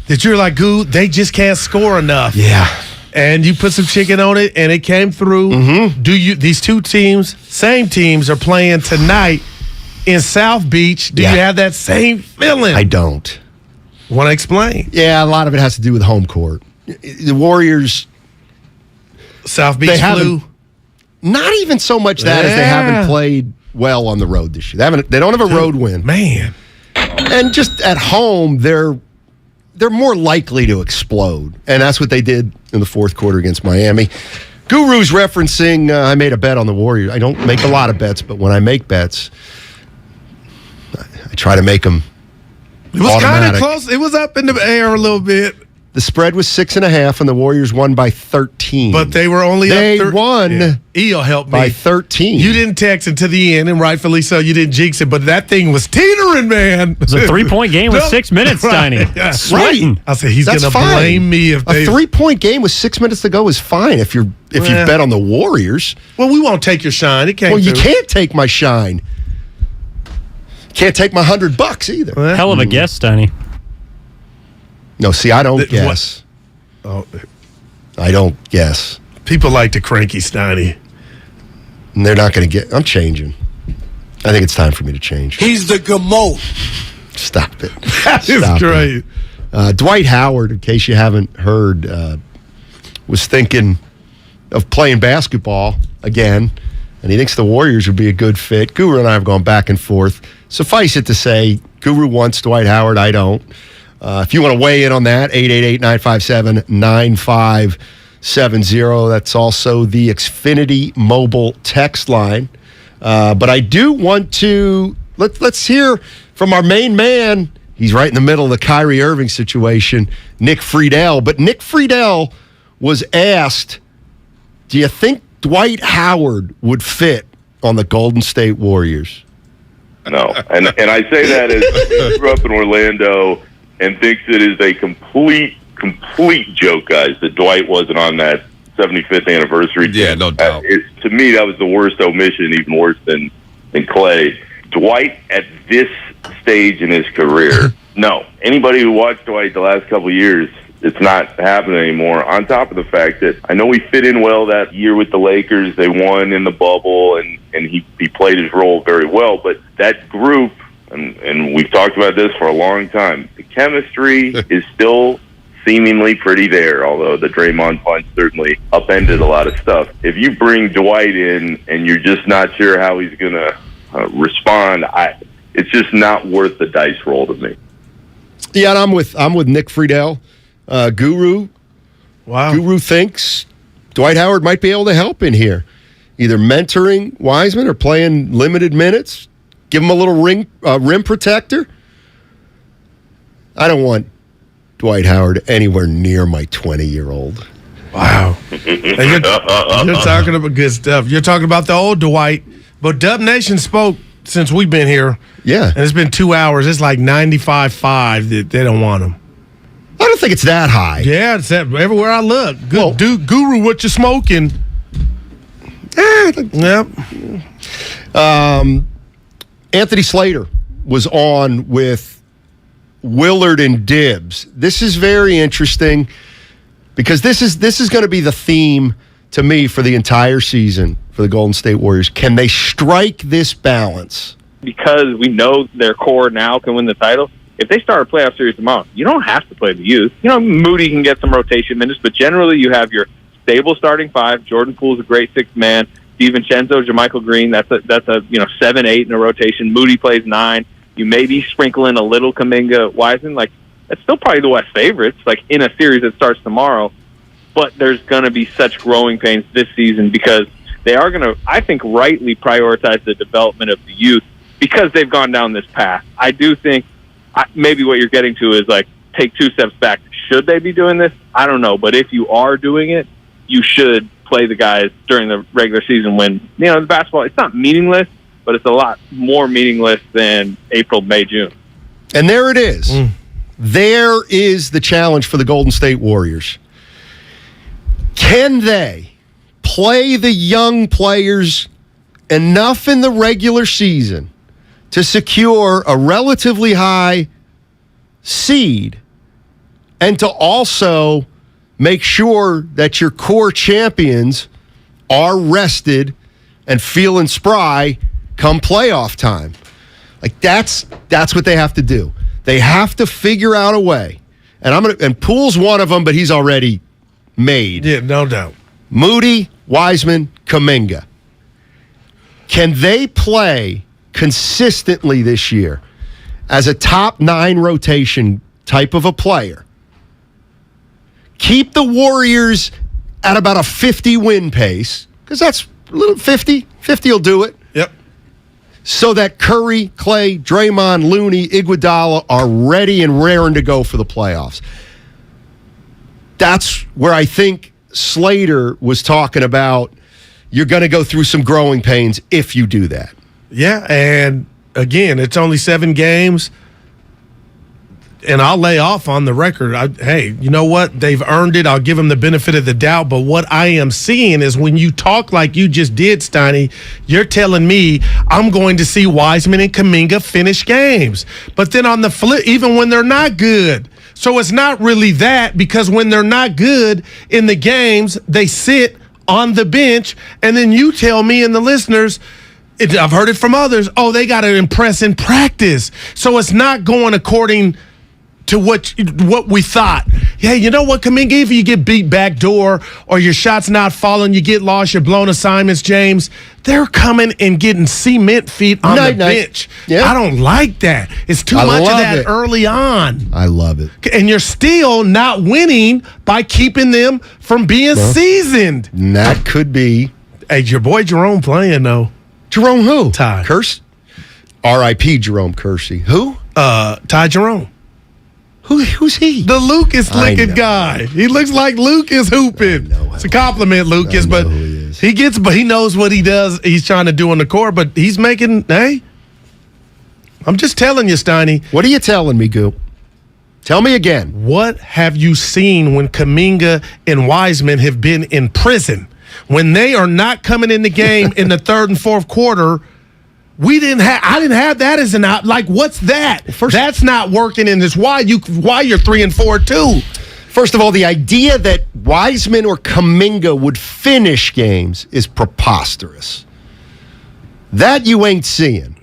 that you're like, Goo, they just can't score enough. Yeah. And you put some chicken on it, and it came through. Mm-hmm. These two teams, same teams, are playing tonight in South Beach. Do you have that same feeling? I don't. Want to explain? Yeah, a lot of it has to do with home court. The Warriors, South Beach flu. Not even so much that as they haven't played well on the road this year. They don't have a road win. Man. And just at home, they're more likely to explode. And that's what they did in the fourth quarter against Miami. Guru's referencing, I made a bet on the Warriors. I don't make a lot of bets, but when I make bets, I try to make them It was kind of close. It was up in the air a little bit. The spread was 6.5, and the Warriors won by 13. But they were only they up. They won. Yeah. Eel helped me by 13. You didn't text until the end, and rightfully so. You didn't jinx it, but that thing was teetering, man. It was a 3-point game with 6 minutes, Steiny. Yeah. Sweating. I said he's going to blame me if they. A 3-point game with 6 minutes to go is fine if you bet on the Warriors. Well, we won't take your shine. It can't. Well, you can't take my shine. Can't take my $100 either. Well, hell of a guess, Steiny. No, see, I don't guess. Oh, I don't guess. People like to cranky Steiny. And they're not going to get. I'm changing. I think it's time for me to change. He's the GMO. Stop it. That is great. Dwight Howard, in case you haven't heard, was thinking of playing basketball again, and he thinks the Warriors would be a good fit. Guru and I have gone back and forth. Suffice it to say, Guru wants Dwight Howard. I don't. If you want to weigh in on that, 888-957-9570. That's also the Xfinity mobile text line. But I do want to, let's hear from our main man. He's right in the middle of the Kyrie Irving situation, Nick Friedel. But Nick Friedel was asked, do you think Dwight Howard would fit on the Golden State Warriors? No. And I say that as somebody who grew up in Orlando and thinks it is a complete joke, guys, that Dwight wasn't on that 75th anniversary team. Yeah, no doubt. To me, that was the worst omission, even worse than Klay. Dwight, at this stage in his career, no. Anybody who watched Dwight the last couple of years, it's not happening anymore. On top of the fact that I know he fit in well that year with the Lakers. They won in the bubble, and he played his role very well. But that group, and we've talked about this for a long time, the chemistry is still seemingly pretty there, although the Draymond punch certainly upended a lot of stuff. If you bring Dwight in and you're just not sure how he's going to respond, it's just not worth the dice roll to me. Yeah, and I'm with Nick Friedel. Guru. Wow. Guru thinks Dwight Howard might be able to help in here, either mentoring Wiseman or playing limited minutes. Give him a little rim protector. I don't want Dwight Howard anywhere near my 20-year-old. Wow. You're talking about good stuff. You're talking about the old Dwight. But Dub Nation spoke since we've been here. Yeah. And it's been 2 hours. It's like 95.5 that they don't want him. I don't think it's that high. Yeah, it's that everywhere I look. Good, Guru, what you smoking? Yep. Anthony Slater was on with Willard and Dibs. This is very interesting because this is going to be the theme to me for the entire season for the Golden State Warriors. Can they strike this balance? Because we know their core now can win the title. If they start a playoff series tomorrow, you don't have to play the youth. Moody can get some rotation minutes, but generally you have your stable starting five. Jordan Poole's a great sixth man. DiVincenzo, JaMychal Green, that's a 7-8 in a rotation. Moody plays 9. You maybe sprinkle in a little Kuminga, Wiseman. That's still probably the West favorites, in a series that starts tomorrow. But there's going to be such growing pains this season because they are going to, I think, rightly prioritize the development of the youth because they've gone down this path. I do think maybe what you're getting to is, take 2 steps back. Should they be doing this? I don't know. But if you are doing it, you should play the guys during the regular season when, the basketball, it's not meaningless, but it's a lot more meaningless than April, May, June. And there it is. There is the challenge for the Golden State Warriors. Can they play the young players enough in the regular season to secure a relatively high seed and to also make sure that your core champions are rested and feeling spry come playoff time? That's what they have to do. They have to figure out a way. And Poole's one of them, but he's already made. Yeah, no doubt. Moody, Wiseman, Kuminga. Can they play consistently this year as a top 9 rotation type of a player? Keep the Warriors at about a 50-win pace, because that's a little 50. 50 will do it. Yep. So that Curry, Klay, Draymond, Looney, Iguodala are ready and raring to go for the playoffs. That's where I think Slater was talking about you're going to go through some growing pains if you do that. Yeah, and again, it's only 7 games, and I'll lay off on the record. Hey, you know what? They've earned it. I'll give them the benefit of the doubt. But what I am seeing is when you talk like you just did, Steiny, you're telling me I'm going to see Wiseman and Kuminga finish games. But then on the flip, even when they're not good. So it's not really that, because when they're not good in the games, they sit on the bench, and then you tell me and the listeners, I've heard it from others, they got to impress in practice. So it's not going according to what we thought. Hey, you know what, Kuminga, if you get beat back door or your shot's not falling, you get lost, you're blown assignments, James, they're coming and getting cement feet on the bench. Yeah. I don't like that. It's too much of that early on. I love it. And you're still not winning by keeping them from being seasoned. And that could be. Hey, your boy Jerome playing, though. Jerome who? Ty. Kersey? R.I.P. Jerome Kersey. Who? Ty Jerome. Who's he? The Lucas licking guy. He looks like Lucas hooping. It's a compliment, Lucas, but he knows what he does. He's trying to do on the court, but he's making, I'm just telling you, Steiny. What are you telling me, Goop? Tell me again. What have you seen when Kuminga and Wiseman have been in prison? When they are not coming in the game in the third and fourth quarter, I didn't have that as an out. Like, what's that? That's not working, and it's why you're 3-4 too. First of all, the idea that Wiseman or Kuminga would finish games is preposterous. That you ain't seeing.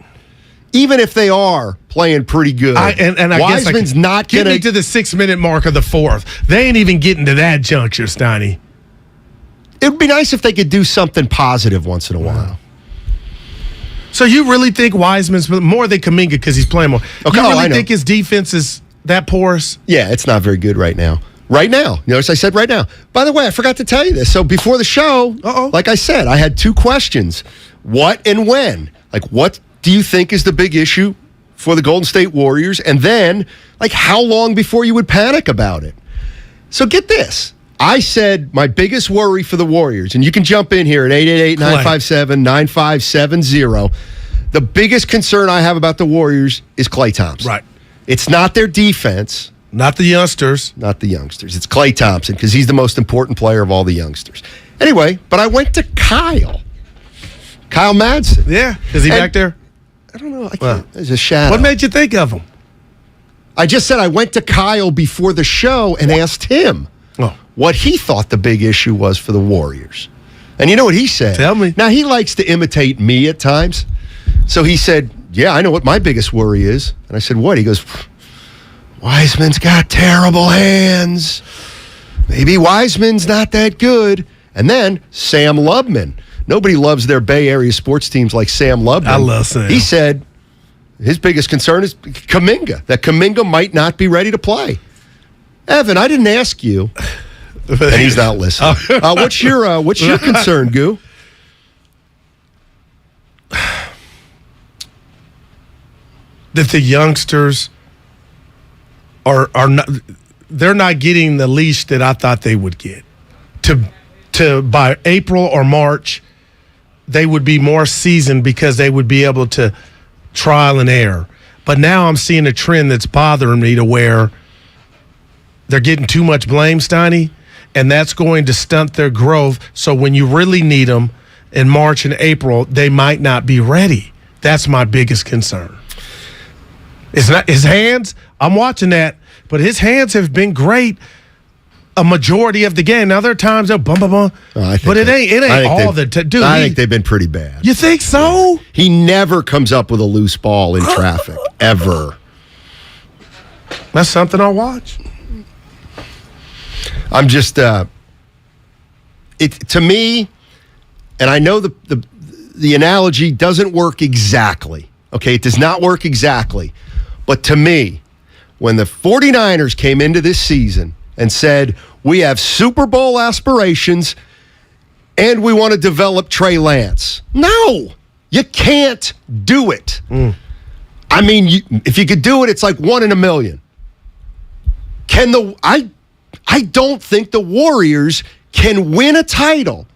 Even if they are playing pretty good. And I Wiseman's not going to get to the 6-minute mark of the fourth. They ain't even getting to that juncture, Steiny. It would be nice if they could do something positive once in a while. So you really think Wiseman's more than Kuminga because he's playing more? Okay, you really I know. think his defense is that porous? Yeah, it's not very good right now. Right now. Notice I said right now. By the way, I forgot to tell you this. So before the show, like I said, I had 2 questions. What and when? Like, what do you think is the big issue for the Golden State Warriors? And then, like, how long before you would panic about it? So get this. I said my biggest worry for the Warriors, and you can jump in here at 888-957-9570. The biggest concern I have about the Warriors is Klay Thompson. Right. It's not their defense. Not the youngsters. Not the youngsters. It's Klay Thompson because he's the most important player of all the youngsters. Anyway, but I went to Kyle Madsen. Yeah. Is he back there? I don't know. There's a shadow. What made you think of him? I just said I went to Kyle before the show and asked him what he thought the big issue was for the Warriors. And you know what he said? Tell me. Now, he likes to imitate me at times. So he said, yeah, I know what my biggest worry is. And I said, what? He goes, Wiseman's got terrible hands. Maybe Wiseman's not that good. And then Sam Lubman. Nobody loves their Bay Area sports teams like Sam Lubman. I love Sam. He said his biggest concern is Kuminga, that Kuminga might not be ready to play. Evan, I didn't ask you, and he's not listening. What's your concern, Goo? That the youngsters are not, they're not getting the leash that I thought they would get. To by April or March, they would be more seasoned because they would be able to trial and error. But now I'm seeing a trend that's bothering me to where they're getting too much blame, Steiny, and that's going to stunt their growth. So when you really need them in March and April, they might not be ready. That's my biggest concern. It's not his hands. I'm watching that, but his hands have been great a majority of the game. Now there are times they'll bum. But it ain't all the time. Dude, I think they've been pretty bad. You think so? He never comes up with a loose ball in traffic, ever. That's something I'll watch. I'm just, to me, and I know the analogy doesn't work exactly. Okay, it does not work exactly. But to me, when the 49ers came into this season and said, we have Super Bowl aspirations and we want to develop Trey Lance. No, you can't do it. I mean, if you could do it, it's like 1 in a million. I don't think the Warriors can win a title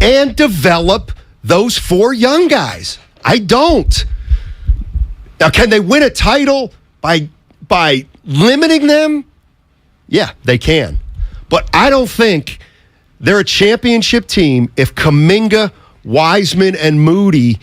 and develop those 4 young guys. I don't. Now, can they win a title by limiting them? Yeah, they can. But I don't think they're a championship team if Kuminga, Wiseman, and Moody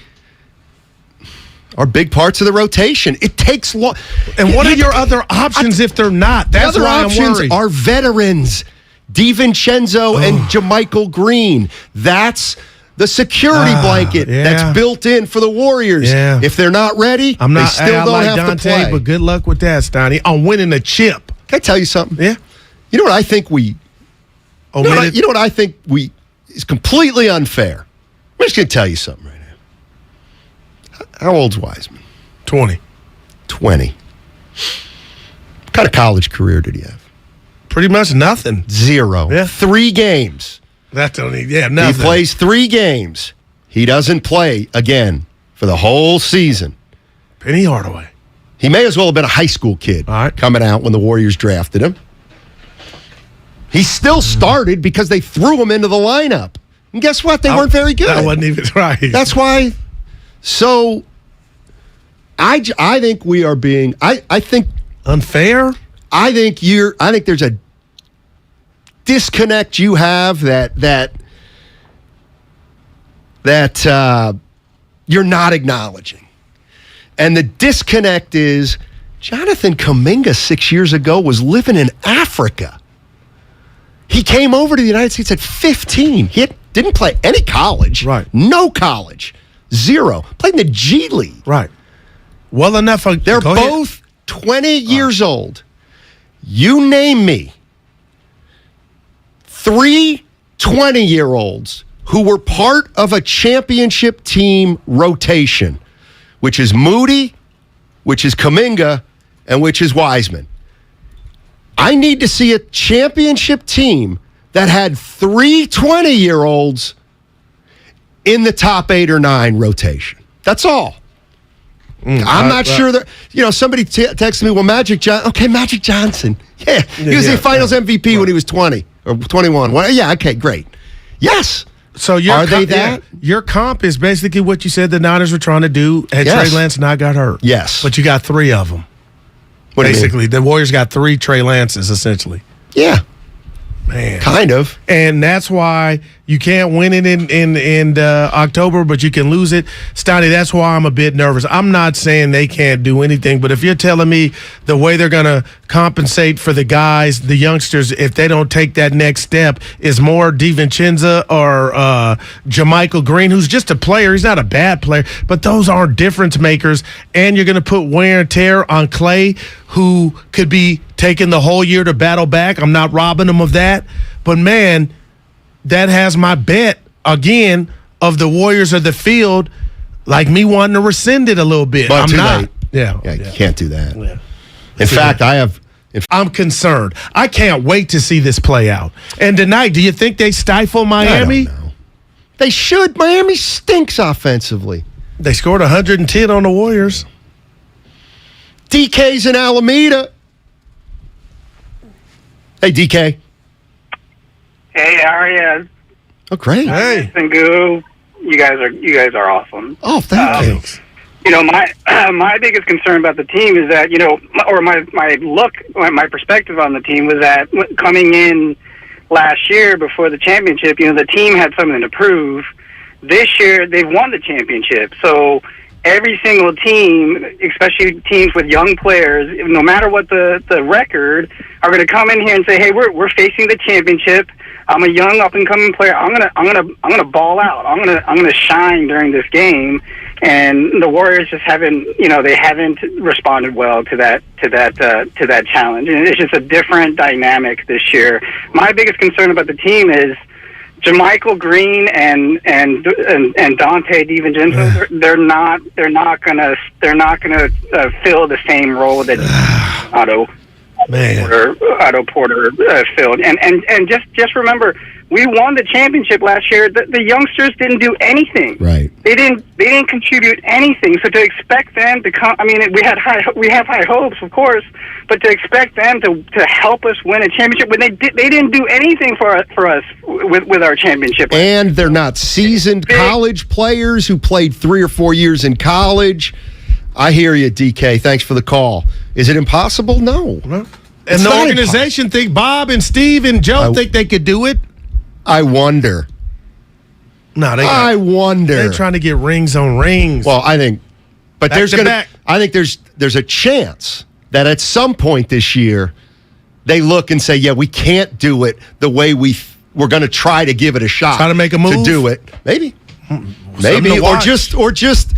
are big parts of the rotation. It takes long. And what are your other options if they're not? That's the other why I'm options worried. are veterans, DiVincenzo and JaMychal Green. That's the security blanket that's built in for the Warriors. Yeah. If they're not ready, they still don't have Dante, to play. But good luck with that, Steiny. On winning a chip. Can I tell you something? Yeah. You know what I think you know what I think is completely unfair? I'm just going to tell you something right now. How old's Wiseman? 20. 20. What kind of college career did he have? Pretty much nothing. 0. Yeah. 3 games. That don't need, nothing. He plays 3 games. He doesn't play again for the whole season. Penny Hardaway. He may as well have been a high school kid coming out when the Warriors drafted him. He still started because they threw him into the lineup. And guess what? They weren't very good. That wasn't even right. That's why. So, I think we are being. I think unfair. I think there's a disconnect you have that you're not acknowledging, and the disconnect is Jonathan Kuminga 6 years ago was living in Africa. He came over to the United States at 15. He didn't play any college. Right. No college. Zero. Played in the G League. Right. Well enough. They're both 20 years old. You name me 3 20-year-olds who were part of a championship team rotation, which is Moody, which is Kuminga, and which is Wiseman. I need to see a championship team that had 3 20-year-olds in the top 8 or 9 rotation. That's all. I'm not sure that, somebody texted me, well, Magic Johnson. Yeah, he was the finals MVP when he was 20 or 21. Well, yeah, okay, great. Yes. So are they that? Your comp is basically what you said the Niners were trying to do had Yes. Trey Lance not got hurt. Yes. But you got 3 of them. What do you mean? Basically, the Warriors got 3 Trey Lances, essentially. Yeah. Man. Kind of. And that's why you can't win it in October, but you can lose it. Steiny, that's why I'm a bit nervous. I'm not saying they can't do anything, but if you're telling me the way they're going to compensate for the guys, the youngsters, if they don't take that next step, is more DiVincenzo or JaMychal Green, who's just a player. He's not a bad player, but those aren't difference makers. And you're going to put wear and tear on Klay, who could be taking the whole year to battle back. I'm not robbing him of that. But, man, that has my bet, again, of the Warriors of the field, like me wanting to rescind it a little bit. But I'm too not. late. Yeah, you can't do that. Yeah. In fact, I'm concerned. I can't wait to see this play out. And tonight, do you think they stifle Miami? I don't know. They should. Miami stinks offensively. They scored 110 on the Warriors. DK's in Alameda. Hey, DK. Hey, how are you? Oh, great. Hey. Guru, you guys are awesome. Oh, thank you. My biggest concern about the team is that, or my perspective on the team was that coming in last year before the championship, the team had something to prove. This year, they've won the championship. So every single team, especially teams with young players, no matter what the record, are going to come in here and say, "Hey, we're facing the championship. I'm a young up and coming player. I'm gonna ball out. I'm gonna shine during this game." And the Warriors just haven't responded well to that challenge. And it's just a different dynamic this year. My biggest concern about the team is JaMychal Green and Dante DiVincenzo. They're not gonna fill the same role that Otto Porter filled. And just remember, we won the championship last year. The youngsters didn't do anything. Right. They didn't contribute anything. So to expect them to come, we have high hopes, of course, but to expect them to help us win a championship when they didn't do anything for us with our championship. And they're not seasoned college players who played 3 or 4 years in college. I hear you, DK. Thanks for the call. Is it impossible? No. And the organization think Bob and Steve and Joe think they could do it? I wonder. No, I wonder. They're trying to get rings on rings. Well, I think, but Back I think there's a chance that at some point this year they look and say, yeah, we can't do it the way we're going to try to give it a shot. Try to make a move to do it. Maybe, or just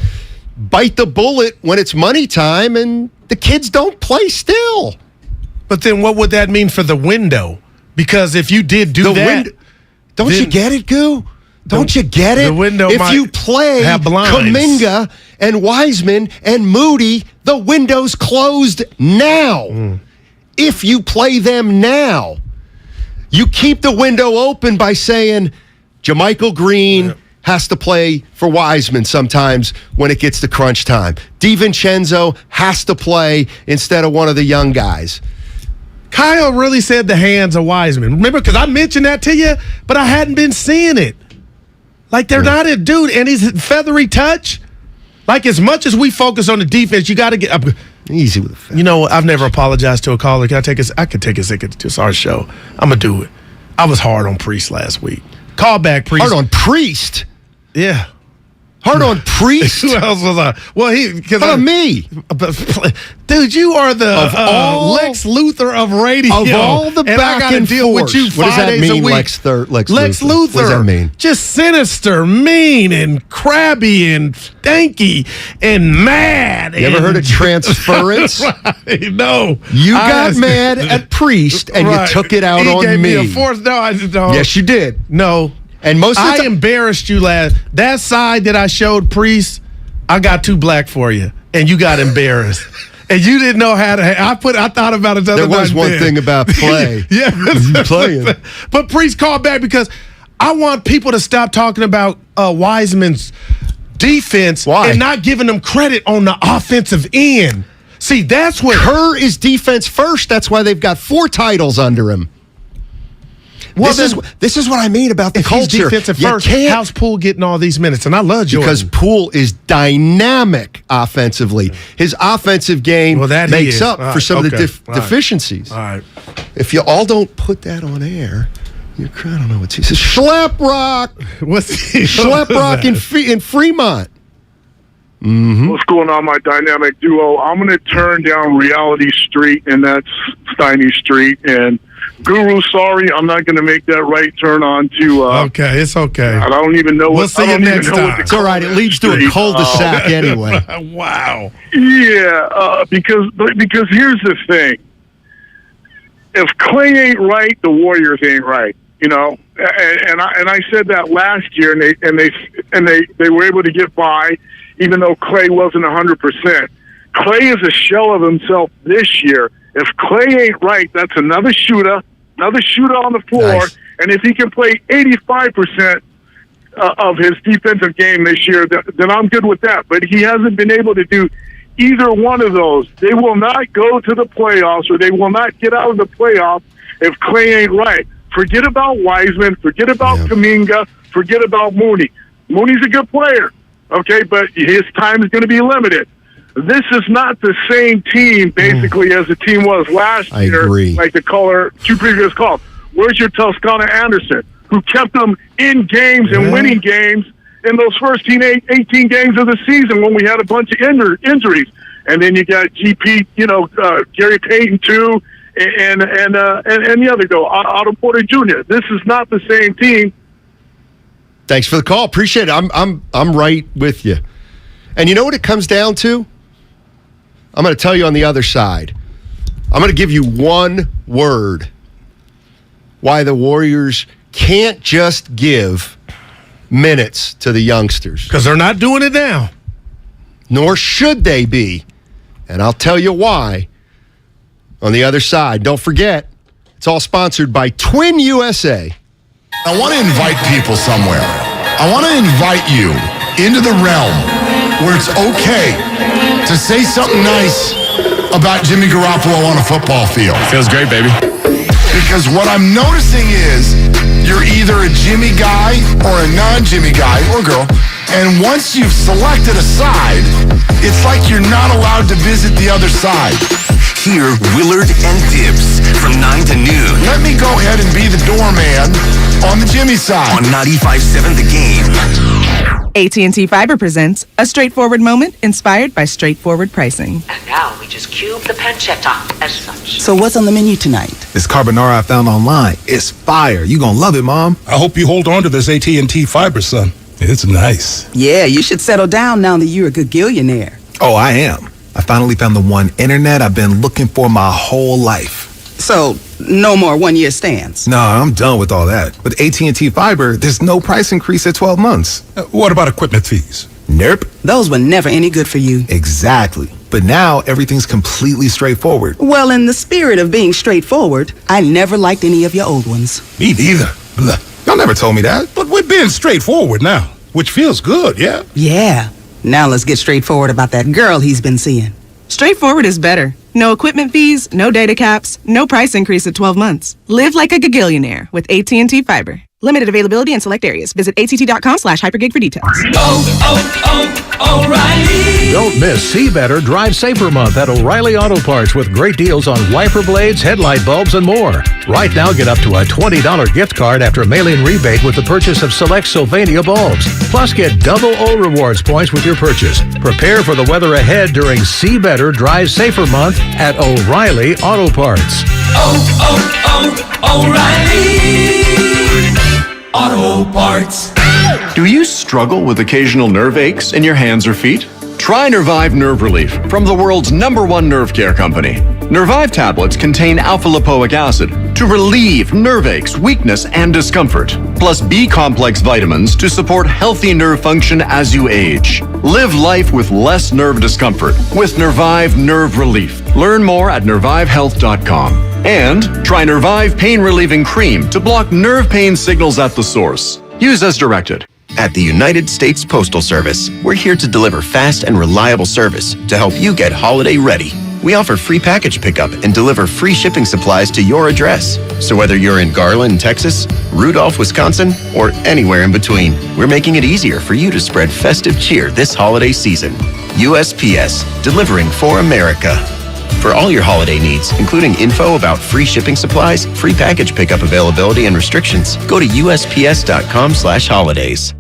bite the bullet when it's money time and the kids don't play still. But then what would that mean for the window? Because if you did do that, don't you get it, Goo? Don't you get it? The window if might you play have blinds. Kuminga and Wiseman and Moody, the window's closed now. If you play them now, you keep the window open by saying JaMychal Green has to play for Wiseman sometimes when it gets to crunch time. DiVincenzo has to play instead of one of the young guys. Kyle really said the hands of Wiseman. Remember, because I mentioned that to you, but I hadn't been seeing it. Like, they're not a dude, and his feathery touch. Like, as much as we focus on the defense, you got to get easy with the fans. You know, I've never apologized to a caller. I could take a second to our show. I'm going to do it. I was hard on Priest last week. Call back, Priest. Hard on Priest? Yeah. Hard on Priest? Who else was I? Well, me. Dude, you are the Lex Luthor of radio. Of all the back I gotta and deal forth. with you What does 5 that days a mean, week. Lex Luthor? What does that mean? Just sinister, mean, and crabby, and stanky, and mad. You ever heard of transference? Right, no. You got mad at Priest, and you took it out he on gave me. Me a fourth. No, I just don't. Yes, you did. No. And most of the I embarrassed you last. That side that I showed Priest, I got too black for you, and you got embarrassed. And you didn't know how to. I thought about it the other night. There was one thing about play. Yeah, you playing. But Priest called back because I want people to stop talking about Wiseman's defense and not giving them credit on the offensive end. See, that's what Kerr is defense first. That's why they've got 4 titles under him. Well, this is what I mean about the culture. He's defensive first. How's Poole getting all these minutes? And I love Jordan. Because Poole is dynamic offensively. His offensive game makes up for some of the deficiencies. All right. If you all don't put that on air, you're I don't know what he says. Schlep Rock. Schlep Rock in Fremont. Mm-hmm. What's going on, my dynamic duo? I'm going to turn down Reality Street, and that's Steiny Street. And Guru, sorry, I'm not going to make that right turn on to. Okay, it's okay. I don't even know. We'll see you next time. It's all right. It leads to a cul-de-sac anyway. Wow. Yeah, because here's the thing: if Klay ain't right, the Warriors ain't right. You know, and I said that last year, and they were able to get by, even though Klay wasn't 100%. Klay is a shell of himself this year. If Klay ain't right, that's another shooter on the floor. Nice. And if he can play 85% of his defensive game this year, then I'm good with that. But he hasn't been able to do either one of those. They will not go to the playoffs, or they will not get out of the playoffs if Klay ain't right. Forget about Wiseman. Forget about Kuminga. Forget about Mooney. Mooney's a good player, okay, but his time is going to be limited. This is not the same team, basically, as the team was last year. I agree. Like the caller, 2 previous calls. Where's your Toscana Anderson, who kept them in games and winning games in those first 18 games of the season when we had a bunch of injuries? And then you got GP, Gary Payton too, and the other go, Otto Porter Jr. This is not the same team. Thanks for the call. Appreciate it. I'm right with you. And you know what it comes down to? I'm going to tell you on the other side. I'm going to give you one word why the Warriors can't just give minutes to the youngsters. Because they're not doing it now. Nor should they be. And I'll tell you why on the other side. Don't forget, it's all sponsored by Twin USA. I want to invite people somewhere. I want to invite you into the realm where it's okay to say something nice about Jimmy Garoppolo on a football field. Feels great, baby. Because what I'm noticing is you're either a Jimmy guy or a non-Jimmy guy or girl, and once you've selected a side, it's like you're not allowed to visit the other side. Hear Willard and Dibs from 9 to noon. Let me go ahead and be the doorman on the Jimmy side. On 95.7 The Game. AT&T Fiber presents a straightforward moment inspired by straightforward pricing. And now we just cube the pancetta as such. So what's on the menu tonight? This carbonara I found online. It's fire. You gonna love it, Mom. I hope you hold on to this AT&T Fiber, son. It's nice. Yeah, you should settle down now that you're a gagillionaire. Oh, I am. I finally found the one internet I've been looking for my whole life. So, no more one-year stands? No, I'm done with all that. With AT&T Fiber, there's no price increase at 12 months. What about equipment fees? Nope. Those were never any good for you. Exactly. But now everything's completely straightforward. Well, in the spirit of being straightforward, I never liked any of your old ones. Me neither. Blah. Y'all never told me that. But we're being straightforward now, which feels good, yeah? Yeah. Now let's get straightforward about that girl he's been seeing. Straightforward is better. No equipment fees, no data caps, no price increase at 12 months. Live like a gagillionaire with AT&T Fiber. Limited availability in select areas. Visit att.com/hypergig for details. O'Reilly. Don't miss See Better, Drive Safer month at O'Reilly Auto Parts with great deals on wiper blades, headlight bulbs, and more. Right now, get up to a $20 gift card after mail-in rebate with the purchase of select Sylvania bulbs. Plus, get double O Rewards points with your purchase. Prepare for the weather ahead during See Better, Drive Safer month at O'Reilly Auto Parts. O'Reilly Auto Parts. Do you struggle with occasional nerve aches in your hands or feet? Try Nervive Nerve Relief from the world's #1 nerve care company. Nervive tablets contain alpha-lipoic acid to relieve nerve aches, weakness, and discomfort, plus B-complex vitamins to support healthy nerve function as you age. Live life with less nerve discomfort with Nervive Nerve Relief. Learn more at nervivehealth.com. And try Nervive Pain Relieving Cream to block nerve pain signals at the source. Use as directed. At the United States Postal Service, we're here to deliver fast and reliable service to help you get holiday ready. We offer free package pickup and deliver free shipping supplies to your address. So whether you're in Garland, Texas, Rudolph, Wisconsin, or anywhere in between, we're making it easier for you to spread festive cheer this holiday season. USPS, delivering for America. For all your holiday needs, including info about free shipping supplies, free package pickup availability, and restrictions, go to USPS.com/holidays.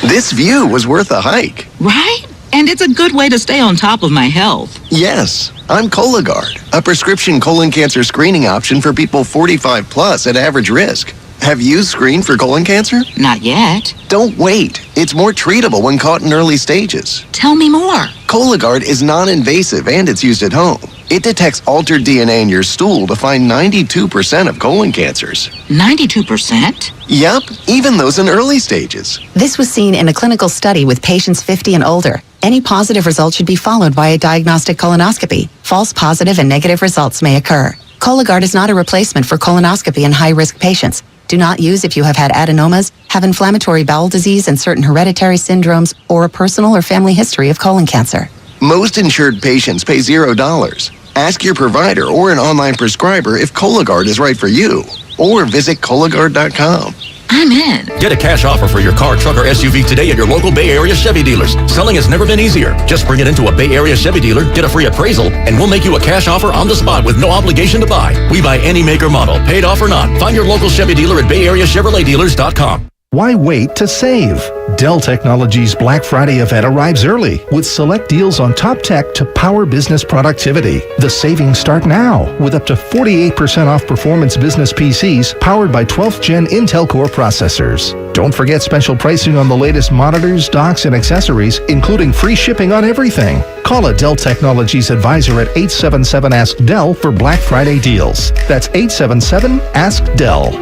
This view was worth a hike. Right? And it's a good way to stay on top of my health. Yes, I'm Cologuard, a prescription colon cancer screening option for people 45 plus at average risk. Have you screened for colon cancer? Not yet. Don't wait. It's more treatable when caught in early stages. Tell me more. Cologuard is non-invasive and it's used at home. It detects altered DNA in your stool to find 92% of colon cancers. 92%? Yep, even those in early stages. This was seen in a clinical study with patients 50 and older. Any positive result should be followed by a diagnostic colonoscopy. False positive and negative results may occur. Cologuard is not a replacement for colonoscopy in high-risk patients. Do not use if you have had adenomas, have inflammatory bowel disease and certain hereditary syndromes, or a personal or family history of colon cancer. Most insured patients pay $0. Ask your provider or an online prescriber if Cologuard is right for you, or visit Cologuard.com. I'm in. Get a cash offer for your car, truck, or SUV today at your local Bay Area Chevy dealers. Selling has never been easier. Just bring it into a Bay Area Chevy dealer, get a free appraisal, and we'll make you a cash offer on the spot with no obligation to buy. We buy any make or model, paid off or not. Find your local Chevy dealer at BayAreaChevroletDealers.com. Why wait to save? Dell Technologies' Black Friday event arrives early with select deals on top tech to power business productivity. The savings start now with up to 48% off performance business PCs powered by 12th Gen Intel Core processors. Don't forget special pricing on the latest monitors, docks, and accessories, including free shipping on everything. Call a Dell Technologies advisor at 877-ASK-DELL for Black Friday deals. That's 877-ASK-DELL.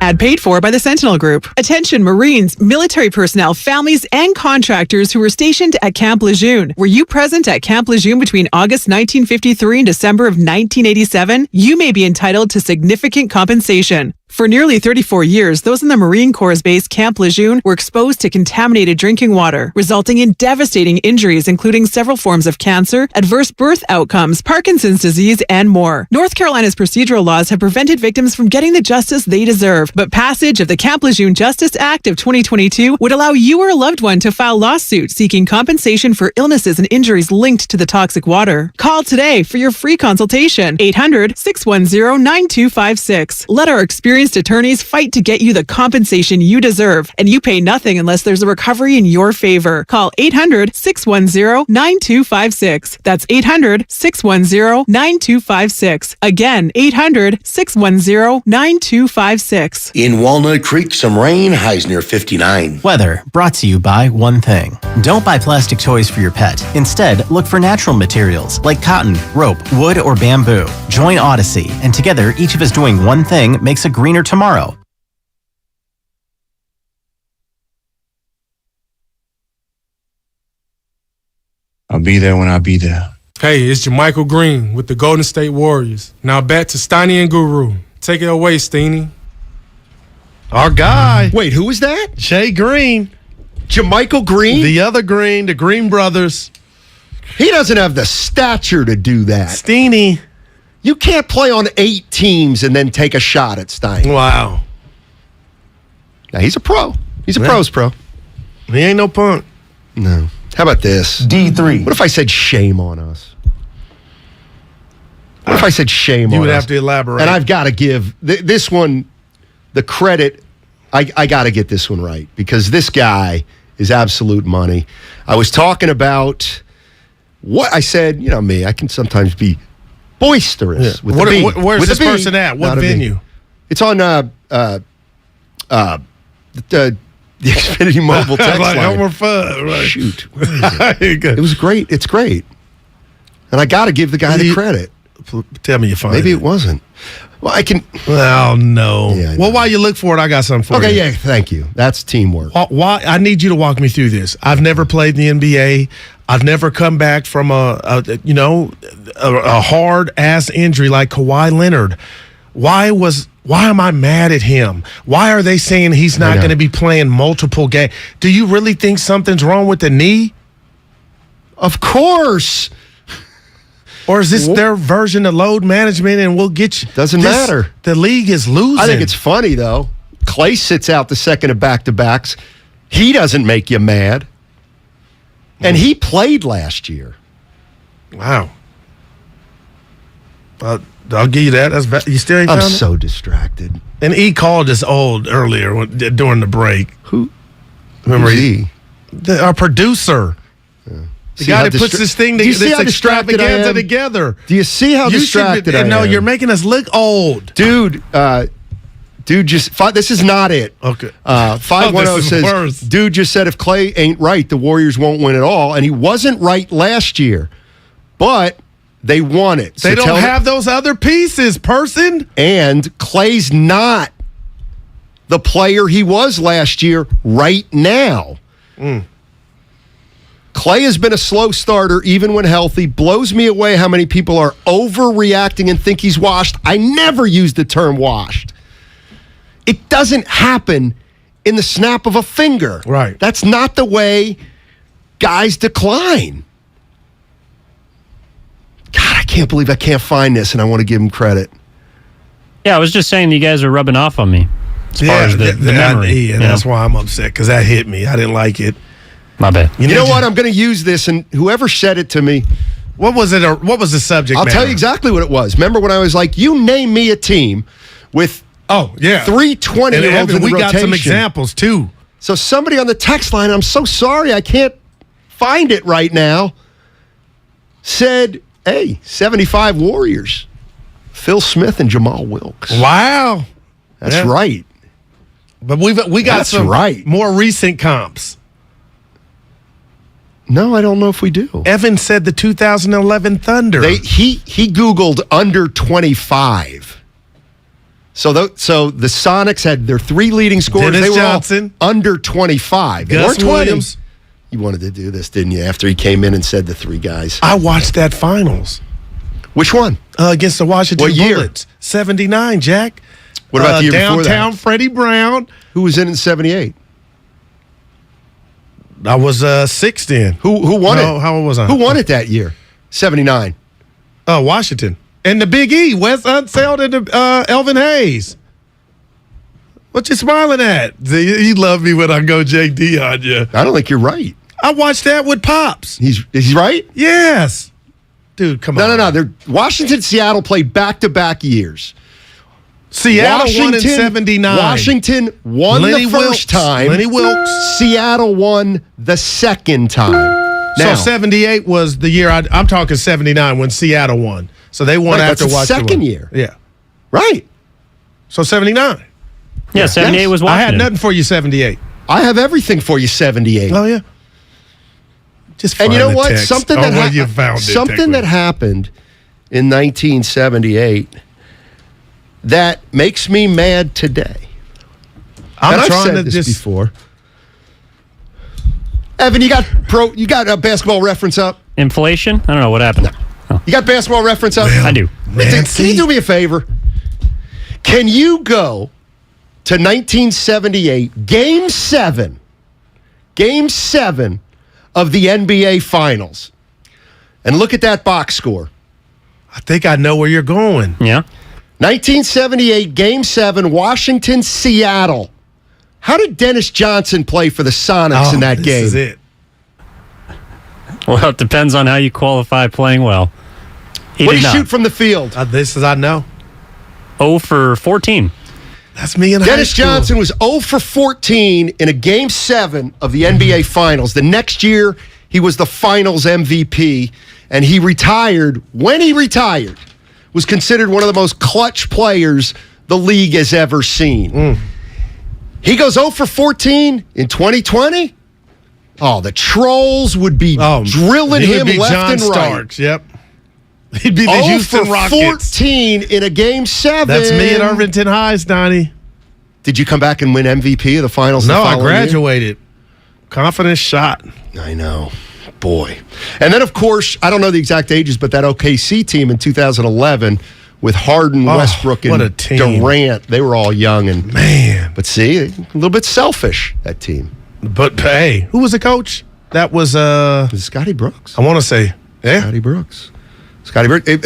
Ad paid for by the Sentinel Group. Attention Marines, military personnel, families, and contractors who were stationed at Camp Lejeune. Were you present at Camp Lejeune between August 1953 and December of 1987? You may be entitled to significant compensation. For nearly 34 years, those in the Marine Corps' base Camp Lejeune were exposed to contaminated drinking water, resulting in devastating injuries, including several forms of cancer, adverse birth outcomes, Parkinson's disease, and more. North Carolina's procedural laws have prevented victims from getting the justice they deserve, but passage of the Camp Lejeune Justice Act of 2022 would allow you or a loved one to file lawsuits seeking compensation for illnesses and injuries linked to the toxic water. Call today for your free consultation. 800-610-9256. Let our experienced attorneys fight to get you the compensation you deserve, and you pay nothing unless there's a recovery in your favor. Call 800-610-9256. That's 800-610-9256. Again, 800-610-9256. In Walnut Creek, some rain, highs near 59. Weather brought to you by one thing. Don't buy plastic toys for your pet. Instead, look for natural materials like cotton, rope, wood, or bamboo. Join Odyssey, and together, each of us doing one thing makes a greener tomorrow. I'll be there when I be there. Hey, it's Jermichael Green with the Golden State Warriors. Now back to Steiny and Guru. Take it away, Steiny. Our guy. Wait, who is that? Jay Green. Jermichael Green? The other Green, the Green brothers. He doesn't have the stature to do that. Steiny. You can't play on 8 teams and then take a shot at Steiny. Wow. Now, he's a pro. He's a pro's pro. He ain't no punk. No. How about this? D3. What if I said shame on us? What if I said shame on us? You would have to elaborate. And I've got to give this one the credit. I got to get this one right because this guy is absolute money. I was talking about what I said, you know me, I can sometimes be boisterous with the B. Where's with this the B, person at? What not a B. venue? It's on the Xfinity Mobile text like line. Homer Fudd, right? Shoot. It was great. It's great. And I got to give the guy the credit. Tell me you find Maybe it. it wasn't. Well, I can. Oh, no. Yeah, well, while you look for it, I got something for you. Okay, yeah, thank you. That's teamwork. Why? I need you to walk me through this. I've never played in the NBA. I've never come back from a hard ass injury like Kawhi Leonard. Why am I mad at him? Why are they saying he's not going to be playing multiple games? Do you really think something's wrong with the knee? Of course. Or is this their version of load management and we'll get you? Doesn't matter. The league is losing. I think it's funny, though. Klay sits out the second of back-to-backs. He doesn't make you mad. And he played last year. Wow. I'll give you that. That's you still ain't I'm found it? so distracted. And E called us old earlier during the break. Who? Remember Who's E? Our producer. The guy that puts this thing this extravaganza together. Do you see how distracted I am? No, you're making us look old. Dude, just this is not it. Okay. 510 says, worse. Dude just said if Klay ain't right, the Warriors won't win at all. And he wasn't right last year. But they won it. They don't have those other pieces, person. And Klay's not the player he was last year right now. Klay has been a slow starter even when healthy. Blows me away how many people are overreacting and think he's washed. I never use the term washed. It doesn't happen in the snap of a finger. Right. That's not the way guys decline. God, I can't believe I can't find this, and I want to give him credit. Yeah, I was just saying you guys are rubbing off on me as far as the memory. That's why I'm upset, because that hit me. I didn't like it. My bad. You know what? I'm going to use this, and whoever said it to me. What was it? What was the subject I'll matter? tell you exactly what it was. Remember when I was like, you name me a team with 3 20-year-olds in the we rotation. got some examples, too. So somebody on the text line, I'm so sorry, I can't find it right now, said, hey, 75 Warriors. Phil Smith and Jamal Wilkes. Wow. That's right. But we got some more recent comps. No, I don't know if we do. Evan said the 2011 Thunder. He Googled under 25. So the Sonics had their 3 leading scorers. Dennis They were Johnson, all under 25. They Gus weren't 20. Williams. You wanted to do this, didn't you, after he came in and said the 3 guys? I watched that finals. Which one? Against the Washington What year? Bullets. 79, Jack. What about the year before that? Downtown Freddie Brown. Who was in 78? I was 6 then. Who won it? How old was I? Who won it that year? 79. Washington. And the Big E, Wes Unseld and Elvin Hayes. What you smiling at? You love me when I go JD on you. I don't think you're right. I watched that with Pops. Is he right? Yes. Dude, come on. No. Washington and Seattle played back-to-back years. Seattle won in 79. Washington won the first time. Lenny Wilkes. Seattle won the second time. Now, So 78 was the year, I'm talking 79 when Seattle won. So they won after that's the Washington second won. year. Yeah. Right. So 79. Yeah, 78 was Washington. I had nothing for you 78. I have everything for you 78. Oh, yeah. Just and you know find the what? text. Something that happened in 1978 that makes me mad today. I've said this before. Evan, you got a basketball reference up? Inflation? I don't know what happened. You got basketball reference up? I do. Can you do me a favor? Can you go to 1978, Game 7 of the NBA Finals, and look at that box score? I think I know where you're going. Yeah. 1978, Game 7, Washington, Seattle. How did Dennis Johnson play for the Sonics in that game? This is it. Well, it depends on how you qualify playing well. What did he shoot from the field? This is I know. 0 for 14. That's me in high Dennis school. Johnson was 0 for 14 in a Game 7 of the NBA Finals. The next year, he was the Finals MVP, and he retired. When he retired, was considered one of the most clutch players the league has ever seen. He goes 0 for 14 in 2020. Oh, the trolls would be drilling him left John and right. Starks, yep. He'd be the Houston for Rockets. 14 in a Game 7. That's me at Irvington High, Donnie. Did you come back and win MVP of the finals? No, I graduated. Confidence shot. I know. Boy. And then, of course, I don't know the exact ages, but that OKC team in 2011 with Harden, Westbrook, what a and team. Durant, they were all young. And Man. But see, a little bit selfish, that team. But, hey, who was the coach? That was Scotty Brooks. I want to say, yeah. Scotty Brooks.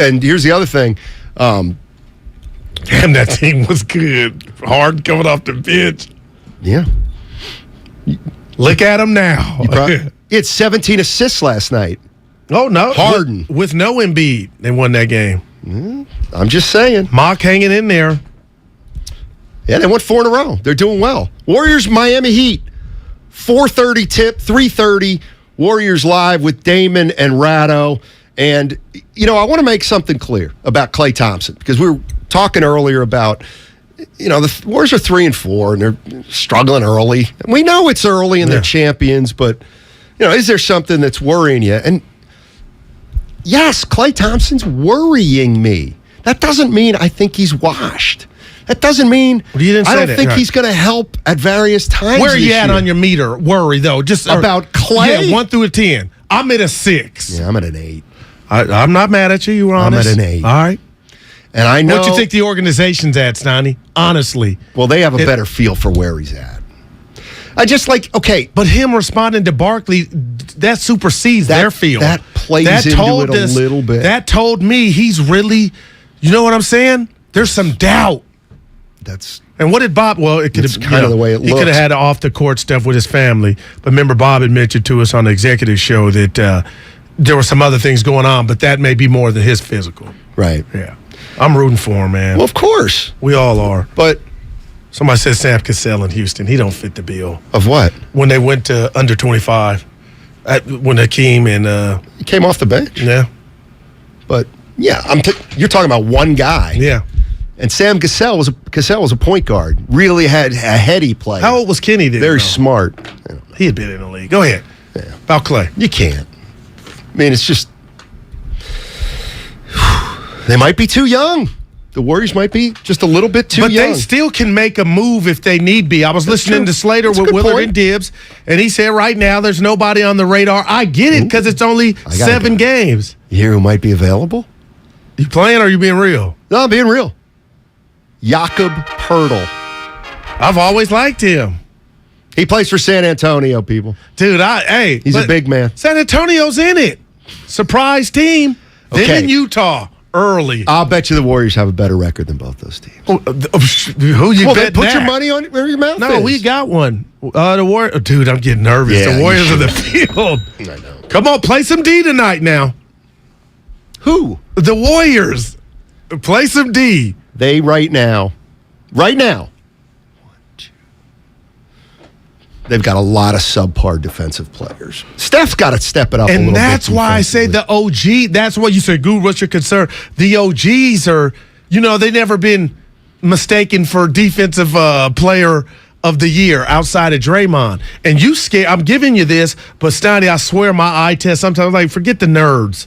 And here's the other thing. Damn, that team was good. Hard coming off the bench. Yeah. Look at him now. He had 17 assists last night. Oh, no. Harden. With no Embiid, they won that game. I'm just saying. Mock hanging in there. Yeah, they won 4 in a row. They're doing well. Warriors, Miami Heat. 4:30 tip, 3:30. Warriors live with Damon and Ratto. And, I want to make something clear about Klay Thompson because we were talking earlier about, the Warriors are 3-4 and they're struggling early. And we know it's early and they're champions, but, is there something that's worrying you? And yes, Klay Thompson's worrying me. That doesn't mean I think he's washed. That doesn't mean I don't think he's going to help at various times. Where are you at on your meter? Worry, though. Just about Klay? Yeah, 1 through a 10. I'm at a 6. Yeah, I'm at an 8. I'm not mad at you. You were honest. I'm at an 8. All right. And I know. What you think the organization's at, Steiny? Honestly. Well, they have a better feel for where he's at. I just okay. But him responding to Barkley, that supersedes their field. That plays into it a little bit. That told me he's really, you know what I'm saying? There's some doubt. And what did Bob? Well, it could have kind of the way it looks. He could have had off the court stuff with his family. But remember, Bob had mentioned to us on the executive show that there were some other things going on, but that may be more than his physical. Right. Yeah. I'm rooting for him, man. Well, of course. We all are. But somebody said Sam Cassell in Houston. He don't fit the bill. Of what? When they went to under 25. When Hakeem and he came off the bench. Yeah. But yeah, you're talking about one guy. Yeah. And Sam Cassell was a point guard. Really had a heady play. How old was Kenny then? Very smart. He had been in the league. Go ahead. Yeah. About Klay. You can't. I mean, it's just they might be too young. The Warriors might be just a little bit too young. But they still can make a move if they need be. I was listening to Slater with Willard and Dibs, and he said right now there's nobody on the radar. I get it because it's only 7 games. You hear who might be available? You playing or are you being real? No, I'm being real. Jakob Poeltl. I've always liked him. He plays for San Antonio, people. Dude, he's a big man. San Antonio's in it. Surprise team. Okay. Then in Utah early. I'll bet you the Warriors have a better record than both those teams. Who you bet? Put your money on where your mouth is. No, we got one. The Warriors. Dude, I'm getting nervous. Yeah, the Warriors are the field. I know. Come on, play some D tonight now. Who? The Warriors. Play some D. They right now, they've got a lot of subpar defensive players. Steph's got to step it up a little bit. And that's why I say the OG, that's why you say, Guru, what's your concern? The OGs are, they've never been mistaken for defensive player of the year outside of Draymond. And you scared, I'm giving you this, but Steiny, I swear my eye test sometimes, forget the nerds.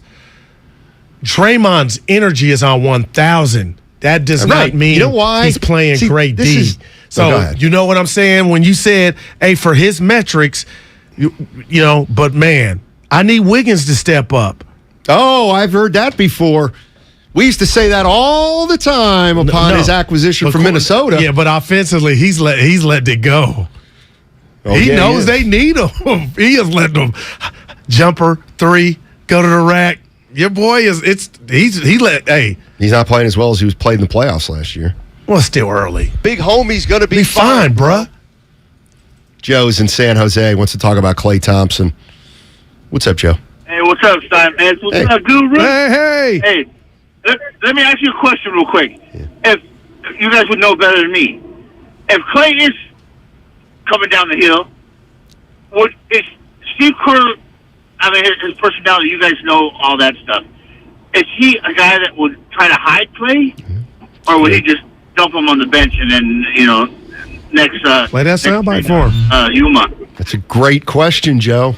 Draymond's energy is on 1,000. That does not mean he's playing great D. So, you know what I'm saying? When you said, hey, for his metrics, but man, I need Wiggins to step up. Oh, I've heard that before. We used to say that all the time upon his acquisition from Minnesota. Yeah, but offensively, he's let it go. He knows they need him. He is letting them jumper, 3, go to the rack. Your boy is. He's not playing as well as he was played in the playoffs last year. Well, it's still early. Big homie's going to be fine, bruh. Joe's in San Jose. Wants to talk about Klay Thompson. What's up, Joe? Hey, what's up, Stein? Man, what's up, Guru? Hey. Hey, let me ask you a question real quick. Yeah. If you guys would know better than me, if Klay is coming down the hill, is Steve Kerr? I mean, his personality. You guys know all that stuff. Is he a guy that would try to hide Klay, or would he just dump him on the bench and then next play that soundbite for him? Yuma. That's a great question, Joe.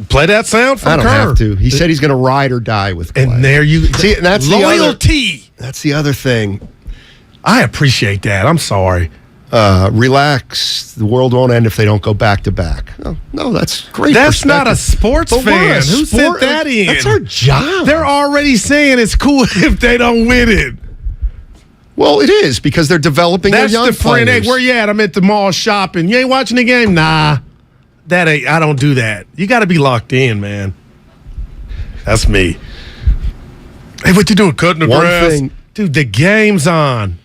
Play that sound from I don't Kerr. have to. He said he's going to ride or die with Klay. And there you see. And that's loyalty. That's the other thing. I appreciate that. I'm sorry. Relax. The world won't end if they don't go back to back. No, that's great. That's not a sports fan. Who sent that in? That's our job. They're already saying it's cool if they don't win it. Well, it is because they're developing their young That's the friend. Hey, where you at? I'm at the mall shopping. You ain't watching the game? Nah. That ain't. I don't do that. You got to be locked in, man. That's me. Hey, what you doing? Cutting the grass? Dude, the game's on.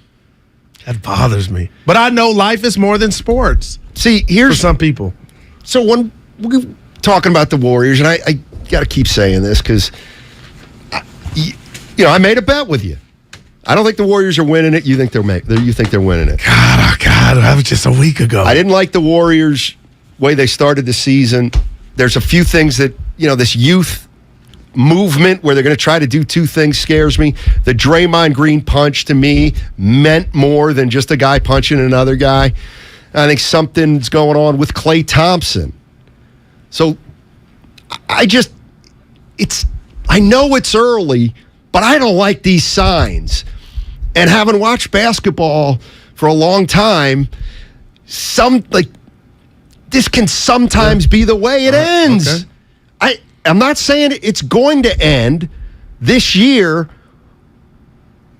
That bothers me. But I know life is more than sports. See, for some people. So when we're talking about the Warriors, and I got to keep saying this because, I made a bet with you. I don't think the Warriors are winning it. You think they're winning it. God, that was just a week ago. I didn't like the Warriors' way they started the season. There's a few things that, this youth movement where they're going to try to do two things scares me. The Draymond Green punch to me meant more than just a guy punching another guy. I think something's going on with Klay Thompson. So I know it's early, but I don't like these signs. And having watched basketball for a long time, this can sometimes be the way it ends. Okay. I'm not saying it's going to end this year,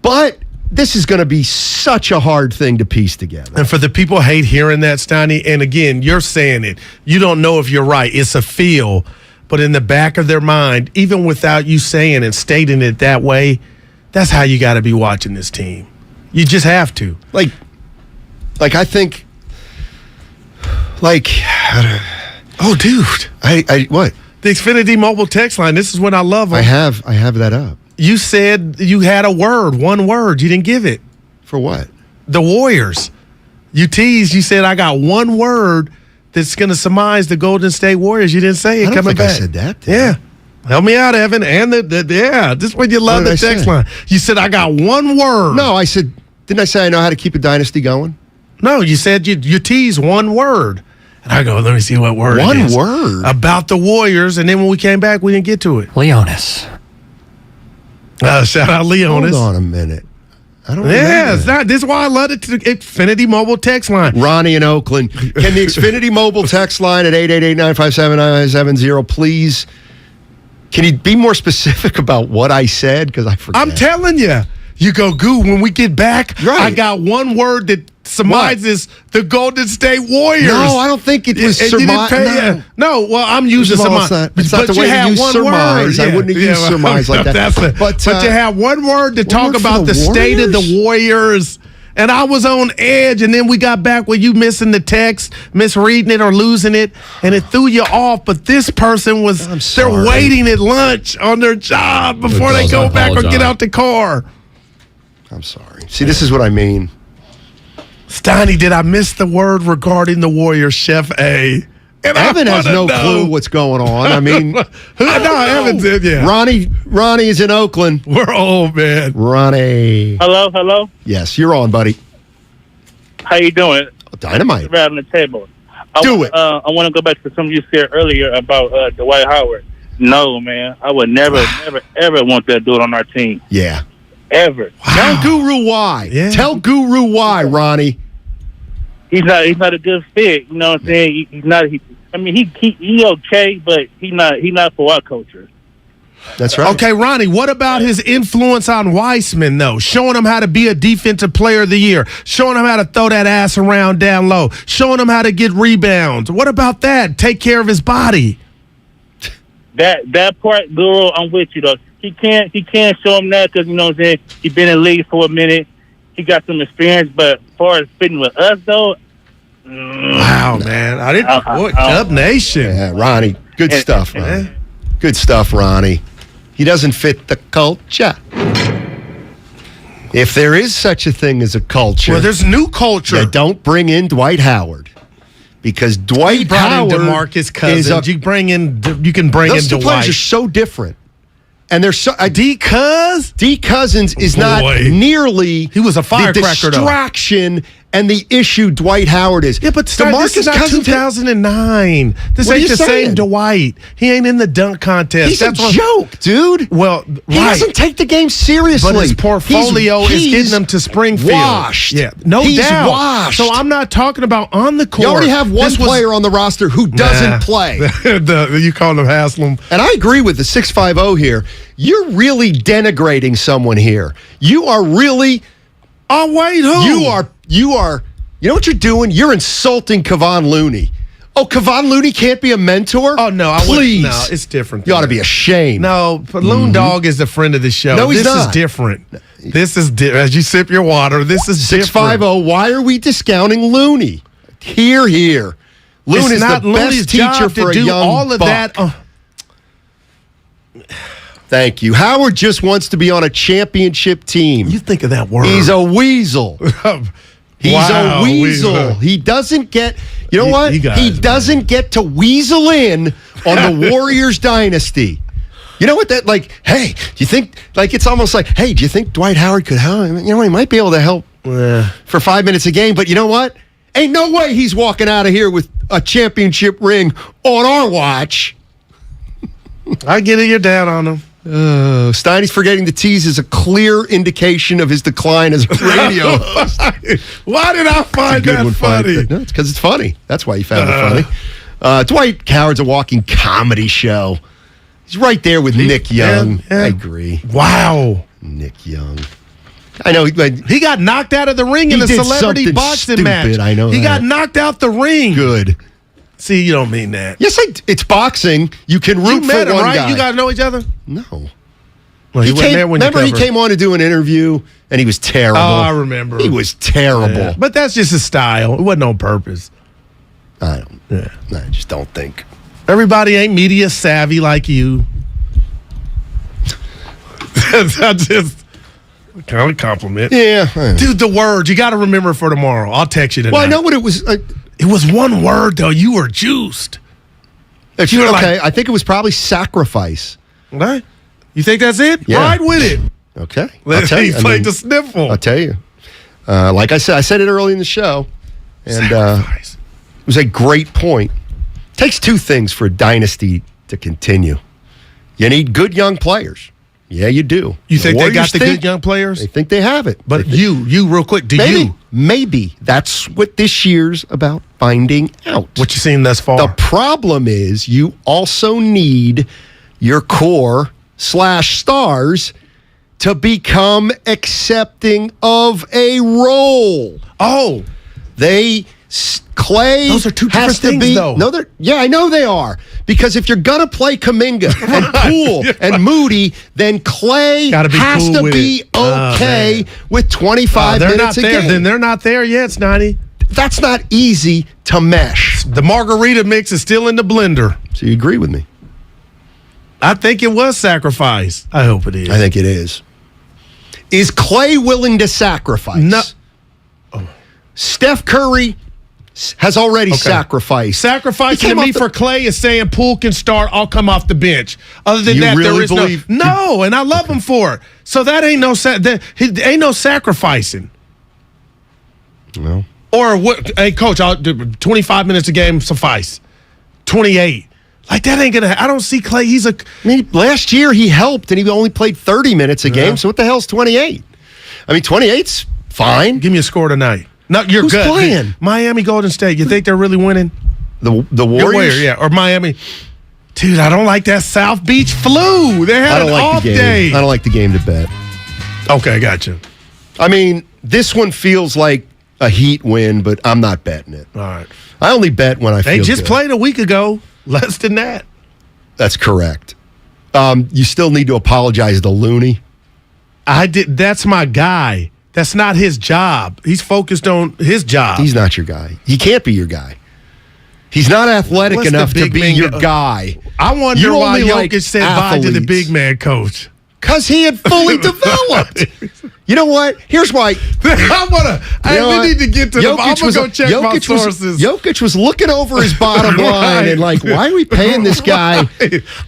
but this is going to be such a hard thing to piece together. And for the people who hate hearing that, Steiny, and again, you're saying it. You don't know if you're right. It's a feel. But in the back of their mind, even without you saying and stating it that way, that's how you got to be watching this team. You just have to. I think, oh, dude. What? The Xfinity mobile text line. This is when I love them. I have that up. You said you had one word. You didn't give it. For what? The Warriors. You teased. You said, I got one word that's going to surmise the Golden State Warriors. You didn't say it coming back. I said that. Yeah. Help me out, Evan. And this is when you love the text line. You said, I got one word. No, didn't I say I know how to keep a dynasty going? No, you said you teased one word. And I go, let me see what word it is. One word? About the Warriors. And then when we came back, we didn't get to it. Leonis. Shout out Leonis. Hold on a minute. I don't know. This is why I love it. Xfinity mobile text line. Ronnie in Oakland. Can the Xfinity mobile text line at 888-957-9970 please? Can you be more specific about what I said? Because I forget. I'm telling you. You go, Goo, when we get back, I got one word that surmises the Golden State Warriors. No, I don't think it was surmise. No, well, I'm using surmise. It's not the way you use surmise. I wouldn't use surmise like that. But you had one word to talk about the state of the Warriors. And I was on edge, and then we got back with you missing the text, misreading it or losing it, and it threw you off. But this person they're waiting at lunch on their job before they go back or get out the car. I'm sorry. See, this is what I mean. Steiny, did I miss the word regarding the Warriors, Chef A? And Evan has no clue what's going on. I mean, Evan did, yeah. Ronnie is in Oakland. We're old, man. Ronnie. Hello? Yes, you're on, buddy. How you doing? Dynamite. Right on the table. I want to go back to something you said earlier about Dwight Howard. No, man. I would never, ever want that dude on our team. Yeah. Ever. Wow. Tell Guru why. Yeah. Tell Guru why, Ronnie. He's not a good fit. You know what I'm saying? He's not. He okay, but he's not for our culture. That's right. Okay, Ronnie, what about his influence on Weissman, though? Showing him how to be a defensive player of the year, showing him how to throw that ass around down low, showing him how to get rebounds. What about that? Take care of his body. That part, Guru, I'm with you, though. he can't show him that because, you know what I'm saying, he's been in the league for a minute. He got some experience, but as far as fitting with us, though, wow, man. I didn't. Dub Nation. Yeah, Ronnie. Good stuff, man. Good stuff, Ronnie. He doesn't fit the culture. If there is such a thing as a culture. Well, there's new culture. You don't bring in Dwight Howard. Because Dwight Howard DeMarcus Cousins. You can bring in Dwight. Those two players are so different. And they're so D Cousins is not nearly he was a firecracker, the distraction and the issue Dwight Howard is. Yeah, but DeMarcus is not Cousins 2009. This ain't the same Dwight. He ain't in the dunk contest. He's a joke, dude. Well, he doesn't take the game seriously. But his portfolio is getting him to Springfield. Washed. Yeah, no he's doubt. Washed. So I'm not talking about on the court. You already have one player on the roster who doesn't play. You called him Haslam. And I agree with the 650 here. You're really denigrating someone here. You are really. Oh, wait, who? You are. You know what you're doing? You're insulting Kevon Looney. Oh, Kevon Looney can't be a mentor? Oh, no. Please. No, it's different. You ought to be ashamed. No, but Loon Dog is a friend of the show. No, he's not. This is different. This is as you sip your water. This is 650. Why are we discounting Looney? Here. Loon is the best teacher for a young all of buck. that. Thank you. Howard just wants to be on a championship team. You think of that word. He's a weasel. He's a weasel. He doesn't get, you know what? He doesn't get to weasel in on the Warriors dynasty. You know what that, hey, do you think, it's almost like, hey, do you think Dwight Howard could help? You know, he might be able to help for 5 minutes a game, but you know what? Ain't no way he's walking out of here with a championship ring on our watch. I get it, you're down on him. Steiny's forgetting the tease is a clear indication of his decline as a radio host. Why did I find that funny? No, it's because it's funny. That's why you found it funny. Dwight Howard's a walking comedy show. He's right there with Nick Young. I agree. Wow. Nick Young. I know. He got knocked out of the ring in a celebrity boxing match. I know he got knocked out the ring. Good. See, you don't mean that. Yes, it's boxing. You can root met for him, one right? guy. You guys know each other? No. Well, he came on to do an interview, and he was terrible. Oh, I remember. He was terrible. Yeah. But that's just his style. It wasn't on purpose. I just don't think. Everybody ain't media savvy like you. That's just kind of compliment. Yeah. Dude, the words. You got to remember for tomorrow. I'll text you tonight. Well, I know what it was. It was one word, though. You were juiced. Okay, I think it was probably sacrifice. Right? You think that's it? Yeah. Ride with it. Okay. He played the sniffle. I'll tell you. Like I said it early in the show. And it was a great point. It takes two things for a dynasty to continue. You need good young players. Yeah, you do. You think they got the good young players? They think they have it. But you real quick, Maybe that's what this year's about finding out. What you seen thus far? The problem is you also need your core / stars to become accepting of a role. Oh, Klay. Those are two different things, though. No, I know they are. Because if you're gonna play Kuminga and Poole and Moody, then Klay has to be okay with 25 minutes a game. Then they're not there yet, Steiny. That's not easy to mesh. The margarita mix is still in the blender. So you agree with me? I think it was sacrifice. I hope it is. I think it is. Is Klay willing to sacrifice? No. Steph Curry has already sacrificed. Sacrificing to me for Klay is saying Poole can start, I'll come off the bench. Other than that, there is no, and I love him for it. So that ain't no sacrificing. No. Or what? Hey, coach, 25 minutes a game suffice. 28. Like that ain't gonna. I don't see Klay. Last year he helped and he only played 30 minutes a game. So what the hell's 28? 28's fine. Give me a score tonight. No, you're Who's good. playing? Miami, Golden State. You think they're really winning? The Warriors? Or Miami. Dude, I don't like that South Beach flu. They had an off day. I don't like the game to bet. Okay, gotcha. This one feels like a Heat win, but I'm not betting it. All right. I only bet when I feel They just good. played a week ago. Less than that. That's correct. You still need to apologize to Looney. That's my guy. That's not his job. He's focused on his job. He's not your guy. He can't be your guy. He's not athletic enough to be your guy. I wonder why Jokic said bye to the big man coach. Because he had fully developed. You know what? Here's why. We need to get to I'm going to go check my sources. Jokic was looking over his bottom line and like, why are we paying this guy?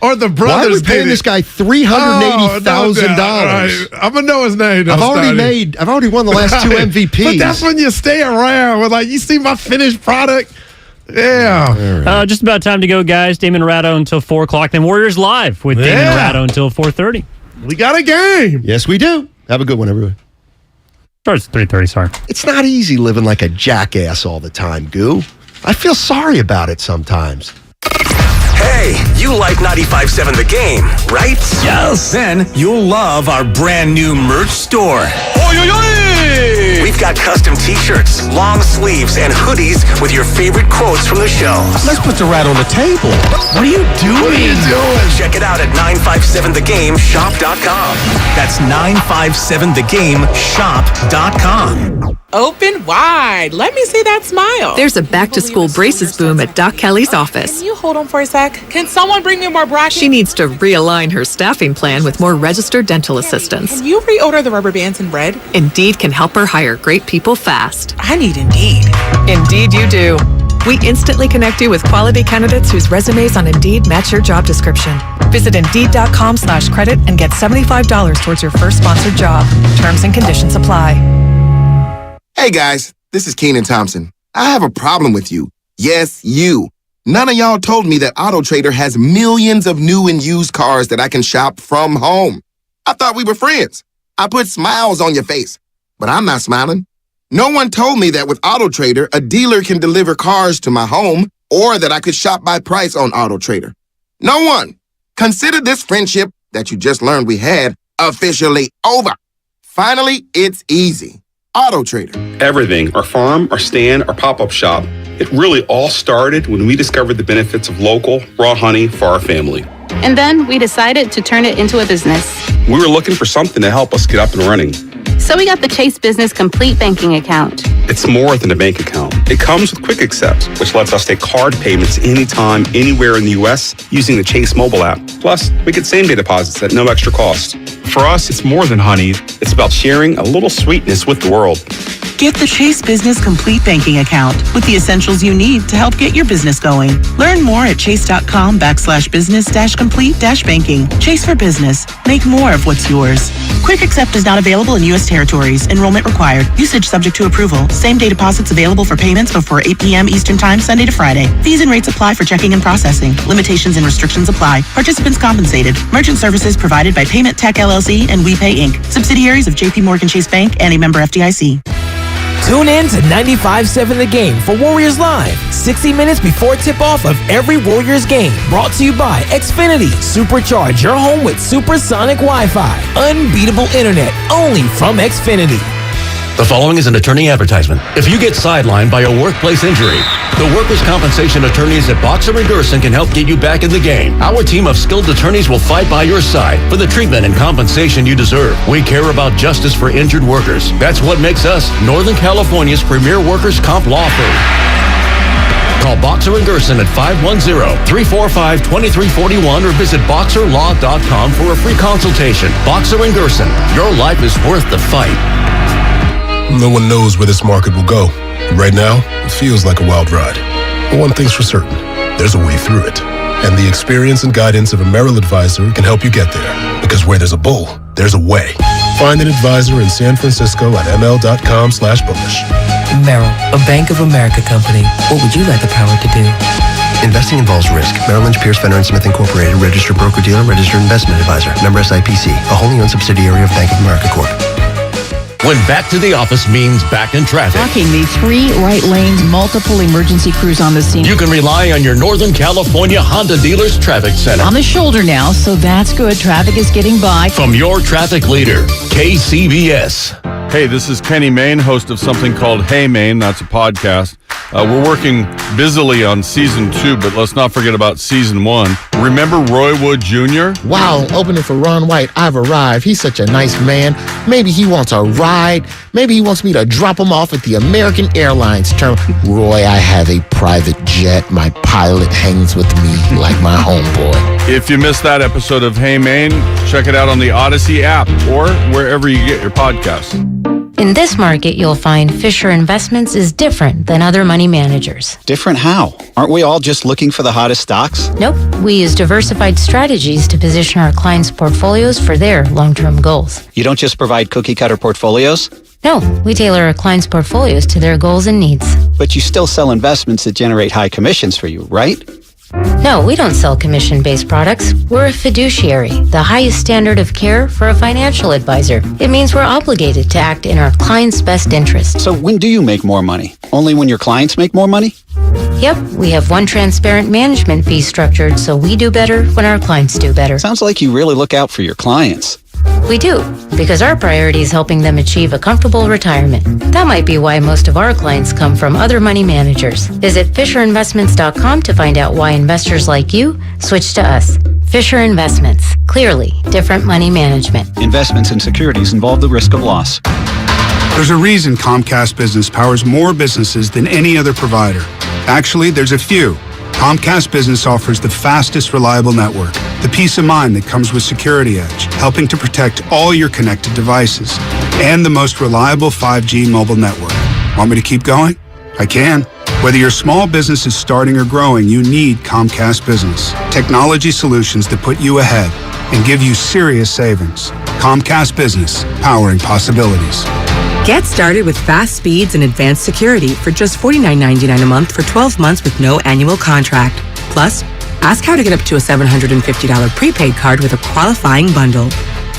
Or the brothers Why are we paying this guy $380,000? Right. I'm going to know his name. I've already won the last 2 MVPs. But that's when you stay around with you see my finished product. Yeah. Just about time to go, guys. Damon Ratto until 4 o'clock. Then Warriors Live with Damon Ratto until 4:30. We got a game. Yes, we do. Have a good one, everyone. Starts at 3:30, sorry. It's not easy living like a jackass all the time, Goo. I feel sorry about it sometimes. Hey, you like 95.7 The Game, right? Yes. Then you'll love our brand new merch store. We've got custom t-shirts, long sleeves, and hoodies with your favorite quotes from the show. Let's put the rat on the table. What are you doing? Check it out at 957thegameshop.com. That's 957thegameshop.com. Open wide. Let me see that smile. There's a back-to-school braces boom at Doc Kelly's office. Can you hold on for a sec? Can someone bring me more brackets? She needs to realign her staffing plan with more registered dental assistants. Can you reorder the rubber bands and bread? Indeed can help her hire great people fast. I need Indeed. Indeed you do. We instantly connect you with quality candidates whose resumes on Indeed match your job description. Visit Indeed.com/credit and get $75 towards your first sponsored job. Terms and conditions apply. Hey guys, this is Kenan Thompson. I have a problem with you. Yes, you. None of y'all told me that AutoTrader has millions of new and used cars that I can shop from home. I thought we were friends. I put smiles on your face, but I'm not smiling. No one told me that with AutoTrader, a dealer can deliver cars to my home or that I could shop by price on AutoTrader. No one. Consider this friendship that you just learned we had officially over. Finally, it's easy. AutoTrader. Everything, our farm, our stand, our pop-up shop, it really all started when we discovered the benefits of local, raw honey for our family. And then we decided to turn it into a business. We were looking for something to help us get up and running. So we got the Chase Business Complete Banking Account. It's more than a bank account. It comes with Quick Accept, which lets us take card payments anytime, anywhere in the U.S. using the Chase mobile app. Plus, we get same-day deposits at no extra cost. For us, it's more than honey. It's about sharing a little sweetness with the world. Get the Chase Business Complete Banking Account with the essentials you need to help get your business going. Learn more at chase.com/business-complete-banking. Chase for business. Make more of what's yours. Quick Accept is not available in U.S. territories. Enrollment required. Usage subject to approval. Same-day deposits available for payments before 8 p.m. Eastern Time, Sunday to Friday. Fees and rates apply for checking and processing. Limitations and restrictions apply. Participants compensated. Merchant services provided by Payment Tech LLC and WePay Inc. Subsidiaries of J.P. Morgan Chase Bank and a member FDIC. Tune in to 95.7 The Game for Warriors Live, 60 minutes before tip-off of every Warriors game. Brought to you by Xfinity. Supercharge your home with supersonic Wi-Fi. Unbeatable internet, only from Xfinity. The following is an attorney advertisement. If you get sidelined by a workplace injury, the workers' compensation attorneys at Boxer & Gerson can help get you back in the game. Our team of skilled attorneys will fight by your side for the treatment and compensation you deserve. We care about justice for injured workers. That's what makes us Northern California's premier workers' comp law firm. Call Boxer & Gerson at 510-345-2341 or visit boxerlaw.com for a free consultation. Boxer & Gerson, your life is worth the fight. No one knows where this market will go. Right now, it feels like a wild ride. But one thing's for certain, there's a way through it. And the experience and guidance of a Merrill advisor can help you get there. Because where there's a bull, there's a way. Find an advisor in San Francisco at ml.com/bullish. Merrill, a Bank of America company. What would you like the power to do? Investing involves risk. Merrill Lynch, Pierce, Fenner & Smith Incorporated, registered broker-dealer, registered investment advisor. Member SIPC, a wholly owned subsidiary of Bank of America Corp. When back to the office means back in traffic. Blocking the 3 right lanes, multiple emergency crews on the scene. You can rely on your Northern California Honda Dealers Traffic Center. On the shoulder now, so that's good. Traffic is getting by. From your traffic leader, KCBS. Hey, this is Kenny Mayne, host of something called Hey Maine. That's a podcast. We're working busily on season 2, but let's not forget about season 1. Remember Roy Wood Jr.? Wow, opening for Ron White, I've arrived. He's such a nice man. Maybe he wants a ride. Maybe he wants me to drop him off at the American Airlines terminal. Roy, I have a private jet. My pilot hangs with me like my homeboy. If you missed that episode of Hey Maine, check it out on the Odyssey app or wherever you get your podcasts. In this market, you'll find Fisher Investments is different than other money managers. Different how? Aren't we all just looking for the hottest stocks? Nope. We use diversified strategies to position our clients' portfolios for their long-term goals. You don't just provide cookie-cutter portfolios? No, we tailor our clients' portfolios to their goals and needs. But you still sell investments that generate high commissions for you, right? No, we don't sell commission-based products. We're a fiduciary, the highest standard of care for a financial advisor. It means we're obligated to act in our client's best interest. So when do you make more money? Only when your clients make more money? Yep, we have one transparent management fee structured, so we do better when our clients do better. Sounds like you really look out for your clients. We do, because our priority is helping them achieve a comfortable retirement. That might be why most of our clients come from other money managers. Visit FisherInvestments.com to find out why investors like you switch to us. Fisher Investments. Clearly, different money management. Investments in securities involve the risk of loss. There's a reason Comcast Business powers more businesses than any other provider. Actually, there's a few. Comcast Business offers the fastest, reliable network, the peace of mind that comes with Security Edge, helping to protect all your connected devices, and the most reliable 5G mobile network. Want me to keep going? I can. Whether your small business is starting or growing, you need Comcast Business. Technology solutions that put you ahead and give you serious savings. Comcast Business, powering possibilities. Get started with fast speeds and advanced security for just $49.99 a month for 12 months with no annual contract. Plus, ask how to get up to a $750 prepaid card with a qualifying bundle.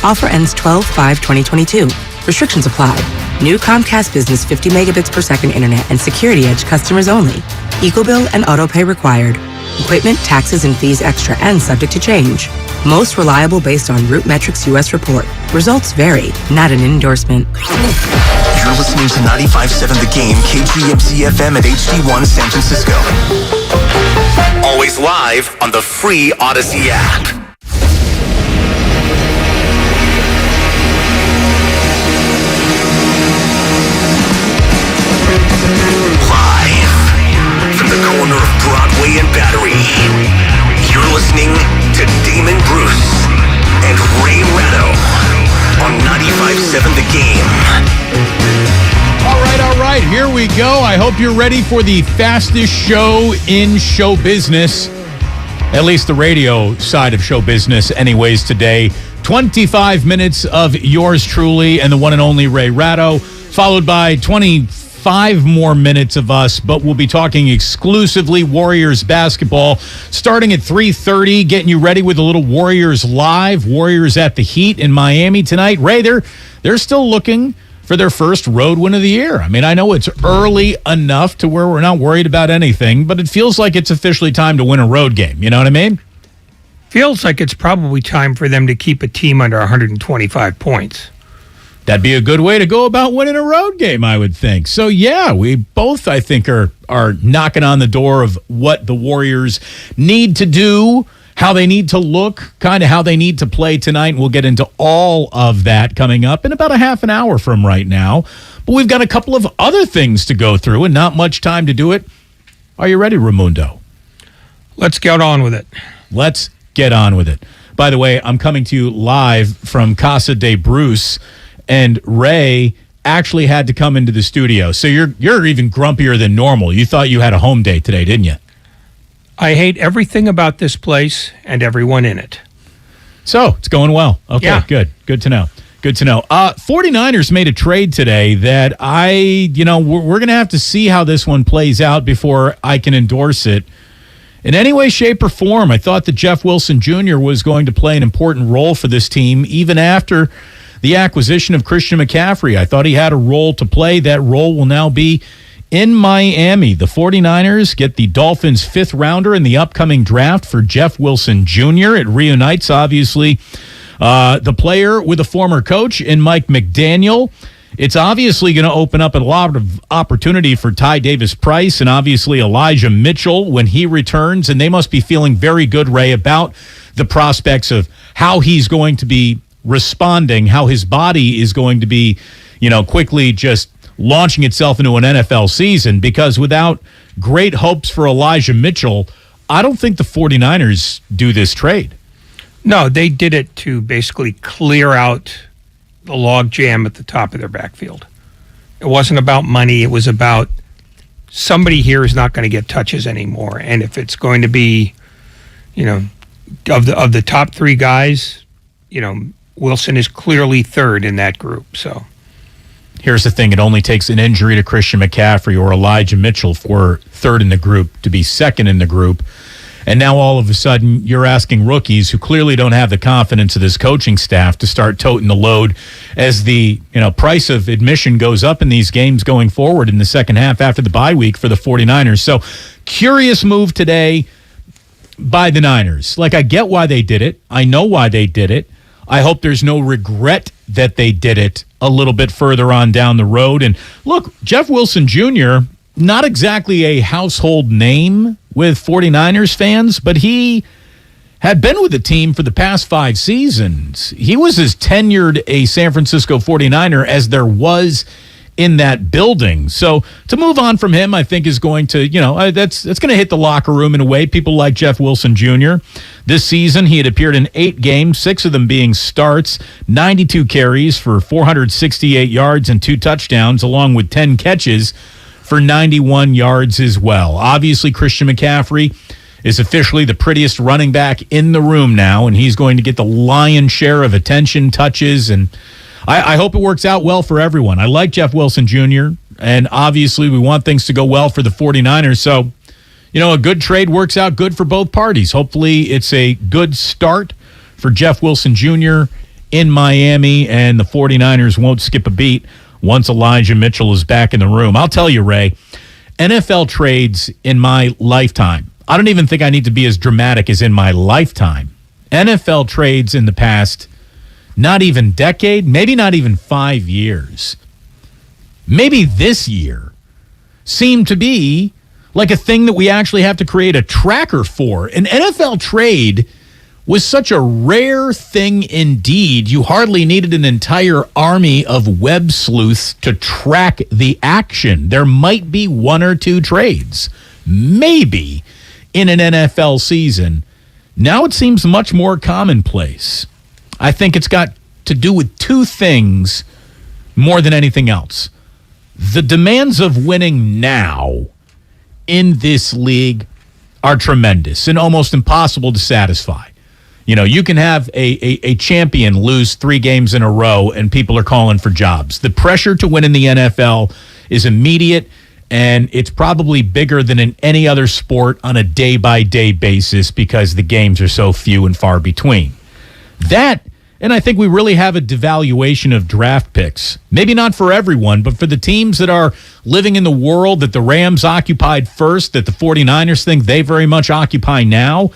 Offer ends 12/5/2022. Restrictions apply. New Comcast Business 50 megabits per second internet and Security Edge customers only. EcoBill and autopay required. Equipment, taxes, and fees extra and subject to change. Most reliable based on Root Metrics US report. Results vary, not an endorsement. You're listening to 95.7 The Game, KGMC FM at HD1 San Francisco. Always live on the free Odyssey app. Live from the corner of Broadway and Battery, you're listening to Damon Bruce and Ray Ratto on 95.7 The Game. All right, here we go. I hope you're ready for the fastest show in show business, at least the radio side of show business anyways today. 25 minutes of yours truly and the one and only Ray Ratto, followed by 25 more minutes of us, but we'll be talking exclusively Warriors basketball starting at 3:30, getting you ready with a little Warriors live. Warriors at the Heat in Miami tonight. Ray, they're still looking for their first road win of the year. I mean, I know it's early enough to where we're not worried about anything, but it feels like it's officially time to win a road game. You know what I mean? Feels like it's probably time for them to keep a team under 125 points. That'd be a good way to go about winning a road game, I would think. So, yeah, we both, I think, are knocking on the door of what the Warriors need to do, how they need to look, kind of how they need to play tonight. And we'll get into all of that coming up in about a half an hour from right now. But we've got a couple of other things to go through and not much time to do it. Are you ready, Raimundo? Let's get on with it. Let's get on with it. By the way, I'm coming to you live from Casa de Bruce, and Ray actually had to come into the studio. So you're even grumpier than normal. You thought you had a home day today, didn't you? I hate everything about this place and everyone in it. So it's going well. Okay, yeah. Good to know. Good to know. 49ers made a trade today that we're going to have to see how this one plays out before I can endorse it in any way, shape, or form. I thought that Jeff Wilson Jr. was going to play an important role for this team even after the acquisition of Christian McCaffrey. I thought he had a role to play. That role will now be in Miami. The 49ers get the Dolphins' fifth rounder in the upcoming draft for Jeff Wilson Jr. It reunites, obviously, the player with a former coach in Mike McDaniel. it's obviously going to open up a lot of opportunity for Ty Davis-Price and obviously Elijah Mitchell when he returns, and they must be feeling very good, Ray, about the prospects of how he's going to be responding, how his body is going to be, quickly just launching itself into an NFL season, because without great hopes for Elijah Mitchell, I don't think the 49ers do this trade. No, they did it to basically clear out the log jam at the top of their backfield. It wasn't about money. It was about somebody here is not going to get touches anymore. And if it's going to be, of the top three guys, Wilson is clearly third in that group. So here's the thing. It only takes an injury to Christian McCaffrey or Elijah Mitchell for third in the group to be second in the group. And now all of a sudden you're asking rookies who clearly don't have the confidence of this coaching staff to start toting the load as the price of admission goes up in these games going forward in the second half after the bye week for the 49ers. So curious move today by the Niners. I get why they did it. I know why they did it. I hope there's no regret that they did it a little bit further on down the road. And look, Jeff Wilson Jr., not exactly a household name with 49ers fans, but he had been with the team for the past 5 seasons. He was as tenured a San Francisco 49er as there was in that building. So to move on from him, I think is going to, that's going to hit the locker room in a way. People like Jeff Wilson Jr. This season, he had appeared in 8 games, 6 of them being starts, 92 carries for 468 yards and 2 touchdowns, along with 10 catches for 91 yards as well. Obviously, Christian McCaffrey is officially the prettiest running back in the room now, and he's going to get the lion's share of attention, touches, and I hope it works out well for everyone. I like Jeff Wilson Jr., and obviously we want things to go well for the 49ers, so, a good trade works out good for both parties. Hopefully it's a good start for Jeff Wilson Jr. in Miami, and the 49ers won't skip a beat once Elijah Mitchell is back in the room. I'll tell you, Ray, NFL trades in my lifetime, I don't even think I need to be as dramatic as in my lifetime. NFL trades in the past, not even decade, maybe not even 5 years, maybe this year, seem to be like a thing that we actually have to create a tracker for. An NFL trade was such a rare thing indeed, you hardly needed an entire army of web sleuths to track the action. There might be 1 or 2 trades, maybe, in an NFL season. Now it seems much more commonplace. I think it's got to do with 2 things more than anything else. The demands of winning now in this league are tremendous and almost impossible to satisfy. You can have a champion lose 3 games in a row and people are calling for jobs. The pressure to win in the NFL is immediate, and it's probably bigger than in any other sport on a day-by-day basis because the games are so few and far between. That, and I think we really have a devaluation of draft picks. Maybe not for everyone, but for the teams that are living in the world that the Rams occupied first, that the 49ers think they very much occupy now.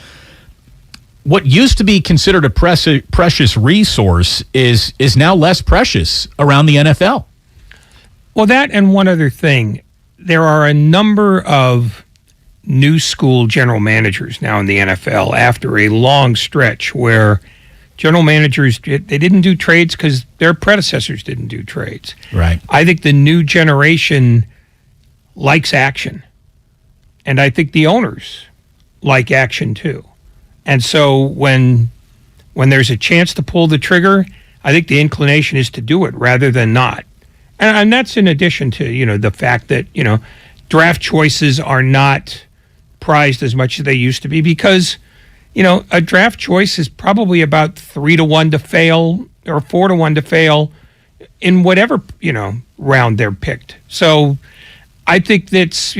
What used to be considered a precious resource is now less precious around the NFL. Well, that and one other thing. There are a number of new school general managers now in the NFL after a long stretch where general managers, they didn't do trades because their predecessors didn't do trades. Right. I think the new generation likes action. And I think the owners like action too. And so when there's a chance to pull the trigger, I think the inclination is to do it rather than not. And that's in addition to, the fact that, draft choices are not prized as much as they used to be because, a draft choice is probably about 3-1 to fail or 4-1 to fail in whatever, round they're picked. So I think that's,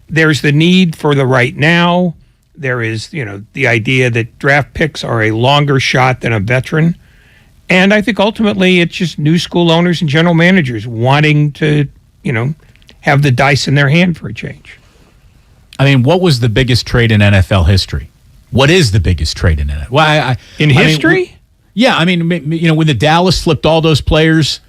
there's the need for the right now. There is, the idea that draft picks are a longer shot than a veteran. And I think ultimately it's just new school owners and general managers wanting to, have the dice in their hand for a change. I mean, what was the biggest trade in NFL history? What is the biggest trade in NFL? Well, in history? When the Dallas flipped all those players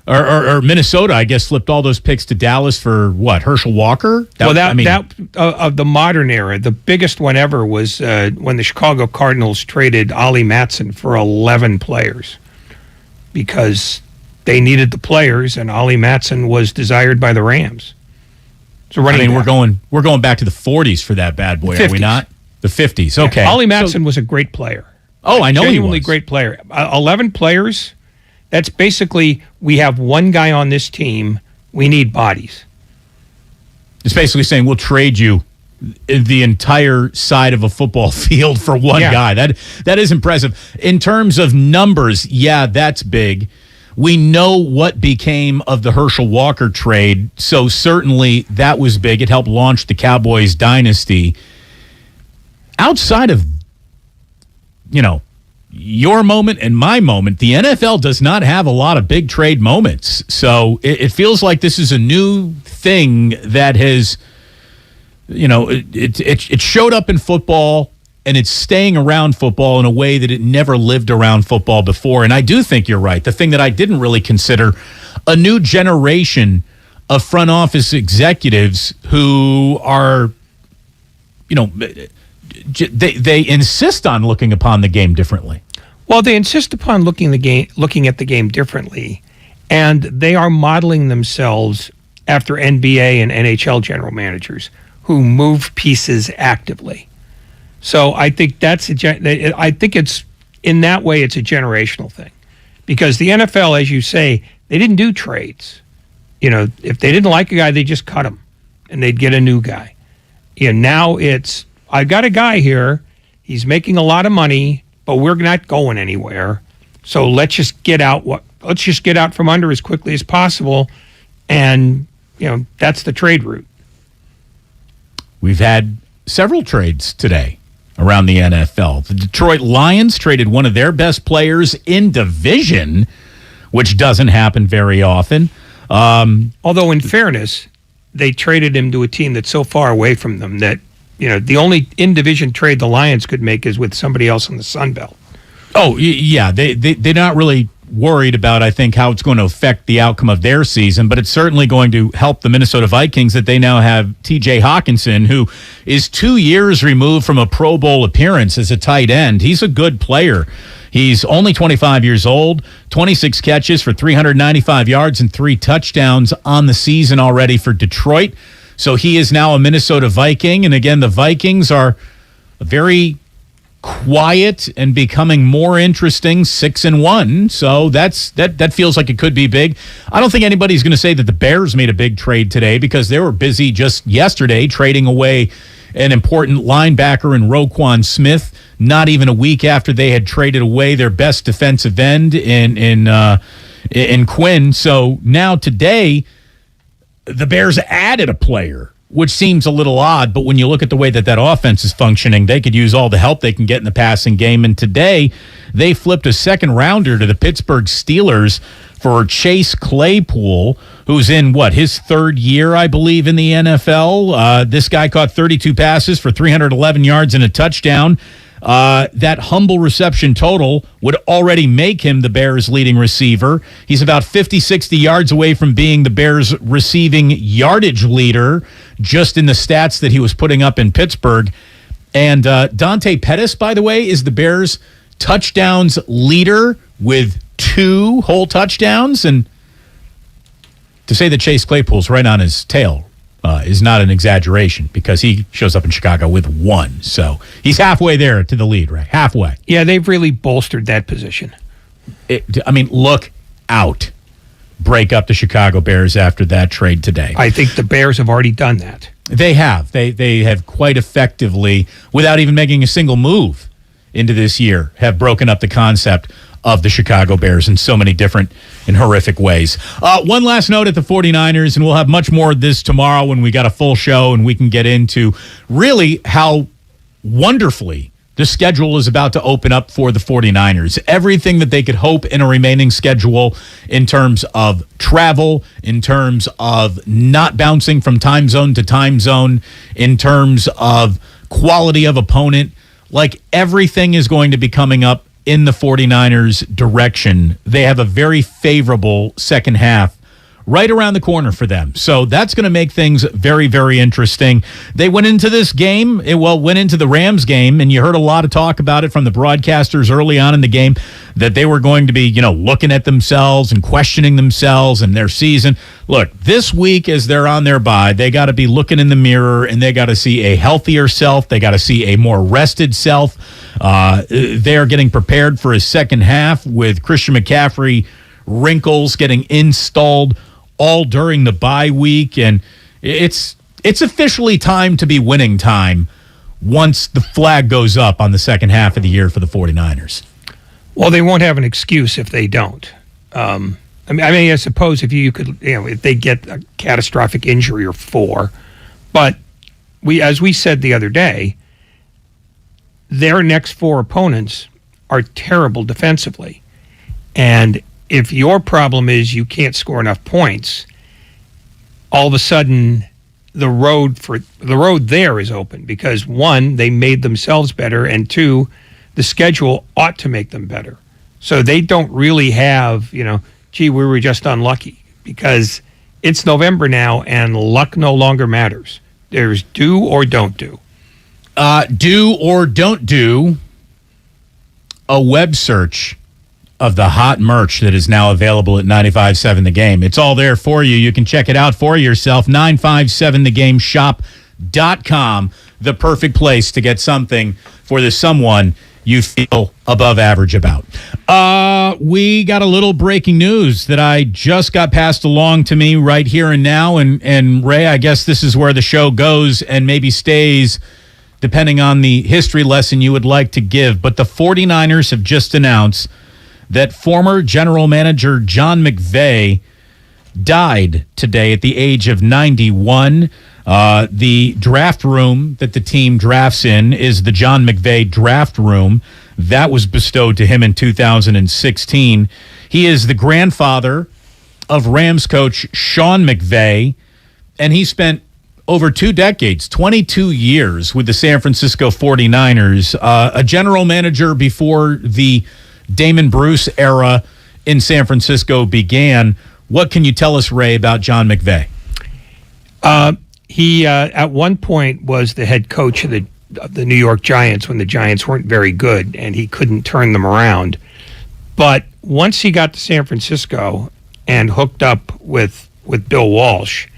or Minnesota, I guess, flipped all those picks to Dallas for what? Herschel Walker? Of the modern era, the biggest one ever was when the Chicago Cardinals traded Ollie Matson for 11 players because they needed the players, and Ollie Matson was desired by the Rams. So we're going back to the 40s for that bad boy, are we not? The 50s. Okay. Yeah, Ollie Matson was a great player. Oh, I know he was. Genuinely great player. 11 players. That's basically, we have one guy on this team. We need bodies. It's basically saying we'll trade you the entire side of a football field for one guy. That is impressive. In terms of numbers, that's big. We know what became of the Herschel Walker trade, so certainly that was big. It helped launch the Cowboys dynasty. Outside of, your moment and my moment, the NFL does not have a lot of big trade moments. So it feels like this is a new thing that has, it showed up in football, and it's staying around football in a way that it never lived around football before. And I do think you're right. The thing that I didn't really consider, a new generation of front office executives who are, they insist on looking upon the game differently. Well, they insist upon looking at the game differently, and they are modeling themselves after NBA and NHL general managers who move pieces actively. So I think I think it's in that way it's a generational thing, because the NFL, as you say, they didn't do trades. If they didn't like a guy, they just cut him, and they'd get a new guy. Now it's, I've got a guy here. He's making a lot of money, but we're not going anywhere. So let's just get out from under as quickly as possible, and that's the trade route. We've had several trades today around the NFL. The Detroit Lions traded one of their best players in division, which doesn't happen very often. Although, in fairness, they traded him to a team that's so far away from them that, the only in-division trade the Lions could make is with somebody else in the Sun Belt. Oh, yeah. They're not really worried about, I think, how it's going to affect the outcome of their season, but it's certainly going to help the Minnesota Vikings that they now have T.J. Hawkinson, who is 2 years removed from a Pro Bowl appearance as a tight end. He's a good player. He's only 25 years old, 26 catches for 395 yards and 3 touchdowns on the season already for Detroit. So he is now a Minnesota Viking. And again, the Vikings are a very quiet and becoming more interesting 6-1. So that feels like it could be big. I don't think anybody's going to say that the Bears made a big trade today, because they were busy just yesterday trading away an important linebacker in Roquan Smith, not even a week after they had traded away their best defensive end in Quinn. So now today, the Bears added a player, which seems a little odd, but when you look at the way that offense is functioning, they could use all the help they can get in the passing game. And today, they flipped a second-rounder to the Pittsburgh Steelers for Chase Claypool, who's in, his third year, I believe, in the NFL. This guy caught 32 passes for 311 yards and a touchdown. That humble reception total would already make him the Bears' leading receiver. He's about 50, 60 yards away from being the Bears' receiving yardage leader, just in the stats that he was putting up in Pittsburgh. And Dante Pettis, by the way, is the Bears' touchdowns leader with 2 whole touchdowns. And to say that Chase Claypool's right on his tail is not an exaggeration, because he shows up in Chicago with 1. So he's halfway there to the lead, right? Halfway. Yeah, they've really bolstered that position. Look out. Break up the Chicago Bears after that trade today. I think the Bears have already done that. They have. They have quite effectively, without even making a single move into this year, have broken up the concept of the Chicago Bears in so many different and horrific ways. One last note at the 49ers, and we'll have much more of this tomorrow when we got a full show and we can get into really how wonderfully the schedule is about to open up for the 49ers. Everything that they could hope in a remaining schedule in terms of travel, in terms of not bouncing from time zone to time zone, in terms of quality of opponent, like everything is going to be coming up in the 49ers' direction. They have a very favorable second half right around the corner for them. So that's going to make things very, very interesting. They went into this game, went into the Rams game, and you heard a lot of talk about it from the broadcasters early on in the game, that they were going to be, looking at themselves and questioning themselves and their season. Look, this week as they're on their bye, they got to be looking in the mirror, and they got to see a healthier self. They got to see a more rested self. They are getting prepared for a second half with Christian McCaffrey wrinkles getting installed all during the bye week, and it's officially time to be winning time once the flag goes up on the second half of the year for the 49ers. Well, they won't have an excuse if they don't. I suppose if you could, if they get a catastrophic injury or 4, but as we said the other day, their next 4 opponents are terrible defensively, and if your problem is you can't score enough points, all of a sudden the road there is open because 1, they made themselves better, and 2, the schedule ought to make them better. So they don't really have, we were just unlucky, because it's November now and luck no longer matters. There's do or don't do. Do or don't do a web search of the hot merch that is now available at 95.7 The Game. It's all there for you. You can check it out for yourself. 957thegameshop.com, the perfect place to get something for the someone you feel above average about. We got a little breaking news that I just got passed along to me right here and now. And Ray, I guess this is where the show goes and maybe stays, depending on the history lesson you would like to give. But the 49ers have just announced that former general manager John McVay died today at the age of 91. The draft room that the team drafts in is the John McVay draft room. That was bestowed to him in 2016. He is the grandfather of Rams coach Sean McVay, and he spent over 2 decades, 22 years with the San Francisco 49ers, a general manager before the Damon Bruce era in San Francisco began. What can you tell us, Ray, about John McVay? He at one point was the head coach of the New York Giants when the Giants weren't very good, and he couldn't turn them around. But once he got to San Francisco and hooked up with Bill Walsh,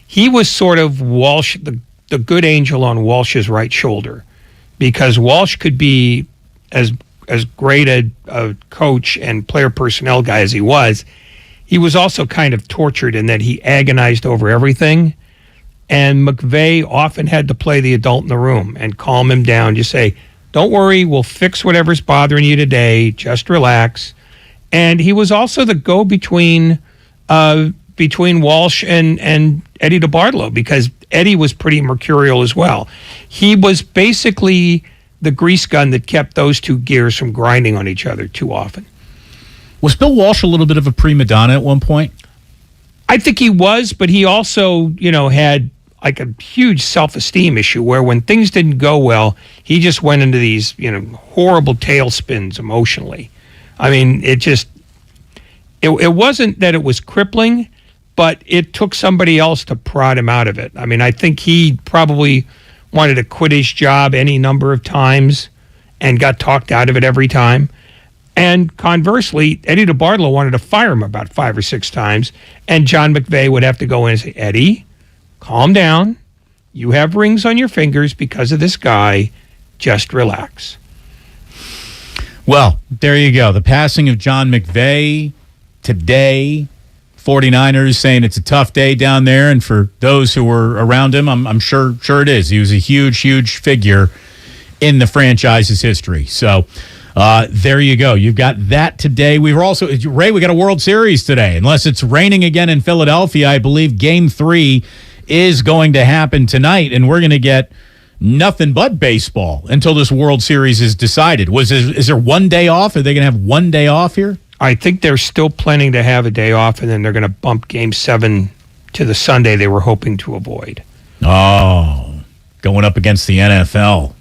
he was sort of Walsh, the good angel on Walsh's right shoulder, because Walsh could be as great a coach and player personnel guy as he was also kind of tortured in that he agonized over everything. And McVay often had to play the adult in the room and calm him down. Just say, don't worry, we'll fix whatever's bothering you today. Just relax. And he was also the go-between between Walsh and Eddie DeBartolo, because Eddie was pretty mercurial as well. He was basically the grease gun that kept those two gears from grinding on each other too often. Was Bill Walsh a little bit of a prima donna at one point? I think he was, but he also, had like a huge self-esteem issue where when things didn't go well, he just went into these, horrible tailspins emotionally. I mean, it wasn't that it was crippling, but it took somebody else to prod him out of it. I mean, I think he probably wanted to quit his job any number of times and got talked out of it every time. And conversely, Eddie DeBartolo wanted to fire him about 5 or 6 times, and John McVay would have to go in and say, Eddie, calm down. You have rings on your fingers because of this guy. Just relax. Well, there you go. The passing of John McVay today. 49ers saying it's a tough day down there, and for those who were around him, I'm sure it is. He was a huge figure in the franchise's history. So there you go. You've got that today. We got a World Series today. Unless it's raining again in Philadelphia, I believe Game 3 is going to happen tonight, and we're going to get nothing but baseball until this World Series is decided. Is there one day off? Are they going to have one day off here? I think they're still planning to have a day off, and then they're going to bump Game 7 to the Sunday they were hoping to avoid. Oh, going up against the NFL.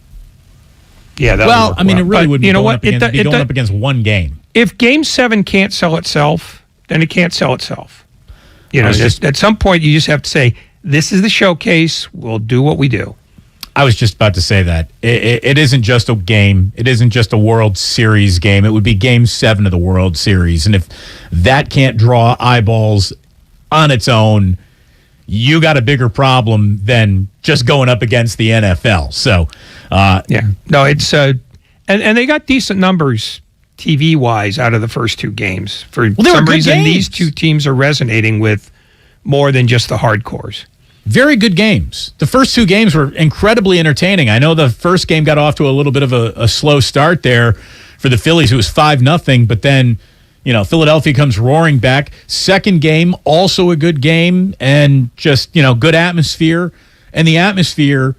Yeah, that well, would work I mean, well. it really But would be you know going, what? up against one game. If Game 7 can't sell itself, then it can't sell itself. You know, at some point you just have to say, this is the showcase. We'll do what we do. I was just about to say that. It isn't just a game. It isn't just a World Series game. It would be Game 7 of the World Series. And if that can't draw eyeballs on its own, you got a bigger problem than just going up against the NFL. So, yeah. No, it's and they got decent numbers TV-wise out of the first two games. For some reason, these two teams are resonating with more than just the hardcores. Very good games. The first two games were incredibly entertaining. I know the first game got off to a little bit of a slow start there for the Phillies. It was 5-0, but then, you know, Philadelphia comes roaring back. Second game, also a good game, and just, you know, good atmosphere. And the atmosphere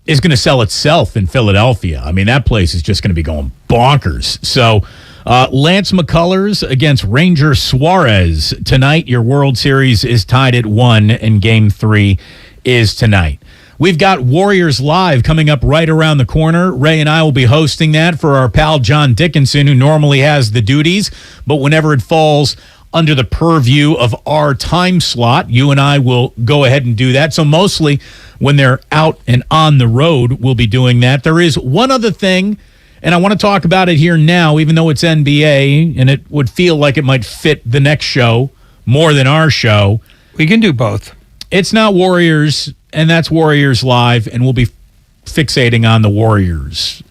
is going to sell itself in Philadelphia. I mean, that place is just going to be going bonkers. So, Lance McCullers against Ranger Suarez tonight. Your World Series is tied at 1, and Game 3 is tonight. We've got Warriors Live coming up right around the corner. Ray and I will be hosting that for our pal John Dickinson, who normally has the duties, but whenever it falls under the purview of our time slot, you and I will go ahead and do that. So mostly when they're out and on the road, we'll be doing that. There is one other thing, and I want to talk about it here now, even though it's NBA, and it would feel like it might fit the next show more than our show. We can do both. It's not Warriors, and that's Warriors Live, and we'll be fixating on the Warriors.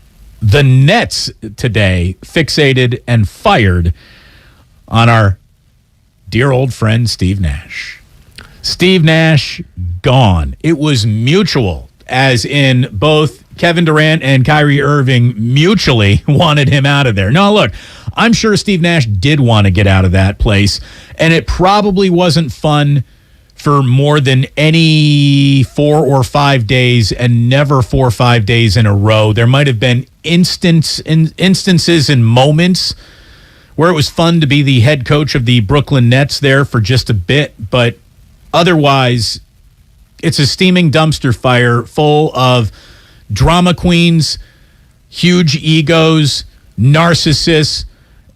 The Nets today fixated and fired on our dear old friend Steve Nash. Steve Nash gone. It was mutual, as in both Kevin Durant and Kyrie Irving mutually wanted him out of there. Now, look, I'm sure Steve Nash did want to get out of that place, and it probably wasn't fun for more than any 4 or 5 days, and never 4 or 5 days in a row. There might have been instances and moments where it was fun to be the head coach of the Brooklyn Nets there for just a bit, but otherwise, it's a steaming dumpster fire full of drama queens, huge egos, narcissists,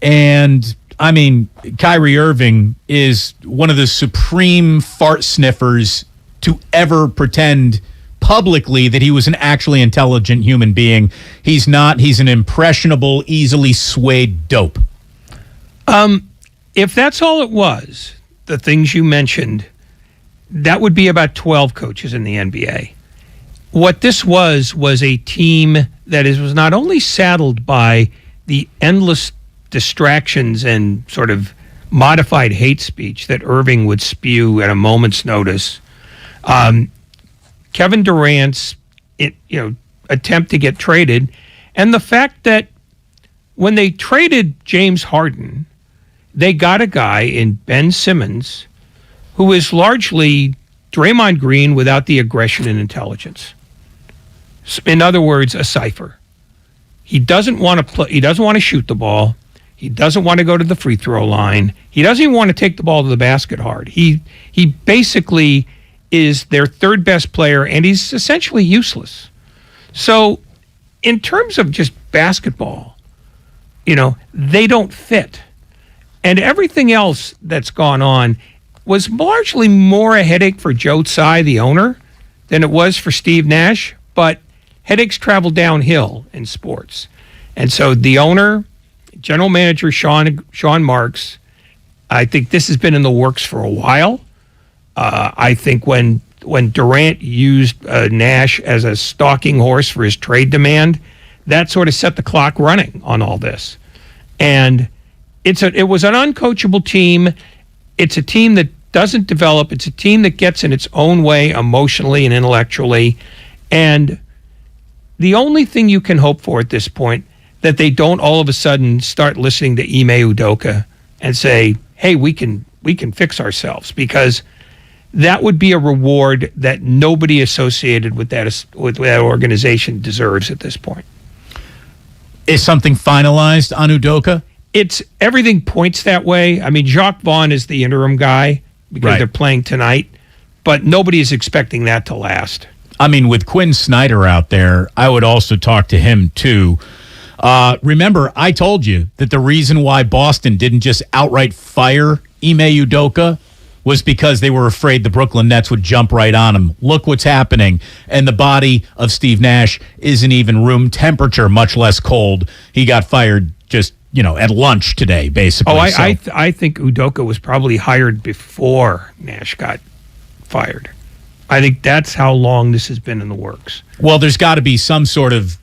and I mean, Kyrie Irving is one of the supreme fart sniffers to ever pretend publicly that he was an actually intelligent human being. He's not. He's an impressionable, easily swayed dope. If that's all it was, the things you mentioned, that would be about 12 coaches in the NBA. What this was a team that was not only saddled by the endless distractions and sort of modified hate speech that Irving would spew at a moment's notice. Kevin Durant's attempt to get traded, and the fact that when they traded James Harden, they got a guy in Ben Simmons who is largely Draymond Green without the aggression and intelligence. In other words, a cipher. He doesn't want to play. He doesn't want to shoot the ball. He doesn't want to go to the free throw line. He doesn't even want to take the ball to the basket hard. He basically is their third best player, and he's essentially useless. So in terms of just basketball, they don't fit. And everything else that's gone on was largely more a headache for Joe Tsai, the owner, than it was for Steve Nash. But headaches travel downhill in sports. And so the owner, general manager Sean Marks, I think this has been in the works for a while. I think when Durant used Nash as a stalking horse for his trade demand, that sort of set the clock running on all this. And it was an uncoachable team. It's a team that doesn't develop. It's a team that gets in its own way emotionally and intellectually. And the only thing you can hope for at this point, that they don't all of a sudden start listening to Ime Udoka and say, hey, we can fix ourselves, because that would be a reward that nobody associated with that organization deserves at this point. Is something finalized on Udoka? Everything points that way. I mean, Jacques Vaughn is the interim guy because they're playing tonight, but nobody is expecting that to last. I mean, with Quinn Snyder out there, I would also talk to him too. Remember, I told you that the reason why Boston didn't just outright fire Ime Udoka was because they were afraid the Brooklyn Nets would jump right on him. Look what's happening. And the body of Steve Nash isn't even room temperature, much less cold. He got fired just, at lunch today, basically. I think Udoka was probably hired before Nash got fired. I think that's how long this has been in the works. Well, there's got to be some sort of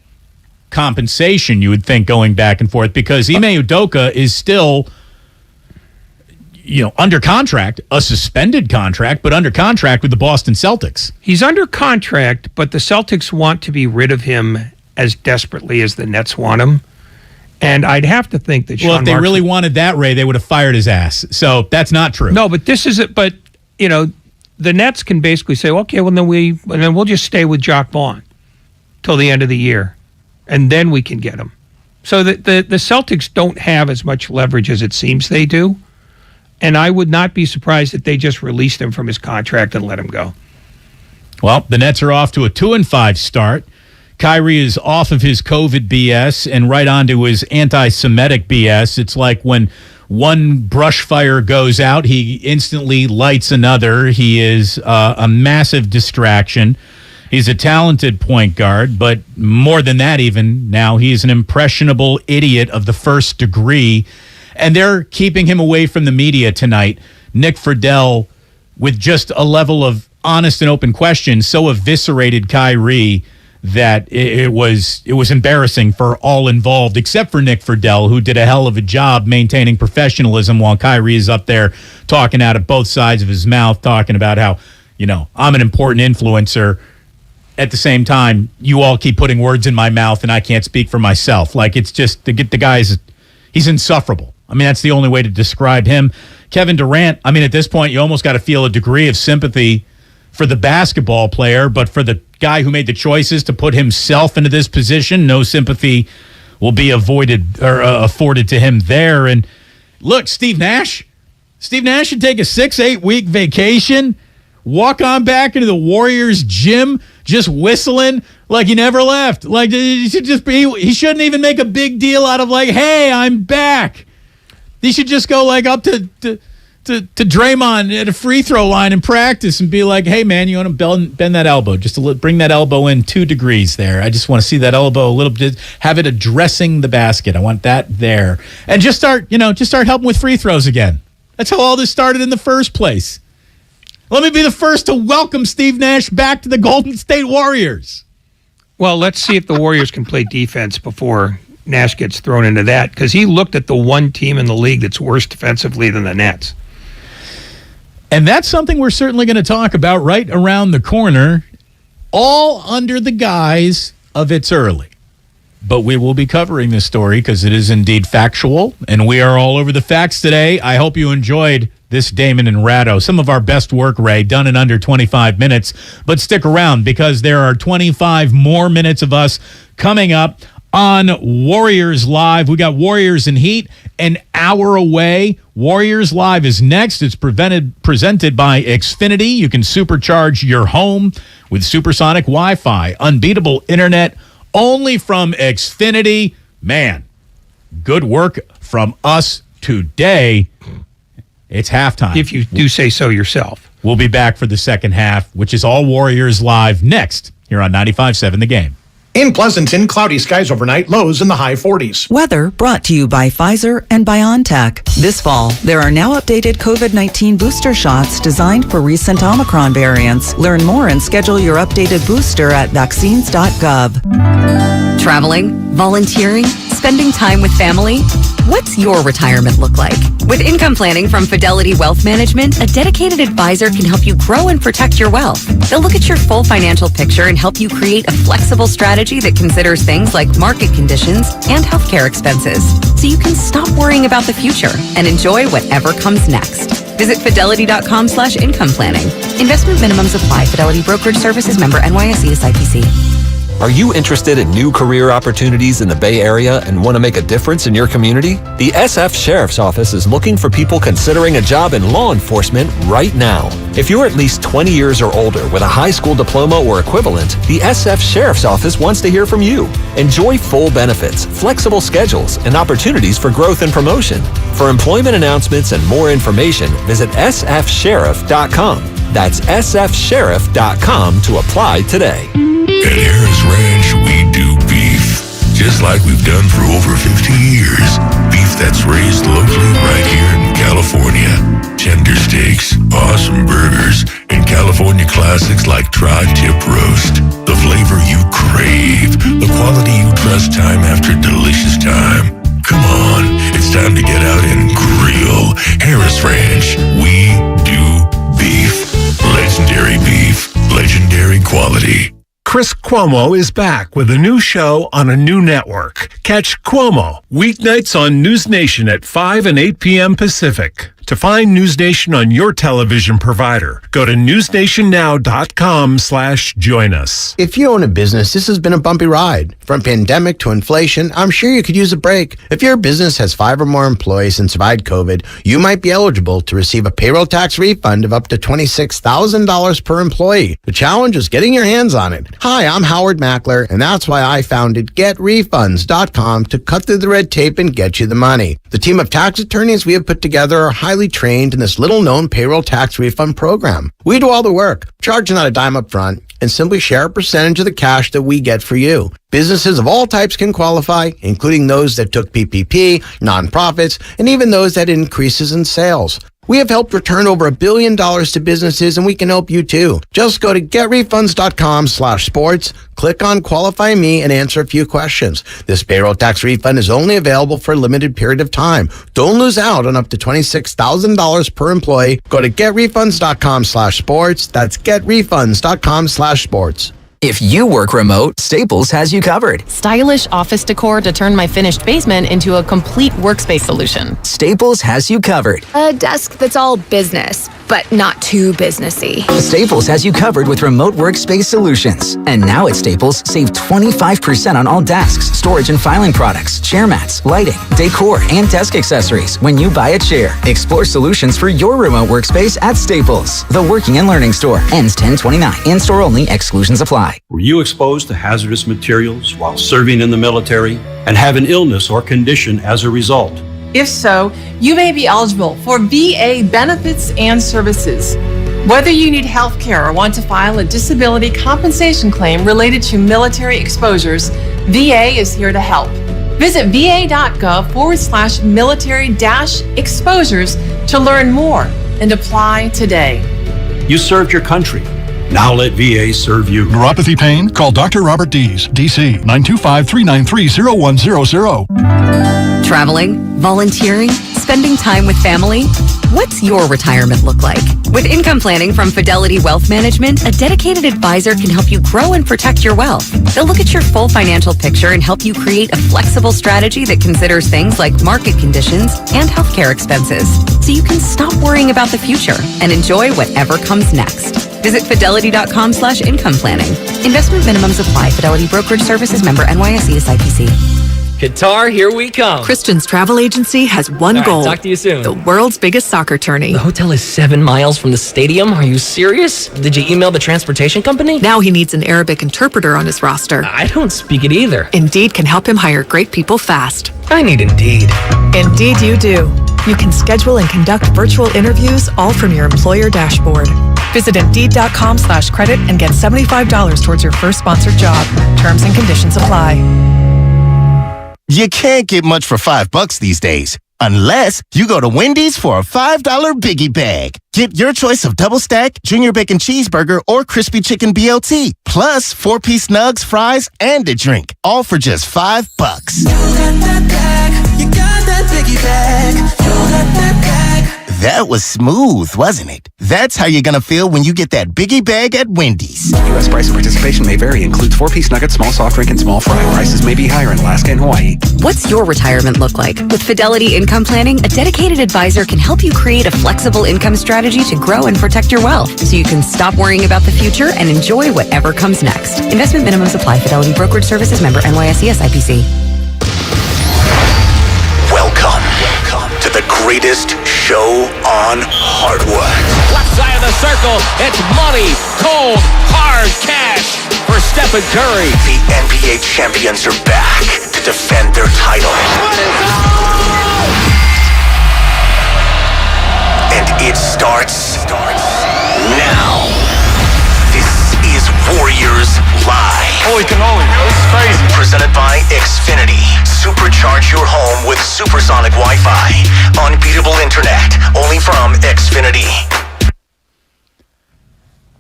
compensation, you would think, going back and forth, because Ime Udoka is still, under contract, a suspended contract, but under contract with the Boston Celtics. He's under contract, but the Celtics want to be rid of him as desperately as the Nets want him. And I'd have to think that if they really wanted that, Ray, they would have fired his ass. So that's not true. No, but this is it. But, the Nets can basically say, okay, well, then we'll just stay with Jacques Vaughn till the end of the year, and then we can get him. So the Celtics don't have as much leverage as it seems they do, and I would not be surprised if they just released him from his contract and let him go. Well, the Nets are off to a 2-5 start. Kyrie is off of his COVID BS and right onto his anti-Semitic BS. It's like when one brush fire goes out, he instantly lights another. He is a massive distraction. He's a talented point guard, but more than that even now, he's an impressionable idiot of the first degree. And they're keeping him away from the media tonight. Nick Friedel, with just a level of honest and open question, so eviscerated Kyrie that it was embarrassing for all involved, except for Nick Friedel, who did a hell of a job maintaining professionalism while Kyrie is up there talking out of both sides of his mouth, talking about how, I'm an important influencer. At the same time, you all keep putting words in my mouth and I can't speak for myself. Like, it's just, the guy's, he's insufferable. I mean, that's the only way to describe him. Kevin Durant, I mean, at this point, you almost got to feel a degree of sympathy for the basketball player, but for the guy who made the choices to put himself into this position, no sympathy will be avoided or afforded to him there. And look, Steve Nash should take a 6-8 week vacation, walk on back into the Warriors gym, just whistling like he never left. Like, he shouldn't even make a big deal out of like, hey, I'm back. He should just go like up to Draymond at a free throw line in practice and be like, hey, man, you want to bend that elbow, just to bring that elbow in 2 degrees there. I just want to see that elbow a little bit, have it addressing the basket. I want that there. And just start helping with free throws again. That's how all this started in the first place. Let me be the first to welcome Steve Nash back to the Golden State Warriors. Well, let's see if the Warriors can play defense before Nash gets thrown into that, because he looked at the one team in the league that's worse defensively than the Nets. And that's something we're certainly going to talk about right around the corner, all under the guise of it's early. But we will be covering this story because it is indeed factual, and we are all over the facts today. I hope you enjoyed this Damon and Ratto. Some of our best work, Ray, done in under 25 minutes. But stick around because there are 25 more minutes of us coming up on Warriors Live. We got Warriors and Heat an hour away. Warriors Live is next. It's presented by Xfinity. You can supercharge your home with supersonic Wi-Fi. Unbeatable internet only from Xfinity. Man, good work from us today. It's halftime. If you do say so yourself. We'll be back for the second half, which is all Warriors Live next here on 95.7 The Game. In Pleasanton, cloudy skies overnight, lows in the high 40s. Weather brought to you by Pfizer and BioNTech. This fall, there are now updated COVID-19 booster shots designed for recent Omicron variants. Learn more and schedule your updated booster at vaccines.gov. Traveling, volunteering, spending time with family. What's your retirement look like? With income planning from Fidelity Wealth Management, a dedicated advisor can help you grow and protect your wealth. They'll look at your full financial picture and help you create a flexible strategy that considers things like market conditions and healthcare expenses, so you can stop worrying about the future and enjoy whatever comes next. Visit fidelity.com/income planning. Investment minimums apply. Fidelity Brokerage Services member NYSE SIPC. Are you interested in new career opportunities in the Bay Area and want to make a difference in your community? The SF Sheriff's Office is looking for people considering a job in law enforcement right now. If you're at least 20 years or older with a high school diploma or equivalent, the SF Sheriff's Office wants to hear from you. Enjoy full benefits, flexible schedules, and opportunities for growth and promotion. For employment announcements and more information, visit sfsheriff.com. That's sfsheriff.com to apply today. At Harris Ranch, we do beef, just like we've done for over 50 years. Beef that's raised locally right here in California. Tender steaks, awesome burgers, and California classics like tri-tip roast. The flavor you crave, the quality you trust time after delicious time. Come on, it's time to get out and grill. Harris Ranch, we do beef. Legendary beef, legendary quality. Chris Cuomo is back with a new show on a new network. Catch Cuomo weeknights on News Nation at 5 and 8 p.m. Pacific. To find News Nation on your television provider, go to newsnationnow.com/join us. If you own a business, this has been a bumpy ride. From pandemic to inflation, I'm sure you could use a break. If your business has 5 or more employees and survived COVID, you might be eligible to receive a payroll tax refund of up to $26,000 per employee. The challenge is getting your hands on it. Hi, I'm Howard Mackler, and that's why I founded GetRefunds.com to cut through the red tape and get you the money. The team of tax attorneys we have put together are highly trained in this little-known payroll tax refund program. We do all the work, charge not a dime up front, and simply share a percentage of the cash that we get for you. Businesses of all types can qualify, including those that took PPP, nonprofits, and even those that had increases in sales. We have helped return over $1 billion to businesses, and we can help you too. Just go to getrefunds.com/sports, click on Qualify Me, and answer a few questions. This payroll tax refund is only available for a limited period of time. Don't lose out on up to $26,000 per employee. Go to getrefunds.com/sports. That's getrefunds.com/sports. If you work remote, Staples has you covered. Stylish office decor to turn my finished basement into a complete workspace solution. Staples has you covered. A desk that's all business, but not too businessy. Staples has you covered with remote workspace solutions. And now at Staples, save 25% on all desks, storage and filing products, chair mats, lighting, decor, and desk accessories when you buy a chair. Explore solutions for your remote workspace at Staples. The working and learning store. Ends 10/29. In-store only. Exclusions apply. Were you exposed to hazardous materials while serving in the military and have an illness or condition as a result? If so, you may be eligible for VA benefits and services. Whether you need health care or want to file a disability compensation claim related to military exposures, VA is here to help. Visit va.gov/military-exposures to learn more and apply today. You served your country. Now let VA serve you. Neuropathy pain? Call Dr. Robert Dees, DC, 925-393-0100. Traveling, volunteering, spending time with family. What's your retirement look like? With income planning from Fidelity Wealth Management, a dedicated advisor can help you grow and protect your wealth. They'll look at your full financial picture and help you create a flexible strategy that considers things like market conditions and healthcare expenses, so you can stop worrying about the future and enjoy whatever comes next. Visit fidelity.com/income planning. Investment minimums apply. Fidelity Brokerage Services, member NYSE, SIPC. Qatar, here we come. Christian's travel agency has one goal. Talk to you soon. The world's biggest soccer tourney. The hotel is 7 miles from the stadium. Are you serious? Did you email the transportation company? Now he needs an Arabic interpreter on his roster. I don't speak it either. Indeed can help him hire great people fast. I need Indeed. Indeed you do. You can schedule and conduct virtual interviews all from your employer dashboard. Visit Indeed.com/credit and get $75 towards your first sponsored job. Terms and conditions apply. You can't get much for $5 these days, unless you go to Wendy's for a $5 Biggie Bag. Get your choice of double stack, junior bacon cheeseburger, or crispy chicken BLT, plus 4-piece nugs, fries, and a drink, all for just $5. You got that bag, you got that Biggie Bag, you got that bag. That was smooth, wasn't it? That's how you're gonna feel when you get that biggie bag at Wendy's. U.S. price and participation may vary. Includes 4-piece nuggets, small soft drink, and small fry. Prices may be higher in Alaska and Hawaii. What's your retirement look like? With Fidelity Income Planning, a dedicated advisor can help you create a flexible income strategy to grow and protect your wealth so you can stop worrying about the future and enjoy whatever comes next. Investment minimums apply. Fidelity Brokerage Services, member NYSE SIPC. Welcome to the greatest show on hardwood. Left side of the circle, it's money, cold, hard cash for Stephen Curry. The NBA champions are back to defend their title. And it starts now. This is Warriors Live. Holy cannoli, this is crazy. Presented by Xfinity. Supercharge your home with supersonic Wi-Fi. Unbeatable internet, only from Xfinity.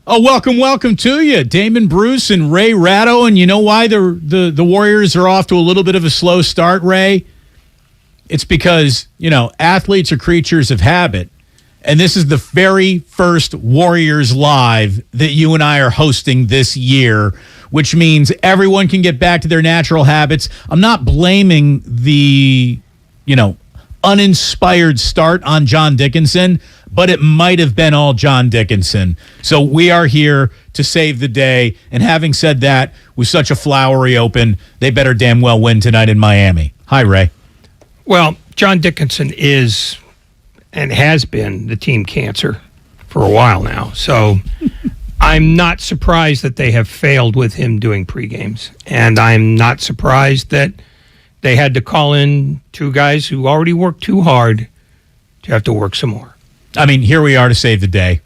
Oh, welcome to you, Damon Bruce and Ray Ratto. And you know why the Warriors are off to a little bit of a slow start, Ray? It's because, athletes are creatures of habit. And this is the very first Warriors Live that you and I are hosting this year, which means everyone can get back to their natural habits. I'm not blaming the, uninspired start on John Dickinson, but it might have been all John Dickinson. So we are here to save the day. And having said that, with such a flowery open, they better damn well win tonight in Miami. Hi, Ray. Well, John Dickinson is and has been the team cancer for a while now. So I'm not surprised that they have failed with him doing pre-games. And I'm not surprised that they had to call in two guys who already worked too hard to have to work some more. I mean, here we are to save the day.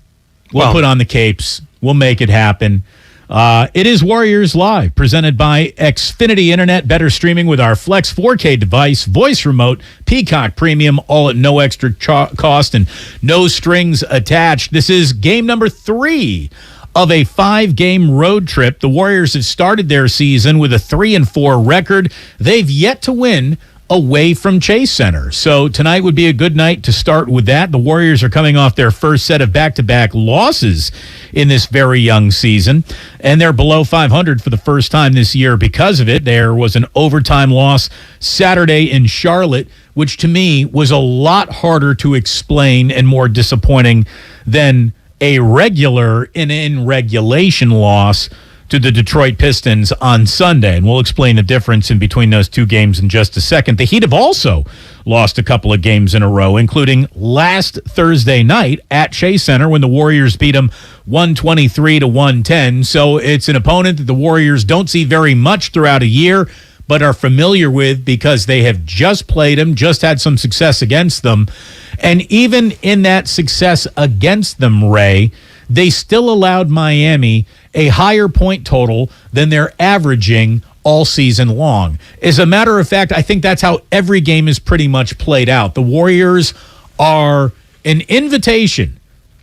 We'll put on the capes. We'll make it happen. It is Warriors Live, presented by Xfinity Internet. Better streaming with our Flex 4K device, voice remote, Peacock Premium, all at no extra cost and no strings attached. This is game number 3 of a 5-game road trip. The Warriors have started their season with a 3-4 record. They've yet to win away from Chase Center. So tonight would be a good night to start with that. The Warriors are coming off their first set of back-to-back losses in this very young season, and they're below 500 for the first time this year because of it. There was an overtime loss Saturday in Charlotte, which to me was a lot harder to explain and more disappointing than a regular and in regulation loss to the Detroit Pistons on Sunday. And we'll explain the difference in between those two games in just a second. The Heat have also lost a couple of games in a row, including last Thursday night at Chase Center when the Warriors beat them 123-110. So it's an opponent that the Warriors don't see very much throughout a year, but are familiar with because they have just played them, just had some success against them. And even in that success against them, Ray, they still allowed Miami a higher point total than they're averaging all season long. As a matter of fact, I think that's how every game is pretty much played out. The Warriors are an invitation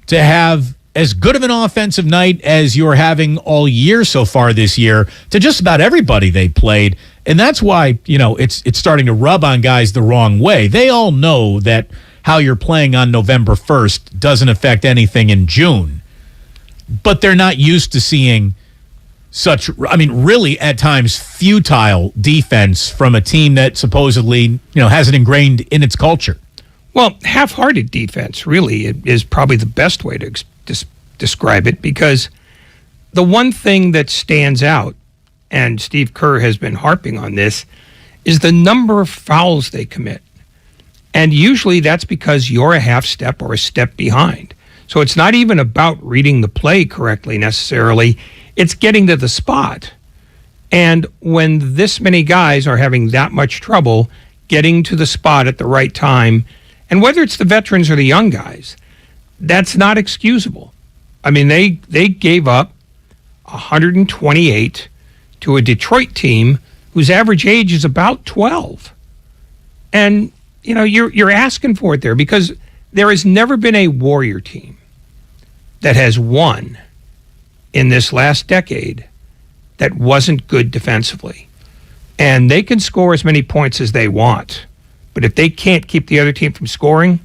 to have as good of an offensive night as you're having all year so far this year to just about everybody they played. And that's why, it's starting to rub on guys the wrong way. They all know that how you're playing on November 1st doesn't affect anything in June. But they're not used to seeing such, really at times futile defense from a team that supposedly, has it ingrained in its culture. Well, half-hearted defense really is probably the best way to describe it, because the one thing that stands out, and Steve Kerr has been harping on this, is the number of fouls they commit. And usually that's because you're a half step or a step behind. So it's not even about reading the play correctly necessarily. It's getting to the spot. And when this many guys are having that much trouble getting to the spot at the right time, and whether it's the veterans or the young guys, that's not excusable. They gave up 128 to a Detroit team whose average age is about 12. And, you're asking for it there, because there has never been a Warrior team that has won in this last decade that wasn't good defensively. And they can score as many points as they want, but if they can't keep the other team from scoring,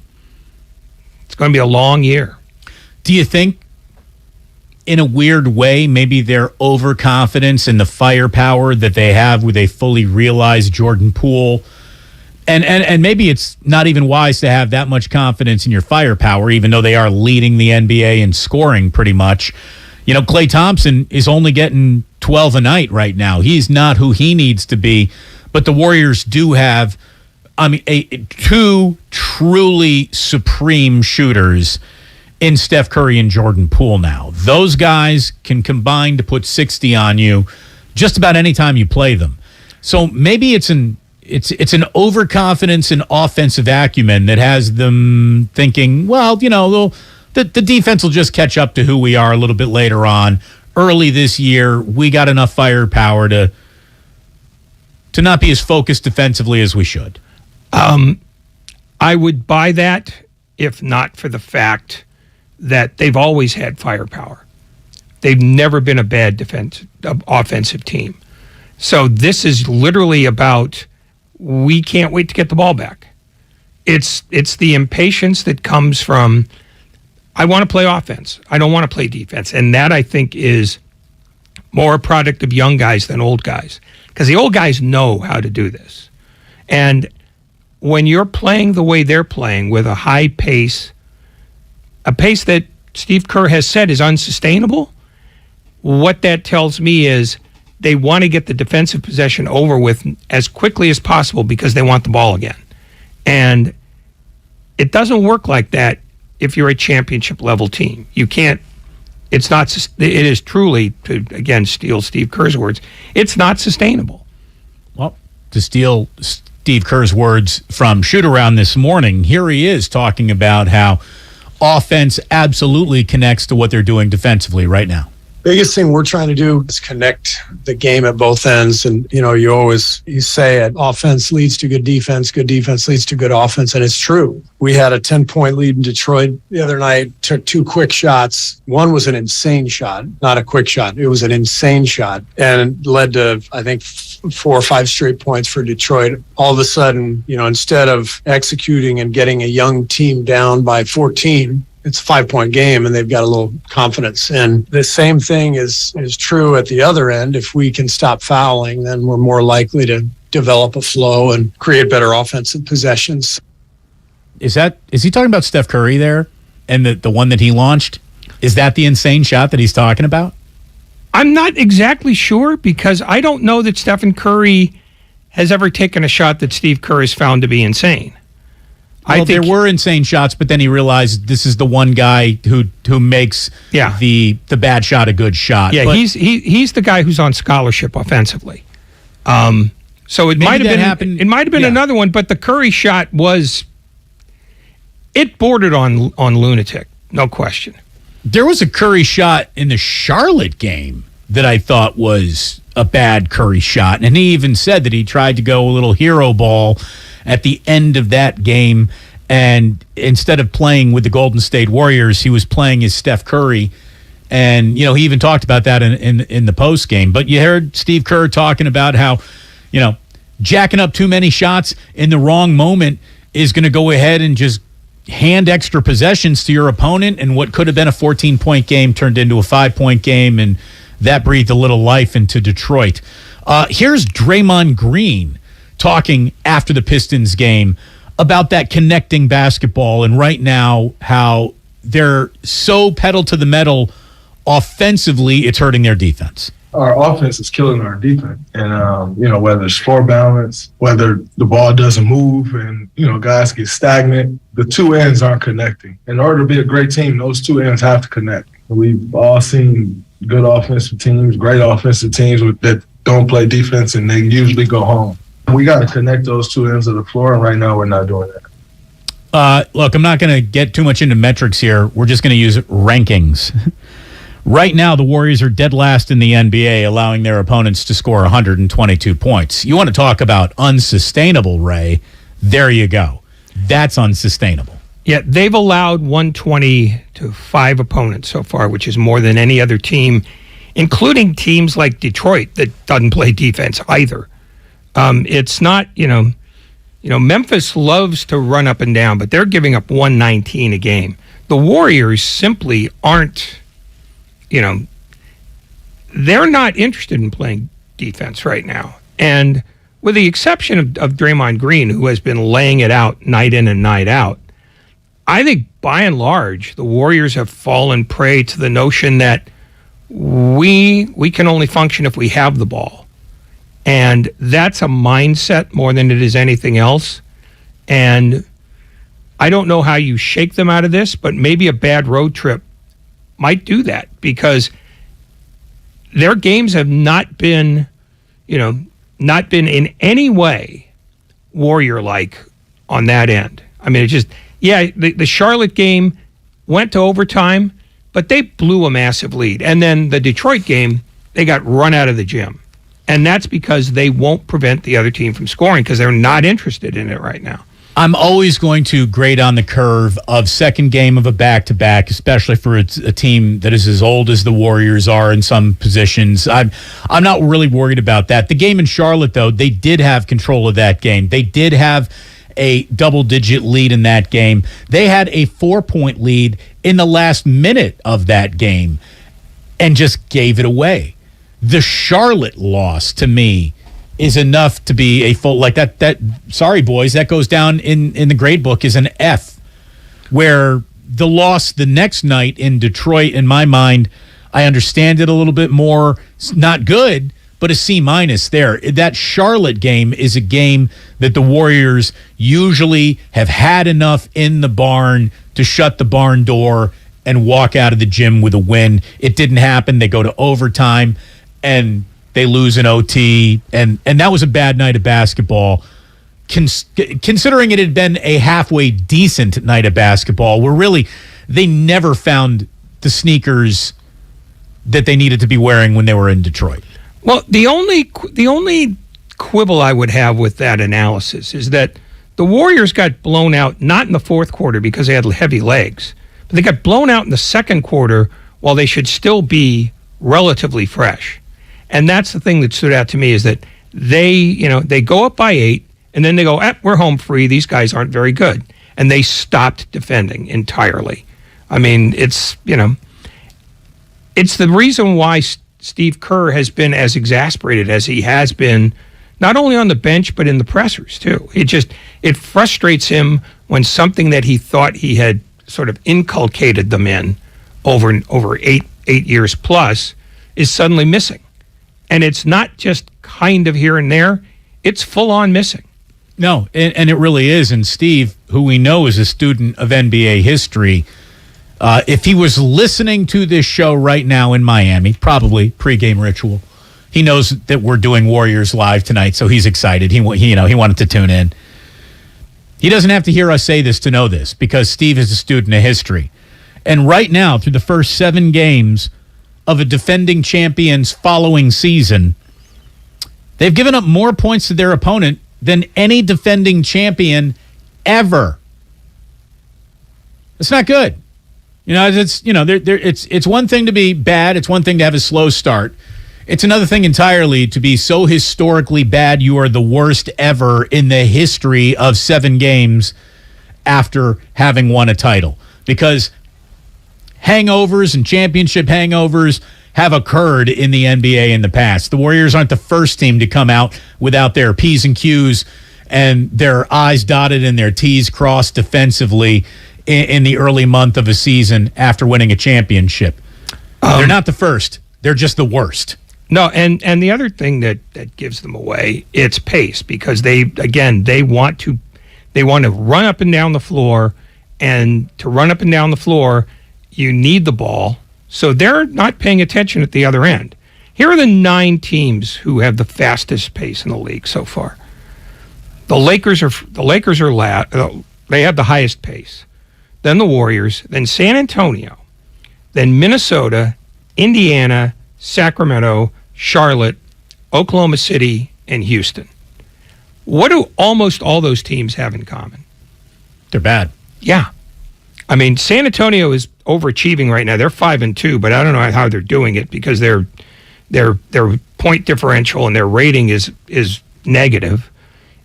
It's going to be a long year. Do you think, in a weird way, maybe their overconfidence in the firepower that they have with a fully realized Jordan Poole, and maybe it's not even wise to have that much confidence in your firepower, even though they are leading the NBA in scoring pretty much. Klay Thompson is only getting 12 a night right now. He's not who he needs to be, but the Warriors do have, two truly supreme shooters in Steph Curry and Jordan Poole now. Those guys can combine to put 60 on you just about any time you play them. So maybe it's an overconfidence in offensive acumen that has them thinking, well, the defense will just catch up to who we are a little bit later on. Early this year, we got enough firepower to not be as focused defensively as we should. I would buy that if not for the fact that they've always had firepower. They've never been a bad offensive team. So this is literally about, we can't wait to get the ball back. It's the impatience that comes from, I want to play offense. I don't want to play defense. And that, I think, is more a product of young guys than old guys. Because the old guys know how to do this. And when you're playing the way they're playing with a high pace, a pace that Steve Kerr has said is unsustainable, what that tells me is they want to get the defensive possession over with as quickly as possible because they want the ball again. And it doesn't work like that if you're a championship level team. You can't, it is truly, to again steal Steve Kerr's words, it's not sustainable. Well, to steal Steve Kerr's words from Shoot-Around this morning, here he is talking about how offense absolutely connects to what they're doing defensively right now. Biggest thing we're trying to do is connect the game at both ends. And, you say it, offense leads to good defense leads to good offense. And it's true. We had a 10-point lead in Detroit the other night, took 2 quick shots. One was an insane shot, not a quick shot. It was an insane shot and led to, I think, 4 or 5 straight points for Detroit. All of a sudden, instead of executing and getting a young team down by 14, it's a 5-point game and they've got a little confidence. And the same thing is true at the other end. If we can stop fouling, then we're more likely to develop a flow and create better offensive possessions. Is he talking about Steph Curry there and the one that he launched? Is that the insane shot that he's talking about? I'm not exactly sure because I don't know that Stephen Curry has ever taken a shot that Steve Kerr has found to be insane. Well, there were insane shots, but then he realized this is the one guy who makes the bad shot a good shot. Yeah, but he's the guy who's on scholarship offensively. So it might have been another one, but the Curry shot it bordered on lunatic, no question. There was a Curry shot in the Charlotte game that I thought was a bad Curry shot, and he even said that he tried to go a little hero ball at the end of that game, and instead of playing with the Golden State Warriors, he was playing as Steph Curry, and he even talked about that in the post game. But you heard Steve Kerr talking about how jacking up too many shots in the wrong moment is going to go ahead and just hand extra possessions to your opponent, and what could have been a 14-point game turned into a 5-point game, and that breathed a little life into Detroit. Here's Draymond Green talking after the Pistons game about that connecting basketball, and right now how they're so pedal to the metal offensively, it's hurting their defense. Our offense is killing our defense. And, whether it's floor balance, whether the ball doesn't move and, guys get stagnant, the 2 ends aren't connecting. In order to be a great team, those 2 ends have to connect. We've all seen good offensive teams, great offensive teams that don't play defense, and they usually go home. We got to connect those 2 ends of the floor, and right now we're not doing that. Look, I'm not going to get too much into metrics here. We're just going to use rankings. Right now, the Warriors are dead last in the NBA, allowing their opponents to score 122 points. You want to talk about unsustainable, Ray? There you go. That's unsustainable. Yeah, they've allowed 120 to 5 opponents so far, which is more than any other team, including teams like Detroit that doesn't play defense either. It's not, Memphis loves to run up and down, but they're giving up 119 a game. The Warriors simply aren't, they're not interested in playing defense right now. And with the exception of Draymond Green, who has been laying it out night in and night out, I think by and large, the Warriors have fallen prey to the notion that we can only function if we have the ball. And that's a mindset more than it is anything else. And I don't know how you shake them out of this, but maybe a bad road trip might do that, because their games have not been in any way Warrior-like on that end. I mean, the Charlotte game went to overtime, but they blew a massive lead. And then the Detroit game, they got run out of the gym. And that's because they won't prevent the other team from scoring, because they're not interested in it right now. I'm always going to grade on the curve of second game of a back-to-back, especially for a team that is as old as the Warriors are in some positions. I'm not really worried about that. The game in Charlotte, though, they did have control of that game. They did have a double-digit lead in that game. They had a 4-point lead in the last minute of that game and just gave it away. The Charlotte loss, to me, is enough to be a full, like that sorry boys, that goes down in the grade book as an F. Where the loss the next night in Detroit, in my mind, I understand it a little bit more. It's not good, but a C- there. That Charlotte game is a game that the Warriors usually have had enough in the barn to shut the barn door and walk out of the gym with a win. It didn't happen. They go to overtime and they lose an OT, and that was a bad night of basketball. Considering it had been a halfway decent night of basketball, where really they never found the sneakers that they needed to be wearing when they were in Detroit. Well, the only quibble I would have with that analysis is that the Warriors got blown out, not in the fourth quarter because they had heavy legs, but they got blown out in the second quarter while they should still be relatively fresh. And that's the thing that stood out to me, is that they go up by 8, and then they go, we're home free. These guys aren't very good. And they stopped defending entirely. I mean, it's the reason why Steve Kerr has been as exasperated as he has been, not only on the bench, but in the pressers too. It frustrates him when something that he thought he had sort of inculcated them in over eight years plus is suddenly missing. And it's not just kind of here and there. It's full-on missing. No, and it really is. And Steve, who we know is a student of NBA history, if he was listening to this show right now in Miami, probably pregame ritual, he knows that we're doing Warriors Live tonight, so he's excited. He wanted to tune in. He doesn't have to hear us say this to know this, because Steve is a student of history. And right now, through the first 7 games of a defending champion's following season, they've given up more points to their opponent than any defending champion ever. It's not good. It's one thing to be bad. It's one thing to have a slow start. It's another thing entirely to be so historically bad you are the worst ever in the history of 7 games after having won a title. Because hangovers and championship hangovers have occurred in the NBA in the past. The Warriors aren't the first team to come out without their P's and Q's and their I's dotted and their T's crossed defensively in the early month of a season after winning a championship. They're not the first. They're just the worst. No, and the other thing that gives them away, it's pace, because they want to run up and down the floor, and to run up and down the floor, you need the ball, so they're not paying attention at the other end. Here are the 9 teams who have the fastest pace in the league so far. The Lakers they have the highest pace. Then the Warriors, then San Antonio, then Minnesota, Indiana, Sacramento, Charlotte, Oklahoma City, and Houston. What do almost all those teams have in common? They're bad. Yeah. I mean, San Antonio is overachieving right now. They're 5-2, but I don't know how they're doing it, because their point differential and their rating is negative.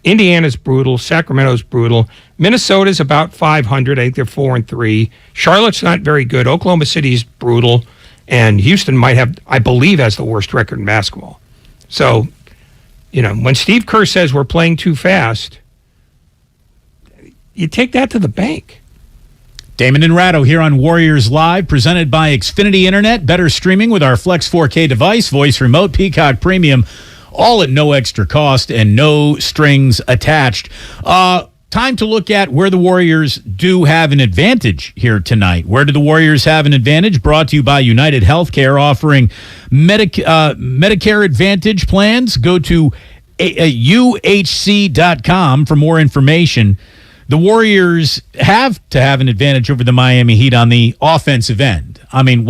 Indiana's brutal. Sacramento's brutal. Minnesota's about 500. I think they're 4-3. Charlotte's not very good. Oklahoma City's brutal. And Houston might have, I believe, has the worst record in basketball. So, when Steve Kerr says we're playing too fast, you take that to the bank. Damon and Ratto here on Warriors Live, presented by Xfinity Internet. Better streaming with our Flex 4K device, voice remote, Peacock Premium, all at no extra cost and no strings attached. Time to look at where the Warriors do have an advantage here tonight. Where do the Warriors have an advantage? Brought to you by United Healthcare, offering Medicare Advantage plans. Go to uhc.com for more information. The Warriors have to have an advantage over the Miami Heat on the offensive end. I mean,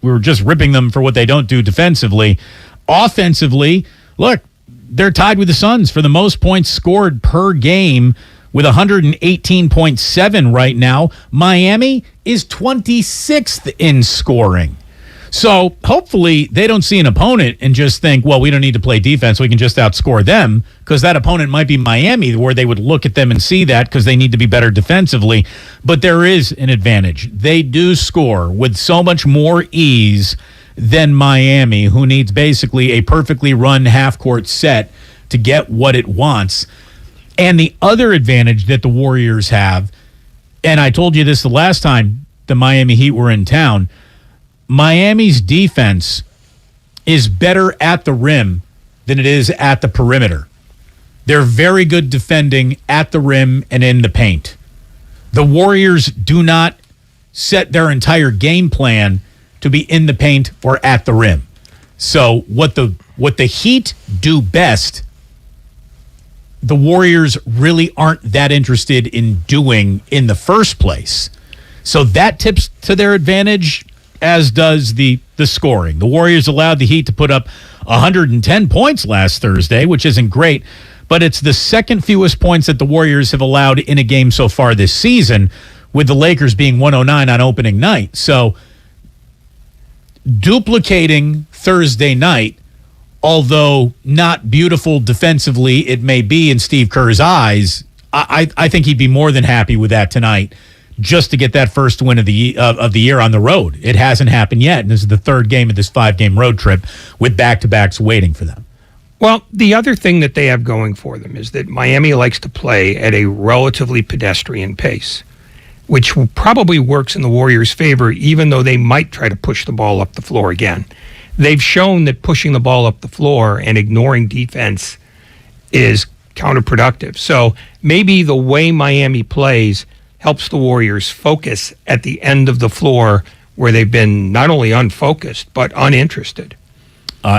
we're just ripping them for what they don't do defensively. Offensively, look, they're tied with the Suns for the most points scored per game, with 118.7 right now. Miami is 26th in scoring. So hopefully they don't see an opponent and just think, well, we don't need to play defense. We can just outscore them, because that opponent might be Miami, where they would look at them and see that because they need to be better defensively. But there is an advantage. They do score with so much more ease than Miami, who needs basically a perfectly run half-court set to get what it wants. And the other advantage that the Warriors have, and I told you this the last time the Miami Heat were in town, Miami's defense is better at the rim than it is at the perimeter. They're very good defending at the rim and in the paint. The Warriors do not set their entire game plan to be in the paint or at the rim. So what the Heat do best, the Warriors really aren't that interested in doing in the first place. So that tips to their advantage, as does the scoring. The Warriors allowed the Heat to put up 110 points last Thursday, which isn't great, but it's the second fewest points that the Warriors have allowed in a game so far this season, with the Lakers being 109 on opening night. So duplicating Thursday night, although not beautiful defensively it may be in Steve Kerr's eyes, I think he'd be more than happy with that tonight, just to get that first win of the year on the road. It hasn't happened yet, and this is the third game of this 5-game road trip with back-to-backs waiting for them. Well, the other thing that they have going for them is that Miami likes to play at a relatively pedestrian pace, which probably works in the Warriors' favor, even though they might try to push the ball up the floor again. They've shown that pushing the ball up the floor and ignoring defense is counterproductive. So maybe the way Miami plays helps the Warriors focus at the end of the floor, where they've been not only unfocused, but uninterested.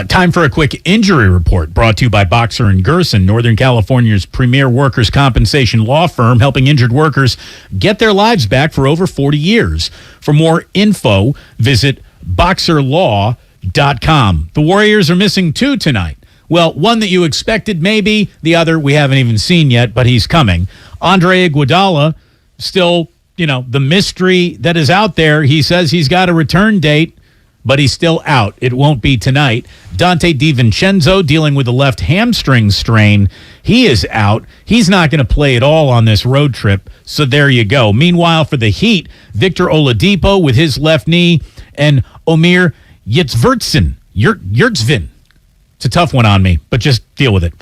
Time for a quick injury report, brought to you by Boxer & Gerson, Northern California's premier workers' compensation law firm, helping injured workers get their lives back for over 40 years. For more info, visit boxerlaw.com. The Warriors are missing two tonight. Well, one that you expected maybe, the other we haven't even seen yet, but he's coming. Andre Iguodala, still, the mystery that is out there. He says he's got a return date, but he's still out. It won't be tonight. Dante DiVincenzo, dealing with a left hamstring strain. He is out. He's not going to play at all on this road trip, so there you go. Meanwhile, for the Heat, Victor Oladipo with his left knee, and Omer Yurtseven. It's a tough one on me, but just deal with it.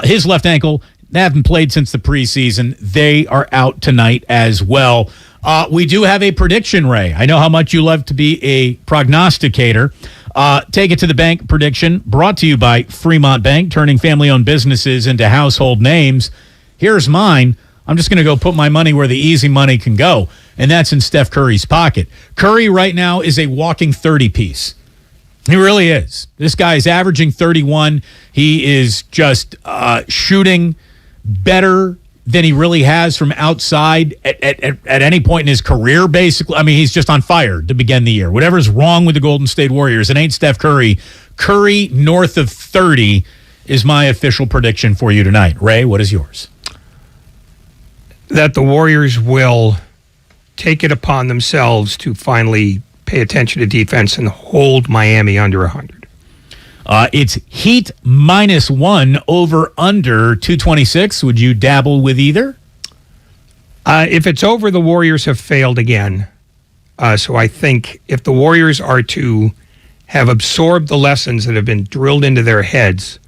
His left ankle, they haven't played since the preseason. They are out tonight as well. We do have a prediction, Ray. I know how much you love to be a prognosticator. Take it to the bank prediction, brought to you by Fremont Bank, turning family-owned businesses into household names. Here's mine. I'm just going to go put my money where the easy money can go, and that's in Steph Curry's pocket. Curry right now is a walking 30-piece. He really is. This guy is averaging 31. He is just shooting better than he really has from outside at any point in his career, basically. I mean, he's just on fire to begin the year. Whatever's wrong with the Golden State Warriors, it ain't Steph Curry. Curry north of 30 is my official prediction for you tonight. Ray, what is yours? That the Warriors will take it upon themselves to finally pay attention to defense and hold Miami under 100. It's Heat -1 over under 226. Would you dabble with either? If it's over, the Warriors have failed again. So I think if the Warriors are to have absorbed the lessons that have been drilled into their heads,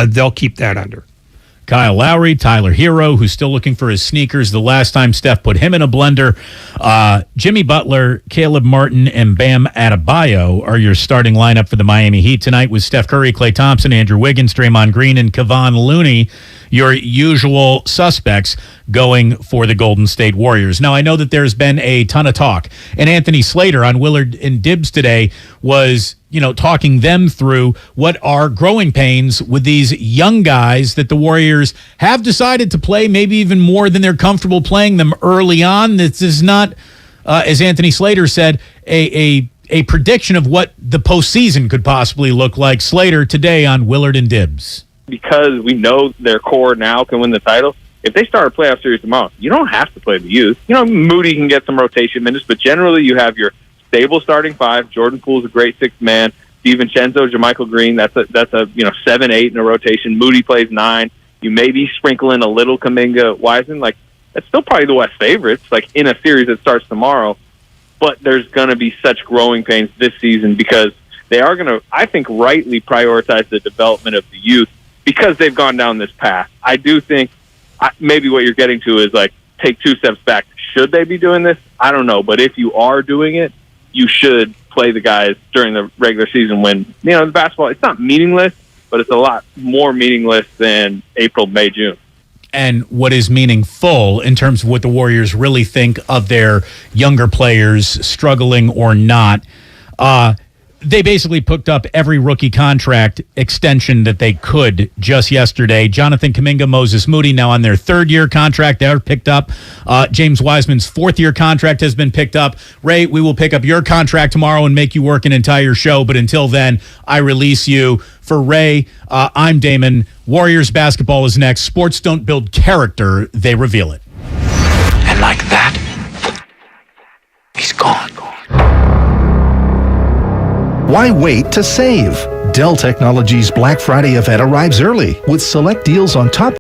they'll keep that under. Kyle Lowry, Tyler Hero, who's still looking for his sneakers the last time Steph put him in a blender. Jimmy Butler, Caleb Martin, and Bam Adebayo are your starting lineup for the Miami Heat tonight, with Steph Curry, Klay Thompson, Andrew Wiggins, Draymond Green, and Kevon Looney, your usual suspects, going for the Golden State Warriors. Now, I know that there's been a ton of talk, and Anthony Slater on Willard and Dibs today was, talking them through what are growing pains with these young guys that the Warriors have decided to play maybe even more than they're comfortable playing them early on. This is not, as Anthony Slater said, a prediction of what the postseason could possibly look like. Slater today on Willard and Dibs. Because we know their core now can win the title, if they start a playoff series tomorrow, you don't have to play the youth. Moody can get some rotation minutes, but generally you have your stable starting five. Jordan Poole's a great sixth man. DiVincenzo, JaMychal Green, that's a 7-8 in a rotation. Moody plays 9. You maybe sprinkle in a little Kuminga, Wiseman. That's still probably the West favorites, in a series that starts tomorrow. But there's going to be such growing pains this season because they are going to, I think, rightly prioritize the development of the youth because they've gone down this path. I do think maybe what you're getting to is take 2 steps back. Should they be doing this? I don't know. But if you are doing it, you should play the guys during the regular season when, the basketball, it's not meaningless, but it's a lot more meaningless than April, May, June. And what is meaningful in terms of what the Warriors really think of their younger players, struggling or not. They basically picked up every rookie contract extension that they could just yesterday. Jonathan Kuminga, Moses Moody now on their 3rd-year contract. They're picked up. James Wiseman's 4th-year contract has been picked up. Ray, we will pick up your contract tomorrow and make you work an entire show. But until then, I release you. For Ray, I'm Damon. Warriors basketball is next. Sports don't build character, they reveal it. And like that, he's gone. Why wait to save? Dell Technologies Black Friday event arrives early with select deals on top